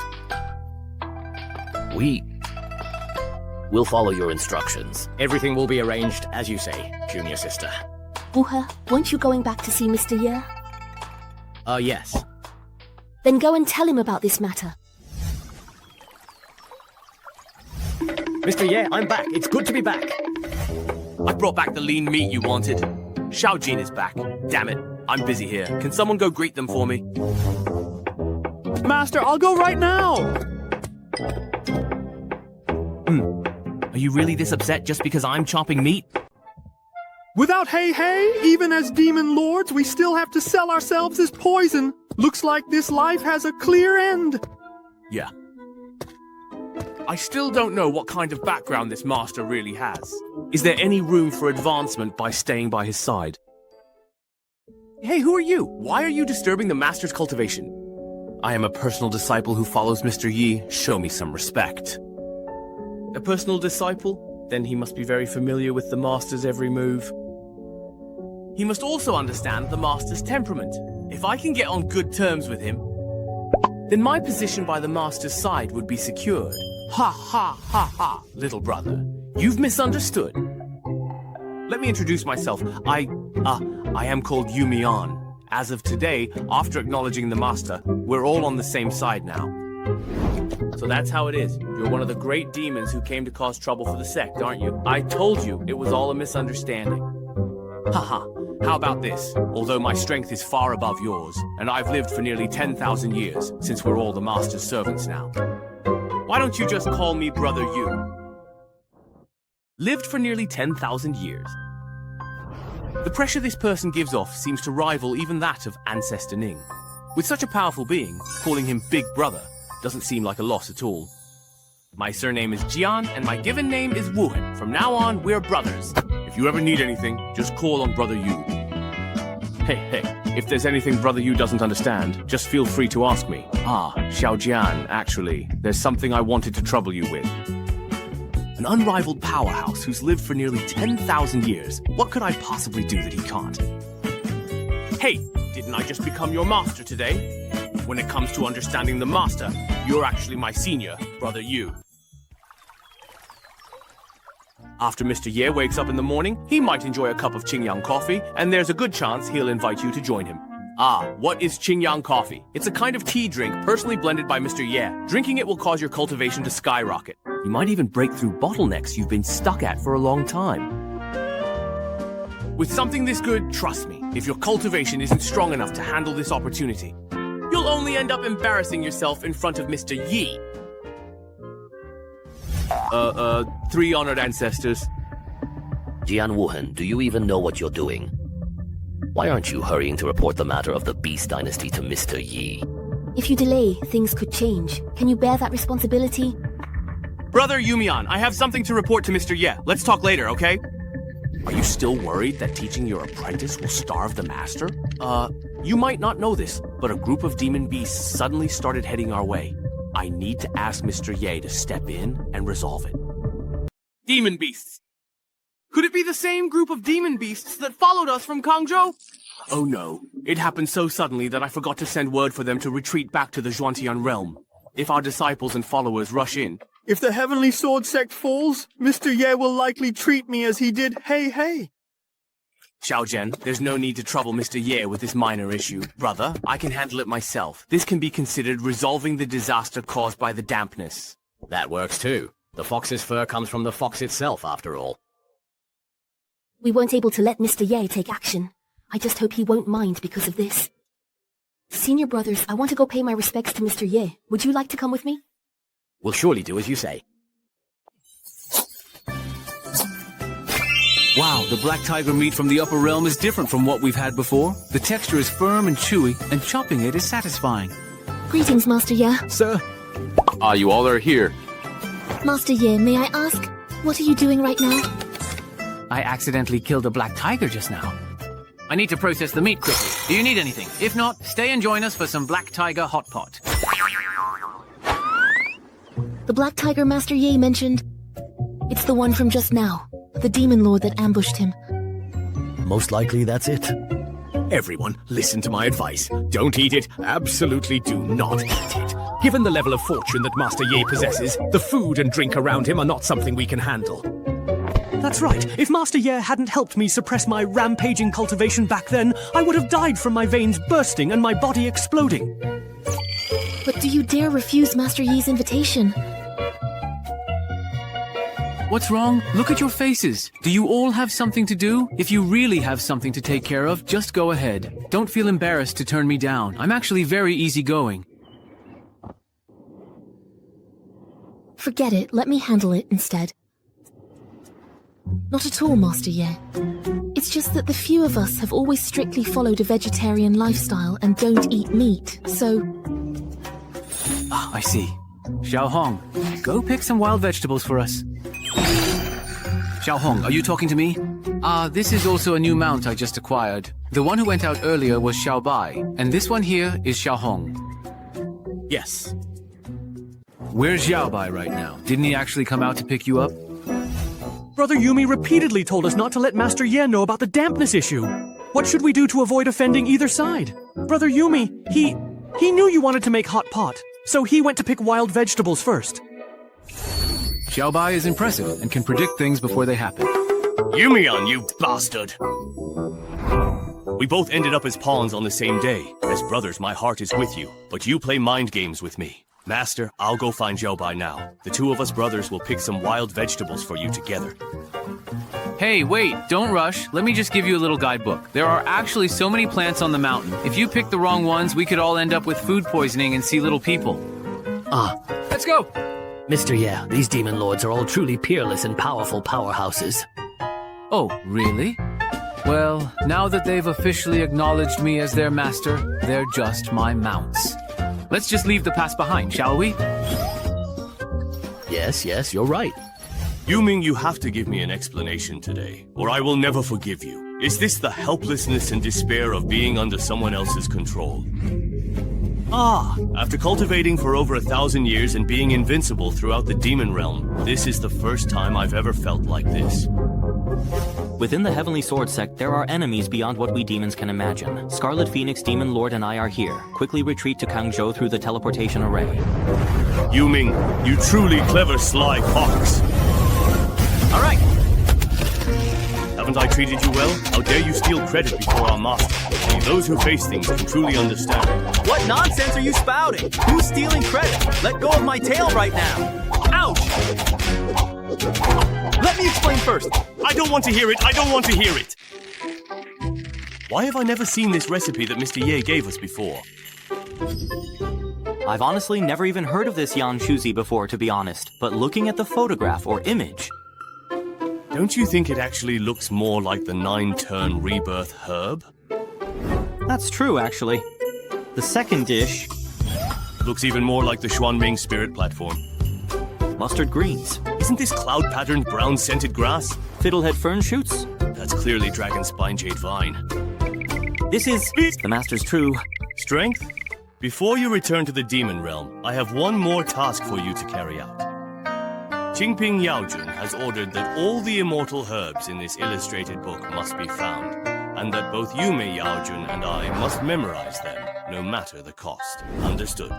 We'll follow your instructions. Everything will be arranged as you say, Junior Sister. Wuhe, weren't you going back to see Mr. Ye? Yes. Then go and tell him about this matter. Mr. Ye, I'm back. It's good to be back. I brought back the lean meat you wanted. Xiao Jin is back. Damn it, I'm busy here. Can someone go greet them for me? Master, I'll go right now! Are you really this upset just because I'm chopping meat? Without hey, even as demon lords, we still have to sell ourselves as poison. Looks like this life has a clear end. Yeah. I still don't know what kind of background this master really has. Is there any room for advancement by staying by his side? Hey, who are you? Why are you disturbing the master's cultivation? I am a personal disciple who follows Mr. Yi. Show me some respect. A personal disciple? Then he must be very familiar with the master's every move. He must also understand the master's temperament. If I can get on good terms with him, then my position by the master's side would be secured. Ha ha ha ha, little brother. You've misunderstood. Let me introduce myself. I am called Yumian. As of today, after acknowledging the master, we're all on the same side now. So that's how it is. You're one of the great demons who came to cause trouble for the sect, aren't you? I told you it was all a misunderstanding. Haha. How about this? Although my strength is far above yours, and I've lived for nearly 10,000 years, since we're all the master's servants now. Why don't you just call me Brother Yu? Lived for nearly 10,000 years. The pressure this person gives off seems to rival even that of Ancestor Ning. With such a powerful being, calling him Big Brother doesn't seem like a loss at all. My surname is Jian, and my given name is Wuhan. From now on, we're brothers. If you ever need anything, just call on Brother Yu. Hey, if there's anything Brother Yu doesn't understand, just feel free to ask me. Xiao Jian, actually, there's something I wanted to trouble you with. An unrivaled powerhouse who's lived for nearly 10,000 years. What could I possibly do that he can't? Hey, didn't I just become your master today? When it comes to understanding the master, you're actually my senior, Brother Yu. After Mr. Ye wakes up in the morning, he might enjoy a cup of Qingyang coffee, and there's a good chance he'll invite you to join him. What is Qingyang coffee? It's a kind of tea drink personally blended by Mr. Ye. Drinking it will cause your cultivation to skyrocket. You might even break through bottlenecks you've been stuck at for a long time. With something this good, trust me, if your cultivation isn't strong enough to handle this opportunity, you'll only end up embarrassing yourself in front of Mr. Yi. Three honored ancestors. Jian Wuhan, do you even know what you're doing? Why aren't you hurrying to report the matter of the Beast Dynasty to Mr. Yi? If you delay, things could change. Can you bear that responsibility? Brother Yumian, I have something to report to Mr. Ye. Let's talk later, okay? Are you still worried that teaching your apprentice will starve the master? You might not know this, but a group of demon beasts suddenly started heading our way. I need to ask Mr. Ye to step in and resolve it. Demon beasts! Could it be the same group of demon beasts that followed us from Kangzhou? Oh no, it happened so suddenly that I forgot to send word for them to retreat back to the Zhuantian realm. If our disciples and followers rush in... If the Heavenly Sword sect falls, Mr. Ye will likely treat me as he did Hey. Xiao Zhen, there's no need to trouble Mr. Ye with this minor issue. Brother, I can handle it myself. This can be considered resolving the disaster caused by the dampness. That works too. The fox's fur comes from the fox itself, after all. We weren't able to let Mr. Ye take action. I just hope he won't mind because of this. Senior brothers, I want to go pay my respects to Mr. Ye. Would you like to come with me? We'll surely do as you say. Wow, the black tiger meat from the upper realm is different from what we've had before. The texture is firm and chewy, and chopping it is satisfying. Greetings, Master Ye. Sir. You all are here. Master Ye, may I ask, what are you doing right now? I accidentally killed a black tiger just now. I need to process the meat quickly. Do you need anything? If not, stay and join us for some black tiger hot pot. The black tiger Master Ye mentioned, it's the one from just now. The demon lord that ambushed him. Most likely that's it. Everyone, listen to my advice. Don't eat it. Absolutely do not eat it. Given the level of fortune that Master Ye possesses, the food and drink around him are not something we can handle. That's right. If Master Ye hadn't helped me suppress my rampaging cultivation back then, I would have died from my veins bursting and my body exploding. But do you dare refuse Master Ye's invitation? What's wrong? Look at your faces. Do you all have something to do? If you really have something to take care of, just go ahead. Don't feel embarrassed to turn me down. I'm actually very easygoing. Forget it. Let me handle it instead. Not at all, Master Ye. It's just that the few of us have always strictly followed a vegetarian lifestyle and don't eat meat, so... I see. Xiao Hong, go pick some wild vegetables for us. Xiao Hong, are you talking to me? This is also a new mount I just acquired. The one who went out earlier was Xiao Bai, and this one here is Xiao Hong. Yes. Where's Xiao Bai right now? Didn't he actually come out to pick you up? Brother Yumi repeatedly told us not to let Master Ye know about the dampness issue. What should we do to avoid offending either side? Brother Yumi, he knew you wanted to make hot pot, so he went to pick wild vegetables first. Xiao Bai is impressive and can predict things before they happen. Yumian, you bastard! We both ended up as pawns on the same day. As brothers, my heart is with you, but you play mind games with me. Master, I'll go find Xiao Bai now. The two of us brothers will pick some wild vegetables for you together. Hey, wait, don't rush. Let me just give you a little guidebook. There are actually so many plants on the mountain. If you pick the wrong ones, we could all end up with food poisoning and see little people. Let's go! Mr. Ye, these demon lords are all truly peerless and powerful powerhouses. Oh, really? Well, now that they've officially acknowledged me as their master, they're just my mounts. Let's just leave the past behind, shall we? Yes, you're right. Yuming, you have to give me an explanation today, or I will never forgive you. Is this the helplessness and despair of being under someone else's control? After cultivating for over 1,000 years and being invincible throughout the demon realm, this is the first time I've ever felt like this. Within the Heavenly Sword sect, there are enemies beyond what we demons can imagine. Scarlet Phoenix, Demon Lord, and I are here. Quickly retreat to Kangzhou through the teleportation array. Yuming, you truly clever sly fox. All right. Haven't I treated you well? How dare you steal credit before our master? Only those who face things can truly understand. What nonsense are you spouting? Who's stealing credit? Let go of my tail right now. Ouch! Let me explain first. I don't want to hear it. I don't want to hear it. Why have I never seen this recipe that Mr. Ye gave us before? I've honestly never even heard of this Yan Shuzi before, to be honest, but looking at the photograph or image... Don't you think it actually looks more like the 9-turn rebirth herb? That's true, actually. The second dish... looks even more like the Xuanming spirit platform. Mustard greens. Isn't this cloud-patterned brown-scented grass? Fiddlehead fern shoots? That's clearly dragon spine jade vine. This is... the Master's true. Strength? Before you return to the demon realm, I have one more task for you to carry out. Qingping Yaojun has ordered that all the immortal herbs in this illustrated book must be found, and that both Yume Yaojun and I must memorize them, no matter the cost. Understood?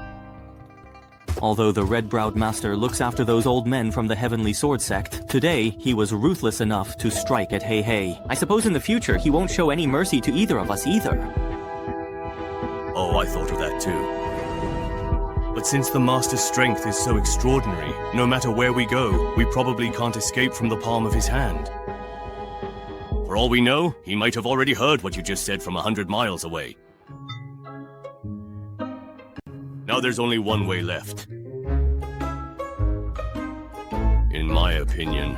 Although the red-browed master looks after those old men from the Heavenly Sword sect, today he was ruthless enough to strike at Hei Hei. I suppose in the future he won't show any mercy to either of us either. Oh, I thought of that too. But since the Master's strength is so extraordinary, no matter where we go, we probably can't escape from the palm of his hand. For all we know, he might have already heard what you just said from 100 miles away. Now there's only one way left. In my opinion,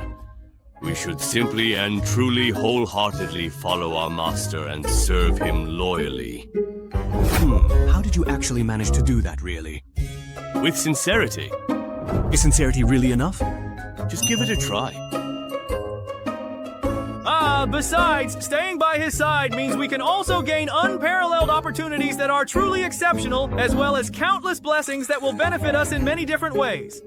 we should simply and truly wholeheartedly follow our master and serve him loyally. How did you actually manage to do that, really? With sincerity. Is sincerity really enough? Just give it a try. Besides, staying by his side means we can also gain unparalleled opportunities that are truly exceptional, as well as countless blessings that will benefit us in many different ways.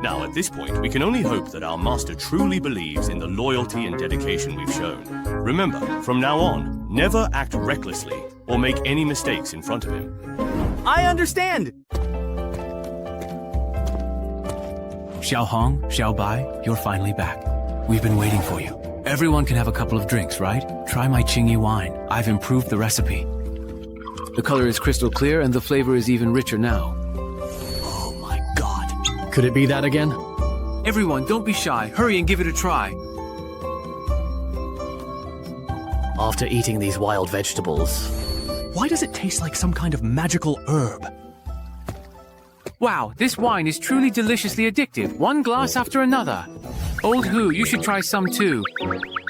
Now, at this point, we can only hope that our master truly believes in the loyalty and dedication we've shown. Remember, from now on, never act recklessly or make any mistakes in front of him. I understand! Xiao Hong, Xiao Bai, you're finally back. We've been waiting for you. Everyone can have a couple of drinks, right? Try my Qingyi wine. I've improved the recipe. The color is crystal clear and the flavor is even richer now. Oh my god. Could it be that again? Everyone, don't be shy. Hurry and give it a try. After eating these wild vegetables... Why does it taste like some kind of magical herb? Wow, this wine is truly deliciously addictive. One glass after another. Old Hu, you should try some too.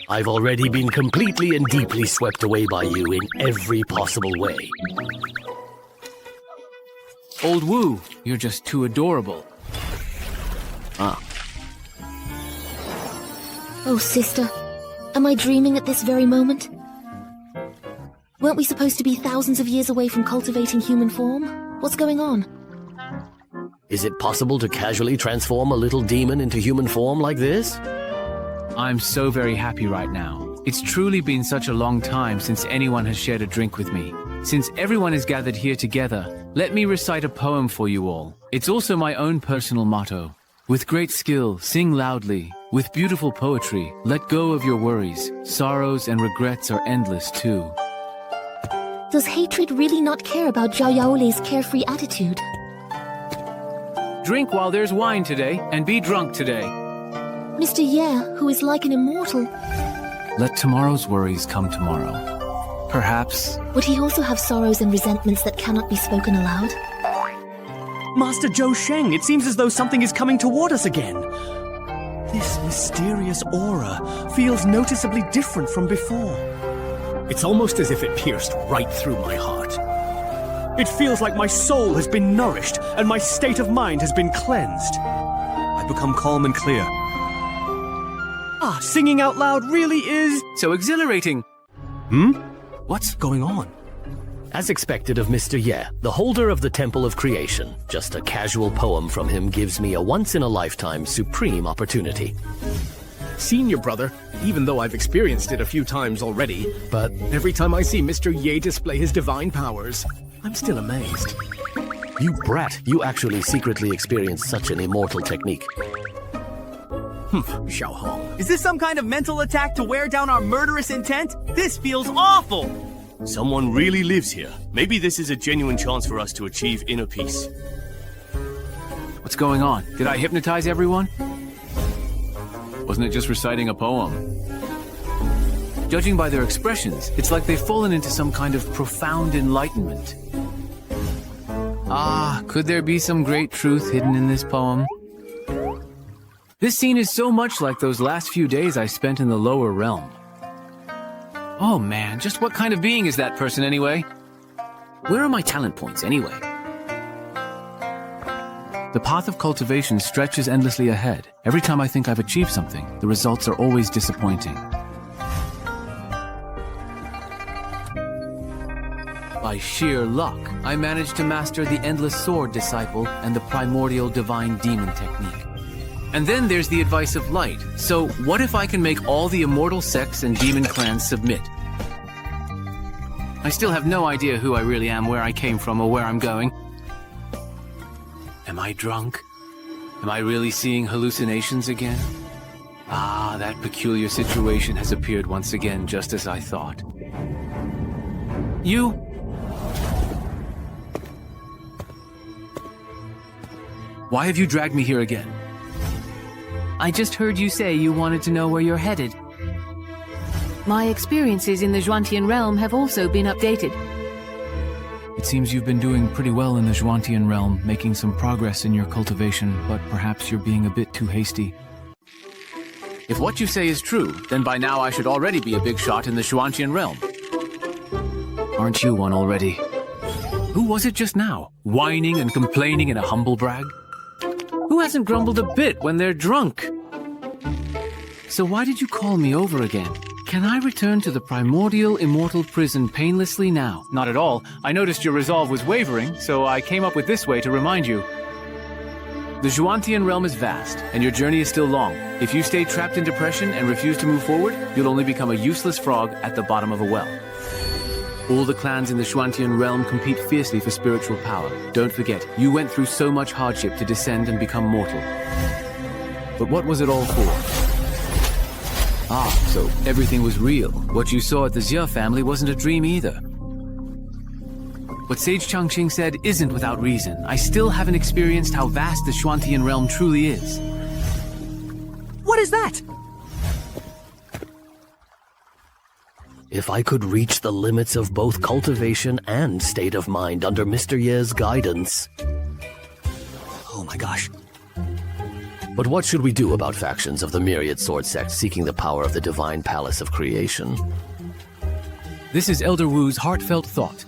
I've already been completely and deeply swept away by you in every possible way. Old Wu, you're just too adorable. Oh, sister. Am I dreaming at this very moment? Weren't we supposed to be thousands of years away from cultivating human form? What's going on? Is it possible to casually transform a little demon into human form like this? I'm so very happy right now. It's truly been such a long time since anyone has shared a drink with me. Since everyone is gathered here together, let me recite a poem for you all. It's also my own personal motto. With great skill, sing loudly. With beautiful poetry, let go of your worries. Sorrows and regrets are endless too. Does hatred really not care about Zhao Yaoli's carefree attitude? Drink while there's wine today, and be drunk today. Mr. Ye, who is like an immortal. Let tomorrow's worries come tomorrow. Perhaps... Would he also have sorrows and resentments that cannot be spoken aloud? Master Zhou Sheng, it seems as though something is coming toward us again. This mysterious aura feels noticeably different from before. It's almost as if it pierced right through my heart. It feels like my soul has been nourished and my state of mind has been cleansed. I become calm and clear. Singing out loud really is... so exhilarating. What's going on? As expected of Mr. Ye, the holder of the Temple of Creation, just a casual poem from him gives me a once-in-a-lifetime supreme opportunity. Senior brother, even though I've experienced it a few times already, but every time I see Mr. Ye display his divine powers, I'm still amazed. You brat, you actually secretly experienced such an immortal technique. Xiao Hong. Is this some kind of mental attack to wear down our murderous intent? This feels awful! Someone really lives here. Maybe this is a genuine chance for us to achieve inner peace. What's going on? Did I hypnotize everyone? Wasn't it just reciting a poem? Judging by their expressions, it's like they've fallen into some kind of profound enlightenment. Ah, could there be some great truth hidden in this poem? This scene is so much like those last few days I spent in the lower realm. Oh man, just what kind of being is that person anyway? Where are my talent points anyway? The path of cultivation stretches endlessly ahead. Every time I think I've achieved something, the results are always disappointing. By sheer luck, I managed to master the Endless Sword Disciple and the Primordial Divine Demon technique. And then there's the Advice of Light. So what if I can make all the immortal sects and demon clans submit? I still have no idea who I really am, where I came from, or where I'm going. Am I drunk? Am I really seeing hallucinations again? Ah, that peculiar situation has appeared once again, just as I thought. You? Why have you dragged me here again? I just heard you say you wanted to know where you're headed. My experiences in the Zhuantian realm have also been updated. It seems you've been doing pretty well in the Zhuantian realm, making some progress in your cultivation, but perhaps you're being a bit too hasty. If what you say is true, then by now I should already be a big shot in the Zhuantian realm. Aren't you one already? Who was it just now, whining and complaining in a humble brag? Who hasn't grumbled a bit when they're drunk? So why did you call me over again? Can I return to the primordial immortal prison painlessly now? Not at all. I noticed your resolve was wavering, so I came up with this way to remind you. The Zhuantian realm is vast, and your journey is still long. If you stay trapped in depression and refuse to move forward, you'll only become a useless frog at the bottom of a well. All the clans in the Zhuantian realm compete fiercely for spiritual power. Don't forget, you went through so much hardship to descend and become mortal. But what was it all for? Ah, so everything was real. What you saw at the Xia family wasn't a dream either. What Sage Changqing said isn't without reason. I still haven't experienced how vast the Zhuantian realm truly is. What is that? If I could reach the limits of both cultivation and state of mind under Mr. Ye's guidance. Oh my gosh. But what should we do about factions of the myriad sword sect seeking the power of the divine palace of creation? This is Elder Wu's heartfelt thought.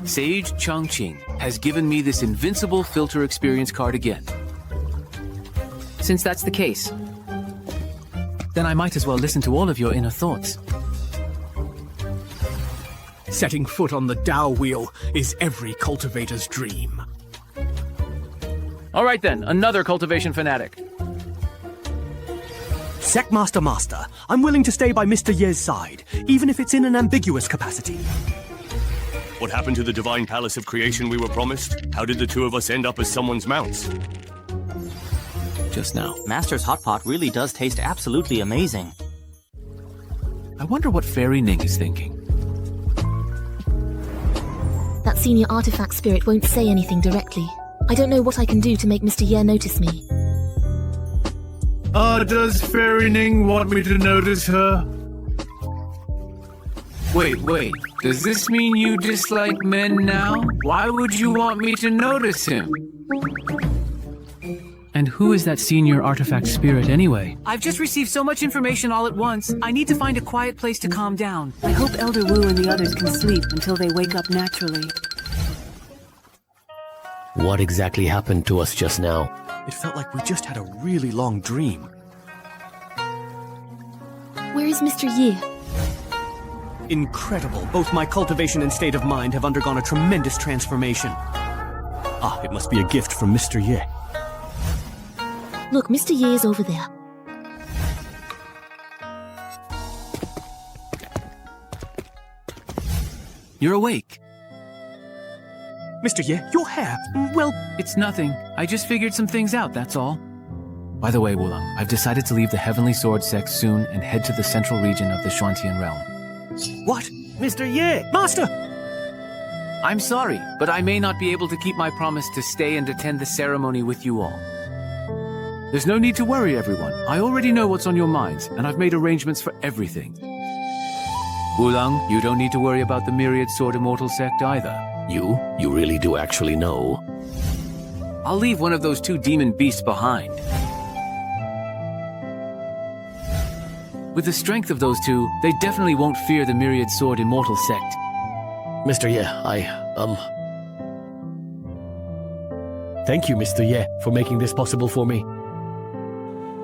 Sage Changqing has given me this invincible filter experience card again. Since that's the case, then I might as well listen to all of your inner thoughts. Setting foot on the Tao wheel is every cultivator's dream. All right then, another cultivation fanatic. Sectmaster Master, I'm willing to stay by Mr. Ye's side, even if it's in an ambiguous capacity. What happened to the divine palace of creation we were promised? How did the two of us end up as someone's mounts? Just now. Master's hot pot really does taste absolutely amazing. I wonder what Fairy Ning is thinking. That senior artifact spirit won't say anything directly. I don't know what I can do to make Mr. Ye notice me. Does Fairy Ning want me to notice her? Wait. Does this mean you dislike men now? Why would you want me to notice him? And who is that senior artifact spirit anyway? I've just received so much information all at once. I need to find a quiet place to calm down. I hope Elder Wu and the others can sleep until they wake up naturally. What exactly happened to us just now? It felt like we just had a really long dream. Where is Mr. Ye? Incredible. Both my cultivation and state of mind have undergone a tremendous transformation. Ah, it must be a gift from Mr. Ye. Look, Mr. Ye is over there. You're awake. Mr. Ye, your hair, well... It's nothing. I just figured some things out, that's all. By the way, Wulang, I've decided to leave the Heavenly Sword sect soon and head to the central region of the Zhuantian realm. What? Mr. Ye! Master! I'm sorry, but I may not be able to keep my promise to stay and attend the ceremony with you all. There's no need to worry, everyone. I already know what's on your minds, and I've made arrangements for everything. Wulang, you don't need to worry about the Myriad Sword Immortal sect either. You really do actually know? I'll leave one of those two demon beasts behind. With the strength of those two, they definitely won't fear the Myriad Sword Immortal sect. Mr. Ye, Thank you, Mr. Ye, for making this possible for me.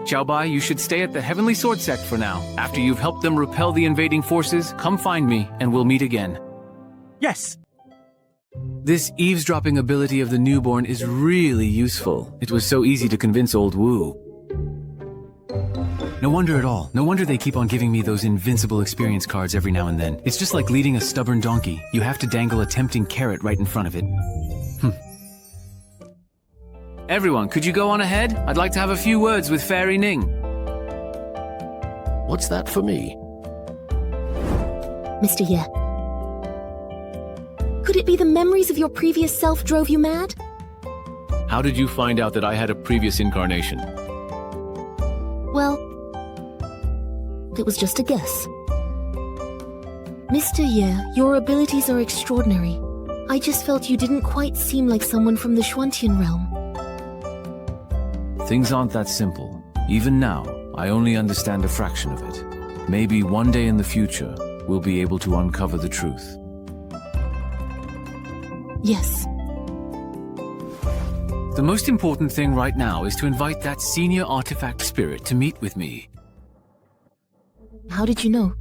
Xiaobai, you should stay at the Heavenly Sword sect for now. After you've helped them repel the invading forces, come find me, and we'll meet again. Yes. This eavesdropping ability of the newborn is really useful. It was so easy to convince old Wu. No wonder at all. No wonder they keep on giving me those invincible experience cards every now and then. It's just like leading a stubborn donkey. You have to dangle a tempting carrot right in front of it. Everyone, could you go on ahead? I'd like to have a few words with Fairy Ning. What's that for me? Mr. Ye. Could it be the memories of your previous self drove you mad? How did you find out that I had a previous incarnation? Well, it was just a guess. Mr. Ye, your abilities are extraordinary. I just felt you didn't quite seem like someone from the Xuantian realm. Things aren't that simple. Even now, I only understand a fraction of it. Maybe one day in the future, we'll be able to uncover the truth. Yes. The most important thing right now is to invite that senior artifact spirit to meet with me. How did you know?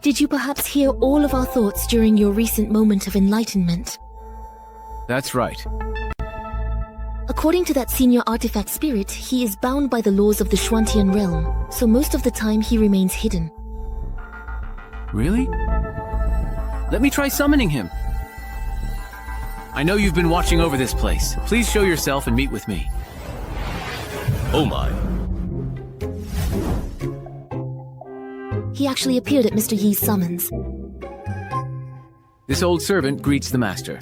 Did you perhaps hear all of our thoughts during your recent moment of enlightenment? That's right. According to that senior artifact spirit, he is bound by the laws of the Xuantian realm, so most of the time he remains hidden. Really? Let me try summoning him. I know you've been watching over this place. Please show yourself and meet with me. Oh my. He actually appeared at Mr. Yi's summons. This old servant greets the master.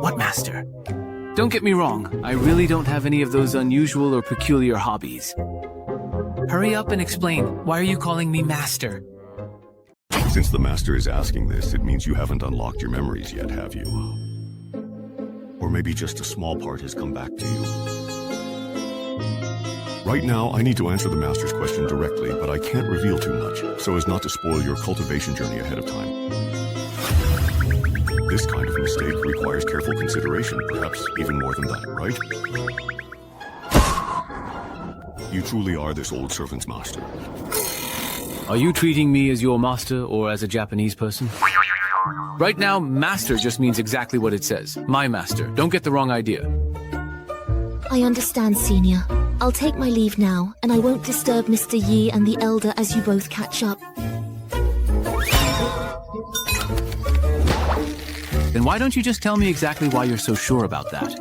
What master? Don't get me wrong, I really don't have any of those unusual or peculiar hobbies. Hurry up and explain. Why are you calling me master? Since the master is asking this, it means you haven't unlocked your memories yet, have you? Or maybe just a small part has come back to you. Right now, I need to answer the master's question directly, but I can't reveal too much, so as not to spoil your cultivation journey ahead of time. This kind of mistake requires careful consideration, perhaps even more than that, right? You truly are this old servant's master. Are you treating me as your master or as a Japanese person? Right now, master just means exactly what it says. My master. Don't get the wrong idea. I understand, Senior. I'll take my leave now, and I won't disturb Mr. Yi and the Elder as you both catch up. Then why don't you just tell me exactly why you're so sure about that?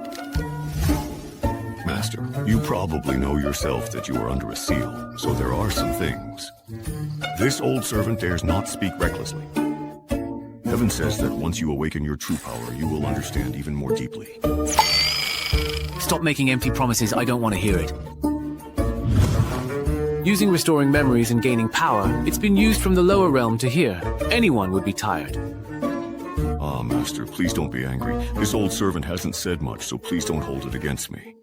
Master, you probably know yourself that you are under a seal, so there are some things. This old servant dares not speak recklessly. Heaven says that once you awaken your true power, you will understand even more deeply. Stop making empty promises, I don't want to hear it. Using restoring memories and gaining power, it's been used from the lower realm to here. Anyone would be tired. Ah, Master, please don't be angry. This old servant hasn't said much, so please don't hold it against me.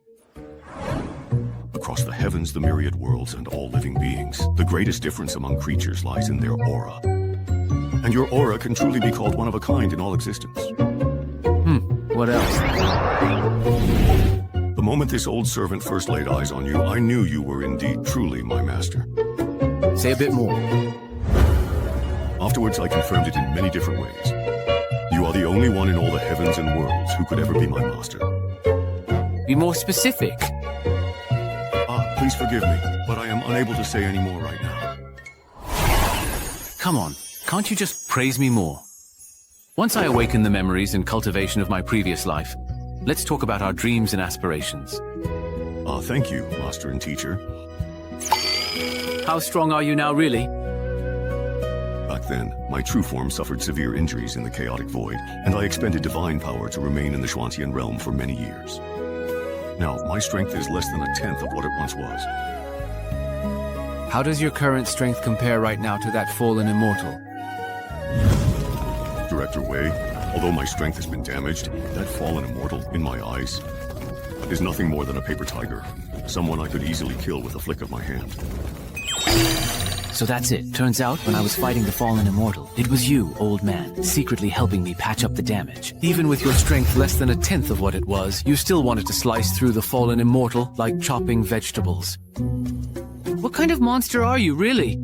Across the heavens, the myriad worlds, and all living beings, the greatest difference among creatures lies in their aura. And your aura can truly be called one of a kind in all existence. What else? The moment this old servant first laid eyes on you, I knew you were indeed truly my master. Say a bit more. Afterwards, I confirmed it in many different ways. You are the only one in all the heavens and worlds who could ever be my master. Be more specific. Please forgive me, but I am unable to say any more right now. Come on, can't you just praise me more? Once I awaken the memories and cultivation of my previous life, let's talk about our dreams and aspirations. Thank you, Master and Teacher. How strong are you now, really? Back then, my true form suffered severe injuries in the chaotic void, and I expended divine power to remain in the Xuantian realm for many years. Now, my strength is less than a tenth of what it once was. How does your current strength compare right now to that fallen immortal? Director Wei, although my strength has been damaged, that fallen immortal, in my eyes, is nothing more than a paper tiger. Someone I could easily kill with a flick of my hand. So that's it. Turns out, when I was fighting the fallen immortal, it was you, old man, secretly helping me patch up the damage. Even with your strength less than 1/10 of what it was, you still wanted to slice through the fallen immortal like chopping vegetables. What kind of monster are you, really?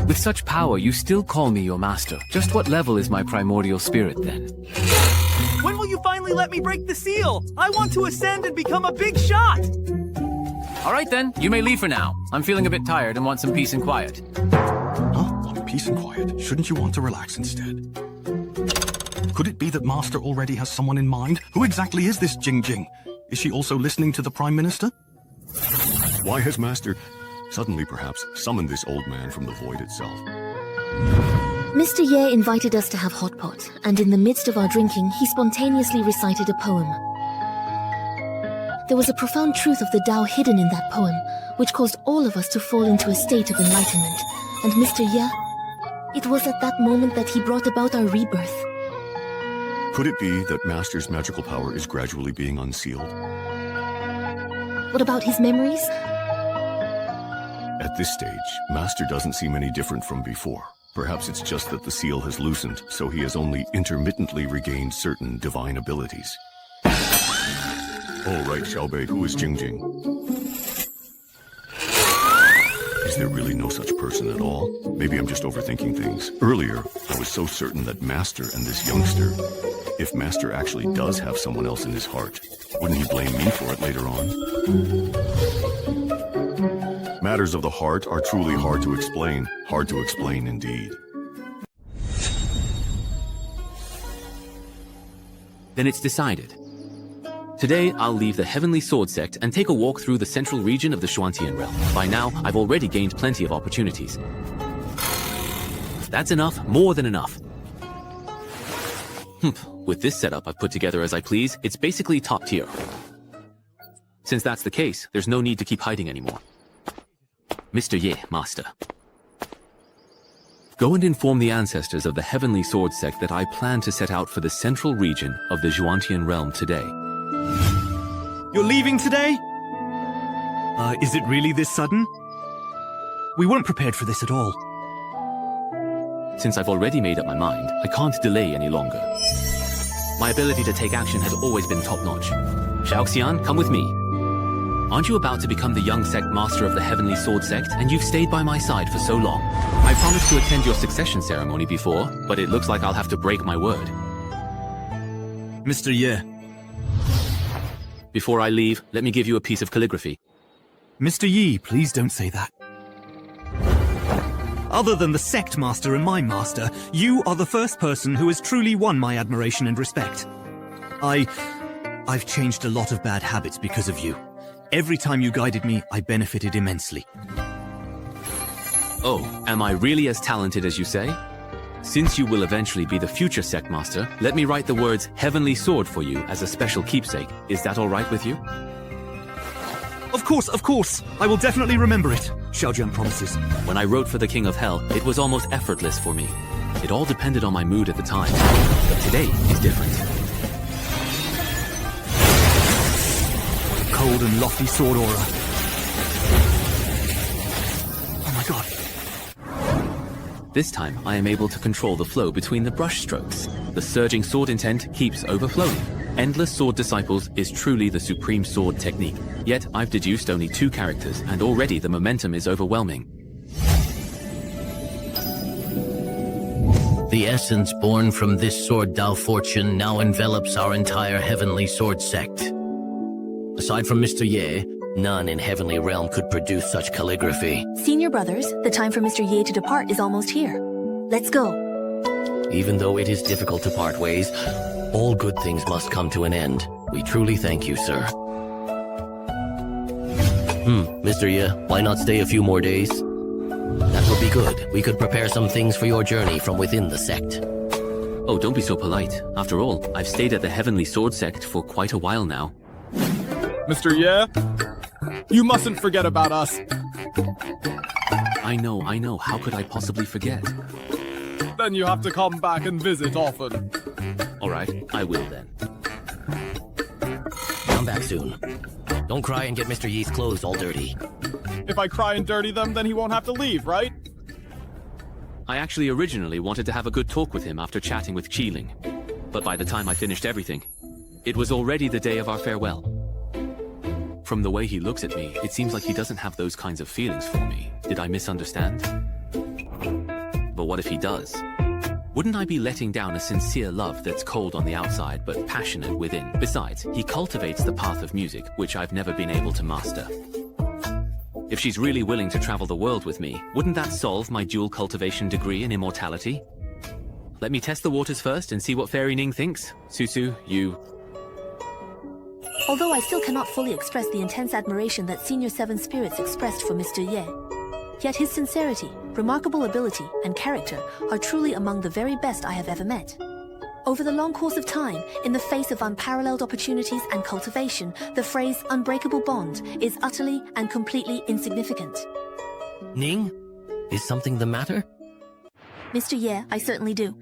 With such power, you still call me your master. Just what level is my primordial spirit, then? When will you finally let me break the seal? I want to ascend and become a big shot! All right, then. You may leave for now. I'm feeling a bit tired and want some peace and quiet. Huh? Want peace and quiet? Shouldn't you want to relax instead? Could it be that Master already has someone in mind? Who exactly is this Jing Jing? Is she also listening to the Prime Minister? Why has Master suddenly perhaps summoned this old man from the void itself? Mr. Ye invited us to have hot pot, and in the midst of our drinking, he spontaneously recited a poem. There was a profound truth of the Tao hidden in that poem, which caused all of us to fall into a state of enlightenment. And Mr. Ye, it was at that moment that he brought about our rebirth. Could it be that Master's magical power is gradually being unsealed? What about his memories? At this stage, Master doesn't seem any different from before. Perhaps it's just that the seal has loosened, so he has only intermittently regained certain divine abilities. Oh, right, Xiaobei, who is Jing Jing? Is there really no such person at all? Maybe I'm just overthinking things. Earlier, I was so certain that Master and this youngster... If Master actually does have someone else in his heart, wouldn't he blame me for it later on? Matters of the heart are truly hard to explain. Hard to explain indeed. Then it's decided. Today, I'll leave the Heavenly Sword Sect and take a walk through the central region of the Xuantian realm. By now, I've already gained plenty of opportunities. That's enough, more than enough. With this setup I've put together as I please, it's basically top tier. Since that's the case, there's no need to keep hiding anymore. Mr. Ye, Master. Go and inform the ancestors of the Heavenly Sword Sect that I plan to set out for the central region of the Xuantian realm today. You're leaving today? Is it really this sudden? We weren't prepared for this at all. Since I've already made up my mind, I can't delay any longer. My ability to take action has always been top-notch. Xiaoxian, come with me. Aren't you about to become the young sect master of the Heavenly Sword Sect, and you've stayed by my side for so long? I promised to attend your succession ceremony before, but it looks like I'll have to break my word. Mr. Ye. Before I leave, let me give you a piece of calligraphy. Mr. Yi, please don't say that. Other than the sect master and my master, you are the first person who has truly won my admiration and respect. I've changed a lot of bad habits because of you. Every time you guided me, I benefited immensely. Oh, am I really as talented as you say? Since you will eventually be the future sect master, let me write the words Heavenly Sword for you as a special keepsake. Is that all right with you? Of course. I will definitely remember it. Xiaojian promises. When I wrote for the King of Hell, it was almost effortless for me. It all depended on my mood at the time. But today is different. Cold and lofty sword aura. Oh my god. This time, I am able to control the flow between the brush strokes. The surging sword intent keeps overflowing. Endless Sword Disciples is truly the supreme sword technique. Yet, I've deduced only 2 characters, and already the momentum is overwhelming. The essence born from this sword Tao fortune now envelops our entire Heavenly Sword Sect. Aside from Mr. Ye, none in Heavenly Realm could produce such calligraphy. Senior brothers, the time for Mr. Ye to depart is almost here. Let's go. Even though it is difficult to part ways, all good things must come to an end. We truly thank you, sir. Mr. Ye, why not stay a few more days? That would be good. We could prepare some things for your journey from within the sect. Oh, don't be so polite. After all, I've stayed at the Heavenly Sword Sect for quite a while now. Mr. Ye, you mustn't forget about us. I know. How could I possibly forget? Then you have to come back and visit often. All right, I will then. Come back soon. Don't cry and get Mr. Yi's clothes all dirty. If I cry and dirty them, then he won't have to leave, right? I actually originally wanted to have a good talk with him after chatting with Qiling. But by the time I finished everything, it was already the day of our farewell. From the way he looks at me, it seems like he doesn't have those kinds of feelings for me. Did I misunderstand? But what if he does? Wouldn't I be letting down a sincere love that's cold on the outside but passionate within? Besides, he cultivates the path of music, which I've never been able to master. If she's really willing to travel the world with me, wouldn't that solve my dual cultivation degree in immortality? Let me test the waters first and see what Fairy Ning thinks. Susu, you... Although I still cannot fully express the intense admiration that Senior 7 Spirits expressed for Mr. Ye, yet his sincerity, remarkable ability, and character are truly among the very best I have ever met. Over the long course of time, in the face of unparalleled opportunities and cultivation, the phrase unbreakable bond is utterly and completely insignificant. Ning? Is something the matter? Mr. Ye, I certainly do.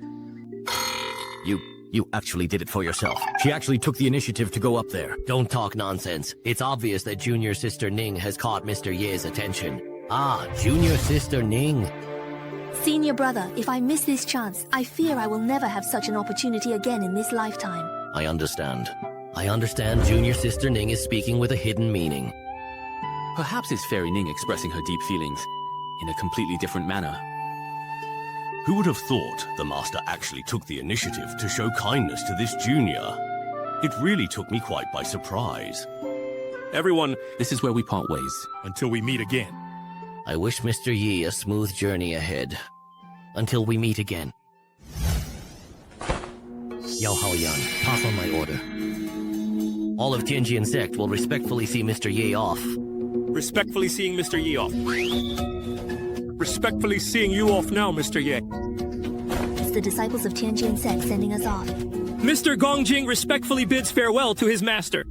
You actually did it for yourself. She actually took the initiative to go up there. Don't talk nonsense. It's obvious that Junior Sister Ning has caught Mr. Ye's attention. Ah, Junior Sister Ning. Senior brother, if I miss this chance, I fear I will never have such an opportunity again in this lifetime. I understand. I understand Junior Sister Ning is speaking with a hidden meaning. Perhaps it's Fairy Ning expressing her deep feelings in a completely different manner. Who would have thought the Master actually took the initiative to show kindness to this junior? It really took me quite by surprise. Everyone, this is where we part ways. Until we meet again. I wish Mr. Yi a smooth journey ahead. Until we meet again. Yao Haoyan, pass on my order. All of Tianjin sect will respectfully see Mr. Yi off. Respectfully seeing Mr. Yi off. Respectfully seeing you off now, Mr. Ye. It's the disciples of Tianjin sect sending us off. Mr. Gongjing respectfully bids farewell to his master.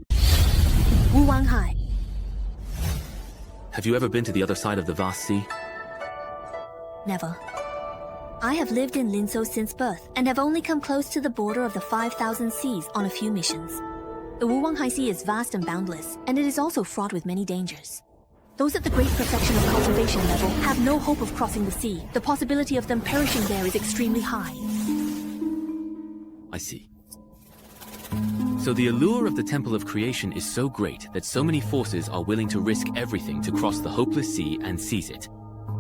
Wu Wanghai. Have you ever been to the other side of the vast sea? Never. I have lived in Linzhou since birth, and have only come close to the border of the 5,000 seas on a few missions. The Wu Wanghai Sea is vast and boundless, and it is also fraught with many dangers. Those at the great perfection of cultivation level have no hope of crossing the sea. The possibility of them perishing there is extremely high. I see. So the allure of the Temple of Creation is so great that so many forces are willing to risk everything to cross the hopeless sea and seize it.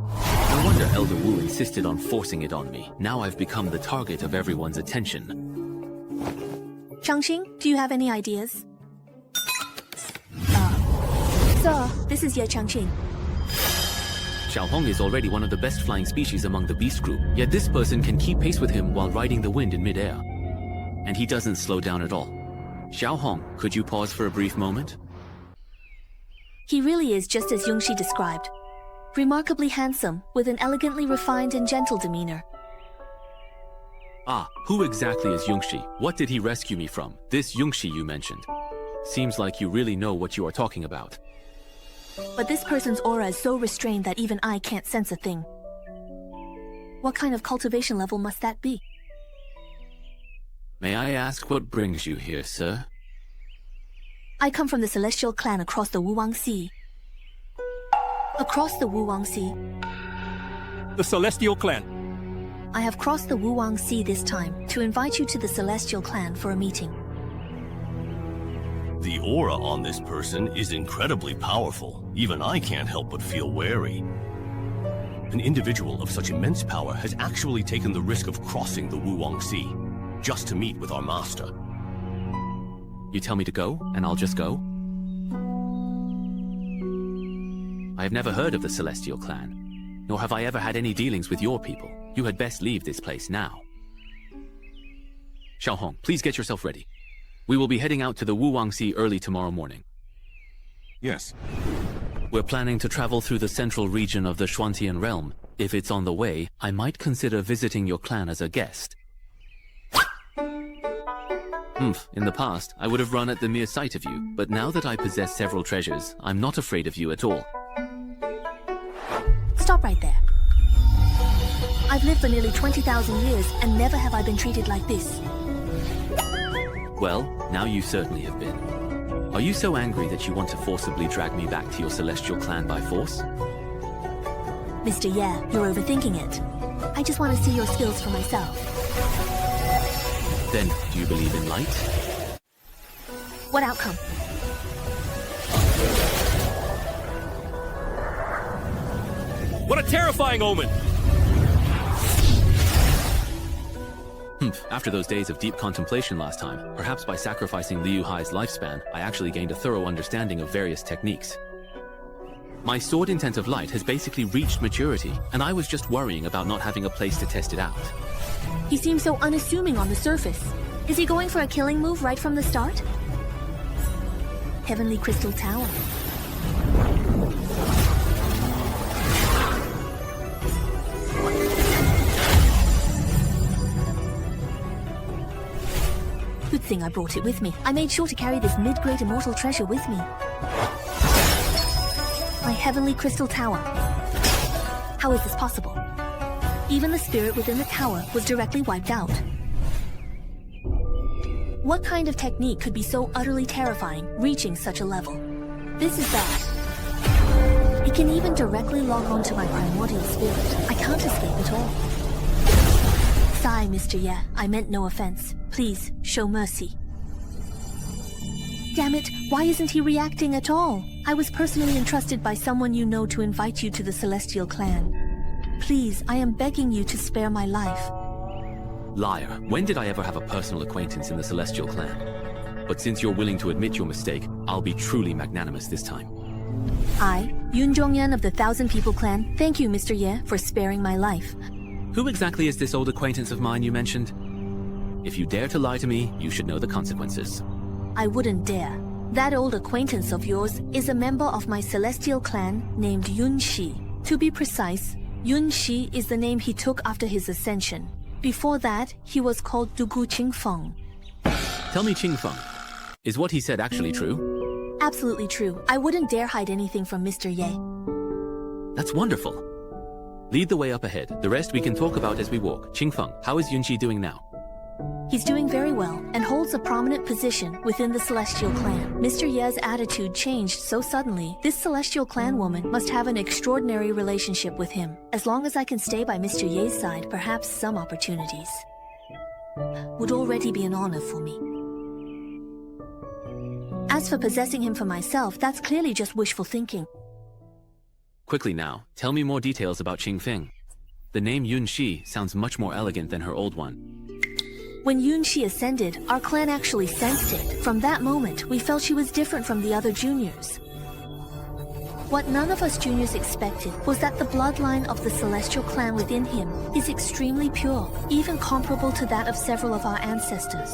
No wonder Elder Wu insisted on forcing it on me. Now I've become the target of everyone's attention. Changxing, do you have any ideas? Sir, this is Ye Changqing. Xiaohong is already one of the best flying species among the beast group, yet this person can keep pace with him while riding the wind in midair. And he doesn't slow down at all. Xiaohong, could you pause for a brief moment? He really is just as Yongxi described. Remarkably handsome, with an elegantly refined and gentle demeanor. Ah, who exactly is Yongxi? What did he rescue me from? This Yongxi you mentioned. Seems like you really know what you are talking about. But this person's aura is so restrained that even I can't sense a thing. What kind of cultivation level must that be? May I ask what brings you here, sir? I come from the Celestial Clan across the Wuwang Sea. Across the Wuwang Sea. The Celestial Clan. I have crossed the Wuwang Sea this time to invite you to the Celestial Clan for a meeting. The aura on this person is incredibly powerful. Even I can't help but feel wary. An individual of such immense power has actually taken the risk of crossing the Wuwang Sea, just to meet with our master. You tell me to go, and I'll just go? I have never heard of the Celestial Clan, nor have I ever had any dealings with your people. You had best leave this place now. Xiaohong, please get yourself ready. We will be heading out to the Wuwang Sea early tomorrow morning. Yes. We're planning to travel through the central region of the Xuantian realm. If it's on the way, I might consider visiting your clan as a guest. In the past, I would have run at the mere sight of you, but now that I possess several treasures, I'm not afraid of you at all. right there. I've lived for nearly 20,000 years, and never have I been treated like this. Well, now you certainly have been. Are you so angry that you want to forcibly drag me back to your celestial clan by force? Mr. Ye, you're overthinking it. I just want to see your skills for myself. Then, do you believe in light? What outcome? What a terrifying omen! After those days of deep contemplation last time, perhaps by sacrificing Liu Hai's lifespan, I actually gained a thorough understanding of various techniques. My sword intent of light has basically reached maturity, and I was just worrying about not having a place to test it out. He seems so unassuming on the surface. Is he going for a killing move right from the start? Heavenly Crystal Tower. Good thing I brought it with me. I made sure to carry this mid-grade immortal treasure with me. My Heavenly Crystal Tower. How is this possible? Even the spirit within the tower was directly wiped out. What kind of technique could be so utterly terrifying, reaching such a level? This is bad. It can even directly lock onto my primordial spirit. I can't escape at all. Sigh, Mr. Ye. I meant no offense. Please, show mercy. Damn it, why isn't he reacting at all? I was personally entrusted by someone you know to invite you to the Celestial Clan. Please, I am begging you to spare my life. Liar, when did I ever have a personal acquaintance in the Celestial Clan? But since you're willing to admit your mistake, I'll be truly magnanimous this time. I, Yun Zhongyan of the Thousand People Clan, thank you, Mr. Ye, for sparing my life. Who exactly is this old acquaintance of mine you mentioned? If you dare to lie to me, you should know the consequences. I wouldn't dare. That old acquaintance of yours is a member of my Celestial Clan named Yun Shi. To be precise, Yun Shi is the name he took after his ascension. Before that, he was called Dugu Qingfeng. Tell me, Qingfeng, is what he said actually true? Absolutely true. I wouldn't dare hide anything from Mr. Ye. That's wonderful. Lead the way up ahead. The rest we can talk about as we walk. Qingfeng, how is Yunqi doing now? He's doing very well and holds a prominent position within the Celestial Clan. Mr. Ye's attitude changed so suddenly. This Celestial Clan woman must have an extraordinary relationship with him. As long as I can stay by Mr. Ye's side, perhaps some opportunities would already be an honor for me. As for possessing him for myself, that's clearly just wishful thinking. Quickly now, tell me more details about Qingfeng. The name Yun Shi sounds much more elegant than her old one. When Yun Shi ascended, our clan actually sensed it. From that moment, we felt she was different from the other juniors. What none of us juniors expected was that the bloodline of the Celestial Clan within him is extremely pure, even comparable to that of several of our ancestors.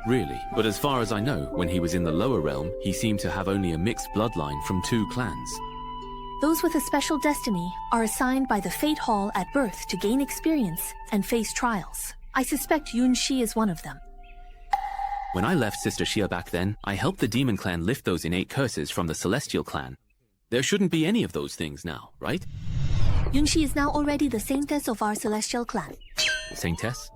Really? But as far as I know, when he was in the lower realm, he seemed to have only a mixed bloodline from 2 clans. Those with a special destiny are assigned by the Fate Hall at birth to gain experience and face trials. I suspect Yun Shi is one of them. When I left Sister Xia back then, I helped the Demon Clan lift those innate curses from the Celestial Clan. There shouldn't be any of those things now, right? Yun Shi is now already the Saintess of our Celestial Clan. Saintess?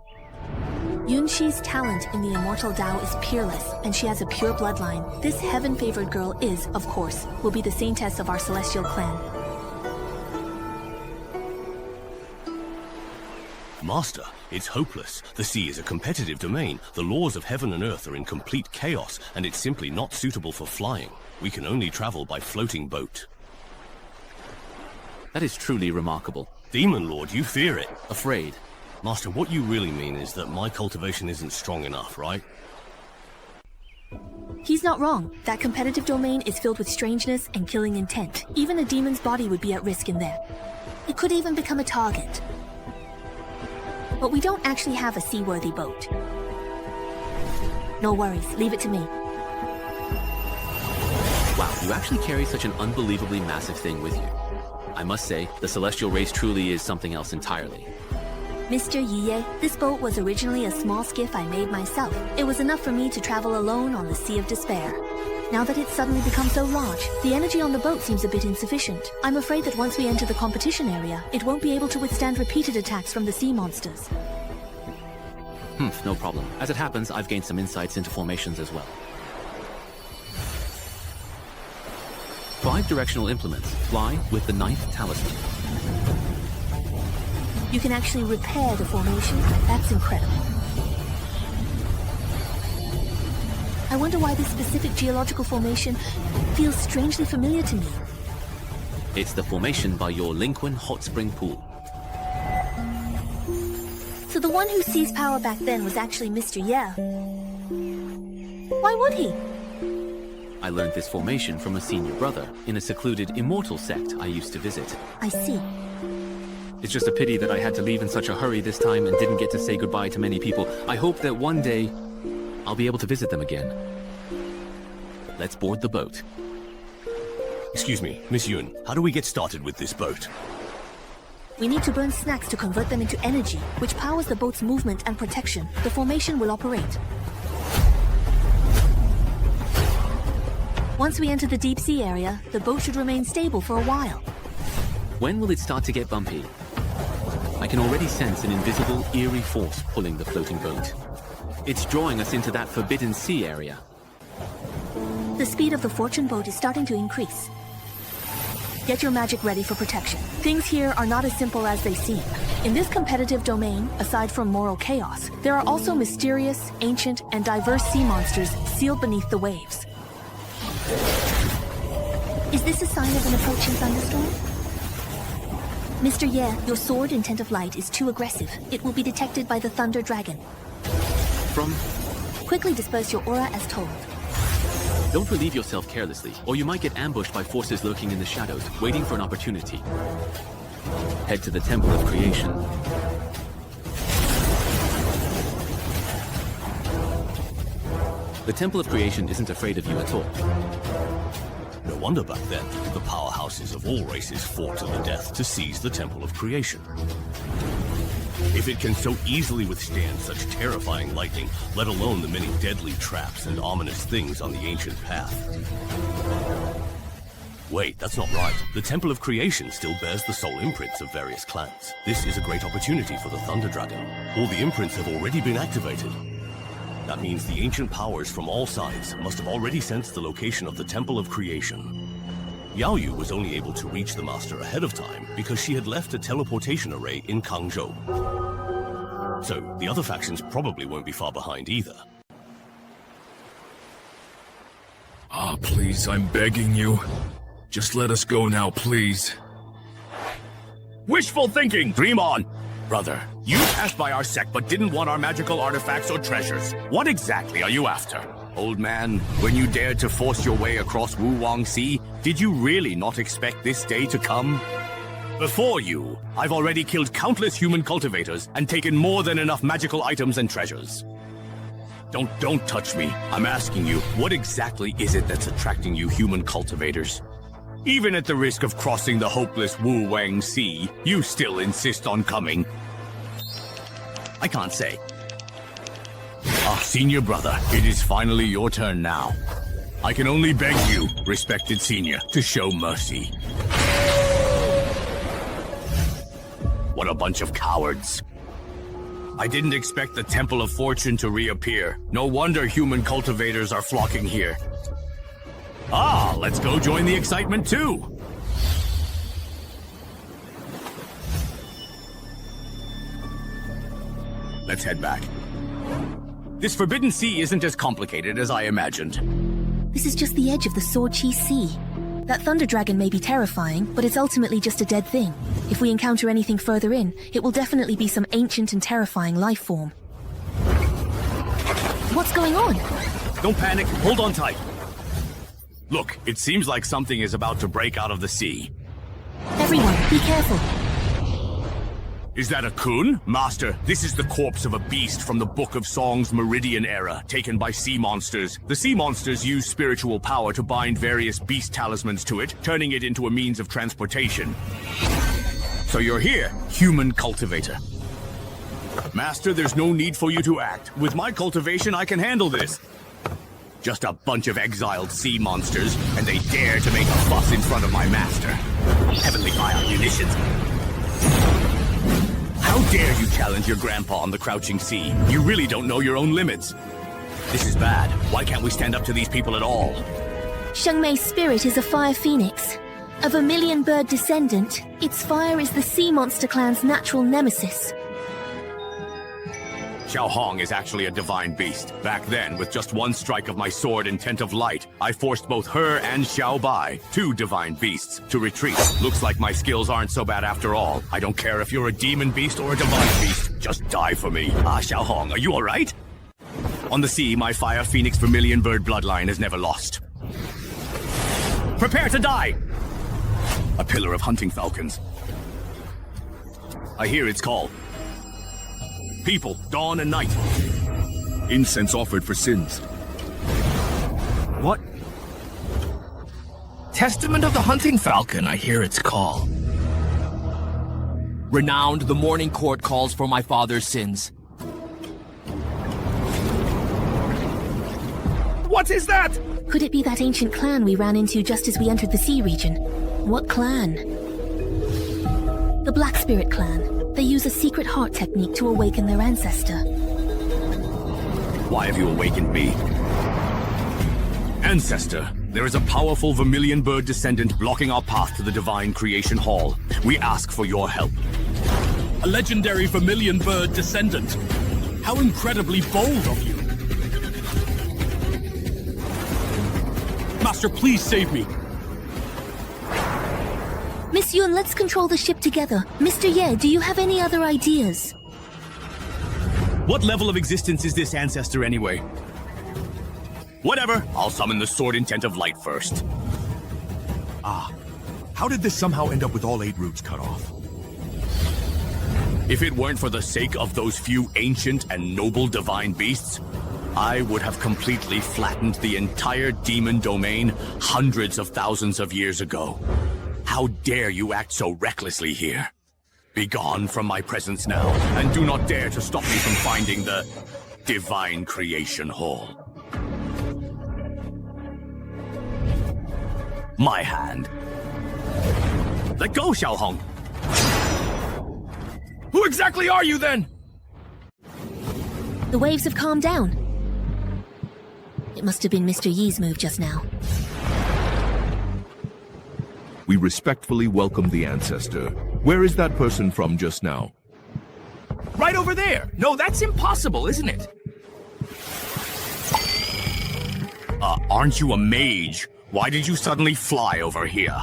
Yun Shi's talent in the Immortal Tao is peerless, and she has a pure bloodline. This heaven-favored girl is, of course, will be the Saintess of our Celestial Clan. Master, it's hopeless. The sea is a competitive domain. The laws of heaven and earth are in complete chaos, and it's simply not suitable for flying. We can only travel by floating boat. That is truly remarkable. Demon Lord, you fear it. Afraid. Master, what you really mean is that my cultivation isn't strong enough, right? He's not wrong. That competitive domain is filled with strangeness and killing intent. Even a demon's body would be at risk in there. It could even become a target. But we don't actually have a seaworthy boat. No worries, leave it to me. Wow, you actually carry such an unbelievably massive thing with you. I must say, the celestial race truly is something else entirely. Mr. Yiye, this boat was originally a small skiff I made myself. It was enough for me to travel alone on the Sea of Despair. Now that it's suddenly become so large, the energy on the boat seems a bit insufficient. I'm afraid that once we enter the competition area, it won't be able to withstand repeated attacks from the sea monsters. No problem. As it happens, I've gained some insights into formations as well. 5 directional implements. Fly with the 9th talisman. You can actually repair the formation? That's incredible. I wonder why this specific geological formation feels strangely familiar to me. It's the formation by your Linquin hot spring pool. So the one who seized power back then was actually Mr. Ye. Why would he? I learned this formation from a senior brother in a secluded immortal sect I used to visit. I see. It's just a pity that I had to leave in such a hurry this time and didn't get to say goodbye to many people. I hope that one day I'll be able to visit them again. Let's board the boat. Excuse me, Miss Yun, how do we get started with this boat? We need to burn snacks to convert them into energy, which powers the boat's movement and protection. The formation will operate. Once we enter the deep sea area, the boat should remain stable for a while. When will it start to get bumpy? I can already sense an invisible, eerie force pulling the floating boat. It's drawing us into that forbidden sea area. The speed of the fortune boat is starting to increase. Get your magic ready for protection. Things here are not as simple as they seem. In this competitive domain, aside from moral chaos, there are also mysterious, ancient, and diverse sea monsters sealed beneath the waves. Is this a sign of an approaching thunderstorm? Mr. Ye, your sword in Tent of Light is too aggressive. It will be detected by the Thunder Dragon. Quickly disperse your aura as told. Don't relieve yourself carelessly, or you might get ambushed by forces lurking in the shadows, waiting for an opportunity. Head to the Temple of Creation. The Temple of Creation isn't afraid of you at all. No wonder back then, the powerhouses of all races fought to the death to seize the Temple of Creation. If it can so easily withstand such terrifying lightning, let alone the many deadly traps and ominous things on the ancient path. Wait, that's not right. The Temple of Creation still bears the soul imprints of various clans. This is a great opportunity for the Thunder Dragon. All the imprints have already been activated. That means the ancient powers from all sides must have already sensed the location of the Temple of Creation. Yao Yu was only able to reach the Master ahead of time because she had left a teleportation array in Kangzhou. So, the other factions probably won't be far behind either. Ah, please, I'm begging you. Just let us go now, please. Wishful thinking! Dream on! Brother, you passed by our sect but didn't want our magical artifacts or treasures. What exactly are you after? Old man, when you dared to force your way across Wuwang Sea, did you really not expect this day to come? Before you, I've already killed countless human cultivators and taken more than enough magical items and treasures. Don't touch me. I'm asking you, what exactly is it that's attracting you human cultivators? Even at the risk of crossing the hopeless Wuwang Sea, you still insist on coming. I can't say. Senior brother, it is finally your turn now. I can only beg you, respected senior, to show mercy. What a bunch of cowards. I didn't expect the Temple of Fortune to reappear. No wonder human cultivators are flocking here. Let's go join the excitement too. Let's head back. This Forbidden Sea isn't as complicated as I imagined. This is just the edge of the Sword Chi Sea. That Thunder Dragon may be terrifying, but it's ultimately just a dead thing. If we encounter anything further in, it will definitely be some ancient and terrifying life form. What's going on? Don't panic, hold on tight. Look, it seems like something is about to break out of the sea. Everyone, be careful. Is that a kun? Master, this is the corpse of a beast from the Book of Song's Meridian era, taken by sea monsters. The sea monsters use spiritual power to bind various beast talismans to it, turning it into a means of transportation. So you're here, human cultivator. Master, there's no need for you to act. With my cultivation, I can handle this. Just a bunch of exiled sea monsters, and they dare to make a fuss in front of my master. Heavenly fire munitions. How dare you challenge your grandpa on the crouching sea? You really don't know your own limits. This is bad. Why can't we stand up to these people at all? Shengmei's spirit is a fire phoenix. A vermilion bird descendant, its fire is the sea monster clan's natural nemesis. Xiao Hong is actually a divine beast. Back then, with just one strike of my sword and tent of light, I forced both her and Xiao Bai, two divine beasts, to retreat. Looks like my skills aren't so bad after all. I don't care if you're a demon beast or a divine beast. Just die for me. Xiao Hong, are you alright? On the sea, my fire phoenix vermilion bird bloodline is never lost. Prepare to die! A pillar of hunting falcons. I hear its call. People, dawn and night. Incense offered for sins. What? Testament of the hunting falcon, I hear its call. Renowned, the morning court calls for my father's sins. What is that? Could it be that ancient clan we ran into just as we entered the sea region? What clan? The Black Spirit clan. They use a secret heart technique to awaken their ancestor. Why have you awakened me? Ancestor, there is a powerful vermilion bird descendant blocking our path to the Divine Creation Hall. We ask for your help. A legendary vermilion bird descendant. How incredibly bold of you. Master, please save me. Miss Yun, let's control the ship together. Mr. Ye, do you have any other ideas? What level of existence is this ancestor anyway? Whatever, I'll summon the sword and tent of light first. How did this somehow end up with all 8 roots cut off? If it weren't for the sake of those few ancient and noble divine beasts, I would have completely flattened the entire demon domain hundreds of thousands of years ago. How dare you act so recklessly here? Begone from my presence now, and do not dare to stop me from finding the Divine Creation Hall. My hand. Let go, Xiao Hong. Who exactly are you then? The waves have calmed down. It must have been Mr. Yi's move just now. We respectfully welcome the ancestor. Where is that person from just now? Right over there! No, that's impossible, isn't it? Aren't you a mage? Why did you suddenly fly over here?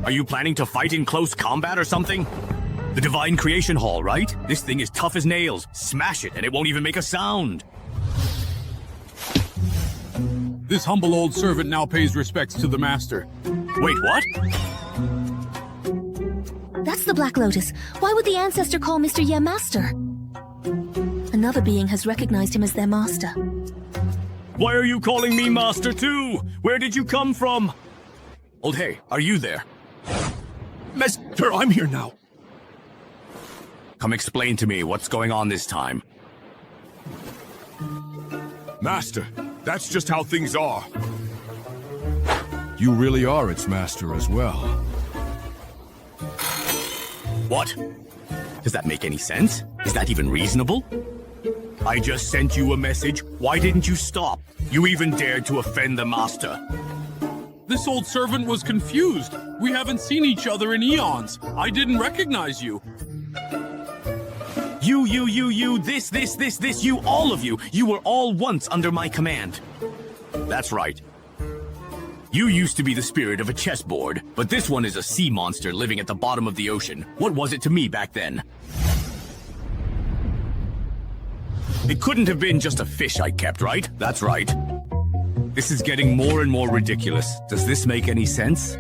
Are you planning to fight in close combat or something? The Divine Creation Hall, right? This thing is tough as nails. Smash it and it won't even make a sound. This humble old servant now pays respects to the master. Wait, what? That's the Black Lotus. Why would the ancestor call Mr. Ye master? Another being has recognized him as their master. Why are you calling me master too? Where did you come from? Old Hey, are you there? Master, I'm here now. Come explain to me what's going on this time. Master, that's just how things are. You really are its master as well. What? Does that make any sense? Is that even reasonable? I just sent you a message. Why didn't you stop? You even dared to offend the master. This old servant was confused. We haven't seen each other in eons. I didn't recognize you. You, this, you, all of you. You were all once under my command. That's right. You used to be the spirit of a chessboard, but this one is a sea monster living at the bottom of the ocean. What was it to me back then? It couldn't have been just a fish I kept, right? That's right. This is getting more and more ridiculous. Does this make any sense?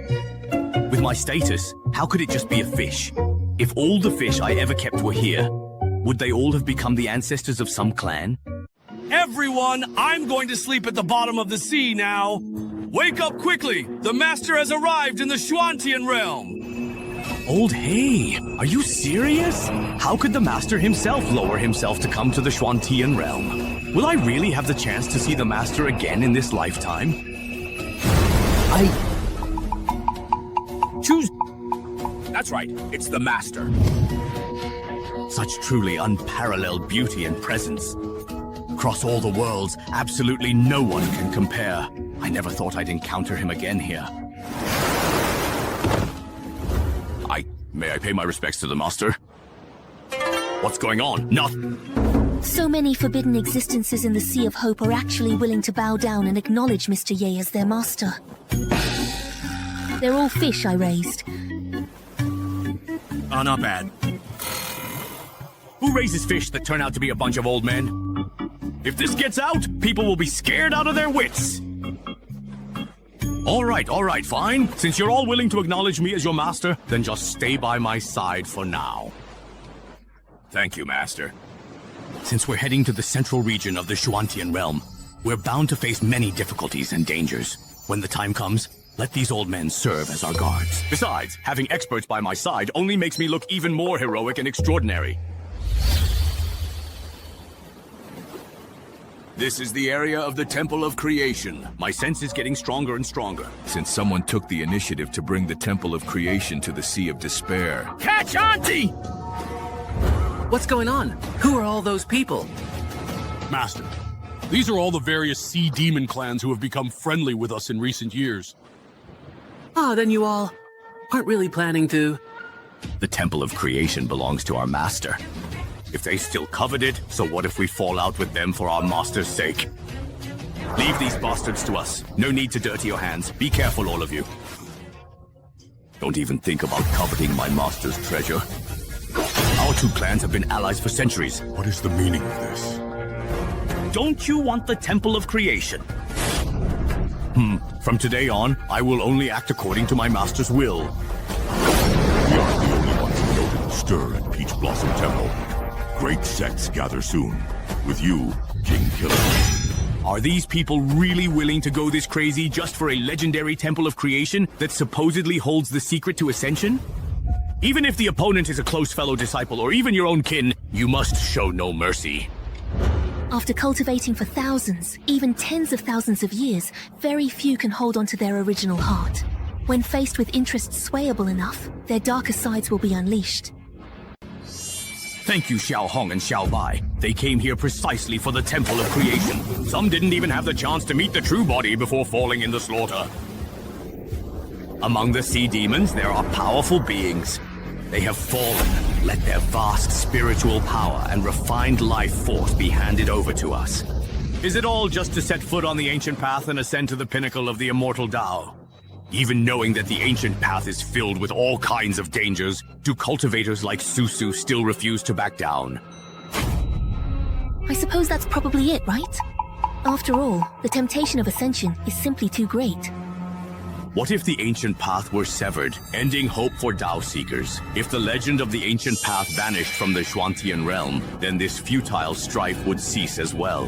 With my status, how could it just be a fish? If all the fish I ever kept were here, would they all have become the ancestors of some clan? Everyone, I'm going to sleep at the bottom of the sea now. Wake up quickly! The master has arrived in the Xuantian realm! Old Hey, are you serious? How could the master himself lower himself to come to the Xuantian realm? Will I really have the chance to see the Master again in this lifetime? Choose. That's right, it's the Master. Such truly unparalleled beauty and presence. Across all the worlds, absolutely no one can compare. I never thought I'd encounter him again here. May I pay my respects to the Master? What's going on? Nothing. So many forbidden existences in the Sea of Hope are actually willing to bow down and acknowledge Mr. Ye as their master. They're all fish I raised. Oh, not bad. Who raises fish that turn out to be a bunch of old men? If this gets out, people will be scared out of their wits. All right, fine. Since you're all willing to acknowledge me as your master, then just stay by my side for now. Thank you, Master. Since we're heading to the central region of the Xuantian realm, we're bound to face many difficulties and dangers. When the time comes, let these old men serve as our guards. Besides, having experts by my side only makes me look even more heroic and extraordinary. This is the area of the Temple of Creation. My sense is getting stronger and stronger. Since someone took the initiative to bring the Temple of Creation to the Sea of Despair. Catch Auntie! What's going on? Who are all those people? Master, these are all the various sea demon clans who have become friendly with us in recent years. Ah, then you all aren't really planning to... The Temple of Creation belongs to our master. If they still covet it, so what if we fall out with them for our master's sake? Leave these bastards to us. No need to dirty your hands. Be careful, all of you. Don't even think about coveting my master's treasure. Our two clans have been allies for centuries. What is the meaning of this? Don't you want the Temple of Creation? From today on, I will only act according to my master's will. We aren't the only ones who noted the stir at Peach Blossom Temple. Great sects gather soon. With you, King Killer. Are these people really willing to go this crazy just for a legendary Temple of Creation that supposedly holds the secret to Ascension? Even if the opponent is a close fellow disciple or even your own kin, you must show no mercy. After cultivating for thousands, even tens of thousands of years, very few can hold on to their original heart. When faced with interests swayable enough, their darker sides will be unleashed. Thank you, Xiao Hong and Xiao Bai. They came here precisely for the Temple of Creation. Some didn't even have the chance to meet the true body before falling in the slaughter. Among the sea demons, there are powerful beings. They have fallen. Let their vast spiritual power and refined life force be handed over to us. Is it all just to set foot on the ancient path and ascend to the pinnacle of the immortal Tao? Even knowing that the ancient path is filled with all kinds of dangers, do cultivators like Susu still refuse to back down? I suppose that's probably it, right? After all, the temptation of ascension is simply too great. What if the ancient path were severed, ending hope for Tao seekers? If the legend of the ancient path vanished from the Xuantian realm, then this futile strife would cease as well.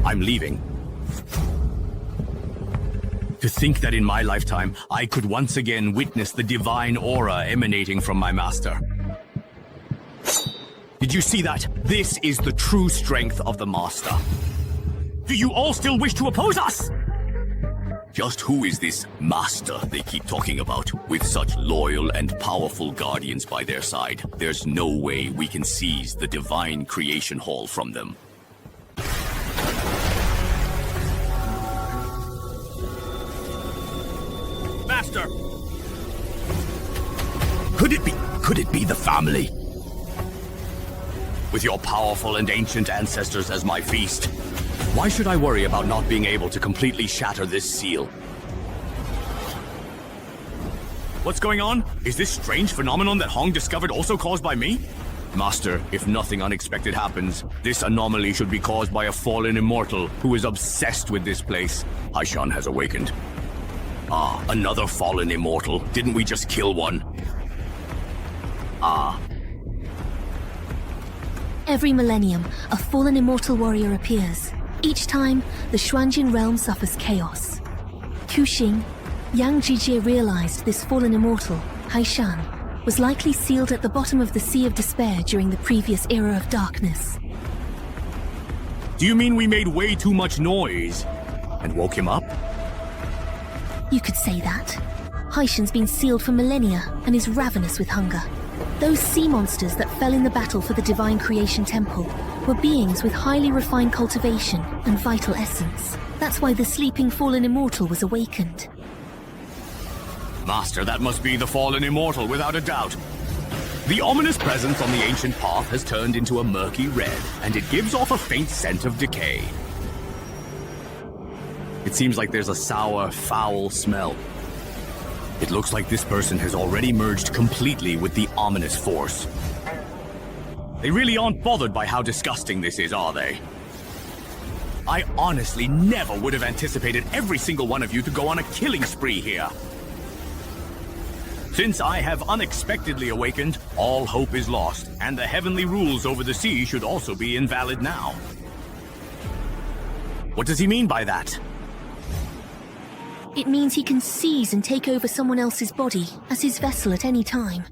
I'm leaving. To think that in my lifetime, I could once again witness the divine aura emanating from my master. Did you see that? This is the true strength of the master. Do you all still wish to oppose us? Just who is this master they keep talking about? With such loyal and powerful guardians by their side, there's no way we can seize the divine creation hall from them. Master! Could it be the family? With your powerful and ancient ancestors as my feast, why should I worry about not being able to completely shatter this seal? What's going on? Is this strange phenomenon that Hong discovered also caused by me? Master, if nothing unexpected happens, this anomaly should be caused by a fallen immortal who is obsessed with this place. Haishan has awakened. Ah, another fallen immortal. Didn't we just kill one? Ah. Every millennium, a fallen immortal warrior appears. Each time, the Xuanjin realm suffers chaos. Kuxing, Yang Jijie realized this fallen immortal, Haishan, was likely sealed at the bottom of the Sea of Despair during the previous era of darkness. Do you mean we made way too much noise and woke him up? You could say that. Haishan's been sealed for millennia and is ravenous with hunger. Those sea monsters that fell in the battle for the Divine Creation Temple were beings with highly refined cultivation and vital essence. That's why the sleeping fallen immortal was awakened. Master, that must be the fallen immortal without a doubt. The ominous presence on the ancient path has turned into a murky red, and it gives off a faint scent of decay. It seems like there's a sour, foul smell. It looks like this person has already merged completely with the ominous force. They really aren't bothered by how disgusting this is, are they? I honestly never would have anticipated every single one of you to go on a killing spree here. Since I have unexpectedly awakened, all hope is lost, and the heavenly rules over the sea should also be invalid now. What does he mean by that? It means he can seize and take over someone else's body as his vessel at any time.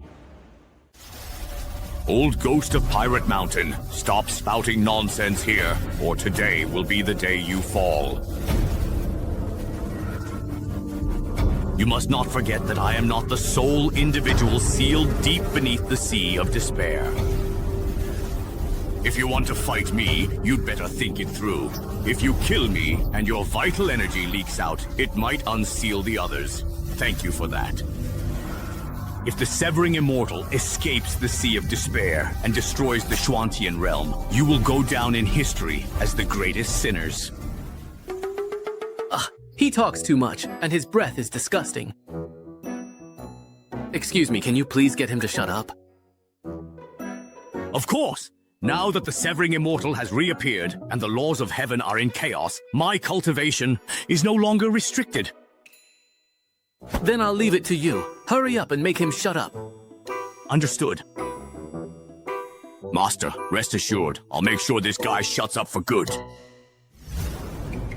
Old ghost of Pirate Mountain, stop spouting nonsense here, or today will be the day you fall. You must not forget that I am not the sole individual sealed deep beneath the Sea of Despair. If you want to fight me, you'd better think it through. If you kill me and your vital energy leaks out, it might unseal the others. Thank you for that. If the Severing Immortal escapes the Sea of Despair and destroys the Schwantian realm, you will go down in history as the greatest sinners. He talks too much, and his breath is disgusting. Excuse me, can you please get him to shut up? Of course! Now that the Severing Immortal has reappeared and the laws of heaven are in chaos, my cultivation is no longer restricted. Then I'll leave it to you. Hurry up and make him shut up. Understood. Master, rest assured, I'll make sure this guy shuts up for good.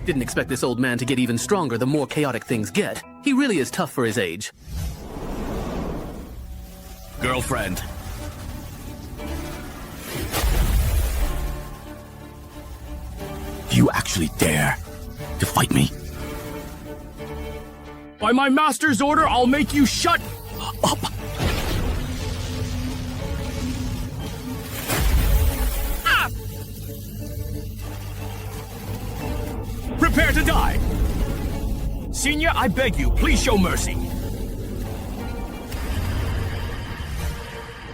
Didn't expect this old man to get even stronger the more chaotic things get. He really is tough for his age. Girlfriend. Do you actually dare to fight me? By my master's order, I'll make you shut up! Ah! Prepare to die! Senior, I beg you, please show mercy.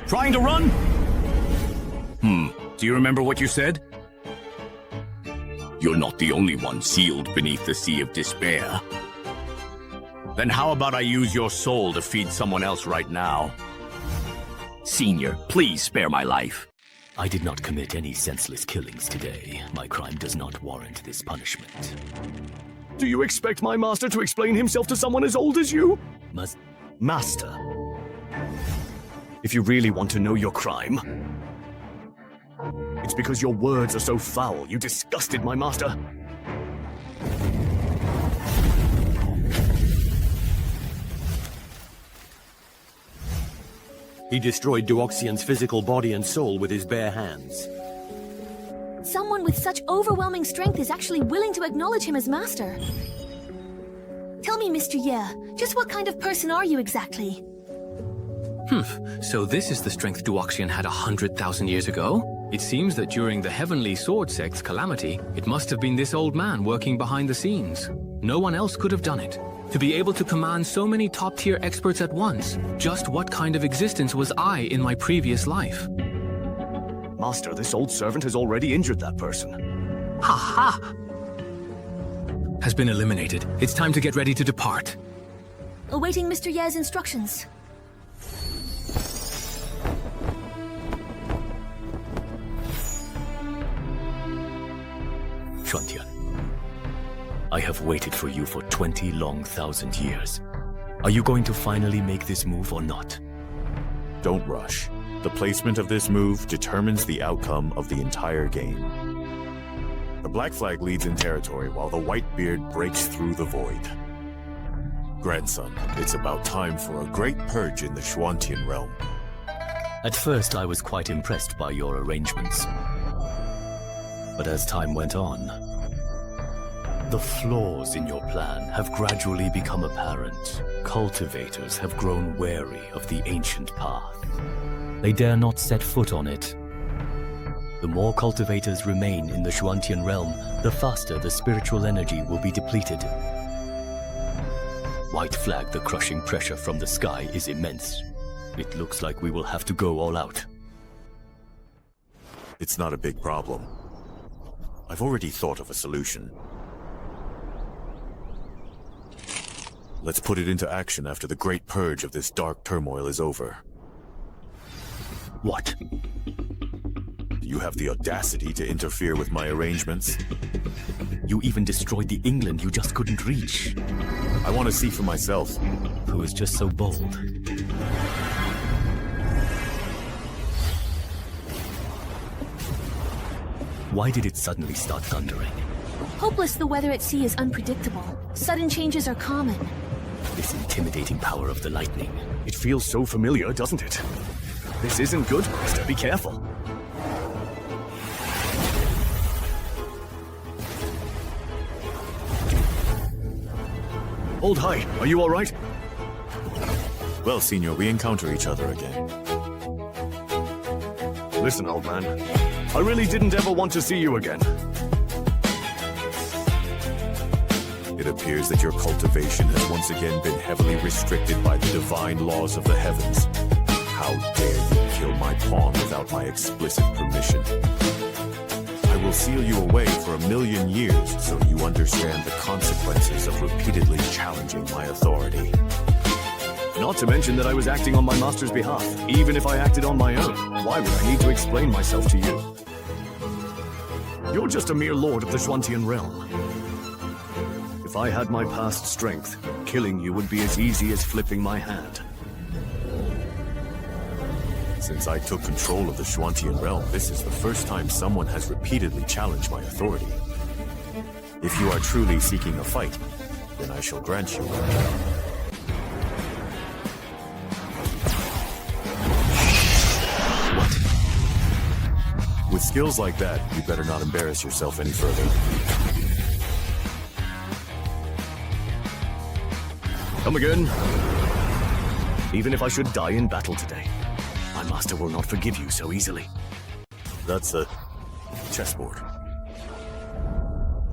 Trying to run? Do you remember what you said? You're not the only one sealed beneath the Sea of Despair. Then how about I use your soul to feed someone else right now? Senior, please spare my life. I did not commit any senseless killings today. My crime does not warrant this punishment. Do you expect my master to explain himself to someone as old as you? Master. If you really want to know your crime, it's because your words are so foul. You disgusted my master. He destroyed Duoxian's physical body and soul with his bare hands. Someone with such overwhelming strength is actually willing to acknowledge him as master. Tell me, Mr. Ye, just what kind of person are you exactly? So this is the strength Duoxian had 100,000 years ago? It seems that during the Heavenly Sword Sect's calamity, it must have been this old man working behind the scenes. No one else could have done it. To be able to command so many top-tier experts at once, just what kind of existence was I in my previous life? Master, this old servant has already injured that person. Ha! Has been eliminated. It's time to get ready to depart. Awaiting Mr. Ye's instructions. Shuantian, I have waited for you for 20 long thousand years. Are you going to finally make this move or not? Don't rush. The placement of this move determines the outcome of the entire game. The black flag leads in territory while the white beard breaks through the void. Grandson, it's about time for a great purge in the Schwantian realm. At first, I was quite impressed by your arrangements. But as time went on, the flaws in your plan have gradually become apparent. Cultivators have grown wary of the ancient path. They dare not set foot on it. The more cultivators remain in the Schwantian realm, the faster the spiritual energy will be depleted. White flag, the crushing pressure from the sky is immense. It looks like we will have to go all out. It's not a big problem. I've already thought of a solution. Let's put it into action after the great purge of this dark turmoil is over. What? You have the audacity to interfere with my arrangements? You even destroyed the England you just couldn't reach. I want to see for myself. Who is just so bold? Why did it suddenly start thundering? Hopeless, the weather at sea is unpredictable. Sudden changes are common. This intimidating power of the lightning. It feels so familiar, doesn't it? This isn't good, Master. Be careful. Hold high. Are you all right? Well, Senior, we encounter each other again. Listen, old man. I really didn't ever want to see you again. It appears that your cultivation has once again been heavily restricted by the divine laws of the heavens. How dare you kill my pawn without my explicit permission? I will seal you away for 1,000,000 years so you understand the consequences of repeatedly challenging my authority. Not to mention that I was acting on my master's behalf. Even if I acted on my own, why would I need to explain myself to you? You're just a mere lord of the Schwantian realm. If I had my past strength, killing you would be as easy as flipping my hand. Since I took control of the Schwantian realm, this is the first time someone has repeatedly challenged my authority. If you are truly seeking a fight, then I shall grant you one. With skills like that, you better not embarrass yourself any further. Come again. Even if I should die in battle today, my master will not forgive you so easily. That's a chessboard.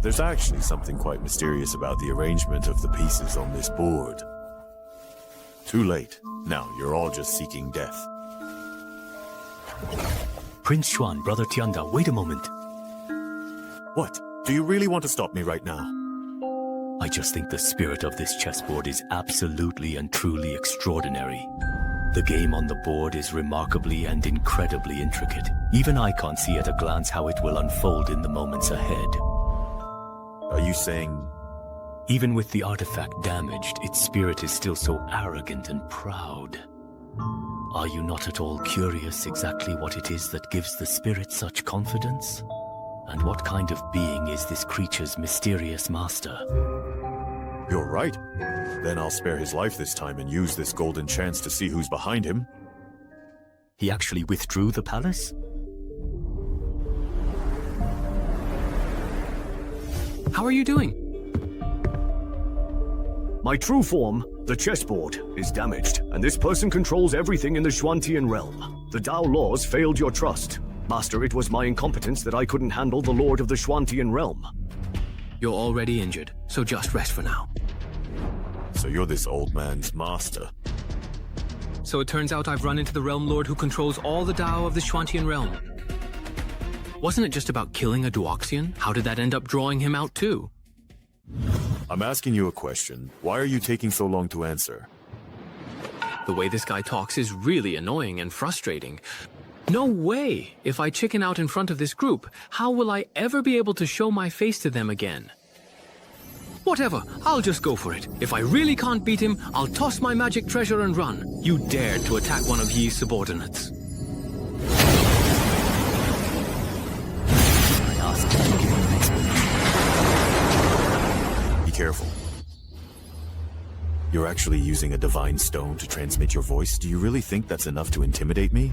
There's actually something quite mysterious about the arrangement of the pieces on this board. Too late. Now you're all just seeking death. Prince Xuan, Brother Tianda, wait a moment. What? Do you really want to stop me right now? I just think the spirit of this chessboard is absolutely and truly extraordinary. The game on the board is remarkably and incredibly intricate. Even I can't see at a glance how it will unfold in the moments ahead. Are you saying... Even with the artifact damaged, its spirit is still so arrogant and proud. Are you not at all curious exactly what it is that gives the spirit such confidence? And what kind of being is this creature's mysterious master? You're right. Then I'll spare his life this time and use this golden chance to see who's behind him. He actually withdrew the palace? How are you doing? My true form, the chessboard, is damaged, and this person controls everything in the Schwantian realm. The Dao laws failed your trust. Master, it was my incompetence that I couldn't handle the Lord of the Schwantian realm. You're already injured, so just rest for now. So you're this old man's master. So it turns out I've run into the Realm Lord who controls all the Dao of the Schwantian realm. Wasn't it just about killing a Duoxian? How did that end up drawing him out too? I'm asking you a question. Why are you taking so long to answer? The way this guy talks is really annoying and frustrating. No way! If I chicken out in front of this group, how will I ever be able to show my face to them again? Whatever, I'll just go for it. If I really can't beat him, I'll toss my magic treasure and run. You dared to attack one of Yi's subordinates. I asked you to give me an explanation. Be careful. You're actually using a divine stone to transmit your voice? Do you really think that's enough to intimidate me?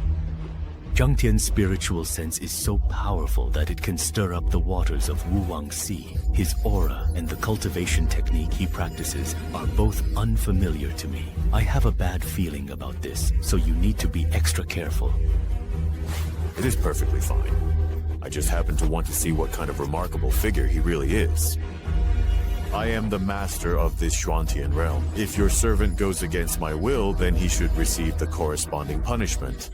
Zhang Tian's spiritual sense is so powerful that it can stir up the waters of Wuwang Sea. His aura and the cultivation technique he practices are both unfamiliar to me. I have a bad feeling about this, so you need to be extra careful. It is perfectly fine. I just happen to want to see what kind of remarkable figure he really is. I am the master of this Xuantian realm. If your servant goes against my will, then he should receive the corresponding punishment.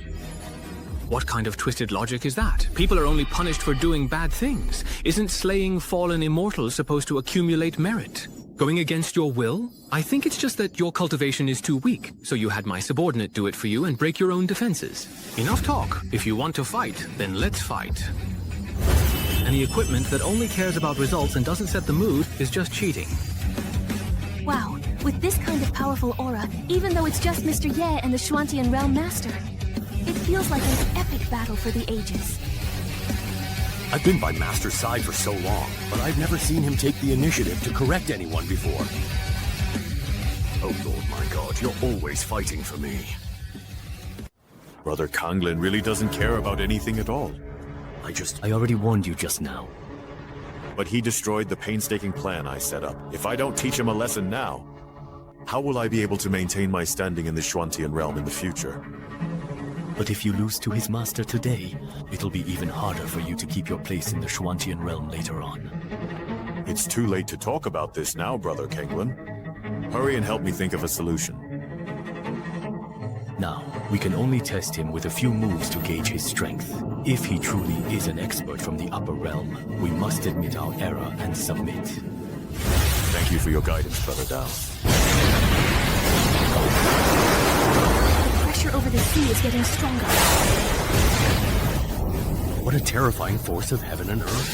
What kind of twisted logic is that? People are only punished for doing bad things. Isn't slaying fallen immortals supposed to accumulate merit? Going against your will? I think it's just that your cultivation is too weak, so you had my subordinate do it for you and break your own defenses. Enough talk. If you want to fight, then let's fight. Any equipment that only cares about results and doesn't set the mood is just cheating. Wow, with this kind of powerful aura, even though it's just Mr. Ye and the Xuantian Realm Master, it feels like an epic battle for the ages. I've been by Master's side for so long, but I've never seen him take the initiative to correct anyone before. Oh Lord, my God, you're always fighting for me. Brother Konglin really doesn't care about anything at all. I already warned you just now. But he destroyed the painstaking plan I set up. If I don't teach him a lesson now, how will I be able to maintain my standing in the Xuantian realm in the future? But if you lose to his master today, it'll be even harder for you to keep your place in the Xuantian realm later on. It's too late to talk about this now, Brother Konglin. Hurry and help me think of a solution. Now, we can only test him with a few moves to gauge his strength. If he truly is an expert from the upper realm, we must admit our error and submit. Thank you for your guidance, Brother Dao. The pressure over the sea is getting stronger. What a terrifying force of heaven and earth.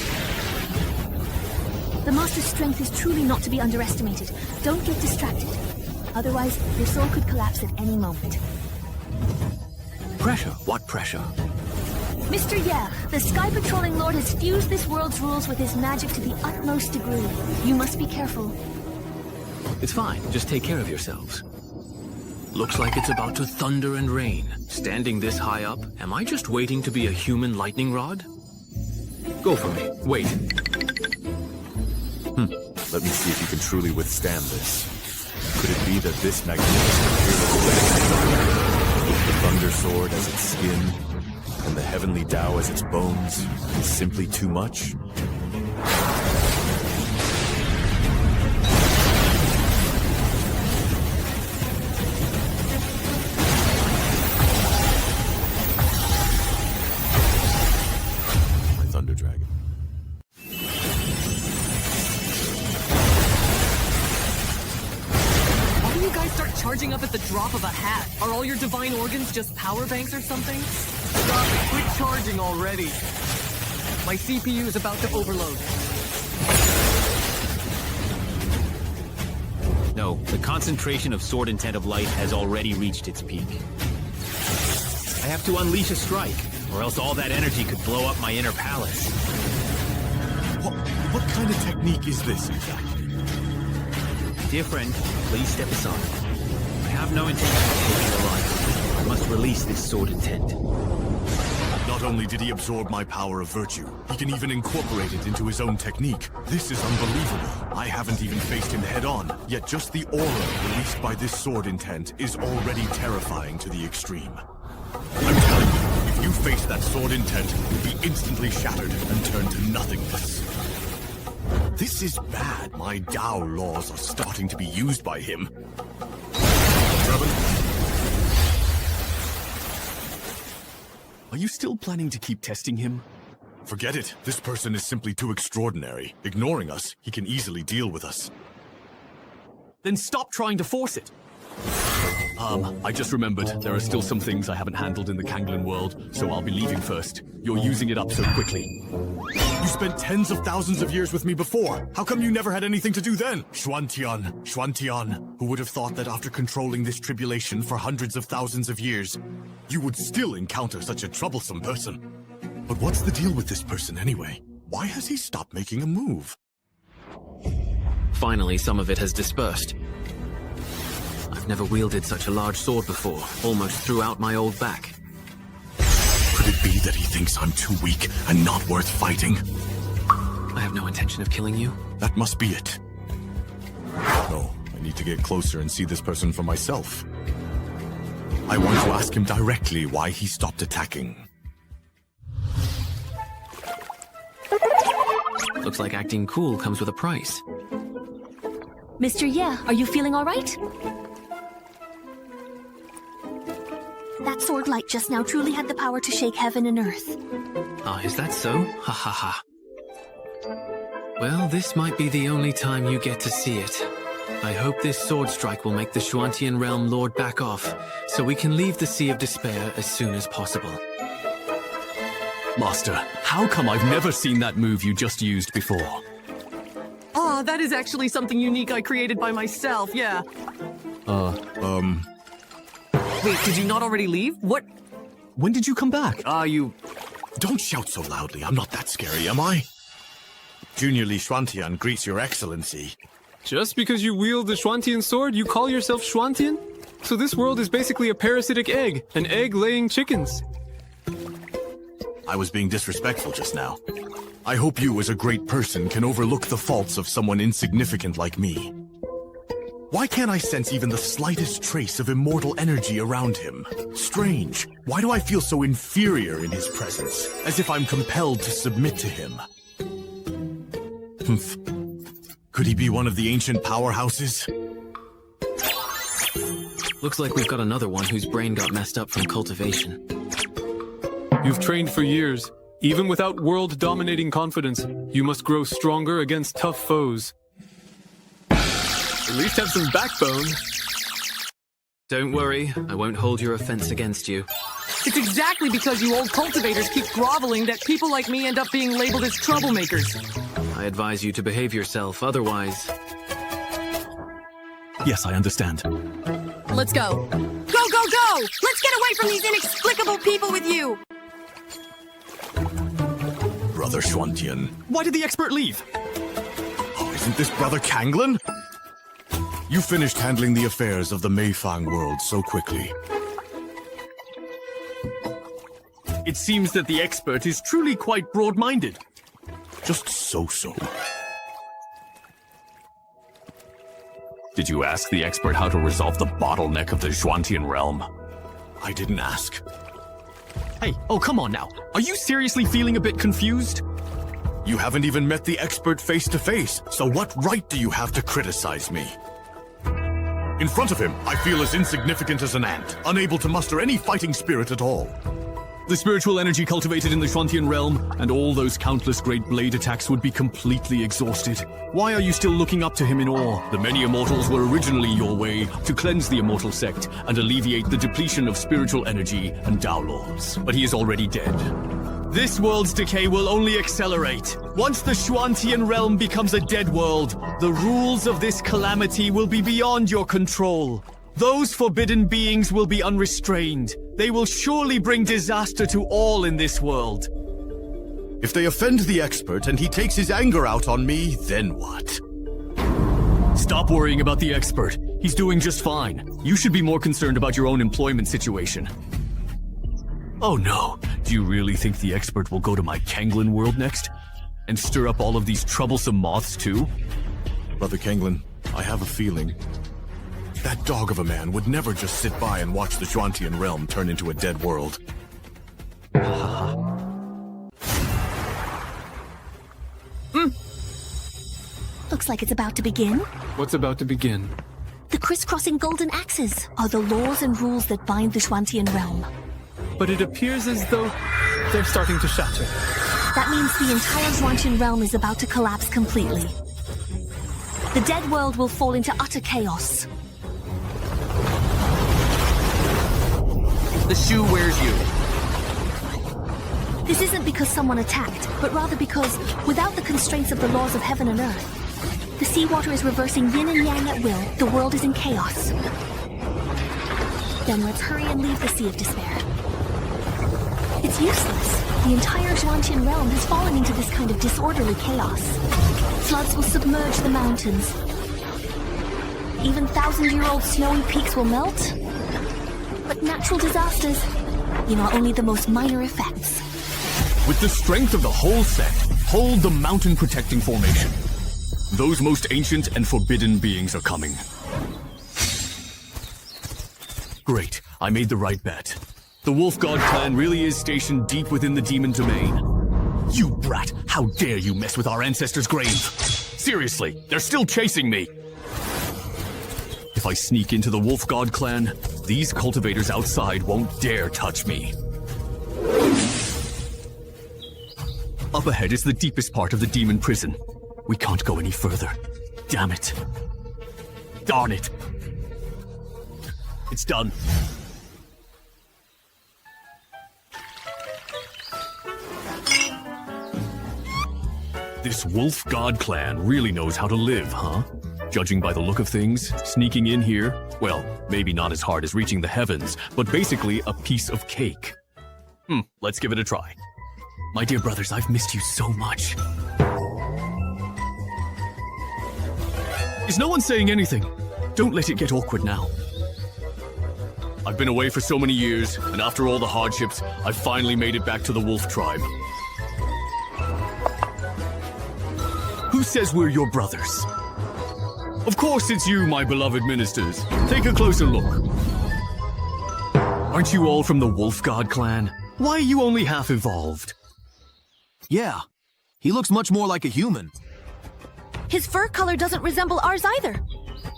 The Master's strength is truly not to be underestimated. Don't get distracted. Otherwise, your soul could collapse at any moment. Pressure? What pressure? Mr. Ye, the Sky Patrolling Lord has fused this world's rules with his magic to the utmost degree. You must be careful. It's fine. Just take care of yourselves. Looks like it's about to thunder and rain. Standing this high up, am I just waiting to be a human lightning rod? Go for me. Wait. Let me see if you can truly withstand this. Could it be that this magnificent with the Thunder Sword as its skin, and the Heavenly Tao as its bones, is simply too much? My Thunder Dragon. You guys start charging up at the drop of a hat. Are all your divine organs just power banks or something? Stop it, quit charging already. My CPU is about to overload. No, the concentration of Sword Intent of Light has already reached its peak. I have to unleash a strike, or else all that energy could blow up my inner palace. What kind of technique is this exactly? Dear friend, please step aside. I have no intention of taking your life. I must release this sword intent. Not only did he absorb my power of virtue, he can even incorporate it into his own technique. This is unbelievable. I haven't even faced him head-on, yet just the aura released by this sword intent is already terrifying to the extreme. I'm telling you, if you face that sword intent, you'll be instantly shattered and turned to nothingness. This is bad. My Tao laws are starting to be used by him. Revan? Are you still planning to keep testing him? Forget it. This person is simply too extraordinary. Ignoring us, he can easily deal with us. Then stop trying to force it. I just remembered there are still some things I haven't handled in the Konglin world, so I'll be leaving first. You're using it up so quickly. You spent tens of thousands of years with me before. How come you never had anything to do then? Xuantian. Who would have thought that after controlling this tribulation for hundreds of thousands of years, you would still encounter such a troublesome person? But what's the deal with this person anyway? Why has he stopped making a move? Finally, some of it has dispersed. I've never wielded such a large sword before, almost threw out my old back. Could it be that he thinks I'm too weak and not worth fighting? I have no intention of killing you. That must be it. No, I need to get closer and see this person for myself. I want to ask him directly why he stopped attacking. Looks like acting cool comes with a price. Mr. Ye, are you feeling all right? That sword light just now truly had the power to shake heaven and earth. Ah, is that so? Ha ha ha. Well, this might be the only time you get to see it. I hope this sword strike will make the Shuantian Realm Lord back off, so we can leave the Sea of Despair as soon as possible. Master, how come I've never seen that move you just used before? Ah, that is actually something unique I created by myself, yeah. Wait, did you not already leave? What? When did you come back? You... Don't shout so loudly. I'm not that scary, am I? Junior Li Shuantian greets your excellency. Just because you wield the Shuantian sword, you call yourself Shuantian? So this world is basically a parasitic egg, an egg-laying chickens. I was being disrespectful just now. I hope you, as a great person, can overlook the faults of someone insignificant like me. Why can't I sense even the slightest trace of immortal energy around him? Strange. Why do I feel so inferior in his presence? As if I'm compelled to submit to him. Humph. Could he be one of the ancient powerhouses? Looks like we've got another one whose brain got messed up from cultivation. You've trained for years. Even without world-dominating confidence, you must grow stronger against tough foes. At least have some backbone. Don't worry, I won't hold your offense against you. It's exactly because you old cultivators keep groveling that people like me end up being labeled as troublemakers. I advise you to behave yourself, otherwise... Yes, I understand. Let's go. Go, go, go! Let's get away from these inexplicable people with you! Brother Shuantian. Why did the expert leave? Oh, isn't this Brother Kanglin? You finished handling the affairs of the Meifang world so quickly. It seems that the expert is truly quite broad-minded. Just so-so. Did you ask the expert how to resolve the bottleneck of the Shuantian realm? I didn't ask. Hey, oh come on now. Are you seriously feeling a bit confused? You haven't even met the expert face-to-face, so what right do you have to criticize me? In front of him, I feel as insignificant as an ant, unable to muster any fighting spirit at all. The spiritual energy cultivated in the Shuantian realm, and all those countless great blade attacks would be completely exhausted. Why are you still looking up to him in awe? The many immortals were originally your way to cleanse the immortal sect and alleviate the depletion of spiritual energy and Dao Lords. But he is already dead. This world's decay will only accelerate. Once the Shuantian realm becomes a dead world, the rules of this calamity will be beyond your control. Those forbidden beings will be unrestrained. They will surely bring disaster to all in this world. If they offend the expert and he takes his anger out on me, then what? Stop worrying about the expert. He's doing just fine. You should be more concerned about your own employment situation. Oh no, do you really think the expert will go to my Kanglin world next? And stir up all of these troublesome moths too? Brother Kanglin, I have a feeling. That dog of a man would never just sit by and watch the Shuantian realm turn into a dead world. Looks like it's about to begin. What's about to begin? The crisscrossing golden axes are the laws and rules that bind the Shuantian realm. But it appears as though they're starting to shatter. That means the entire Shuantian realm is about to collapse completely. The dead world will fall into utter chaos. The shoe wears you. This isn't because someone attacked, but rather because, without the constraints of the laws of heaven and earth, the seawater is reversing yin and yang at will. The world is in chaos. Then let's hurry and leave the Sea of Despair. It's useless. The entire Shuantian realm has fallen into this kind of disorderly chaos. Floods will submerge the mountains. Even thousand-year-old snowy peaks will melt. But natural disasters, are only the most minor effects. With the strength of the whole set, hold the mountain protecting formation. Those most ancient and forbidden beings are coming. Great, I made the right bet. The Wolf God clan really is stationed deep within the demon domain. You brat, how dare you mess with our ancestors' grave? Seriously, they're still chasing me. If I sneak into the Wolf God clan, these cultivators outside won't dare touch me. Up ahead is the deepest part of the demon prison. We can't go any further. Damn it. Darn it. It's done. This Wolf God clan really knows how to live, huh? Judging by the look of things, sneaking in here, well, maybe not as hard as reaching the heavens, but basically a piece of cake. Let's give it a try. My dear brothers, I've missed you so much. Is no one saying anything? Don't let it get awkward now. I've been away for so many years, and after all the hardships, I've finally made it back to the Wolf tribe. Who says we're your brothers? Of course it's you, my beloved ministers. Take a closer look. Aren't you all from the Wolf God clan? Why are you only half evolved? Yeah, he looks much more like a human. His fur color doesn't resemble ours either.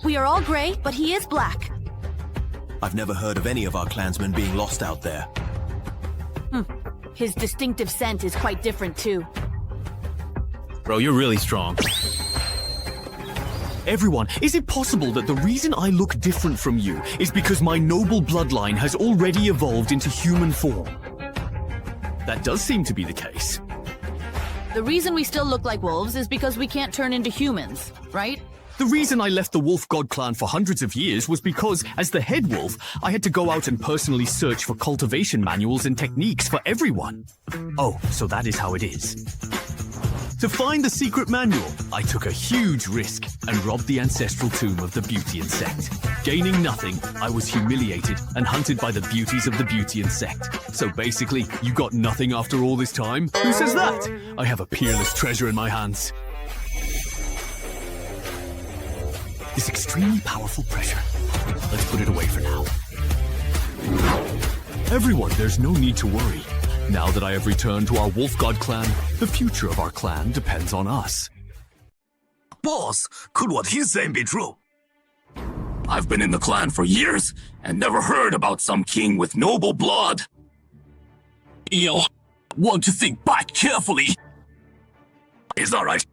We are all gray, but he is black. I've never heard of any of our clansmen being lost out there. His distinctive scent is quite different too. Bro, you're really strong. Everyone, is it possible that the reason I look different from you is because my noble bloodline has already evolved into human form? That does seem to be the case. The reason we still look like wolves is because we can't turn into humans, right? The reason I left the Wolf God clan for hundreds of years was because, as the head wolf, I had to go out and personally search for cultivation manuals and techniques for everyone. Oh, so that is how it is. To find the secret manual, I took a huge risk and robbed the ancestral tomb of the Beauty Insect. Gaining nothing, I was humiliated and hunted by the beauties of the Beauty Insect. So basically, you got nothing after all this time? Who says that? I have a peerless treasure in my hands. This extremely powerful pressure. Let's put it away for now. Everyone, there's no need to worry. Now that I have returned to our Wolf God clan, the future of our clan depends on us. Boss, could what he's saying be true? I've been in the clan for years and never heard about some king with noble blood. You want to think back carefully. Is that right?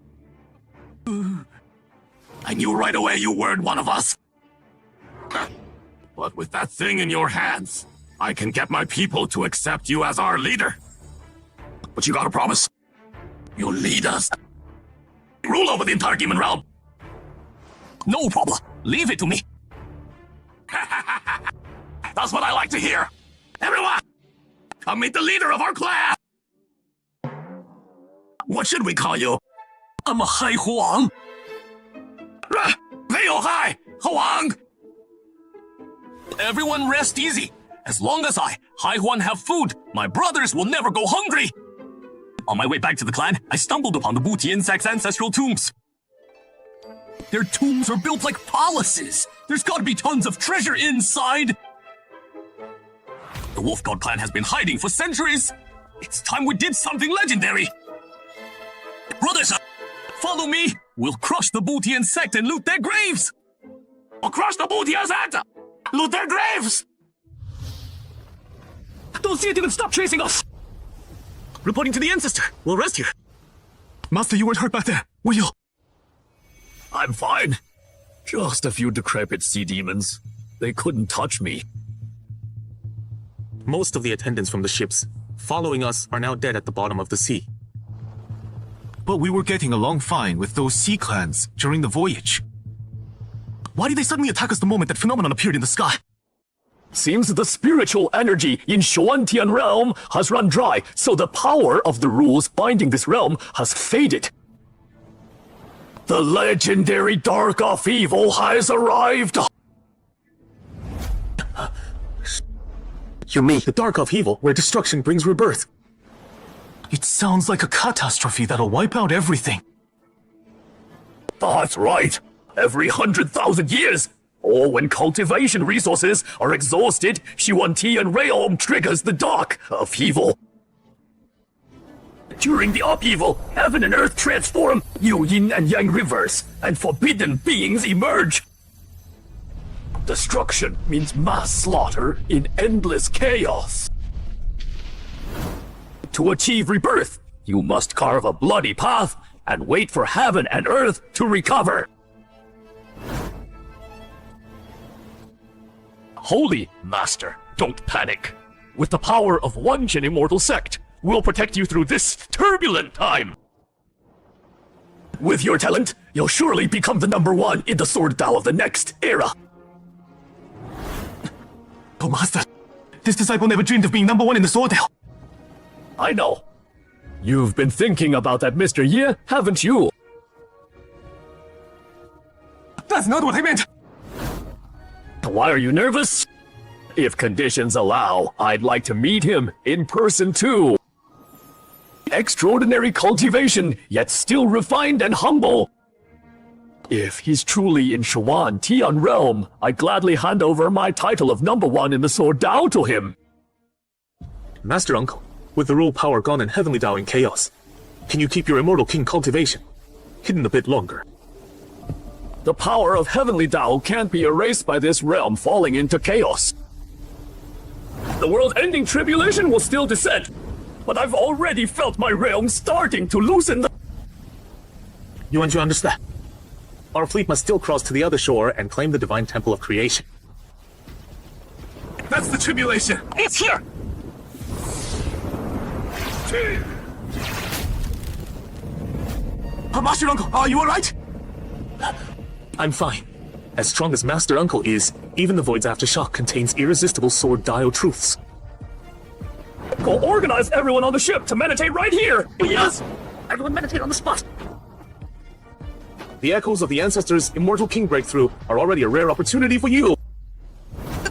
I knew right away you weren't one of us. But with that thing in your hands, I can get my people to accept you as our leader. But you gotta promise, you'll lead us. Rule over the entire demon realm. No problem. Leave it to me. That's what I like to hear. Everyone, come meet the leader of our clan. What should we call you? I'm a Hai Huang. Hai Huang. Everyone rest easy. As long as I, Hai Huan, have food, my brothers will never go hungry. On my way back to the clan, I stumbled upon the Booty Insect's ancestral tombs. Their tombs are built like palaces. There's gotta be tons of treasure inside. The Wolf God clan has been hiding for centuries. It's time we did something legendary. Brothers, follow me. We'll crush the Booty Insect and loot their graves. We'll crush the Booty Insect! Loot their graves! Don't see it, you can stop chasing us! Reporting to the ancestor. We'll rest here. Master, you weren't hurt back there, were you? I'm fine. Just a few decrepit sea demons. They couldn't touch me. Most of the attendants from the ships following us are now dead at the bottom of the sea. But we were getting along fine with those sea clans during the voyage. Why did they suddenly attack us the moment that phenomenon appeared in the sky? Seems the spiritual energy in Xuantian realm has run dry, so the power of the rules binding this realm has faded. The legendary Dark of Evil has arrived! You mean the Dark of Evil, where destruction brings rebirth? It sounds like a catastrophe that'll wipe out everything. That's right. Every 100,000 years, or when cultivation resources are exhausted, Xuantian realm triggers the Dark of Evil. During the upheaval, heaven and earth transform, new yin and yang rivers, and forbidden beings emerge. Destruction means mass slaughter in endless chaos. To achieve rebirth, you must carve a bloody path and wait for heaven and earth to recover. Holy Master, don't panic. With the power of one Jin immortal sect, we'll protect you through this turbulent time. With your talent, you'll surely become the #1 in the Sword Dao of the next era. Oh, Master, this disciple never dreamed of being #1 in the Sword Dao. I know. You've been thinking about that Mr. Ye, haven't you? That's not what I meant! Why are you nervous? If conditions allow, I'd like to meet him in person too. Extraordinary cultivation, yet still refined and humble. If he's truly in Xuantian realm, I gladly hand over my title of #1 in the Sword Dao to him. Master Uncle, with the raw power gone and Heavenly Dao in chaos, can you keep your immortal king cultivation hidden a bit longer? The power of Heavenly Dao can't be erased by this realm falling into chaos. The world-ending tribulation will still descend, but I've already felt my realm starting to loosen the... You want to understand? Our fleet must still cross to the other shore and claim the divine temple of creation. That's the tribulation! It's here! Master Uncle, are you alright? I'm fine. As strong as Master Uncle is, even the Void's aftershock contains irresistible Sword Dao truths. Go organize everyone on the ship to meditate right here! Yes! Everyone meditate on the spot! The echoes of the Ancestors' Immortal King breakthrough are already a rare opportunity for you!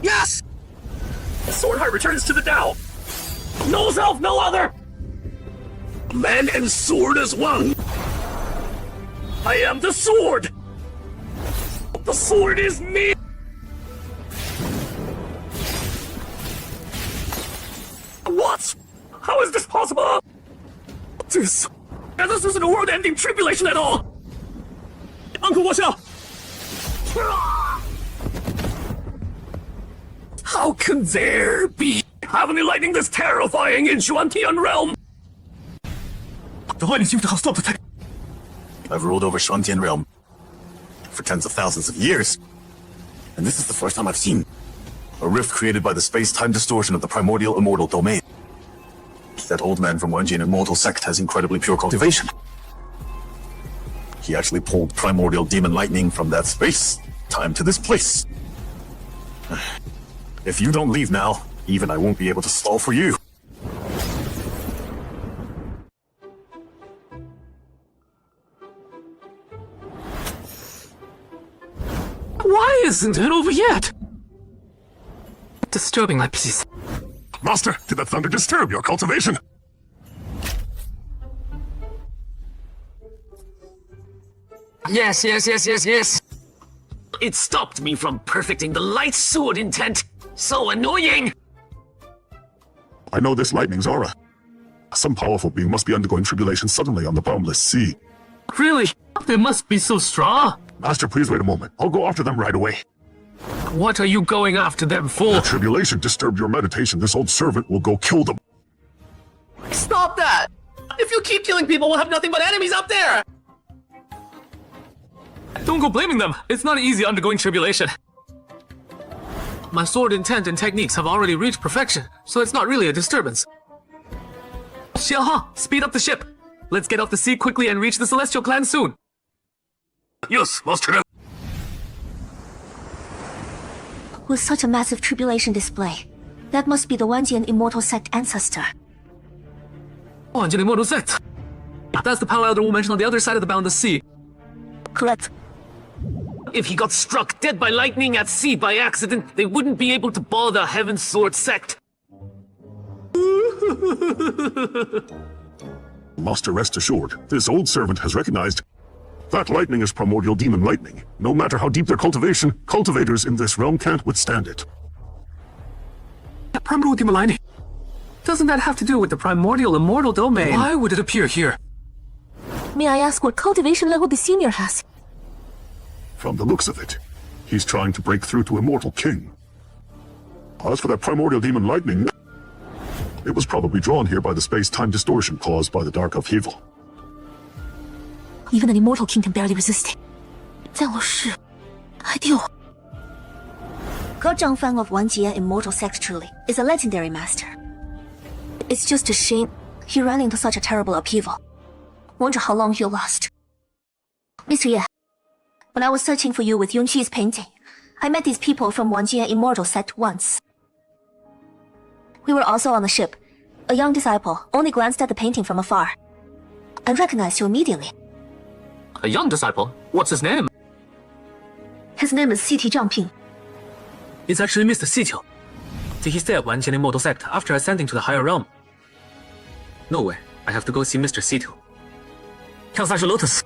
Yes! The Sword Heart returns to the Dao! No self, no other! Man and sword as one! I am the sword! The sword is me! What? How is this possible? This isn't a world-ending tribulation at all! Uncle, watch out! How can there be heavenly lightning this terrifying in Xuantian realm? The lightning seems to have stopped attacking. I've ruled over Xuantian realm for tens of thousands of years, and this is the first time I've seen a rift created by the space-time distortion of the primordial immortal domain. That old man from Wenjian immortal sect has incredibly pure cultivation. He actually pulled primordial demon lightning from that space time to this place. If you don't leave now, even I won't be able to stall for you. Why isn't it over yet? Disturbing my peace. Master, did that thunder disturb your cultivation? Yes. It stopped me from perfecting the light sword intent. So annoying! I know this lightning's aura. Some powerful being must be undergoing tribulation suddenly on the boundless sea. Really? They must be so strong. Master, please wait a moment. I'll go after them right away. What are you going after them for? The tribulation disturbed your meditation. This old servant will go kill them. Stop that! If you keep killing people, we'll have nothing but enemies up there! Don't go blaming them. It's not easy undergoing tribulation. My sword intent and techniques have already reached perfection, so it's not really a disturbance. Xiaoha, speed up the ship. Let's get off the sea quickly and reach the Celestial Clan soon. Yes, Master. With such a massive tribulation display, that must be the Wanjian Immortal Sect ancestor. Wanjian Immortal Sect. That's the Power Elder Wu mentioned on the other side of the boundless sea. Correct. If he got struck dead by lightning at sea by accident, they wouldn't be able to bother the Heaven Sword sect. Master, rest assured, this old servant has recognized that lightning is primordial demon lightning. No matter how deep their cultivation, cultivators in this realm can't withstand it. Primordial demon lightning? Doesn't that have to do with the primordial immortal domain? Why would it appear here? May I ask what cultivation level the senior has? From the looks of it, he's trying to break through to Immortal King. As for that primordial demon lightning, it was probably drawn here by the space-time distortion caused by the dark upheaval. Even an immortal king can barely resist it. 在我是还丢。 Ge Zhangfang of Wanjie Immortal Sect truly is a legendary master. It's just a shame he ran into such a terrible upheaval. Wonder how long he'll last. Mr. Ye, when I was searching for you with Yunqi's painting, I met these people from Wanjie Immortal Sect once. We were also on the ship. A young disciple only glanced at the painting from afar. I recognized you immediately. A young disciple? What's his name? His name is C.T. Zhangping. It's actually Mr. Xiqiu. Did he stay at Wanqian Immortal Sect after ascending to the higher realm? No way. I have to go see Mr. Xiqiu. 跳下去 Lotus.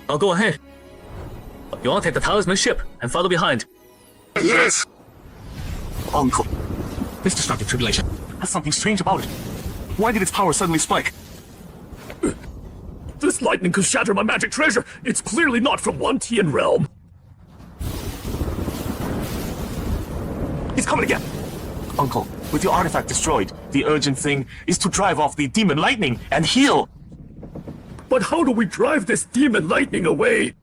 I'll go ahead. You all take the talisman ship and follow behind. Yes! Uncle, this destructive tribulation has something strange about it. Why did its power suddenly spike? This lightning could shatter my magic treasure. It's clearly not from Wantian realm. He's coming again. Uncle, with your artifact destroyed, the urgent thing is to drive off the demon lightning and heal. But how do we drive this demon lightning away?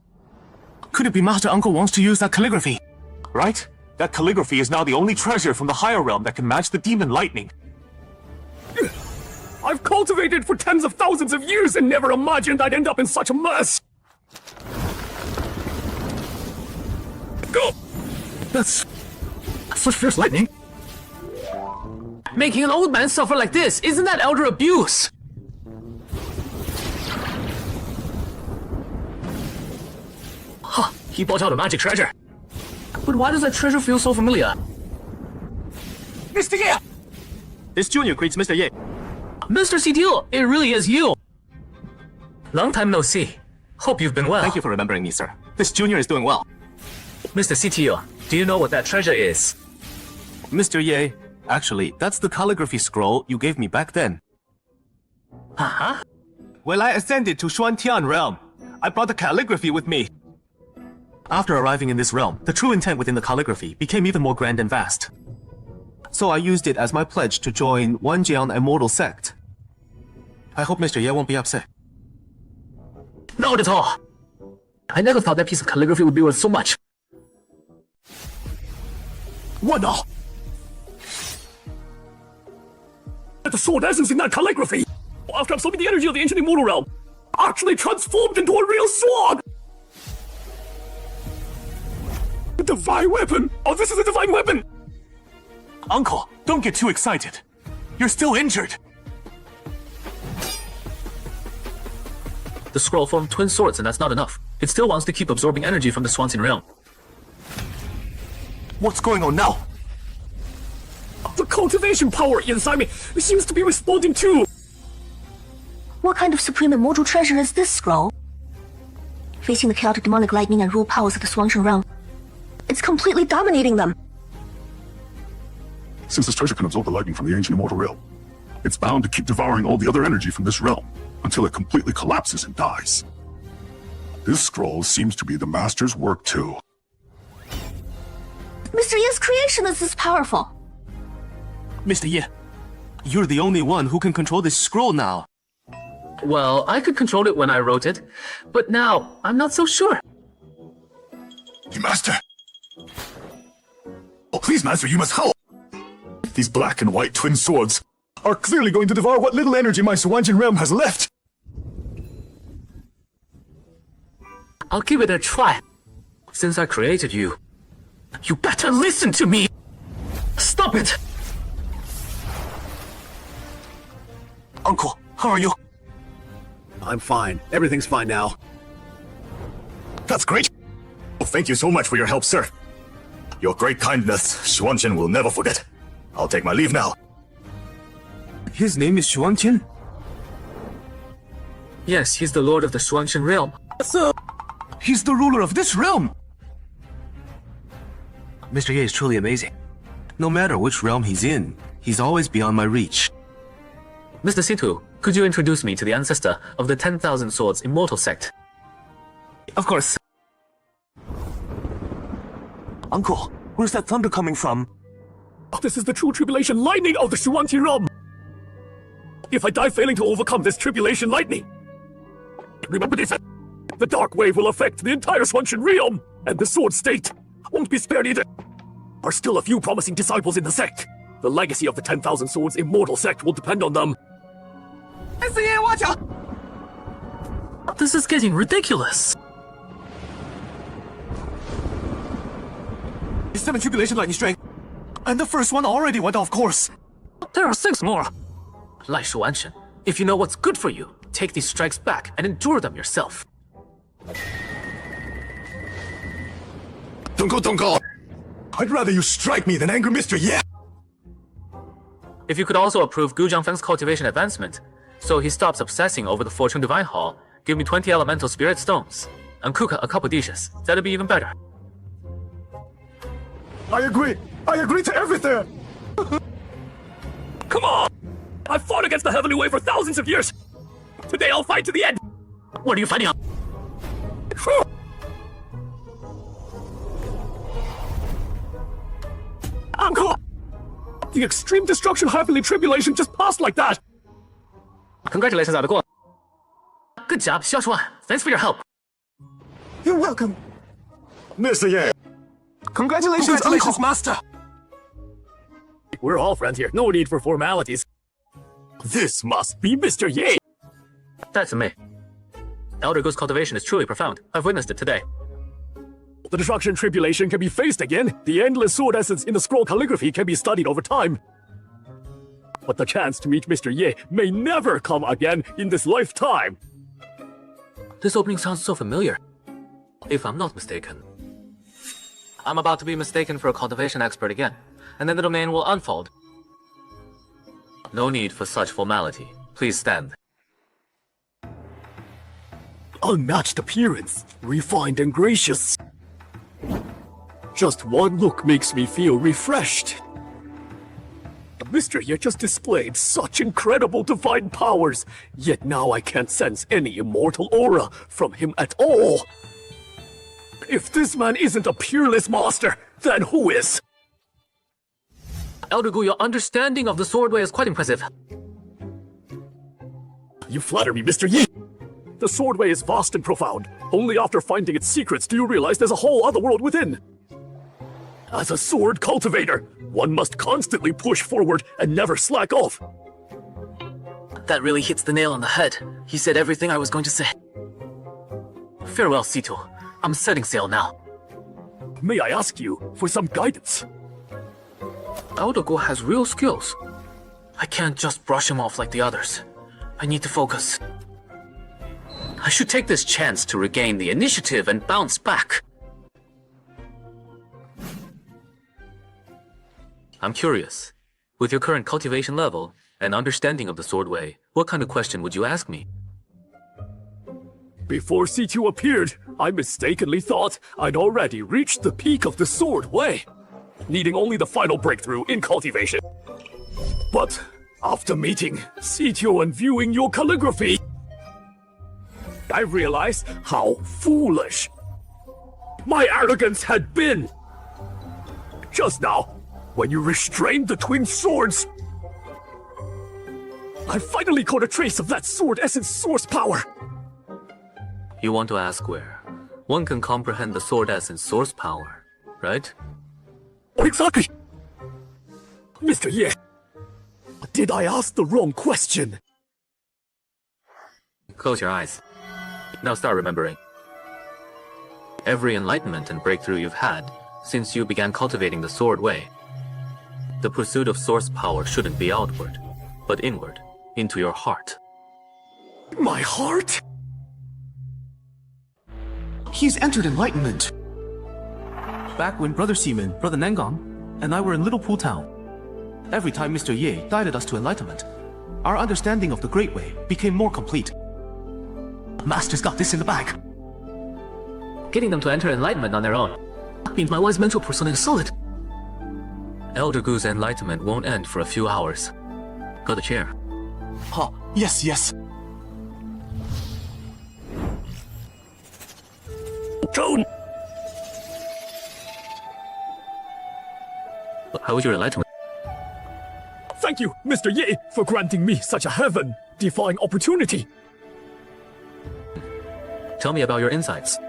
Could it be Master Uncle wants to use that calligraphy? Right? That calligraphy is now the only treasure from the higher realm that can match the demon lightning. I've cultivated for tens of thousands of years and never imagined I'd end up in such a mess. Go! That's such fierce lightning. Making an old man suffer like this, isn't that elder abuse? Huh, he brought out a magic treasure. But why does that treasure feel so familiar? Mr. Ye! This junior greets Mr. Ye. Mr. CTO, it really is you. Long time no see. Hope you've been well. Thank you for remembering me, sir. This junior is doing well. Mr. CTO, do you know what that treasure is? Mr. Ye, actually, that's the calligraphy scroll you gave me back then. Uh-huh. When I ascended to Xuantian realm, I brought the calligraphy with me. After arriving in this realm, the true intent within the calligraphy became even more grand and vast. So I used it as my pledge to join Wanjian Immortal Sect. I hope Mr. Ye won't be upset. Not at all. I never thought that piece of calligraphy would be worth so much. What now? The sword essence in that calligraphy, after absorbing the energy of the ancient immortal realm, actually transformed into a real sword! A divine weapon! Oh, this is a divine weapon! Uncle, don't get too excited. You're still injured. The scroll formed twin swords, and that's not enough. It still wants to keep absorbing energy from the Swanson realm. What's going on now? The cultivation power inside me seems to be responding too. What kind of supreme immortal treasure is this scroll? Facing the chaotic demonic lightning and rule powers of the Swanshan realm, it's completely dominating them. Since this treasure can absorb the lightning from the ancient immortal realm, it's bound to keep devouring all the other energy from this realm until it completely collapses and dies. This scroll seems to be the Master's work too. Mr. Ye's creation is this powerful. Mr. Ye, you're the only one who can control this scroll now. Well, I could control it when I wrote it, but now I'm not so sure. Master! Oh, please, Master, you must help! These black and white twin swords are clearly going to devour what little energy my Swanjin realm has left. I'll give it a try. Since I created you, you better listen to me! Stop it! Uncle, how are you? I'm fine. Everything's fine now. That's great. Thank you so much for your help, sir. Your great kindness, Xuanqian will never forget. I'll take my leave now. His name is Xuanqian? Yes, he's the lord of the Xuanqian realm. So, he's the ruler of this realm! Mr. Ye is truly amazing. No matter which realm he's in, he's always beyond my reach. Mr. Situ, could you introduce me to the ancestor of the 10,000 Swords Immortal Sect? Of course. Uncle, where's that thunder coming from? This is the true tribulation lightning of the Xuanqi realm! If I die failing to overcome this tribulation lightning, remember this, the dark wave will affect the entire Xuanqian realm, and the sword state won't be spared either. There are still a few promising disciples in the sect. The legacy of the 10,000 Swords Immortal Sect will depend on them. This is getting ridiculous. 7 tribulation lightning strike, and the first one already went off course. There are 6 more. Lai Shuanshan, if you know what's good for you, take these strikes back and endure them yourself. Don't go. I'd rather you strike me than anger Mr. Ye. If you could also approve Gu Jiangfeng's cultivation advancement, so he stops obsessing over the Fortune Divine Hall, give me 20 elemental spirit stones, and cook a couple dishes. That'd be even better. I agree to everything! Come on! I've fought against the Heavenly Way for thousands of years! Today I'll fight to the end! What are you fighting on? Uncle! The extreme destruction Heavenly Tribulation just passed like that! Congratulations, Adeguo. Good job, Xiao Shuan. Thanks for your help. You're welcome. Mr. Ye. Congratulations, Uncle. Master! We're all friends here. No need for formalities. This must be Mr. Ye. That's me. Elder Gu's cultivation is truly profound. I've witnessed it today. The destruction tribulation can be faced again. The endless sword essence in the scroll calligraphy can be studied over time. But the chance to meet Mr. Ye may never come again in this lifetime. This opening sounds so familiar. If I'm not mistaken. I'm about to be mistaken for a cultivation expert again, and then the domain will unfold. No need for such formality. Please stand. Unmatched appearance, refined and gracious. Just one look makes me feel refreshed. Mr. Ye just displayed such incredible divine powers, yet now I can't sense any immortal aura from him at all. If this man isn't a peerless master, then who is? Elder Gu, your understanding of the sword way is quite impressive. You flatter me, Mr. Yi. The sword way is vast and profound. Only after finding its secrets do you realize there's a whole other world within. As a sword cultivator, one must constantly push forward and never slack off. That really hits the nail on the head. He said everything I was going to say. Farewell, Sito. I'm setting sail now. May I ask you for some guidance? Elder Gu has real skills. I can't just brush him off like the others. I need to focus. I should take this chance to regain the initiative and bounce back. I'm curious. With your current cultivation level and understanding of the sword way, what kind of question would you ask me? Before C2 appeared, I mistakenly thought I'd already reached the peak of the sword way, needing only the final breakthrough in cultivation. But after meeting C2 and viewing your calligraphy, I realized how foolish my arrogance had been. Just now, when you restrained the twin swords, I finally caught a trace of that sword essence source power. You want to ask where? One can comprehend the sword essence source power, right? Exactly! Mr. Ye, did I ask the wrong question? Close your eyes. Now start remembering. Every enlightenment and breakthrough you've had since you began cultivating the sword way. The pursuit of source power shouldn't be outward, but inward, into your heart. My heart? He's entered enlightenment. Back when Brother Seaman, Brother Nangong, and I were in Little Pool Town, every time Mr. Ye guided us to enlightenment, our understanding of the Great Way became more complete. Master's got this in the bag. Getting them to enter enlightenment on their own means my wise mental persona is solid. Elder Gu's enlightenment won't end for a few hours. Got the chair. Oh, yes, yes. Joan! How was your enlightenment? Thank you, Mr. Ye, for granting me such a heaven-defying opportunity. Tell me about your insights.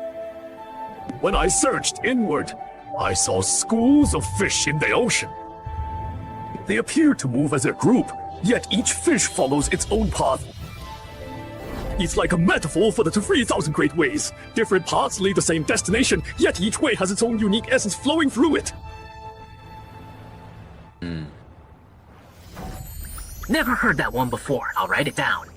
When I searched inward, I saw schools of fish in the ocean. They appear to move as a group, yet each fish follows its own path. It's like a metaphor for the 3,000 great ways. Different paths lead the same destination, yet each way has its own unique essence flowing through it. Never heard that one before. I'll write it down.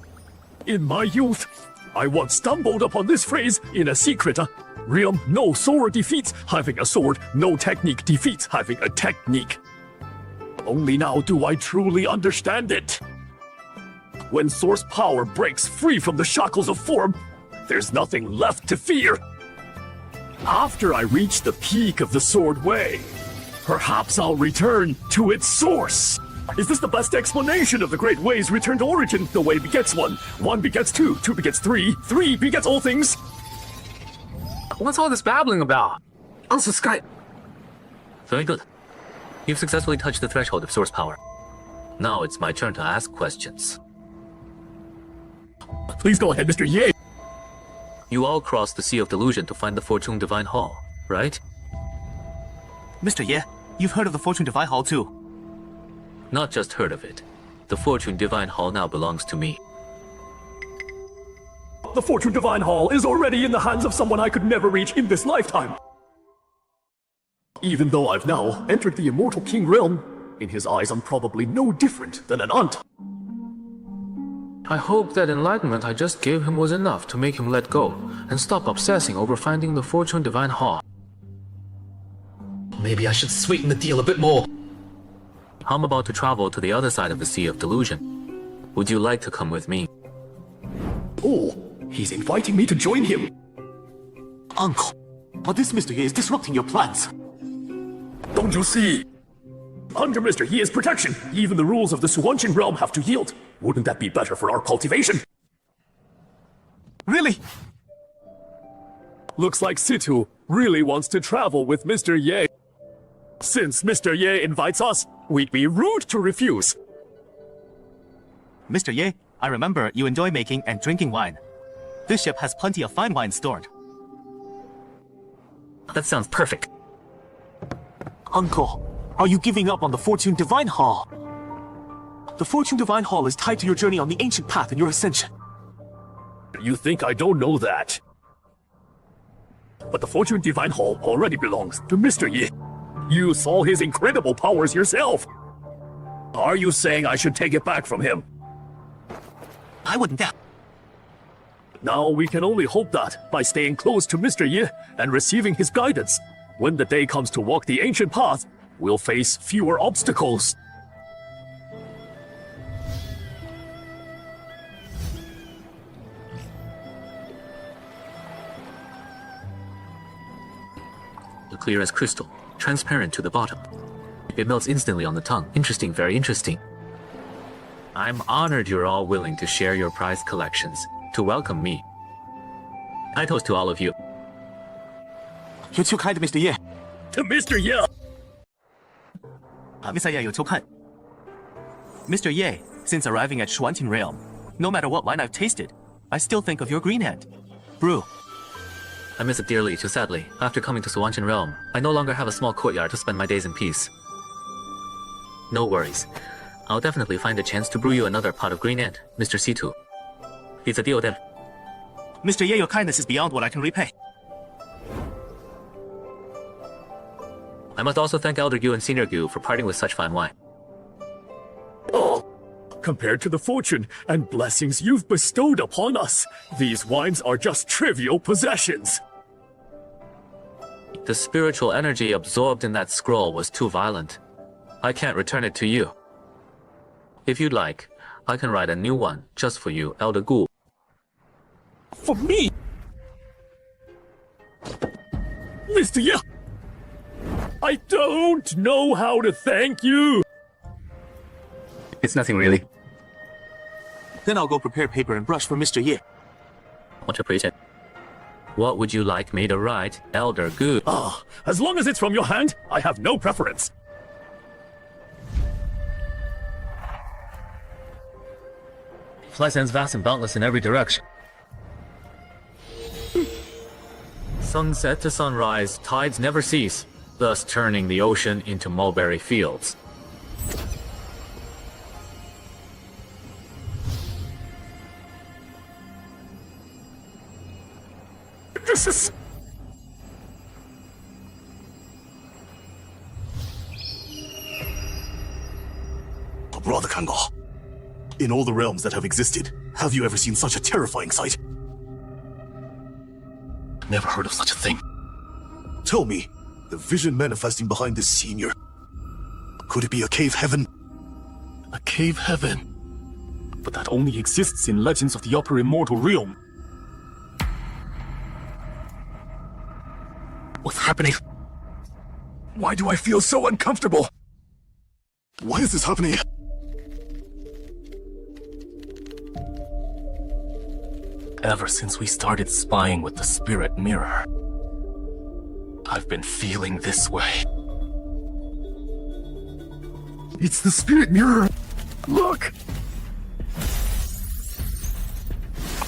In my youth, I once stumbled upon this phrase in a secret realm. No sword defeats having a sword. No technique defeats having a technique. Only now do I truly understand it. When source power breaks free from the shackles of form, there's nothing left to fear. After I reach the peak of the Sword Way, perhaps I'll return to its source. Is this the best explanation of the Great Way's return to origin? The way begets one, one begets two, two begets three, three begets all things. What's all this babbling about? Unsubscribe. Very good. You've successfully touched the threshold of source power. Now it's my turn to ask questions. Please go ahead, Mr. Ye. You all crossed the Sea of Delusion to find the Fortune Divine Hall, right? Mr. Ye, you've heard of the Fortune Divine Hall too. Not just heard of it. The Fortune Divine Hall now belongs to me. The Fortune Divine Hall is already in the hands of someone I could never reach in this lifetime. Even though I've now entered the Immortal King realm, in his eyes I'm probably no different than an aunt. I hope that enlightenment I just gave him was enough to make him let go and stop obsessing over finding the Fortune Divine Hall. Maybe I should sweeten the deal a bit more. I'm about to travel to the other side of the Sea of Delusion. Would you like to come with me? Oh, he's inviting me to join him. Uncle, but this Mr. Ye is disrupting your plans. Don't you see? Under Mr. Ye's protection, even the rules of the Suwanchin realm have to yield. Wouldn't that be better for our cultivation? Really? Looks like Situ really wants to travel with Mr. Ye. Since Mr. Ye invites us, we'd be rude to refuse. Mr. Ye, I remember you enjoy making and drinking wine. This ship has plenty of fine wine stored. That sounds perfect. Uncle, are you giving up on the Fortune Divine Hall? The Fortune Divine Hall is tied to your journey on the ancient path and your ascension. You think I don't know that? But the Fortune Divine Hall already belongs to Mr. Ye. You saw his incredible powers yourself. Are you saying I should take it back from him? I wouldn't doubt. Now we can only hope that, by staying close to Mr. Ye and receiving his guidance, when the day comes to walk the ancient path, we'll face fewer obstacles. Clear as crystal, transparent to the bottom. It melts instantly on the tongue. Interesting, very interesting. I'm honored you're all willing to share your prized collections, to welcome me. I toast to all of you. You're too kind to Mr. Ye. To Mr. Ye! Mr. Ye, you're too kind. Mr. Ye, since arriving at Shuanqing Realm, no matter what wine I've tasted, I still think of your green hand. Brew. I miss it dearly, too sadly. After coming to Suwanchin Realm, I no longer have a small courtyard to spend my days in peace. No worries. I'll definitely find a chance to brew you another pot of green ant, Mr. Situ. It's a deal then. Mr. Ye, your kindness is beyond what I can repay. I must also thank Elder Gu and Senior Gu for parting with such fine wine. Oh, compared to the fortune and blessings you've bestowed upon us, these wines are just trivial possessions. The spiritual energy absorbed in that scroll was too violent. I can't return it to you. If you'd like, I can write a new one just for you, Elder Gu. For me? Mr. Ye, I don't know how to thank you. It's nothing really. Then I'll go prepare paper and brush for Mr. Ye. Much appreciated. What would you like me to write, Elder Gu? As long as it's from your hand, I have no preference. Fly sends vast and boundless in every direction. Sunset to sunrise, tides never cease, thus turning the ocean into mulberry fields. This is... Brother Kangol, in all the realms that have existed, have you ever seen such a terrifying sight? Never heard of such a thing. Tell me, the vision manifesting behind this senior, could it be a cave heaven? A cave heaven. But that only exists in legends of the upper immortal realm. What's happening? Why do I feel so uncomfortable? Why is this happening? Ever since we started spying with the spirit mirror, I've been feeling this way. It's the spirit mirror! Look!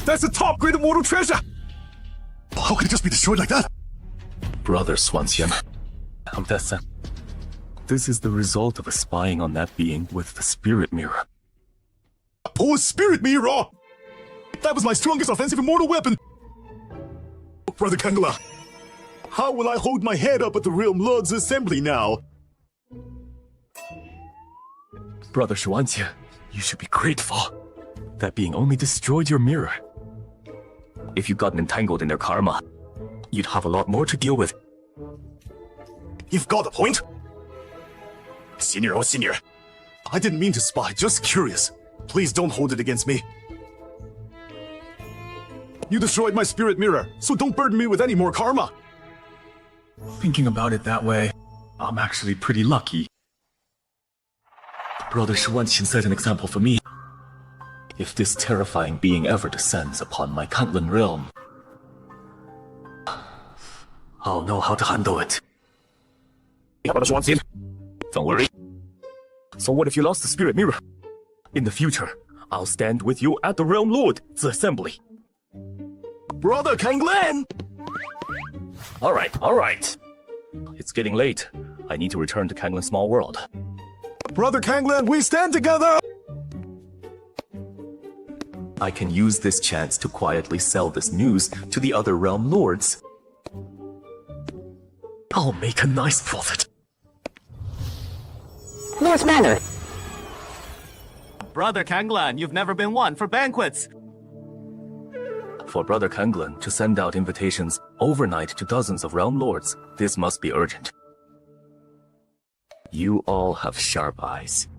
That's a top-grade immortal treasure! How could it just be destroyed like that? Brother Swanxian, Amtessa, this is the result of spying on that being with the spirit mirror. Oh, spirit mirror! That was my strongest offensive immortal weapon! Brother Kangala, how will I hold my head up at the Realm Lord's assembly now? Brother Shuanxia, you should be grateful. That being only destroyed your mirror. If you'd gotten entangled in their karma, you'd have a lot more to deal with. You've got a point. Senior, oh senior. I didn't mean to spy, just curious. Please don't hold it against me. You destroyed my spirit mirror, so don't burden me with any more karma. Thinking about it that way, I'm actually pretty lucky. Brother Shuanxin set an example for me. If this terrifying being ever descends upon my Kantlan realm, I'll know how to handle it. Brother Shuanxin, don't worry. So what if you lost the spirit mirror? In the future, I'll stand with you at the Realm Lord's assembly. Brother Kanglan! Alright. It's getting late. I need to return to Kanglan Small World. Brother Kanglan, we stand together! I can use this chance to quietly sell this news to the other Realm Lords. I'll make a nice profit. Lord's Manor. Brother Kanglan, you've never been one for banquets. For Brother Kanglan to send out invitations overnight to dozens of Realm Lords, this must be urgent. You all have sharp eyes.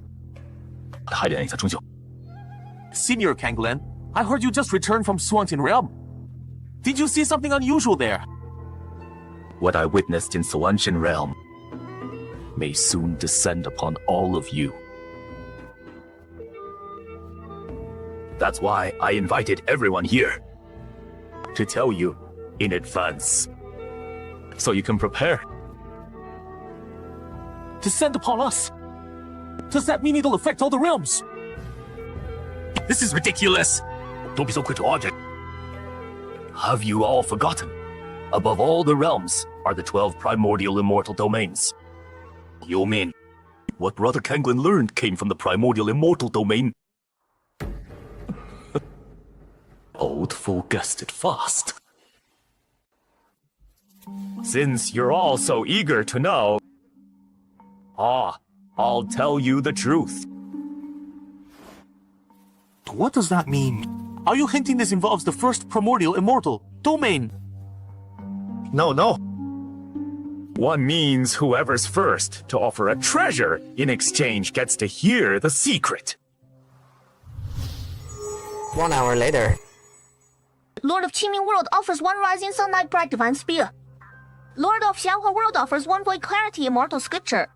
Senior Kanglan, I heard you just returned from Swanton Realm. Did you see something unusual there? What I witnessed in Swanshan Realm may soon descend upon all of you. That's why I invited everyone here. To tell you in advance. So you can prepare. Descend upon us? Does that mean it'll affect all the realms? This is ridiculous! Don't be so quick to argue. Have you all forgotten? Above all the realms are the 12 primordial immortal domains. You mean what Brother Kanglan learned came from the primordial immortal domain? Old fool guessed it fast. Since you're all so eager to know, I'll tell you the truth. What does that mean? Are you hinting this involves the first primordial immortal domain? No. One means whoever's first to offer a treasure in exchange gets to hear the secret. 1 hour later. Lord of Qiming World offers 1 Rising Sunlight Bright Divine Spear. Lord of Xianhua World offers 1 Void Clarity Immortal Scripture.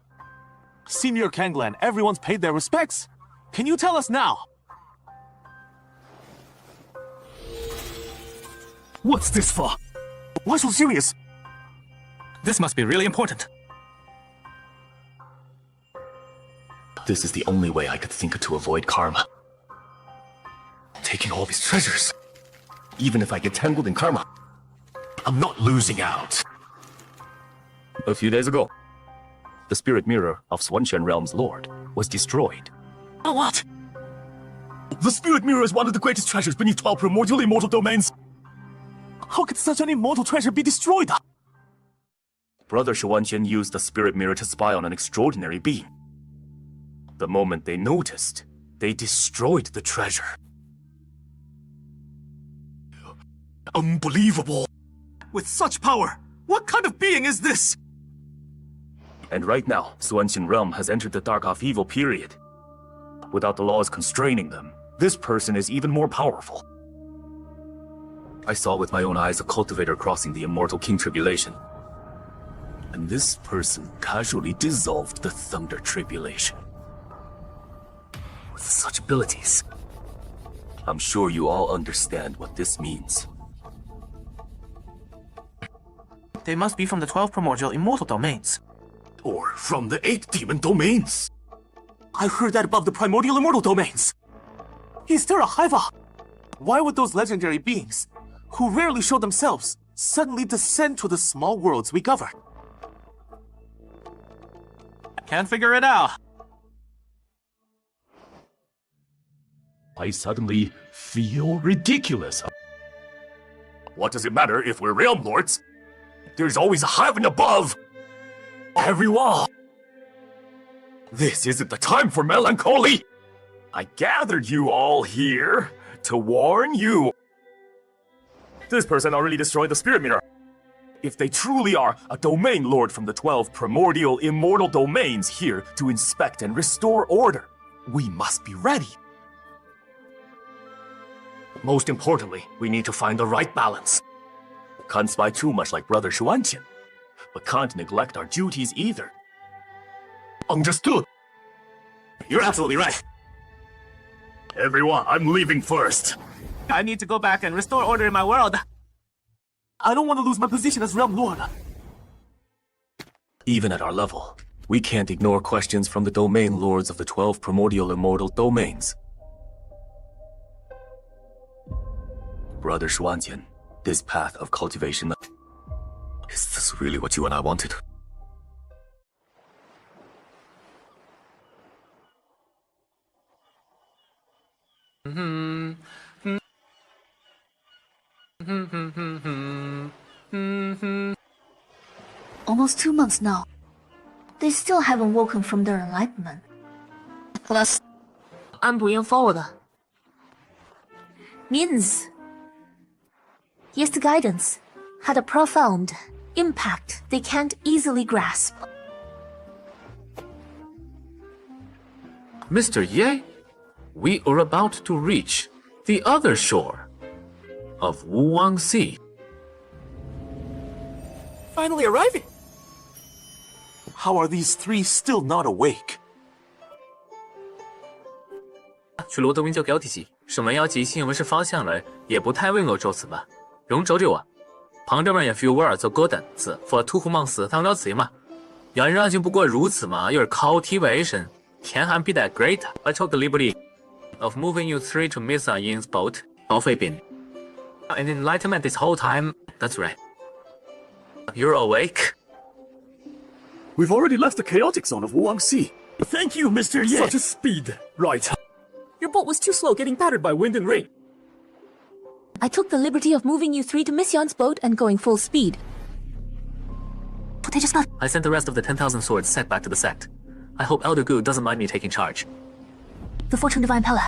Senior Kanglan, everyone's paid their respects. Can you tell us now? What's this for? Why so serious? This must be really important. This is the only way I could think of to avoid karma. Taking all these treasures. Even if I get tangled in karma, I'm not losing out. A few days ago, the spirit mirror of Swanqian Realm's lord was destroyed. What? The spirit mirror is one of the greatest treasures beneath 12 primordial immortal domains. How could such an immortal treasure be destroyed? Brother Shuanqian used the spirit mirror to spy on an extraordinary being. The moment they noticed, they destroyed the treasure. Unbelievable! With such power, what kind of being is this? And right now, Swanqian Realm has entered the Dark of Evil period. Without the laws constraining them, this person is even more powerful. I saw with my own eyes a cultivator crossing the immortal King Tribulation. And this person casually dissolved the Thunder Tribulation. With such abilities, I'm sure you all understand what this means. They must be from the 12 primordial immortal domains. Or from the 8 demon domains. I heard that above the primordial immortal domains. Is there a Haiva? Why would those legendary beings, who rarely show themselves, suddenly descend to the small worlds we govern? Can't figure it out. I suddenly feel ridiculous. What does it matter if we're realm lords? There's always a heaven above. Everyone. This isn't the time for melancholy. I gathered you all here to warn you. This person already destroyed the spirit mirror. If they truly are a domain lord from the 12 primordial immortal domains here to inspect and restore order, we must be ready. Most importantly, we need to find the right balance. Can't spy too much like Brother Shuanqian, but can't neglect our duties either. Understood. You're absolutely right. Everyone, I'm leaving first. I need to go back and restore order in my world. I don't want to lose my position as Realm Lord. Even at our level, we can't ignore questions from the domain lords of the 12 primordial immortal domains. Brother Shuanqian, this path of cultivation, is this really what you and I wanted? Almost 2 months now. They still haven't woken from their enlightenment. Plus, 安不言 forward. Means, yes, the guidance had a profound impact they can't easily grasp. Mr. Ye, we are about to reach the other shore of Wuwang Sea. Finally arriving. How are these 3 still not awake? 去罗德温教教体系，是文妖及新闻是方向嚟，也不太為我做事吧。用走咗啊，旁邊人也 feel 我做個等子，for 突虎忙死當了詞嘛。人然就不過如此嘛，有 cultivation， 天還比that great. I took the liberty of moving you 3 to Miss Ying's boat, of Bin. And enlightenment this whole time. That's right. You're awake? We've already left the chaotic zone of Wuwang Sea. Thank you, Mr. Ye. Such a speed. Right. Your boat was too slow, getting battered by wind and rain. I took the liberty of moving you 3 to Miss Yan's boat and going full speed. But I just got... I sent the rest of the 10,000 swords sect back to the sect. I hope Elder Gu doesn't mind me taking charge. The Fortune Divine Pella.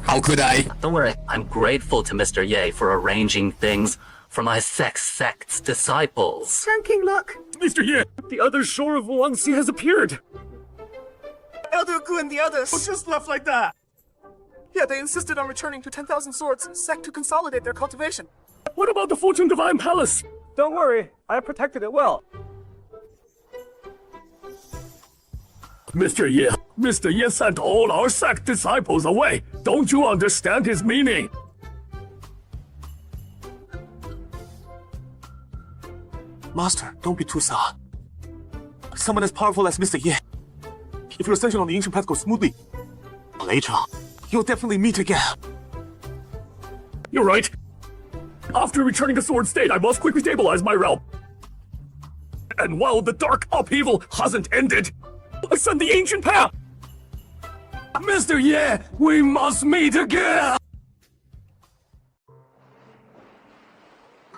How could I? Don't worry, I'm grateful to Mr. Ye for arranging things. for my sect's disciples. King luck! Mr. Ye, the other shore of Wangxi has appeared! Elder Gu and the others just left like that. Yeah, they insisted on returning to 10,000 Swords sect to consolidate their cultivation. What about the Fortune Divine Palace? Don't worry, I have protected it well. Mr. Ye sent all our sect disciples away. Don't you understand his meaning? Master, don't be too sad. Someone as powerful as Mr. Ye. If your ascension on the ancient path goes smoothly, later, you'll definitely meet again. You're right. After returning to Sword State, I must quickly stabilize my realm. And while the dark upheaval hasn't ended, ascend the ancient path! Mr. Ye, we must meet again!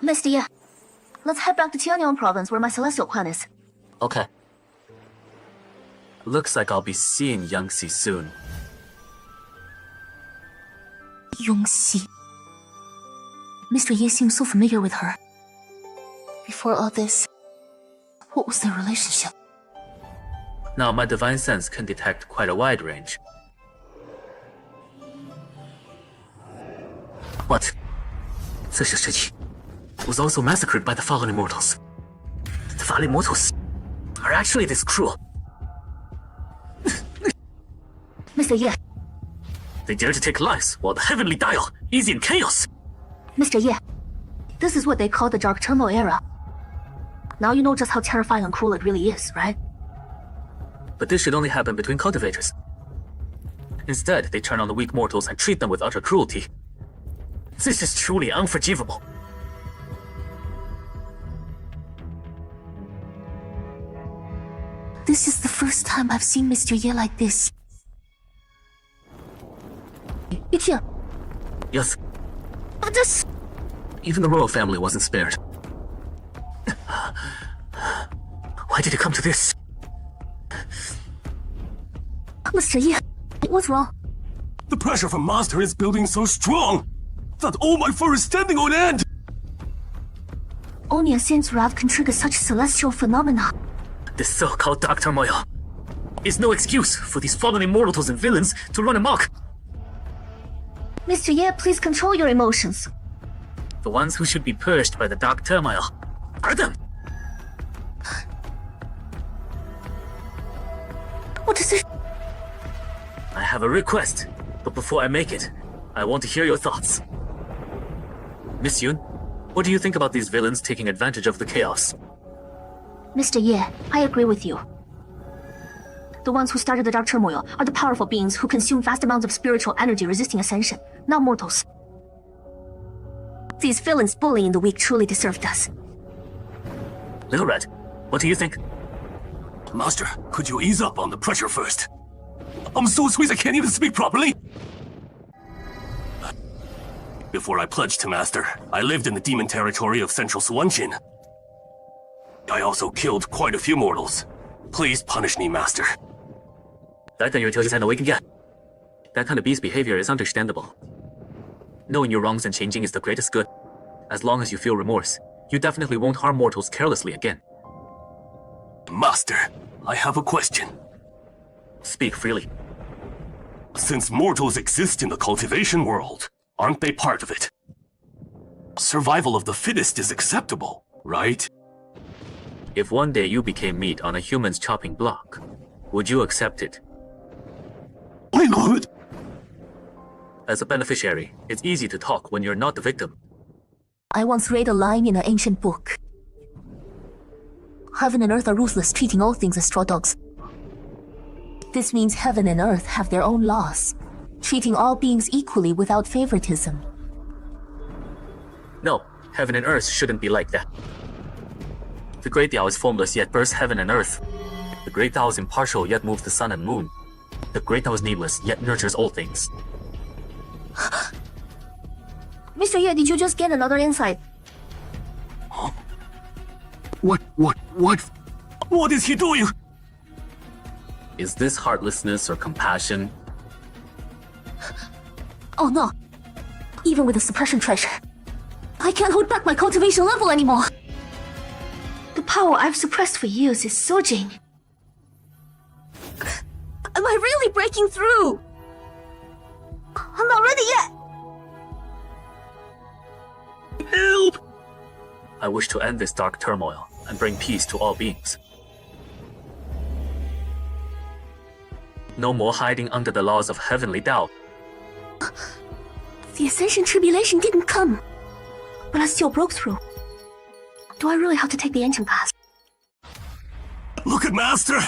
Mr. Ye, let's head back to Tianyang province where my celestial clan is. Okay. Looks like I'll be seeing Yangxi soon. Yongxi. Mr. Ye seems so familiar with her. Before all this, what was their relationship? Now my divine sense can detect quite a wide range. What? 这些事情 was also massacred by the fallen immortals. The fallen immortals are actually this cruel. Mr. Ye. They dare to take lives while the heavenly dial is in chaos. Mr. Ye, this is what they call the Dark Turmoil era. Now you know just how terrifying and cruel it really is, right? But this should only happen between cultivators. Instead, they turn on the weak mortals and treat them with utter cruelty. This is truly unforgivable. This is the first time I've seen Mr. Ye like this. Yuqing. Yes. But this... Even the royal family wasn't spared. Why did it come to this? Mr. Ye, what's wrong? The pressure from Master is building so strong that all my fur is standing on end! Only a sense wrath can trigger such celestial phenomena. This so-called dark turmoil is no excuse for these fallen immortals and villains to run amok. Mr. Ye, please control your emotions. The ones who should be purged by the dark turmoil are them. What is it? I have a request, but before I make it, I want to hear your thoughts. Miss Yun, what do you think about these villains taking advantage of the chaos? Mr. Ye, I agree with you. The ones who started the Dark Turmoil are the powerful beings who consume vast amounts of spiritual energy resisting ascension, not mortals. These villains bullying the weak truly deserved us. Little Red, what do you think? Master, could you ease up on the pressure first? I'm so squeezed I can't even speak properly! Before I pledged to Master, I lived in the demon territory of Central Suanxin. I also killed quite a few mortals. Please punish me, Master. That kind of beast behavior is understandable. Knowing your wrongs and changing is the greatest good. As long as you feel remorse, you definitely won't harm mortals carelessly again. Master, I have a question. Speak freely. Since mortals exist in the cultivation world, aren't they part of it? Survival of the fittest is acceptable, right? If one day you became meat on a human's chopping block, would you accept it? Why not? As a beneficiary, it's easy to talk when you're not the victim. I once read a line in an ancient book. Heaven and earth are ruthless, treating all things as straw dogs. This means heaven and earth have their own laws, treating all beings equally without favoritism. No, heaven and earth shouldn't be like that. The Great Tao is formless yet bursts heaven and earth. The Great Tao is impartial yet moves the sun and moon. The Great Tao is nameless yet nurtures all things. Mr. Ye, did you just get another insight? What is he doing? Is this heartlessness or compassion? Oh no. Even with the suppression treasure, I can't hold back my cultivation level anymore. The power I've suppressed for years is surging. Am I really breaking through? I'm not ready yet. Help! I wish to end this dark turmoil and bring peace to all beings. No more hiding under the laws of heavenly Tao. The Ascension Tribulation didn't come, but I still broke through. Do I really have to take the ancient path? Look at Master!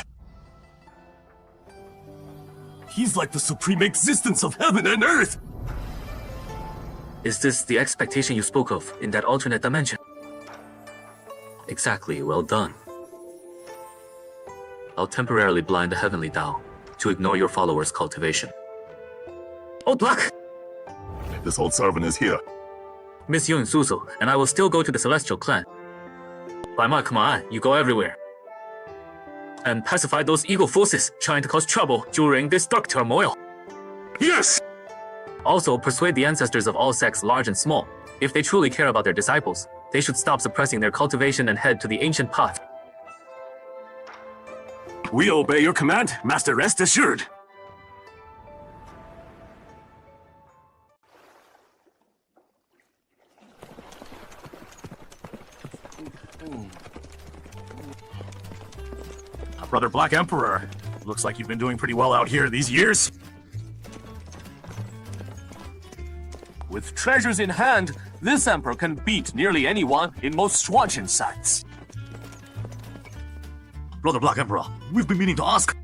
He's like the supreme existence of heaven and earth! Is this the expectation you spoke of in that alternate dimension? Exactly, well done. I'll temporarily blind the heavenly Tao to ignore your followers' cultivation. Old Black! This old servant is here. Miss Yun Suzu, and I will still go to the Celestial Clan. By my command, you go everywhere. And pacify those evil forces trying to cause trouble during this dark turmoil. Yes! Also, persuade the ancestors of all sects, large and small. If they truly care about their disciples, they should stop suppressing their cultivation and head to the ancient path. We obey your command, Master, rest assured. Brother Black Emperor, looks like you've been doing pretty well out here these years. With treasures in hand, this emperor can beat nearly anyone in most Shuanchen sites. Brother Black Emperor, we've been meaning to ask,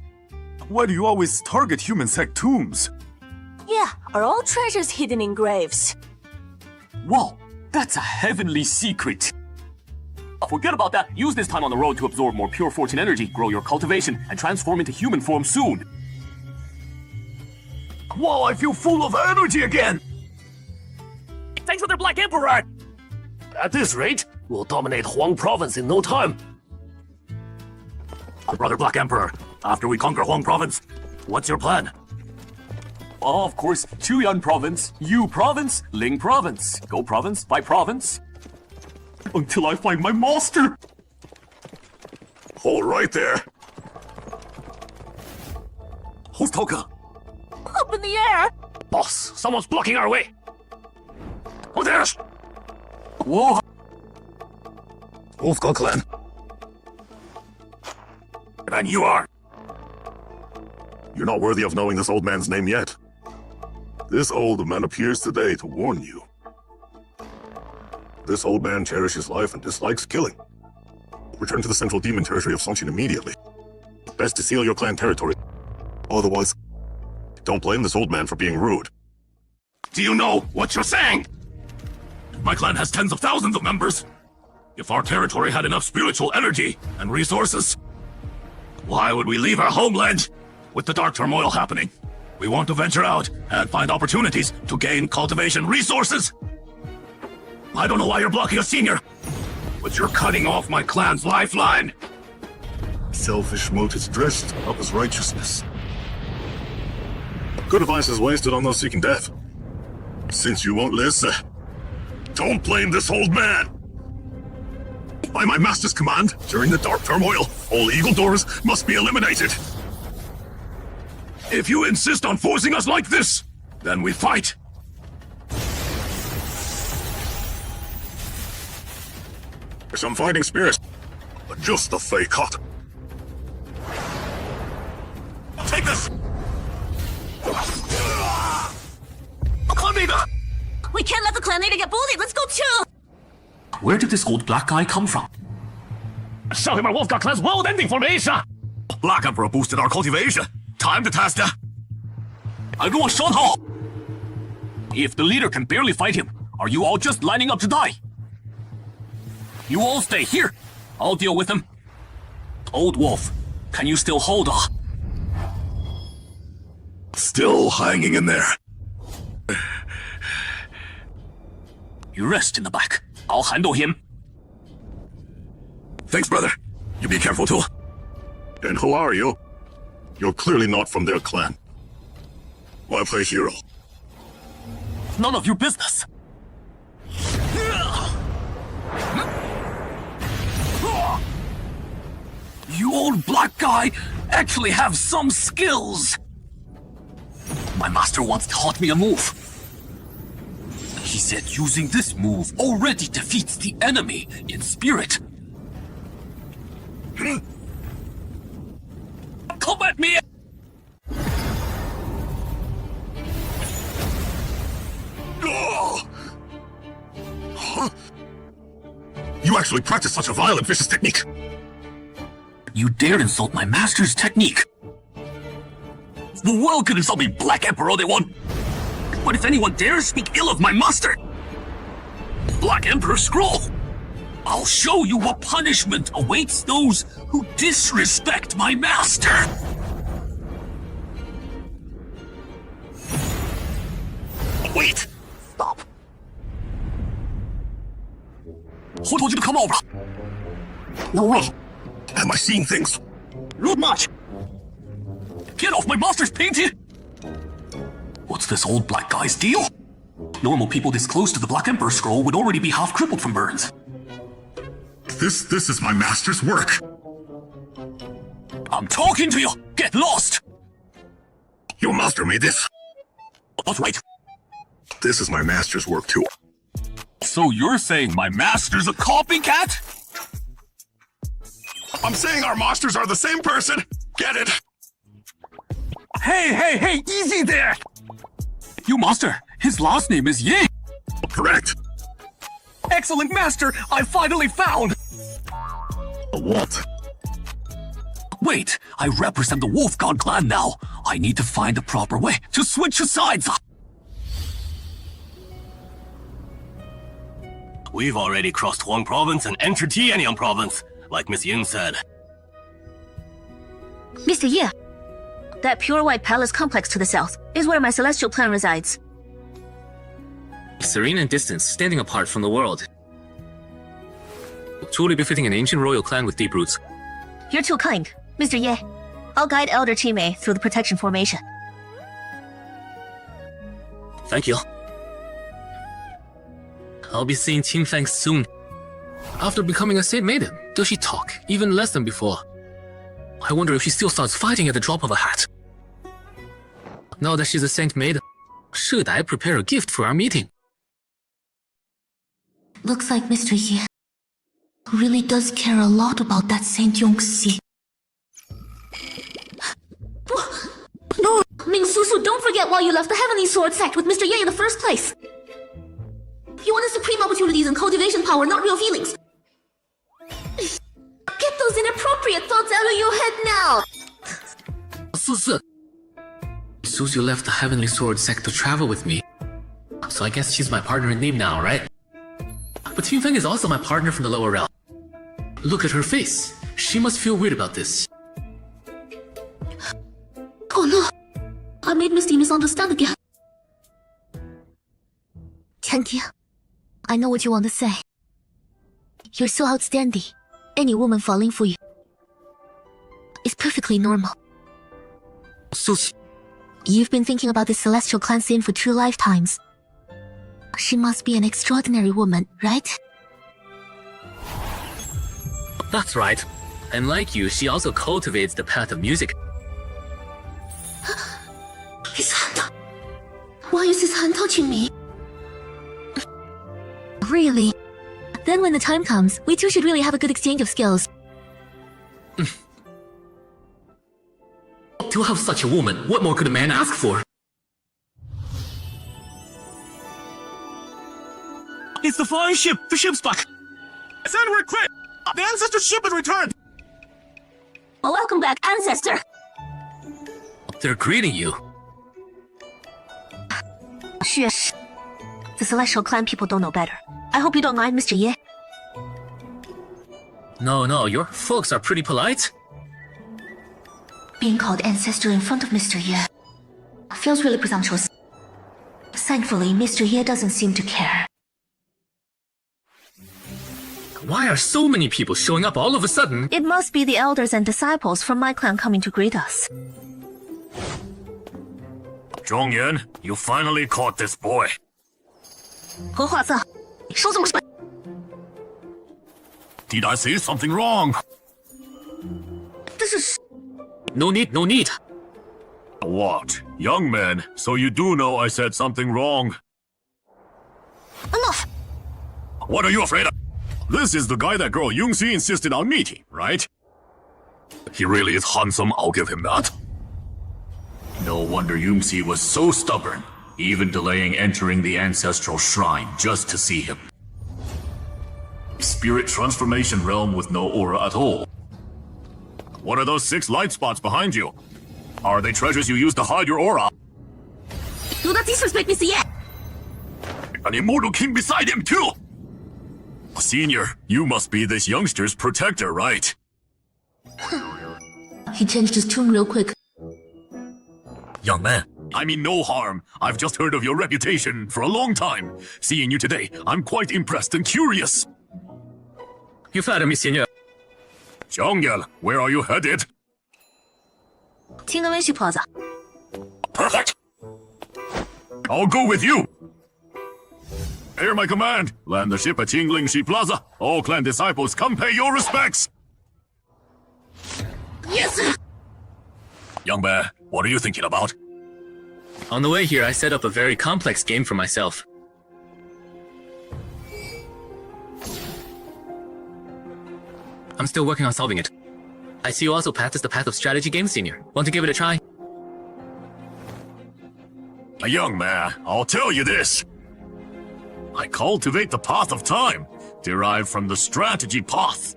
why do you always target human sect tombs? Yeah, are all treasures hidden in graves? Whoa, that's a heavenly secret. Forget about that. Use this time on the road to absorb more pure fortune energy, grow your cultivation, and transform into human form soon. Whoa, I feel full of energy again! Thanks for the Black Emperor! At this rate, we'll dominate Huang Province in no time. Brother Black Emperor, after we conquer Huang Province, what's your plan? Oh, of course, Chuyan Province, Yu Province, Ling Province. Go province by province. Until I find my master! Hold right there. Who's Toka? Up in the air! Boss, someone's blocking our way! Oh, there's... Whoa! Wolfgang Clan. And you are? You're not worthy of knowing this old man's name yet. This old man appears today to warn you. This old man cherishes life and dislikes killing. Return to the central demon territory of Songqing immediately. Best to seal your clan territory. Otherwise, don't blame this old man for being rude. Do you know what you're saying? My clan has tens of thousands of members. If our territory had enough spiritual energy and resources, why would we leave our homeland? With the dark turmoil happening, we want to venture out and find opportunities to gain cultivation resources. I don't know why you're blocking us, Senior, but you're cutting off my clan's lifeline. Selfish motives dressed up as righteousness. Good advice is wasted on those seeking death. Since you won't listen, don't blame this old man. By my master's command, during the dark turmoil, all evil doors must be eliminated. If you insist on forcing us like this, then we fight. There's some fighting spirits, but just the fake hot. Take this! We can't let the clan leader get bullied. Let's go too! Where did this old black guy come from? Show him our Wolfgang Clan's world-ending formation! Black Emperor boosted our cultivation. Time to test it. If the leader can barely fight him, are you all just lining up to die? You all stay here. I'll deal with him. Old Wolf, can you still hold on? Still hanging in there. You rest in the back. I'll handle him. Thanks, brother. You be careful too. And who are you? You're clearly not from their clan. Why play hero? None of your business. black guy actually have some skills. My master once taught me a move. He said using this move already defeats the enemy in spirit. Come at me! You actually practice such a vile and vicious technique. You dared insult my master's technique. The world could insult me, Black Emperor they want. But if anyone dares speak ill of my master, Black Emperor Scroll, I'll show you what punishment awaits those who disrespect my master. Wait! Stop. 我told you to come over. No way. Am I seeing things? Rude much. Get off my master's painting! What's this old black guy's deal? Normal people this close to the Black Emperor Scroll would already be half crippled from burns. This is my master's work. I'm talking to you! Get lost! Your master made this. That's right. This is my master's work too. So you're saying my master's a copycat? I'm saying our masters are the same person. Get it? Hey, easy there! You master, his last name is Ye. Correct. Excellent master, I finally found! What? Wait, I represent the Wolf God clan now. I need to find the proper way to switch sides. We've already crossed Huang Province and entered Tianyang Province, like Miss Ying said. Mr. Ye, that pure white palace complex to the south is where my celestial clan resides. Serene and distant, standing apart from the world. Truly befitting an ancient royal clan with deep roots. You're too kind, Mr. Ye. I'll guide Elder Chimei through the protection formation. Thank you. I'll be seeing Qing Fang soon. After becoming a Saint Maiden, does she talk even less than before? I wonder if she still starts fighting at the drop of a hat. Now that she's a Saint Maiden, should I prepare a gift for our meeting? Looks like Mr. Ye really does care a lot about that Saint Yongxi. No, Ming Susu, don't forget why you left the Heavenly Sword sect with Mr. Ye in the first place. You wanted supreme opportunities and cultivation power, not real feelings. Get those inappropriate thoughts out of your head now! Suzu left the Heavenly Sword sect to travel with me. So I guess she's my partner in name now, right? But Qing Feng is also my partner from the lower realm. Look at her face. She must feel weird about this. Oh no! I made Misty misunderstand again. Tianqi, I know what you want to say. You're so outstanding. Any woman falling for you is perfectly normal. Sushi. You've been thinking about this celestial clan scene for 2 lifetimes. She must be an extraordinary woman, right? That's right. And like you, she also cultivates the path of music. His hand. Why is his hand touching me? Really? Then when the time comes, we two should really have a good exchange of skills. To have such a woman, what more could a man ask for? It's the flying ship! The ship's back! Send we're quick! The ancestor ship has returned! Well, welcome back, Ancestor! They're greeting you. Shush. The celestial clan people don't know better. I hope you don't mind, Mr. Ye. No, your folks are pretty polite. Being called ancestor in front of Mr. Ye feels really presumptuous. Thankfully, Mr. Ye doesn't seem to care. Why are so many people showing up all of a sudden? It must be the elders and disciples from my clan coming to greet us. Zhongyuan, you finally caught this boy. 何华子，你说这么说？ Did I say something wrong? The No need, no need. What? Young man, so you do know I said something wrong. Enough! What are you afraid of? This is the guy that girl Yungxi insisted on meeting, right? He really is handsome, I'll give him that. No wonder Yungxi was so stubborn, even delaying entering the ancestral shrine just to see him. Spirit transformation realm with no aura at all. What are those 6 light spots behind you? Are they treasures you use to hide your aura? Do not disrespect Mr. Ye! An immortal king beside him too! Senior, you must be this youngster's protector, right? He changed his tune real quick. Young man, I mean no harm. I've just heard of your reputation for a long time. Seeing you today, I'm quite impressed and curious. You flatter me, Senior. Zhongyel, where are you headed? Qingwenshi Plaza. Perfect! I'll go with you! Hear my command! Land the ship at Qinglingshi Plaza. All clan disciples, come pay your respects! Yes, sir! Young bear, what are you thinking about? On the way here, I set up a very complex game for myself. I'm still working on solving it. I see you also practice the path of strategy games, Senior. Want to give it a try? Young man, I'll tell you this. I cultivate the path of time, derived from the strategy path.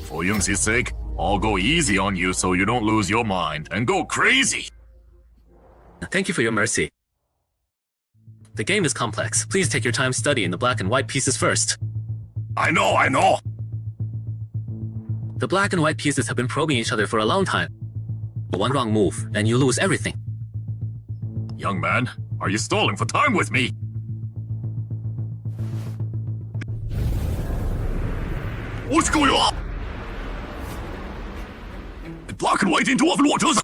For Yungxi's sake, I'll go easy on you so you don't lose your mind and go crazy. Thank you for your mercy. The game is complex. Please take your time studying the black and white pieces first. I know! The black and white pieces have been probing each other for a long time. One wrong move, and you lose everything. Young man, are you stalling for time with me? What's going on? Black and white into open waters!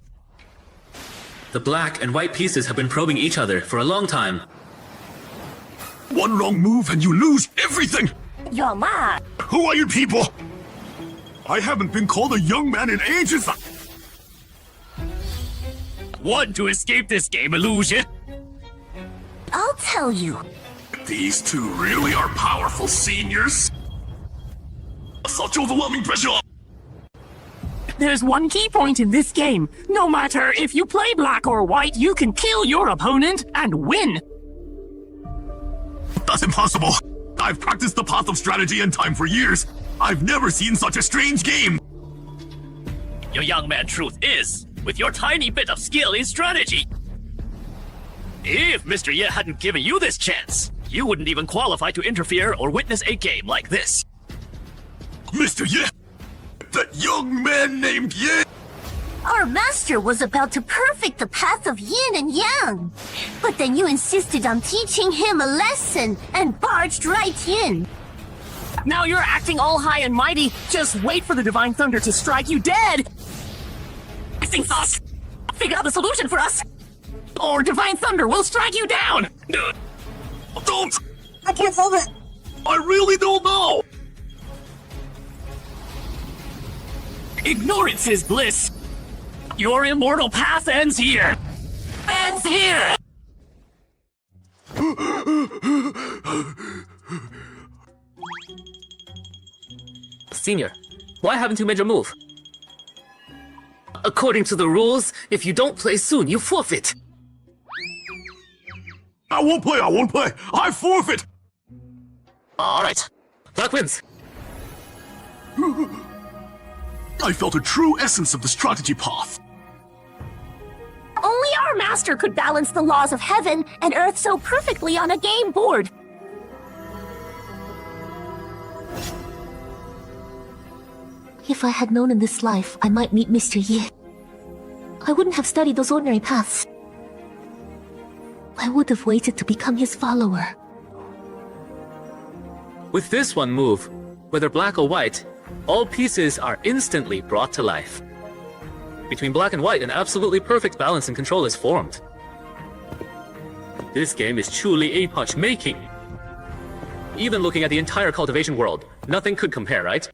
The black and white pieces have been probing each other for a long time. One wrong move and you lose everything! Young man! Who are you people? I haven't been called a young man in ages! Want to escape this game illusion? I'll tell you. These two really are powerful seniors. Such overwhelming pressure! There's one key point in this game. No matter if you play black or white, you can kill your opponent and win. That's impossible. I've practiced the path of strategy and time for years. I've never seen such a strange game. Your young man truth is, with your tiny bit of skill in strategy. If Mr. Ye hadn't given you this chance, you wouldn't even qualify to interfere or witness a game like this. Mr. Ye? That young man named Ye? Our master was about to perfect the path of yin and yang. But then you insisted on teaching him a lesson and barged right in. Now you're acting all high and mighty. Just wait for the Divine Thunder to strike you dead. Think thoughts. Figure out the solution for us. Or Divine Thunder will strike you down. Don't! I can't solve it. I really don't know. Ignorance is bliss. Your immortal path ends here. Ends here! Senior, why haven't you made your move? According to the rules, if you don't play soon, you forfeit. I won't play! I forfeit! Alright. Black wins. I felt a true essence of the strategy path. Only our master could balance the laws of heaven and earth so perfectly on a game board. If I had known in this life I might meet Mr. Ye, I wouldn't have studied those ordinary paths. I would have waited to become his follower. With this one move, whether black or white, all pieces are instantly brought to life. Between black and white, an absolutely perfect balance and control is formed. This game is truly epoch-making. Even looking at the entire cultivation world, nothing could compare, right?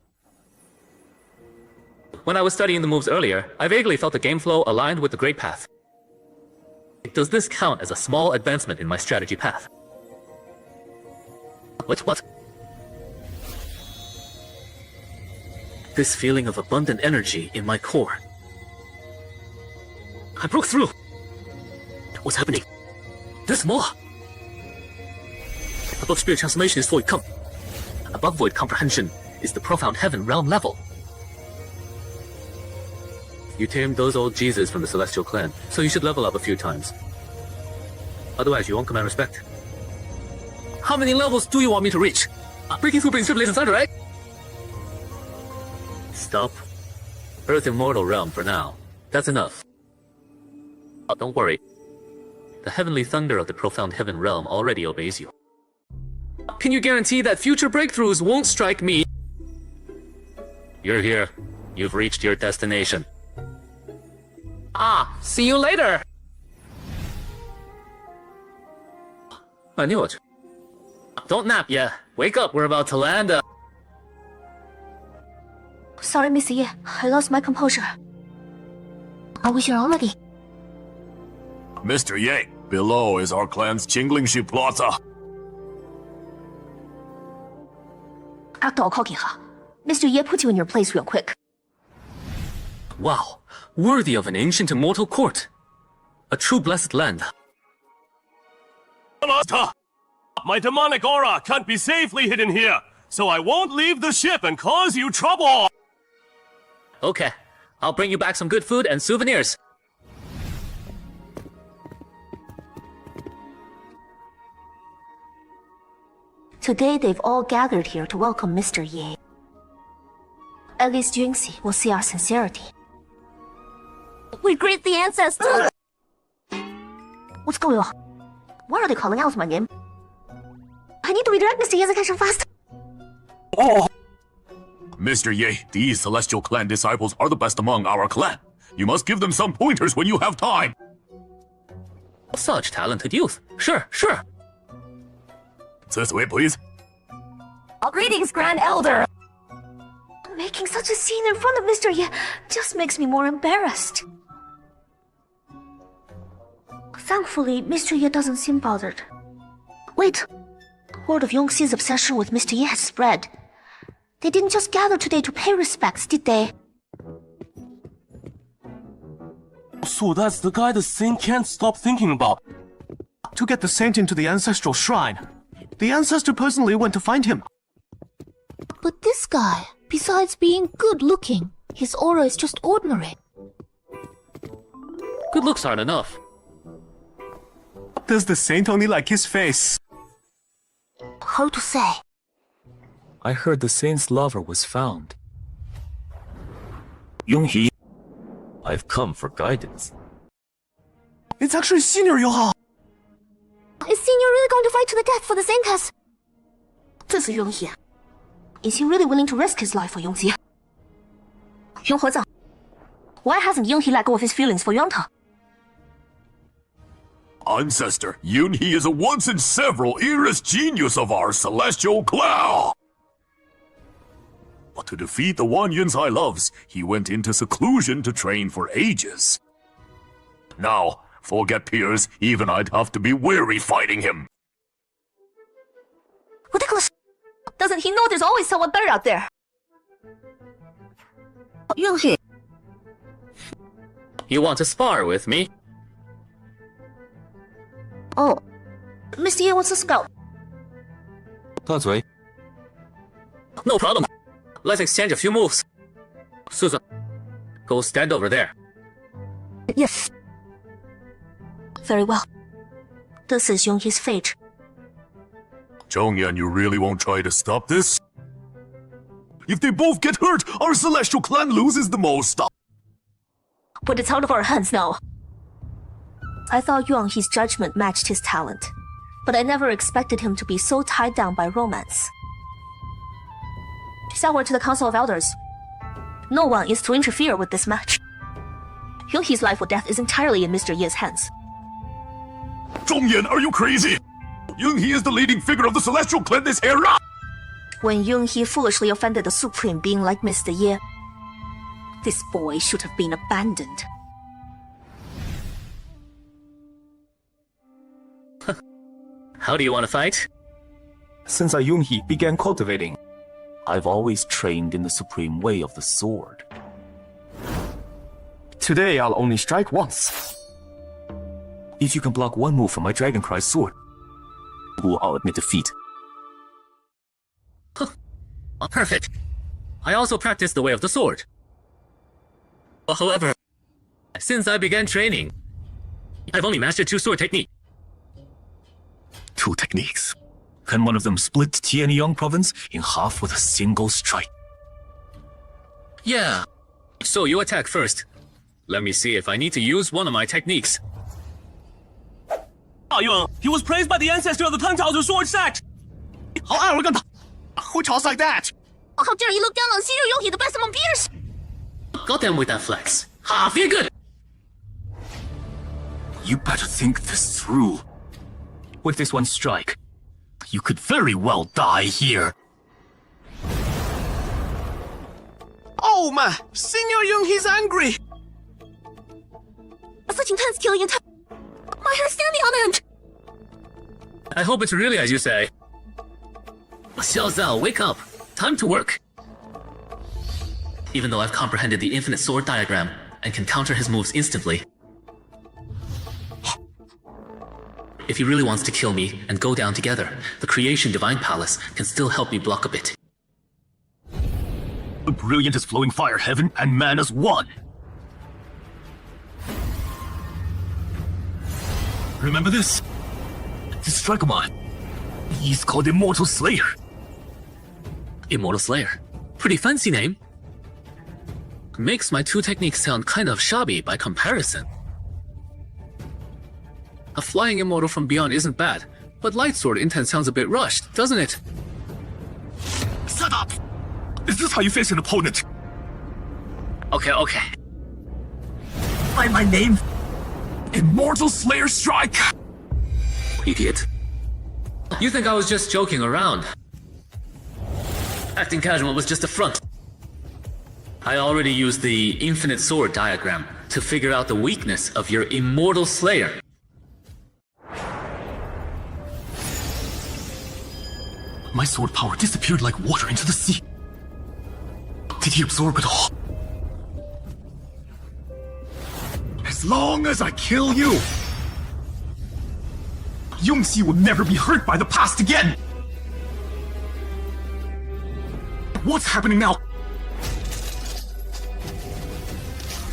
When I was studying the moves earlier, I vaguely felt the game flow aligned with the Great Path. Does this count as a small advancement in my strategy path? What? This feeling of abundant energy in my core. I broke through. What's happening? There's more. Above spirit transformation is void above void comprehension is the profound heaven realm level. You tamed those old Jesus from the celestial clan, so you should level up a few times. Otherwise, you won't command respect. How many levels do you want me to reach? Breaking through brings tribulation thunder, right? Stop. Earth Immortal Realm for now. That's enough. Oh, don't worry. The heavenly thunder of the profound heaven realm already obeys you. Can you guarantee that future breakthroughs won't strike me? You're here. You've reached your destination. See you later! I knew it. Don't nap yet. Wake up, we're about to land. Sorry, Mr. Ye. I lost my composure. Are we here already? Mr. Ye, below is our clan's Qinglingshi Plaza. Actor Kokiha. Mr. Ye put you in your place real quick. Wow, worthy of an ancient immortal court. A true blessed land. My demonic aura can't be safely hidden here, so I won't leave the ship and cause you trouble! Okay, I'll bring you back some good food and souvenirs. Today they've all gathered here to welcome Mr. Ye. At least Yunxi will see our sincerity. We greet the ancestors. What's going on? Why are they calling out my name? I need to redirect Mr. Ye's attention fast. Mr. Ye, these celestial clan disciples are the best among our clan. You must give them some pointers when you have time. Such talented youth. Sure. This way, please. Greetings, Grand Elder. Making such a scene in front of Mr. Ye just makes me more embarrassed. Thankfully, Mr. Ye doesn't seem bothered. Wait. Word of Yongxi's obsession with Mr. Ye has spread. They didn't just gather today to pay respects, did they? So that's the guy the saint can't stop thinking about. To get the saint into the ancestral shrine, the ancestor personally went to find him. But this guy, besides being good-looking, his aura is just ordinary. Good looks aren't enough. Does the saint only like his face? Hard to say. I heard the saint's lover was found. Yonghi, I've come for guidance. It's actually Senior Yoha! Is Senior really going to fight to the death for the saint cause? This is Yonghi. Is he really willing to risk his life for Yongxi? Yonghezang, why hasn't Yonghi let go of his feelings for Yuanta? Ancestor, Yunhe is a once in several Eris genius of our celestial clan. But to defeat the one Yunzai loves, he went into seclusion to train for ages. Now, forget peers, even I'd have to be weary fighting him. Ridiculous! Doesn't he know there's always someone better out there? Yongxi. You want to spar with me? Oh, Mr. Ye wants a scout. No problem. Let's exchange a few moves. Susan, go stand over there. Yes. Very well. This is Yonghi's fate. Zhongyan, you really won't try to stop this? If they both get hurt, our celestial clan loses the most. But it's out of our hands now. I thought Yonghi's judgment matched his talent, but I never expected him to be so tied down by romance. Send word to the Council of Elders. No one is to interfere with this match. Yonghi's life or death is entirely in Mr. Ye's hands. Zhongyan, are you crazy? Yonghi is the leading figure of the celestial clan this era! When Yonghi foolishly offended the Supreme being like Mr. Ye, This boy should have been abandoned. How do you want to fight? Since I Yunhee began cultivating, I've always trained in the supreme way of the sword. Today I'll only strike once. If you can block one move from my Dragoncry sword, I'll admit defeat. Perfect. I also practice the way of the sword. However, since I began training, I've only mastered 2 sword techniques. 2 techniques. Can one of them split Tianyang province in half with a single strike? Yeah. So you attack first. Let me see if I need to use one of my techniques. Yuan, he was praised by the ancestor of the 10,000 sword sect! How arrogant! Who talks like that? How dare you look down on senior Yunhee, the best among peers? Got them with that flex. Ha, feel good! You better think this through. With this one strike, you could very well die here. Oh man, Senior Yunhee's angry! Such intense killing and my hair's standing on end! I hope it's really as you say. Xiao Zhao, wake up! Time to work! Even though I've comprehended the infinite sword diagram and can counter his moves instantly, if he really wants to kill me and go down together, the Creation Divine Palace can still help me block a bit. Brilliant as flowing fire, heaven and man as one. Remember this? This Dragomon. He's called Immortal Slayer. Immortal Slayer. Pretty fancy name. Makes my 2 techniques sound kind of shabby by comparison. A flying immortal from beyond isn't bad, but light sword intent sounds a bit rushed, doesn't it? Shut up! Is this how you face an opponent? Okay. By my name? Immortal Slayer Strike! Idiot. You think I was just joking around? Acting casual was just a front. I already used the infinite sword diagram to figure out the weakness of your Immortal Slayer. My sword power disappeared like water into the sea. Did he absorb it all? As long as I kill you, Yongxi will never be hurt by the past again! What's happening now?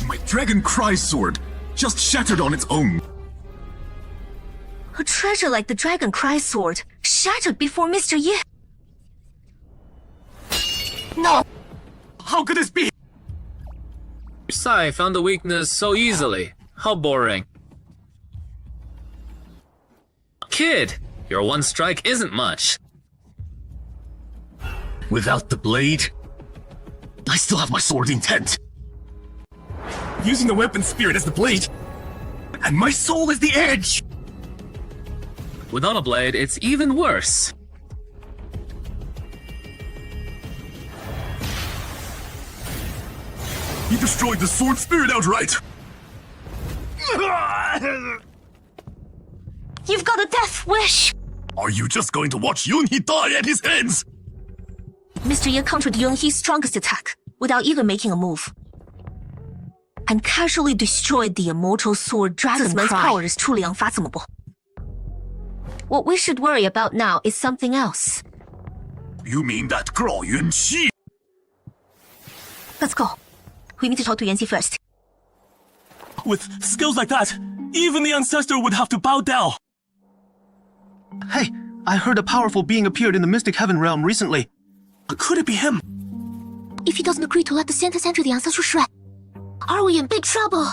My Dragoncry sword just shattered on its own. A treasure like the Dragoncry sword shattered before Mr. Ye. No! How could this be? Sai found the weakness so easily. How boring. Kid, your one strike isn't much. Without the blade, I still have my sword intent. Using the weapon spirit as the blade, and my soul as the edge! Without a blade, it's even worse. He destroyed the sword spirit outright! You've got a death wish! Are you just going to watch Yunhee die at his hands? Mr. Ye countered Yunhee's strongest attack without even making a move, and casually destroyed the immortal sword Dragoncry. Power is truly unfathomable. What we should worry about now is something else. You mean that girl Yunxi? Let's go. We need to talk to Yanxi first. With skills like that, even the ancestor would have to bow down. Hey, I heard a powerful being appeared in the Mystic Heaven realm recently. Could it be him? If he doesn't agree to let the Santas enter the ancestral shrine, are we in big trouble?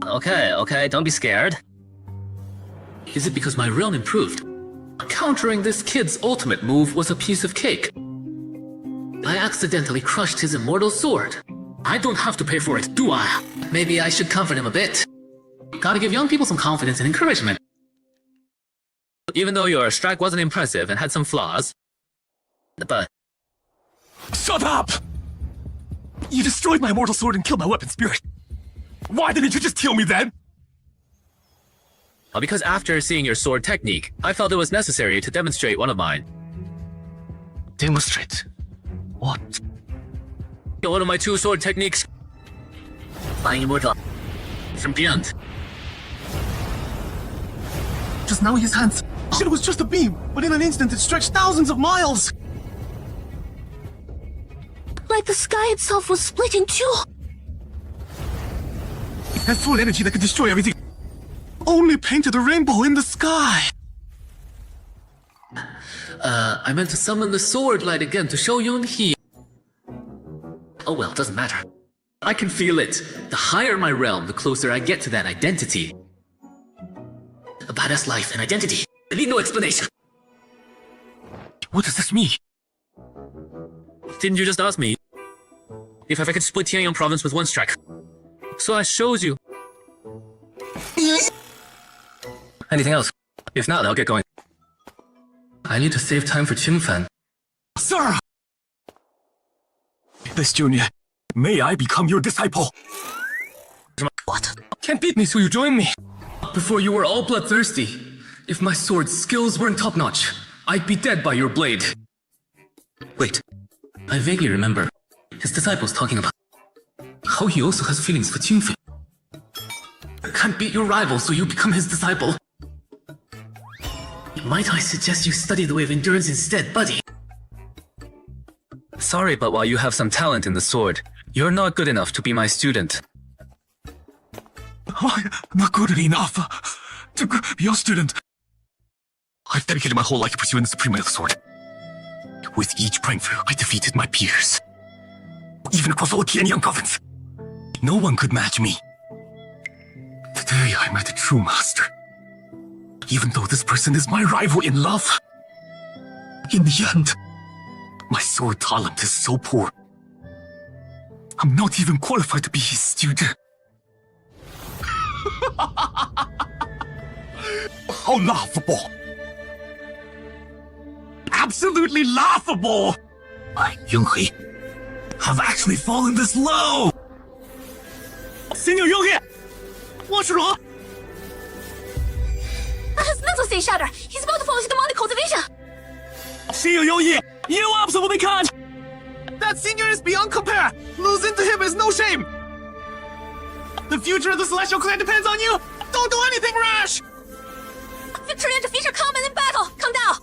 Okay, don't be scared. Is it because my realm improved? Countering this kid's ultimate move was a piece of cake. I accidentally crushed his immortal sword. I don't have to pay for it, do I? Maybe I should comfort him a bit. Gotta give young people some confidence and encouragement. Even though your strike wasn't impressive and had some flaws, but... Shut up! You destroyed my immortal sword and killed my weapon spirit. Why didn't you just kill me then? Because after seeing your sword technique, I felt it was necessary to demonstrate one of mine. Demonstrate? What? One of my 2 sword techniques. Flying immortal. From beyond. Just now his hands. It was just a beam, but in an instant it stretched thousands of miles. Like the sky itself was split in 2. That full energy that could destroy everything only painted a rainbow in the sky. I meant to summon the sword light again to show Yunhee. Oh well, doesn't matter. I can feel it. The higher my realm, the closer I get to that identity. A badass life and identity. I need no explanation. What does this mean? Didn't you just ask me if I could split Tianyang province with 1 strike? So I showed you. Anything else? If not, I'll get going. I need to save time for Qingfan. Sir! This junior, may I become your disciple? What? Can't beat me, so you join me. Before you were all bloodthirsty. If my sword skills weren't top-notch, I'd be dead by your blade. Wait, I vaguely remember his disciples talking about how he also has feelings for Qingfei. Can't beat your rival, so you become his disciple. Might I suggest you study the way of endurance instead, buddy? Sorry, but while you have some talent in the sword, you're not good enough to be my student. I'm not good enough to be your student. I've dedicated my whole life to pursuing the supreme way of the sword. With each breakthrough, I defeated my peers. Even across all Tianyang province. No one could match me. Today I met a true master. Even though this person is my rival in love. In the end, my sword talent is so poor. I'm not even qualified to be his student. How laughable! Absolutely laughable! I, Yunhee, have actually fallen this low! Senior Yunhee! What's wrong? His mental state shattered. He's about to fall into demonic cultivation. Senior Yunhee, you absolutely can't! That senior is beyond compare! Losing to him is no shame! The future of the Celestial Clan depends on you! Don't do anything rash! Victory and defeat are common in battle! Come down!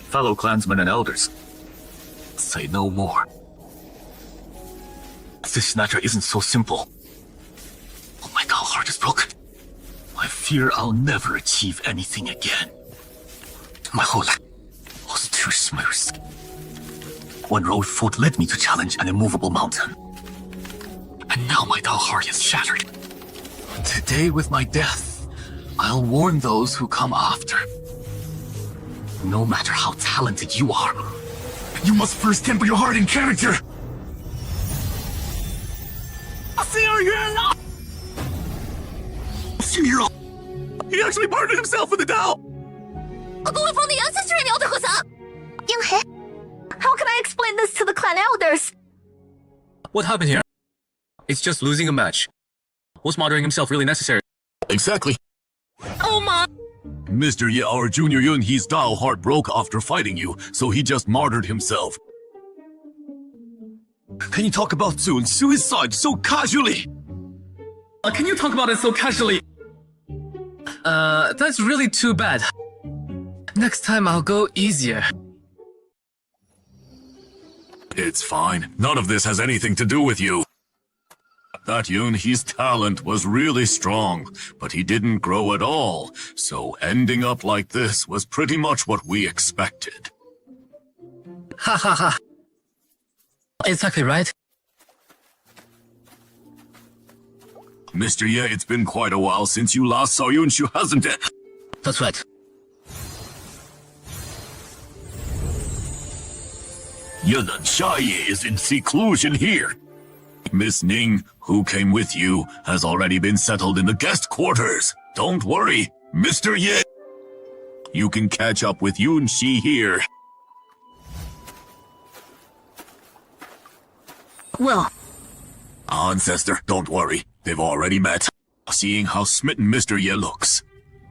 Fellow clansmen and elders, say no more. This matter isn't so simple. Oh, my cow heart is broken. I fear I'll never achieve anything again. My whole life was too smooth. One road forth led me to challenge an immovable mountain. And now my dull heart is shattered. Today, with my death, I'll warn those who come after. No matter how talented you are, you must first temper your heart and character. Senior, he actually pardoned himself in the Tao. Going from the ancestor and elder Husa. Yunhee, how can I explain this to the clan elders? What happened here? It's just losing a match. Was martyring himself really necessary? Exactly. Oh my! Mr. Ye, our junior Yunhee's Dao heart broke after fighting you, so he just martyred himself. Can you talk about suicide so casually? Can you talk about it so casually? That's really too bad. Next time I'll go easier. It's fine. None of this has anything to do with you. That Yunhee's talent was really strong, but he didn't grow at all, so ending up like this was pretty much what we expected. Ha ha ha. Exactly right. Mr. Ye, it's been quite a while since you last saw Yunshu, hasn't it? That's right. Yunan Shaye is in seclusion here. Miss Ning, who came with you, has already been settled in the guest quarters. Don't worry, Mr. Ye. You can catch up with Yunshi here. Well, Ancestor, don't worry. They've already met. Seeing how smitten Mr. Ye looks,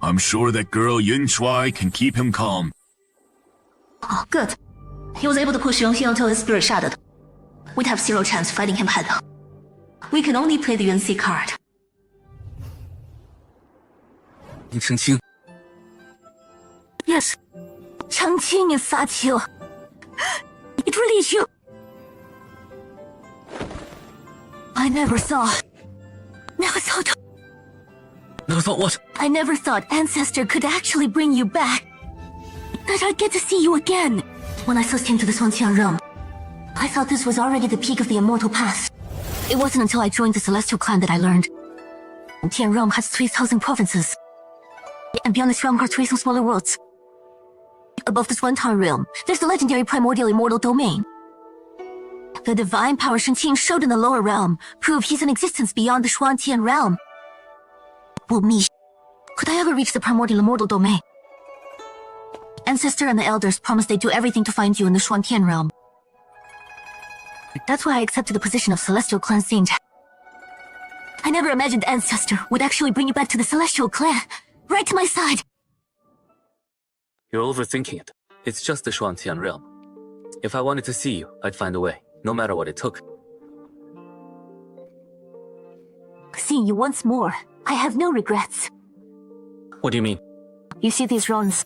I'm sure that girl Yun Shuai can keep him calm. Oh, good. He was able to push Yongxi until his spirit shattered. We'd have zero chance fighting him head-on. We can only play the Yunxi card. Chengqing. Yes. Chengqing is Satio. It really is you. I never thought what? I never thought Ancestor could actually bring you back. That I'd get to see you again. When I first came to the Shuanqian realm, I thought this was already the peak of the immortal path. It wasn't until I joined the Celestial Clan that I learned. Tian Realm has 3,000 provinces. And beyond this realm are 3,000 smaller worlds. Above this one-town realm, there's the legendary primordial immortal domain. The divine power Shenqing showed in the lower realm prove he's in existence beyond the Shuanqian realm. Well, me. Could I ever reach the primordial immortal domain? Ancestor and the elders promised they'd do everything to find you in the Shuanqian realm. That's why I accepted the position of Celestial Clan Saint. I never imagined Ancestor would actually bring you back to the Celestial Clan, right to my side. You're overthinking it. It's just the Shuanqian realm. If I wanted to see you, I'd find a way, no matter what it took. Seeing you once more, I have no regrets. What do you mean? You see these runes?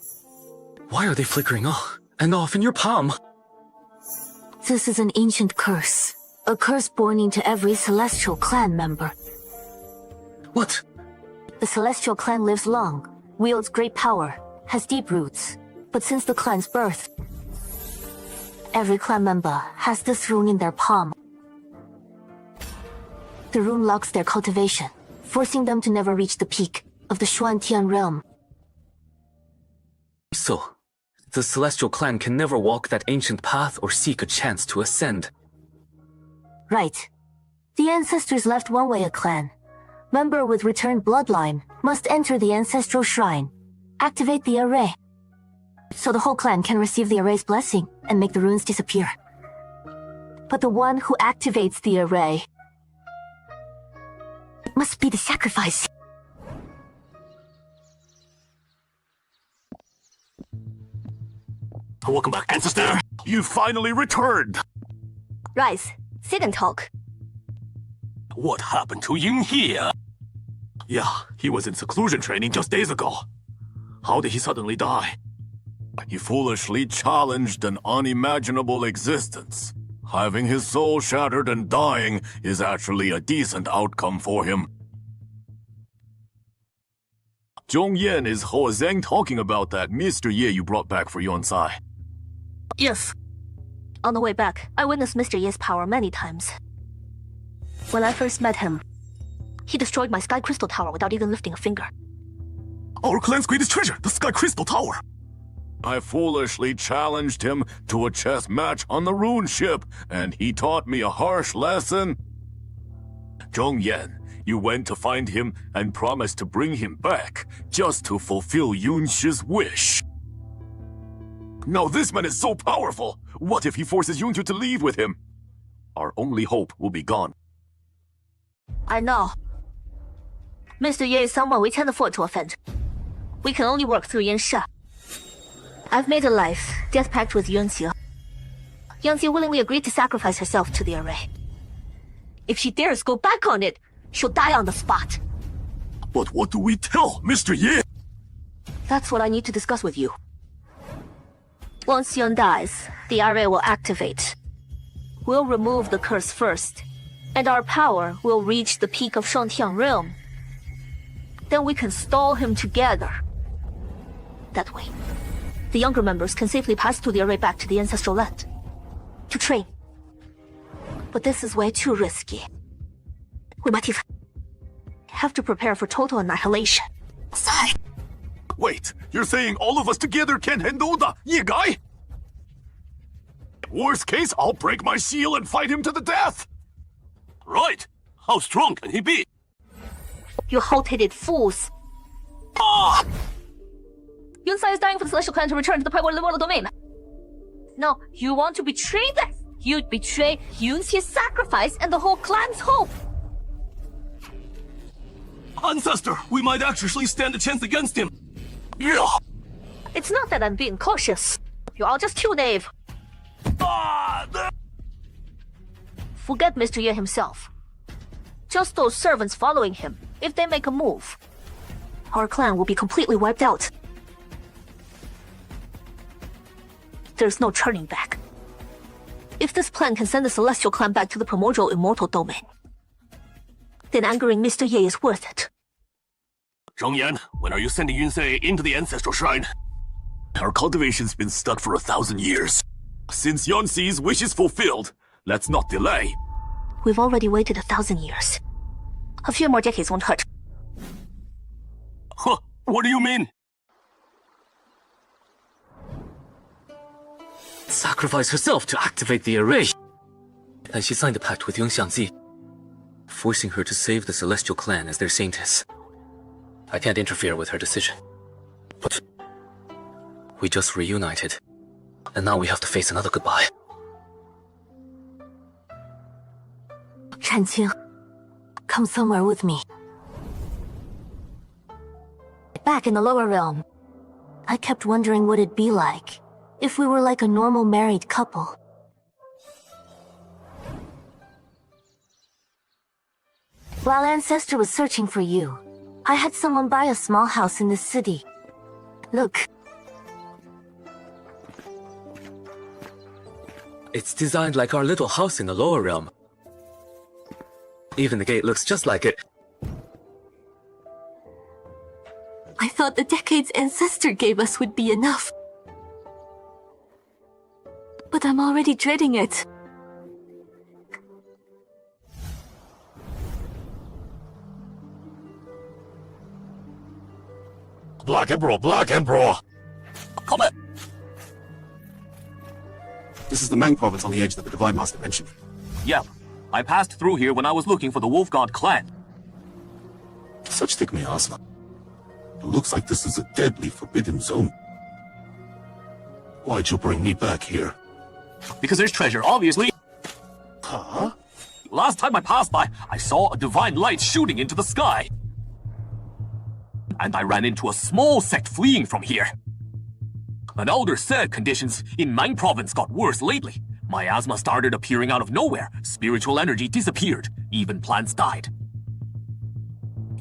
Why are they flickering off and off in your palm? This is an ancient curse. A curse born into every Celestial Clan member. What? The Celestial Clan lives long, wields great power, has deep roots. But since the clan's birth, every clan member has this rune in their palm. The rune locks their cultivation, forcing them to never reach the peak of the Shuanqian realm. So, the Celestial Clan can never walk that ancient path or seek a chance to ascend. Right. The ancestors left one-way a clan. Member with returned bloodline must enter the ancestral shrine, activate the array, so the whole clan can receive the array's blessing and make the runes disappear. But the one who activates the array must be the sacrifice. Welcome back, Ancestor. You finally returned. Rise, sit and talk. What happened to Ying here? Yeah, he was in seclusion training just days ago. How did he suddenly die? He foolishly challenged an unimaginable existence. Having his soul shattered and dying is actually a decent outcome for him. Zhong Yan is Ho Zhang talking about that Mr. Ye you brought back for Yonsai. Yes. On the way back, I witnessed Mr. Ye's power many times. When I first met him, he destroyed my Sky Crystal Tower without even lifting a finger. Our clan's greatest treasure, the Sky Crystal Tower. I foolishly challenged him to a chess match on the rune ship, and he taught me a harsh lesson. Zhong Yan, you went to find him and promised to bring him back, just to fulfill Yunxi's wish. Now this man is so powerful. What if he forces Yunju to leave with him? Our only hope will be gone. I know. Mr. Ye is someone we can't afford to offend. We can only work through Yansha. I've made a death pact with Yunxi. Yunxi willingly agreed to sacrifice herself to the array. If she dares go back on it, she'll die on the spot. But what do we tell Mr. Ye? That's what I need to discuss with you. Once Yun dies, the array will activate. We'll remove the curse first, and our power will reach the peak of Shuanqian realm. Then we can stall him together. That way, the younger members can safely pass through the array back to the ancestral land. To train. But this is way too risky. We might even have to prepare for total annihilation. Sorry. Wait, you're saying all of us together can't handle the Ye guy? Worst case, I'll break my shield and fight him to the death. Right. How strong can he be? You hot-headed fools. Ah! Yunsai is dying for the Celestial Clan to return to the primordial immortal domain. Now, you want to betray them? You'd betray Yunxi's sacrifice and the whole clan's hope. Ancestor, we might actually stand a chance against him. Yeah. It's not that I'm being cautious. You're all just too naive. Forget Mr. Ye himself. Just those servants following him. If they make a move, our clan will be completely wiped out. There's no turning back. If this plan can send the Celestial Clan back to the primordial immortal domain, then angering Mr. Ye is worth it. Zheng Yan, when are you sending Yunse into the Ancestral Shrine? Our cultivation's been stuck for 1,000 years. Since Yunxi's wish is fulfilled, let's not delay. We've already waited 1,000 years. A few more decades won't hurt. Huh, what do you mean? Sacrifice herself to activate the array. And she signed a pact with Yung Xiangzi, forcing her to save the Celestial Clan as their saintess. I can't interfere with her decision. But we just reunited, and now we have to face another goodbye. Shanqing, come somewhere with me. Back in the lower realm, I kept wondering what it'd be like if we were like a normal married couple. While Ancestor was searching for you, I had someone buy a small house in the city. Look. It's designed like our little house in the lower realm. Even the gate looks just like it. I thought the decades Ancestor gave us would be enough. But I'm already dreading it. Black Emperor, Black Emperor! Come on! This is the Mang province on the edge that the Divine Master mentioned. Yep. I passed through here when I was looking for the Wolf God clan. Such thick miasma. It looks like this is a deadly forbidden zone. Why'd you bring me back here? Because there's treasure, obviously. Huh? Last time I passed by, I saw a divine light shooting into the sky. And I ran into a small sect fleeing from here. An elder said conditions in Mang province got worse lately. Miasma started appearing out of nowhere. Spiritual energy disappeared. Even plants died.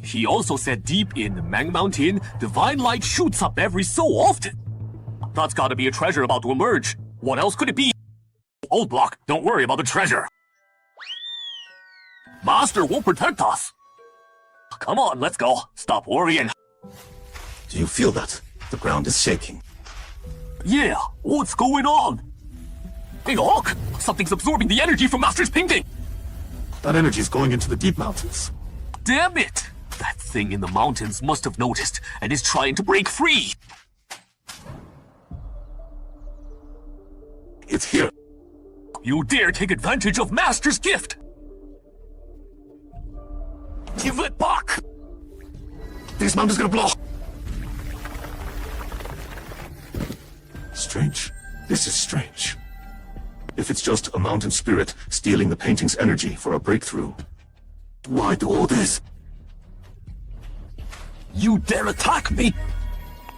He also said deep in Mang Mountain, divine light shoots up every so often. That's gotta be a treasure about to emerge. What else could it be? Old Block, don't worry about the treasure. Master will protect us. Come on, let's go. Stop worrying. Do you feel that? The ground is shaking. Yeah, what's going on? Hey, Hawk! Something's absorbing the energy from Master's painting! That energy is going into the deep mountains. Damn it! That thing in the mountains must have noticed and is trying to break free. It's here. You dare take advantage of Master's gift! Give it back! This mountain's gonna blow! Strange. This is strange. If it's just a mountain spirit stealing the painting's energy for a breakthrough, why do all this? You dare attack me?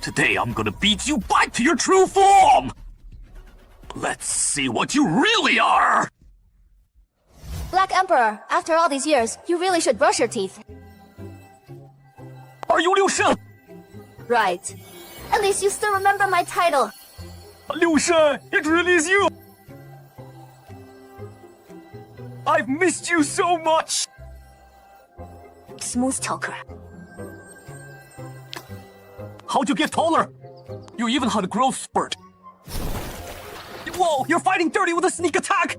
Today I'm gonna beat you back to your true form! Let's see what you really are! Black Emperor, after all these years, you really should brush your teeth. Are you Liu Shen? Right. At least you still remember my title. Liu Shen, it really is you! I've missed you so much! Smooth talker. How'd you get taller? You even had a growth spurt. Whoa, you're fighting dirty with a sneak attack!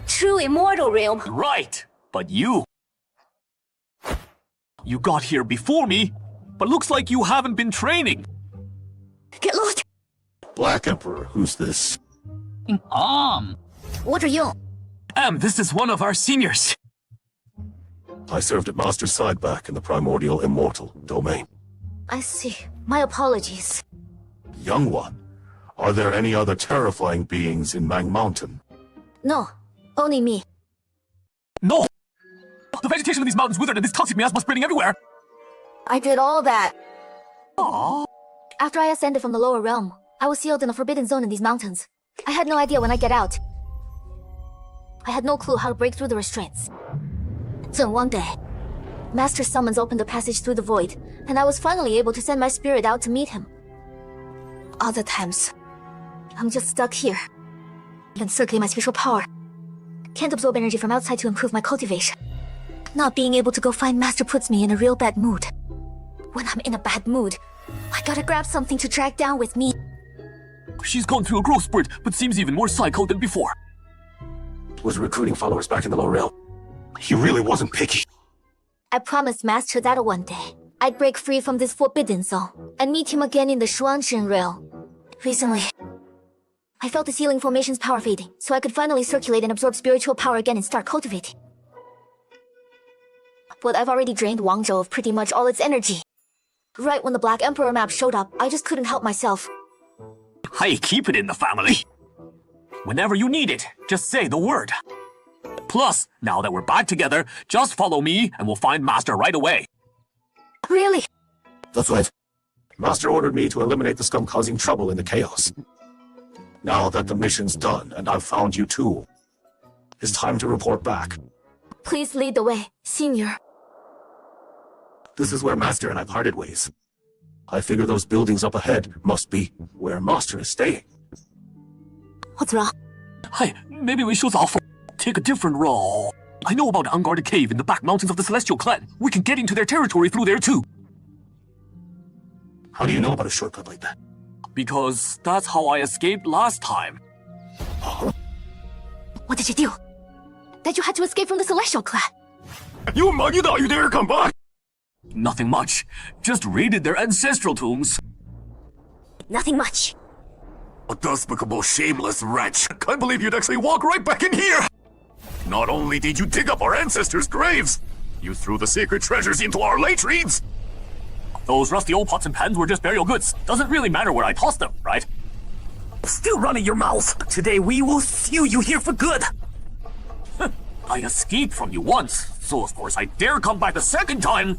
True immortal realm. Right, but you got here before me, but looks like you haven't been training. Get lost! Black Emperor, who's this? What are you? This is one of our seniors. I served at Master's side back in the primordial immortal domain. I see. My apologies. Young one, Are there any other terrifying beings in Mang Mountain? No, only me. No! The vegetation of these mountains withered and this toxic miasma spreading everywhere! I did all that. Aww. After I ascended from the lower realm, I was sealed in a forbidden zone in these mountains. I had no idea when I'd get out. I had no clue how to break through the restraints. Then one day, Master's summons opened a passage through the void, and I was finally able to send my spirit out to meet him. Other times, I'm just stuck here. Can't circulate my spiritual power. Can't absorb energy from outside to improve my cultivation. Not being able to go find Master puts me in a real bad mood. When I'm in a bad mood, I gotta grab something to drag down with me. She's gone through a growth spurt, but seems even more psycho than before. Was recruiting followers back in the lower realm. He really wasn't picky. I promised Master that one day I'd break free from this forbidden zone and meet him again in the Shuanshan realm. Recently, I felt the sealing formation's power fading, so I could finally circulate and absorb spiritual power again and start cultivating. But I've already drained Wangzhou of pretty much all its energy. Right when the Black Emperor map showed up, I just couldn't help myself. I keep it in the family. Whenever you need it, just say the word. Plus, now that we're back together, just follow me and we'll find Master right away. Really? That's right. Master ordered me to eliminate the scum causing trouble in the chaos. Now that the mission's done and I've found you too, it's time to report back. Please lead the way, Senior. This is where Master and I parted ways. I figure those buildings up ahead must be where Master is staying. What's wrong? Hey, maybe we should take a different role. I know about an unguarded cave in the back mountains of the Celestial Clan. We can get into their territory through there too. How do you know about a shortcut like that? Because that's how I escaped last time. What did you do? That you had to escape from the Celestial Clan? You muggy thought you dare come back! Nothing much. Just raided their ancestral tombs. Nothing much. A despicable, shameless wretch. Can't believe you'd actually walk right back in here! Not only did you dig up our ancestors' graves, you threw the sacred treasures into our latrines! Those rusty old pots and pans were just burial goods. Doesn't really matter where I tossed them, right? Still running your mouth. Today we will seal you here for good. I escaped from you once, so of course I dare come back a second time.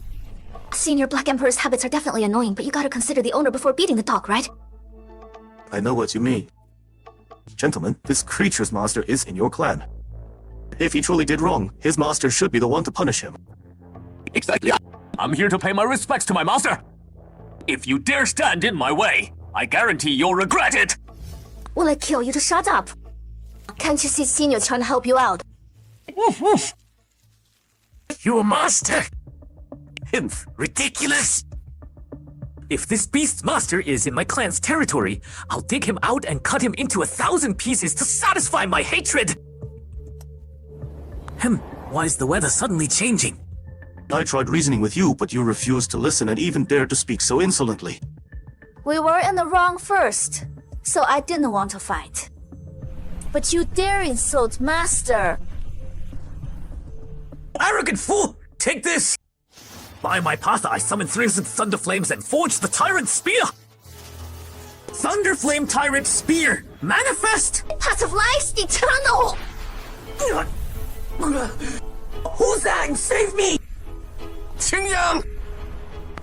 Senior Black Emperor's habits are definitely annoying, but you gotta consider the owner before beating the dog, right? I know what you mean. Gentlemen, this creature's master is in your clan. If he truly did wrong, his master should be the one to punish him. Exactly. I'm here to pay my respects to my master. If you dare stand in my way, I guarantee you'll regret it. Will it kill you to shut up? Can't you see Senior's trying to help you out? Woof woof. Your master? Ridiculous. If this beast's master is in my clan's territory, I'll dig him out and cut him into 1,000 pieces to satisfy my hatred. Why is the weather suddenly changing? I tried reasoning with you, but you refused to listen and even dared to speak so insolently. We were in the wrong first, so I didn't want to fight. But you dare insult Master. Arrogant fool! Take this! By my path, I summon 300 Thunder Flames and forge the Tyrant Spear! Thunder Flame Tyrant Spear! Manifest! Path of Life, Eternal! Who's that? Save me! Qingyang!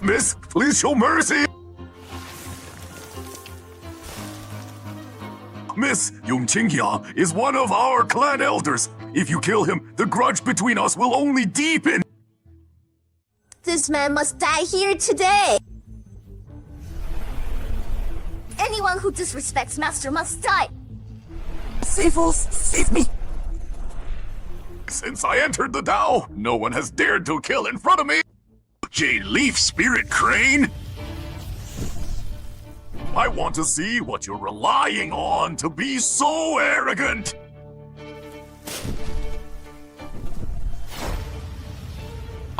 Miss, please show mercy! Miss, Yung Qingyang is one of our clan elders. If you kill him, the grudge between us will only deepen. This man must die here today. Anyone who disrespects Master must die. Save us! Save me! Since I entered the Tao, no one has dared to kill in front of me. Jade Leaf Spirit Crane! I want to see what you're relying on to be so arrogant!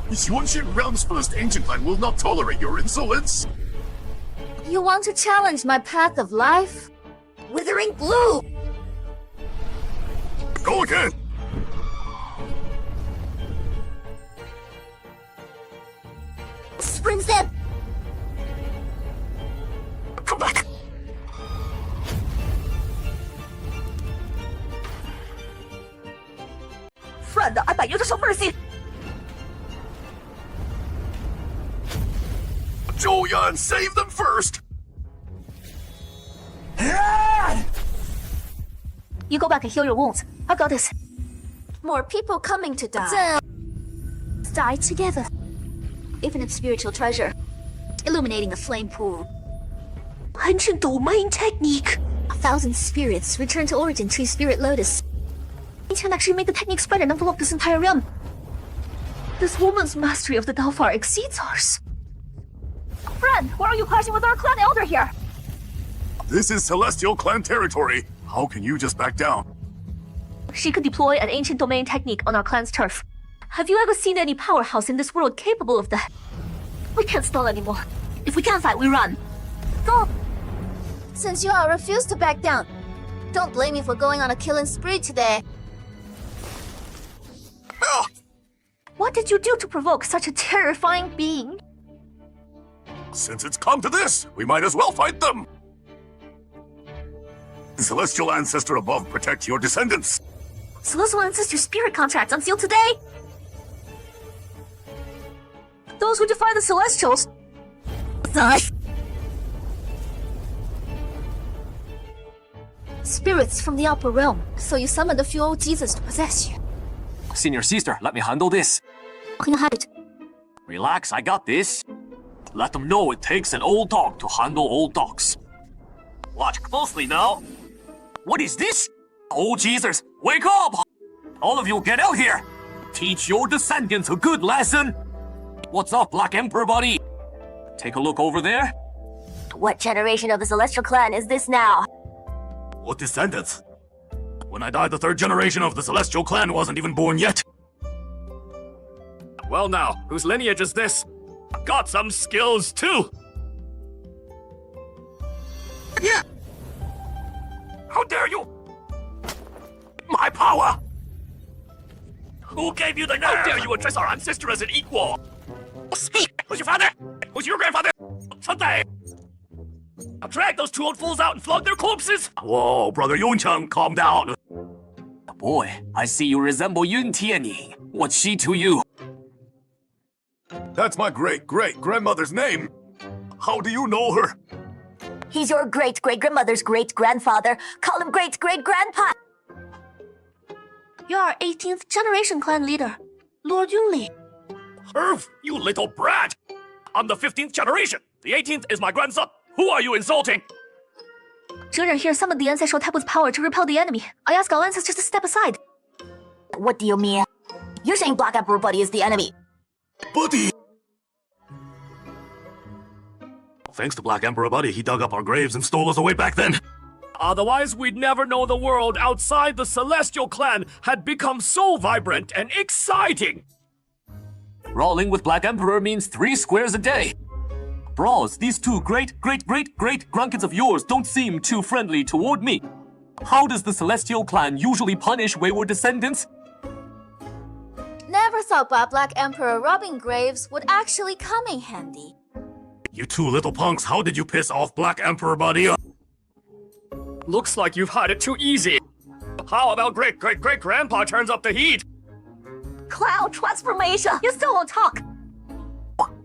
Xuanxin Realm's first ancient clan will not tolerate your insolence! You want to challenge my path of life? Withering Blue! Go again! Spring Zip! Come back! friend, I beg you to show mercy. Joyan, save them first! You go back and heal your wounds. I've got this. More people coming to die. Let's die together. Infinite spiritual treasure. Illuminating the flame pool. Ancient domain technique. 1,000 spirits return to origin tree spirit lotus. You can actually make the technique spread and envelop this entire realm. This woman's mastery of the Dao far exceeds ours. Friend, why are you clashing with our clan elder here? This is Celestial Clan territory. How can you just back down? She could deploy an ancient domain technique on our clan's turf. Have you ever seen any powerhouse in this world capable of that? We can't stall anymore. If we can't fight, we run. Go! Since you all refuse to back down, don't blame me for going on a killing spree today. What did you do to provoke such a terrifying being? Since it's come to this, we might as well fight them! Celestial Ancestor above, protect your descendants! Celestial Ancestor spirit contracts unsealed today? Those who defy the Celestials... Spirits from the upper realm, so you summoned a few old Jesus to possess you. Senior sister, let me handle this. Can you hide it? Relax, I got this. Let them know it takes an old dog to handle old dogs. Watch closely now. What is this? Oh, Jesus, wake up! All of you get out here! Teach your descendants a good lesson! What's up, Black Emperor buddy? Take a look over there. What generation of the Celestial Clan is this now? What descendants? When I died, the third generation of the Celestial Clan wasn't even born yet. Well now, whose lineage is this? Got some skills too! Yeah! How dare you! My power! Who gave you the nerve? How dare you address our ancestor as an equal? Speak! Who's your father? Who's your grandfather? Someday! Now drag those two old fools out and flog their corpses! Whoa, brother Yuncheng, calm down. Boy, I see you resemble Yun Tianying. What's she to you? That's my great-great-grandmother's name. How do you know her? He's your great-great-grandmother's great-grandfather. Call him great-great-grandpa. You're our 18th generation clan leader, Lord Yunli. Irv, you little brat! I'm the 15th generation. The 18th is my grandson. Who are you insulting? Zheran here summoned the ancestral tablet's power to repel the enemy. I ask our ancestors to step aside. What do you mean? You're saying Black Emperor Buddy is the enemy. Buddy! Thanks to Black Emperor Buddy, he dug up our graves and stole us away back then. Otherwise, we'd never know the world outside the Celestial Clan had become so vibrant and exciting. Brawling with Black Emperor means 3 squares a day. Bros, these two great-great-great-great-grandkids of yours don't seem too friendly toward me. How does the Celestial Clan usually punish wayward descendants? Never thought Black Emperor robbing graves would actually come in handy. You two little punks, how did you piss off Black Emperor Buddy? Looks like you've had it too easy. How about great-great-great-grandpa turns up the heat? Cloud transformation! You still won't talk!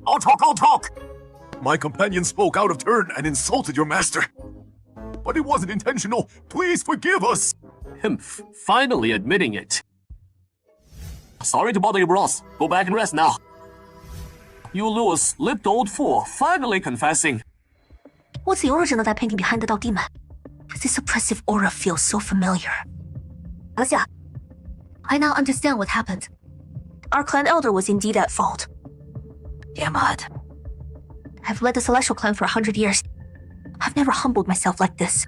I'll talk! My companion spoke out of turn and insulted your master. But it wasn't intentional. Please forgive us. Him finally admitting it. Sorry to bother you, bros. Go back and rest now. You little slipped old fool, finally confessing. What's the origin of that painting behind the Dao Demon? This oppressive aura feels so familiar. Alicia, I now understand what happened. Our clan elder was indeed at fault. Damn. I've led the Celestial Clan for 100 years. I've never humbled myself like this.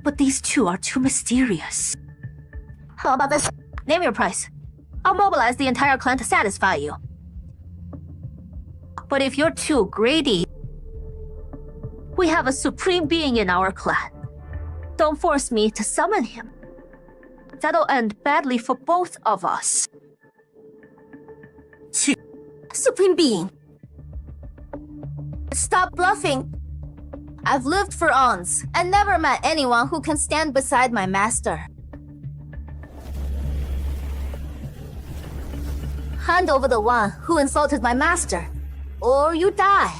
But these two are too mysterious. How about this? Name your price. I'll mobilize the entire clan to satisfy you. But if you're too greedy, we have a supreme being in our clan. Don't force me to summon him. That'll end badly for both of us. Supreme being. Stop bluffing. I've lived for aeons and never met anyone who can stand beside my master. Hand over the one who insulted my master, or you die.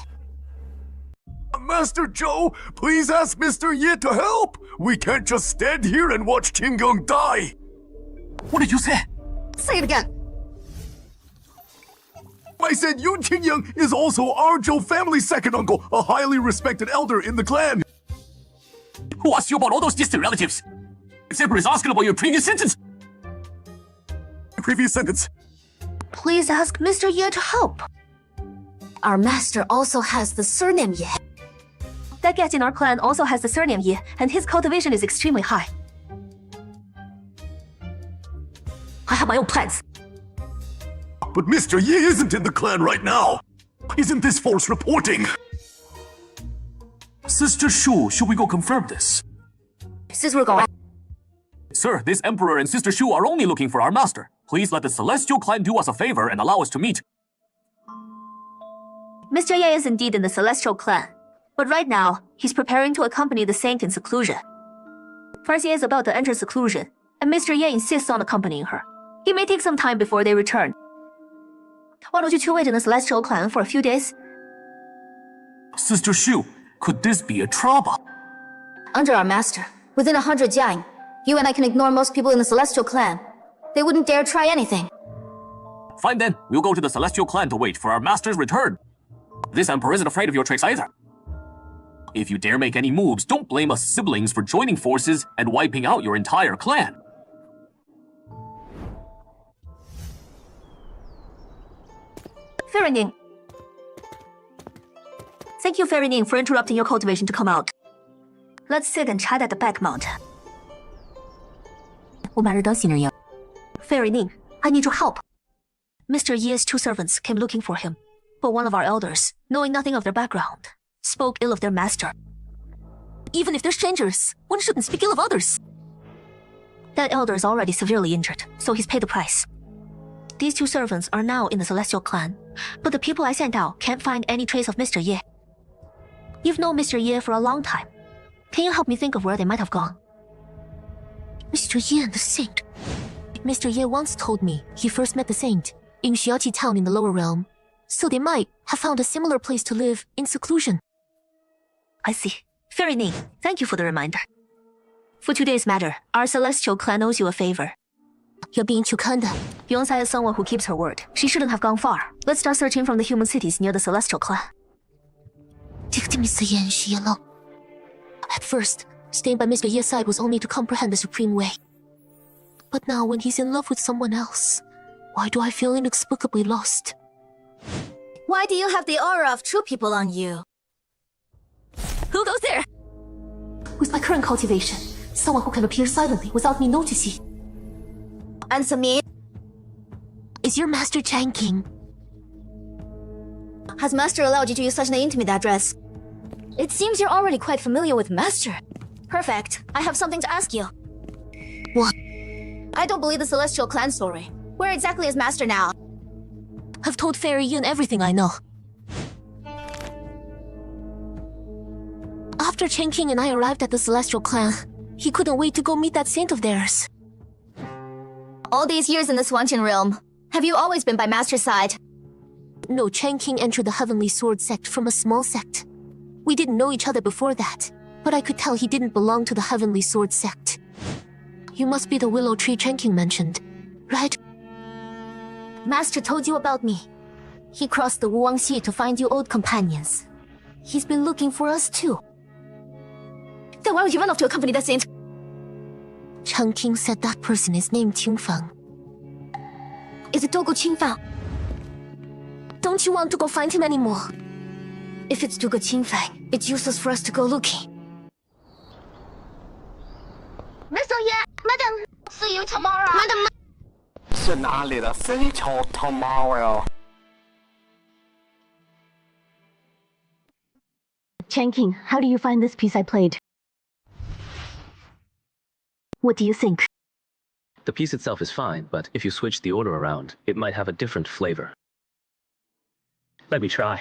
Master Zhou, please ask Mr. Ye to help! We can't just stand here and watch Qing Gong die! What did you say? Say it again. I said Yun Qingyang is also our Zhou family's second uncle, a highly respected elder in the clan. Who asked you about all those distant relatives? Emperor is asking about your previous sentence. Previous sentence. Please ask Mr. Ye to help. Our master also has the surname Ye. That guest in our clan also has the surname Ye, and his cultivation is extremely high. I have my own plans. But Mr. Ye isn't in the clan right now. Isn't this false reporting? Sister Shu, should we go confirm this? Since we're going... Sir, this Emperor and Sister Shu are only looking for our master. Please let the Celestial Clan do us a favor and allow us to meet. Mr. Ye is indeed in the Celestial Clan, but right now, he's preparing to accompany the Saint in seclusion. Farxie is about to enter seclusion, and Mr. Ye insists on accompanying her. It may take some time before they return. Why don't you two wait in the Celestial Clan for a few days? Sister Shu, could this be a trouble? Under our master, within 100 jiang, you and I can ignore most people in the Celestial Clan. They wouldn't dare try anything. Fine then, we'll go to the Celestial Clan to wait for our master's return. This Emperor isn't afraid of your tricks either. If you dare make any moves, don't blame us siblings for joining forces and wiping out your entire clan. Fairy Ning. Thank you, Fairy Ning, for interrupting your cultivation to come out. Let's sit and chat at the back mountain. Fairy Ning, I need your help. Mr. Ye's two servants came looking for him, but one of our elders, knowing nothing of their background, spoke ill of their master. Even if they're strangers, one shouldn't speak ill of others. That elder is already severely injured, so he's paid the price. These two servants are now in the Celestial Clan, but the people I sent out can't find any trace of Mr. Ye. You've known Mr. Ye for a long time. Can you help me think of where they might have gone? Mr. Ye and the Saint. Mr. Ye once told me he first met the Saint in Xiaoqi town in the lower realm, so they might have found a similar place to live in seclusion. I see. Fairy Ning, thank you for the reminder. For today's matter, our Celestial Clan owes you a favor. You're being too kind. Yongzai is someone who keeps her word. She shouldn't have gone far. Let's start searching from the human cities near the Celestial Clan. At first, staying by Mr. Ye's side was only to comprehend the supreme way. But now when he's in love with someone else, why do I feel inexplicably lost? Why do you have the aura of true people on you? Who goes there? With my current cultivation, someone who can appear silently without me noticing. Answer me. Is your master Chang King? Has master allowed you to use such an intimate address? It seems you're already quite familiar with master. Perfect. I have something to ask you. What? I don't believe the Celestial Clan story. Where exactly is master now? I've told Fairy Yun everything I know. After Chen King and I arrived at the Celestial Clan, he couldn't wait to go meet that saint of theirs. All these years in the Swanqian realm, have you always been by master's side? No, Chen King entered the Heavenly Sword sect from a small sect. We didn't know each other before that, but I could tell he didn't belong to the Heavenly Sword sect. You must be the willow tree Chen King mentioned, right? Master told you about me. He crossed the Wuwang Xie to find you old companions. He's been looking for us too. Then why would you run off to accompany that saint? Chen King said that person is named Qingfang. Is it Dogo Qingfang? Don't you want to go find him anymore? If it's Dogo Qingfang, it's useless for us to go looking. Mr. Ye, Madam, see you tomorrow. Madam. 是哪里的 see you tomorrow? Chen King, how do you find this piece I played? What do you think? The piece itself is fine, but if you switch the order around, it might have a different flavor. Let me try.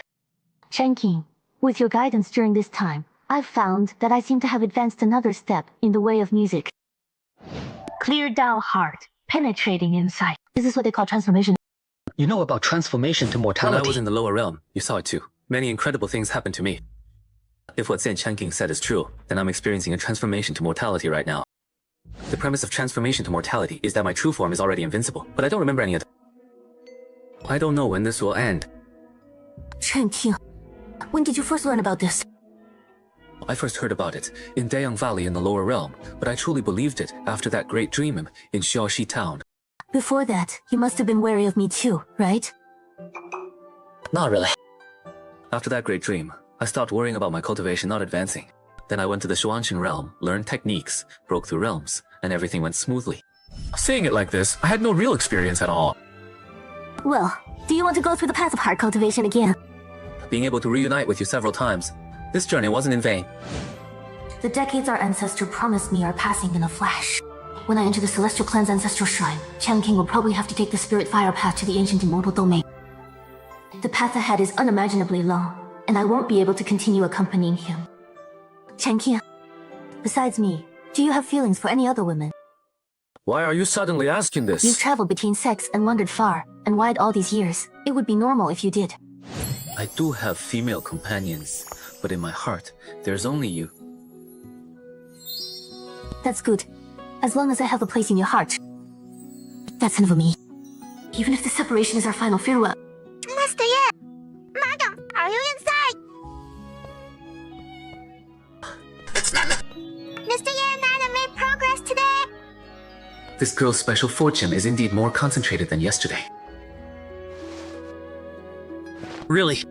Chen King, with your guidance during this time, I've found that I seem to have advanced another step in the way of music. Clear down heart, penetrating insight. This is what they call transformation. You know about transformation to mortality. When I was in the lower realm, you saw it too. Many incredible things happened to me. If what Zen Chen King said is true, then I'm experiencing a transformation to mortality right now. The premise of transformation to mortality is that my true form is already invincible, but I don't remember any of it. I don't know when this will end. Chen King, when did you first learn about this? I first heard about it in Dayang Valley in the lower realm, but I truly believed it after that great dream in Xiaoxi town. Before that, you must have been wary of me too, right? Not really. After that great dream, I stopped worrying about my cultivation not advancing. Then I went to the Xuanqing realm, learned techniques, broke through realms, and everything went smoothly. Saying it like this, I had no real experience at all. Well, do you want to go through the path of heart cultivation again? Being able to reunite with you several times, this journey wasn't in vain. The decades our ancestor promised me are passing in a flash. When I enter the Celestial Clan's ancestral shrine, Chen King will probably have to take the spirit fire path to the ancient immortal domain. The path ahead is unimaginably long, and I won't be able to continue accompanying him. Chen King, besides me, do you have feelings for any other women? Why are you suddenly asking this? You've traveled between sects and wandered far and wide all these years. It would be normal if you did. I do have female companions, but in my heart, there's only you. That's good. As long as I have a place in your heart. That's enough of me. Even if the separation is our final farewell. Mr. Ye! Madam, are you inside? Mr. Ye and Nana made progress today. This girl's special fortune is indeed more concentrated than yesterday. Really?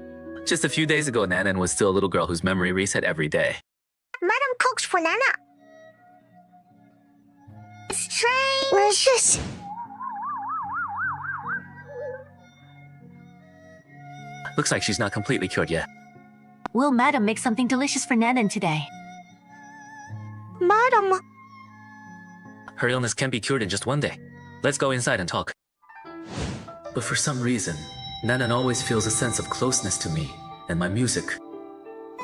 Just a few days ago, Nanan was still a little girl whose memory reset every day. Madam cooks for Nana. Strange. Where's this? Looks like she's not completely cured yet. Will Madam make something delicious for Nanan today? Madam. Her illness can be cured in just one day. Let's go inside and talk. But for some reason, Nanan always feels a sense of closeness to me and my music.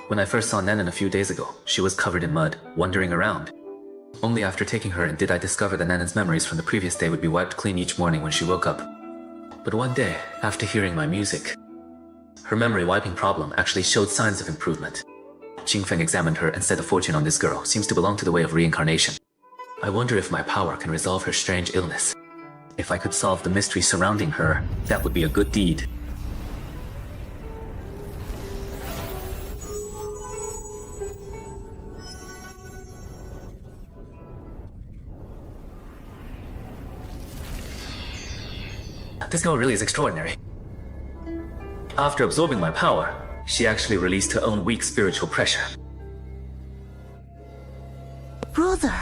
When I first saw Nanan a few days ago, she was covered in mud, wandering around. Only after taking her in did I discover that Nanan's memories from the previous day would be wiped clean each morning when she woke up. But one day, after hearing my music, her memory wiping problem actually showed signs of improvement. Qingfeng examined her and said the fortune on this girl seems to belong to the way of reincarnation. I wonder if my power can resolve her strange illness. If I could solve the mystery surrounding her, that would be a good deed. This girl really is extraordinary. After absorbing my power, she actually released her own weak spiritual pressure. Brother!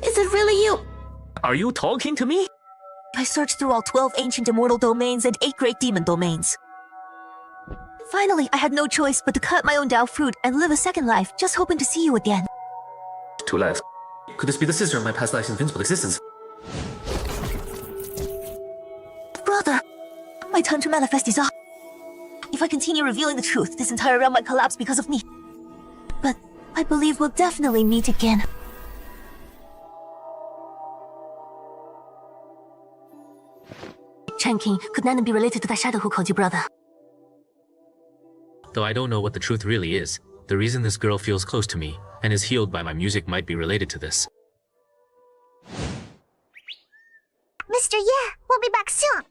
Is it really you? Are you talking to me? I searched through all 12 ancient immortal domains and 8 great demon domains. Finally, I had no choice but to cut my own Dao fruit and live a second life, just hoping to see you again. 2 lives. Could this be the sister of my past life's invincible existence? Brother! My time to manifest is up. If I continue revealing the truth, this entire realm might collapse because of me. But I believe we'll definitely meet again. Chen King, could Nanan be related to that shadow who called you brother? Though I don't know what the truth really is, the reason this girl feels close to me and is healed by my music might be related to this. Mr. Ye, we'll be back soon.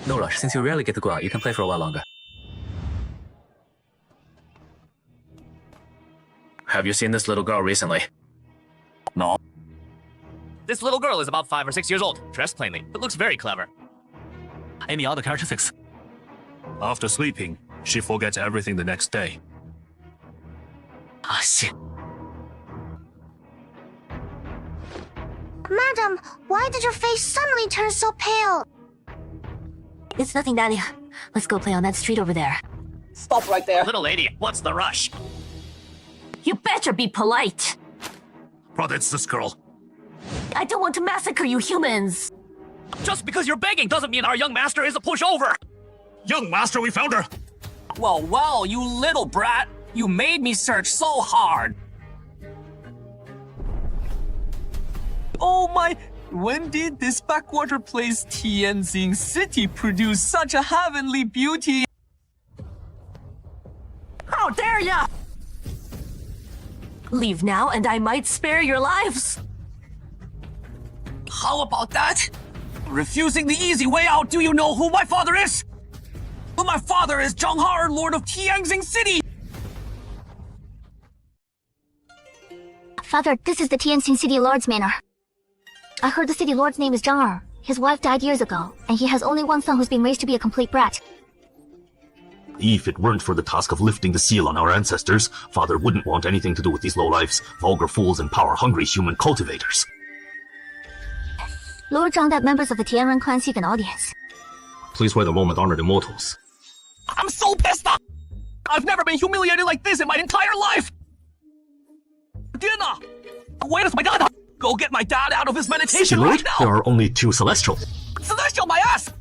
No rush, since you rarely get to go out, you can play for a while longer. Have you seen this little girl recently? No. This little girl is about 5 or 6 years old, dressed plainly, but looks very clever. Any other characteristics? After sleeping, she forgets everything the next day. Ah, shit. Madam, why did your face suddenly turn so pale? It's nothing, Dahlia. Let's go play on that street over there. Stop right there. Little lady, what's the rush? You better be polite. Brother, it's this girl. I don't want to massacre you humans. Just because you're begging doesn't mean our young master is a pushover. Young master, we found her. Well, well, you little brat. You made me search so hard. Oh my, When did this backwater place Tianjin City produce such a heavenly beauty? How dare ya! Leave now and I might spare your lives. How about that? Refusing the easy way out, do you know who my father is? Well, my father is Zhang, Lord of Tianjin City! Father, this is the Tianjin City Lord's manor. I heard the city lord's name is Zhang Er. His wife died years ago, and he has only one son who's been raised to be a complete brat. If it weren't for the task of lifting the seal on our ancestors, Father wouldn't want anything to do with these lowlifes, vulgar fools and power-hungry human cultivators. Lord Zhang that members of the Tianren clan seek an audience. Please wait a moment, honored immortals. I'm so pissed off! I've never been humiliated like this in my entire life! Dinner! Where is my dad? Go get my dad out of his meditation right now! There are only 2 celestial. Celestial, my ass!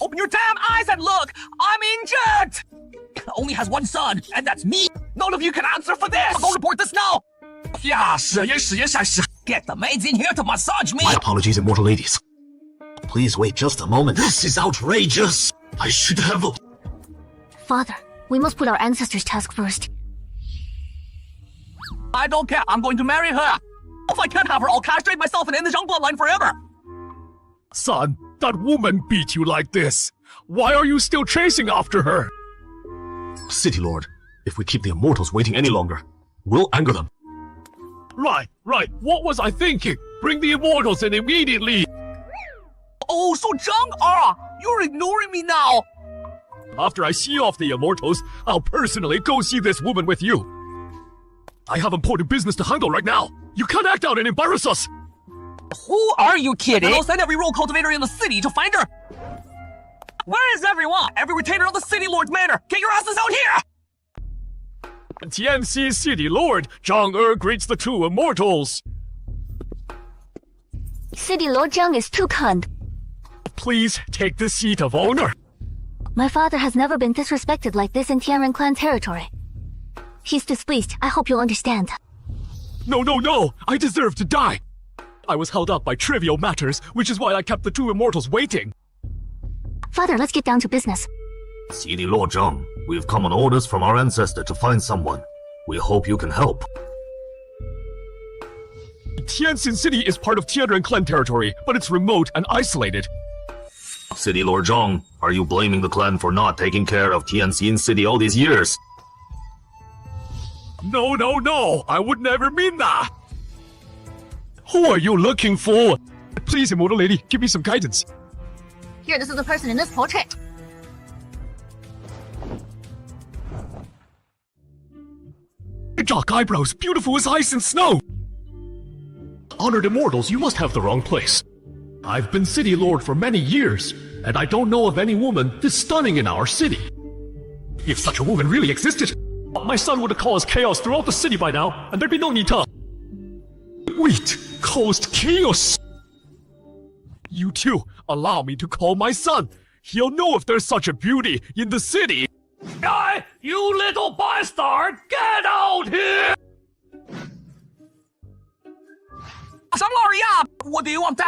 Open your damn eyes and look! I'm injured! Only has one son, and that's me! None of you can answer for this! I'll report this now! Get the maids in here to massage me! My apologies, immortal ladies. Please wait just a moment. This is outrageous! I should have... Father, we must put our ancestors' task first. I don't care, I'm going to marry her! If I can't have her, I'll castrate myself and end the Zhang bloodline forever! Son, that woman beat you like this. Why are you still chasing after her? City Lord, if we keep the immortals waiting any longer, we'll anger them. Right. What was I thinking? Bring the immortals in immediately. Oh, so Zhang, you're ignoring me now! After I see off the immortals, I'll personally go see this woman with you. I have important business to handle right now. You can't act out and embarrass us. Who are you kidding? And I'll send every rogue cultivator in the city to find her. Where is everyone? Every retainer of the city lord's manor. Get your asses out here! Tianxi City Lord Zhang Er greets the 2 immortals. City Lord Zhang is too kind. Please take the seat of honor. My father has never been disrespected like this in Tianren clan territory. He's displeased. I hope you'll understand. No. I deserve to die. I was held up by trivial matters, which is why I kept the 2 immortals waiting. Father, let's get down to business. City Lord Zhang, we've come on orders from our ancestor to find someone. We hope you can help. Tianjin City is part of Tianren clan territory, but it's remote and isolated. City Lord Zhang, are you blaming the clan for not taking care of Tianjin City all these years? No, I would never mean that. Who are you looking for? Please, immortal lady, give me some guidance. Here, this is the person in this portrait. Dark eyebrows, beautiful as ice and snow. Honored immortals, you must have the wrong place. I've been city lord for many years, and I don't know of any woman this stunning in our city. If such a woman really existed, my son would have caused chaos throughout the city by now, and there'd be no need to... Wait, caused chaos? You two, allow me to call my son. He'll know if there's such a beauty in the city. You little bastard! Get out here! What do you want?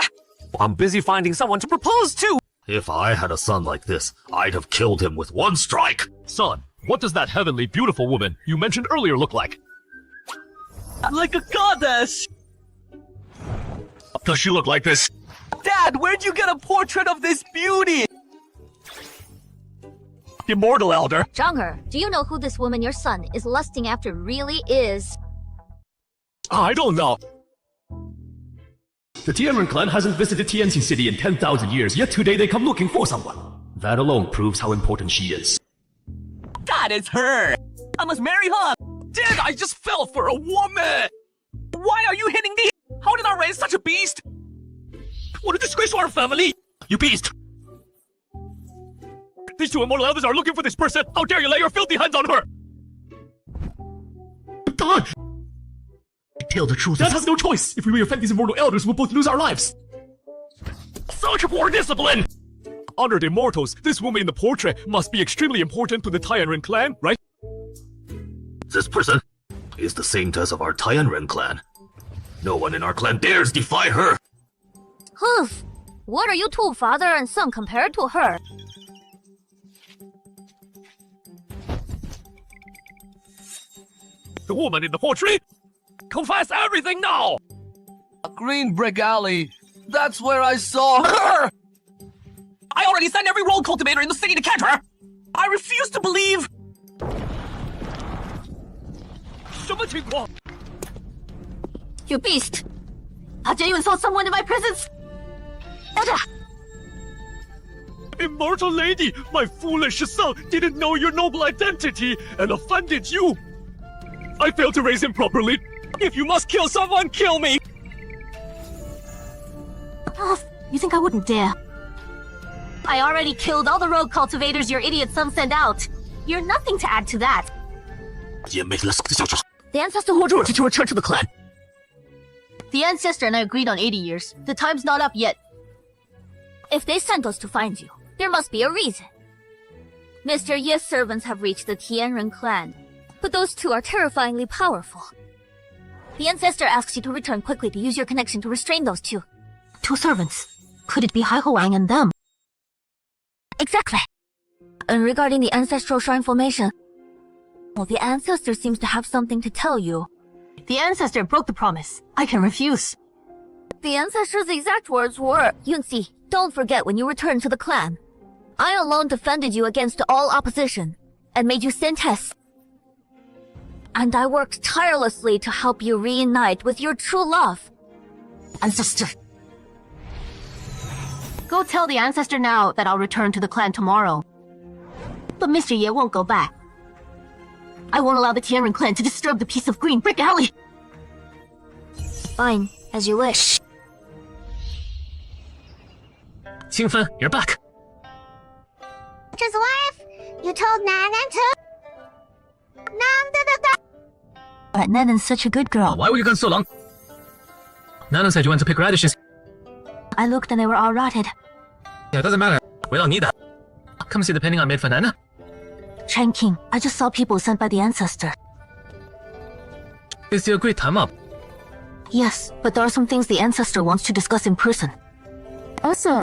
I'm busy finding someone to propose to. If I had a son like this, I'd have killed him with one strike. Son, what does that heavenly beautiful woman you mentioned earlier look like? Like a goddess! Does she look like this? Dad, where'd you get a portrait of this beauty? Immortal elder. Zhang Er, do you know who this woman your son is lusting after really is? I don't know. The Tianren clan hasn't visited Tianjin City in 10,000 years, yet today they come looking for someone. That alone proves how important she is. That is her! I must marry her! Dad, I just fell for a woman! Why are you hitting me? How did I raise such a beast? What a disgrace to our family! You beast! These 2 immortal elders are looking for this person! How dare you lay your filthy hands on her! God! Tell the truth. Dad has no choice! If we offend these immortal elders, we'll both lose our lives! Such poor discipline! Honored immortals, this woman in the portrait must be extremely important to the Tianren clan, right? This person is the saintess of our Tianren clan. No one in our clan dares defy her. Hoof! What are you two, father and son, compared to her? The woman in the portrait? Confess everything now! Green Brick Alley. That's where I saw her! I already sent every road cultivator in the city to catch her! I refuse to believe! 什么情况? You beast! How dare you insult someone in my presence? Order! Immortal lady, my foolish son didn't know your noble identity and offended you. I failed to raise him properly. If you must kill someone, kill me! Oh, you think I wouldn't dare? I already killed all the rogue cultivators your idiot son sent out. You're nothing to add to that. The ancestor who ordered you to return to the clan. The ancestor and I agreed on 80 years. The time's not up yet. If they sent us to find you, there must be a reason. Mr. Ye's servants have reached the Tianren clan, but those two are terrifyingly powerful. The ancestor asks you to return quickly to use your connection to restrain those two. Two servants? Could it be Hai Huang and them? Exactly. And regarding the ancestral shrine formation, well, the ancestor seems to have something to tell you. The ancestor broke the promise. I can refuse. The ancestor's exact words were, Yunxi, don't forget when you return to the clan. I alone defended you against all opposition, and made you Cintes. And I worked tirelessly to help you reunite with your true love. Ancestor. Go tell the ancestor now that I'll return to the clan tomorrow. But Mr. Ye won't go back. I won't allow the Tianren clan to disturb the peace of Green Brick Alley. Fine, as you wish. Qingfen, you're back. His wife? You told Nanan to? But Nanan's such a good girl. Why were you gone so long? Nanan said you went to pick radishes. I looked and they were all rotted. Yeah, it doesn't matter. We don't need that. Come see the painting I made for Nana. Chen King, I just saw people sent by the ancestor. Is the agreed time up? Yes, but there are some things the ancestor wants to discuss in person. Also,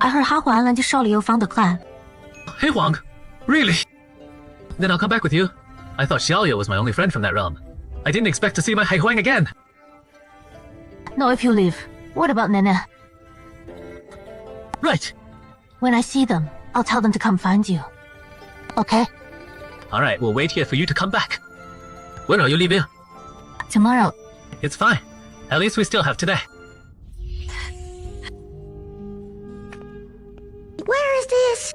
I heard Ha Huan and Shaoliu found the clan. Hey Huang, really? Then I'll come back with you. I thought Xiaoliu was my only friend from that realm. I didn't expect to see my Hai Huang again. No, if you leave. What about Nana? Right. When I see them, I'll tell them to come find you. Okay? Alright, we'll wait here for you to come back. When are you leaving? Tomorrow. It's fine. At least we still have today. Where is this?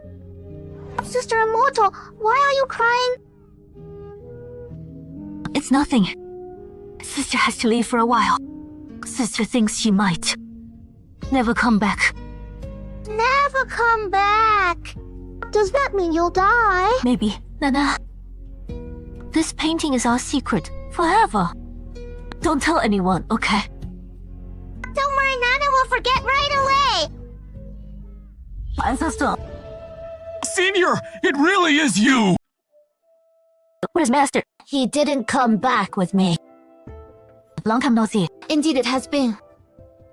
Sister Immortal, why are you crying? It's nothing. Sister has to leave for a while. Sister thinks she might never come back. Never come back. Does that mean you'll die? Maybe. Nana. This painting is our secret. Forever. Don't tell anyone, okay? Don't worry, Nana will forget right away. Ancestor. Senior, it really is you! Where's Master? He didn't come back with me. Long time no see. Indeed it has been.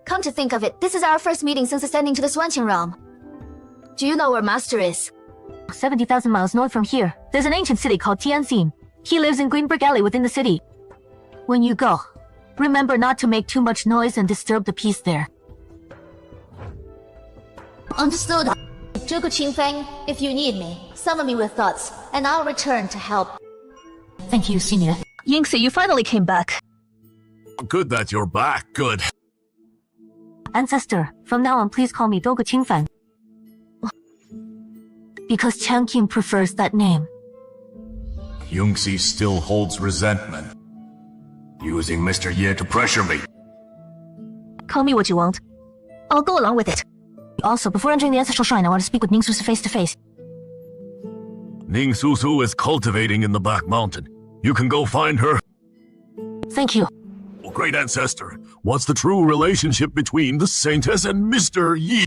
Come to think of it, this is our first meeting since ascending to the Swanqing realm. Do you know where Master is? 70,000 miles north from here, there's an ancient city called Tianxin. He lives in Green Brick Alley within the city. When you go, remember not to make too much noise and disturb the peace there. Understood. Zhuge Qingfeng, if you need me, summon me with thoughts, and I'll return to help. Thank you, Senior. Yingxi, you finally came back. Good that you're back, good. Ancestor, from now on please call me Zhuge Qingfeng. Because Chang Qing prefers that name. Yungxi still holds resentment. Using Mr. Ye to pressure me. Call me what you want. I'll go along with it. Also, before entering the ancestral shrine, I want to speak with Ning Susu face to face. Ning Susu is cultivating in the back mountain. You can go find her. Thank you. Oh, great ancestor, what's the true relationship between the Saintess and Mr. Yi?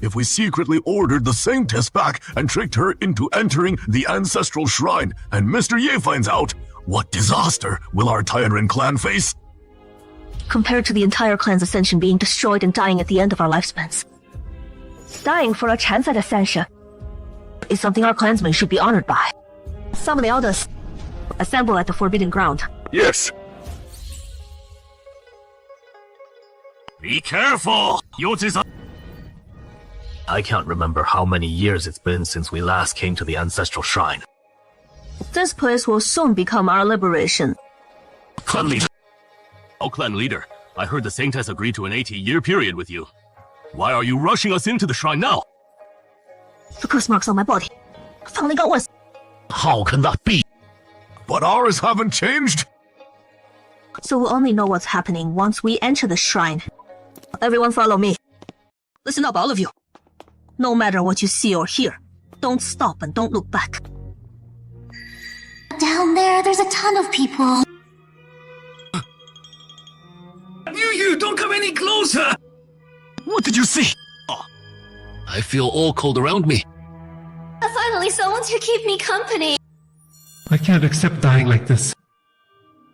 If we secretly ordered the Saintess back and tricked her into entering the ancestral shrine, and Mr. Ye finds out, what disaster will our Tianren clan face? compared to the entire clan's ascension being destroyed and dying at the end of our lifespans. Dying for a chance at ascension is something our clansmen should be honored by. Some of the elders assemble at the Forbidden Ground. Yes. Be careful! I can't remember how many years it's been since we last came to the Ancestral Shrine. This place will soon become our liberation. Clan leader. Oh, clan leader. I heard the Saint has agreed to an 80-year period with you. Why are you rushing us into the shrine now? The curse marks on my body finally got worse. How can that be? But ours haven't changed. So we'll only know what's happening once we enter the shrine. Everyone follow me. Listen up, all of you. No matter what you see or hear, don't stop and don't look back. Down there's a ton of people. You don't come any closer! What did you see? Oh. I feel all cold around me. Finally, someone to keep me company. I can't accept dying like this.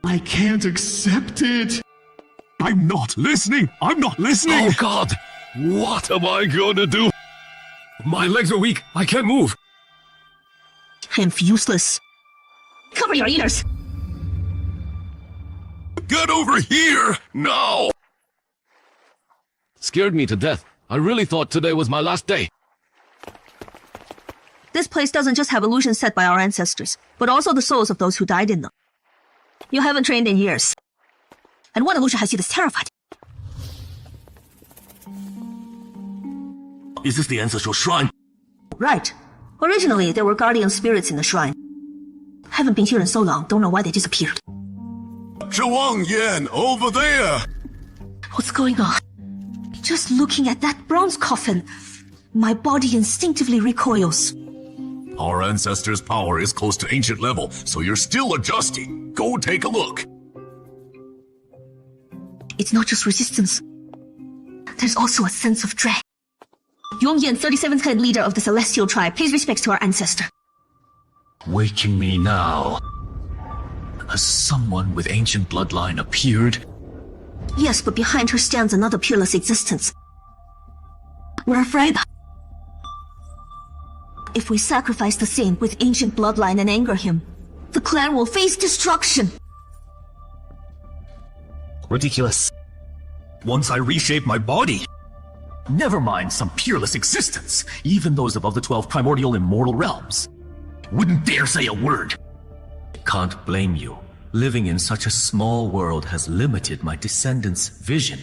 I can't accept it. I'm not listening. I'm not listening. Oh God! What am I gonna do? My legs are weak. I can't move. I'm useless. Cover your ears. Get over here now. Scared me to death. I really thought today was my last day. This place doesn't just have illusions set by our ancestors, but also the souls of those who died in them. You haven't trained in years. And one illusion has you this terrified. Is this the ancestral shrine? Right. Originally, there were guardian spirits in the shrine. Haven't been here in so long, don't know why they disappeared. Zhuang Yan, over there. What's going on? Just looking at that bronze coffin, my body instinctively recoils. Our ancestors' power is close to ancient level, so you're still adjusting. Go take a look. It's not just resistance. There's also a sense of dread. Yongyan, 37th head leader of the Celestial Tribe, pays respects to our ancestor. Waking me now. Has someone with ancient bloodline appeared? Yes, but behind her stands another peerless existence. We're afraid. If we sacrifice the Saint with ancient bloodline and anger him, the clan will face destruction. Ridiculous. Once I reshape my body. Never mind some peerless existence, even those above the 12 primordial immortal realms. Wouldn't dare say a word. Can't blame you. Living in such a small world has limited my descendants' vision.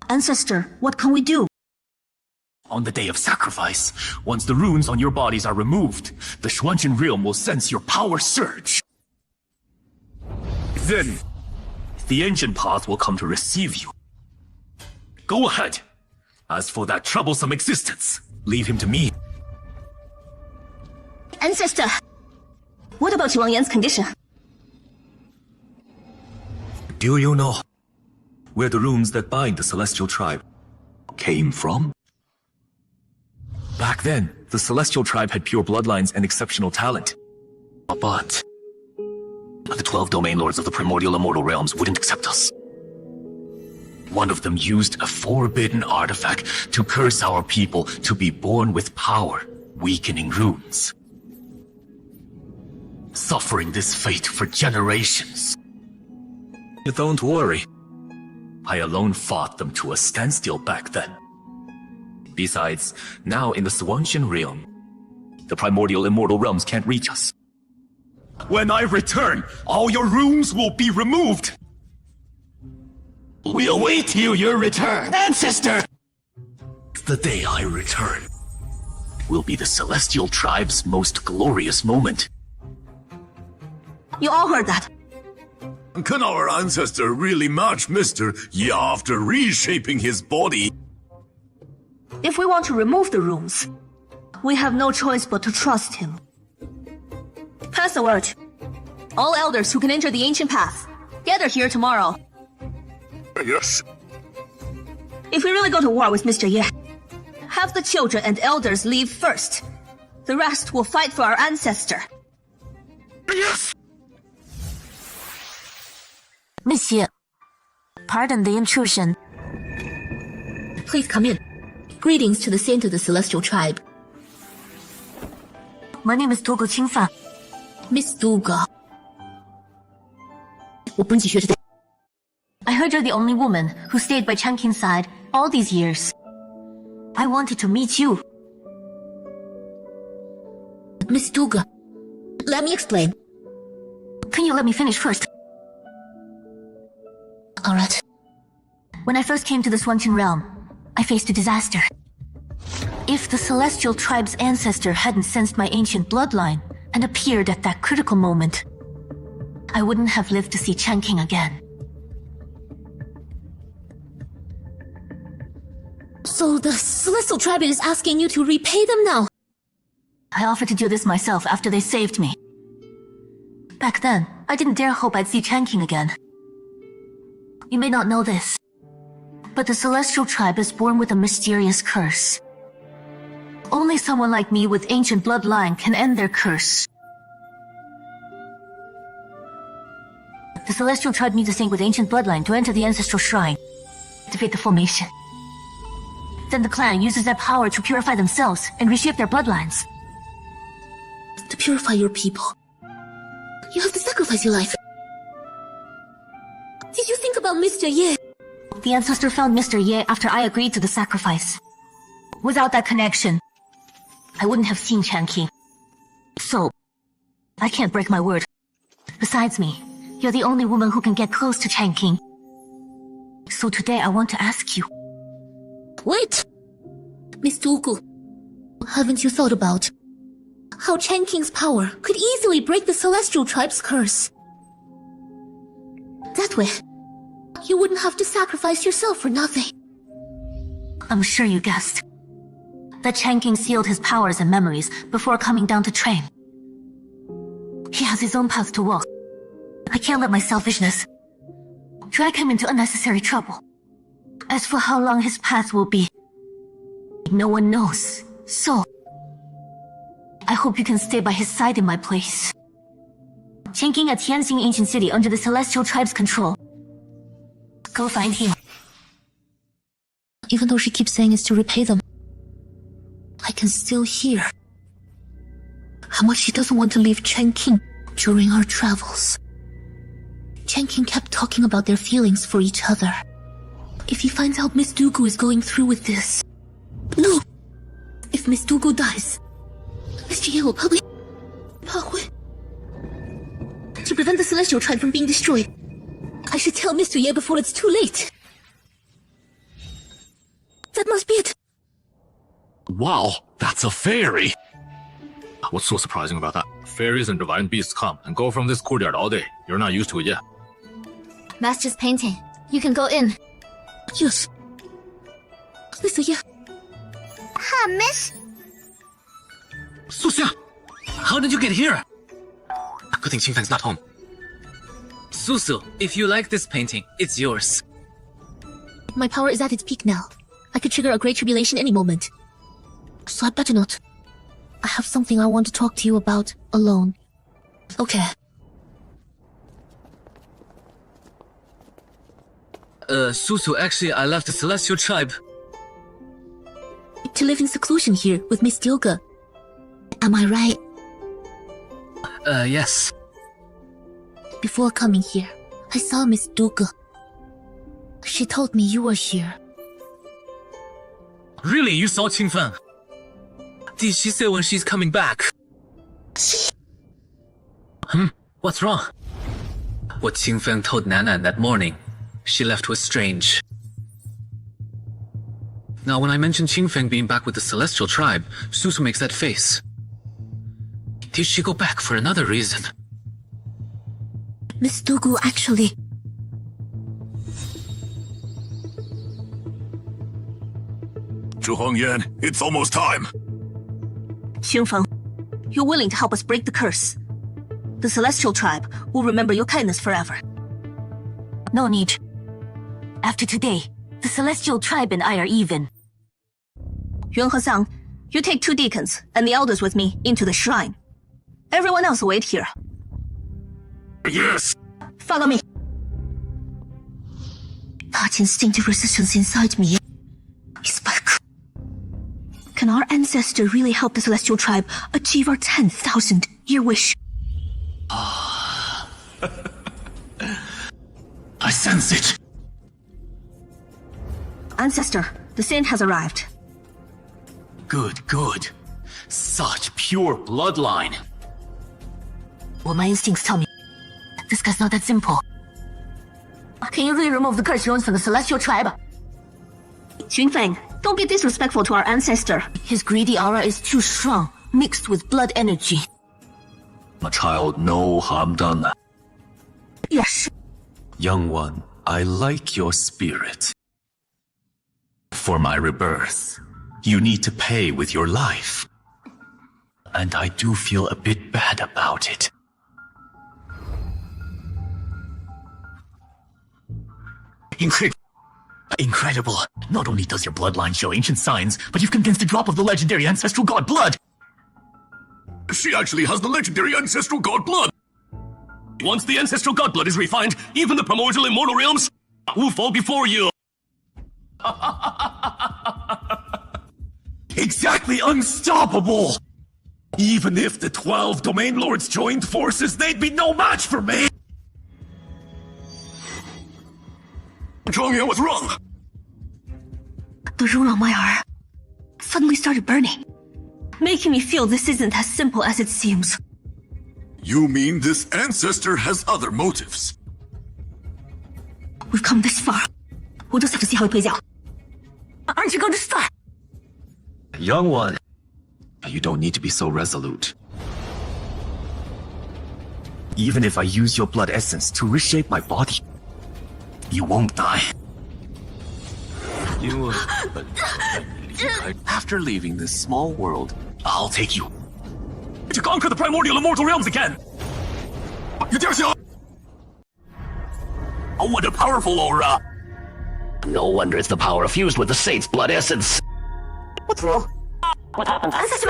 Ancestor, what can we do? On the day of sacrifice, once the runes on your bodies are removed, the Xuanqin realm will sense your power surge. Then, the ancient path will come to receive you. Go ahead. As for that troublesome existence, leave him to me. Ancestor, what about Wang Yan's condition? Do you know where the runes that bind the Celestial Tribe came from? Back then, the Celestial Tribe had pure bloodlines and exceptional talent. But the 12 domain lords of the primordial immortal realms wouldn't accept us. One of them used a forbidden artifact to curse our people to be born with power, weakening runes. Suffering this fate for generations. Don't worry. I alone fought them to a standstill back then. Besides, now in the Xuanqin realm, the primordial immortal realms can't reach us. When I return, all your runes will be removed! We await your return, ancestor! The day I return will be the Celestial Tribe's most glorious moment. You all heard that. Can our ancestor really match Mr. Yi after reshaping his body? If we want to remove the runes, we have no choice but to trust him. Pass the word. All elders who can enter the ancient path, gather here tomorrow. Yes. If we really go to war with Mr. Ye, have the children and elders leave first. The rest will fight for our ancestor. Yes! Monsieur, Pardon the intrusion. Please come in. Greetings to the saint of the celestial tribe. My name is Dugu Qingfan. Miss Duga. 我不是几学着的。 I heard you're the only woman who stayed by Chen Qing's side all these years. I wanted to meet you. Miss Duga, let me explain. Can you let me finish first? Alright. When I first came to the Swanqin realm, I faced a disaster. If the celestial tribe's ancestor hadn't sensed my ancient bloodline and appeared at that critical moment, I wouldn't have lived to see Chen Qing again. So the celestial tribe is asking you to repay them now? I offered to do this myself after they saved me. Back then, I didn't dare hope I'd see Chen Qing again. You may not know this, but the celestial tribe is born with a mysterious curse. Only someone like me with ancient bloodline can end their curse. The celestial tribe needs a saint with ancient bloodline to enter the ancestral shrine, activate the formation. Then the clan uses that power to purify themselves and reshape their bloodlines. To purify your people, you have to sacrifice your life. Did you think about Mr. Ye? The ancestor found Mr. Ye after I agreed to the sacrifice. Without that connection, I wouldn't have seen Chen Qing. So, I can't break my word. Besides me, you're the only woman who can get close to Chen Qing. So today I want to ask you. Wait! Miss Dugu, haven't you thought about how Chen Qing's power could easily break the celestial tribe's curse? That way, you wouldn't have to sacrifice yourself for nothing. I'm sure you guessed that Chen Qing sealed his powers and memories before coming down to train. He has his own path to walk. I can't let my selfishness drag him into unnecessary trouble. As for how long his path will be, no one knows. So, I hope you can stay by his side in my place. Chen Qing at Tianxing Ancient City under the Celestial Tribe's control. Go find him. Even though she keeps saying it's to repay them, I can still hear how much she doesn't want to leave Chen Qing during our travels. Chen Qing kept talking about their feelings for each other. If he finds out Miss Dugu is going through with this... No! If Miss Dugu dies, Mr. Ye will probably... To prevent the Celestial Tribe from being destroyed, I should tell Mr. Ye before it's too late. That must be it. Wow, that's a fairy! What's so surprising about that? Fairies and divine beasts come and go from this courtyard all day. You're not used to it yet. Master's painting. You can go in. Yes. Mr. Ye. Miss? Suxia! How did you get here? Good thing Qingfan's not home. Susu, if you like this painting, it's yours. My power is at its peak now. I could trigger a great tribulation any moment. So I better not. I have something I want to talk to you about alone. Okay. Susu, actually, I left the Celestial Tribe. To live in seclusion here with Miss Duga. Am I right? Yes. Before coming here, I saw Miss Duga. She told me you were here. Really? You saw Qingfan? Did she say when she's coming back? What's wrong? What Qingfan told Nanan that morning, she left was strange. Now, when I mentioned Qingfan being back with the Celestial Tribe, Susu makes that face. Did she go back for another reason? Miss Dugu actually... Zhu Hongyan, it's almost time. Qingfeng, you're willing to help us break the curse. The Celestial Tribe will remember your kindness forever. No need. After today, the Celestial Tribe and I are even. Yuan Hesang, you take 2 deacons and the elders with me into the shrine. Everyone else wait here. Yes. Follow me. That instinctive resistance inside me is back. Can our ancestor really help the Celestial Tribe achieve our 10,000-year wish? I sense it. Ancestor, the saint has arrived. Good, good. Such pure bloodline. Well, my instincts tell me this guy's not that simple. Can you really remove the cursed runes from the Celestial Tribe? Xunfeng, don't be disrespectful to our ancestor. His greedy aura is too strong, mixed with blood energy. My child, no harm done. Yes. Young one, I like your spirit. For my rebirth, you need to pay with your life. And I do feel a bit bad about it. Incredible. Not only does your bloodline show ancient signs, but you've condensed a drop of the legendary ancestral god blood. She actually has the legendary ancestral god blood. Once the ancestral god blood is refined, even the primordial immortal realms will fall before you. Exactly unstoppable! Even if the 12 domain lords joined forces, they'd be no match for me! Zhongyan was wrong! The rune on my arm suddenly started burning, making me feel this isn't as simple as it seems. You mean this ancestor has other motives? We've come this far. We'll just have to see how it plays out. Aren't you going to start? Young one, you don't need to be so resolute. Even if I use your blood essence to reshape my body, you won't die. After leaving this small world, I'll take you To conquer the primordial immortal realms again! Oh, what a powerful aura! No wonder it's the power fused with the saint's blood essence. What's wrong? What happened? Ancestor!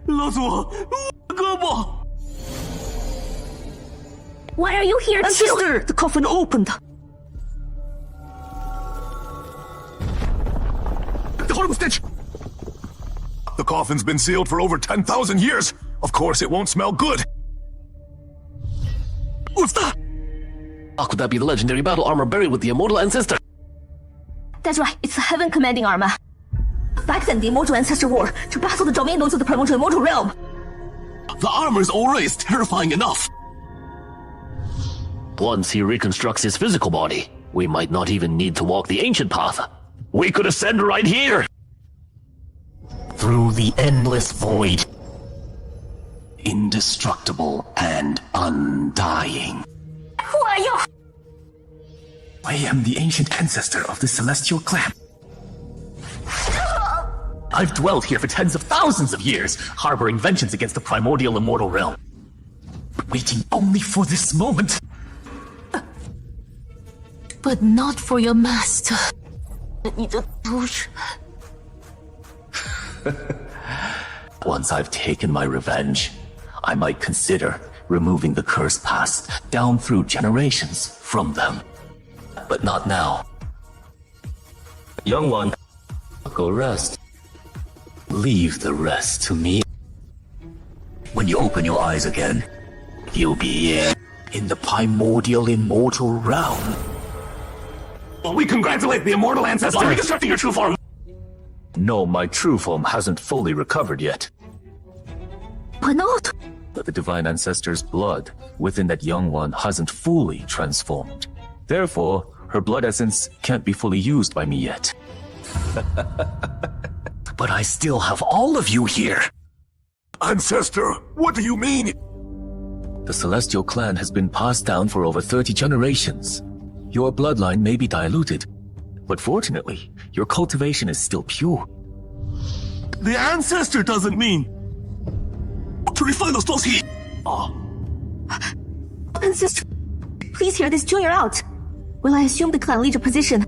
老祖，胳膊。 Why are you here? Ancestor! The coffin opened. The horrible stench! The coffin's been sealed for over 10,000 years. Of course it won't smell good. What's that? How could that be the legendary battle armor buried with the immortal ancestor? That's right, it's the Heaven Commanding Armor. Back then, the immortal ancestor wore to battle the domain lords of the primordial immortal realm. The armor's aura is terrifying enough. Once he reconstructs his physical body, we might not even need to walk the ancient path. We could ascend right here! Through the endless void. Indestructible and undying. Who are you? I am the ancient ancestor of the Celestial Clan. I've dwelt here for tens of thousands of years, harboring vengeance against the primordial immortal realm. Waiting only for this moment. But not for your master. Once I've taken my revenge, I might consider removing the cursed past down through generations from them. But not now. Young one, go rest. Leave the rest to me. When you open your eyes again, you'll be in the primordial immortal realm. Well, we congratulate the immortal ancestor on reconstructing your true form. No, my true form hasn't fully recovered yet. Why not? But the divine ancestor's blood within that young one hasn't fully transformed. Therefore, her blood essence can't be fully used by me yet. But I still have all of you here. Ancestor, what do you mean? The Celestial Clan has been passed down for over 30 generations. Your bloodline may be diluted, but fortunately, your cultivation is still pure. The ancestor doesn't mean to refine those thoughts here. Ancestor, please hear this junior out. Will I assume the clan leader position?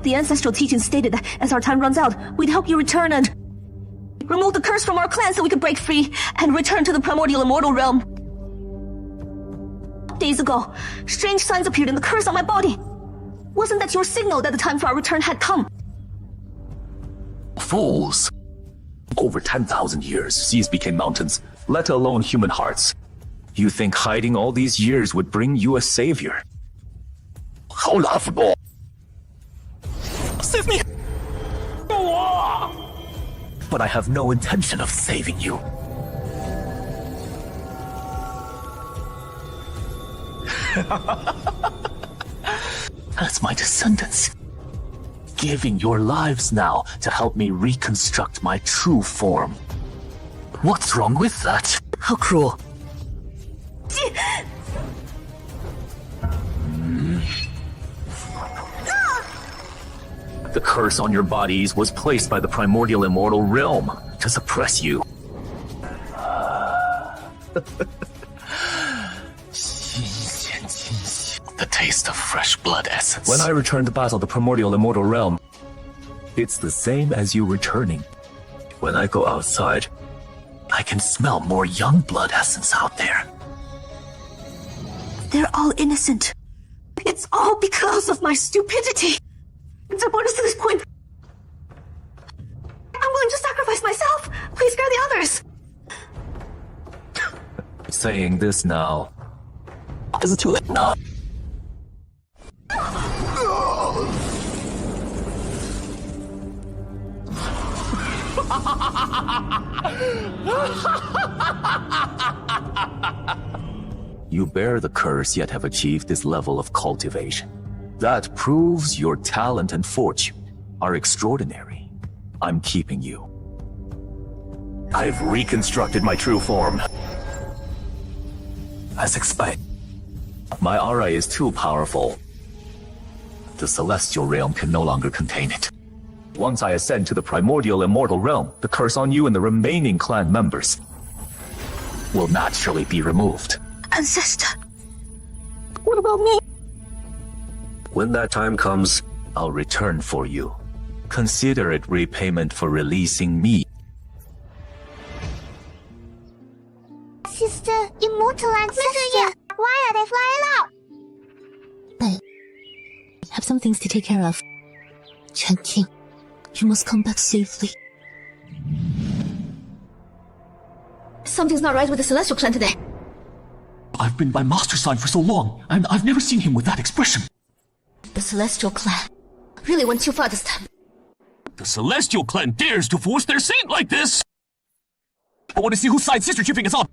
The ancestral teaching stated that as our time runs out, we'd help you return and remove the curse from our clan so we could break free and return to the primordial immortal realm. Days ago, strange signs appeared in the curse on my body. Wasn't that your signal that the time for our return had come? Fools! Over 10,000 years, seas became mountains, let alone human hearts. You think hiding all these years would bring you a savior? How laughable! Save me! But I have no intention of saving you. That's my descendants. Giving your lives now to help me reconstruct my true form. What's wrong with that? How cruel. The curse on your bodies was placed by the primordial immortal realm to suppress you. The taste of fresh blood essence. When I return to battle the primordial immortal realm, it's the same as you returning. When I go outside, I can smell more young blood essence out there. They're all innocent. It's all because of my stupidity. It's brought us to this point. I'm willing to sacrifice myself. Please spare the others. Saying this now. Is it too late now? You bear the curse yet have achieved this level of cultivation. That proves your talent and fortune are extraordinary. I'm keeping you. I've reconstructed my true form. As expected. My aura is too powerful. The celestial realm can no longer contain it. Once I ascend to the primordial immortal realm, the curse on you and the remaining clan members will naturally be removed. Ancestor. What about me? When that time comes, I'll return for you. Consider it repayment for releasing me. Sister, immortal ancestor, why are they flying out? I have some things to take care of. Chen King, you must come back safely. Something's not right with the Celestial Clan today. I've been by Master's side for so long, and I've never seen him with that expression. The Celestial Clan really went too far this time. The Celestial Clan dares to force their saint like this! I want to see whose side Sister Chipping is on!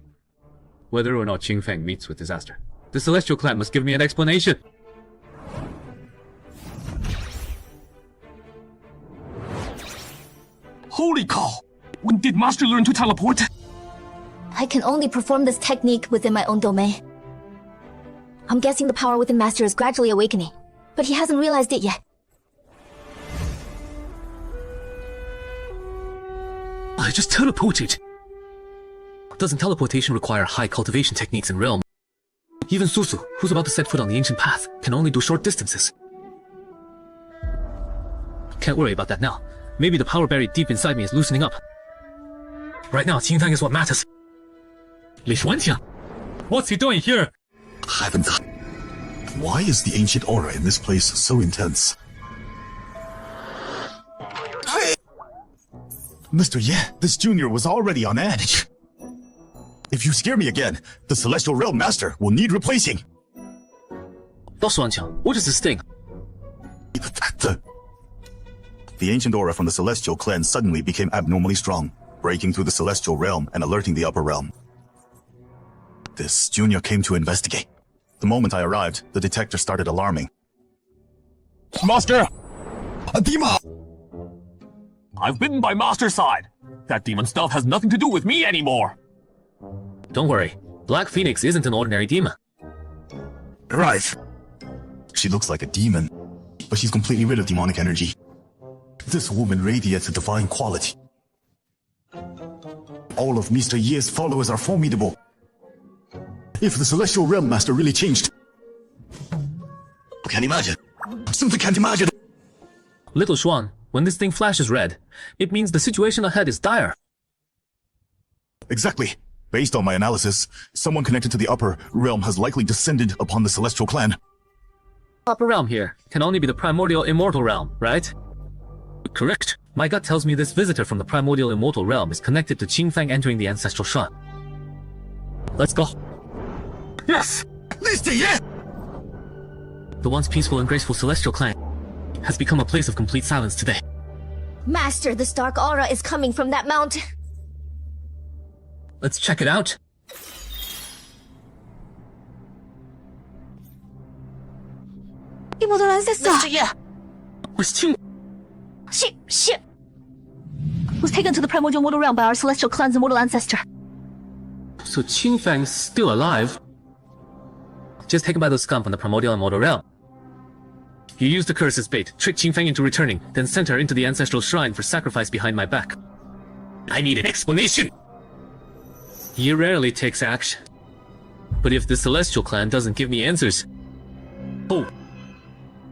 Whether or not Qingfeng meets with disaster, the Celestial Clan must give me an explanation. Holy cow! When did Master learn to teleport? I can only perform this technique within my own domain. I'm guessing the power within Master is gradually awakening, but he hasn't realized it yet. I just teleported. Doesn't teleportation require high cultivation techniques in Realm? Even Susu, who's about to set foot on the ancient path, can only do short distances. Can't worry about that now. Maybe the power buried deep inside me is loosening up. Right now, Qingfeng is what matters. Li Xuanqiang? What's he doing here? Heavens. Why is the ancient aura in this place so intense? Mr. Ye, this junior was already on edge. If you scare me again, the Celestial Realm Master will need replacing. Xuanqiang, what is this thing? The ancient aura from the Celestial Clan suddenly became abnormally strong, breaking through the Celestial Realm and alerting the Upper Realm. This junior came to investigate. The moment I arrived, the detector started alarming. Master! A demon! I've been by Master's side. That demon stuff has nothing to do with me anymore. Don't worry. Black Phoenix isn't an ordinary demon. Right. She looks like a demon, but she's completely rid of demonic energy. This woman radiates a divine quality. All of Mr. Ye's followers are formidable. If the Celestial Realm Master really changed... Can't imagine. Simply can't imagine. Little Xuan, when this thing flashes red, it means the situation ahead is dire. Exactly. Based on my analysis, someone connected to the Upper Realm has likely descended upon the Celestial Clan. Upper realm here can only be the primordial immortal realm, right? Correct. My gut tells me this visitor from the primordial immortal realm is connected to Qingfang entering the ancestral shrine. Let's go. Yes! Mr. Ye! The once peaceful and graceful celestial clan has become a place of complete silence today. Master, this dark aura is coming from that mountain. Let's check it out. Immortal ancestor! Mr. Ye! Where's Qing? Shit! Was taken to the primordial mortal realm by our celestial clan's immortal ancestor. So Qingfang's still alive? Just taken by those scum from the primordial immortal realm. You used the curse as bait, tricked Qingfang into returning, then sent her into the ancestral shrine for sacrifice behind my back. I need an explanation! He rarely takes action. But if the celestial clan doesn't give me answers... Oh,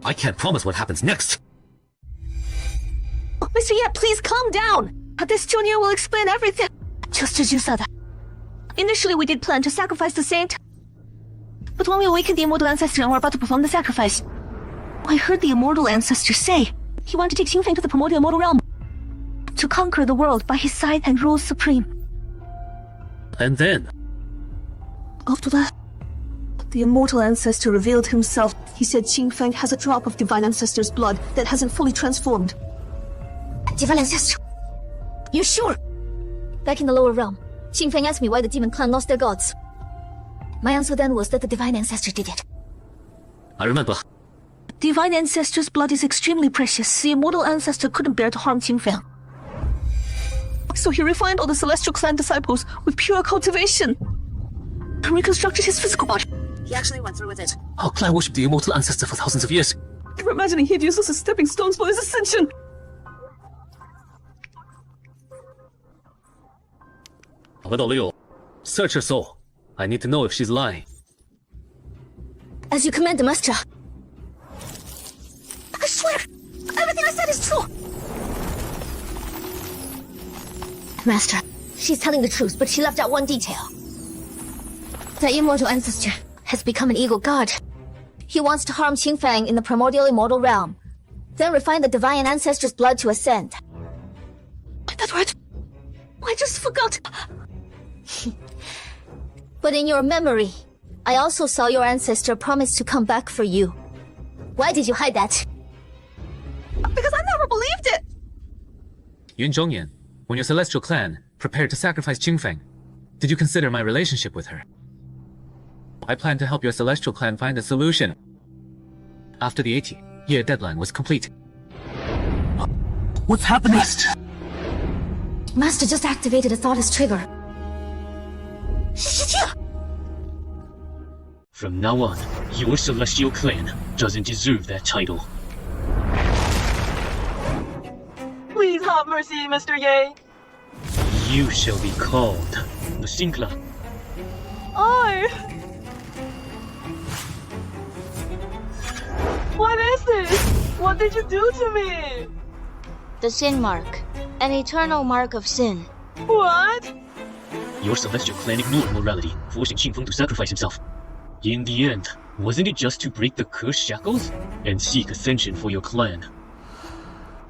I can't promise what happens next. Mr. Ye, please calm down. This junior will explain everything. Just as you said. Initially, we did plan to sacrifice the saint. But when we awakened the immortal ancestor and were about to perform the sacrifice, I heard the immortal ancestor say he wanted to take Qingfang to the primordial immortal realm to conquer the world by his side and rule supreme. And then? After that, the immortal ancestor revealed himself. He said Qingfang has a drop of divine ancestor's blood that hasn't fully transformed. Divine ancestor? You sure? Back in the lower realm, Qingfang asked me why the demon clan lost their gods. My answer then was that the divine ancestor did it. I remember. Divine ancestor's blood is extremely precious. The immortal ancestor couldn't bear to harm Qingfang. So he refined all the celestial clan disciples with pure cultivation and reconstructed his physical body. He actually went through with it. Our clan worshipped the immortal ancestor for thousands of years. We're imagining he'd use us as stepping stones for his ascension. Search her soul. I need to know if she's lying. As you command, Master. I swear, everything I said is true. Master, she's telling the truth, but she left out one detail. The immortal ancestor has become an eagle god. He wants to harm Qingfang in the primordial immortal realm, then refine the divine ancestor's blood to ascend. That's right. I just forgot. But in your memory, I also saw your ancestor promise to come back for you. Why did you hide that? Because I never believed it! Yun Zhongyan, when your celestial clan prepared to sacrifice Qingfang, did you consider my relationship with her? I plan to help your celestial clan find a solution after the 80-year deadline was complete. What's happening? Master just activated a thoughtless trigger. From now on, your celestial clan doesn't deserve that title. Please have mercy, Mr. Ye. You shall be called the Sincla. What is this? What did you do to me? The sin mark. An eternal mark of sin. What? Your celestial clan ignored morality, forcing Qingfeng to sacrifice himself. In the end, wasn't it just to break the cursed shackles and seek ascension for your clan?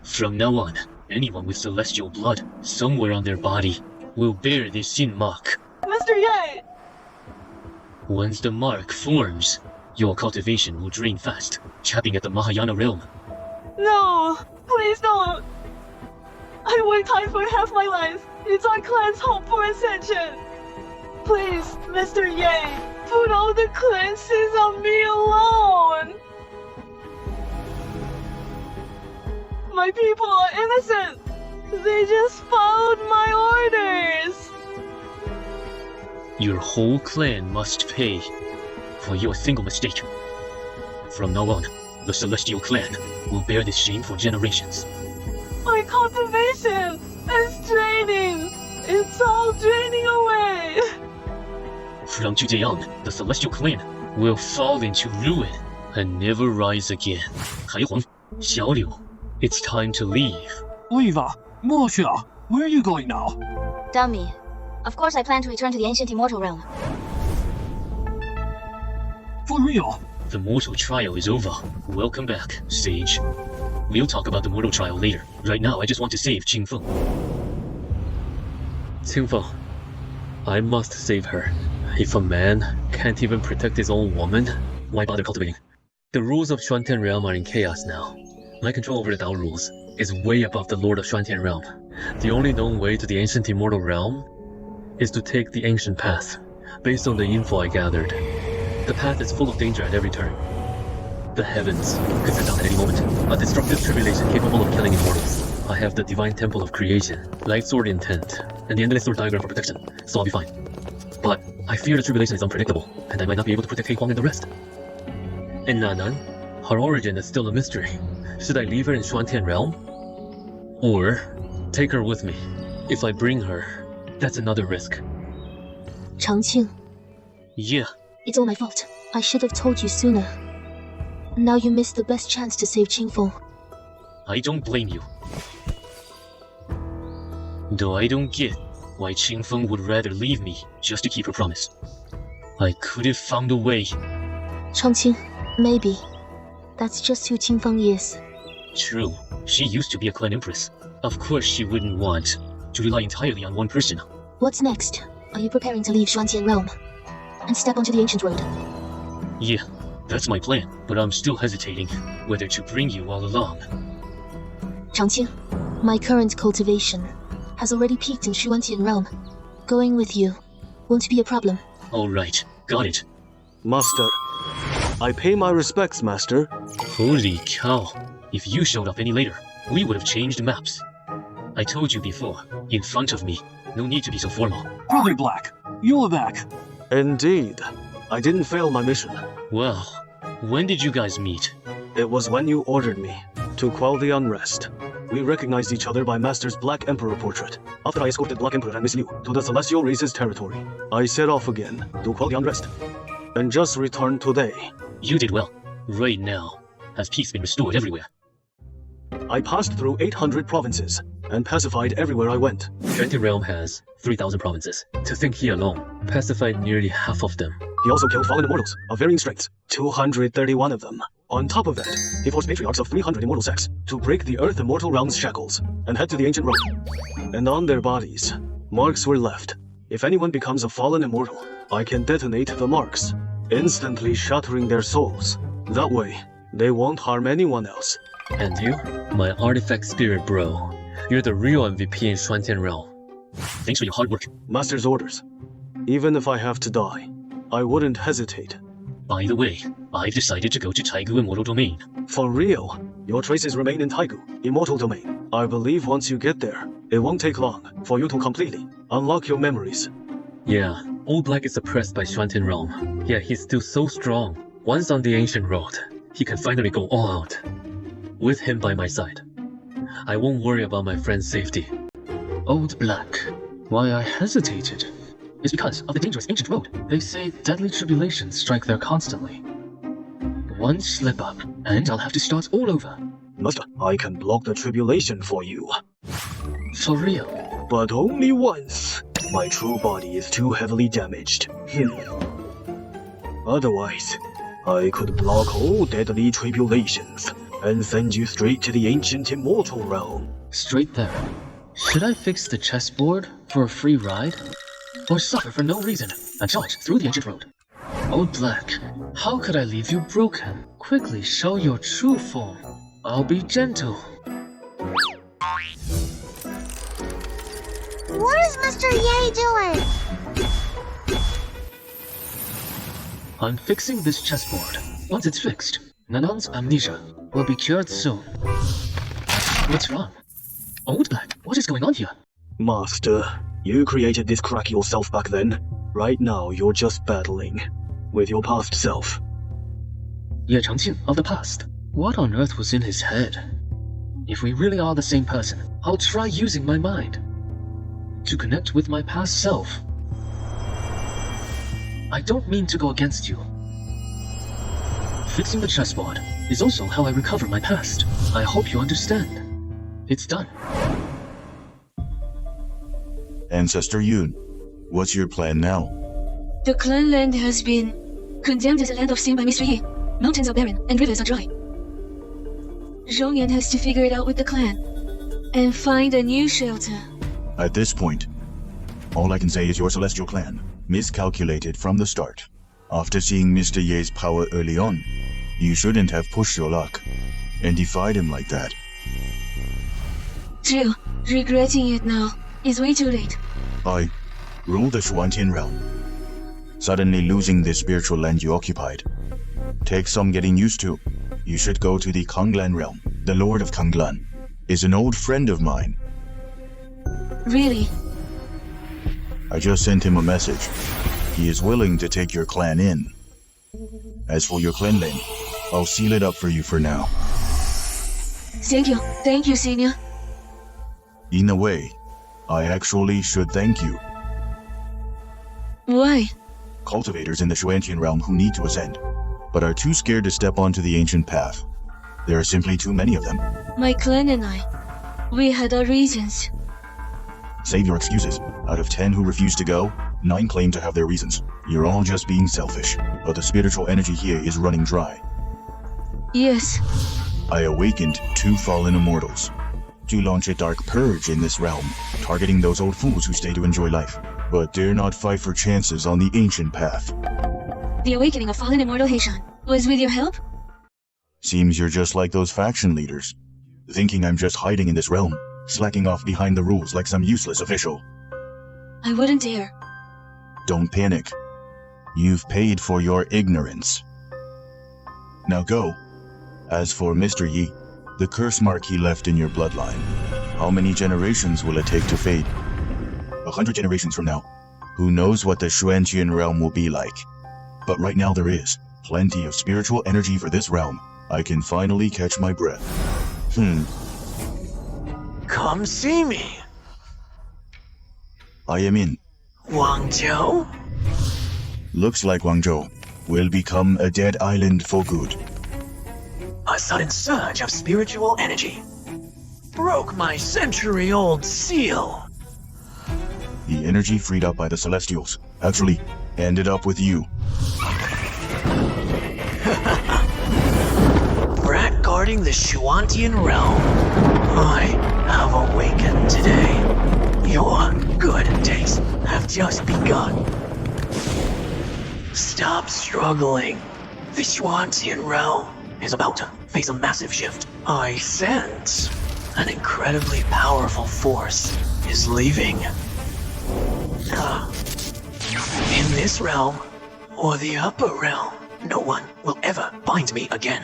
From now on, anyone with celestial blood somewhere on their body will bear this sin mark. Mr. Ye! Once the mark forms, your cultivation will drain fast, capping at the Mahayana realm. No! Please don't! I worked hard for half my life. It's our clan's hope for ascension. Please, Mr. Ye, put all the clan sins on me alone. My people are innocent. They just followed my orders. Your whole clan must pay for your single mistake. From now on, the Celestial Clan will bear this shame for generations. My cultivation is draining. It's all draining away. From today on, the Celestial Clan will fall into ruin and never rise again. Haihuang, Xiaoliu, it's time to leave. Liva, Moxia, where are you going now? Dummy. Of course I plan to return to the ancient immortal realm. For real? The mortal trial is over. Welcome back, Sage. We'll talk about the mortal trial later. Right now, I just want to save Qingfeng. Qingfeng, I must save her. If a man can't even protect his own woman, why bother cultivating? The rules of Xuantian Realm are in chaos now. My control over the Dao rules is way above the Lord of Xuantian Realm. The only known way to the ancient immortal realm is to take the ancient path, based on the info I gathered. The path is full of danger at every turn. The heavens could set down at any moment, a destructive tribulation capable of killing immortals. I have the divine temple of creation, light sword intent, and the endless sword diagram for protection, so I'll be fine. But I fear the tribulation is unpredictable, and I might not be able to protect He Huang and the rest. And Nanan, her origin is still a mystery. Should I leave her in Xuantian Realm? Or take her with me? If I bring her, that's another risk. Changqing. Yeah. It's all my fault. I should have told you sooner. Now you missed the best chance to save Qingfeng. I don't blame you. Though I don't get why Qingfeng would rather leave me just to keep her promise. I could have found a way. Changqing, maybe. That's just who Qingfeng is. True, she used to be a clan empress. Of course she wouldn't want to rely entirely on one person. What's next? Are you preparing to leave Xuantian Realm and step onto the ancient road? Yeah, that's my plan, but I'm still hesitating whether to bring you all along. Changqing, my current cultivation has already peaked in Xuantian Realm. Going with you won't be a problem. Alright, got it. Master, I pay my respects, Master. Holy cow. If you showed up any later, we would have changed maps. I told you before, in front of me, no need to be so formal. Brother Black, you're back. Indeed. I didn't fail my mission. Well, when did you guys meet? It was when you ordered me to quell the unrest. We recognized each other by Master's Black Emperor portrait. After I escorted Black Emperor and Miss Liu to the Celestial Race's territory, I set off again to quell the unrest, and just returned today. You did well. Right now, has peace been restored everywhere? I passed through 800 provinces, and pacified everywhere I went. Xuantian Realm has 3,000 provinces. To think he alone pacified nearly half of them. He also killed fallen immortals of varying strengths, 231 of them. On top of that, he forced patriarchs of 300 immortal sects to break the Earth Immortal Realm's shackles and head to the ancient road. And on their bodies, marks were left. If anyone becomes a fallen immortal, I can detonate the marks, instantly shattering their souls. That way, they won't harm anyone else. And you? My artifact spirit bro. You're the real MVP in Xuantian Realm. Thanks for your hard work. Master's orders. Even if I have to die, I wouldn't hesitate. By the way, I've decided to go to Taigu Immortal Domain. For real? Your traces remain in Taigu, Immortal Domain. I believe once you get there, it won't take long for you to completely unlock your memories. Yeah, Old Black is suppressed by Xuantian Realm. Yet he's still so strong. Once on the ancient road, he can finally go all out. With him by my side, I won't worry about my friend's safety. Old Black. Why I hesitated is because of the dangerous ancient road. They say deadly tribulations strike there constantly. One slip up, and I'll have to start all over. Master, I can block the tribulation for you. For real? But only once. My true body is too heavily damaged. Otherwise, I could block all deadly tribulations and send you straight to the ancient immortal realm. Straight there. Should I fix the chessboard for a free ride? Or suffer for no reason and charge through the ancient road? Old Black, how could I leave you broken? Quickly show your true form. I'll be gentle. What is Mr. Ye doing? I'm fixing this chessboard. Once it's fixed, Nanan's amnesia will be cured soon. What's wrong? Old Black, what is going on here? Master, you created this crack yourself back then. Right now, you're just battling with your past self. Ye Changqing of the past. What on earth was in his head? If we really are the same person, I'll try using my mind to connect with my past self. I don't mean to go against you. Fixing the chessboard is also how I recover my past. I hope you understand. It's done. Ancestor Yun, what's your plan now? The clan land has been condemned as a land of sin by Mr. Yi. Mountains are barren and rivers are dry. Zhongyan has to figure it out with the clan and find a new shelter. At this point, all I can say is your celestial clan miscalculated from the start. After seeing Mr. Ye's power early on, you shouldn't have pushed your luck and defied him like that. True. Regretting it now is way too late. I rule the Xuantian realm. Suddenly losing this spiritual land you occupied takes some getting used to. You should go to the Kanglan realm. The Lord of Kanglan is an old friend of mine. Really? I just sent him a message. He is willing to take your clan in. As for your clan name, I'll seal it up for you for now. Thank you, Senior. In a way, I actually should thank you. Why? Cultivators in the Xuantian realm who need to ascend, but are too scared to step onto the ancient path. There are simply too many of them. My clan and I, we had our reasons. Save your excuses. Out of 10 who refuse to go, 9 claim to have their reasons. You're all just being selfish, but the spiritual energy here is running dry. Yes. I awakened 2 fallen immortals to launch a dark purge in this realm, targeting those old fools who stay to enjoy life, but dare not fight for chances on the ancient path. The awakening of fallen immortal Heishan was with your help? Seems you're just like those faction leaders, thinking I'm just hiding in this realm, slacking off behind the rules like some useless official. I wouldn't dare. Don't panic. You've paid for your ignorance. Now go. As for Mr. Yi, the curse mark he left in your bloodline, how many generations will it take to fade? 100 generations from now, who knows what the Xuantian realm will be like? But right now there is plenty of spiritual energy for this realm. I can finally catch my breath. Come see me. I am in. Wangzhou? Looks like Wangzhou will become a dead island for good. A sudden surge of spiritual energy broke my century-old seal. The energy freed up by the Celestials actually ended up with you. Brat guarding the Xuantian realm. I have awakened today. Your good days have just begun. Stop struggling. The Xuantian realm is about to face a massive shift. I sense an incredibly powerful force is leaving. In this realm, or the upper realm, no one will ever bind me again.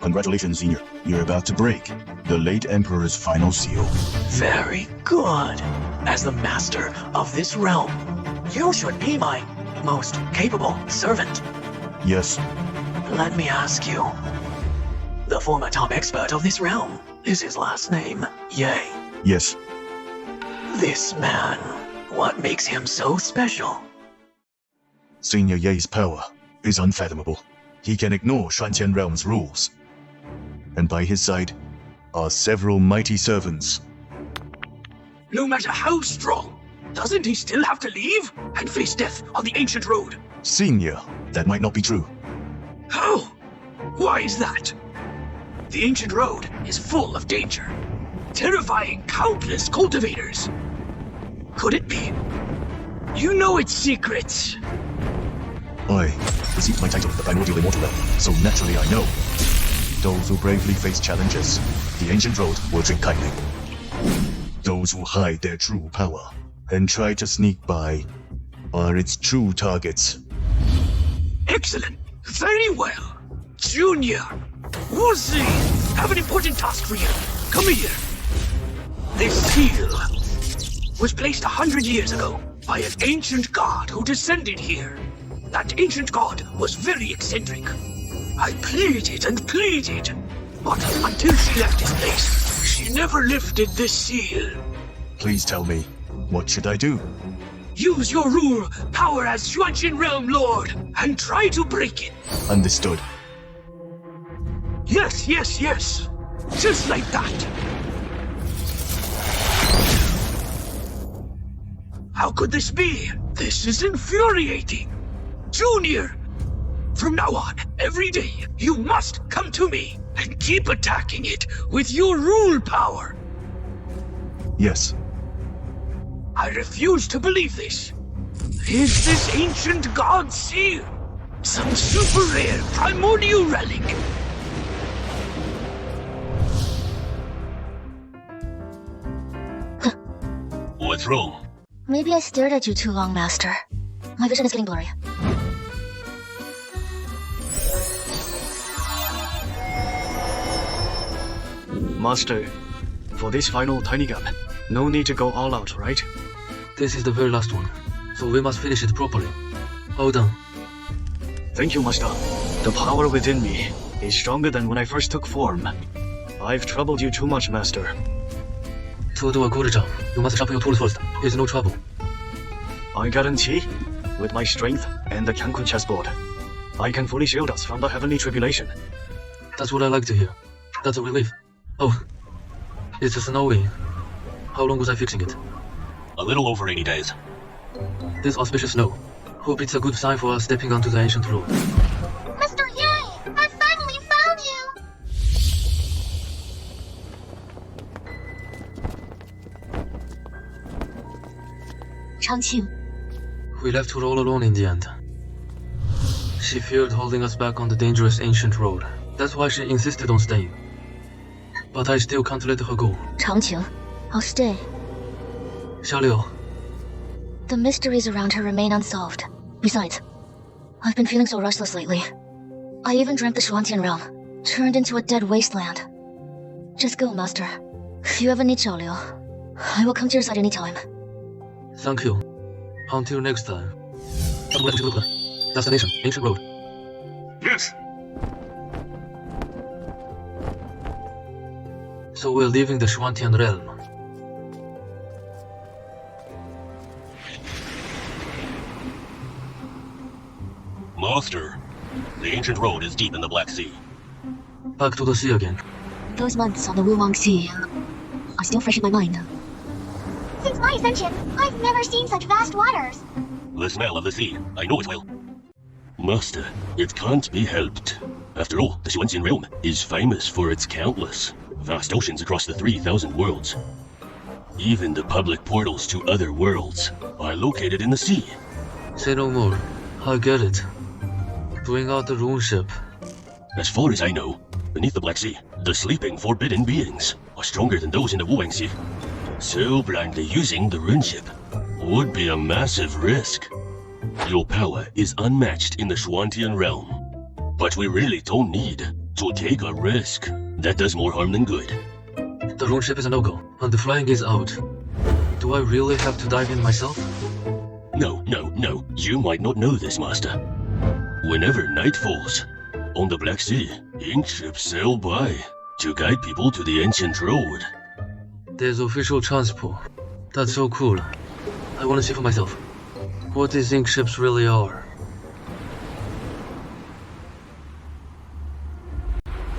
Congratulations, Senior. You're about to break the late Emperor's final seal. Very good. As the master of this realm, you should be my most capable servant. Yes. Let me ask you. The former top expert of this realm, is his last name Ye? Yes. This man, what makes him so special? Senior Ye's power is unfathomable. He can ignore Xuantian realm's rules. And by his side are several mighty servants. No matter how strong, doesn't he still have to leave and face death on the ancient road? Senior, that might not be true. How? Why is that? The ancient road is full of danger, terrifying countless cultivators. Could it be? You know its secrets. I received my title of the Primordial Immortal Realm, so naturally I know. Those who bravely face challenges, the ancient road will treat kindly. Those who hide their true power and try to sneak by are its true targets. Excellent. Very well. Junior, Wuzi, have an important task for you. Come here. This seal was placed 100 years ago by an ancient god who descended here. That ancient god was very eccentric. I pleaded and pleaded, but until she left his place, she never lifted this seal. Please tell me, what should I do? Use your rule, power as Xuantian Realm Lord, and try to break it. Understood. Yes, yes, yes. Just like that. How could this be? This is infuriating. Junior! From now on, every day, you must come to me and keep attacking it with your rule power. Yes. I refuse to believe this. Is this ancient god seal some super rare primordial relic? What's wrong? Maybe I stared at you too long, Master. My vision is getting blurry. Master, for this final tiny gap, no need to go all out, right? This is the very last one, so we must finish it properly. Hold on. Thank you, Master. The power within me is stronger than when I first took form. I've troubled you too much, Master. To do a good job, you must sharpen your tools first. Here's no trouble. I guarantee, with my strength and the Cancun chessboard, I can fully shield us from the heavenly tribulation. That's what I like to hear. That's a relief. Oh, it's snowing. How long was I fixing it? A little over 80 days. This auspicious snow. Hope it's a good sign for us stepping onto the ancient road. Mr. Yi, I finally found you! Changqing. We left her all alone in the end. She feared holding us back on the dangerous ancient road. That's why she insisted on staying. But I still can't let her go. Changqing, I'll stay. Xiaoliu. The mysteries around her remain unsolved. Besides, I've been feeling so restless lately. I even dreamt the Xuantian realm turned into a dead wasteland. Just go, Master. If you ever need Xiaoliu, I will come to your side anytime. Thank you. Until next time. Destination, Ancient Road. Yes. So we're leaving the Xuantian realm. Master, the ancient road is deep in the Black Sea. Back to the sea again. Those months on the Wulong Sea are still fresh in my mind. Since my ascension, I've never seen such vast waters. The smell of the sea, I know it well. Master, it can't be helped. After all, the Xuantian realm is famous for its countless vast oceans across the 3,000 worlds. Even the public portals to other worlds are located in the sea. Say no more. I get it. Bring out the rune ship. As far as I know, beneath the Black Sea, the sleeping forbidden beings are stronger than those in the Wuang Sea. So blindly using the rune ship would be a massive risk. Your power is unmatched in the Xuantian realm, but we really don't need to take a risk. That does more harm than good. The rune ship is a no-go, and the flying is out. Do I really have to dive in myself? No. You might not know this, Master. Whenever night falls, on the Black Sea, ink ships sail by to guide people to the ancient road. There's official transport. That's so cool. I want to see for myself what these ink ships really are.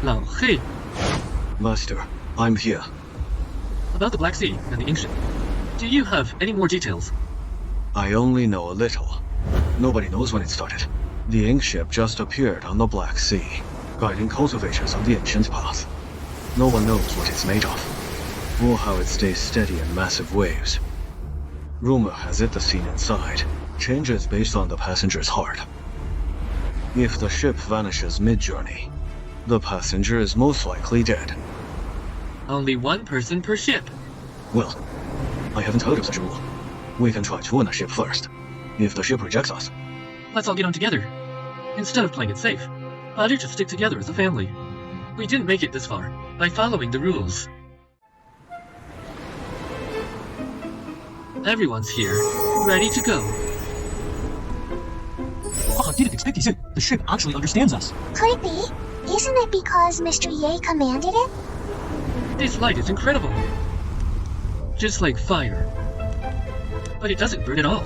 Now, hey! Master, I'm here. About the Black Sea and the ink ship, do you have any more details? I only know a little. Nobody knows when it started. The ink ship just appeared on the Black Sea, guiding cultivators on the ancient path. No one knows what it's made of, or how it stays steady in massive waves. Rumor has it the scene inside changes based on the passenger's heart. If the ship vanishes mid-journey, the passenger is most likely dead. Only one person per ship. Well, I haven't heard of such a rule. We can try to win a ship first. If the ship rejects us, let's all get on together. Instead of playing it safe, why don't you just stick together as a family? We didn't make it this far by following the rules. Everyone's here, ready to go. I didn't expect this. The ship actually understands us. Could it be? Isn't it because Mr. Ye commanded it? This light is incredible. Just like fire. But it doesn't burn at all.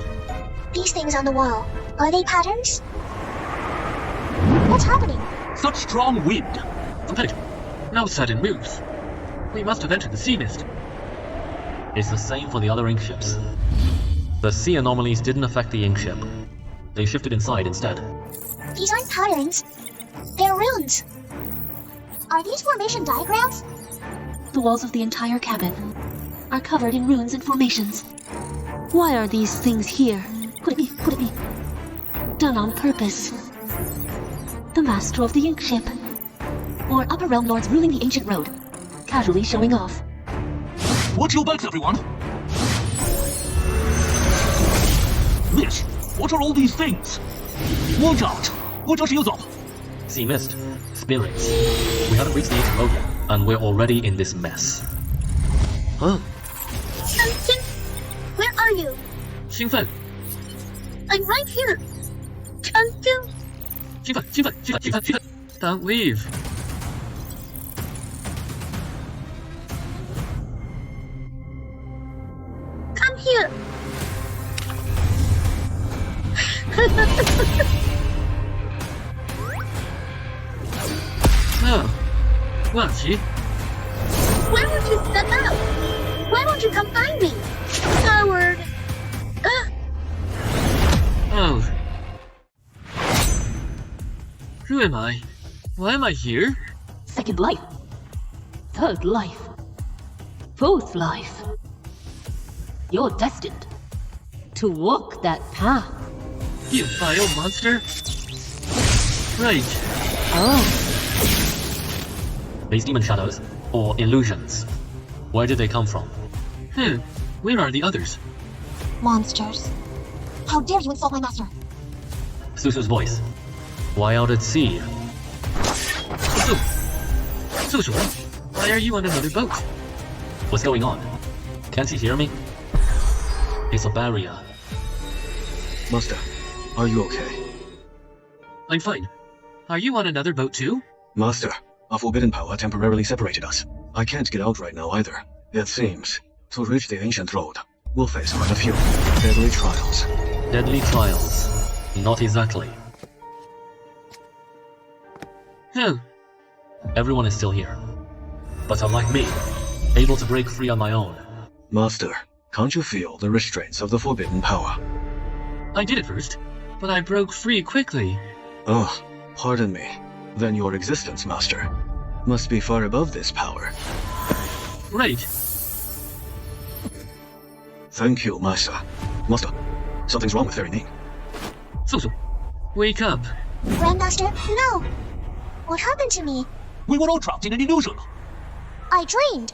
These things on the wall, are they patterns? What's happening? Such strong wind. Don't panic. No sudden moves. We must have entered the sea mist. It's the same for the other ink ships. The sea anomalies didn't affect the ink ship. They shifted inside instead. These aren't patterns. They're runes. Are these formation diagrams? The walls of the entire cabin are covered in runes and formations. Why are these things here? Could it be done on purpose? The master of the ink ship, or upper realm lords ruling the ancient road, casually showing off. Watch your backs, everyone! Miss, what are all these things? Watch out! 或者是右走。 See mist, spirits. We haven't reached the ancient road yet, and we're already in this mess. Huh? Where are you? 兴奋 I'm right here. Chun-Chun. 兴奋 Don't leave. Come here. Oh, 万奇 Why won't you step out? Why won't you come find me? Coward. Oh. Who am I? Why am I here? Second life. Third life. Fourth life. You're destined to walk that path. You vile monster. Right. Oh. These demon shadows, or illusions. Where did they come from? Where are the others? Monsters. How dare you insult my master? Susu's voice. Why out at sea? Susu, why are you on another boat? What's going on? Can't he hear me? It's a barrier. Master, are you okay? I'm fine. Are you on another boat too? Master, a forbidden power temporarily separated us. I can't get out right now either. It seems, to reach the ancient road, we'll face quite a few deadly trials. Deadly trials. Not exactly. Everyone is still here. But unlike me, able to break free on my own. Master, can't you feel the restraints of the forbidden power? I did it first, but I broke free quickly. Oh, pardon me. Then your existence, Master, must be far above this power. Right. Thank you, Master. Master, something's wrong with Fairy Ning. Susu, wake up. Grandmaster, no. What happened to me? We were all trapped in an illusion. I dreamed.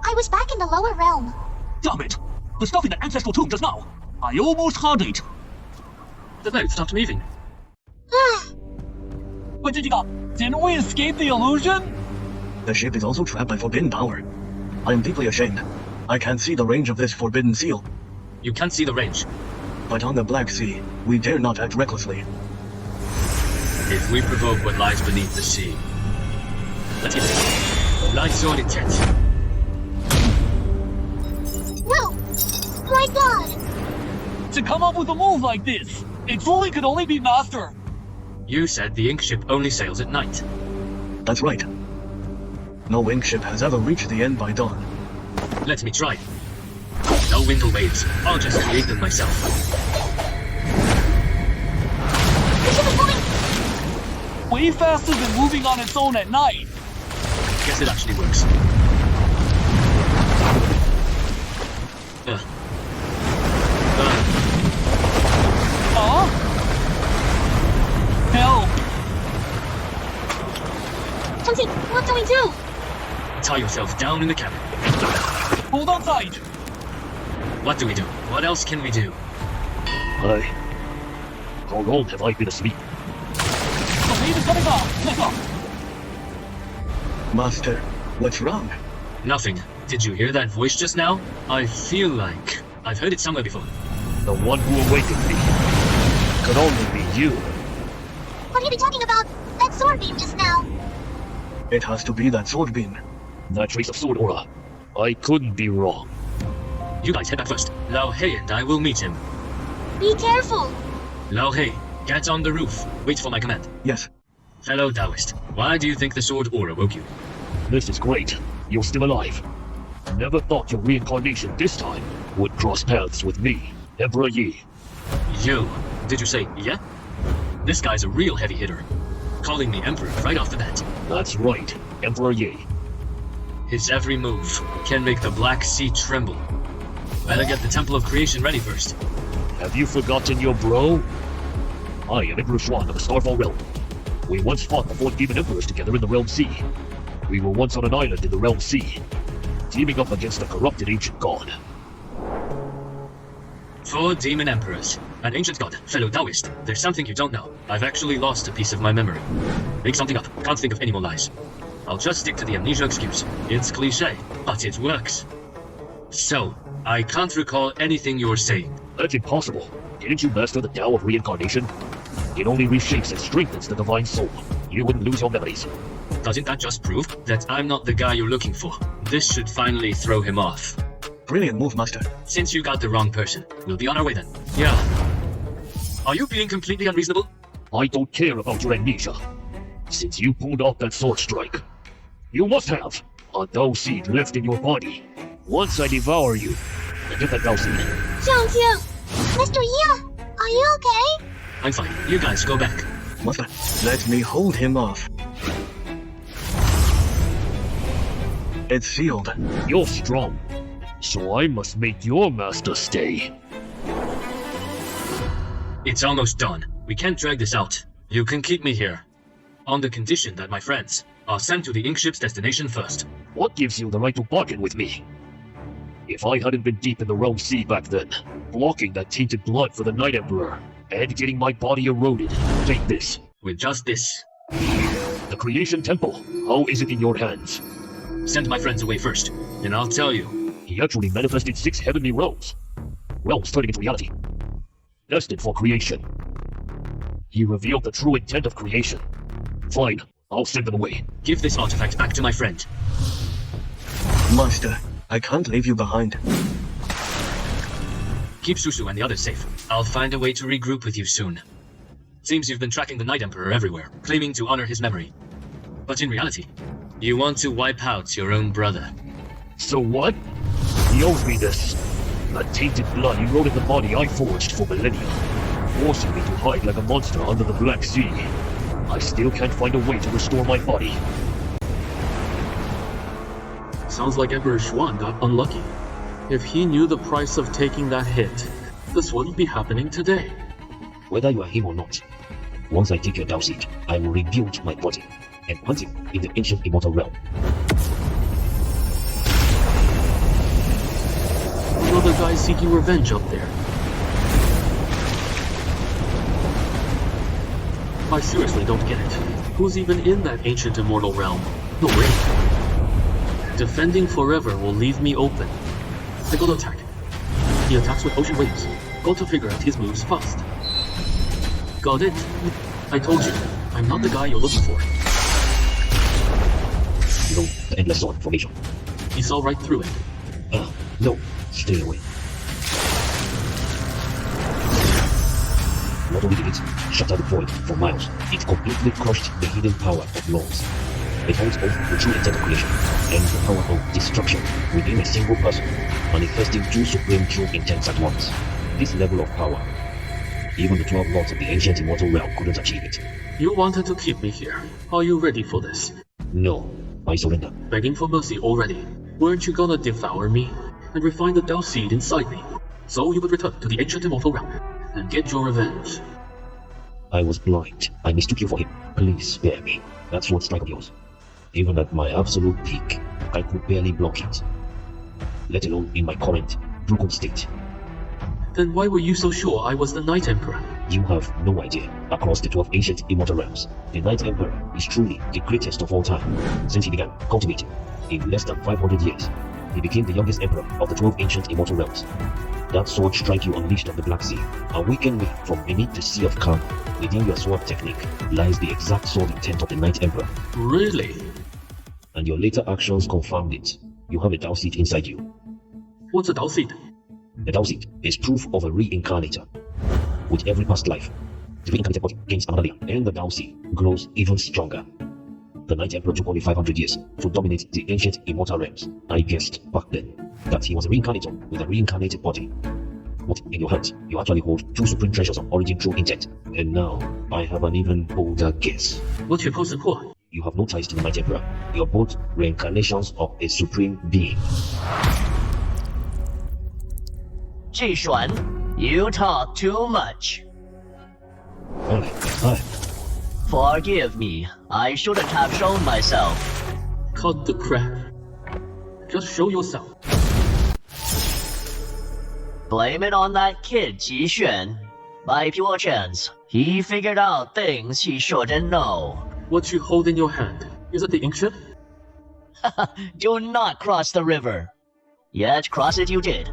I was back in the lower realm. Damn it! The stuff in the ancestral tomb just now. I almost had it. The boat stopped moving. Wait, didn't we escape the illusion? The ship is also trapped by forbidden power. I am deeply ashamed. I can't see the range of this forbidden seal. You can't see the range. But on the Black Sea, we dare not act recklessly. If we provoke what lies beneath the sea, let's get it. Lights on intent. No! My god! To come up with a move like this, it truly could only be Master. You said the ink ship only sails at night. That's right. No ink ship has ever reached the end by dawn. Let me try. No winter waves. I'll just create them myself. The ship is moving! Way faster than moving on its own at night. Guess it actually works. Help! Chun-Chi, what do we do? Tie yourself down in the cabin. Hold on tight. What do we do? What else can we do? How long have I been asleep? The wave is coming off. Let go. Master, what's wrong? Nothing. Did you hear that voice just now? I feel like I've heard it somewhere before. The one who awakened me could only be you. What are you talking about? That sword beam just now. It has to be that sword beam. That trace of sword aura. I couldn't be wrong. You guys head back first. Lao Hei and I will meet him. Be careful. Lao Hei, get on the roof. Wait for my command. Yes. Fellow Taoist, why do you think the sword aura woke you? This is great. You're still alive. Never thought your reincarnation this time would cross paths with me, Emperor Yi. You. Did you say yeah? This guy's a real heavy hitter. Calling me Emperor right off the bat. That's right, Emperor Yi. His every move can make the Black Sea tremble. Better get the Temple of Creation ready first. Have you forgotten your bro? I am Emperor Xuan of the Starfall Realm. We once fought the 4 demon emperors together in the Realm Sea. We were once on an island in the Realm Sea, teaming up against a corrupted ancient god. 4 demon emperors. An ancient god, fellow Taoist. There's something you don't know. I've actually lost a piece of my memory. Make something up. Can't think of any more lies. I'll just stick to the amnesia excuse. It's cliche, but it works. So, I can't recall anything you were saying. That's impossible. Didn't you master the Tao of Reincarnation? It only reshapes and strengthens the divine soul. You wouldn't lose your memories. Doesn't that just prove that I'm not the guy you're looking for? This should finally throw him off. Brilliant move, Master. Since you got the wrong person, we'll be on our way then. Yeah. Are you being completely unreasonable? I don't care about your amnesia. Since you pulled off that sword strike, you must have a Dao seed left in your body. Once I devour you, I get that Dao seed. Xiangqing! Mr. Yi, are you okay? I'm fine. You guys go back. Master, let me hold him off. It's sealed. You're strong, so I must make your master stay. It's almost done. We can't drag this out. You can keep me here, on the condition that my friends are sent to the ink ship's destination first. What gives you the right to bargain with me? If I hadn't been deep in the Realm Sea back then, blocking that tainted blood for the Night Emperor, and getting my body eroded, take this. With just this. The Creation Temple, how is it in your hands? Send my friends away first, and I'll tell you. He actually manifested 6 heavenly realms. Realms turning into reality. Destined for creation. He revealed the true intent of creation. Fine, I'll send them away. Give this artifact back to my friend. Master, I can't leave you behind. Keep Susu and the others safe. I'll find a way to regroup with you soon. Seems you've been tracking the Night Emperor everywhere, claiming to honor his memory. But in reality, you want to wipe out your own brother. So what? He owes me this. That tainted blood eroded the body I forged for millennia, forcing me to hide like a monster under the Black Sea. I still can't find a way to restore my body. Sounds like Emperor Xuan got unlucky. If he knew the price of taking that hit, this wouldn't be happening today. Whether you are him or not, once I take your Dao seed, I will rebuild my body and plant it in the ancient immortal realm. Another guy seeking revenge up there. I seriously don't get it. Who's even in that ancient immortal realm? No way. Defending forever will leave me open. I go to attack. He attacks with ocean waves. Got to figure out his moves fast. Got it. I told you, I'm not the guy you're looking for. You know, the endless sword formation. He saw right through it. No, stay away. Not only did it shatter the void for miles, it completely crushed the hidden power of laws. It holds both the true intent of creation and the power of destruction within a single person, manifesting 2 supreme true intents at once. This level of power, even the 12 lords of the ancient immortal realm couldn't achieve it. You wanted to keep me here. Are you ready for this? No, I surrender. Begging for mercy already. Weren't you gonna devour me and refine the Dao seed inside me, so you would return to the ancient immortal realm and get your revenge? I was blind. I mistook you for him. Please spare me. That sword strike of yours. Even at my absolute peak, I could barely block it. Let alone in my current, broken state. Then why were you so sure I was the Night Emperor? You have no idea. Across the 12 ancient immortal realms, the Night Emperor is truly the greatest of all time. Since he began cultivating, in less than 500 years, he became the youngest emperor of the 12 ancient immortal realms. That sword strike you unleashed on the Black Sea awakened me from beneath the Sea of Calm. Within your sword technique lies the exact sword intent of the Night Emperor. Really? And your later actions confirmed it. You have a Dao seed inside you. What's a Dao seed? The Dao seed is proof of a reincarnator. With every past life, the reincarnated body gains another layer, and the Dao seed grows even stronger. The Night Emperor took only 500 years to dominate the ancient immortal realms. I guessed back then that he was a reincarnator with a reincarnated body. But in your hands, you actually hold 2 supreme treasures of origin true intent. And now, I have an even bolder guess. What's your post support? You have no ties to the Night Emperor. You are both reincarnations of a supreme being. Jishuan, you talk too much. Forgive me. I shouldn't have shown myself. Cut the crap. Just show yourself. Blame it on that kid, Jixuan. By pure chance, he figured out things he shouldn't know. What you hold in your hand, is it the ink ship? Do not cross the river. Yet cross it you did.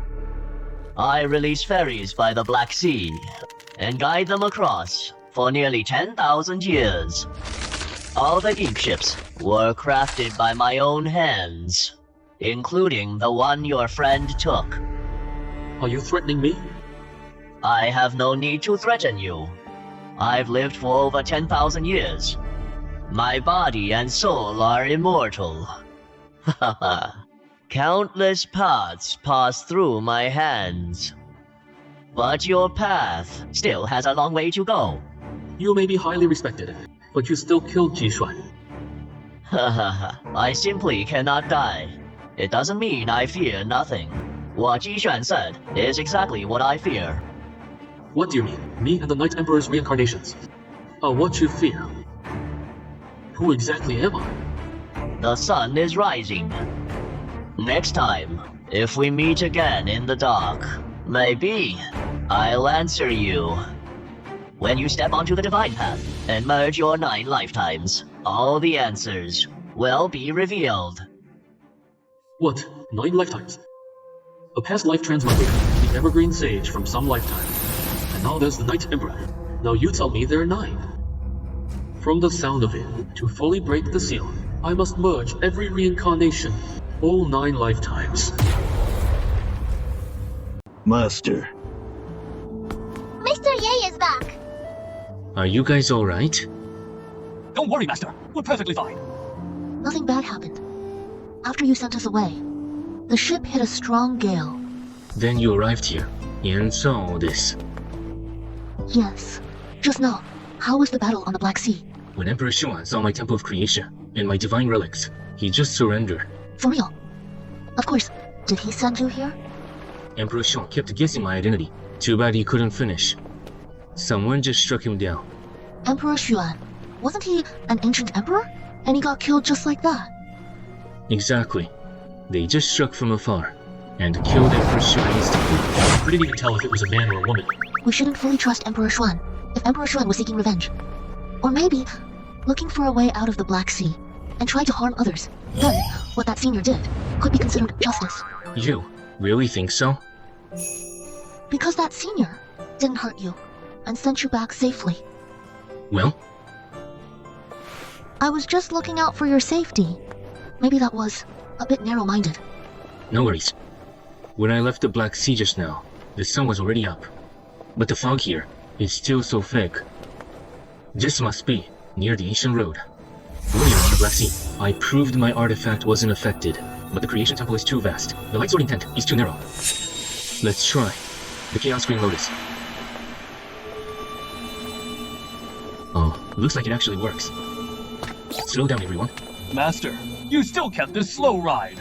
I release ferries by the Black Sea, and guide them across for nearly 10,000 years. All the ink ships were crafted by my own hands, including the one your friend took. Are you threatening me? I have no need to threaten you. I've lived for over 10,000 years. My body and soul are immortal. Countless paths pass through my hands. But your path still has a long way to go. You may be highly respected, but you still killed Jishuan. I simply cannot die. It doesn't mean I fear nothing. What Jishuan said is exactly what I fear. What do you mean? Me and the Night Emperor's reincarnations are what you fear. Who exactly am I? The sun is rising. Next time, if we meet again in the dark, maybe I'll answer you. When you step onto the divine path and merge your 9 lifetimes, all the answers will be revealed. What? 9 lifetimes? A past life transmigrator, the evergreen sage from some lifetime. And now there's the Night Emperor. Now you tell me there are 9. From the sound of it, to fully break the seal, I must merge every reincarnation, all 9 lifetimes. Master. Mr. Ye is back. Are you guys alright? Don't worry, Master. We're perfectly fine. Nothing bad happened. After you sent us away, the ship hit a strong gale. Then you arrived here, and saw all this. Yes. Just now, how was the battle on the Black Sea? When Emperor Xuan saw my Temple of Creation and my divine relics, he just surrendered. For real? Of course. Did he send you here? Emperor Xuan kept guessing my identity. Too bad he couldn't finish. Someone just struck him down. Emperor Xuan. Wasn't he an ancient emperor? And he got killed just like that. Exactly. They just struck from afar, and killed Emperor Xuan instantly. We didn't even tell if it was a man or a woman. We shouldn't fully trust Emperor Xuan, if Emperor Xuan was seeking revenge. Or maybe, looking for a way out of the Black Sea, and try to harm others. Then, what that senior did could be considered justice. You really think so? Because that senior didn't hurt you, and sent you back safely. Well? I was just looking out for your safety. Maybe that was a bit narrow-minded. No worries. When I left the Black Sea just now, the sun was already up. But the fog here is still so thick. This must be near the ancient road. Earlier on the Black Sea, I proved my artifact wasn't affected, but the Creation Temple is too vast. The Light Sword intent is too narrow. Let's try the Chaos Green Lotus. Oh, looks like it actually works. Slow down, everyone. Master, you still kept this slow ride.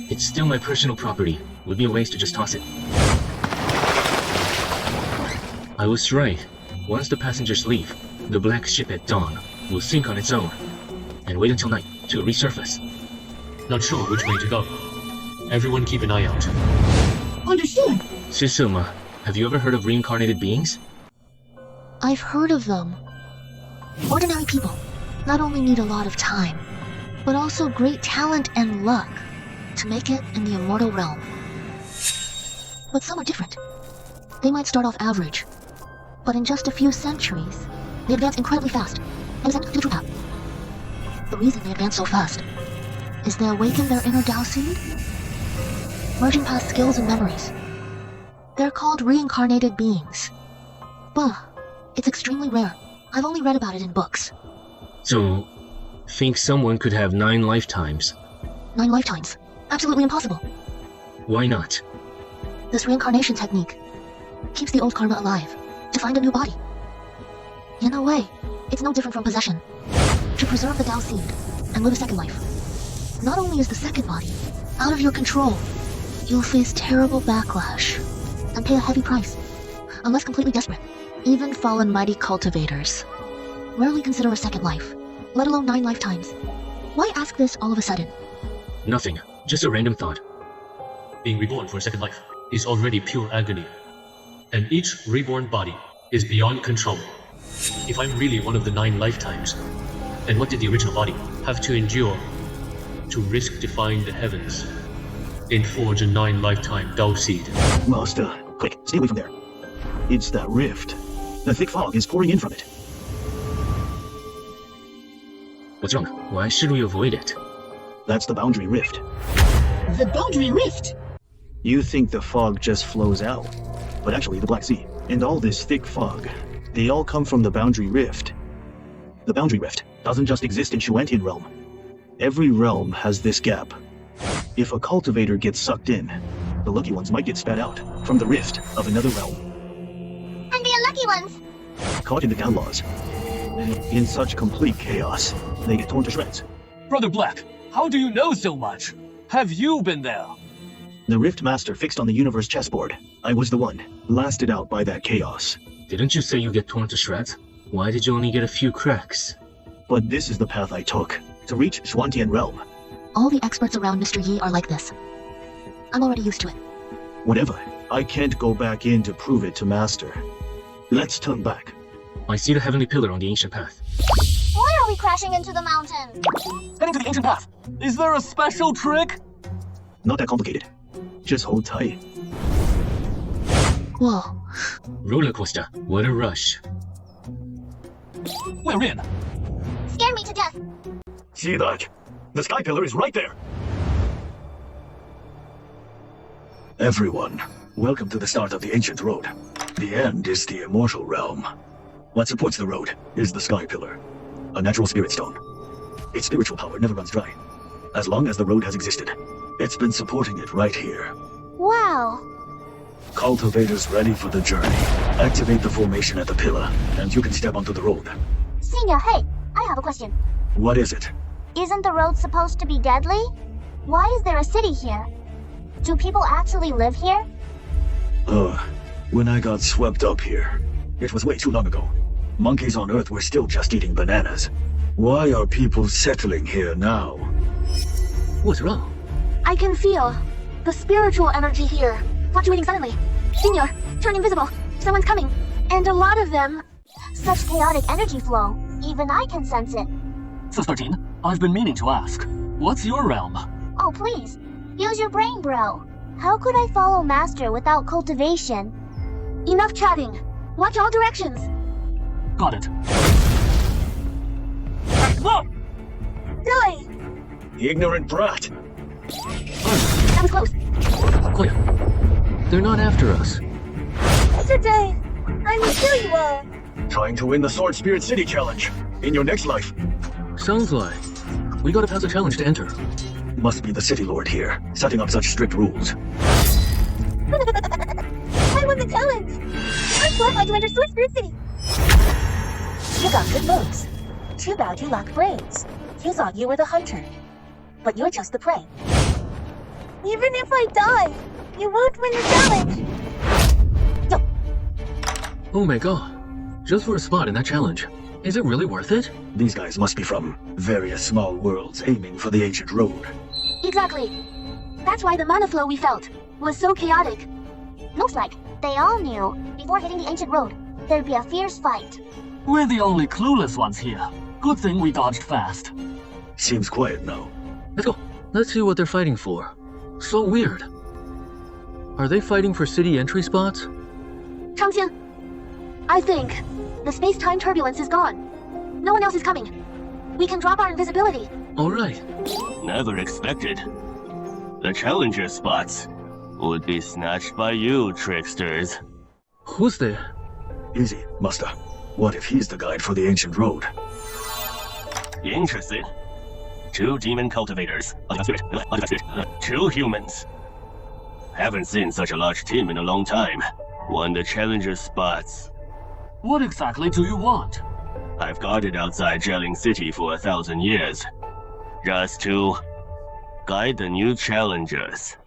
It's still my personal property. Would be a waste to just toss it. I was right. Once the passengers leave, the black ship at dawn will sink on its own, and wait until night to resurface. Not sure which way to go. Everyone keep an eye out. Understood. Sisuma, have you ever heard of reincarnated beings? I've heard of them. Ordinary people not only need a lot of time, but also great talent and luck to make it in the immortal realm. But some are different. They might start off average, but in just a few centuries, they advance incredibly fast and ascend to the true path. The reason they advance so fast is they awaken their inner Tao seed, merging past skills and memories. They're called reincarnated beings. But it's extremely rare. I've only read about it in books. So, think someone could have 9 lifetimes? 9 lifetimes? Absolutely impossible. Why not? This reincarnation technique keeps the old karma alive to find a new body. In a way, it's no different from possession. To preserve the Tao seed and live a second life. Not only is the second body out of your control, you'll face terrible backlash and pay a heavy price, unless completely desperate. Even fallen mighty cultivators rarely consider a second life, let alone 9 lifetimes. Why ask this all of a sudden? Nothing, just a random thought. Being reborn for a second life is already pure agony, and each reborn body is beyond control. If I'm really one of the 9 lifetimes, then what did the original body have to endure to risk defying the heavens and forge a 9 lifetime Tao seed? Master, quick, stay away from there. It's that rift. The thick fog is pouring in from it. What's wrong? Why should we avoid it? That's the boundary rift. The boundary rift? You think the fog just flows out, but actually the Black Sea and all this thick fog, they all come from the boundary rift. The boundary rift doesn't just exist in Shuantian realm. Every realm has this gap. If a cultivator gets sucked in, the lucky ones might get spat out from the rift of another realm. And the unlucky ones? Caught in the down laws. In such complete chaos, they get torn to shreds. Brother Black, how do you know so much? Have you been there? The Rift Master fixed on the universe chessboard. I was the one, blasted out by that chaos. Didn't you say you get torn to shreds? Why did you only get a few cracks? But this is the path I took, to reach Shuantian realm. All the experts around Mr. Yi are like this. I'm already used to it. Whatever, I can't go back in to prove it to Master. Let's turn back. I see the heavenly pillar on the ancient path. Why are we crashing into the mountain? Heading to the ancient path. Is there a special trick? Not that complicated. Just hold tight. Whoa. Roller coaster, what a rush. We're in. Scared me to death. See that? The sky pillar is right there. Everyone, welcome to the start of the ancient road. The end is the immortal realm. What supports the road is the sky pillar, a natural spirit stone. Its spiritual power never runs dry. As long as the road has existed, it's been supporting it right here. Wow. Cultivators ready for the journey. Activate the formation at the pillar, and you can step onto the road. Senior, hey, I have a question. What is it? Isn't the road supposed to be deadly? Why is there a city here? Do people actually live here? When I got swept up here, it was way too long ago. Monkeys on Earth were still just eating bananas. Why are people settling here now? What's wrong? I can feel the spiritual energy here, fluctuating suddenly. Senior, turn invisible. Someone's coming. And a lot of them. Such chaotic energy flow. Even I can sense it. Sis 13, I've been meaning to ask. What's your realm? Oh, please. Use your brain, bro. How could I follow Master without cultivation? Enough chatting. Watch all directions. Got it. Whoa! Die! Ignorant brat. That was close. Quick. They're not after us. Today, I will kill you all. Trying to win the Sword Spirit City Challenge in your next life. Sounds like we gotta pass a challenge to enter. Must be the City Lord here, setting up such strict rules. I won the challenge! I'm qualified to enter Sword Spirit City! You got good moves. Too bad you lack brains. You thought you were the hunter, but you're just the prey. Even if I die, you won't win the challenge! Oh my god. Just for a spot in that challenge. Is it really worth it? These guys must be from various small worlds aiming for the ancient road. Exactly. That's why the mana flow we felt was so chaotic. Looks like they all knew before hitting the ancient road there'd be a fierce fight. We're the only clueless ones here. Good thing we dodged fast. Seems quiet now. Let's go. Let's see what they're fighting for. So weird. Are they fighting for city entry spots? Changqian, I think the space-time turbulence is gone. No one else is coming. We can drop our invisibility. Alright. Never expected. The challenger spots would be snatched by you, tricksters. Who's there? Easy, Master. What if he's the guide for the ancient road? Interesting. 2 demon cultivators. 2 humans. Haven't seen such a large team in a long time. won the challenger spots. What exactly do you want? I've guarded outside Jelling City for 1,000 years, just to guide the new challengers.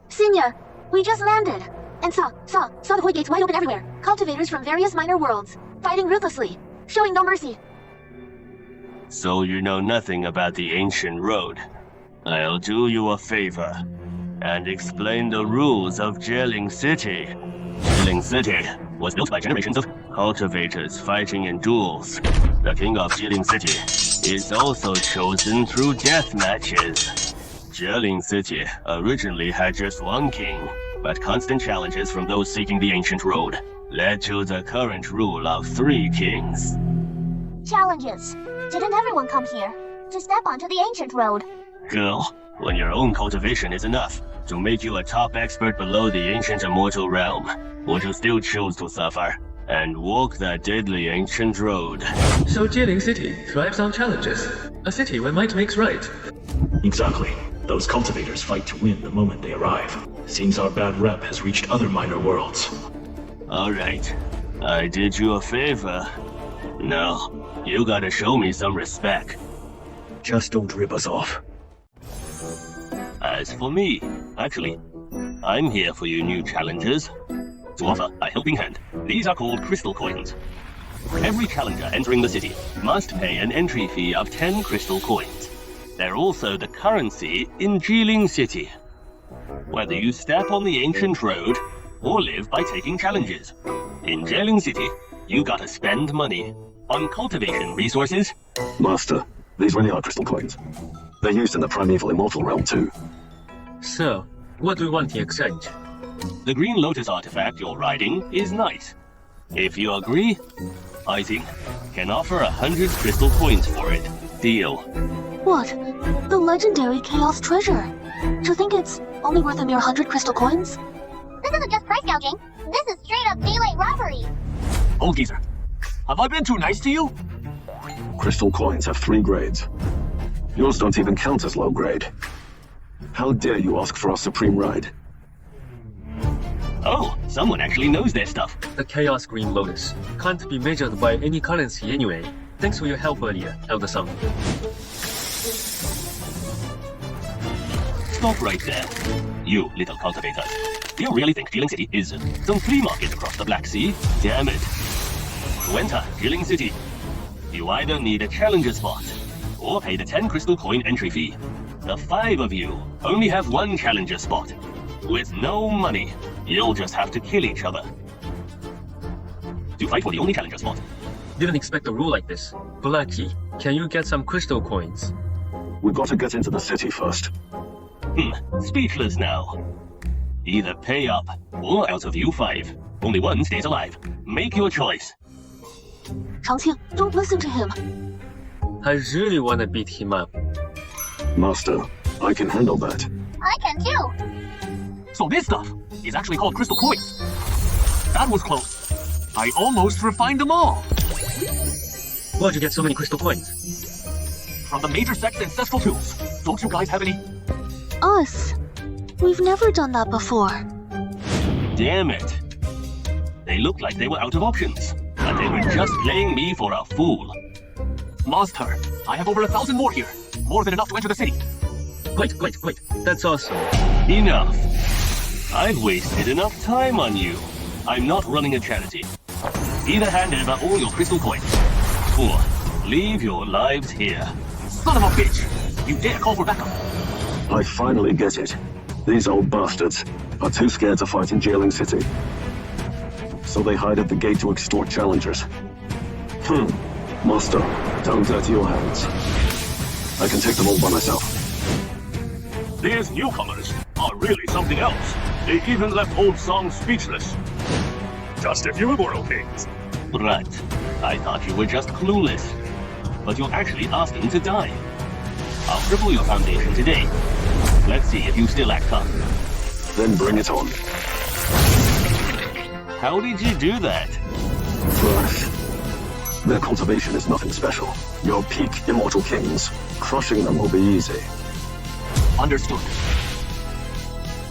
Senior, we just landed and saw the void gates wide open everywhere. Cultivators from various minor worlds, fighting ruthlessly, showing no mercy. So you know nothing about the ancient road. I'll do you a favor and explain the rules of Jelling City. Jelling City was built by generations of cultivators fighting in duels. The king of Jelling City is also chosen through death matches. Jelling City originally had just one king, but constant challenges from those seeking the ancient road led to the current rule of 3 kings. Challenges. Didn't everyone come here to step onto the ancient road? Girl, when your own cultivation is enough to make you a top expert below the ancient immortal realm, would you still choose to suffer and walk that deadly ancient road? So Jelling City thrives on challenges. A city where might makes right. Exactly. Those cultivators fight to win the moment they arrive. Seems our bad rep has reached other minor worlds. Alright, I did you a favor. Now, you gotta show me some respect. Just don't rip us off. As for me, actually, I'm here for you new challengers to offer a helping hand. These are called crystal coins. Every challenger entering the city must pay an entry fee of 10 crystal coins. They're also the currency in Jelling City. Whether you step on the ancient road or live by taking challenges, in Jelling City, you gotta spend money on cultivation resources. Master, these really are crystal coins. They're used in the primeval immortal realm too. So, what do you want in exchange? The green lotus artifact you're riding is nice. If you agree, I think can offer 100 crystal coins for it. Deal. What? The legendary Chaos Treasure. Do you think it's only worth a mere 100 crystal coins? This isn't just price gouging. This is straight up daylight robbery. Old geezer, have I been too nice to you? Crystal coins have 3 grades. Yours don't even count as low grade. How dare you ask for our supreme ride? Oh, someone actually knows their stuff. The Chaos Green Lotus can't be measured by any currency anyway. Thanks for your help earlier, Elder Son. Stop right there. You little cultivators. Do you really think Jelling City is some flea market across the Black Sea? Damn it. To enter Jelling City, you either need a challenger spot or pay the 10 crystal coin entry fee. The 5 of you only have 1 challenger spot. With no money, you'll just have to kill each other to fight for the only challenger spot. Didn't expect a rule like this. Blackie, can you get some crystal coins? We've got to get into the city first. Speechless now. Either pay up, or out of you 5, only 1 stays alive. Make your choice. Changqing, don't listen to him. I really wanna beat him up. Master, I can handle that. I can too. So this stuff is actually called crystal coins. That was close. I almost refined them all. Where'd you get so many crystal coins? From the major sect's ancestral tombs. Don't you guys have any? Us? We've never done that before. Damn it. They looked like they were out of options, but they were just playing me for a fool. Master, I have over 1,000 more here. More than enough to enter the city. Wait. That's awesome. Enough. I've wasted enough time on you. I'm not running a charity. Either hand over all your crystal coins, or leave your lives here. Son of a bitch! You dare call for backup? I finally get it. These old bastards are too scared to fight in Jelling City. So they hide at the gate to extort challengers. Master, don't dirty your hands. I can take them all by myself. These newcomers are really something else. They even left Old Song speechless. Just a few immortal kings. Right. I thought you were just clueless. But you're actually asking to die. I'll cripple your foundation today. Let's see if you still act tough. Then bring it on. How did you do that? Flash. Their cultivation is nothing special. Your peak immortal kings. Crushing them will be easy. Understood.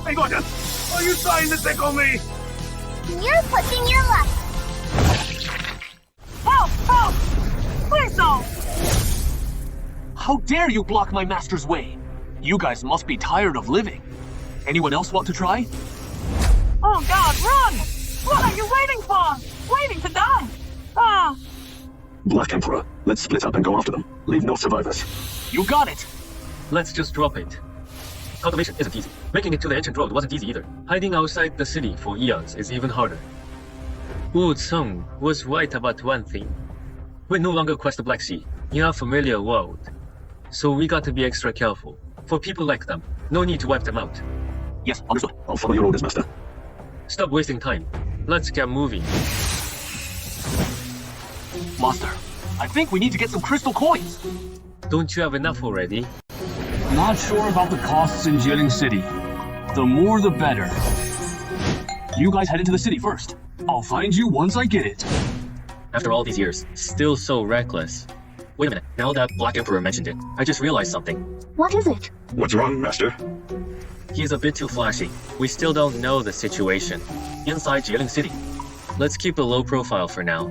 Hey, Gordon! Are you trying to tickle me? You're pushing your luck. Help! Help! Please don't! How dare you block my master's way? You guys must be tired of living. Anyone else want to try? Oh God, run! What are you waiting for? Waiting to die? Ah! Black Emperor, let's split up and go after them. Leave no survivors. You got it! Let's just drop it. Cultivation isn't easy. Making it to the ancient road wasn't easy either. Hiding outside the city for eons is even harder. Wu Tseng was right about one thing. We no longer quest the Black Sea in our familiar world. So we got to be extra careful. For people like them, no need to wipe them out. Yes, understood. I'll follow your orders, Master. Stop wasting time. Let's get moving. Master, I think we need to get some crystal coins. Don't you have enough already? Not sure about the costs in Jieling City. The more the better. You guys head into the city first. I'll find you once I get it. After all these years, still so reckless. Wait a minute, now that Black Emperor mentioned it, I just realized something. What is it? What's wrong, Master? He's a bit too flashy. We still don't know the situation inside Jieling City. Let's keep a low profile for now.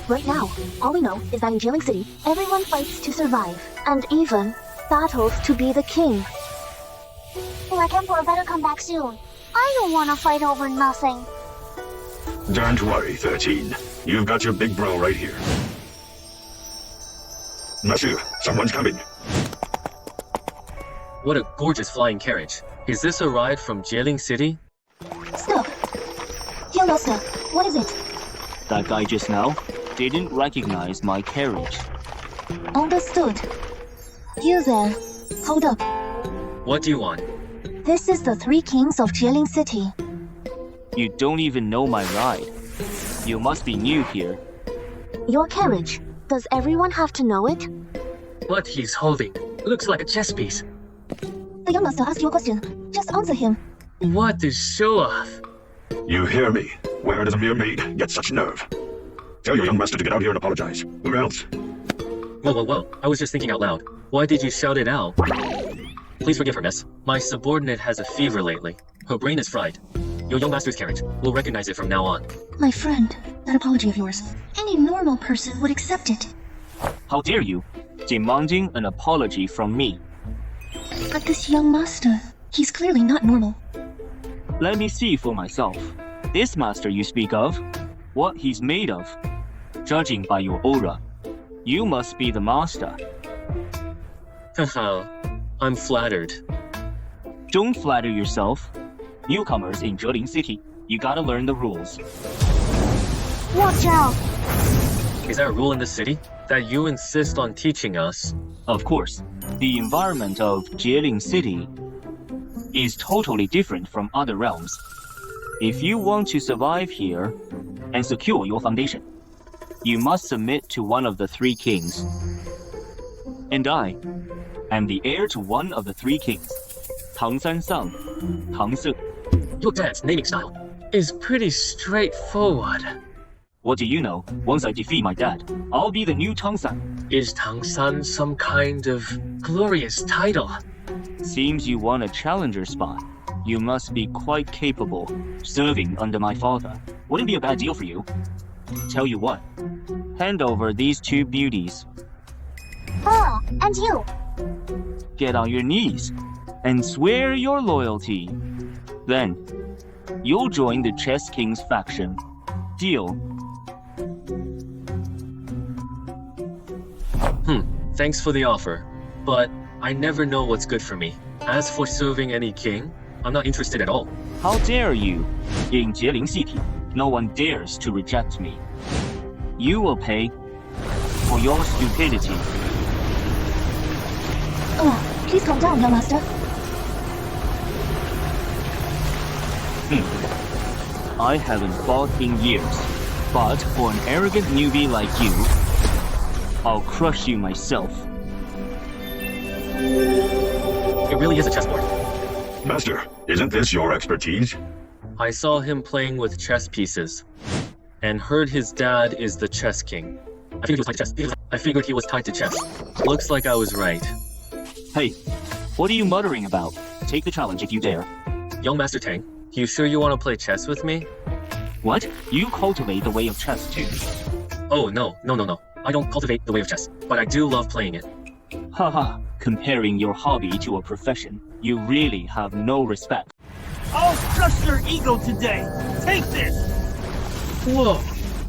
Right now, all we know is that in Jieling City, everyone fights to survive, and even battles to be the king. Black Emperor better come back soon. I don't want to fight over nothing. Don't worry, 13. You've got your big bro right here. Monsieur, someone's coming. What a gorgeous flying carriage. Is this a ride from Jieling City? Stop! Young Master, what is it? That guy just now didn't recognize my carriage. Understood. You there. Hold up. What do you want? This is the Three Kings of Jieling City. You don't even know my ride. You must be new here. Your carriage. Does everyone have to know it? What he's holding looks like a chess piece. The young master asked you a question. Just answer him. What a show-off! You hear me? Where does a mere maid get such nerve? Tell your young master to get out here and apologize. Who else? Whoa. I was just thinking out loud. Why did you shout it out? Please forgive her, miss. My subordinate has a fever lately. Her brain is fried. Your young master's carriage. We'll recognize it from now on. My friend, that apology of yours. Any normal person would accept it. How dare you? Demanding an apology from me. But this young master, he's clearly not normal. Let me see for myself. This master you speak of, what he's made of. Judging by your aura, you must be the master. Haha, I'm flattered. Don't flatter yourself. Newcomers in Jieling City, you gotta learn the rules. Watch out! Is there a rule in the city that you insist on teaching us? Of course, the environment of Jieling City is totally different from other realms. If you want to survive here and secure your foundation, you must submit to one of the three kings. And I am the heir to one of the three kings, Tang San Sang, Tang Se. Your dad's naming style is pretty straightforward. What do you know? Once I defeat my dad, I'll be the new Tang San. Is Tang San some kind of glorious title? Seems you want a challenger spot. You must be quite capable, serving under my father. Wouldn't be a bad deal for you. Tell you what, hand over these two beauties. Oh, and you. Get on your knees and swear your loyalty. Then, you'll join the Chess King's faction. Deal? Thanks for the offer, but I never know what's good for me. As for serving any king, I'm not interested at all. How dare you? In Jieling City, no one dares to reject me. You will pay for your stupidity. Oh, please calm down, young master. I haven't fought in years, but for an arrogant newbie like you, I'll crush you myself. It really is a chessboard. Master, isn't this your expertise? I saw him playing with chess pieces, and heard his dad is the chess king. I figured he was tied to chess. Looks like I was right. Hey, what are you muttering about? Take the challenge if you dare. Young Master Tang, You sure you want to play chess with me? What? You cultivate the way of chess too? Oh, no. I don't cultivate the way of chess, but I do love playing it. Haha, comparing your hobby to a profession, you really have no respect. I'll crush your ego today! Take this! Whoa,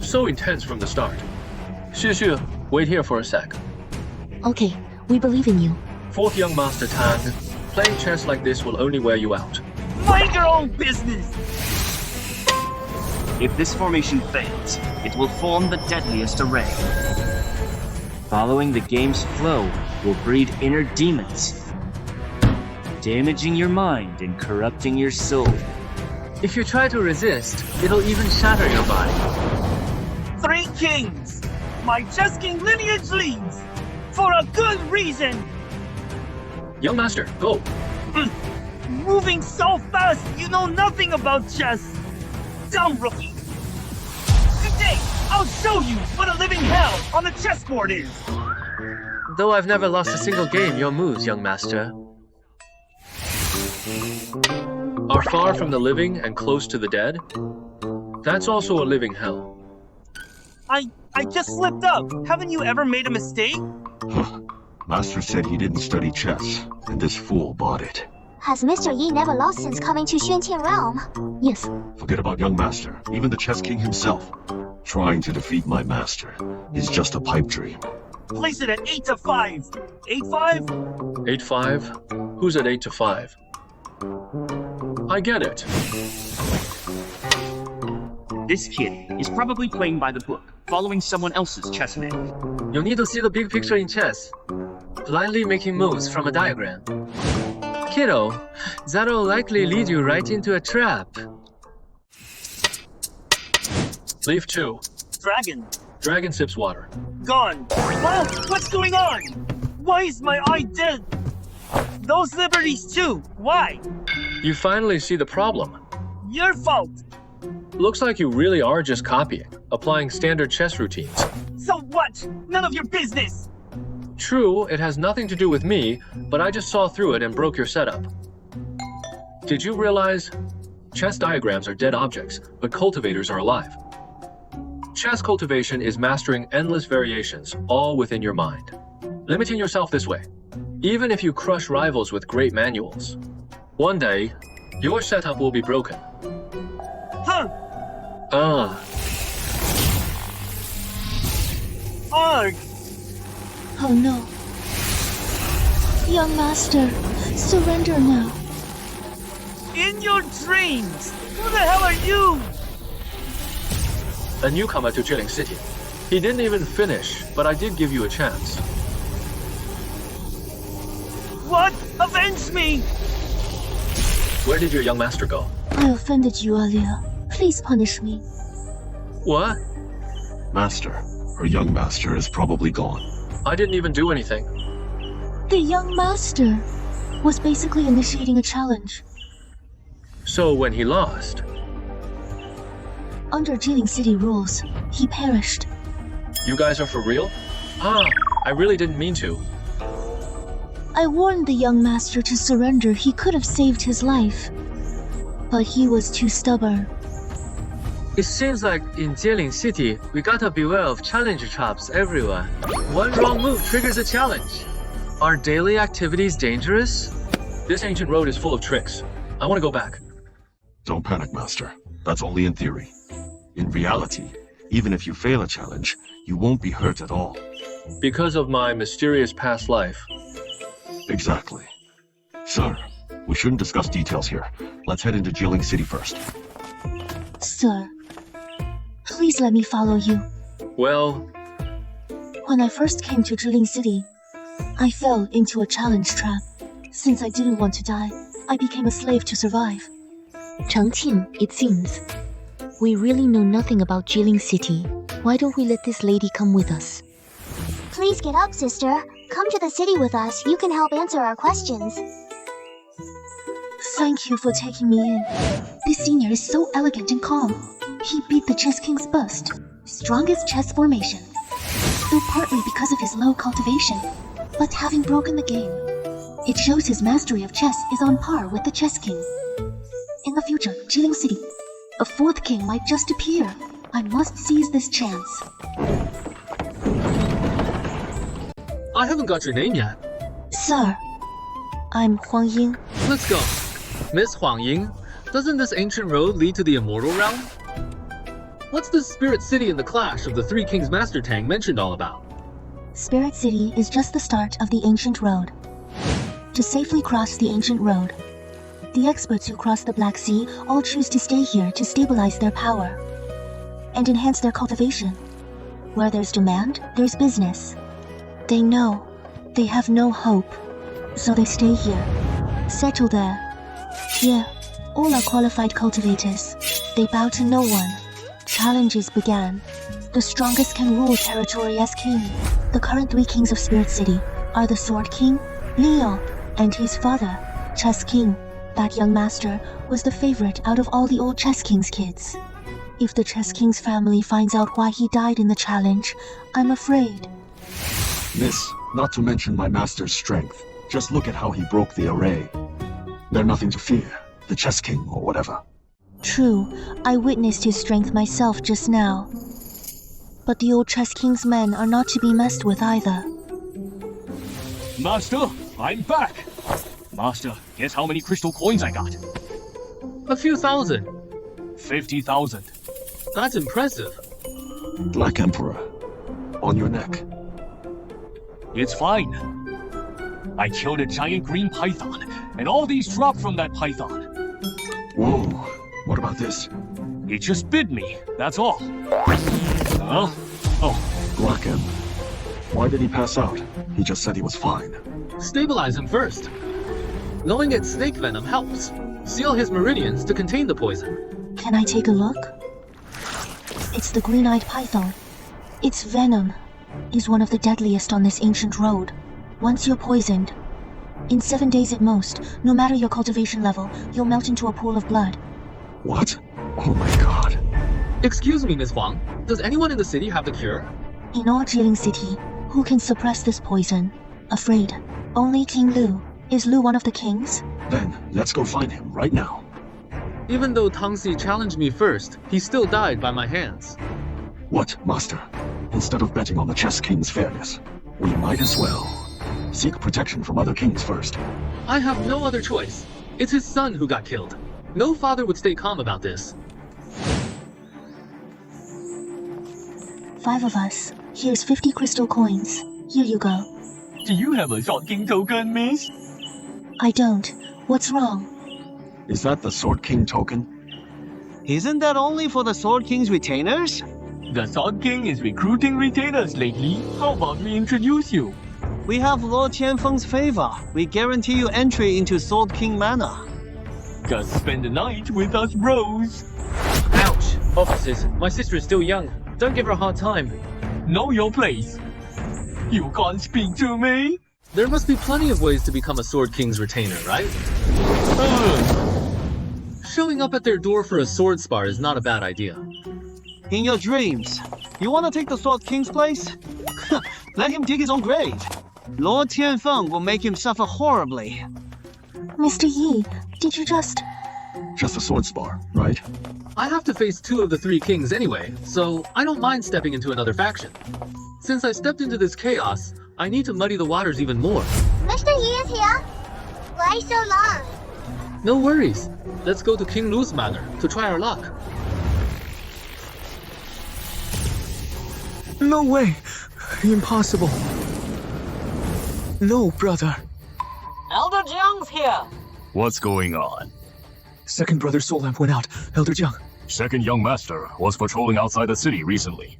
so intense from the start. Xu, wait here for a sec. Okay, we believe in you. Fourth young master Tan, playing chess like this will only wear you out. Mind your own business! If this formation fails, it will form the deadliest array. Following the game's flow will breed inner demons, damaging your mind and corrupting your soul. If you try to resist, it'll even shatter your body. 3 kings! My chess king lineage leads! For a good reason! Young master, go! Moving so fast, you know nothing about chess! Dumb rookie! Today, I'll show you what a living hell on the chessboard is! Though I've never lost a single game, your moves, young master, are far from the living and close to the dead. That's also a living hell. I just slipped up. Haven't you ever made a mistake? Master said he didn't study chess, and this fool bought it. Has Mr. Yi never lost since coming to Xuantian Realm? Yes. Forget about young master, even the chess king himself. Trying to defeat my master is just a pipe dream. Place it at 8 to 5. 8-5? 8-5? Who's at 8 to 5? I get it. This kid is probably playing by the book, following someone else's chess man. You need to see the big picture in chess. Blindly making moves from a diagram. Kiddo, that'll likely lead you right into a trap. Leaf 2. Dragon. Dragon sips water. Gone. Well, what's going on? Why is my eye dead? Those liberties too. Why? You finally see the problem. Your fault. Looks like you really are just copying, applying standard chess routines. So what? None of your business. True, it has nothing to do with me, but I just saw through it and broke your setup. Did you realize chess diagrams are dead objects, but cultivators are alive? Chess cultivation is mastering endless variations, all within your mind. Limiting yourself this way. Even if you crush rivals with great manuals, one day, your setup will be broken. Huh? Arg! Oh no. Young master, surrender now. In your dreams! Who the hell are you? A newcomer to Jiling City. He didn't even finish, but I did give you a chance. What? Avenge me! Where did your young master go? I offended you earlier. Please punish me. What? Master, her young master is probably gone. I didn't even do anything. The young master was basically initiating a challenge. So when he lost? Under Jiling City rules, he perished. You guys are for real? I really didn't mean to. I warned the young master to surrender. He could have saved his life. But he was too stubborn. It seems like in Jiling City, we gotta beware of challenge traps everywhere. One wrong move triggers a challenge. Are daily activities dangerous? This ancient road is full of tricks. I want to go back. Don't panic, Master. That's only in theory. In reality, even if you fail a challenge, you won't be hurt at all. Because of my mysterious past life. Exactly. Sir, we shouldn't discuss details here. Let's head into Jiling City first. Sir, please let me follow you. Well, when I first came to Jiling City, I fell into a challenge trap. Since I didn't want to die, I became a slave to survive. Chengqin, it seems. We really know nothing about Jiling City. Why don't we let this lady come with us? Please get up, sister. Come to the city with us. You can help answer our questions. Thank you for taking me in. This senior is so elegant and calm. He beat the Chess King's bust. Strongest chess formation. Though partly because of his low cultivation. But having broken the game, it shows his mastery of chess is on par with the Chess King. In the future, Jilin City, a fourth king might just appear. I must seize this chance. I haven't got your name yet. Sir, I'm Huang Ying. Let's go. Miss Huang Ying, doesn't this ancient road lead to the immortal realm? What's the Spirit City and the clash of the Three Kings Master Tang mentioned all about? Spirit City is just the start of the ancient road. To safely cross the ancient road, the experts who cross the Black Sea all choose to stay here to stabilize their power and enhance their cultivation. Where there's demand, there's business. They know they have no hope, so they stay here, settle there. Here, all are qualified cultivators. They bow to no one. Challenges began. The strongest can rule territory as king. The current 3 kings of Spirit City are the Sword King, Leo, and his father, Chess King. That young master was the favorite out of all the old Chess King's kids. If the Chess King's family finds out why he died in the challenge, I'm afraid. Miss, not to mention my master's strength. Just look at how he broke the array. They're nothing to fear, the Chess King or whatever. True, I witnessed his strength myself just now. But the old Chess King's men are not to be messed with either. Master, I'm back. Master, guess how many crystal coins I got? A few thousand. 50,000. That's impressive. Black Emperor, on your neck. It's fine. I killed a giant green python, and all these dropped from that python. Whoa, what about this? It just bit me, that's all. Huh? Oh. Black Em, why did he pass out? He just said he was fine. Stabilize him first. Knowing it's snake venom helps. Seal his meridians to contain the poison. Can I take a look? It's the green-eyed python. Its venom is one of the deadliest on this ancient road. Once you're poisoned, in 7 days at most, no matter your cultivation level, you'll melt into a pool of blood. What? Oh my god. Excuse me, Ms. Huang. Does anyone in the city have the cure? In all Jilin City, who can suppress this poison? Afraid. Only King Lu. Is Lu one of the kings? Then, let's go find him right now. Even though Tangxi challenged me first, he still died by my hands. What, Master? Instead of betting on the Chess King's fairness, we might as well seek protection from other kings first. I have no other choice. It's his son who got killed. No father would stay calm about this. 5 of us. Here's 50 crystal coins. Here you go. Do you have a Sword King token, miss? I don't. What's wrong? Is that the Sword King token? Isn't that only for the Sword King's retainers? The Sword King is recruiting retainers lately. How about we introduce you? We have Lord Tianfeng's favor. We guarantee you entry into Sword King Manor. Just spend the night with us, bros. Ouch! Officers, my sister is still young. Don't give her a hard time. Know your place. You can't speak to me? There must be plenty of ways to become a Sword King's retainer, right? Showing up at their door for a sword spar is not a bad idea. In your dreams, you want to take the Sword King's place? Let him dig his own grave. Lord Tianfeng will make him suffer horribly. Mr. Yi, did you just... Just a sword spar, right? I have to face 2 of the 3 kings anyway, so I don't mind stepping into another faction. Since I stepped into this chaos, I need to muddy the waters even more. Mr. Yi is here. Why so long? No worries. Let's go to King Lu's manor to try our luck. No way! Impossible. No, brother. Elder Jiang's here. What's going on? Second brother's soul lamp went out. Elder Jiang. Second young master was patrolling outside the city recently.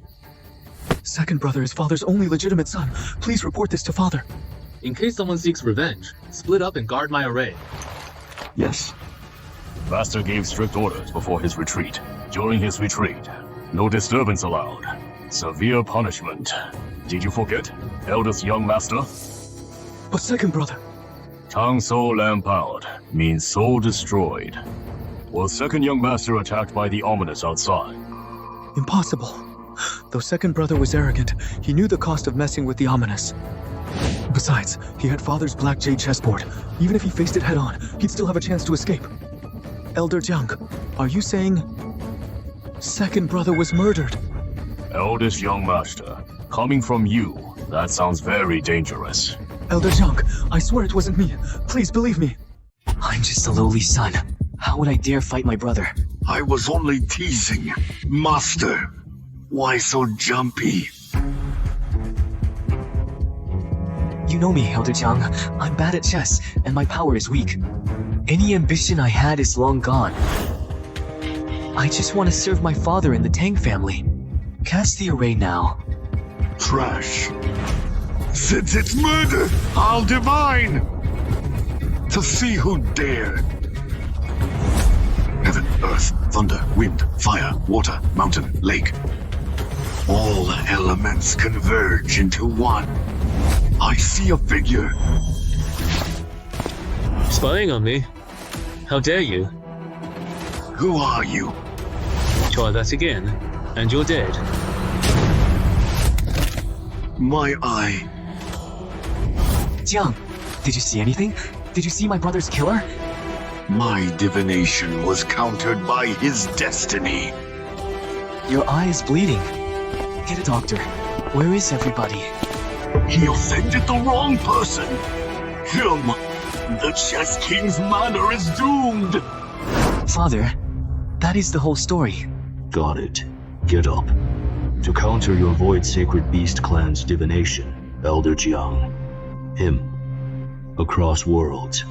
Second brother is father's only legitimate son. Please report this to father. In case someone seeks revenge, split up and guard my array. Yes. Master gave strict orders before his retreat. During his retreat, no disturbance allowed. Severe punishment. Did you forget, eldest young master? But second brother. Tang soul lamp out means soul destroyed. Was second young master attacked by the ominous outside? Impossible. Though second brother was arrogant, he knew the cost of messing with the ominous. Besides, he had father's black jade chessboard. Even if he faced it head-on, he'd still have a chance to escape. Elder Jiang, are you saying second brother was murdered? Eldest young master, coming from you, that sounds very dangerous. Elder Jiang, I swear it wasn't me. Please believe me. I'm just a lowly son. How would I dare fight my brother? I was only teasing. Master, why so jumpy? You know me, Elder Jiang. I'm bad at chess, and my power is weak. Any ambition I had is long gone. I just want to serve my father and the Tang family. Cast the array now. Trash. Since it's murder, I'll divine! To see who dared. Heaven, earth, thunder, wind, fire, water, mountain, lake. All elements converge into one. I see a figure. Spying on me? How dare you? Who are you? Try that again, and you're dead. My eye. Jiang, did you see anything? Did you see my brother's killer? My divination was countered by his destiny. Your eye is bleeding. Get a doctor. Where is everybody? He offended the wrong person. Him. The Chess King's manor is doomed. Father, that is the whole story. Got it. Get up. To counter your Void Sacred Beast clan's divination, Elder Jiang. Him. Across worlds.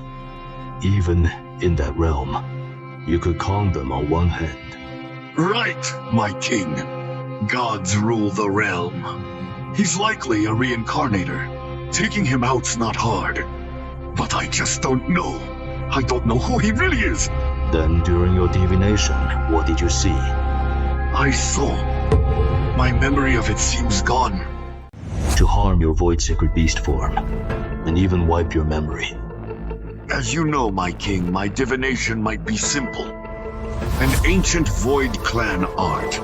Even in that realm, you could count them on one hand. Right, my king. Gods rule the realm. He's likely a reincarnator. Taking him out's not hard. But I just don't know. I don't know who he really is. Then during your divination, what did you see? I saw. My memory of it seems gone. To harm your Void Sacred Beast form, and even wipe your memory. As you know, my king, my divination might be simple. An ancient Void clan art.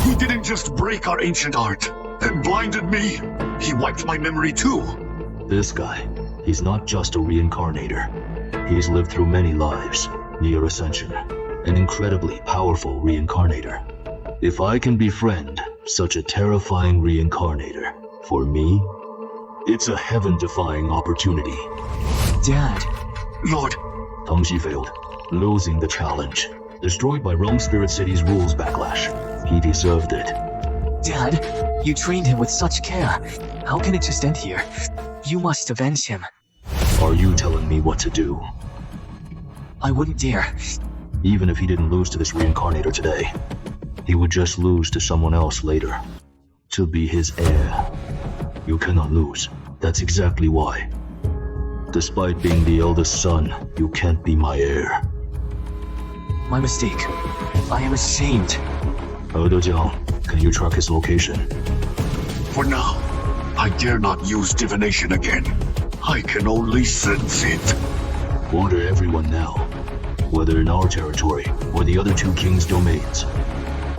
He didn't just break our ancient art and blinded me. He wiped my memory too. This guy, he's not just a reincarnator. He's lived through many lives, near ascension, an incredibly powerful reincarnator. If I can befriend such a terrifying reincarnator, for me, it's a heaven-defying opportunity. Dad. Lord. Tengxi failed, losing the challenge. Destroyed by Realm Spirit City's rules backlash. He deserved it. Dad, you trained him with such care. How can it just end here? You must avenge him. Are you telling me what to do? I wouldn't dare. Even if he didn't lose to this reincarnator today, he would just lose to someone else later. To be his heir. You cannot lose. That's exactly why. Despite being the eldest son, you can't be my heir. My mistake. I am ashamed. Elder Jiang, can you track his location? For now, I dare not use divination again. I can only sense it. Order everyone now, whether in our territory or the other two kings' domains.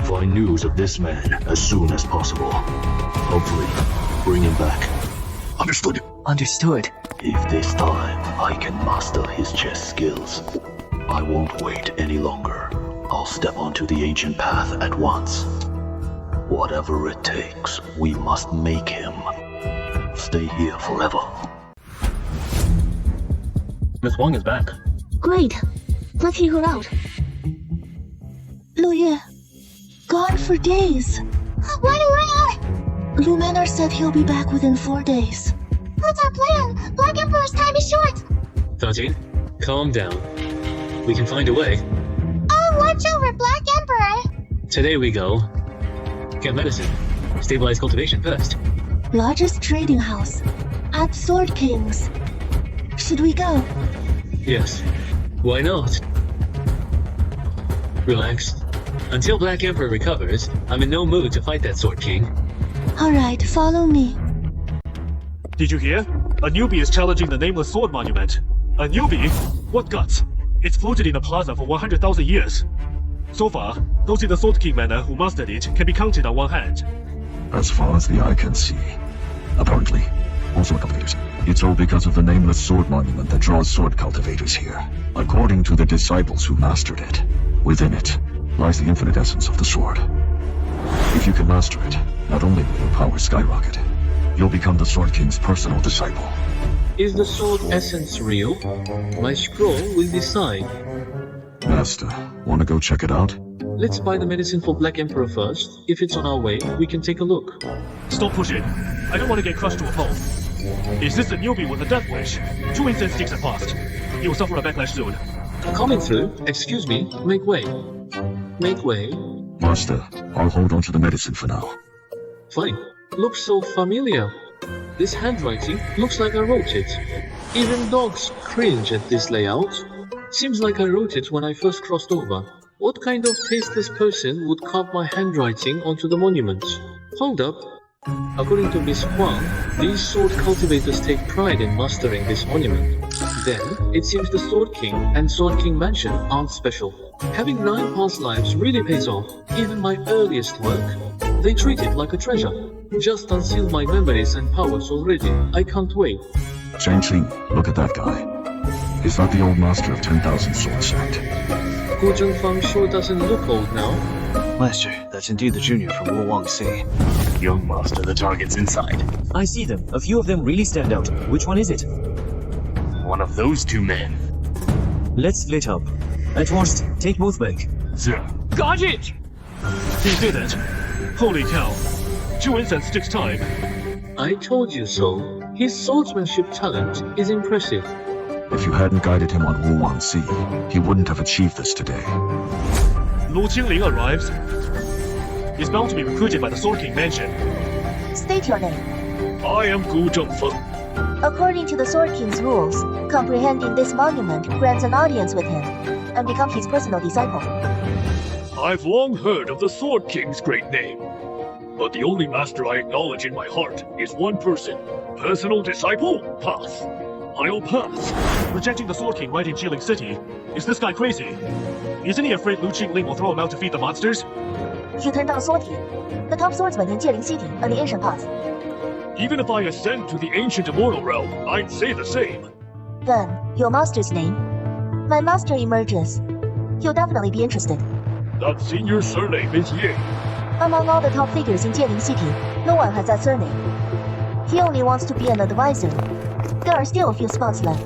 Find news of this man as soon as possible. Hopefully, bring him back. Understood. Understood. If this time I can master his chess skills, I won't wait any longer. I'll step onto the ancient path at once. Whatever it takes, we must make him stay here forever. Miss Wang is back. Great. Let's hear her out. Lu Yue. Gone for days. Why do you run? Luminar said he'll be back within 4 days. What's our plan? Black Emperor's time is short. Dajin, calm down. We can find a way. I'll watch over Black Emperor. Today we go. Get medicine. Stabilize cultivation first. Largest trading house. At Sword King's. Should we go? Yes. Why not? Relax. Until Black Emperor recovers, I'm in no mood to fight that Sword King. Alright, follow me. Did you hear? A newbie is challenging the Nameless Sword Monument. A newbie? What guts? It's floated in the plaza for 100,000 years. So far, those in the Sword King manor who mastered it can be counted on one hand. As far as the eye can see, apparently, sword cultivators. It's all because of the nameless sword monument that draws sword cultivators here. According to the disciples who mastered it, within it lies the infinite essence of the sword. If you can master it, not only will your power skyrocket, you'll become the Sword King's personal disciple. Is the sword essence real? My scroll will decide. Master, wanna go check it out? Let's buy the medicine for Black Emperor first. If it's on our way, we can take a look. Stop pushing. I don't want to get crushed to a pulp. Is this the newbie with the death wish? 2 incense sticks have passed. He will suffer a backlash soon. Coming through. Excuse me. Make way. Make way. Master, I'll hold on to the medicine for now. Fine. Looks so familiar. This handwriting looks like I wrote it. Even dogs cringe at this layout. Seems like I wrote it when I first crossed over. What kind of tasteless person would carve my handwriting onto the monument? Hold up. According to Miss Huang, these sword cultivators take pride in mastering this monument. Then, it seems the Sword King and Sword King Mansion aren't special. Having 9 past lives really pays off. Even my earliest work, they treat it like a treasure. Just unsealed my memories and powers already. I can't wait. Shang-Chi, look at that guy. Is that the old master of 10,000 sword set? Gu Zhengfang sure doesn't look old now. Master, that's indeed the junior from Wu Wang Si. Young master, the target's inside. I see them. A few of them really stand out. Which one is it? One of those 2 men. Let's split up. At worst, take both back. Sir. Got it! He did it! Holy cow. 2 incense sticks time. I told you so. His swordsmanship talent is impressive. If you hadn't guided him on Wu Wang Si, he wouldn't have achieved this today. Lu Qingling arrives. He's bound to be recruited by the Sword King Mansion. State your name. I am Gu Zhengfeng. According to the Sword King's rules, comprehending this monument grants an audience with him and becomes his personal disciple. I've long heard of the Sword King's great name. But the only master I acknowledge in my heart is one person. Personal disciple? Pass. I'll pass. Rejecting the Sword King right in Jieling City. Is this guy crazy? Isn't he afraid Lu Qingling will throw him out to feed the monsters? You turned down Sword King, the top swordsman in Jieling City and the ancient path. Even if I ascend to the ancient immortal realm, I'd say the same. Then, your master's name? My master emerges. You'll definitely be interested. That senior surname is Ye. Among all the top figures in Jieling City, no one has that surname. He only wants to be an advisor. There are still a few spots left.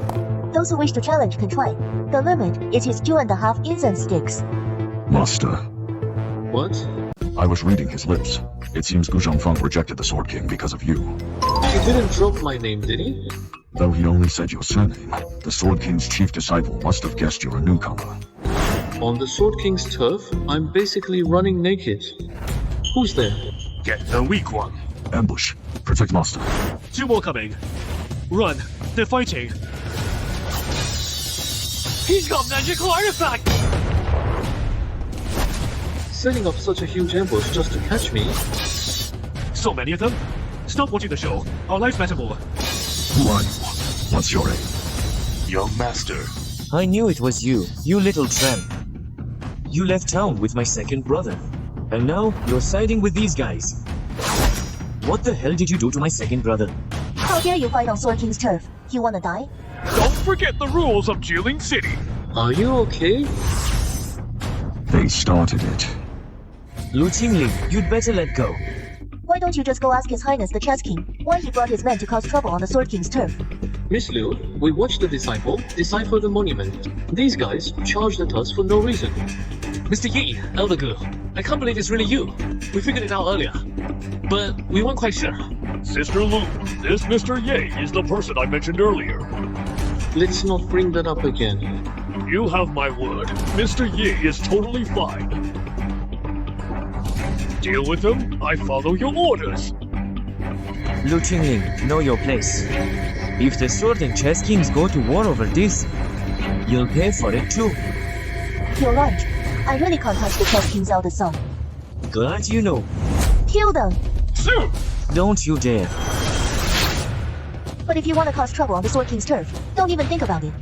Those who wish to challenge can try. The limit is his 2.5 incense sticks. Master. What? I was reading his lips. It seems Gu Zhengfeng rejected the Sword King because of you. He didn't drop my name, did he? Though he only said your surname, the Sword King's chief disciple must have guessed you're a newcomer. On the Sword King's turf, I'm basically running naked. Who's there? Get the weak one. Ambush. Protect Master. 2 more coming. Run. They're fighting. He's got magical artifact! Setting up such a huge ambush just to catch me. So many of them? Stop watching the show. Our lives matter more. Who are you? What's your aim? Young master. I knew it was you, you little tramp. You left town with my second brother. And now you're siding with these guys. What the hell did you do to my second brother? How dare you fight on Sword King's turf? You wanna die? Don't forget the rules of Jieling City. Are you okay? They started it. Lu Qingling, you'd better let go. Why don't you just go ask His Highness the Chess King why he brought his men to cause trouble on the Sword King's turf? Miss Liu, we watched the disciple decipher the monument. These guys charged at us for no reason. Mr. Yi, Elder Gu, I can't believe it's really you. We figured it out earlier, but we weren't quite sure. Sister Lu, this Mr. Ye is the person I mentioned earlier. Let's not bring that up again. You have my word. Mr. Ye is totally fine. Deal with him. I follow your orders. Lu Qingling, know your place. If the Sword and Chess Kings go to war over this, you'll pay for it too. You're right. I really can't touch the Chess King's eldest son. Glad you know. Kill them! Shoot! Don't you dare. But if you want to cause trouble on the Sword King's turf, don't even think about it.